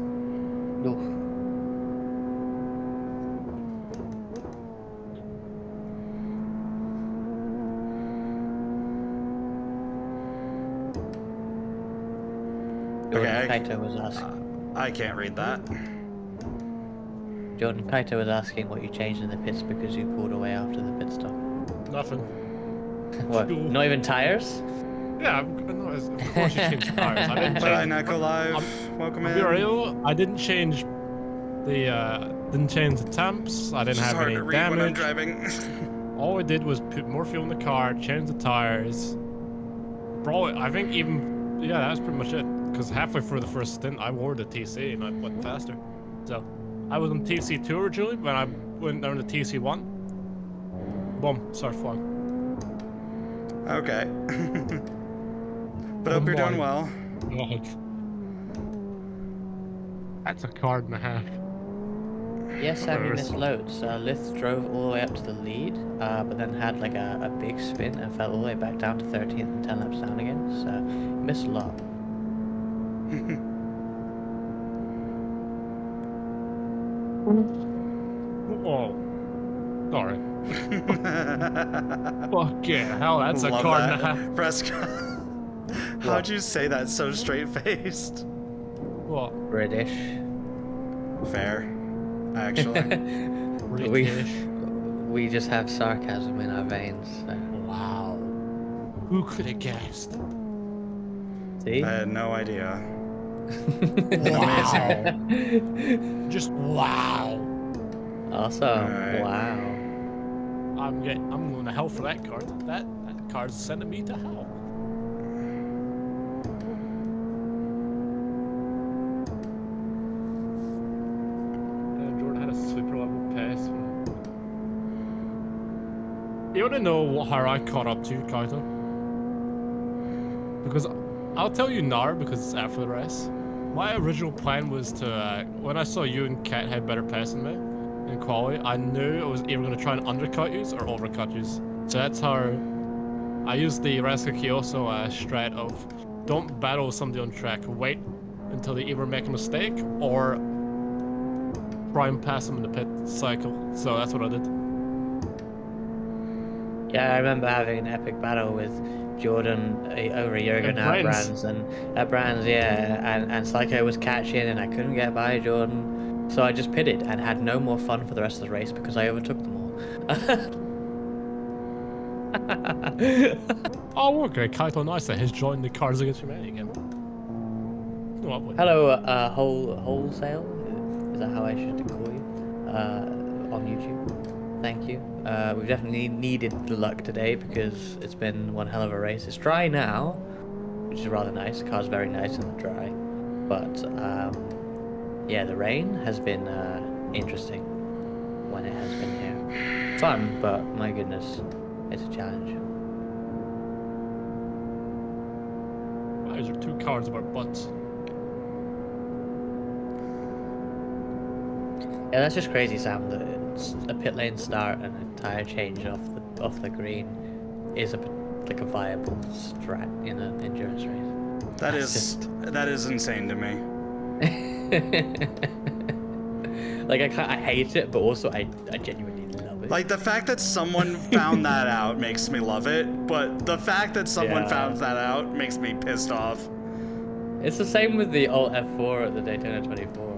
Okay, Kaito was asking. I can't read that. Jordan Kaito was asking what you changed in the pits because you pulled away after the pit stop. Nothing. What? Not even tires? Yeah, of course you changed tires. I didn't Mirai change. Neko Live, welcome in. I'll be real, I didn't change the temps. I didn't have any When I'm damage. driving. All I did was put more fuel in the car, change the tires. Bro, I think even that was pretty much it. Because halfway through the first stint, I wore the TC and I went faster. So I was on TC2 originally when I went down to TC1. Boom, start flying. Okay. But hope you're doing well. God. That's a card and a half. Yes, I mean, missed loads. Lith drove all the way up to the lead, but then had like a big spin and fell all the way back down to 13th and 10 laps down again, so missed a lot. Whoa. Sorry. Fucking hell, that's a card and a half. Fresco. How'd you say that so straight-faced? What? British. Fair. Actually. We just have sarcasm in our veins. So. Wow. Who could have guessed? See? I had no idea. Wow. Just wow. Awesome. Right. Wow. I'm going to hell for that card. That card's sending me to hell. Jordan had a super level pass. You want to know how I caught up to you, Kaito? Because I'll tell you now, because it's after the race. My original plan was to, when I saw you and Kat had better pass than me in quali, I knew I was either going to try and undercut you or overcut you. So that's how I used the Raska Kyoso strat of don't battle somebody on track, wait until they either make a mistake or try and pass them in the pit cycle. So that's what I did. Yeah, I remember having an epic battle with Jordan over a year ago now at Brands, and Psycho was catching and I couldn't get by Jordan, so I just pitted and had no more fun for the rest of the race because I overtook them all. Oh, okay, Kaito Nicer has joined the Cards Against Humanity again. Lovely. Hello, Wholesale, is that how I should call you, on YouTube? Thank you. We've definitely needed the luck today because it's been one hell of a race. It's dry now, which is rather nice. The car's very nice in the dry. But, yeah, the rain has been interesting when it has been here. Fun, but my goodness, it's a challenge. These are two cards about butts. Yeah, that's just crazy, Sam. That a pit lane start and a tire change off the green is a viable strat in an endurance race. That is insane to me. Like I hate it, but also I genuinely love it. Like the fact that someone found that out makes me love it, but the fact that someone found that out makes me pissed off. It's the same with the Alt F4 at the Daytona 24.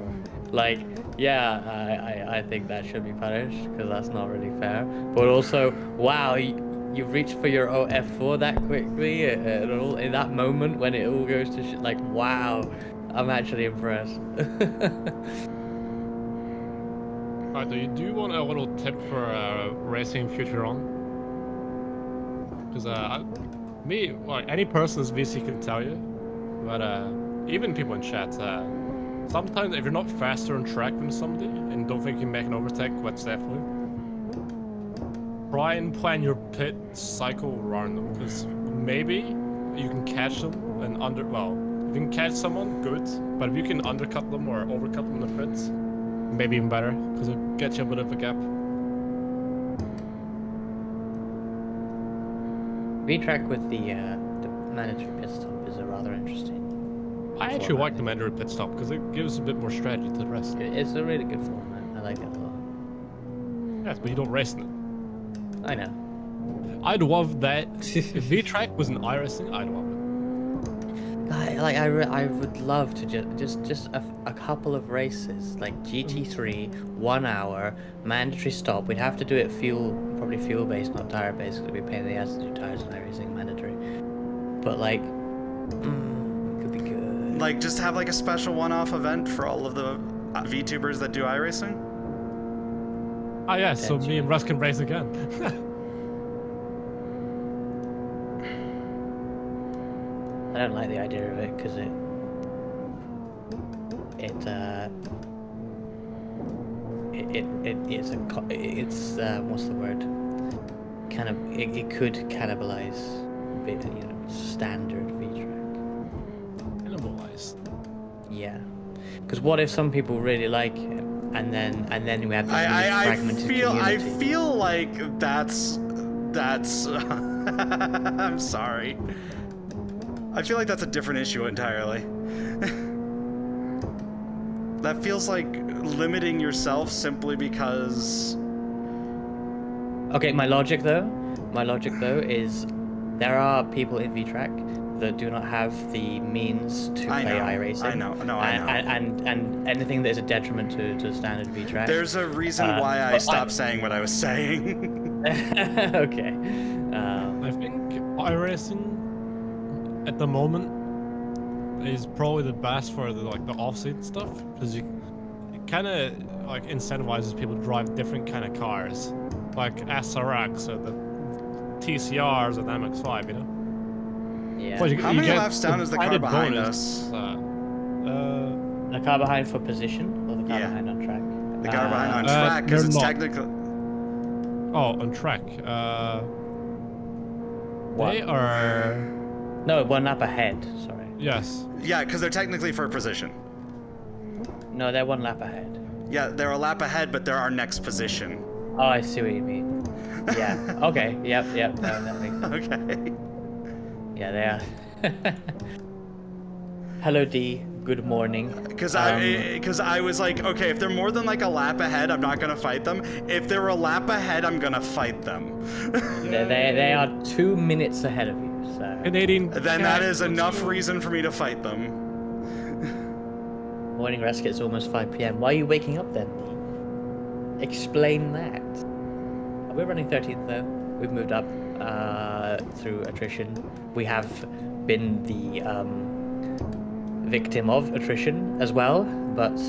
Like, yeah, I think that should be punished because that's not really fair. But also, wow, you've reached for your Alt F4 that quickly in that moment when it all goes to shit. Like, wow, I'm actually impressed. Alright, do you want a little tip for racing future on? Because like any person that's VC can tell you, but even people in chat, sometimes if you're not faster on track than somebody and don't think you can make an overtake quite safely, try and plan your pit cycle around them, because maybe you can catch them and if you can catch someone, good, but if you can undercut them or overcut them in the pits, maybe even better, because it'll get you a bit of a gap. V-track with the mandatory pit stop is a rather interesting. I actually like the mandatory pit stop because it gives a bit more strategy to the rest. It's a really good format. I like it a lot. Yes, but you don't race in it. I know. I'd love that. If V-track was an iRacing, I'd love it. I would love to just a couple of races, like GT3, 1 hour, mandatory stop. We'd have to do it probably fuel based, not tire based, because it'd be a pain in the ass to do tires and iRacing mandatory. But like, it could be good. Like, just have like a special one-off event for all of the VTubers that do iRacing? Oh yeah, so me and Russ can race again. I don't like the idea of it because it's what's the word? kind of it could cannibalize a bit, standard VTrack. Cannibalize. Yeah, because what if some people really like it, and then we have this really fragmented community? I feel like that's. I'm sorry. I feel like that's a different issue entirely. That feels like limiting yourself simply because... Okay, my logic though is there are people in VTrack that do not have the means to play iRacing. I know. And anything that is a detriment to standard VTrack. There's a reason why I stopped saying what I was saying. Okay. I think iRacing at the moment is probably the best for the off-seat stuff, because it kind of like incentivizes people to drive different kind of cars, like SRX or the TCRs or the MX-5, you know. Yeah. How many laps down is the car behind us? The car behind for position, or the car behind on track? The car behind on track, because it's technically. Oh, on track. They are. No, one lap ahead. Sorry. Yes. Yeah, because they're technically for position. No, they're one lap ahead. Yeah, they're a lap ahead, but they're our next position. Oh, I see what you mean. Yeah. Okay. Yep. No, that makes sense. Okay. Yeah, they are. Hello, D. Good morning. Because I was like, okay, if they're more than like a lap ahead, I'm not gonna fight them. If they're a lap ahead, I'm gonna fight them. They are 2 minutes ahead of you. So. Canadian. Then that is enough reason for me to fight them. Morning rest. It's almost 5 p.m. Why are you waking up then? Explain that. We're running 13th though. We've moved up through attrition. We have been the victim of attrition as well, but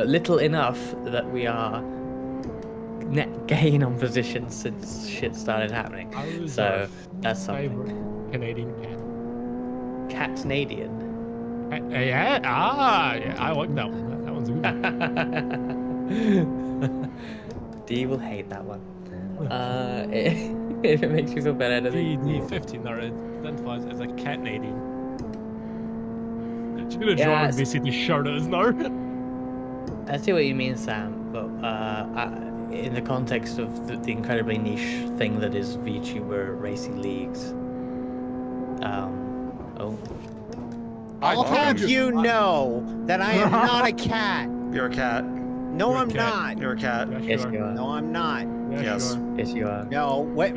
little enough that we are net gain on positions since shit started happening. So that's something. Canadian cat. Cat-Nadian. Yeah, I like that one. That one's good. D will hate that one. If it makes you feel better. D15 are identified as a cat-Nadian. She's gonna join VCT Shardas now. I see what you mean, Sam, but in the context of the incredibly niche thing that is VTuber racing leagues. I'll have you know that I am not a cat. You're a cat. No, I'm not. You're a cat. Yes, you are. No, I'm not. Yes. Yes, you are. No, where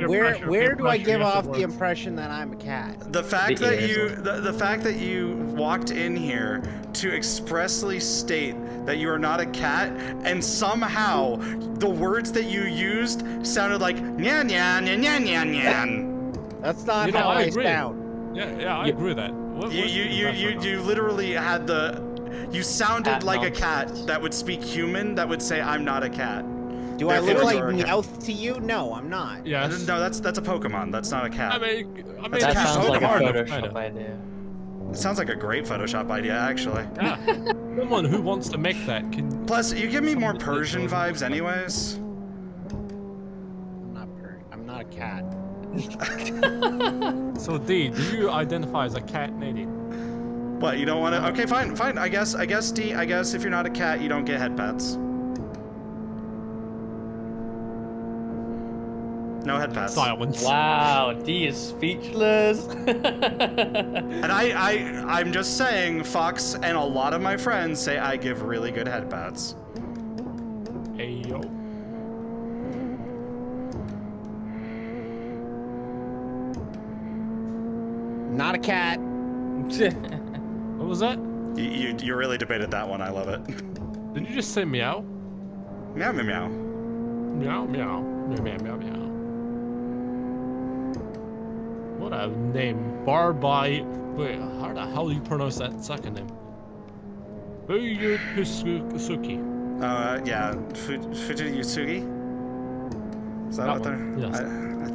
do I give off the impression that I'm a cat? The fact that you walked in here to expressly state that you are not a cat, and somehow the words that you used sounded like nyan nyan nyan nyan nyan. That's not how I sound. Yeah, I agree with that. You literally had you sounded like a cat that would speak human, that would say, I'm not a cat. Do I look like Meowth to you? No, I'm not. Yeah. No, that's a Pokemon. That's not a cat. I mean that sounds like a Photoshop idea. It sounds like a great Photoshop idea, actually. Yeah. Someone who wants to make that can. Plus, you give me more Persian vibes, anyways. I'm not a cat. So D, do you identify as a cat-Nadian? What, you don't want to? Okay, fine. I guess D. I guess if you're not a cat, you don't get head pats. No head pats. Silence. Wow, D is speechless. And I'm just saying, Fox and a lot of my friends say I give really good head pats. Hey yo. Not a cat. What was that? You really debated that one. I love it. Did you just say meow? Meow meow meow. Meow meow meow meow meow meow. What a name. Barbai. Wait, how the hell do you pronounce that second name? Fuyutsuki. Yeah. Fujitsugi? Is that what they're? Yes. I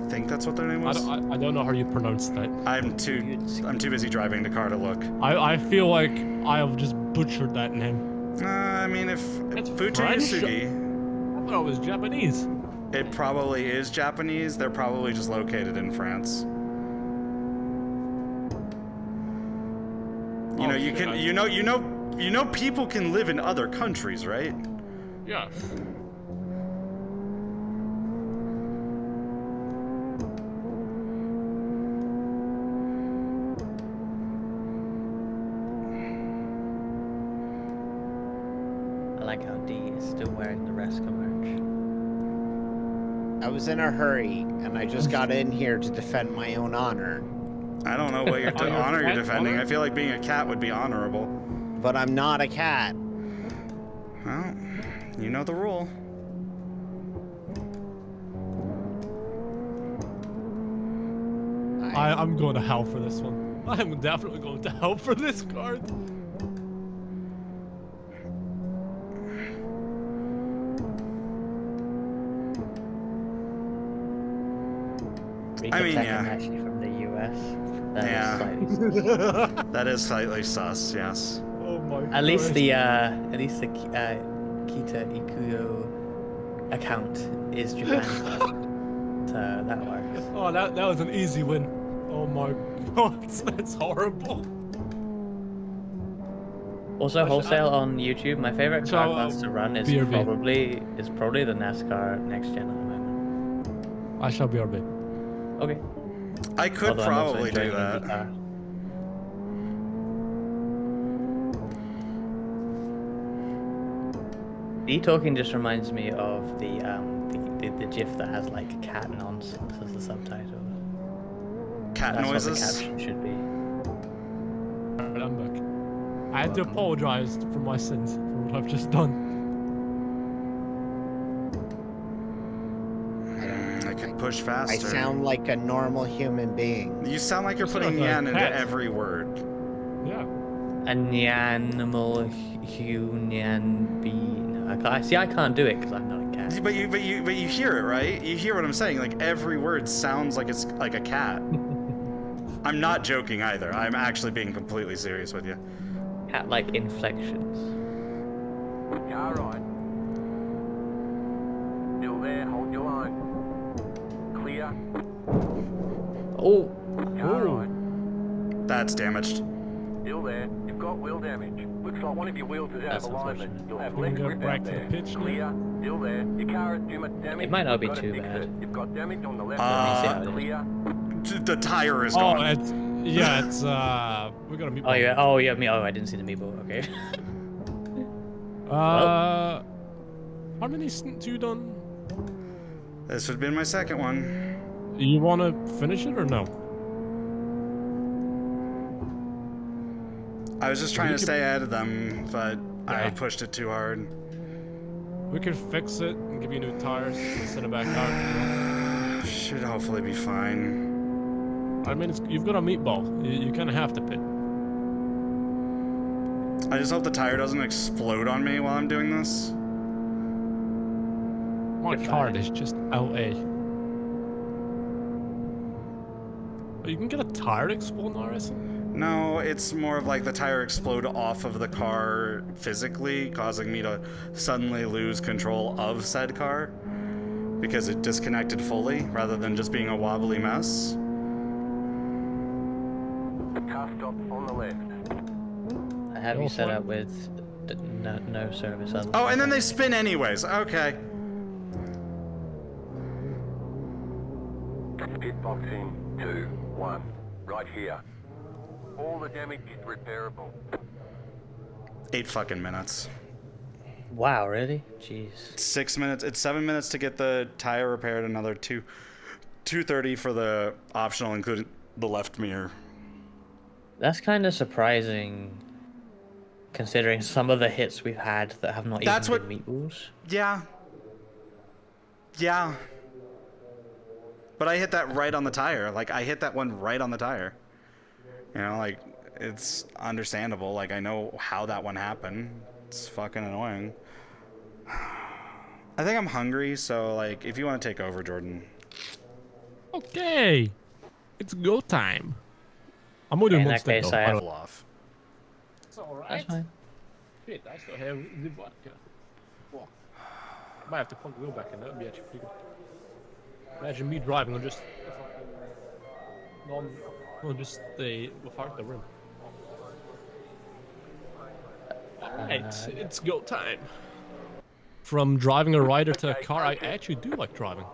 think that's what their name was. I don't know how you pronounce that. I'm too busy driving the car to look. I feel like I have just butchered that name. I mean, if It's Fujitsugi. I thought it was Japanese. it probably is Japanese. They're probably just located in France. You know, you can, you know, people can live in other countries, right? Yeah. I like how D is still wearing the Resca merch. I was in a hurry, and I just got in here to defend my own honor. I don't know what honor you're defending. I feel like being a cat would be honorable. But I'm not a cat. Well, you know the rule. I'm going to hell for this one. I'm definitely going to hell for this card. I mean, yeah. Actually from the US. Yeah. That is slightly sus, yes. Oh my god. At least the Kita Ikuyo account is Japan. So that works. Oh, that was an easy win. Oh my god, that's horrible. Also, wholesale on YouTube. My favorite car class to run is BRB. probably the NASCAR Next Gen at the moment. I shall BRB. Okay. I could probably do that. The talking just reminds me of the GIF that has like cat nonsense as the subtitle. Cat That's noises? What the caption should be. I'm back. I had to apologize for my sins, for what I've just done. I could push faster. I sound like a normal human being. You sound like you're putting yen into every word. Yeah. An animal human being. I can't do it because I'm not a cat. But you hear it, right? You hear what I'm saying? Like every word sounds like it's like a cat. I'm not joking either. I'm actually being completely serious with you. Cat-like inflections. Car right. Still there, hold your line. Clear. Oh. Car right. That's damaged. Still there. You've got wheel damage. Looks like one of your wheels is out of alignment. You'll have Can we less go grip back out to the there. pitch now? Clear. Still there. Your car has too much damage. It might not be You've gotta too fix bad. it. You've got damage on the left. Clear. The tire is Oh, gone. it's we got a meatball. Oh yeah. Oh yeah. I didn't see the meatball. Okay. How many stints you done? This would have been my second one. You want to finish it or no? I was just trying to stay ahead of them, but I pushed it too hard. We could fix it and give you new tires and send it back out. Should hopefully be fine. I mean, you've got a meatball. You kind of have to pit. I just hope the tire doesn't explode on me while I'm doing this. My card is just LA. But you can get a tire to explode in RS? No, it's more of like the tire explode off of the car physically, causing me to suddenly lose control of said car because it disconnected fully rather than just being a wobbly mess. Car stop on the left. I have you set up with no service. Oh, and then they spin anyways. Okay. Pit box in 2, 1. Right here. All the damage is repairable. 8 fucking minutes. Wow, really? Jeez. 6 minutes. It's 7 minutes to get the tire repaired. Another 2:30 for the optional, including the left mirror. That's kind of surprising, considering some of the hits we've had that have not even been meatballs. Yeah. Yeah. But I hit that right on the tire. Like, I hit that one right on the tire. You know, like, it's understandable. Like, I know how that one happened. It's fucking annoying. I think I'm hungry, so, like, if you want to take over, Jordan. Okay. It's go time. I'm going to do In that case, I have off. It's alright. That's fine. Shit, I still have the vodka. Might have to plug the wheel back in. That would be actually pretty good. Imagine me driving on just without the rim. Alright, it's go time. From driving a rider to a car, I actually do like driving.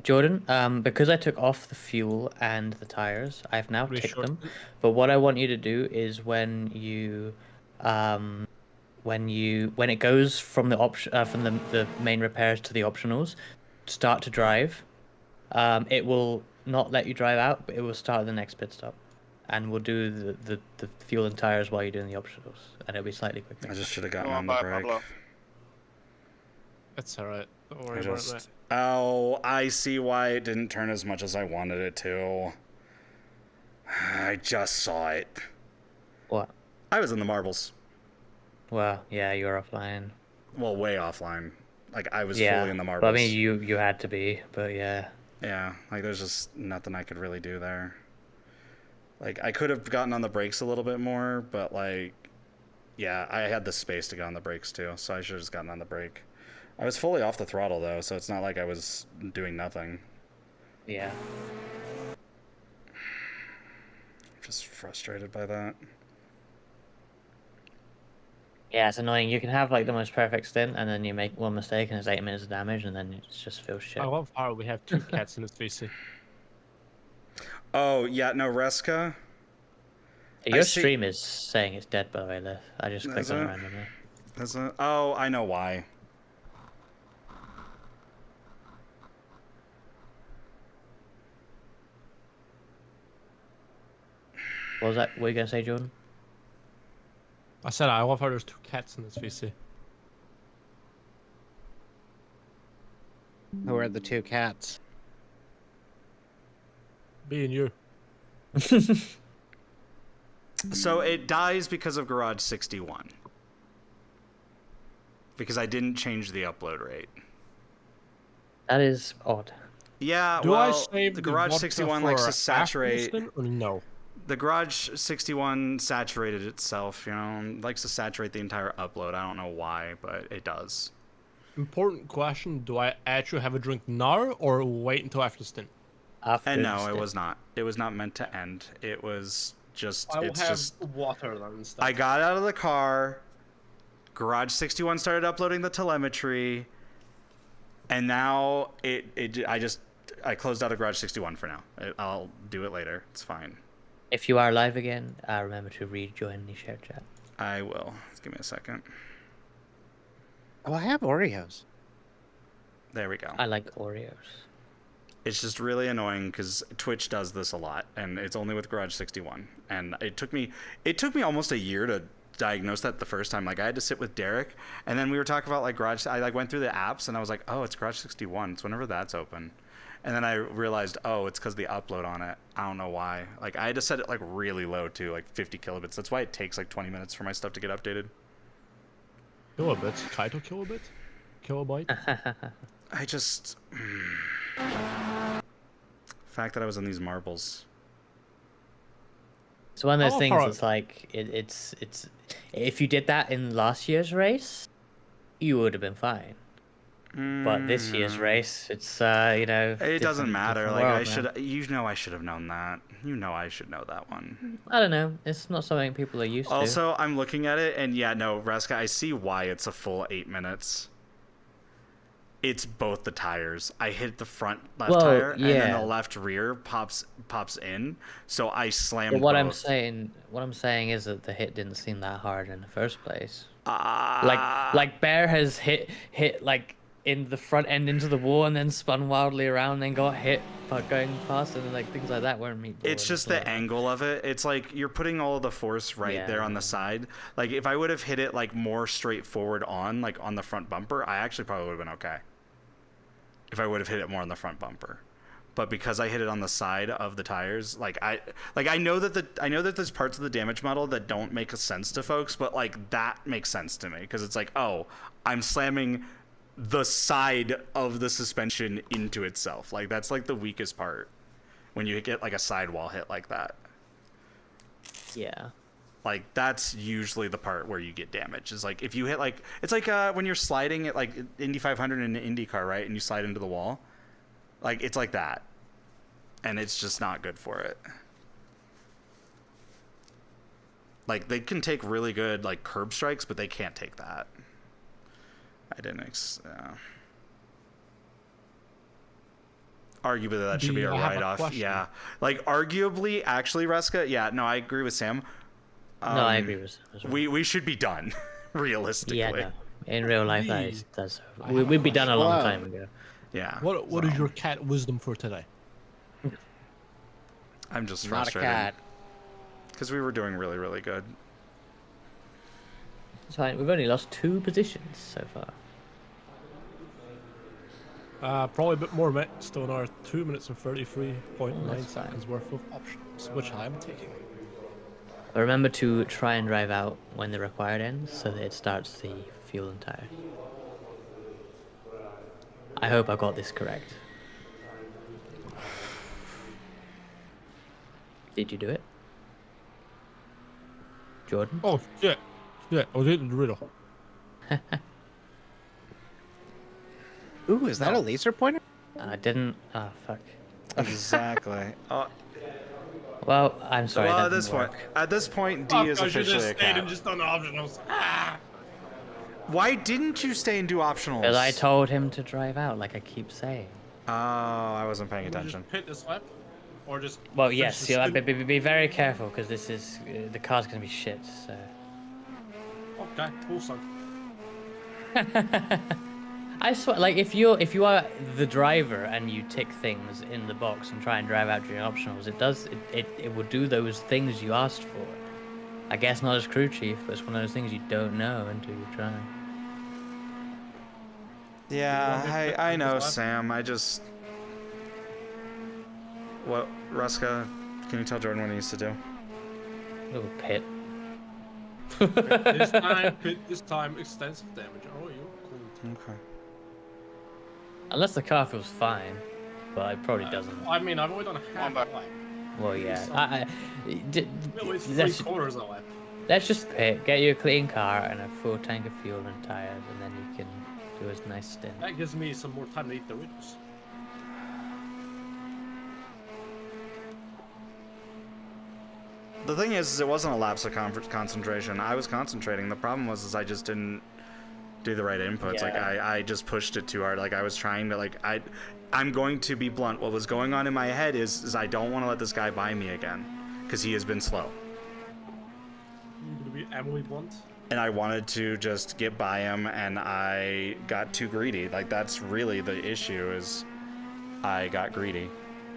Jordan, because I took off the fuel and the tires, I've now ticked them. But what I want you to do is when it goes from the the main repairs to the optionals, start to drive. It will not let you drive out, but it will start the next pit stop, and we'll do the fuel and tires while you're doing the optionals, and it'll be slightly quicker. I just should have gotten on the brake. That's alright. Don't worry about that. Oh, I see why it didn't turn as much as I wanted it to. I just saw it. What? I was in the marbles. Well, yeah, you were offline. Well, way offline. Like, I was fully in the marbles. But I mean, you had to be, but yeah. Yeah, like, there's just nothing I could really do there. Like, I could have gotten on the brakes a little bit more, but, like, yeah, I had the space to get on the brakes, too, so I should have just gotten on the brake. I was fully off the throttle, though, so it's not like I was doing nothing. Yeah. Just frustrated by that. Yeah, it's annoying. You can have like the most perfect stint, and then you make one mistake, and it's 8 minutes of damage, and then it just feels shit. I love how we have 2 cats in this VC. Oh yeah, no, Reska. Your stream is saying it's dead, by the way, Liv. I just clicked on it randomly. Is it? Oh, I know why. What was that? What were you gonna say, Jordan? I said I love how there's 2 cats in this VC. Who are the 2 cats? Me and you. So it dies because of Garage 61. Because I didn't change the upload rate. That is odd. Yeah, Do well, I save the Garage 61 likes to saturate. Or no. The Garage 61 saturated itself, you know, likes to saturate the entire upload. I don't know why, but it does. Important question, do I actually have a drink now or wait until after the stint? And no, it was not. It was not meant to end. It was just... I will have water then instead. I got out of the car, Garage 61 started uploading the telemetry, and now I closed out of Garage 61 for now. I'll do it later. It's fine. If you are live again, remember to rejoin the share chat. I will. Just give me a second. Oh, I have Oreos. There we go. I like Oreos. It's just really annoying because Twitch does this a lot, and it's only with Garage 61. And it took me almost a year to diagnose that the first time. Like, I had to sit with Derek, and then we were talking about like Garage. I like went through the apps, and I was like, oh, it's Garage 61. It's whenever that's open. And then I realized, oh, it's because the upload on it. I don't know why. Like, I had to set it like really low too, like 50 kilobits. That's why it takes like 20 minutes for my stuff to get updated. Kilobits? Kaito kilobit? Kilobyte? I just... fact that I was in these marbles. It's one of those things. It's like it's if you did that in last year's race, you would have been fine. But this year's race, it's you know. It doesn't matter. Like I should, I should have known that. You know, I should know that one. I don't know. It's not something people are used to. Also, I'm looking at it, and yeah, no, Reska, I see why it's a full 8 minutes. It's both the tires. I hit the front left tire, and then the left rear pops in. So I slammed. But what both. I'm saying is that the hit didn't seem that hard in the first place. Like Bear has hit like in the front end into the wall and then spun wildly around and then got hit by going past, and like things like that weren't meatball. It's just the angle of it. It's like you're putting all of the force there on the side. Like if I would have hit it like more straightforward on the front bumper, I actually probably would have been okay. If I would have hit it more on the front bumper. But because I hit it on the side of the tires, I know that there's parts of the damage model that don't make sense to folks, but like that makes sense to me because it's like, oh, I'm slamming the side of the suspension into itself. Like that's like the weakest part when you get like a sidewall hit like that. Yeah. Like that's usually the part where you get damage. Is like if you hit like it's like when you're sliding at like Indy 500 in an IndyCar, right? And you slide into the wall, like it's like that, and it's just not good for it. Like they can take really good like curb strikes, but they can't take that. I didn't. Arguably that should be a write-off. Yeah, like arguably, actually, Ruska. Yeah, no, I agree with Sam. No, I agree with Sam. We should be done, realistically. Yeah, no. In real life, that's we'd be done a long time ago. Yeah. What is your cat wisdom for today? I'm just Not frustrated. a cat. Because we were doing really, really good. It's fine. We've only lost 2 positions so far. Probably a bit more, mate. Still another 2 minutes and 33.9 seconds worth of options, which I am taking. But remember to try and drive out when the required ends, so that it starts the fuel and tire. I hope I got this correct. Did you do it? Jordan? Oh, shit. Yeah, I was hitting the riddle. Ooh, is that a laser pointer? I didn't. Ah, fuck. Exactly. Well, I'm sorry. Well, that at this point, D is officially a cat. And just done the optionals. Ah! Why didn't you stay and do optionals? Because I told him to drive out, like I keep saying. Oh, I wasn't paying attention. Just hit this lap, or just. Well, yes. Be very careful, because this is the car's gonna be shit. So. Okay, cool, son. I swear, like if you are the driver and you tick things in the box and try and drive out during optionals, it will do those things you asked for. I guess not as crew chief, but it's one of those things you don't know until you try. Yeah, I know, Sam. I just. What, Ruska? Can you tell Jordan what he needs to do? Little pit. this time, extensive damage. Oh, you're cool. Okay. Unless the car feels fine, but it probably doesn't. I mean, I've only done half a lap. Well, yeah. It's 3 quarters of a lap. Let's just pit, get you a clean car and a full tank of fuel and tires, and then you can do a nice stint. That gives me some more time to eat Doritos. The thing is it wasn't a lapse of concentration. I was concentrating. The problem was I just didn't do the right inputs. Yeah. Like I just pushed it too hard. Like I was trying to I'm going to be blunt. What was going on in my head is I don't want to let this guy buy me again because he has been slow. You're gonna be Emily Blunt. And I wanted to just get by him, and I got too greedy. Like that's really the issue is I got greedy,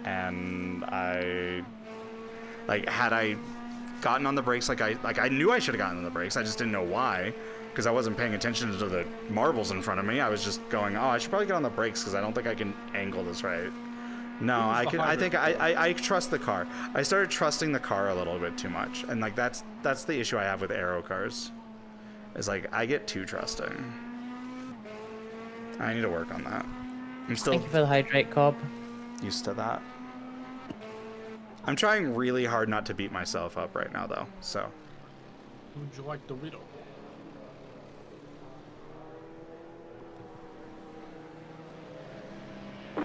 and had I gotten on the brakes I knew I should have gotten on the brakes. I just didn't know why, because I wasn't paying attention to the marbles in front of me. I was just going, oh, I should probably get on the brakes because I don't think I can angle this right. No, I think I trust the car. I started trusting the car a little bit too much, and like that's the issue I have with aero cars. Is like I get too trusting. I need to work on that. I'm still. Thank you for the hydrate, Cobb. Used to that. I'm trying really hard not to beat myself up right now, though. So. Would you like Dorito?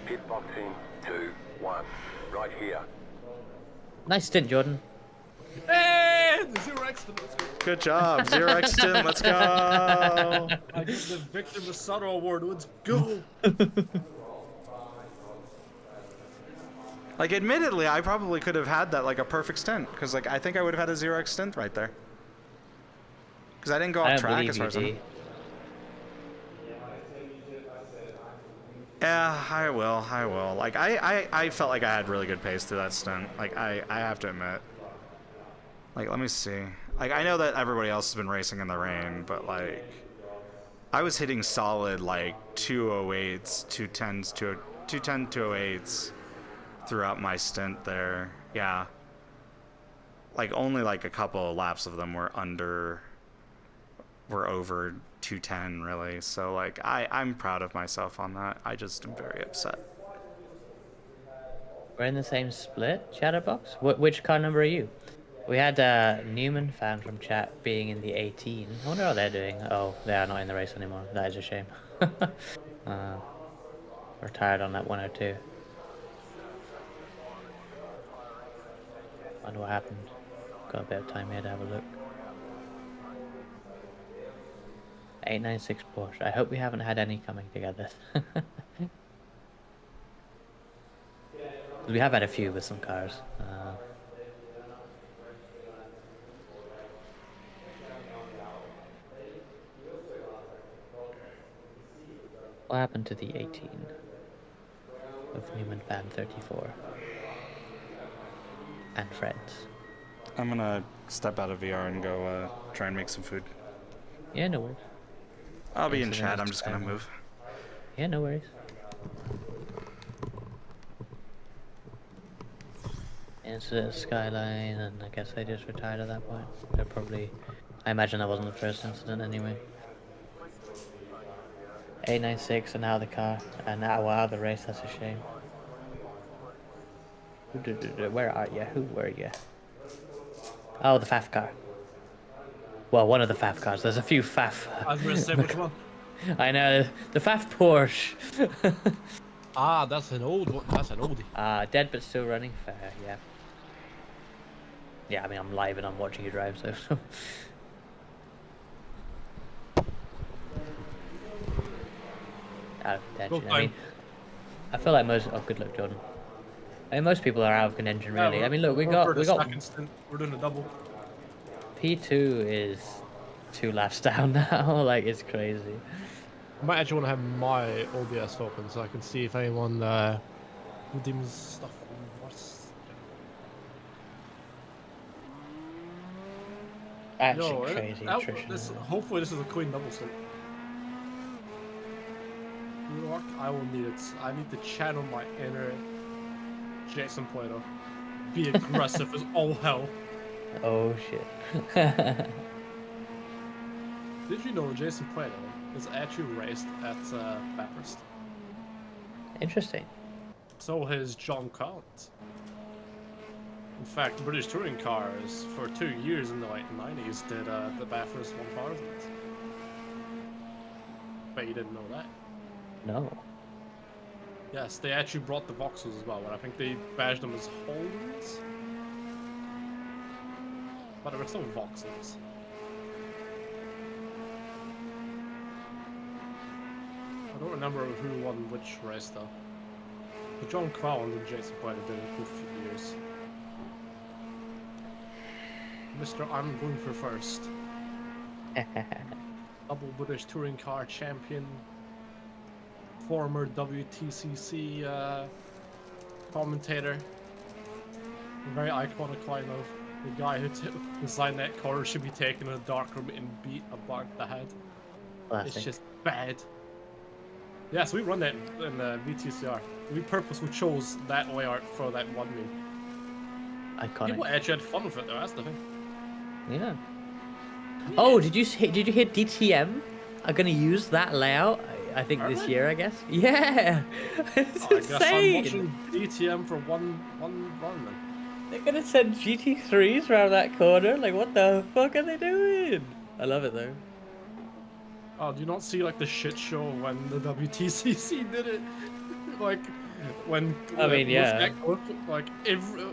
Pit box in 2, 1, right here. Nice stint, Jordan. Hey, the Zero Exton, let's go. Good job, Zero Exton, let's go. I get the Victor Masato Award, let's go. Like, admittedly, I probably could have had that like a perfect stint, because like I think I would have had a 0x stint right there. Because I didn't go off track as far as I know. Yeah, I will. Like, I felt like I had really good pace through that stint. Like, I have to admit. Like, let me see. Like, I know that everybody else has been racing in the rain, but, like, I was hitting solid, like, 208s, 210s, 210, 208s throughout my stint there. Yeah. Like, only, like, a couple of laps of them were over 210, really. So, like, I'm proud of myself on that. I just am very upset. We're in the same split, Chatterbox? Which car number are you? We had Newman fan from chat being in the 18. I wonder how they're doing. Oh, they are not in the race anymore. That is a shame. Retired on that 102. Wonder what happened. Got a bit of time here to have a look. 896 Porsche. I hope we haven't had any coming together. We have had a few with some cars. What happened to the 18 of Newman Fan 34 and friends? I'm gonna step out of VR and go try and make some food. Yeah, no worries. I'll be in chat. I'm just gonna move. Yeah, no worries. Incident Skyline, and I guess they just retired at that point. They're probably... I imagine that wasn't the first incident anyway. 896 and now the car, and now wow, the race, that's a shame. Where are you? Who were you? Oh, the FAF car. Well, one of the FAF cars. There's a few FAF. I was going to say which one. I know, the FAF Porsche. Ah, that's an old one. That's an oldie. Dead but still running. Fair, yeah. Yeah, I mean, I'm live and I'm watching you drive, so. Out of contention. I mean, I feel like most. Oh, good luck, Jordan. I mean, most people are out of contention, really. Yeah, I mean, look, we got. We're doing a double. P2 is 2 laps down now. Like, it's crazy. I might actually want to have my OBS open so I can see if anyone redeems stuff. Actually, crazy attrition. Hopefully, this is a clean double stick. You know what? I will need it. I need to channel my inner Jason Plato. Be aggressive as all hell. Oh shit. Did you know Jason Plato is actually raced at Bathurst? Interesting. So has John Count. In fact, British touring cars for 2 years in the late 90s did the Bathurst 1000. Bet you didn't know that. No. Yes, they actually brought the Vauxhalls as well, but I think they badged them as Holdens. But they were still Vauxhalls. I don't remember who won which race though. But John Crown and Jason Plato did it for a few years. Mr. I'm going for first. Double British touring car champion. Former WTCC commentator. A very iconic line of the guy who designed that car should be taken in a dark room and beat about the head. Classic. It's just bad. Yeah, so we run that in the VTCR. We purposely chose that layout for that one meme. Iconic. People actually had fun with it though, that's the thing. Yeah. Oh, did you hear DTM are gonna use that layout? I think this year, I guess. Yeah. It's insane. I guess I'm watching DTM for one run then. They're gonna send GT3s around that corner. Like, what the fuck are they doing? I love it though. Oh, do you not see like the shit show when the WTCC did it? Like when I mean, yeah. Like every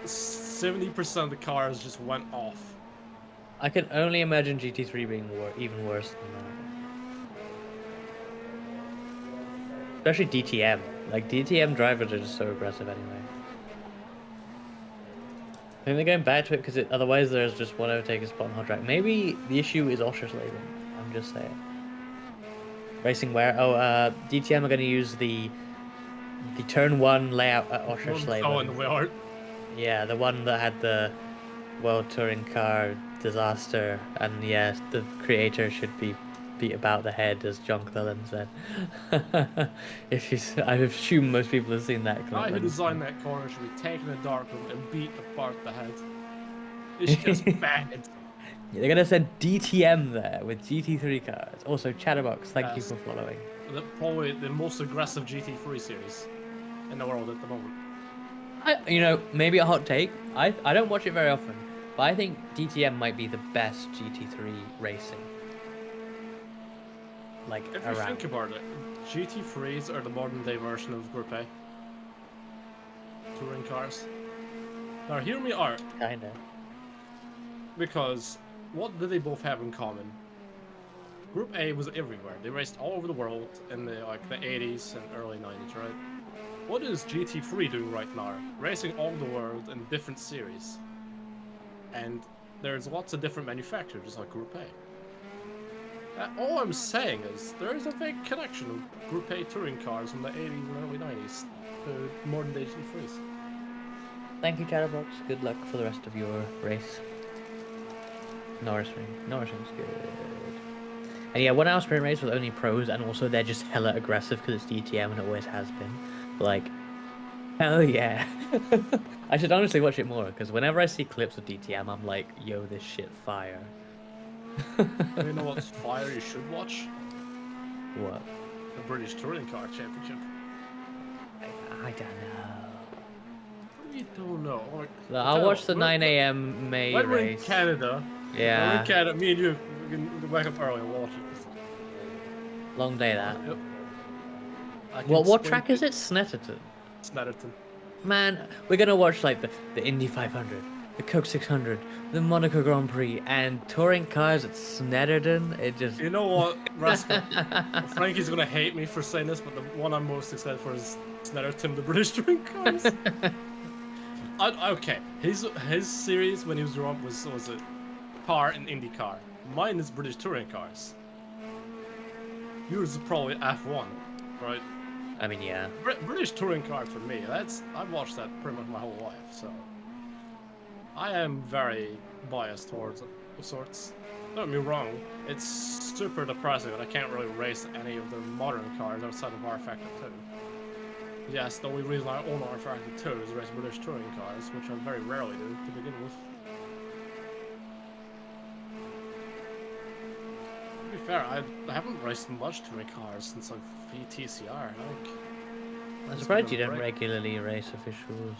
70% of the cars just went off. I can only imagine GT3 being even worse than that. Especially DTM. Like, DTM drivers are just so aggressive anyway. I think they're going back to it because otherwise there's just one overtaker spot on hot track. Maybe the issue is Oschersleben. I'm just saying. Racing where? Oh, DTM are going to use the turn 1 layout at Oschersleben. Oh, in the layout. Yeah, the one that had the World Touring Car disaster, and yes, the creator should be beat about the head, as John Cleland said. I assume most people have seen that. The guy who designed that corner should be taken in a dark room and beat apart the head. It's just bad. They're gonna send DTM there with GT3 cars. Also, Chatterbox, thank you for following. Probably the most aggressive GT3 series in the world at the moment. You know, maybe a hot take. I don't watch it very often, but I think DTM might be the best GT3 racing. Like, if you think about it, GT3s are the modern day version of Group A. Touring cars. Now, hear me out. Kinda. Because what do they both have in common? Group A was everywhere. They raced all over the world in the 80s and early 90s, right? What is GT3 doing right now? Racing all over the world in different series. And there's lots of different manufacturers, just like Group A. All I'm saying is, there is a big connection of Group A touring cars from the 80s and early 90s to modern day GT3s. Thank you, Chatterbox. Good luck for the rest of your race. Norrising's good. And yeah, 1 hour sprint race with only pros, and also they're just hella aggressive because it's DTM and it always has been. Like, hell yeah. I should honestly watch it more, because whenever I see clips of DTM, I'm like, yo, this shit fire. You know what's fire you should watch? What? The British Touring Car Championship. I don't know. You don't know. I'll watch the 9 a.m. May when race. We're in Canada. Yeah. We're in Canada. Me and you can wake up early and watch it. Long day, that. Yep. What track is it? Snetterton. Snetterton. Man, we're gonna watch like the Indy 500, the Coke 600, the Monaco Grand Prix, and touring cars at Snetterton. It just... You know what, Rascal? Frankie's gonna hate me for saying this, but the one I'm most excited for is Snetterton, the British touring cars. Okay, his series when he was growing up was it car and IndyCar. Mine is British touring cars. Yours is probably F1, right? I mean, yeah. British touring cars for me. I've watched that pretty much my whole life, so I am very biased towards it of sorts. Don't get me wrong, it's super depressing that I can't really race any of the modern cars outside of R Factor 2. Yes, the only reason I own R Factor 2 is race British touring cars, which I very rarely do to begin with. To be fair, I haven't raced much touring cars since like VTCR. I'm surprised you don't regularly race officials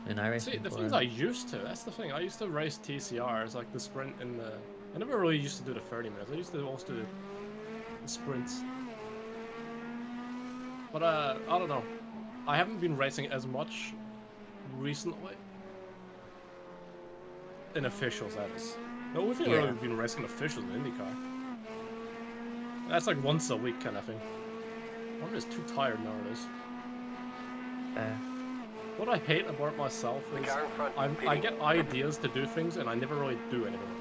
in iRacing. See, the things I used to. That's the thing. I used to race TCRs, like the sprint and the. I never really used to do the 30 minutes. I used to also do the sprints. But I don't know. I haven't been racing as much recently. In officials, that is. The only thing I've really been racing officials in IndyCar. That's like once a week kind of thing. I'm just too tired nowadays. What I hate about myself is I get ideas to do things and I never really do anything.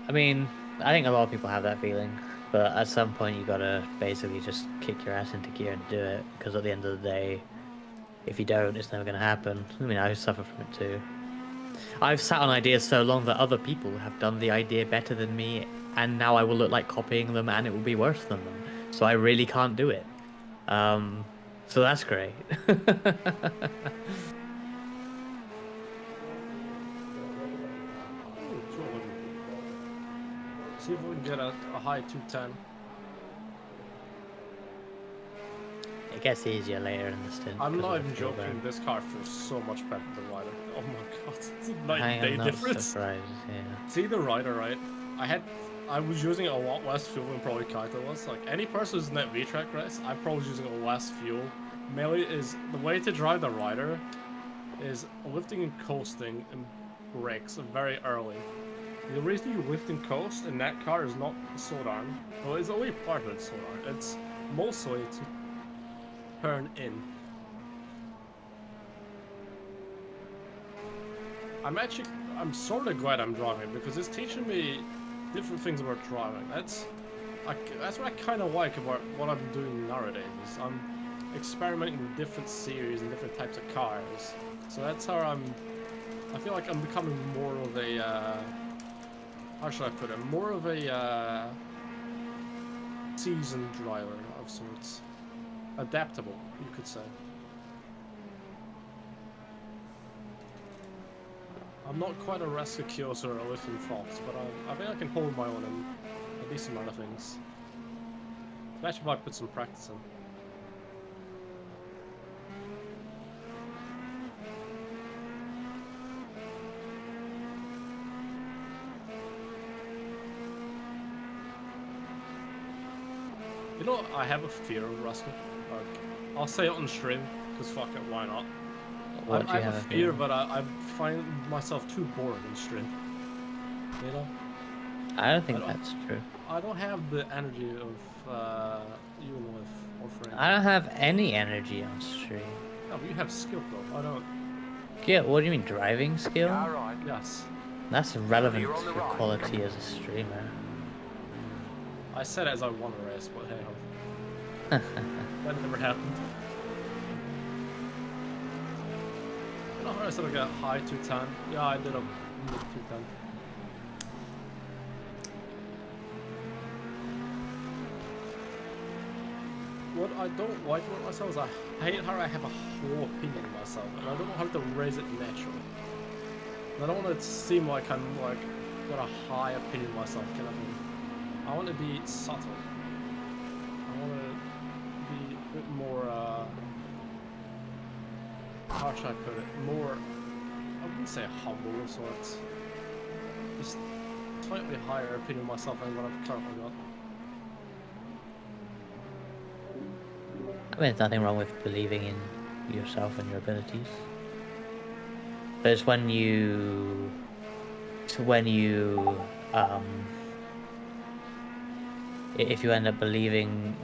I mean, I think a lot of people have that feeling, but at some point you gotta basically just kick your ass into gear and do it, because at the end of the day, if you don't, it's never gonna happen. I mean, I suffer from it too. I've sat on ideas so long that other people have done the idea better than me, and now I will look like copying them and it will be worse than them. So I really can't do it. So that's great. See if we can get a high 210. It gets easier later in the stint. I'm not even joking, this car feels so much better than the Rider. Oh my god, it's a night and day difference. Surprised, yeah. See the Rider, right? I was using a lot less fuel than probably Kaito was. Like, any person who's in that V-Track race, I'm probably using a less fuel. Mainly is, the way to drive the Rider is lifting and coasting and brakes very early. The reason you lift and coast in that car is not the slow down. Well, it's only part of the slow down. It's mostly to turn in. I'm sort of glad I'm driving because it's teaching me different things about driving. That's what I kind of like about what I'm doing nowadays. I'm experimenting with different series and different types of cars. So that's how I feel like I'm becoming more of a, how should I put it? More of a seasoned driver of sorts. Adaptable, you could say. I'm not quite a Raska Kiosk or a Lithium Fox, but I think I can hold my own in a decent amount of things. Especially if I put some practice in. You know, I have a fear of Ruska. Like, I'll say it on stream, because fuck it, why not? I have a fear, but I find myself too bored on stream. You know? I don't think that's true. I don't have the energy of even with offering. I don't have any energy on stream. No, but you have skill though. I don't. Yeah, what do you mean, driving skill? Yes. That's irrelevant to your quality as a streamer. I said as I won a race, but hey, that never happened. You know how I said I got high 210? Yeah, I did a mid 210. What I don't like about myself is I hate how I have a whole opinion of myself, and I don't know how to raise it naturally. And I don't want to seem like I'm like got a high opinion of myself, kind of thing. I want to be subtle. I want to be a bit more, how should I put it? More, I wouldn't say humble of sorts. Just slightly higher opinion of myself than what I've currently got. I mean, there's nothing wrong with believing in yourself and your abilities. But it's when you... if you end up believing...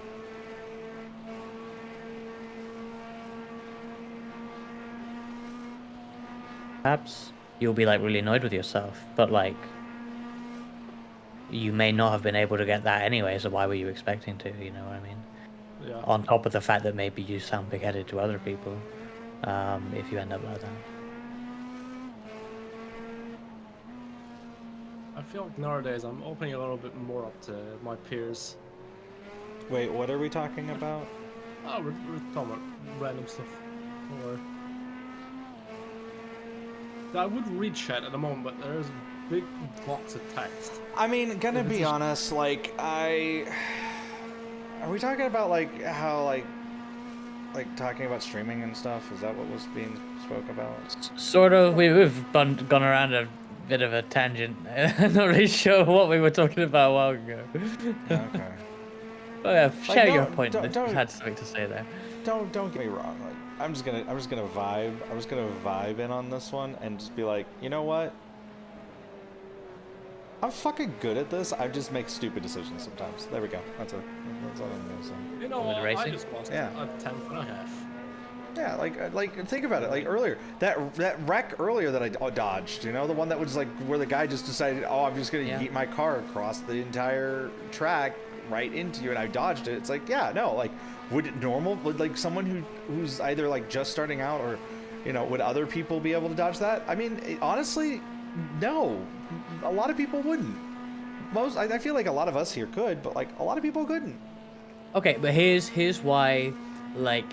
Perhaps you'll be like really annoyed with yourself, but like... You may not have been able to get that anyway, so why were you expecting to, you know what I mean? Yeah. On top of the fact that maybe you sound big-headed to other people, if you end up like that. I feel like nowadays I'm opening a little bit more up to my peers. Wait, what are we talking about? Oh, we're talking about random stuff. Or... I would read chat at the moment, but there's big blocks of text. I mean, gonna be honest, like, Are we talking about, like, how, like talking about streaming and stuff? Is that what was being spoke about? Sort of. We've gone around a bit of a tangent. I'm not really sure what we were talking about a while ago. Okay. But yeah, share your point. Don't You had something to say there. Don't get me wrong. Like, I'm just gonna vibe. I'm just gonna vibe in on this one and just be like, you know what? I'm fucking good at this. I just make stupid decisions sometimes. There we go. That's all I'm gonna say. You know, I just lost a 10th and a half. Yeah, like think about it. Like earlier, that wreck earlier that I dodged. You know, the one that was like where the guy just decided, oh, I'm just gonna yeet my car across the entire track right into you, and I dodged it. It's like, yeah, no, like would like someone who's either like just starting out or, you know, would other people be able to dodge that? I mean, honestly, no. A lot of people wouldn't. I feel like a lot of us here could, but like a lot of people couldn't. Okay, but here's why, like,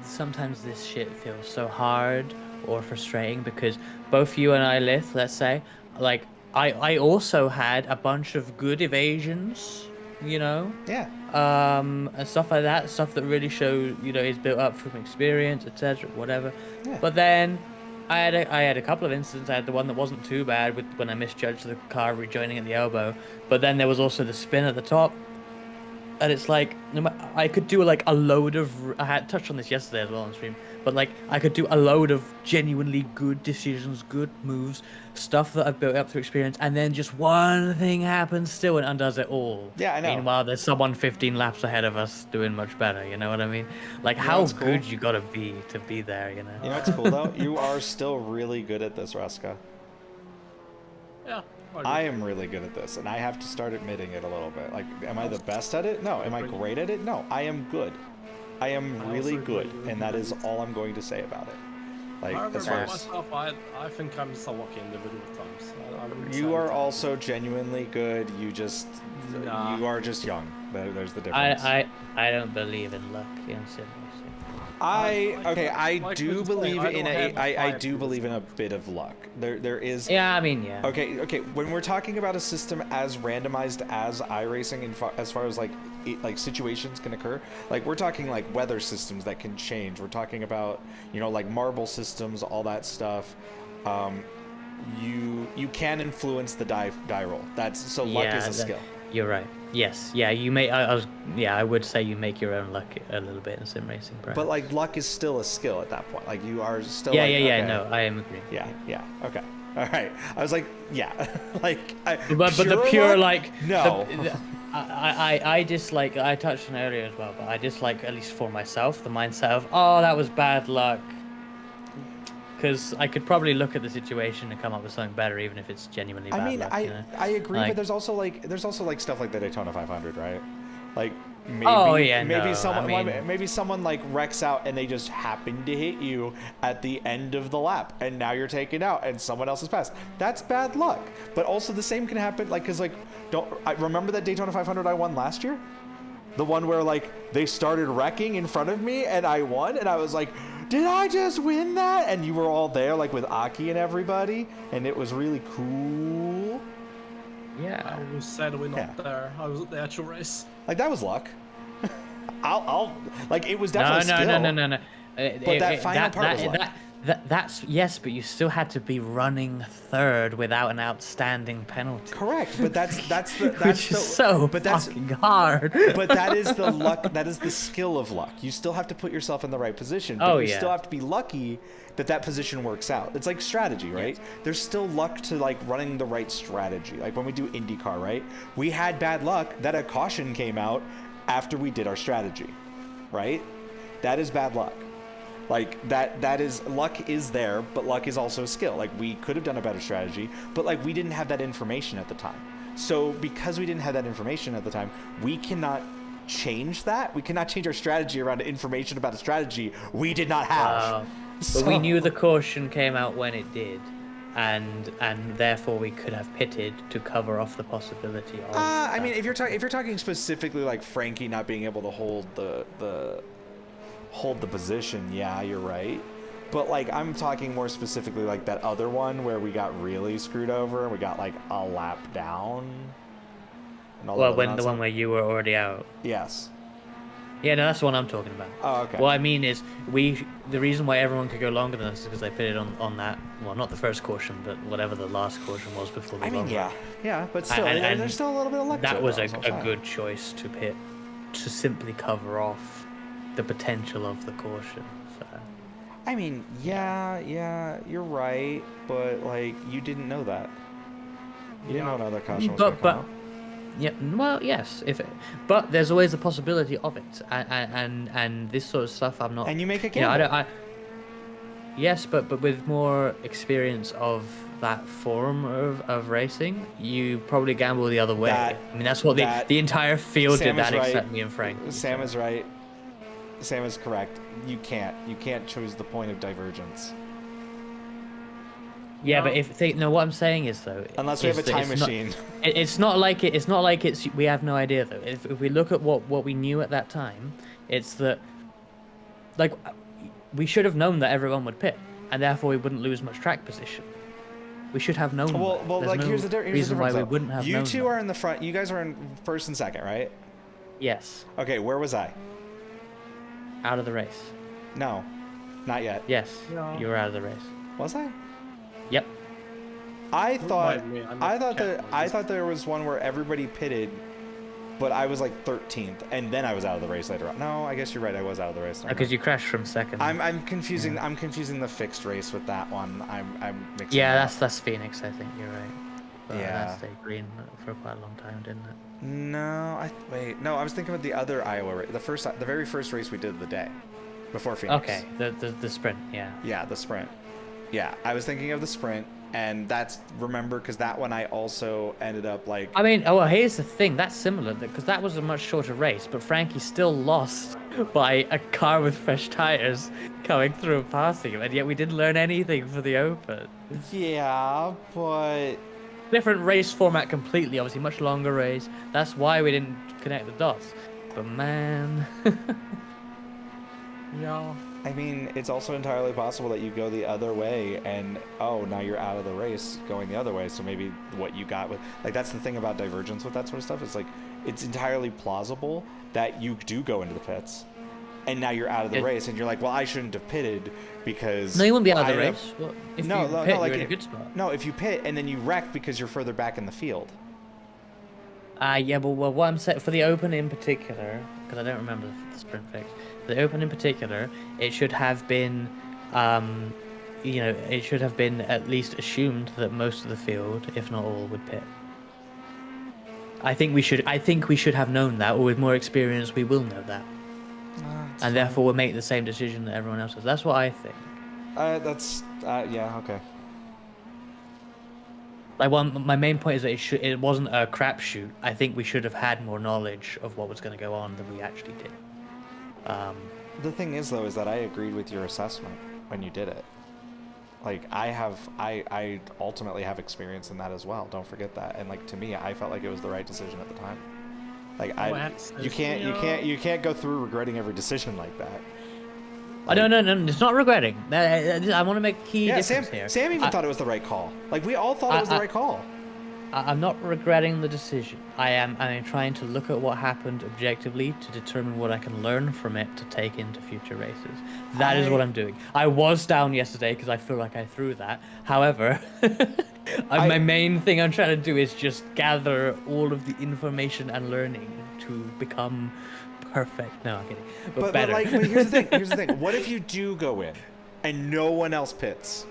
sometimes this shit feels so hard or frustrating, because both you and I, Lith, let's say, like, I also had a bunch of good evasions, you know? Yeah. And stuff like that, stuff that really show, you know, he's built up from experience, etc., whatever. Yeah. But then I had a couple of incidents. I had the one that wasn't too bad when I misjudged the car rejoining at the elbow, but then there was also the spin at the top, and it's like I could do like a load of. I had touched on this yesterday as well on stream, but like I could do a load of genuinely good decisions, good moves, stuff that I've built up through experience, and then just one thing happens still and undoes it all. Yeah, I know. Meanwhile, there's someone 15 laps ahead of us doing much better. You know what I mean? Like, you know how what's cool? good you gotta be to be there. You know. You know what's cool though? You are still really good at this, Ruska. Yeah. I am really good at this, and I have to start admitting it a little bit. Like, am I the best at it? No. Am I great at it? No. I am good. I am really good, and that is all I'm going to say about it. Like, as far as myself, I think I'm just a lucky individual at times. you are also genuinely good. You just you are just young. There's the difference. I don't believe in luck in sim racing. I do believe in a bit of luck. There is. Yeah, I mean, yeah. Okay. When we're talking about a system as randomized as iRacing, as far as like situations can occur, like we're talking like weather systems that can change. We're talking about, you know, like marble systems, all that stuff. You can influence the die roll. Luck is a skill. You're right. Yes. Yeah. You may. I was. Yeah. I would say you make your own luck a little bit in sim racing, perhaps. But like luck is still a skill at that point. Like you are still. Yeah. Like, yeah. okay. No, I am agreeing. Yeah. Okay. All right. I was like, yeah. like. But the pure luck? like. No. I dislike. I touched on it earlier as well, but I dislike, at least for myself, the mindset of, oh, that was bad luck. Because I could probably look at the situation and come up with something better, even if it's genuinely bad luck. I agree, but there's also like stuff like the Daytona 500, right? Like maybe someone like wrecks out and they just happen to hit you at the end of the lap, and now you're taken out and someone else has passed. That's bad luck. But also the same can happen, like, because like I remember that Daytona 500 I won last year, the one where like they started wrecking in front of me and I won, and I was like, did I just win that? And you were all there, like with Aki and everybody, and it was really cool. Yeah. I was sadly not there. I was at the actual race. Like, that was luck. I'll like, it was definitely skill. No. But that final part was luck. That's yes, but you still had to be running third without an outstanding penalty. Correct, but that's Which is so fucking hard. But that is the luck. That is the skill of luck. You still have to put yourself in the right position. But you still have to be lucky that position works out. It's like strategy, right? Yes. There's still luck to like running the right strategy. Like when we do IndyCar, right? We had bad luck that a caution came out after we did our strategy, right? That is bad luck. Like that is luck is there, but luck is also a skill. Like we could have done a better strategy, but like we didn't have that information at the time. So because we didn't have that information at the time, we cannot change that. We cannot change our strategy around information about a strategy we did not have. But we knew the caution came out when it did, and therefore we could have pitted to cover off the possibility of. I mean, if you're talking specifically like Frankie not being able to hold the position, yeah, you're right. But like I'm talking more specifically like that other one where we got really screwed over and we got like a lap down. Well, when the one where you were already out. Yes. Yeah, no, that's the one I'm talking about. Oh, okay. What I mean is, the reason why everyone could go longer than us is because they pitted on that, well, not the first caution, but whatever the last caution was before the long run. Yeah, but still, there's still a little bit of luck to it. That was a good choice to pit, to simply cover off the potential of the caution. So. I mean, yeah, you're right, but like you didn't know that. You didn't know another caution was going to come out. Yeah, well, yes, but there's always the possibility of it, and this sort of stuff I'm not. And you make a gamble. Yes, but with more experience of that form of racing, you probably gamble the other way. I mean, that's what the entire field did that, except me and Frank. Sam is right. Sam is correct. You can't choose the point of divergence. Yeah, but what I'm saying is though, unless we have a time machine, it's not like we have no idea though. If we look at what we knew at that time, it's that like we should have known that everyone would pit, and therefore we wouldn't lose much track position. We should have known. Well, like here's the reason why we wouldn't have known. You two are in the front. You guys are in first and second, right? Yes. Okay, where was I? Out of the race. No, not yet. Yes, you were out of the race. Was I? Yep. I thought there was one where everybody pitted, but I was like 13th, and then I was out of the race later on. No, I guess you're right. I was out of the race. Because you crashed from second. I'm confusing. Yeah. I'm confusing the fixed race with that one. I'm mixing. Yeah, that's Phoenix. I think you're right. But yeah. That stayed green for quite a long time, didn't it? No, No, I was thinking about the other Iowa race. The very first race we did of the day, before Phoenix. Okay, the sprint. Yeah. Yeah, the sprint. Yeah, I was thinking of the sprint, and remember, because that one I also ended up like. I mean, here's the thing. That's similar because that was a much shorter race, but Frankie still lost by a car with fresh tires coming through and passing him, and yet we didn't learn anything for the Open. Yeah, but. Different race format completely, obviously, much longer race. That's why we didn't connect the dots. But man. Yeah. I mean, it's also entirely possible that you go the other way and, now you're out of the race going the other way. So maybe what you got with, like, that's the thing about divergence with that sort of stuff. It's like, it's entirely plausible that you do go into the pits and now you're out of the race and you're like, well, I shouldn't have pitted because. No, you wouldn't be out of the race. Well, if you pit, you're in a good spot. No, if you pit and then you wreck because you're further back in the field. Yeah, but what I'm saying for the Open in particular, because I don't remember the sprint fix. For the Open in particular, it should have been, it should have been at least assumed that most of the field, if not all, would pit. I think we should have known that, or with more experience, we will know that, and therefore we'll make the same decision that everyone else does. That's what I think. Yeah, okay. Like, my main point is that it wasn't a crapshoot. I think we should have had more knowledge of what was going to go on than we actually did. The thing is, though, is that I agreed with your assessment when you did it. Like, I ultimately have experience in that as well. Don't forget that. And like, to me, I felt like it was the right decision at the time. Like, you can't go through regretting every decision like that. Like, no, it's not regretting. I want to make a key difference here. Sam even thought it was the right call. Like, we all thought it was the right call. I'm not regretting the decision. I am trying to look at what happened objectively to determine what I can learn from it to take into future races. That is what I'm doing. I was down yesterday because I feel like I threw that. However, my main thing I'm trying to do is just gather all of the information and learning to become perfect. No, I'm kidding. But better. But here's the thing. What if you do go in and no one else pits?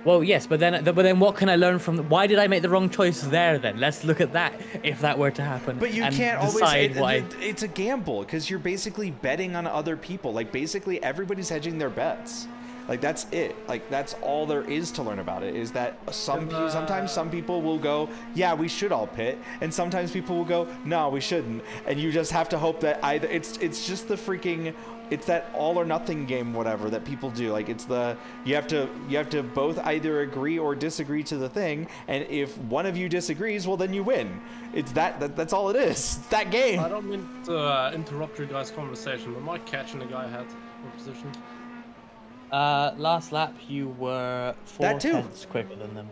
Well, yes, but then what can I learn from? Why did I make the wrong choice there? Then let's look at that. If that were to happen, but you can't always. It's a gamble because you're basically betting on other people. Like, basically everybody's hedging their bets. Like, that's it. Like, that's all there is to learn about it. Is that sometimes some people will go, yeah, we should all pit, and sometimes people will go, no, we shouldn't. And you just have to hope that either it's just the freaking. It's that all or nothing game, whatever, that people do. Like, it's you have to both either agree or disagree to the thing, and if one of you disagrees, well, then you win. It's that's all it is. It's that game. I don't mean to interrupt your guys' conversation, but am I catching the guy ahead of position? Last lap you were 4 tenths quicker than them.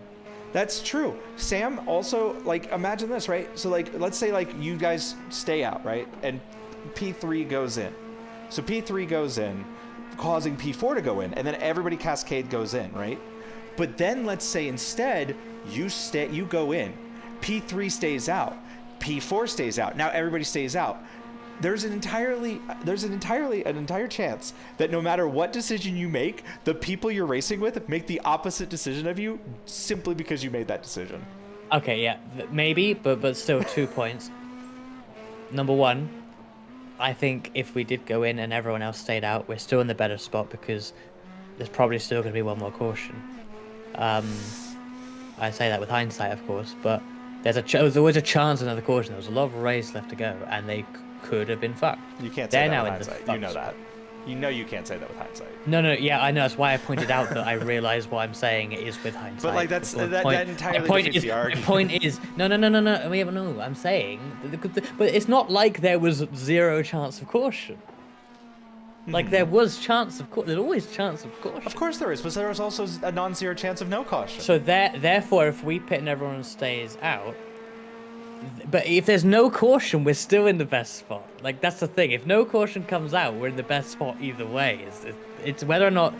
That's true. Sam also, like, imagine this, right? So, like, let's say, like, you guys stay out, right? And P3 goes in. So P3 goes in, causing P4 to go in, and then everybody cascade goes in, right? But then let's say instead you go in, P3 stays out, P4 stays out. Now everybody stays out. There's an entire chance that no matter what decision you make, the people you're racing with make the opposite decision of you simply because you made that decision. Okay, yeah, maybe, but still 2 points. Number one, I think if we did go in and everyone else stayed out, we're still in the better spot because there's probably still going to be one more caution. I say that with hindsight, of course, but there's always a chance another caution. There was a lot of race left to go, and they could have been fucked. You can't say that with hindsight. You know that. You know you can't say that with hindsight. No, yeah, I know. That's why I pointed out that I realize what I'm saying is with hindsight. But, like, that entirely defeats the argument. The point is, no. I mean, no, I'm saying, but it's not like there was zero chance of caution. Like, there was chance of caution. There's always chance of caution. Of course there is, but there was also a non-zero chance of no caution. So therefore, if we pit and everyone stays out, but if there's no caution, we're still in the best spot. Like, that's the thing. If no caution comes out, we're in the best spot either way. It's whether or not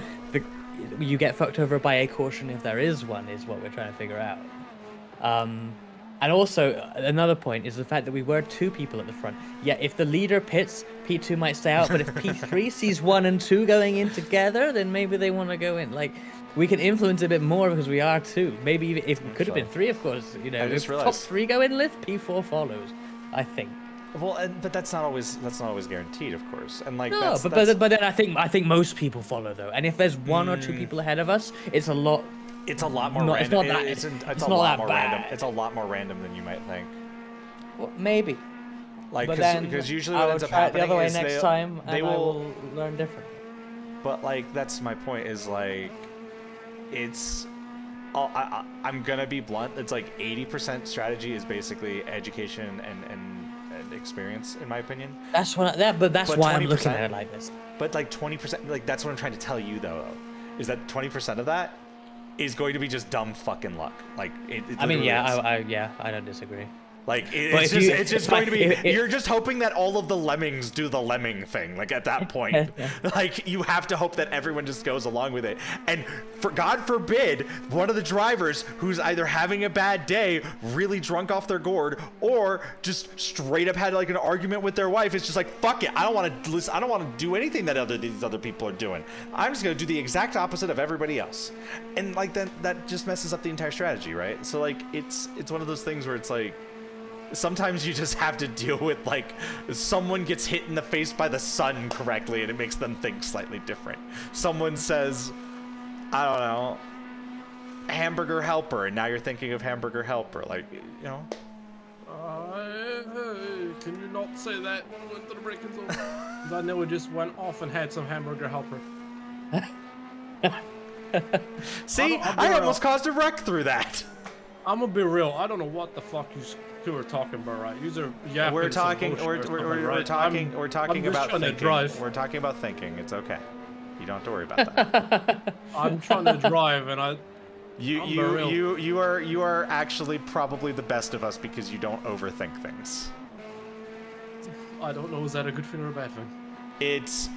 you get fucked over by a caution, if there is one, is what we're trying to figure out. And also, another point is the fact that we were 2 people at the front. Yeah, if the leader pits, P2 might stay out, but if P3 sees 1 and 2 going in together, then maybe they want to go in. Like, we can influence a bit more because we are 2. Maybe if it could have been 3, of course. You know, if top 3 go in lift, P4 follows, I think. Well, but that's not always guaranteed, of course. And like, no, but then I think most people follow though. And if there's 1 or 2 people ahead of us, it's a lot. It's a lot more random. It's a lot more random. It's a lot more random than you might think. Well, maybe. Like, because usually what ends up happening the other way is next time, and I will learn different. But like, that's my point. Is like, I'm gonna be blunt. It's like 80% strategy is basically education and experience, in my opinion. That's why I'm looking at it like this. But like 20%, like that's what I'm trying to tell you though, is that 20% of that is going to be just dumb fucking luck. Like, I mean, yeah, I don't disagree. Like, it's just going to be, you're just hoping that all of the lemmings do the lemming thing, like, at that point. Like, you have to hope that everyone just goes along with it. And, for God forbid, one of the drivers who's either having a bad day, really drunk off their gourd, or just straight up had, like, an argument with their wife, is just like, fuck it, I don't want to listen, I don't want to do anything that these other people are doing. I'm just going to do the exact opposite of everybody else. And, like, that just messes up the entire strategy, right? So, like, it's one of those things where it's like, sometimes you just have to deal with, like, someone gets hit in the face by the sun correctly and it makes them think slightly different. Someone says, I don't know, hamburger helper, and now you're thinking of hamburger helper, like, you know. Can you not say that when I went to the break-in zone? Because I know it just went off and had some hamburger helper. See, I almost caused a wreck through that. I'm gonna be real. I don't know what the fuck you two are talking about, right? We're talking about thinking. We're talking about thinking. It's okay. You don't have to worry about that. I'm trying to drive, and you are actually probably the best of us because you don't overthink things. I don't know. Is that a good thing or a bad thing? It's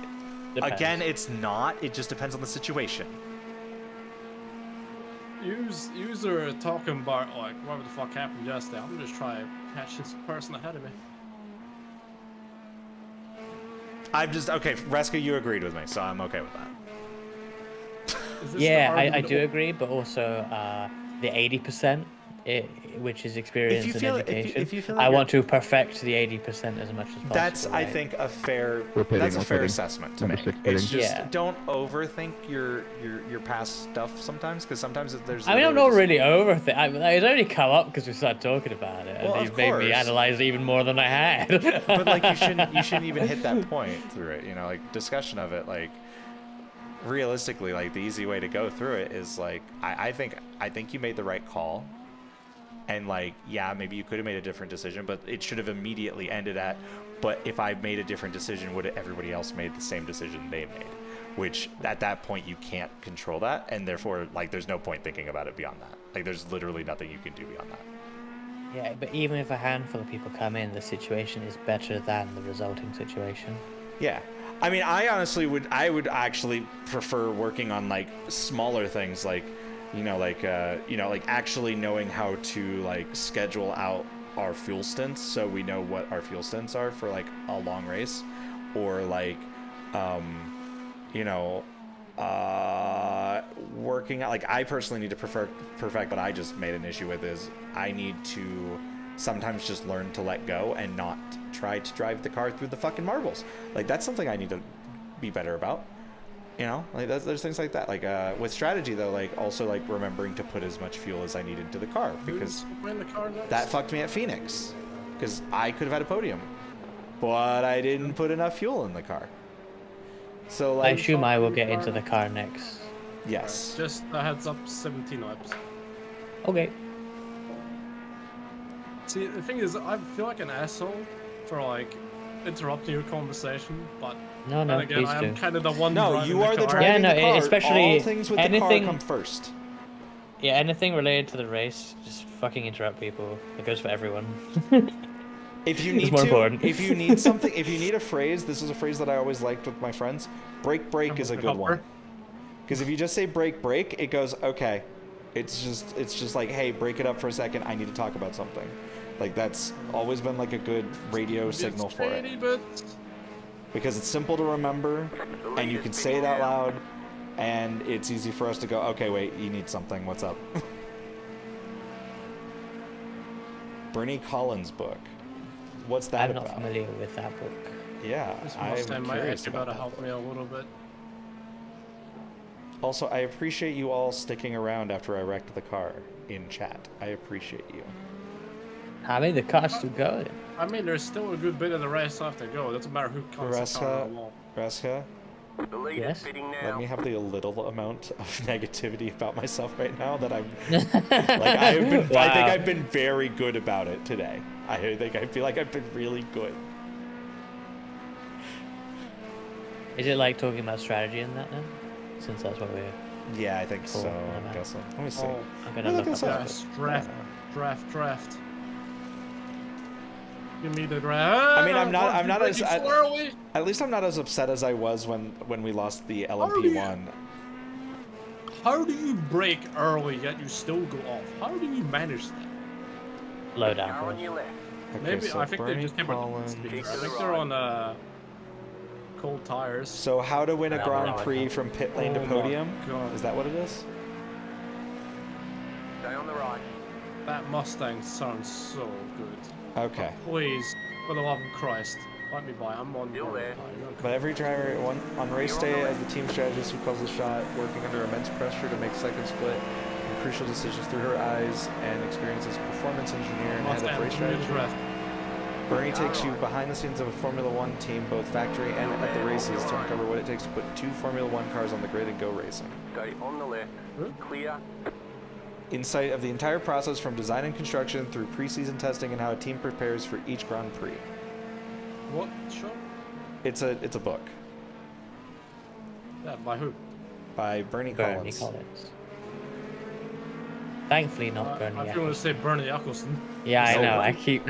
Depends. Again, it's not. It just depends on the situation. Yous are talking about, like, whatever the fuck happened yesterday. I'm just trying to catch this person ahead of me. Okay, Reska, you agreed with me, so I'm okay with that. Yeah, I do agree, but also the 80%, which is experience and education. If you feel like I want to perfect the 80% as much as possible. That's, I think, a fair assessment to make. It's just don't overthink your past stuff sometimes, because sometimes there's. I mean, I'm not really overthink. It's only come up because we started talking about it, and you've made me analyze it even more than I had. But like, you shouldn't even hit that point through it. You know, like, discussion of it, like. Realistically, like, the easy way to go through it is, like, I think you made the right call, and, like, yeah, maybe you could have made a different decision, but it should have immediately ended at, but if I made a different decision, would everybody else made the same decision they made? Which at that point you can't control that, and therefore, like, there's no point thinking about it beyond that. Like, there's literally nothing you can do beyond that. Yeah, but even if a handful of people come in, the situation is better than the resulting situation. Yeah. I mean, I honestly would actually prefer working on, like, smaller things, like, like actually knowing how to, like, schedule out our fuel stints so we know what our fuel stints are for, like, a long race, or, like, working out, like, I personally need to perfect what I just made an issue with is I need to sometimes just learn to let go and not try to drive the car through the fucking marbles. Like, that's something I need to be better about. Like, there's things like that. Like, with strategy, though, like, also, like, remembering to put as much fuel as I need into the car, because that fucked me at Phoenix, because I could have had a podium, but I didn't put enough fuel in the car. So, like, I assume I will get into the car next. Yes. Just a heads up, 17 laps. Okay. See, the thing is, I feel like an asshole for, like, interrupting your conversation, but no, then again, I am kind of the one. No, you are the car. driving the car. Especially all things with the car come first. Yeah, anything related to the race, just fucking interrupt people. It goes for everyone. If you need if you need something, if you need a phrase, this is a phrase that I always liked with my friends. Break is a good one. Because if you just say break, it goes, okay. It's just like, hey, break it up for a second. I need to talk about something. Like, that's always been, like, a good radio signal for it. Because it's simple to remember, and you can say it out loud, and it's easy for us to go, okay, wait, you need something. What's up? Bernie Collins' book. What's that about? I'm not familiar with that book. Yeah, I'm curious about that. Help me a little bit. Also, I appreciate you all sticking around after I wrecked the car in chat. I appreciate you. I mean, the car's still going. I mean, there's still a good bit of the race left to go. It doesn't matter who comes the car on the wall. Reska? Yes? Let me have the little amount of negativity about myself right now that I'm... I think I've been very good about it today. I feel like I've been really good. Is it like talking about strategy in that then? Since that's what we're... Yeah, I think so. I guess so. Let me see. I'm gonna look up Draft. Give me the I mean, I'm not as at least I'm not as upset as I was when we lost the LMP1. How do you brake early yet you still go off? How do you manage that? Low down Car on your left. Okay, Maybe so I think they Bernie just came on. I think they're on cold tires. So how to win a Grand Prix from pit lane to podium? God. Is that what it is? Stay on the right. That Mustang sounds so good. Okay. But please, for the love of Christ, let me buy. I'm on. But every driver on race day, as the team strategist who calls the shot, working under immense pressure to make second split and crucial decisions through her eyes, and experiences performance engineer and head of race strategy. Bernie takes you behind the scenes of a Formula One team, both factory and at the races, to uncover what it takes to put 2 Formula One cars on the grid and go racing. Stay on the left. Clear. Insight of the entire process from design and construction through preseason testing and how a team prepares for each Grand Prix. What show? It's a book. Yeah, by who? By Bernie Collins. Thankfully not Bernie. I feel to say Bernie Eccleston. Yeah, I know. I keep.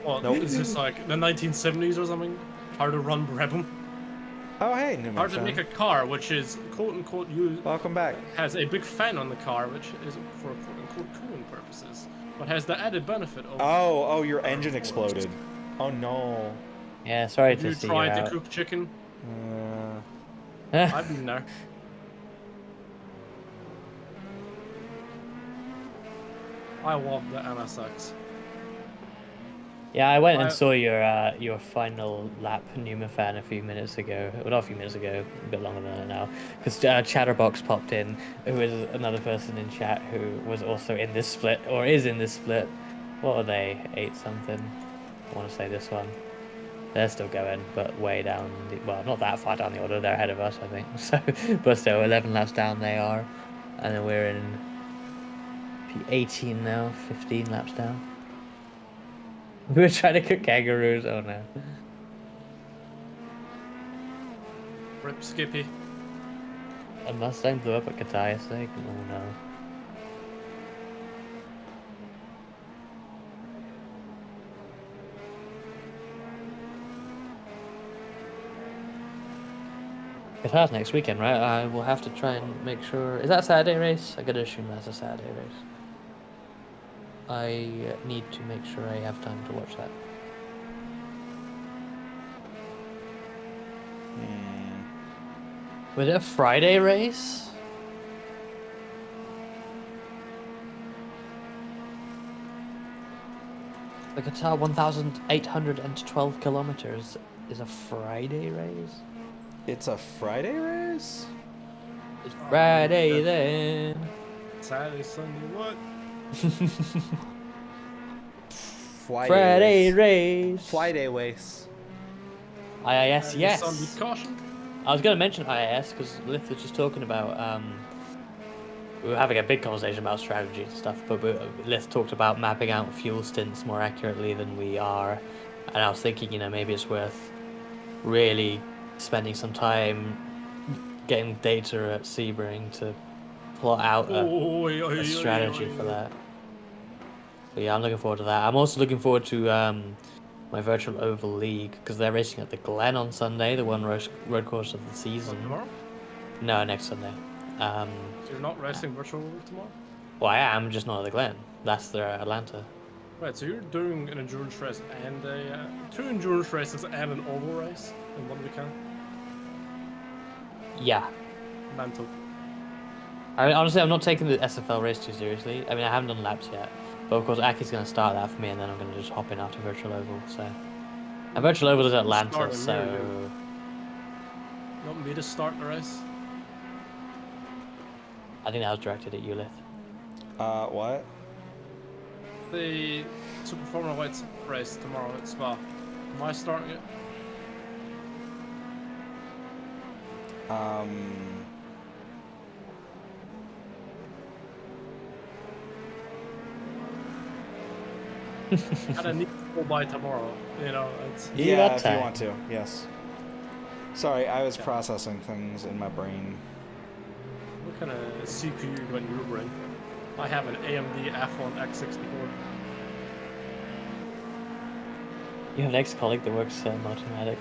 Well, nope. Is this like the 1970s or something? How to run Brabham? Oh, hey, new How to make a car which is quote unquote used. Welcome back. Has a big fan on the car which is for quote unquote cooling purposes, but has the added benefit of. Oh, your engine exploded. Oh no. Yeah, sorry Have to you see tried you to out. cook chicken? I've been there. I love the NSX. Yeah, I went and saw your final lap Numa fan a few minutes ago. Well, not a few minutes ago, a bit longer than that now. Because Chatterbox popped in, who is another person in chat who was also in this split, or is in this split. What are they? 8 something? I want to say this one. They're still going, but way down. Well, not that far down the order. They're ahead of us, I think. So, but still, 11 laps down they are, and then we're in P18 now, 15 laps down. We were trying to cook kangaroos. Oh no. Rip Skippy. A Mustang blew up at Katai's sake. Oh no. Qatar's next weekend, right? I will have to try and make sure. Is that a Saturday race? I gotta assume that's a Saturday race. I need to make sure I have time to watch that. Was it a Friday race? The Qatar 1,812 kilometers is a Friday race? It's a Friday race? It's Friday then. Saturday, Sunday, what? Friday race. Friday race. IIS, yes. Sunday caution. I was going to mention IIS because Lith was just talking about. We were having a big conversation about strategy and stuff, but Lith talked about mapping out fuel stints more accurately than we are, and I was thinking, maybe it's worth really spending some time getting data at Sebring to plot out a strategy for that. But yeah, I'm looking forward to that. I'm also looking forward to my virtual oval league because they're racing at the Glen on Sunday, the one road course of the season. Tomorrow? No, next Sunday. So you're not racing virtual oval tomorrow? Well, I am, just not at the Glen. That's the Atlanta. Right, so you're doing an endurance race and two endurance races and an oval race in one weekend? Yeah. Mental. I mean, honestly, I'm not taking the SFL race too seriously. I mean, I haven't done laps yet. But of course, Aki's going to start that for me, and then I'm going to just hop in after Virtual Oval. So, and Virtual Oval is Atlanta, so. You want me to start the race? I think that was directed at you, Lith. What? The Super Formula White race tomorrow at Spa. Am I starting it? Kinda need to go by tomorrow, it's... Yeah, if you want to, yes. Sorry, I was processing things in my brain. What kind of CPU you got in your brain? I have an AMD Athlon X64. You have an ex-colleague that works at Multimatic.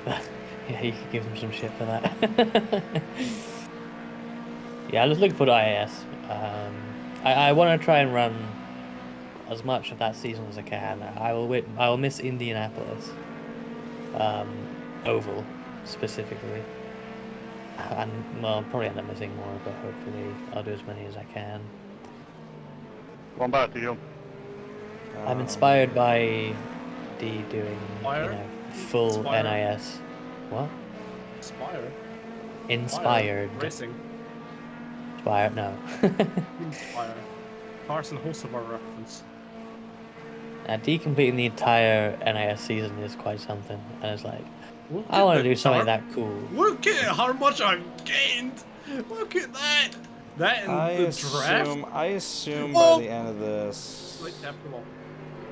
Yeah, you could give him some shit for that. Yeah, let's look for the IAS. I want to try and run as much of that season as I can. I will miss Indianapolis, Oval specifically, and well, I'll probably end up missing more, but hopefully I'll do as many as I can. One back to you. I'm inspired by D doing, Inspire? full Inspire? NIS. What? Inspire? Inspired. Racing. Inspired? No. Inspire. Carson Hocevar reference. D completing the entire NIS season is quite something, and it's like, Look I at want to the do something chart. that cool. Look at how much I've gained! Look at that! That and the draft? I assume Oh! by the end of this... Like, after all.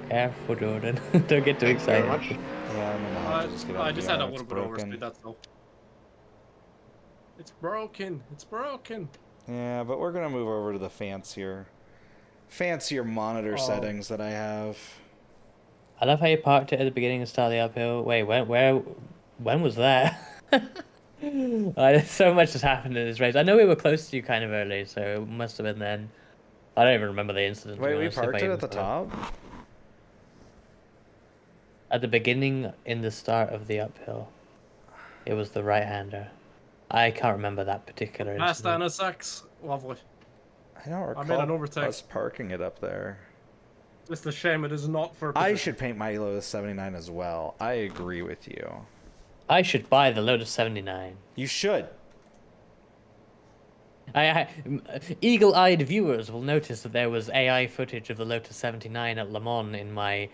Careful, Jordan. Don't get too excited. Yeah, I'm gonna have to just get I out just the had a yard, little it's bit of broken. overspeed, that's all. It's broken. It's broken. Yeah, but we're gonna move over to the fancier monitor settings that I have. I love how you parked it at the beginning and started the uphill. Wait, when was that? So much has happened in this race. I know we were close to you kind of early, so it must have been then. I don't even remember the incident. Wait, we parked it at the top? At the beginning, in the start of the uphill. It was the right-hander. I can't remember that particular Last incident. NSX. Lovely. I don't recall I made an overtake. us parking it up there. It's a shame it is not for. I should paint my Lotus 79 as well. I agree with you. I should buy the Lotus 79. You should. Eagle-eyed viewers will notice that there was AI footage of the Lotus 79 at Le Mans in my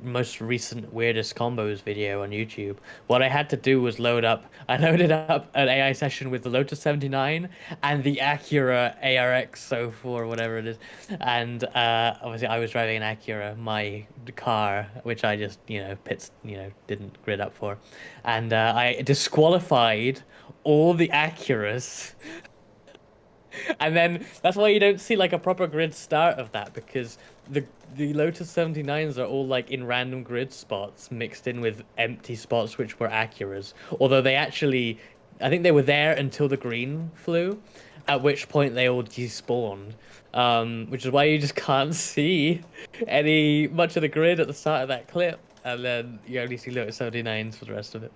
most recent weirdest combos video on YouTube. What I had to do was loaded up an AI session with the Lotus 79 and the Acura ARX 04, whatever it is. And obviously I was driving an Acura, my car, which I just, didn't grid up for. And I disqualified all the Acuras. And then that's why you don't see like a proper grid start of that, because the Lotus 79s are all like in random grid spots mixed in with empty spots which were Acuras. Although I think they were there until the green flew, at which point they all despawned. Which is why you just can't see much of the grid at the start of that clip, and then you only see Lotus 79s for the rest of it.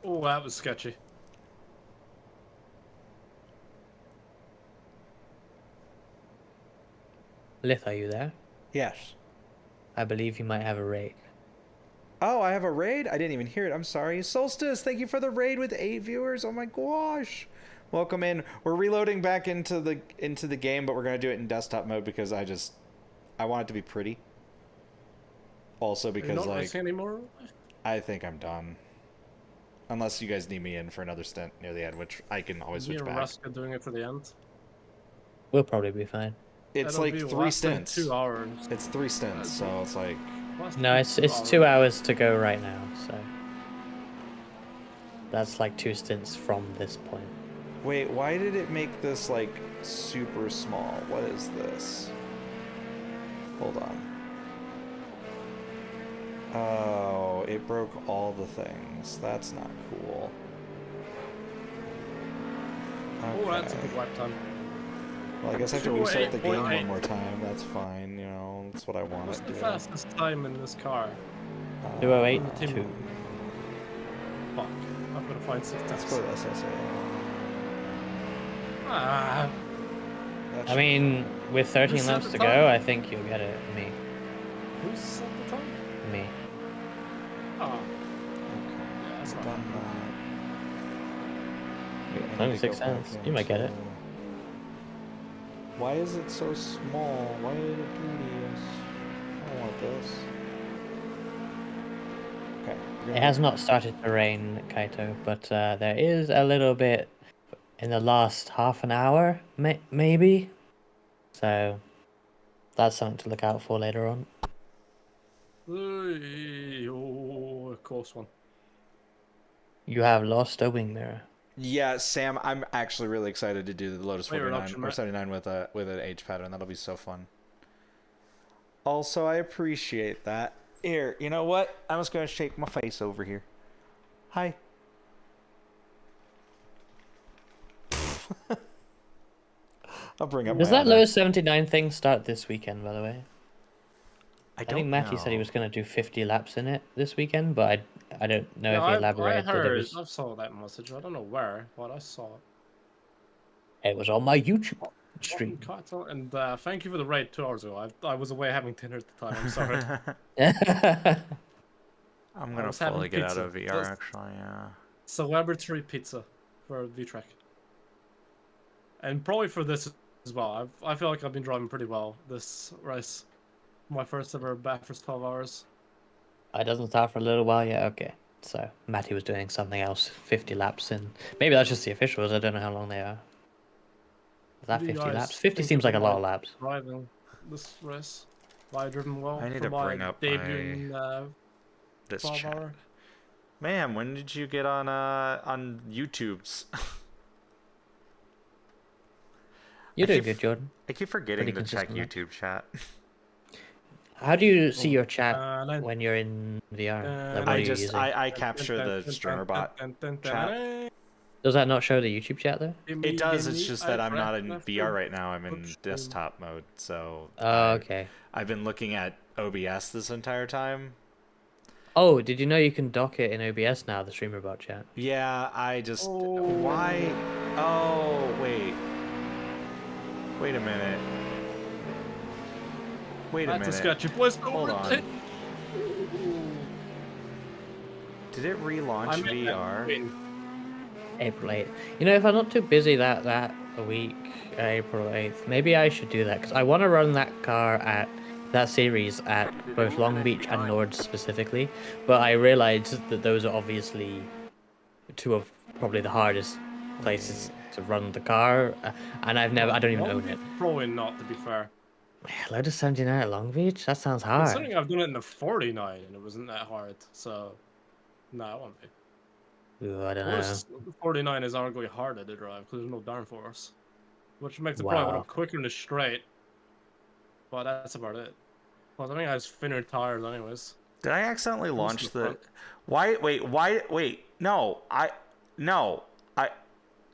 Oh, that was sketchy. Lith, are you there? Yes. I believe you might have a raid. Oh, I have a raid? I didn't even hear it. I'm sorry. Solstice, thank you for the raid with 8 viewers. Oh my gosh. Welcome in. We're reloading back into the game, but we're going to do it in desktop mode because I want it to be pretty. Also because Are you not racing anymore? I think I'm done. Unless you guys need me in for another stint near the end, which I can always switch back. Ruska doing it for the end. We'll probably be fine. It's That'll like be 3 stints. 2 hours. It's 3 stints, so it's like... No, it's 2 hours to go right now, so... That's like 2 stints from this point. Wait, why did it make this, like, super small? What is this? Hold on. Oh, it broke all the things. That's not cool. Okay. Oh, that's a good lap time. Well, I guess I have to restart the game one more time. That's fine, that's what I want. What's the fastest time in this car? 2:08.2. Fuck. I'm gonna find 6 Let's go to SSA. Ah. I mean, with 13 laps to go, I think you'll get it. Me. Who set the time? Me. Oh. Yeah, that's not done that. It's only 6 cents. You might get it. Why is it so small? Why is it tedious? I don't want this. Okay. It has not started to rain, Kaito, but there is a little bit in the last half an hour, maybe. So that's something to look out for later on. Oh, a close one. You have lost a wing mirror. Yeah, Sam, I'm actually really excited to do the Lotus Weight 49 reduction, or right? 79 with an H pattern. That'll be so fun. Also, I appreciate that. Here, you know what? I'm just gonna shake my face over here. Hi. I'll bring up Does my that other... Lotus 79 thing start this weekend, by the way? I think Matty said he know. was going to do 50 laps in it this weekend, but I don't know Yeah, if he I elaborated that heard, I saw that message. I don't know where, but I saw it. it was on my YouTube stream. And thank you for the raid 2 hours ago. I was away having dinner at the time. I'm sorry. I'm gonna fully get out of VR actually. Yeah. Celebratory pizza for V-Track. And probably for this as well. I feel like I've been driving pretty well this race. My first ever Bathurst 12 hours. It doesn't start for a little while yet. Okay, so Matty was doing something else. 50 laps in. Maybe that's just the officials. I don't know how long they are. Is that 50 laps? 50 seems like a lot of laps. Driving this race. I driven well. I need for to bring up debut this 12 chat. hour. Ma'am, when did you get on YouTube's? You're doing good, Jordan. I keep forgetting to check YouTube chat. How do you see your chat when you're in VR? Like, what are you using? I capture the streamer bot chat. Does that not show the YouTube chat though? It does. It's just that I'm not in VR right now. I'm in desktop mode. So. Oh, okay. I've been looking at OBS this entire time. Oh, did you know you can dock it in OBS now? The streamer bot chat. Yeah, I just why? Oh wait. Wait a minute. Wait a minute. That's a sketchy place. Hold on. Did it relaunch VR? April 8th. You know, if I'm not too busy that week, April 8th, maybe I should do that because I want to run that car at that series at both Long Beach and Nord specifically. But I realized that those are obviously two of probably the hardest places to run the car, and I don't even own it. Probably not, to be fair. Lotus 79 at Long Beach? That sounds hard. Considering I've done it in the 49 and it wasn't that hard, so no, it won't be. Ooh, I don't know. 49 is arguably harder to drive because there's no downforce, which makes it probably a little quicker in the straight. But that's about it. Well, I think I have thinner tires, anyways. Did I accidentally launch the? Why? Wait! No,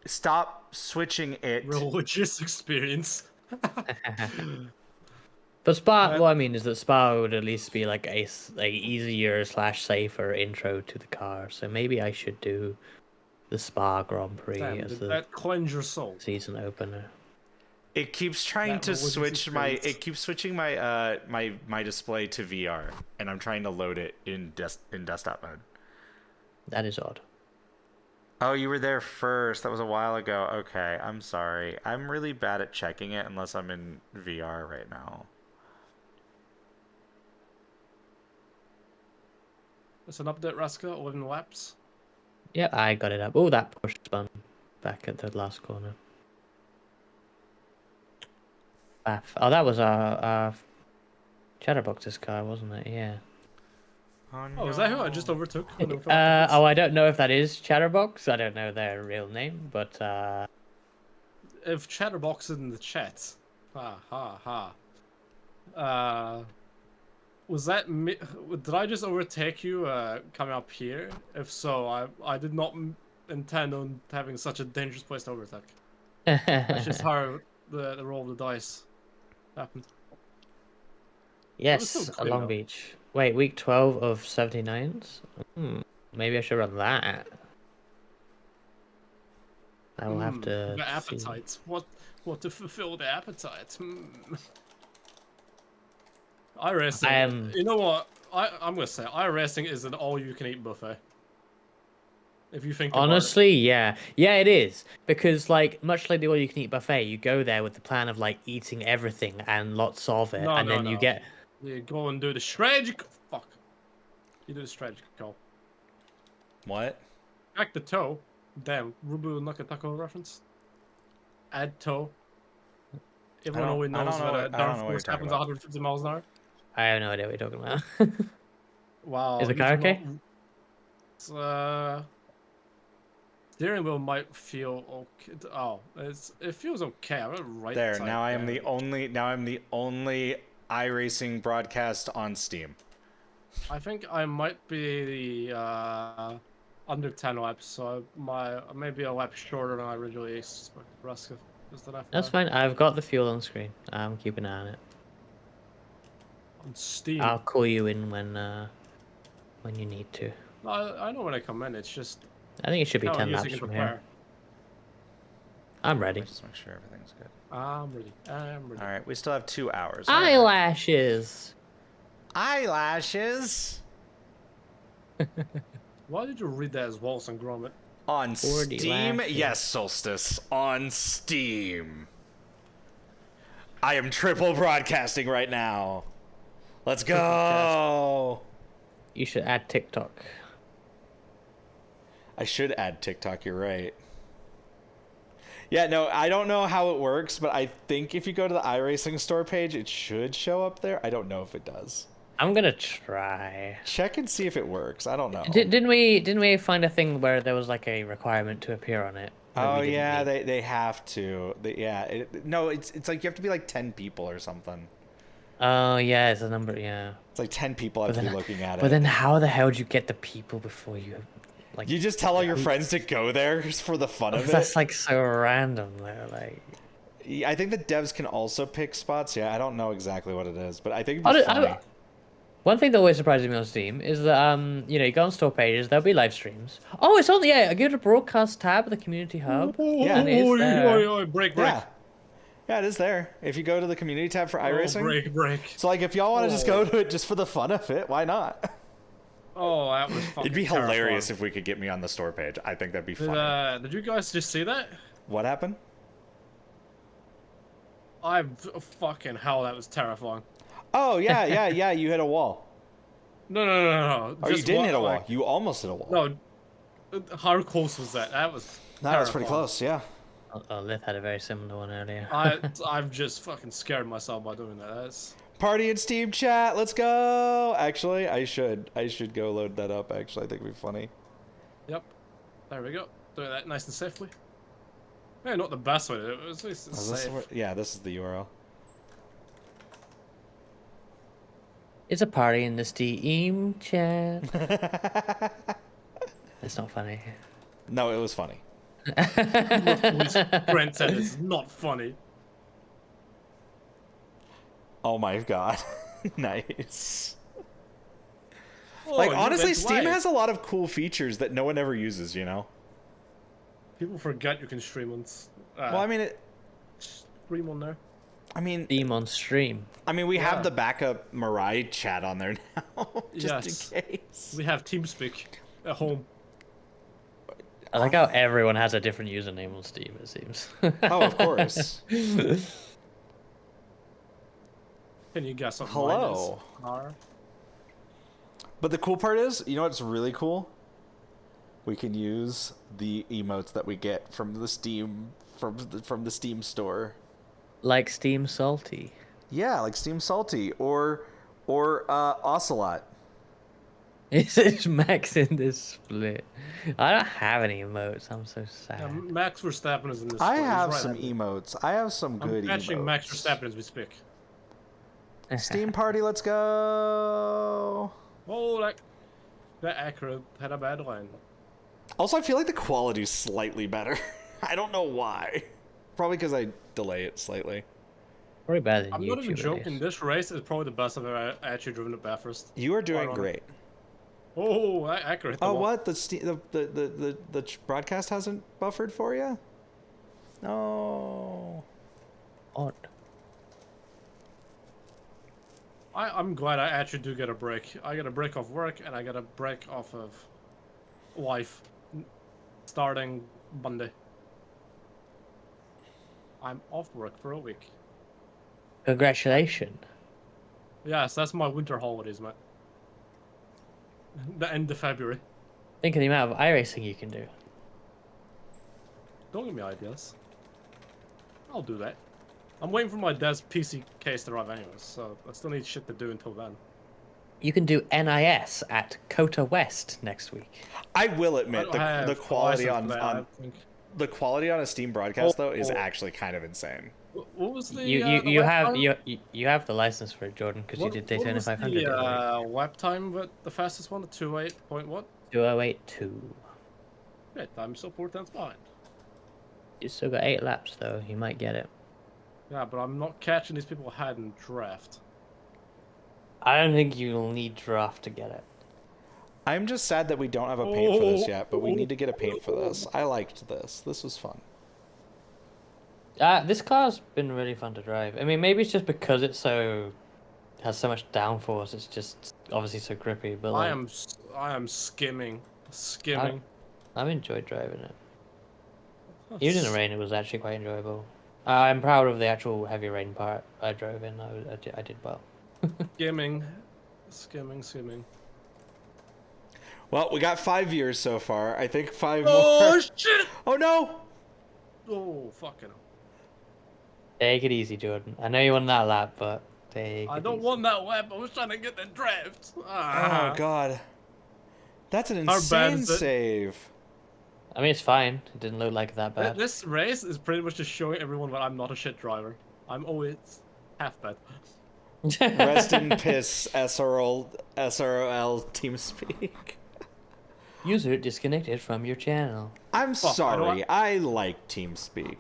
stop switching it. Religious experience. But Spa, what I mean is that Spa would at least be like a easier / safer intro to the car. So maybe I should do the Spa Grand Prix as the that cleanse your soul season opener. It keeps trying to switch my. It keeps switching my my display to VR, and I'm trying to load it in desktop mode. That is odd. Oh, you were there first. That was a while ago. Okay, I'm sorry. I'm really bad at checking it unless I'm in VR right now. It's an update, Raska, 11 laps. Yeah, I got it up. Oh, that push spun back at the last corner. Oh, that was our Chatterbox's car, wasn't it? Yeah. Oh, no. Was that who I just overtook? Oh, I don't know if that is Chatterbox. I don't know their real name, but if Chatterbox is in the chat, was that me? Did I just overtake you coming up here? If so, I did not intend on having such a dangerous place to overtake. That's just how the roll of the dice happened. Yes, at Long Beach. Wait, week 12 of 79s? Maybe I should run that. I will have to. The appetites. What to fulfill the appetites? iRacing. You know what? I'm gonna say iRacing is an all-you-can-eat buffet. If you think honestly, yeah, it is, because like much like the all-you-can-eat buffet, you go there with the plan of like eating everything and lots of it, you get. You go and do the strategy. Fuck. You do the strategy call. What? Back the toe. Damn. Rubu Nakatako reference. Add toe. Everyone always knows that downforce happens 150 miles an hour. I have no idea what you're talking about. Wow. Is the car okay? It's steering wheel might feel okay. Oh, it feels okay. I'm right there. Now I am the only. Now I'm the only iRacing broadcast on Steam. I think I might be the under 10 laps, so maybe a lap shorter than I originally expected. Rusk, that's fine. I've got the fuel on screen. I'm keeping an eye on it. On Steam. I'll call you in when you need to. I know when I come in. It's just. I think it should be 10 laps from here. I'm ready. Just make sure everything's good. I'm ready. All right, we still have 2 hours. Eyelashes. Eyelashes. Why did you read that as Wallace and Gromit? On Steam? Yes, Solstice. On Steam. I am triple broadcasting right now. Let's go. You should add TikTok. I should add TikTok, you're right. Yeah, no, I don't know how it works, but I think if you go to the iRacing store page, it should show up there. I don't know if it does. I'm gonna try. Check and see if it works. I don't know. Didn't we find a thing where there was like a requirement to appear on it? Oh yeah, they have to. No, it's like you have to be like 10 people or something. Oh yeah, it's a number. Yeah. It's like 10 people have to be looking at it. But then how the hell do you get the people before you? Like, you just tell all your friends to go there just for the fun of it. That's like so random. Though. Like, I think the devs can also pick spots. Yeah, I don't know exactly what it is, but I think it'd be funny. One thing that always surprises me on Steam is that you go on store pages, there'll be live streams. Oh, it's on I go to broadcast tab, the community hub. Yeah. Break. Yeah, it is there. If you go to the community tab for iRacing. Break. So like, if y'all want to just go to it just for the fun of it, why not? Oh, that was fucking It'd be hilarious if we could get me on the store page. I think that'd be funny. Did you guys just see that? What happened? Fucking hell, that was terrifying. Oh, yeah, you hit a wall. No. Oh, you didn't hit a wall. You almost hit a wall. No, how close was that? That was pretty close, yeah. Lith had a very similar one earlier. I've just fucking scared myself by doing that. That's... Party in Steam chat, let's go! Actually, I should go load that up, actually. I think it'd be funny. Yep. There we go. Doing that nice and safely. Yeah, not the best way to do it, at least it's safe. Yeah, this is the URL. It's a party in the Steam chat. It's not funny. No, it was funny. Brent said it's not funny. Oh my god. Nice. Oh, like, honestly, Steam has a lot of cool features that no one ever uses, People forget you can stream on... well, I mean, stream on there. I mean... Steam on stream. I mean, we have the backup Mirai chat on there now, just in case. We have TeamSpeak at home. I like how everyone has a different username on Steam, it seems. Oh, of course. Can you guess what Hello. mine is? But the cool part is, you know what's really cool? We can use the emotes that we get from the Steam from the Steam store. Like Steam Salty. Yeah, like Steam Salty or Ocelot. Is Max in this split? I don't have any emotes. I'm so sad. Yeah, Max Verstappen is in this. I have some emotes. I have some good emotes. I'm patching Max Verstappen as we speak. Steam party, let's go. Oh, that Acura had a bad line. Also, I feel like the quality's slightly better. I don't know why. Probably because I delay it slightly. Probably better than I'm not even joking. This race is probably the best I've ever actually driven at Bathurst. You are doing great. Oh, Acura hit the wall. What? The broadcast hasn't buffered for you? No. Odd. I'm glad I actually do get a break. I get a break off work and I get a break off of life starting Monday. I'm off work for a week. Congratulations. Yes, that's my winter holidays, mate. The end of February. Think of the amount of iRacing you can do. Don't give me ideas. I'll do that. I'm waiting for my dad's PC case to arrive anyways, so I still need shit to do until then. You can do NIS at Kota West next week. I will admit the quality on the quality on a Steam broadcast though is actually kind of insane. What was the you have the license for it, Jordan, because you did Daytona 500. What was the lap time? But the fastest one, 208 point what? 2082. Great, I'm still 4 tenths behind. You still got 8 laps though. You might get it. Yeah, but I'm not catching these people ahead in draft. I don't think you'll need draft to get it. I'm just sad that we don't have a paint for this yet, but we need to get a paint for this. I liked this. This was fun. This car's been really fun to drive. I mean, maybe it's just because it's has so much downforce. It's just obviously so grippy. But like, I am skimming. I've enjoyed driving it. Even in the rain, it was actually quite enjoyable. I'm proud of the actual heavy rain part I drove in. I did well. Skimming. Well, we got 5 years so far. I think 5 more. Oh shit! Oh no! Oh fucking. Take it easy, Jordan. I know you won that lap, but I don't want that lap. I was trying to get the draft. Oh god, that's an insane save. I mean, it's fine. It didn't look like that bad. This race is pretty much just showing everyone that I'm not a shit driver. I'm always half bad. Rest in piss, SRL TeamSpeak. User disconnected from your channel. I'm sorry. I like TeamSpeak.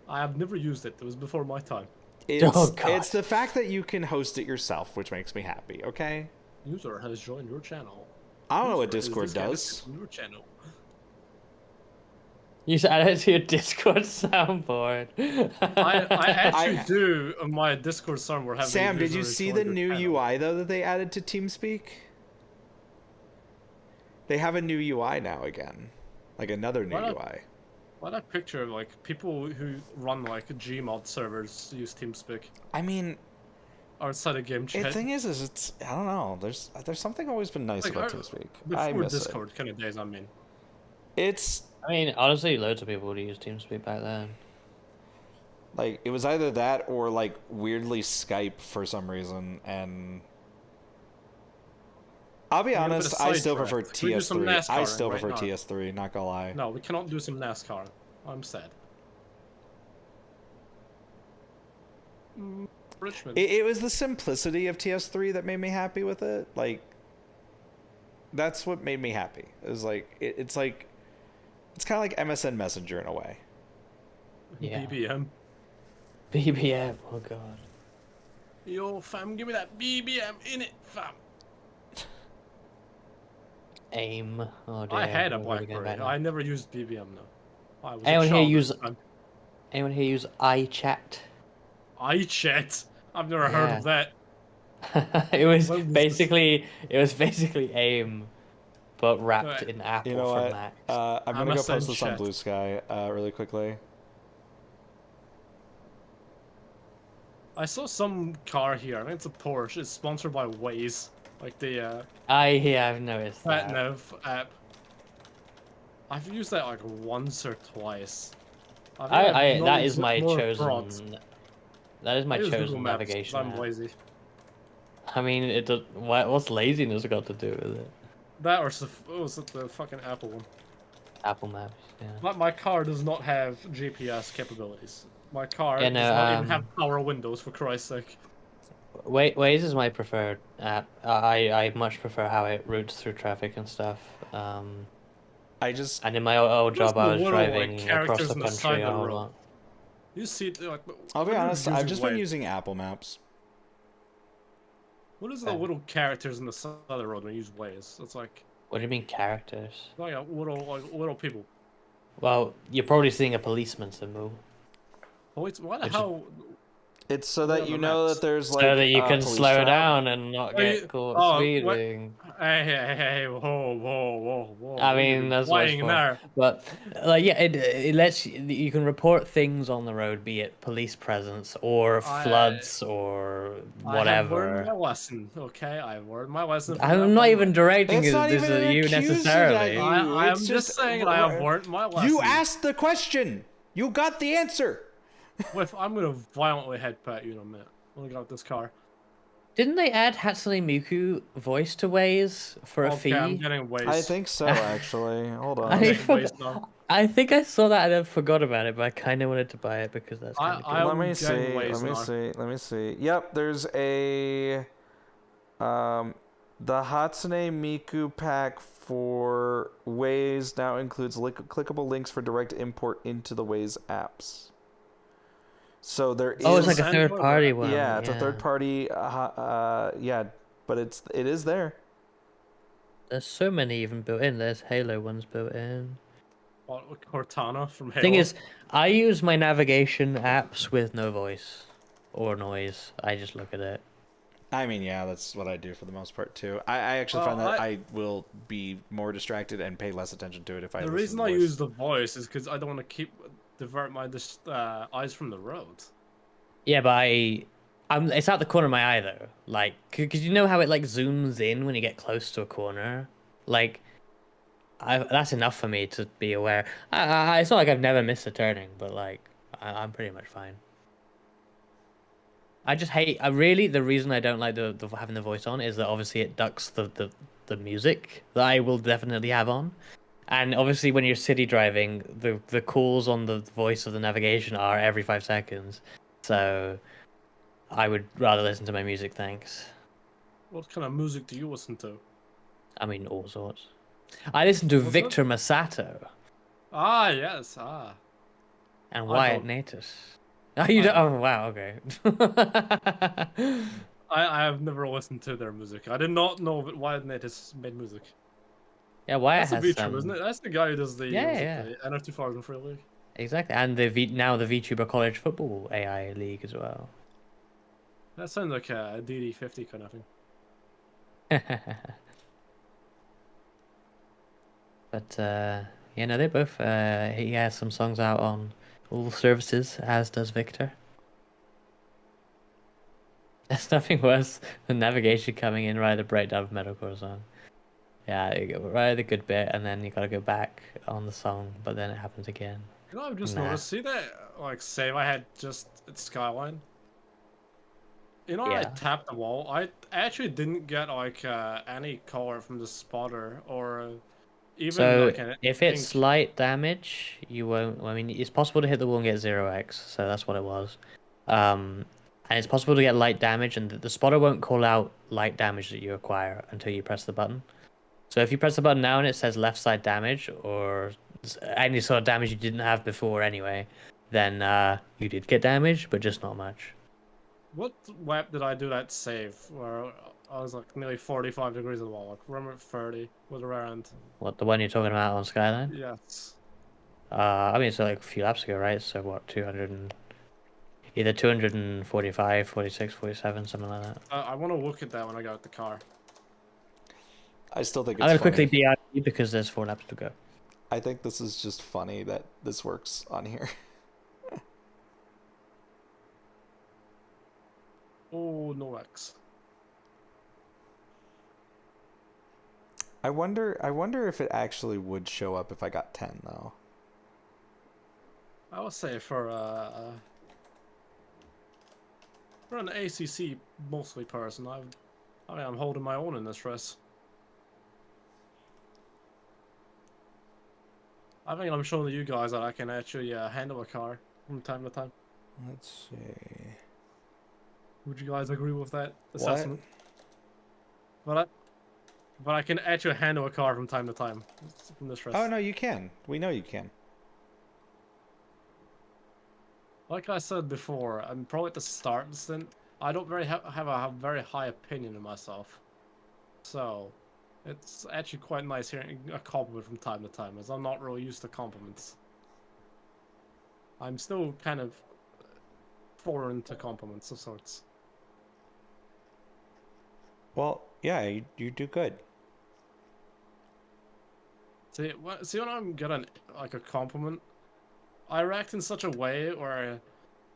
I have never used it. It was before my time. It's the fact that you can host it yourself, which makes me happy. Okay. User has joined your channel. I don't know what Discord does. Your channel. You should add it to your Discord soundboard. I actually do on my Discord server. Sam, did you see the new UI though that they added to TeamSpeak? They have a new UI now again, like another new UI. Why that picture of like people who run like Gmod servers use TeamSpeak? I mean, outside of game chat. The thing is it's I don't know. There's something always been nice about TeamSpeak. I miss Discord kind of days. I mean, I mean, honestly, loads of people would use TeamSpeak back then. Like, it was either that or, like, weirdly Skype for some reason, and... I'll be honest, I still prefer TS3. I still prefer TS3, not gonna lie. No, we cannot do some NASCAR. I'm sad. Richmond. It was the simplicity of TS3 that made me happy with it. Like, that's what made me happy. It was like, it's like... It's kind of like MSN Messenger in a way. Yeah. BBM, oh god. Yo, fam, give me that BBM in it, fam. AIM. Oh dear. I had a BlackBerry. I never used BBM though. Anyone here use iChat? iChat? I've never heard of that. it was basically AIM. But wrapped in Apple for Mac. I'm gonna go post this on Blue Sky really quickly. I saw some car here. I think it's a Porsche. It's sponsored by Waze, like the. I've noticed that. FatNav app. I've used that like once or twice. That is my chosen. That is my chosen navigation. I'm lazy. I mean, what's laziness got to do with it? That or was it the fucking Apple one? Apple Maps, yeah. My car does not have GPS capabilities. My car does not even have power windows, for Christ's sake. Waze is my preferred app. I much prefer how it routes through traffic and stuff. And in my old job, I was driving across the country a whole lot. You see, like, I'll be honest, I've just been using Apple Maps. What is the little characters in the side of the road when you use Waze? It's like... What do you mean characters? Like little people. Well, you're probably seeing a policeman symbol. Oh, why the hell... It's so that you know that there's like so that you can slow down and not get caught speeding. Hey, whoa. I mean, that's what's fun. But like, yeah, it lets you can report things on the road, be it police presence or floods or whatever. I have learned my lesson, okay? I've learned my lesson. I'm not even directing this at you necessarily. I'm just saying I have learned my lesson. You asked the question. You got the answer. I'm gonna violently headbutt you in a minute. Let me get out this car. Didn't they add Hatsune Miku voice to Waze for a fee? I'm getting Waze. I think so, actually. Hold on. I think I saw that and then forgot about it, but I kind of wanted to buy it because that's kind of good. Let me see. Yep, there's a the Hatsune Miku pack for Waze now includes clickable links for direct import into the Waze apps. So there is. Oh, it's like a third party one. Yeah, it's a third party. Yeah, but it is there. There's so many even built in. There's Halo ones built in. Cortana from Halo. Thing is, I use my navigation apps with no voice or noise. I just look at it. I mean, yeah, that's what I do for the most part too. I actually find that I will be more distracted and pay less attention to it if I. The reason I use the voice is because I don't want to divert my eyes from the road. Yeah, but it's out the corner of my eye though. Like, cause you know how it like zooms in when you get close to a corner. Like, that's enough for me to be aware. It's not like I've never missed a turning, but like, I'm pretty much fine. I just hate. The reason I don't like the having the voice on is that obviously it ducks the music that I will definitely have on, and obviously when you're city driving, the calls on the voice of the navigation are every 5 seconds, so I would rather listen to my music. Thanks. What kind of music do you listen to? I mean, all sorts. I listen to Victor Masato. Ah, yes, And Wyatt Natus. Oh, you don't? Oh, wow. Okay. I have never listened to their music. I did not know that Wyatt Natus made music. Yeah, Wyatt has has some... isn't it? That's the guy who does the the NF 2003 League. Exactly, and now the Vtuber College Football AI League as well. That sounds like a DD50 kind of thing. But yeah, no, they both. He has some songs out on all services, as does Victor. There's nothing worse than navigation coming in right at the breakdown of metalcore song. Yeah, you go right at the good bit, and then you gotta go back on the song, but then it happens again. You know, I've just noticed. See that like save I had just at Skyline. You know, I tapped the wall. I actually didn't get like any color from the spotter or even. So like if it's light damage, you won't. I mean, it's possible to hit the wall and get 0x, so that's what it was. And it's possible to get light damage, and the spotter won't call out light damage that you acquire until you press the button. So if you press the button now and it says left side damage or any sort of damage you didn't have before anyway, then you did get damage, but just not much. What web did I do that save where I was like nearly 45 degrees of the wall, like remember 30 with a rare end? What, the one you're talking about on Skyline? Yes. I mean, it's like a few laps ago, right? So what, 245, 46, 47, something like that. I want to look at that when I go out the car. I still think it's I'm going to quickly BRT because there's 4 laps to go. I think this is just funny that this works on here. Oh, no X. I wonder if it actually would show up if I got 10 though. I would say for an ACC mostly person, I mean, I'm holding my own in this race. I think I'm showing you guys that I can actually handle a car from time to time. Let's see. Would you guys agree with that assessment? But I can actually handle a car from time to time from this race. Oh no, you can. We know you can. Like I said before, I'm probably at the start of the stint. I don't have a very high opinion of myself, so it's actually quite nice hearing a compliment from time to time, as I'm not really used to compliments. I'm still kind of foreign to compliments of sorts. Well, yeah, you do good. See when I'm getting like a compliment, I react in such a way where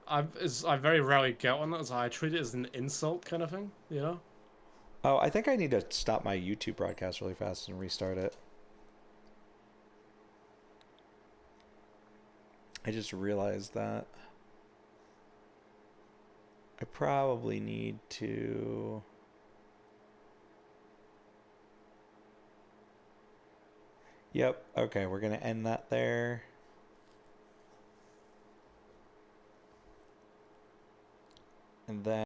I very rarely get one, as I treat it as an insult kind of thing, you know? Oh, I think I need to stop my YouTube broadcast really fast and restart it. I just realized that I probably need to Yep. Okay, we're gonna end that there. And then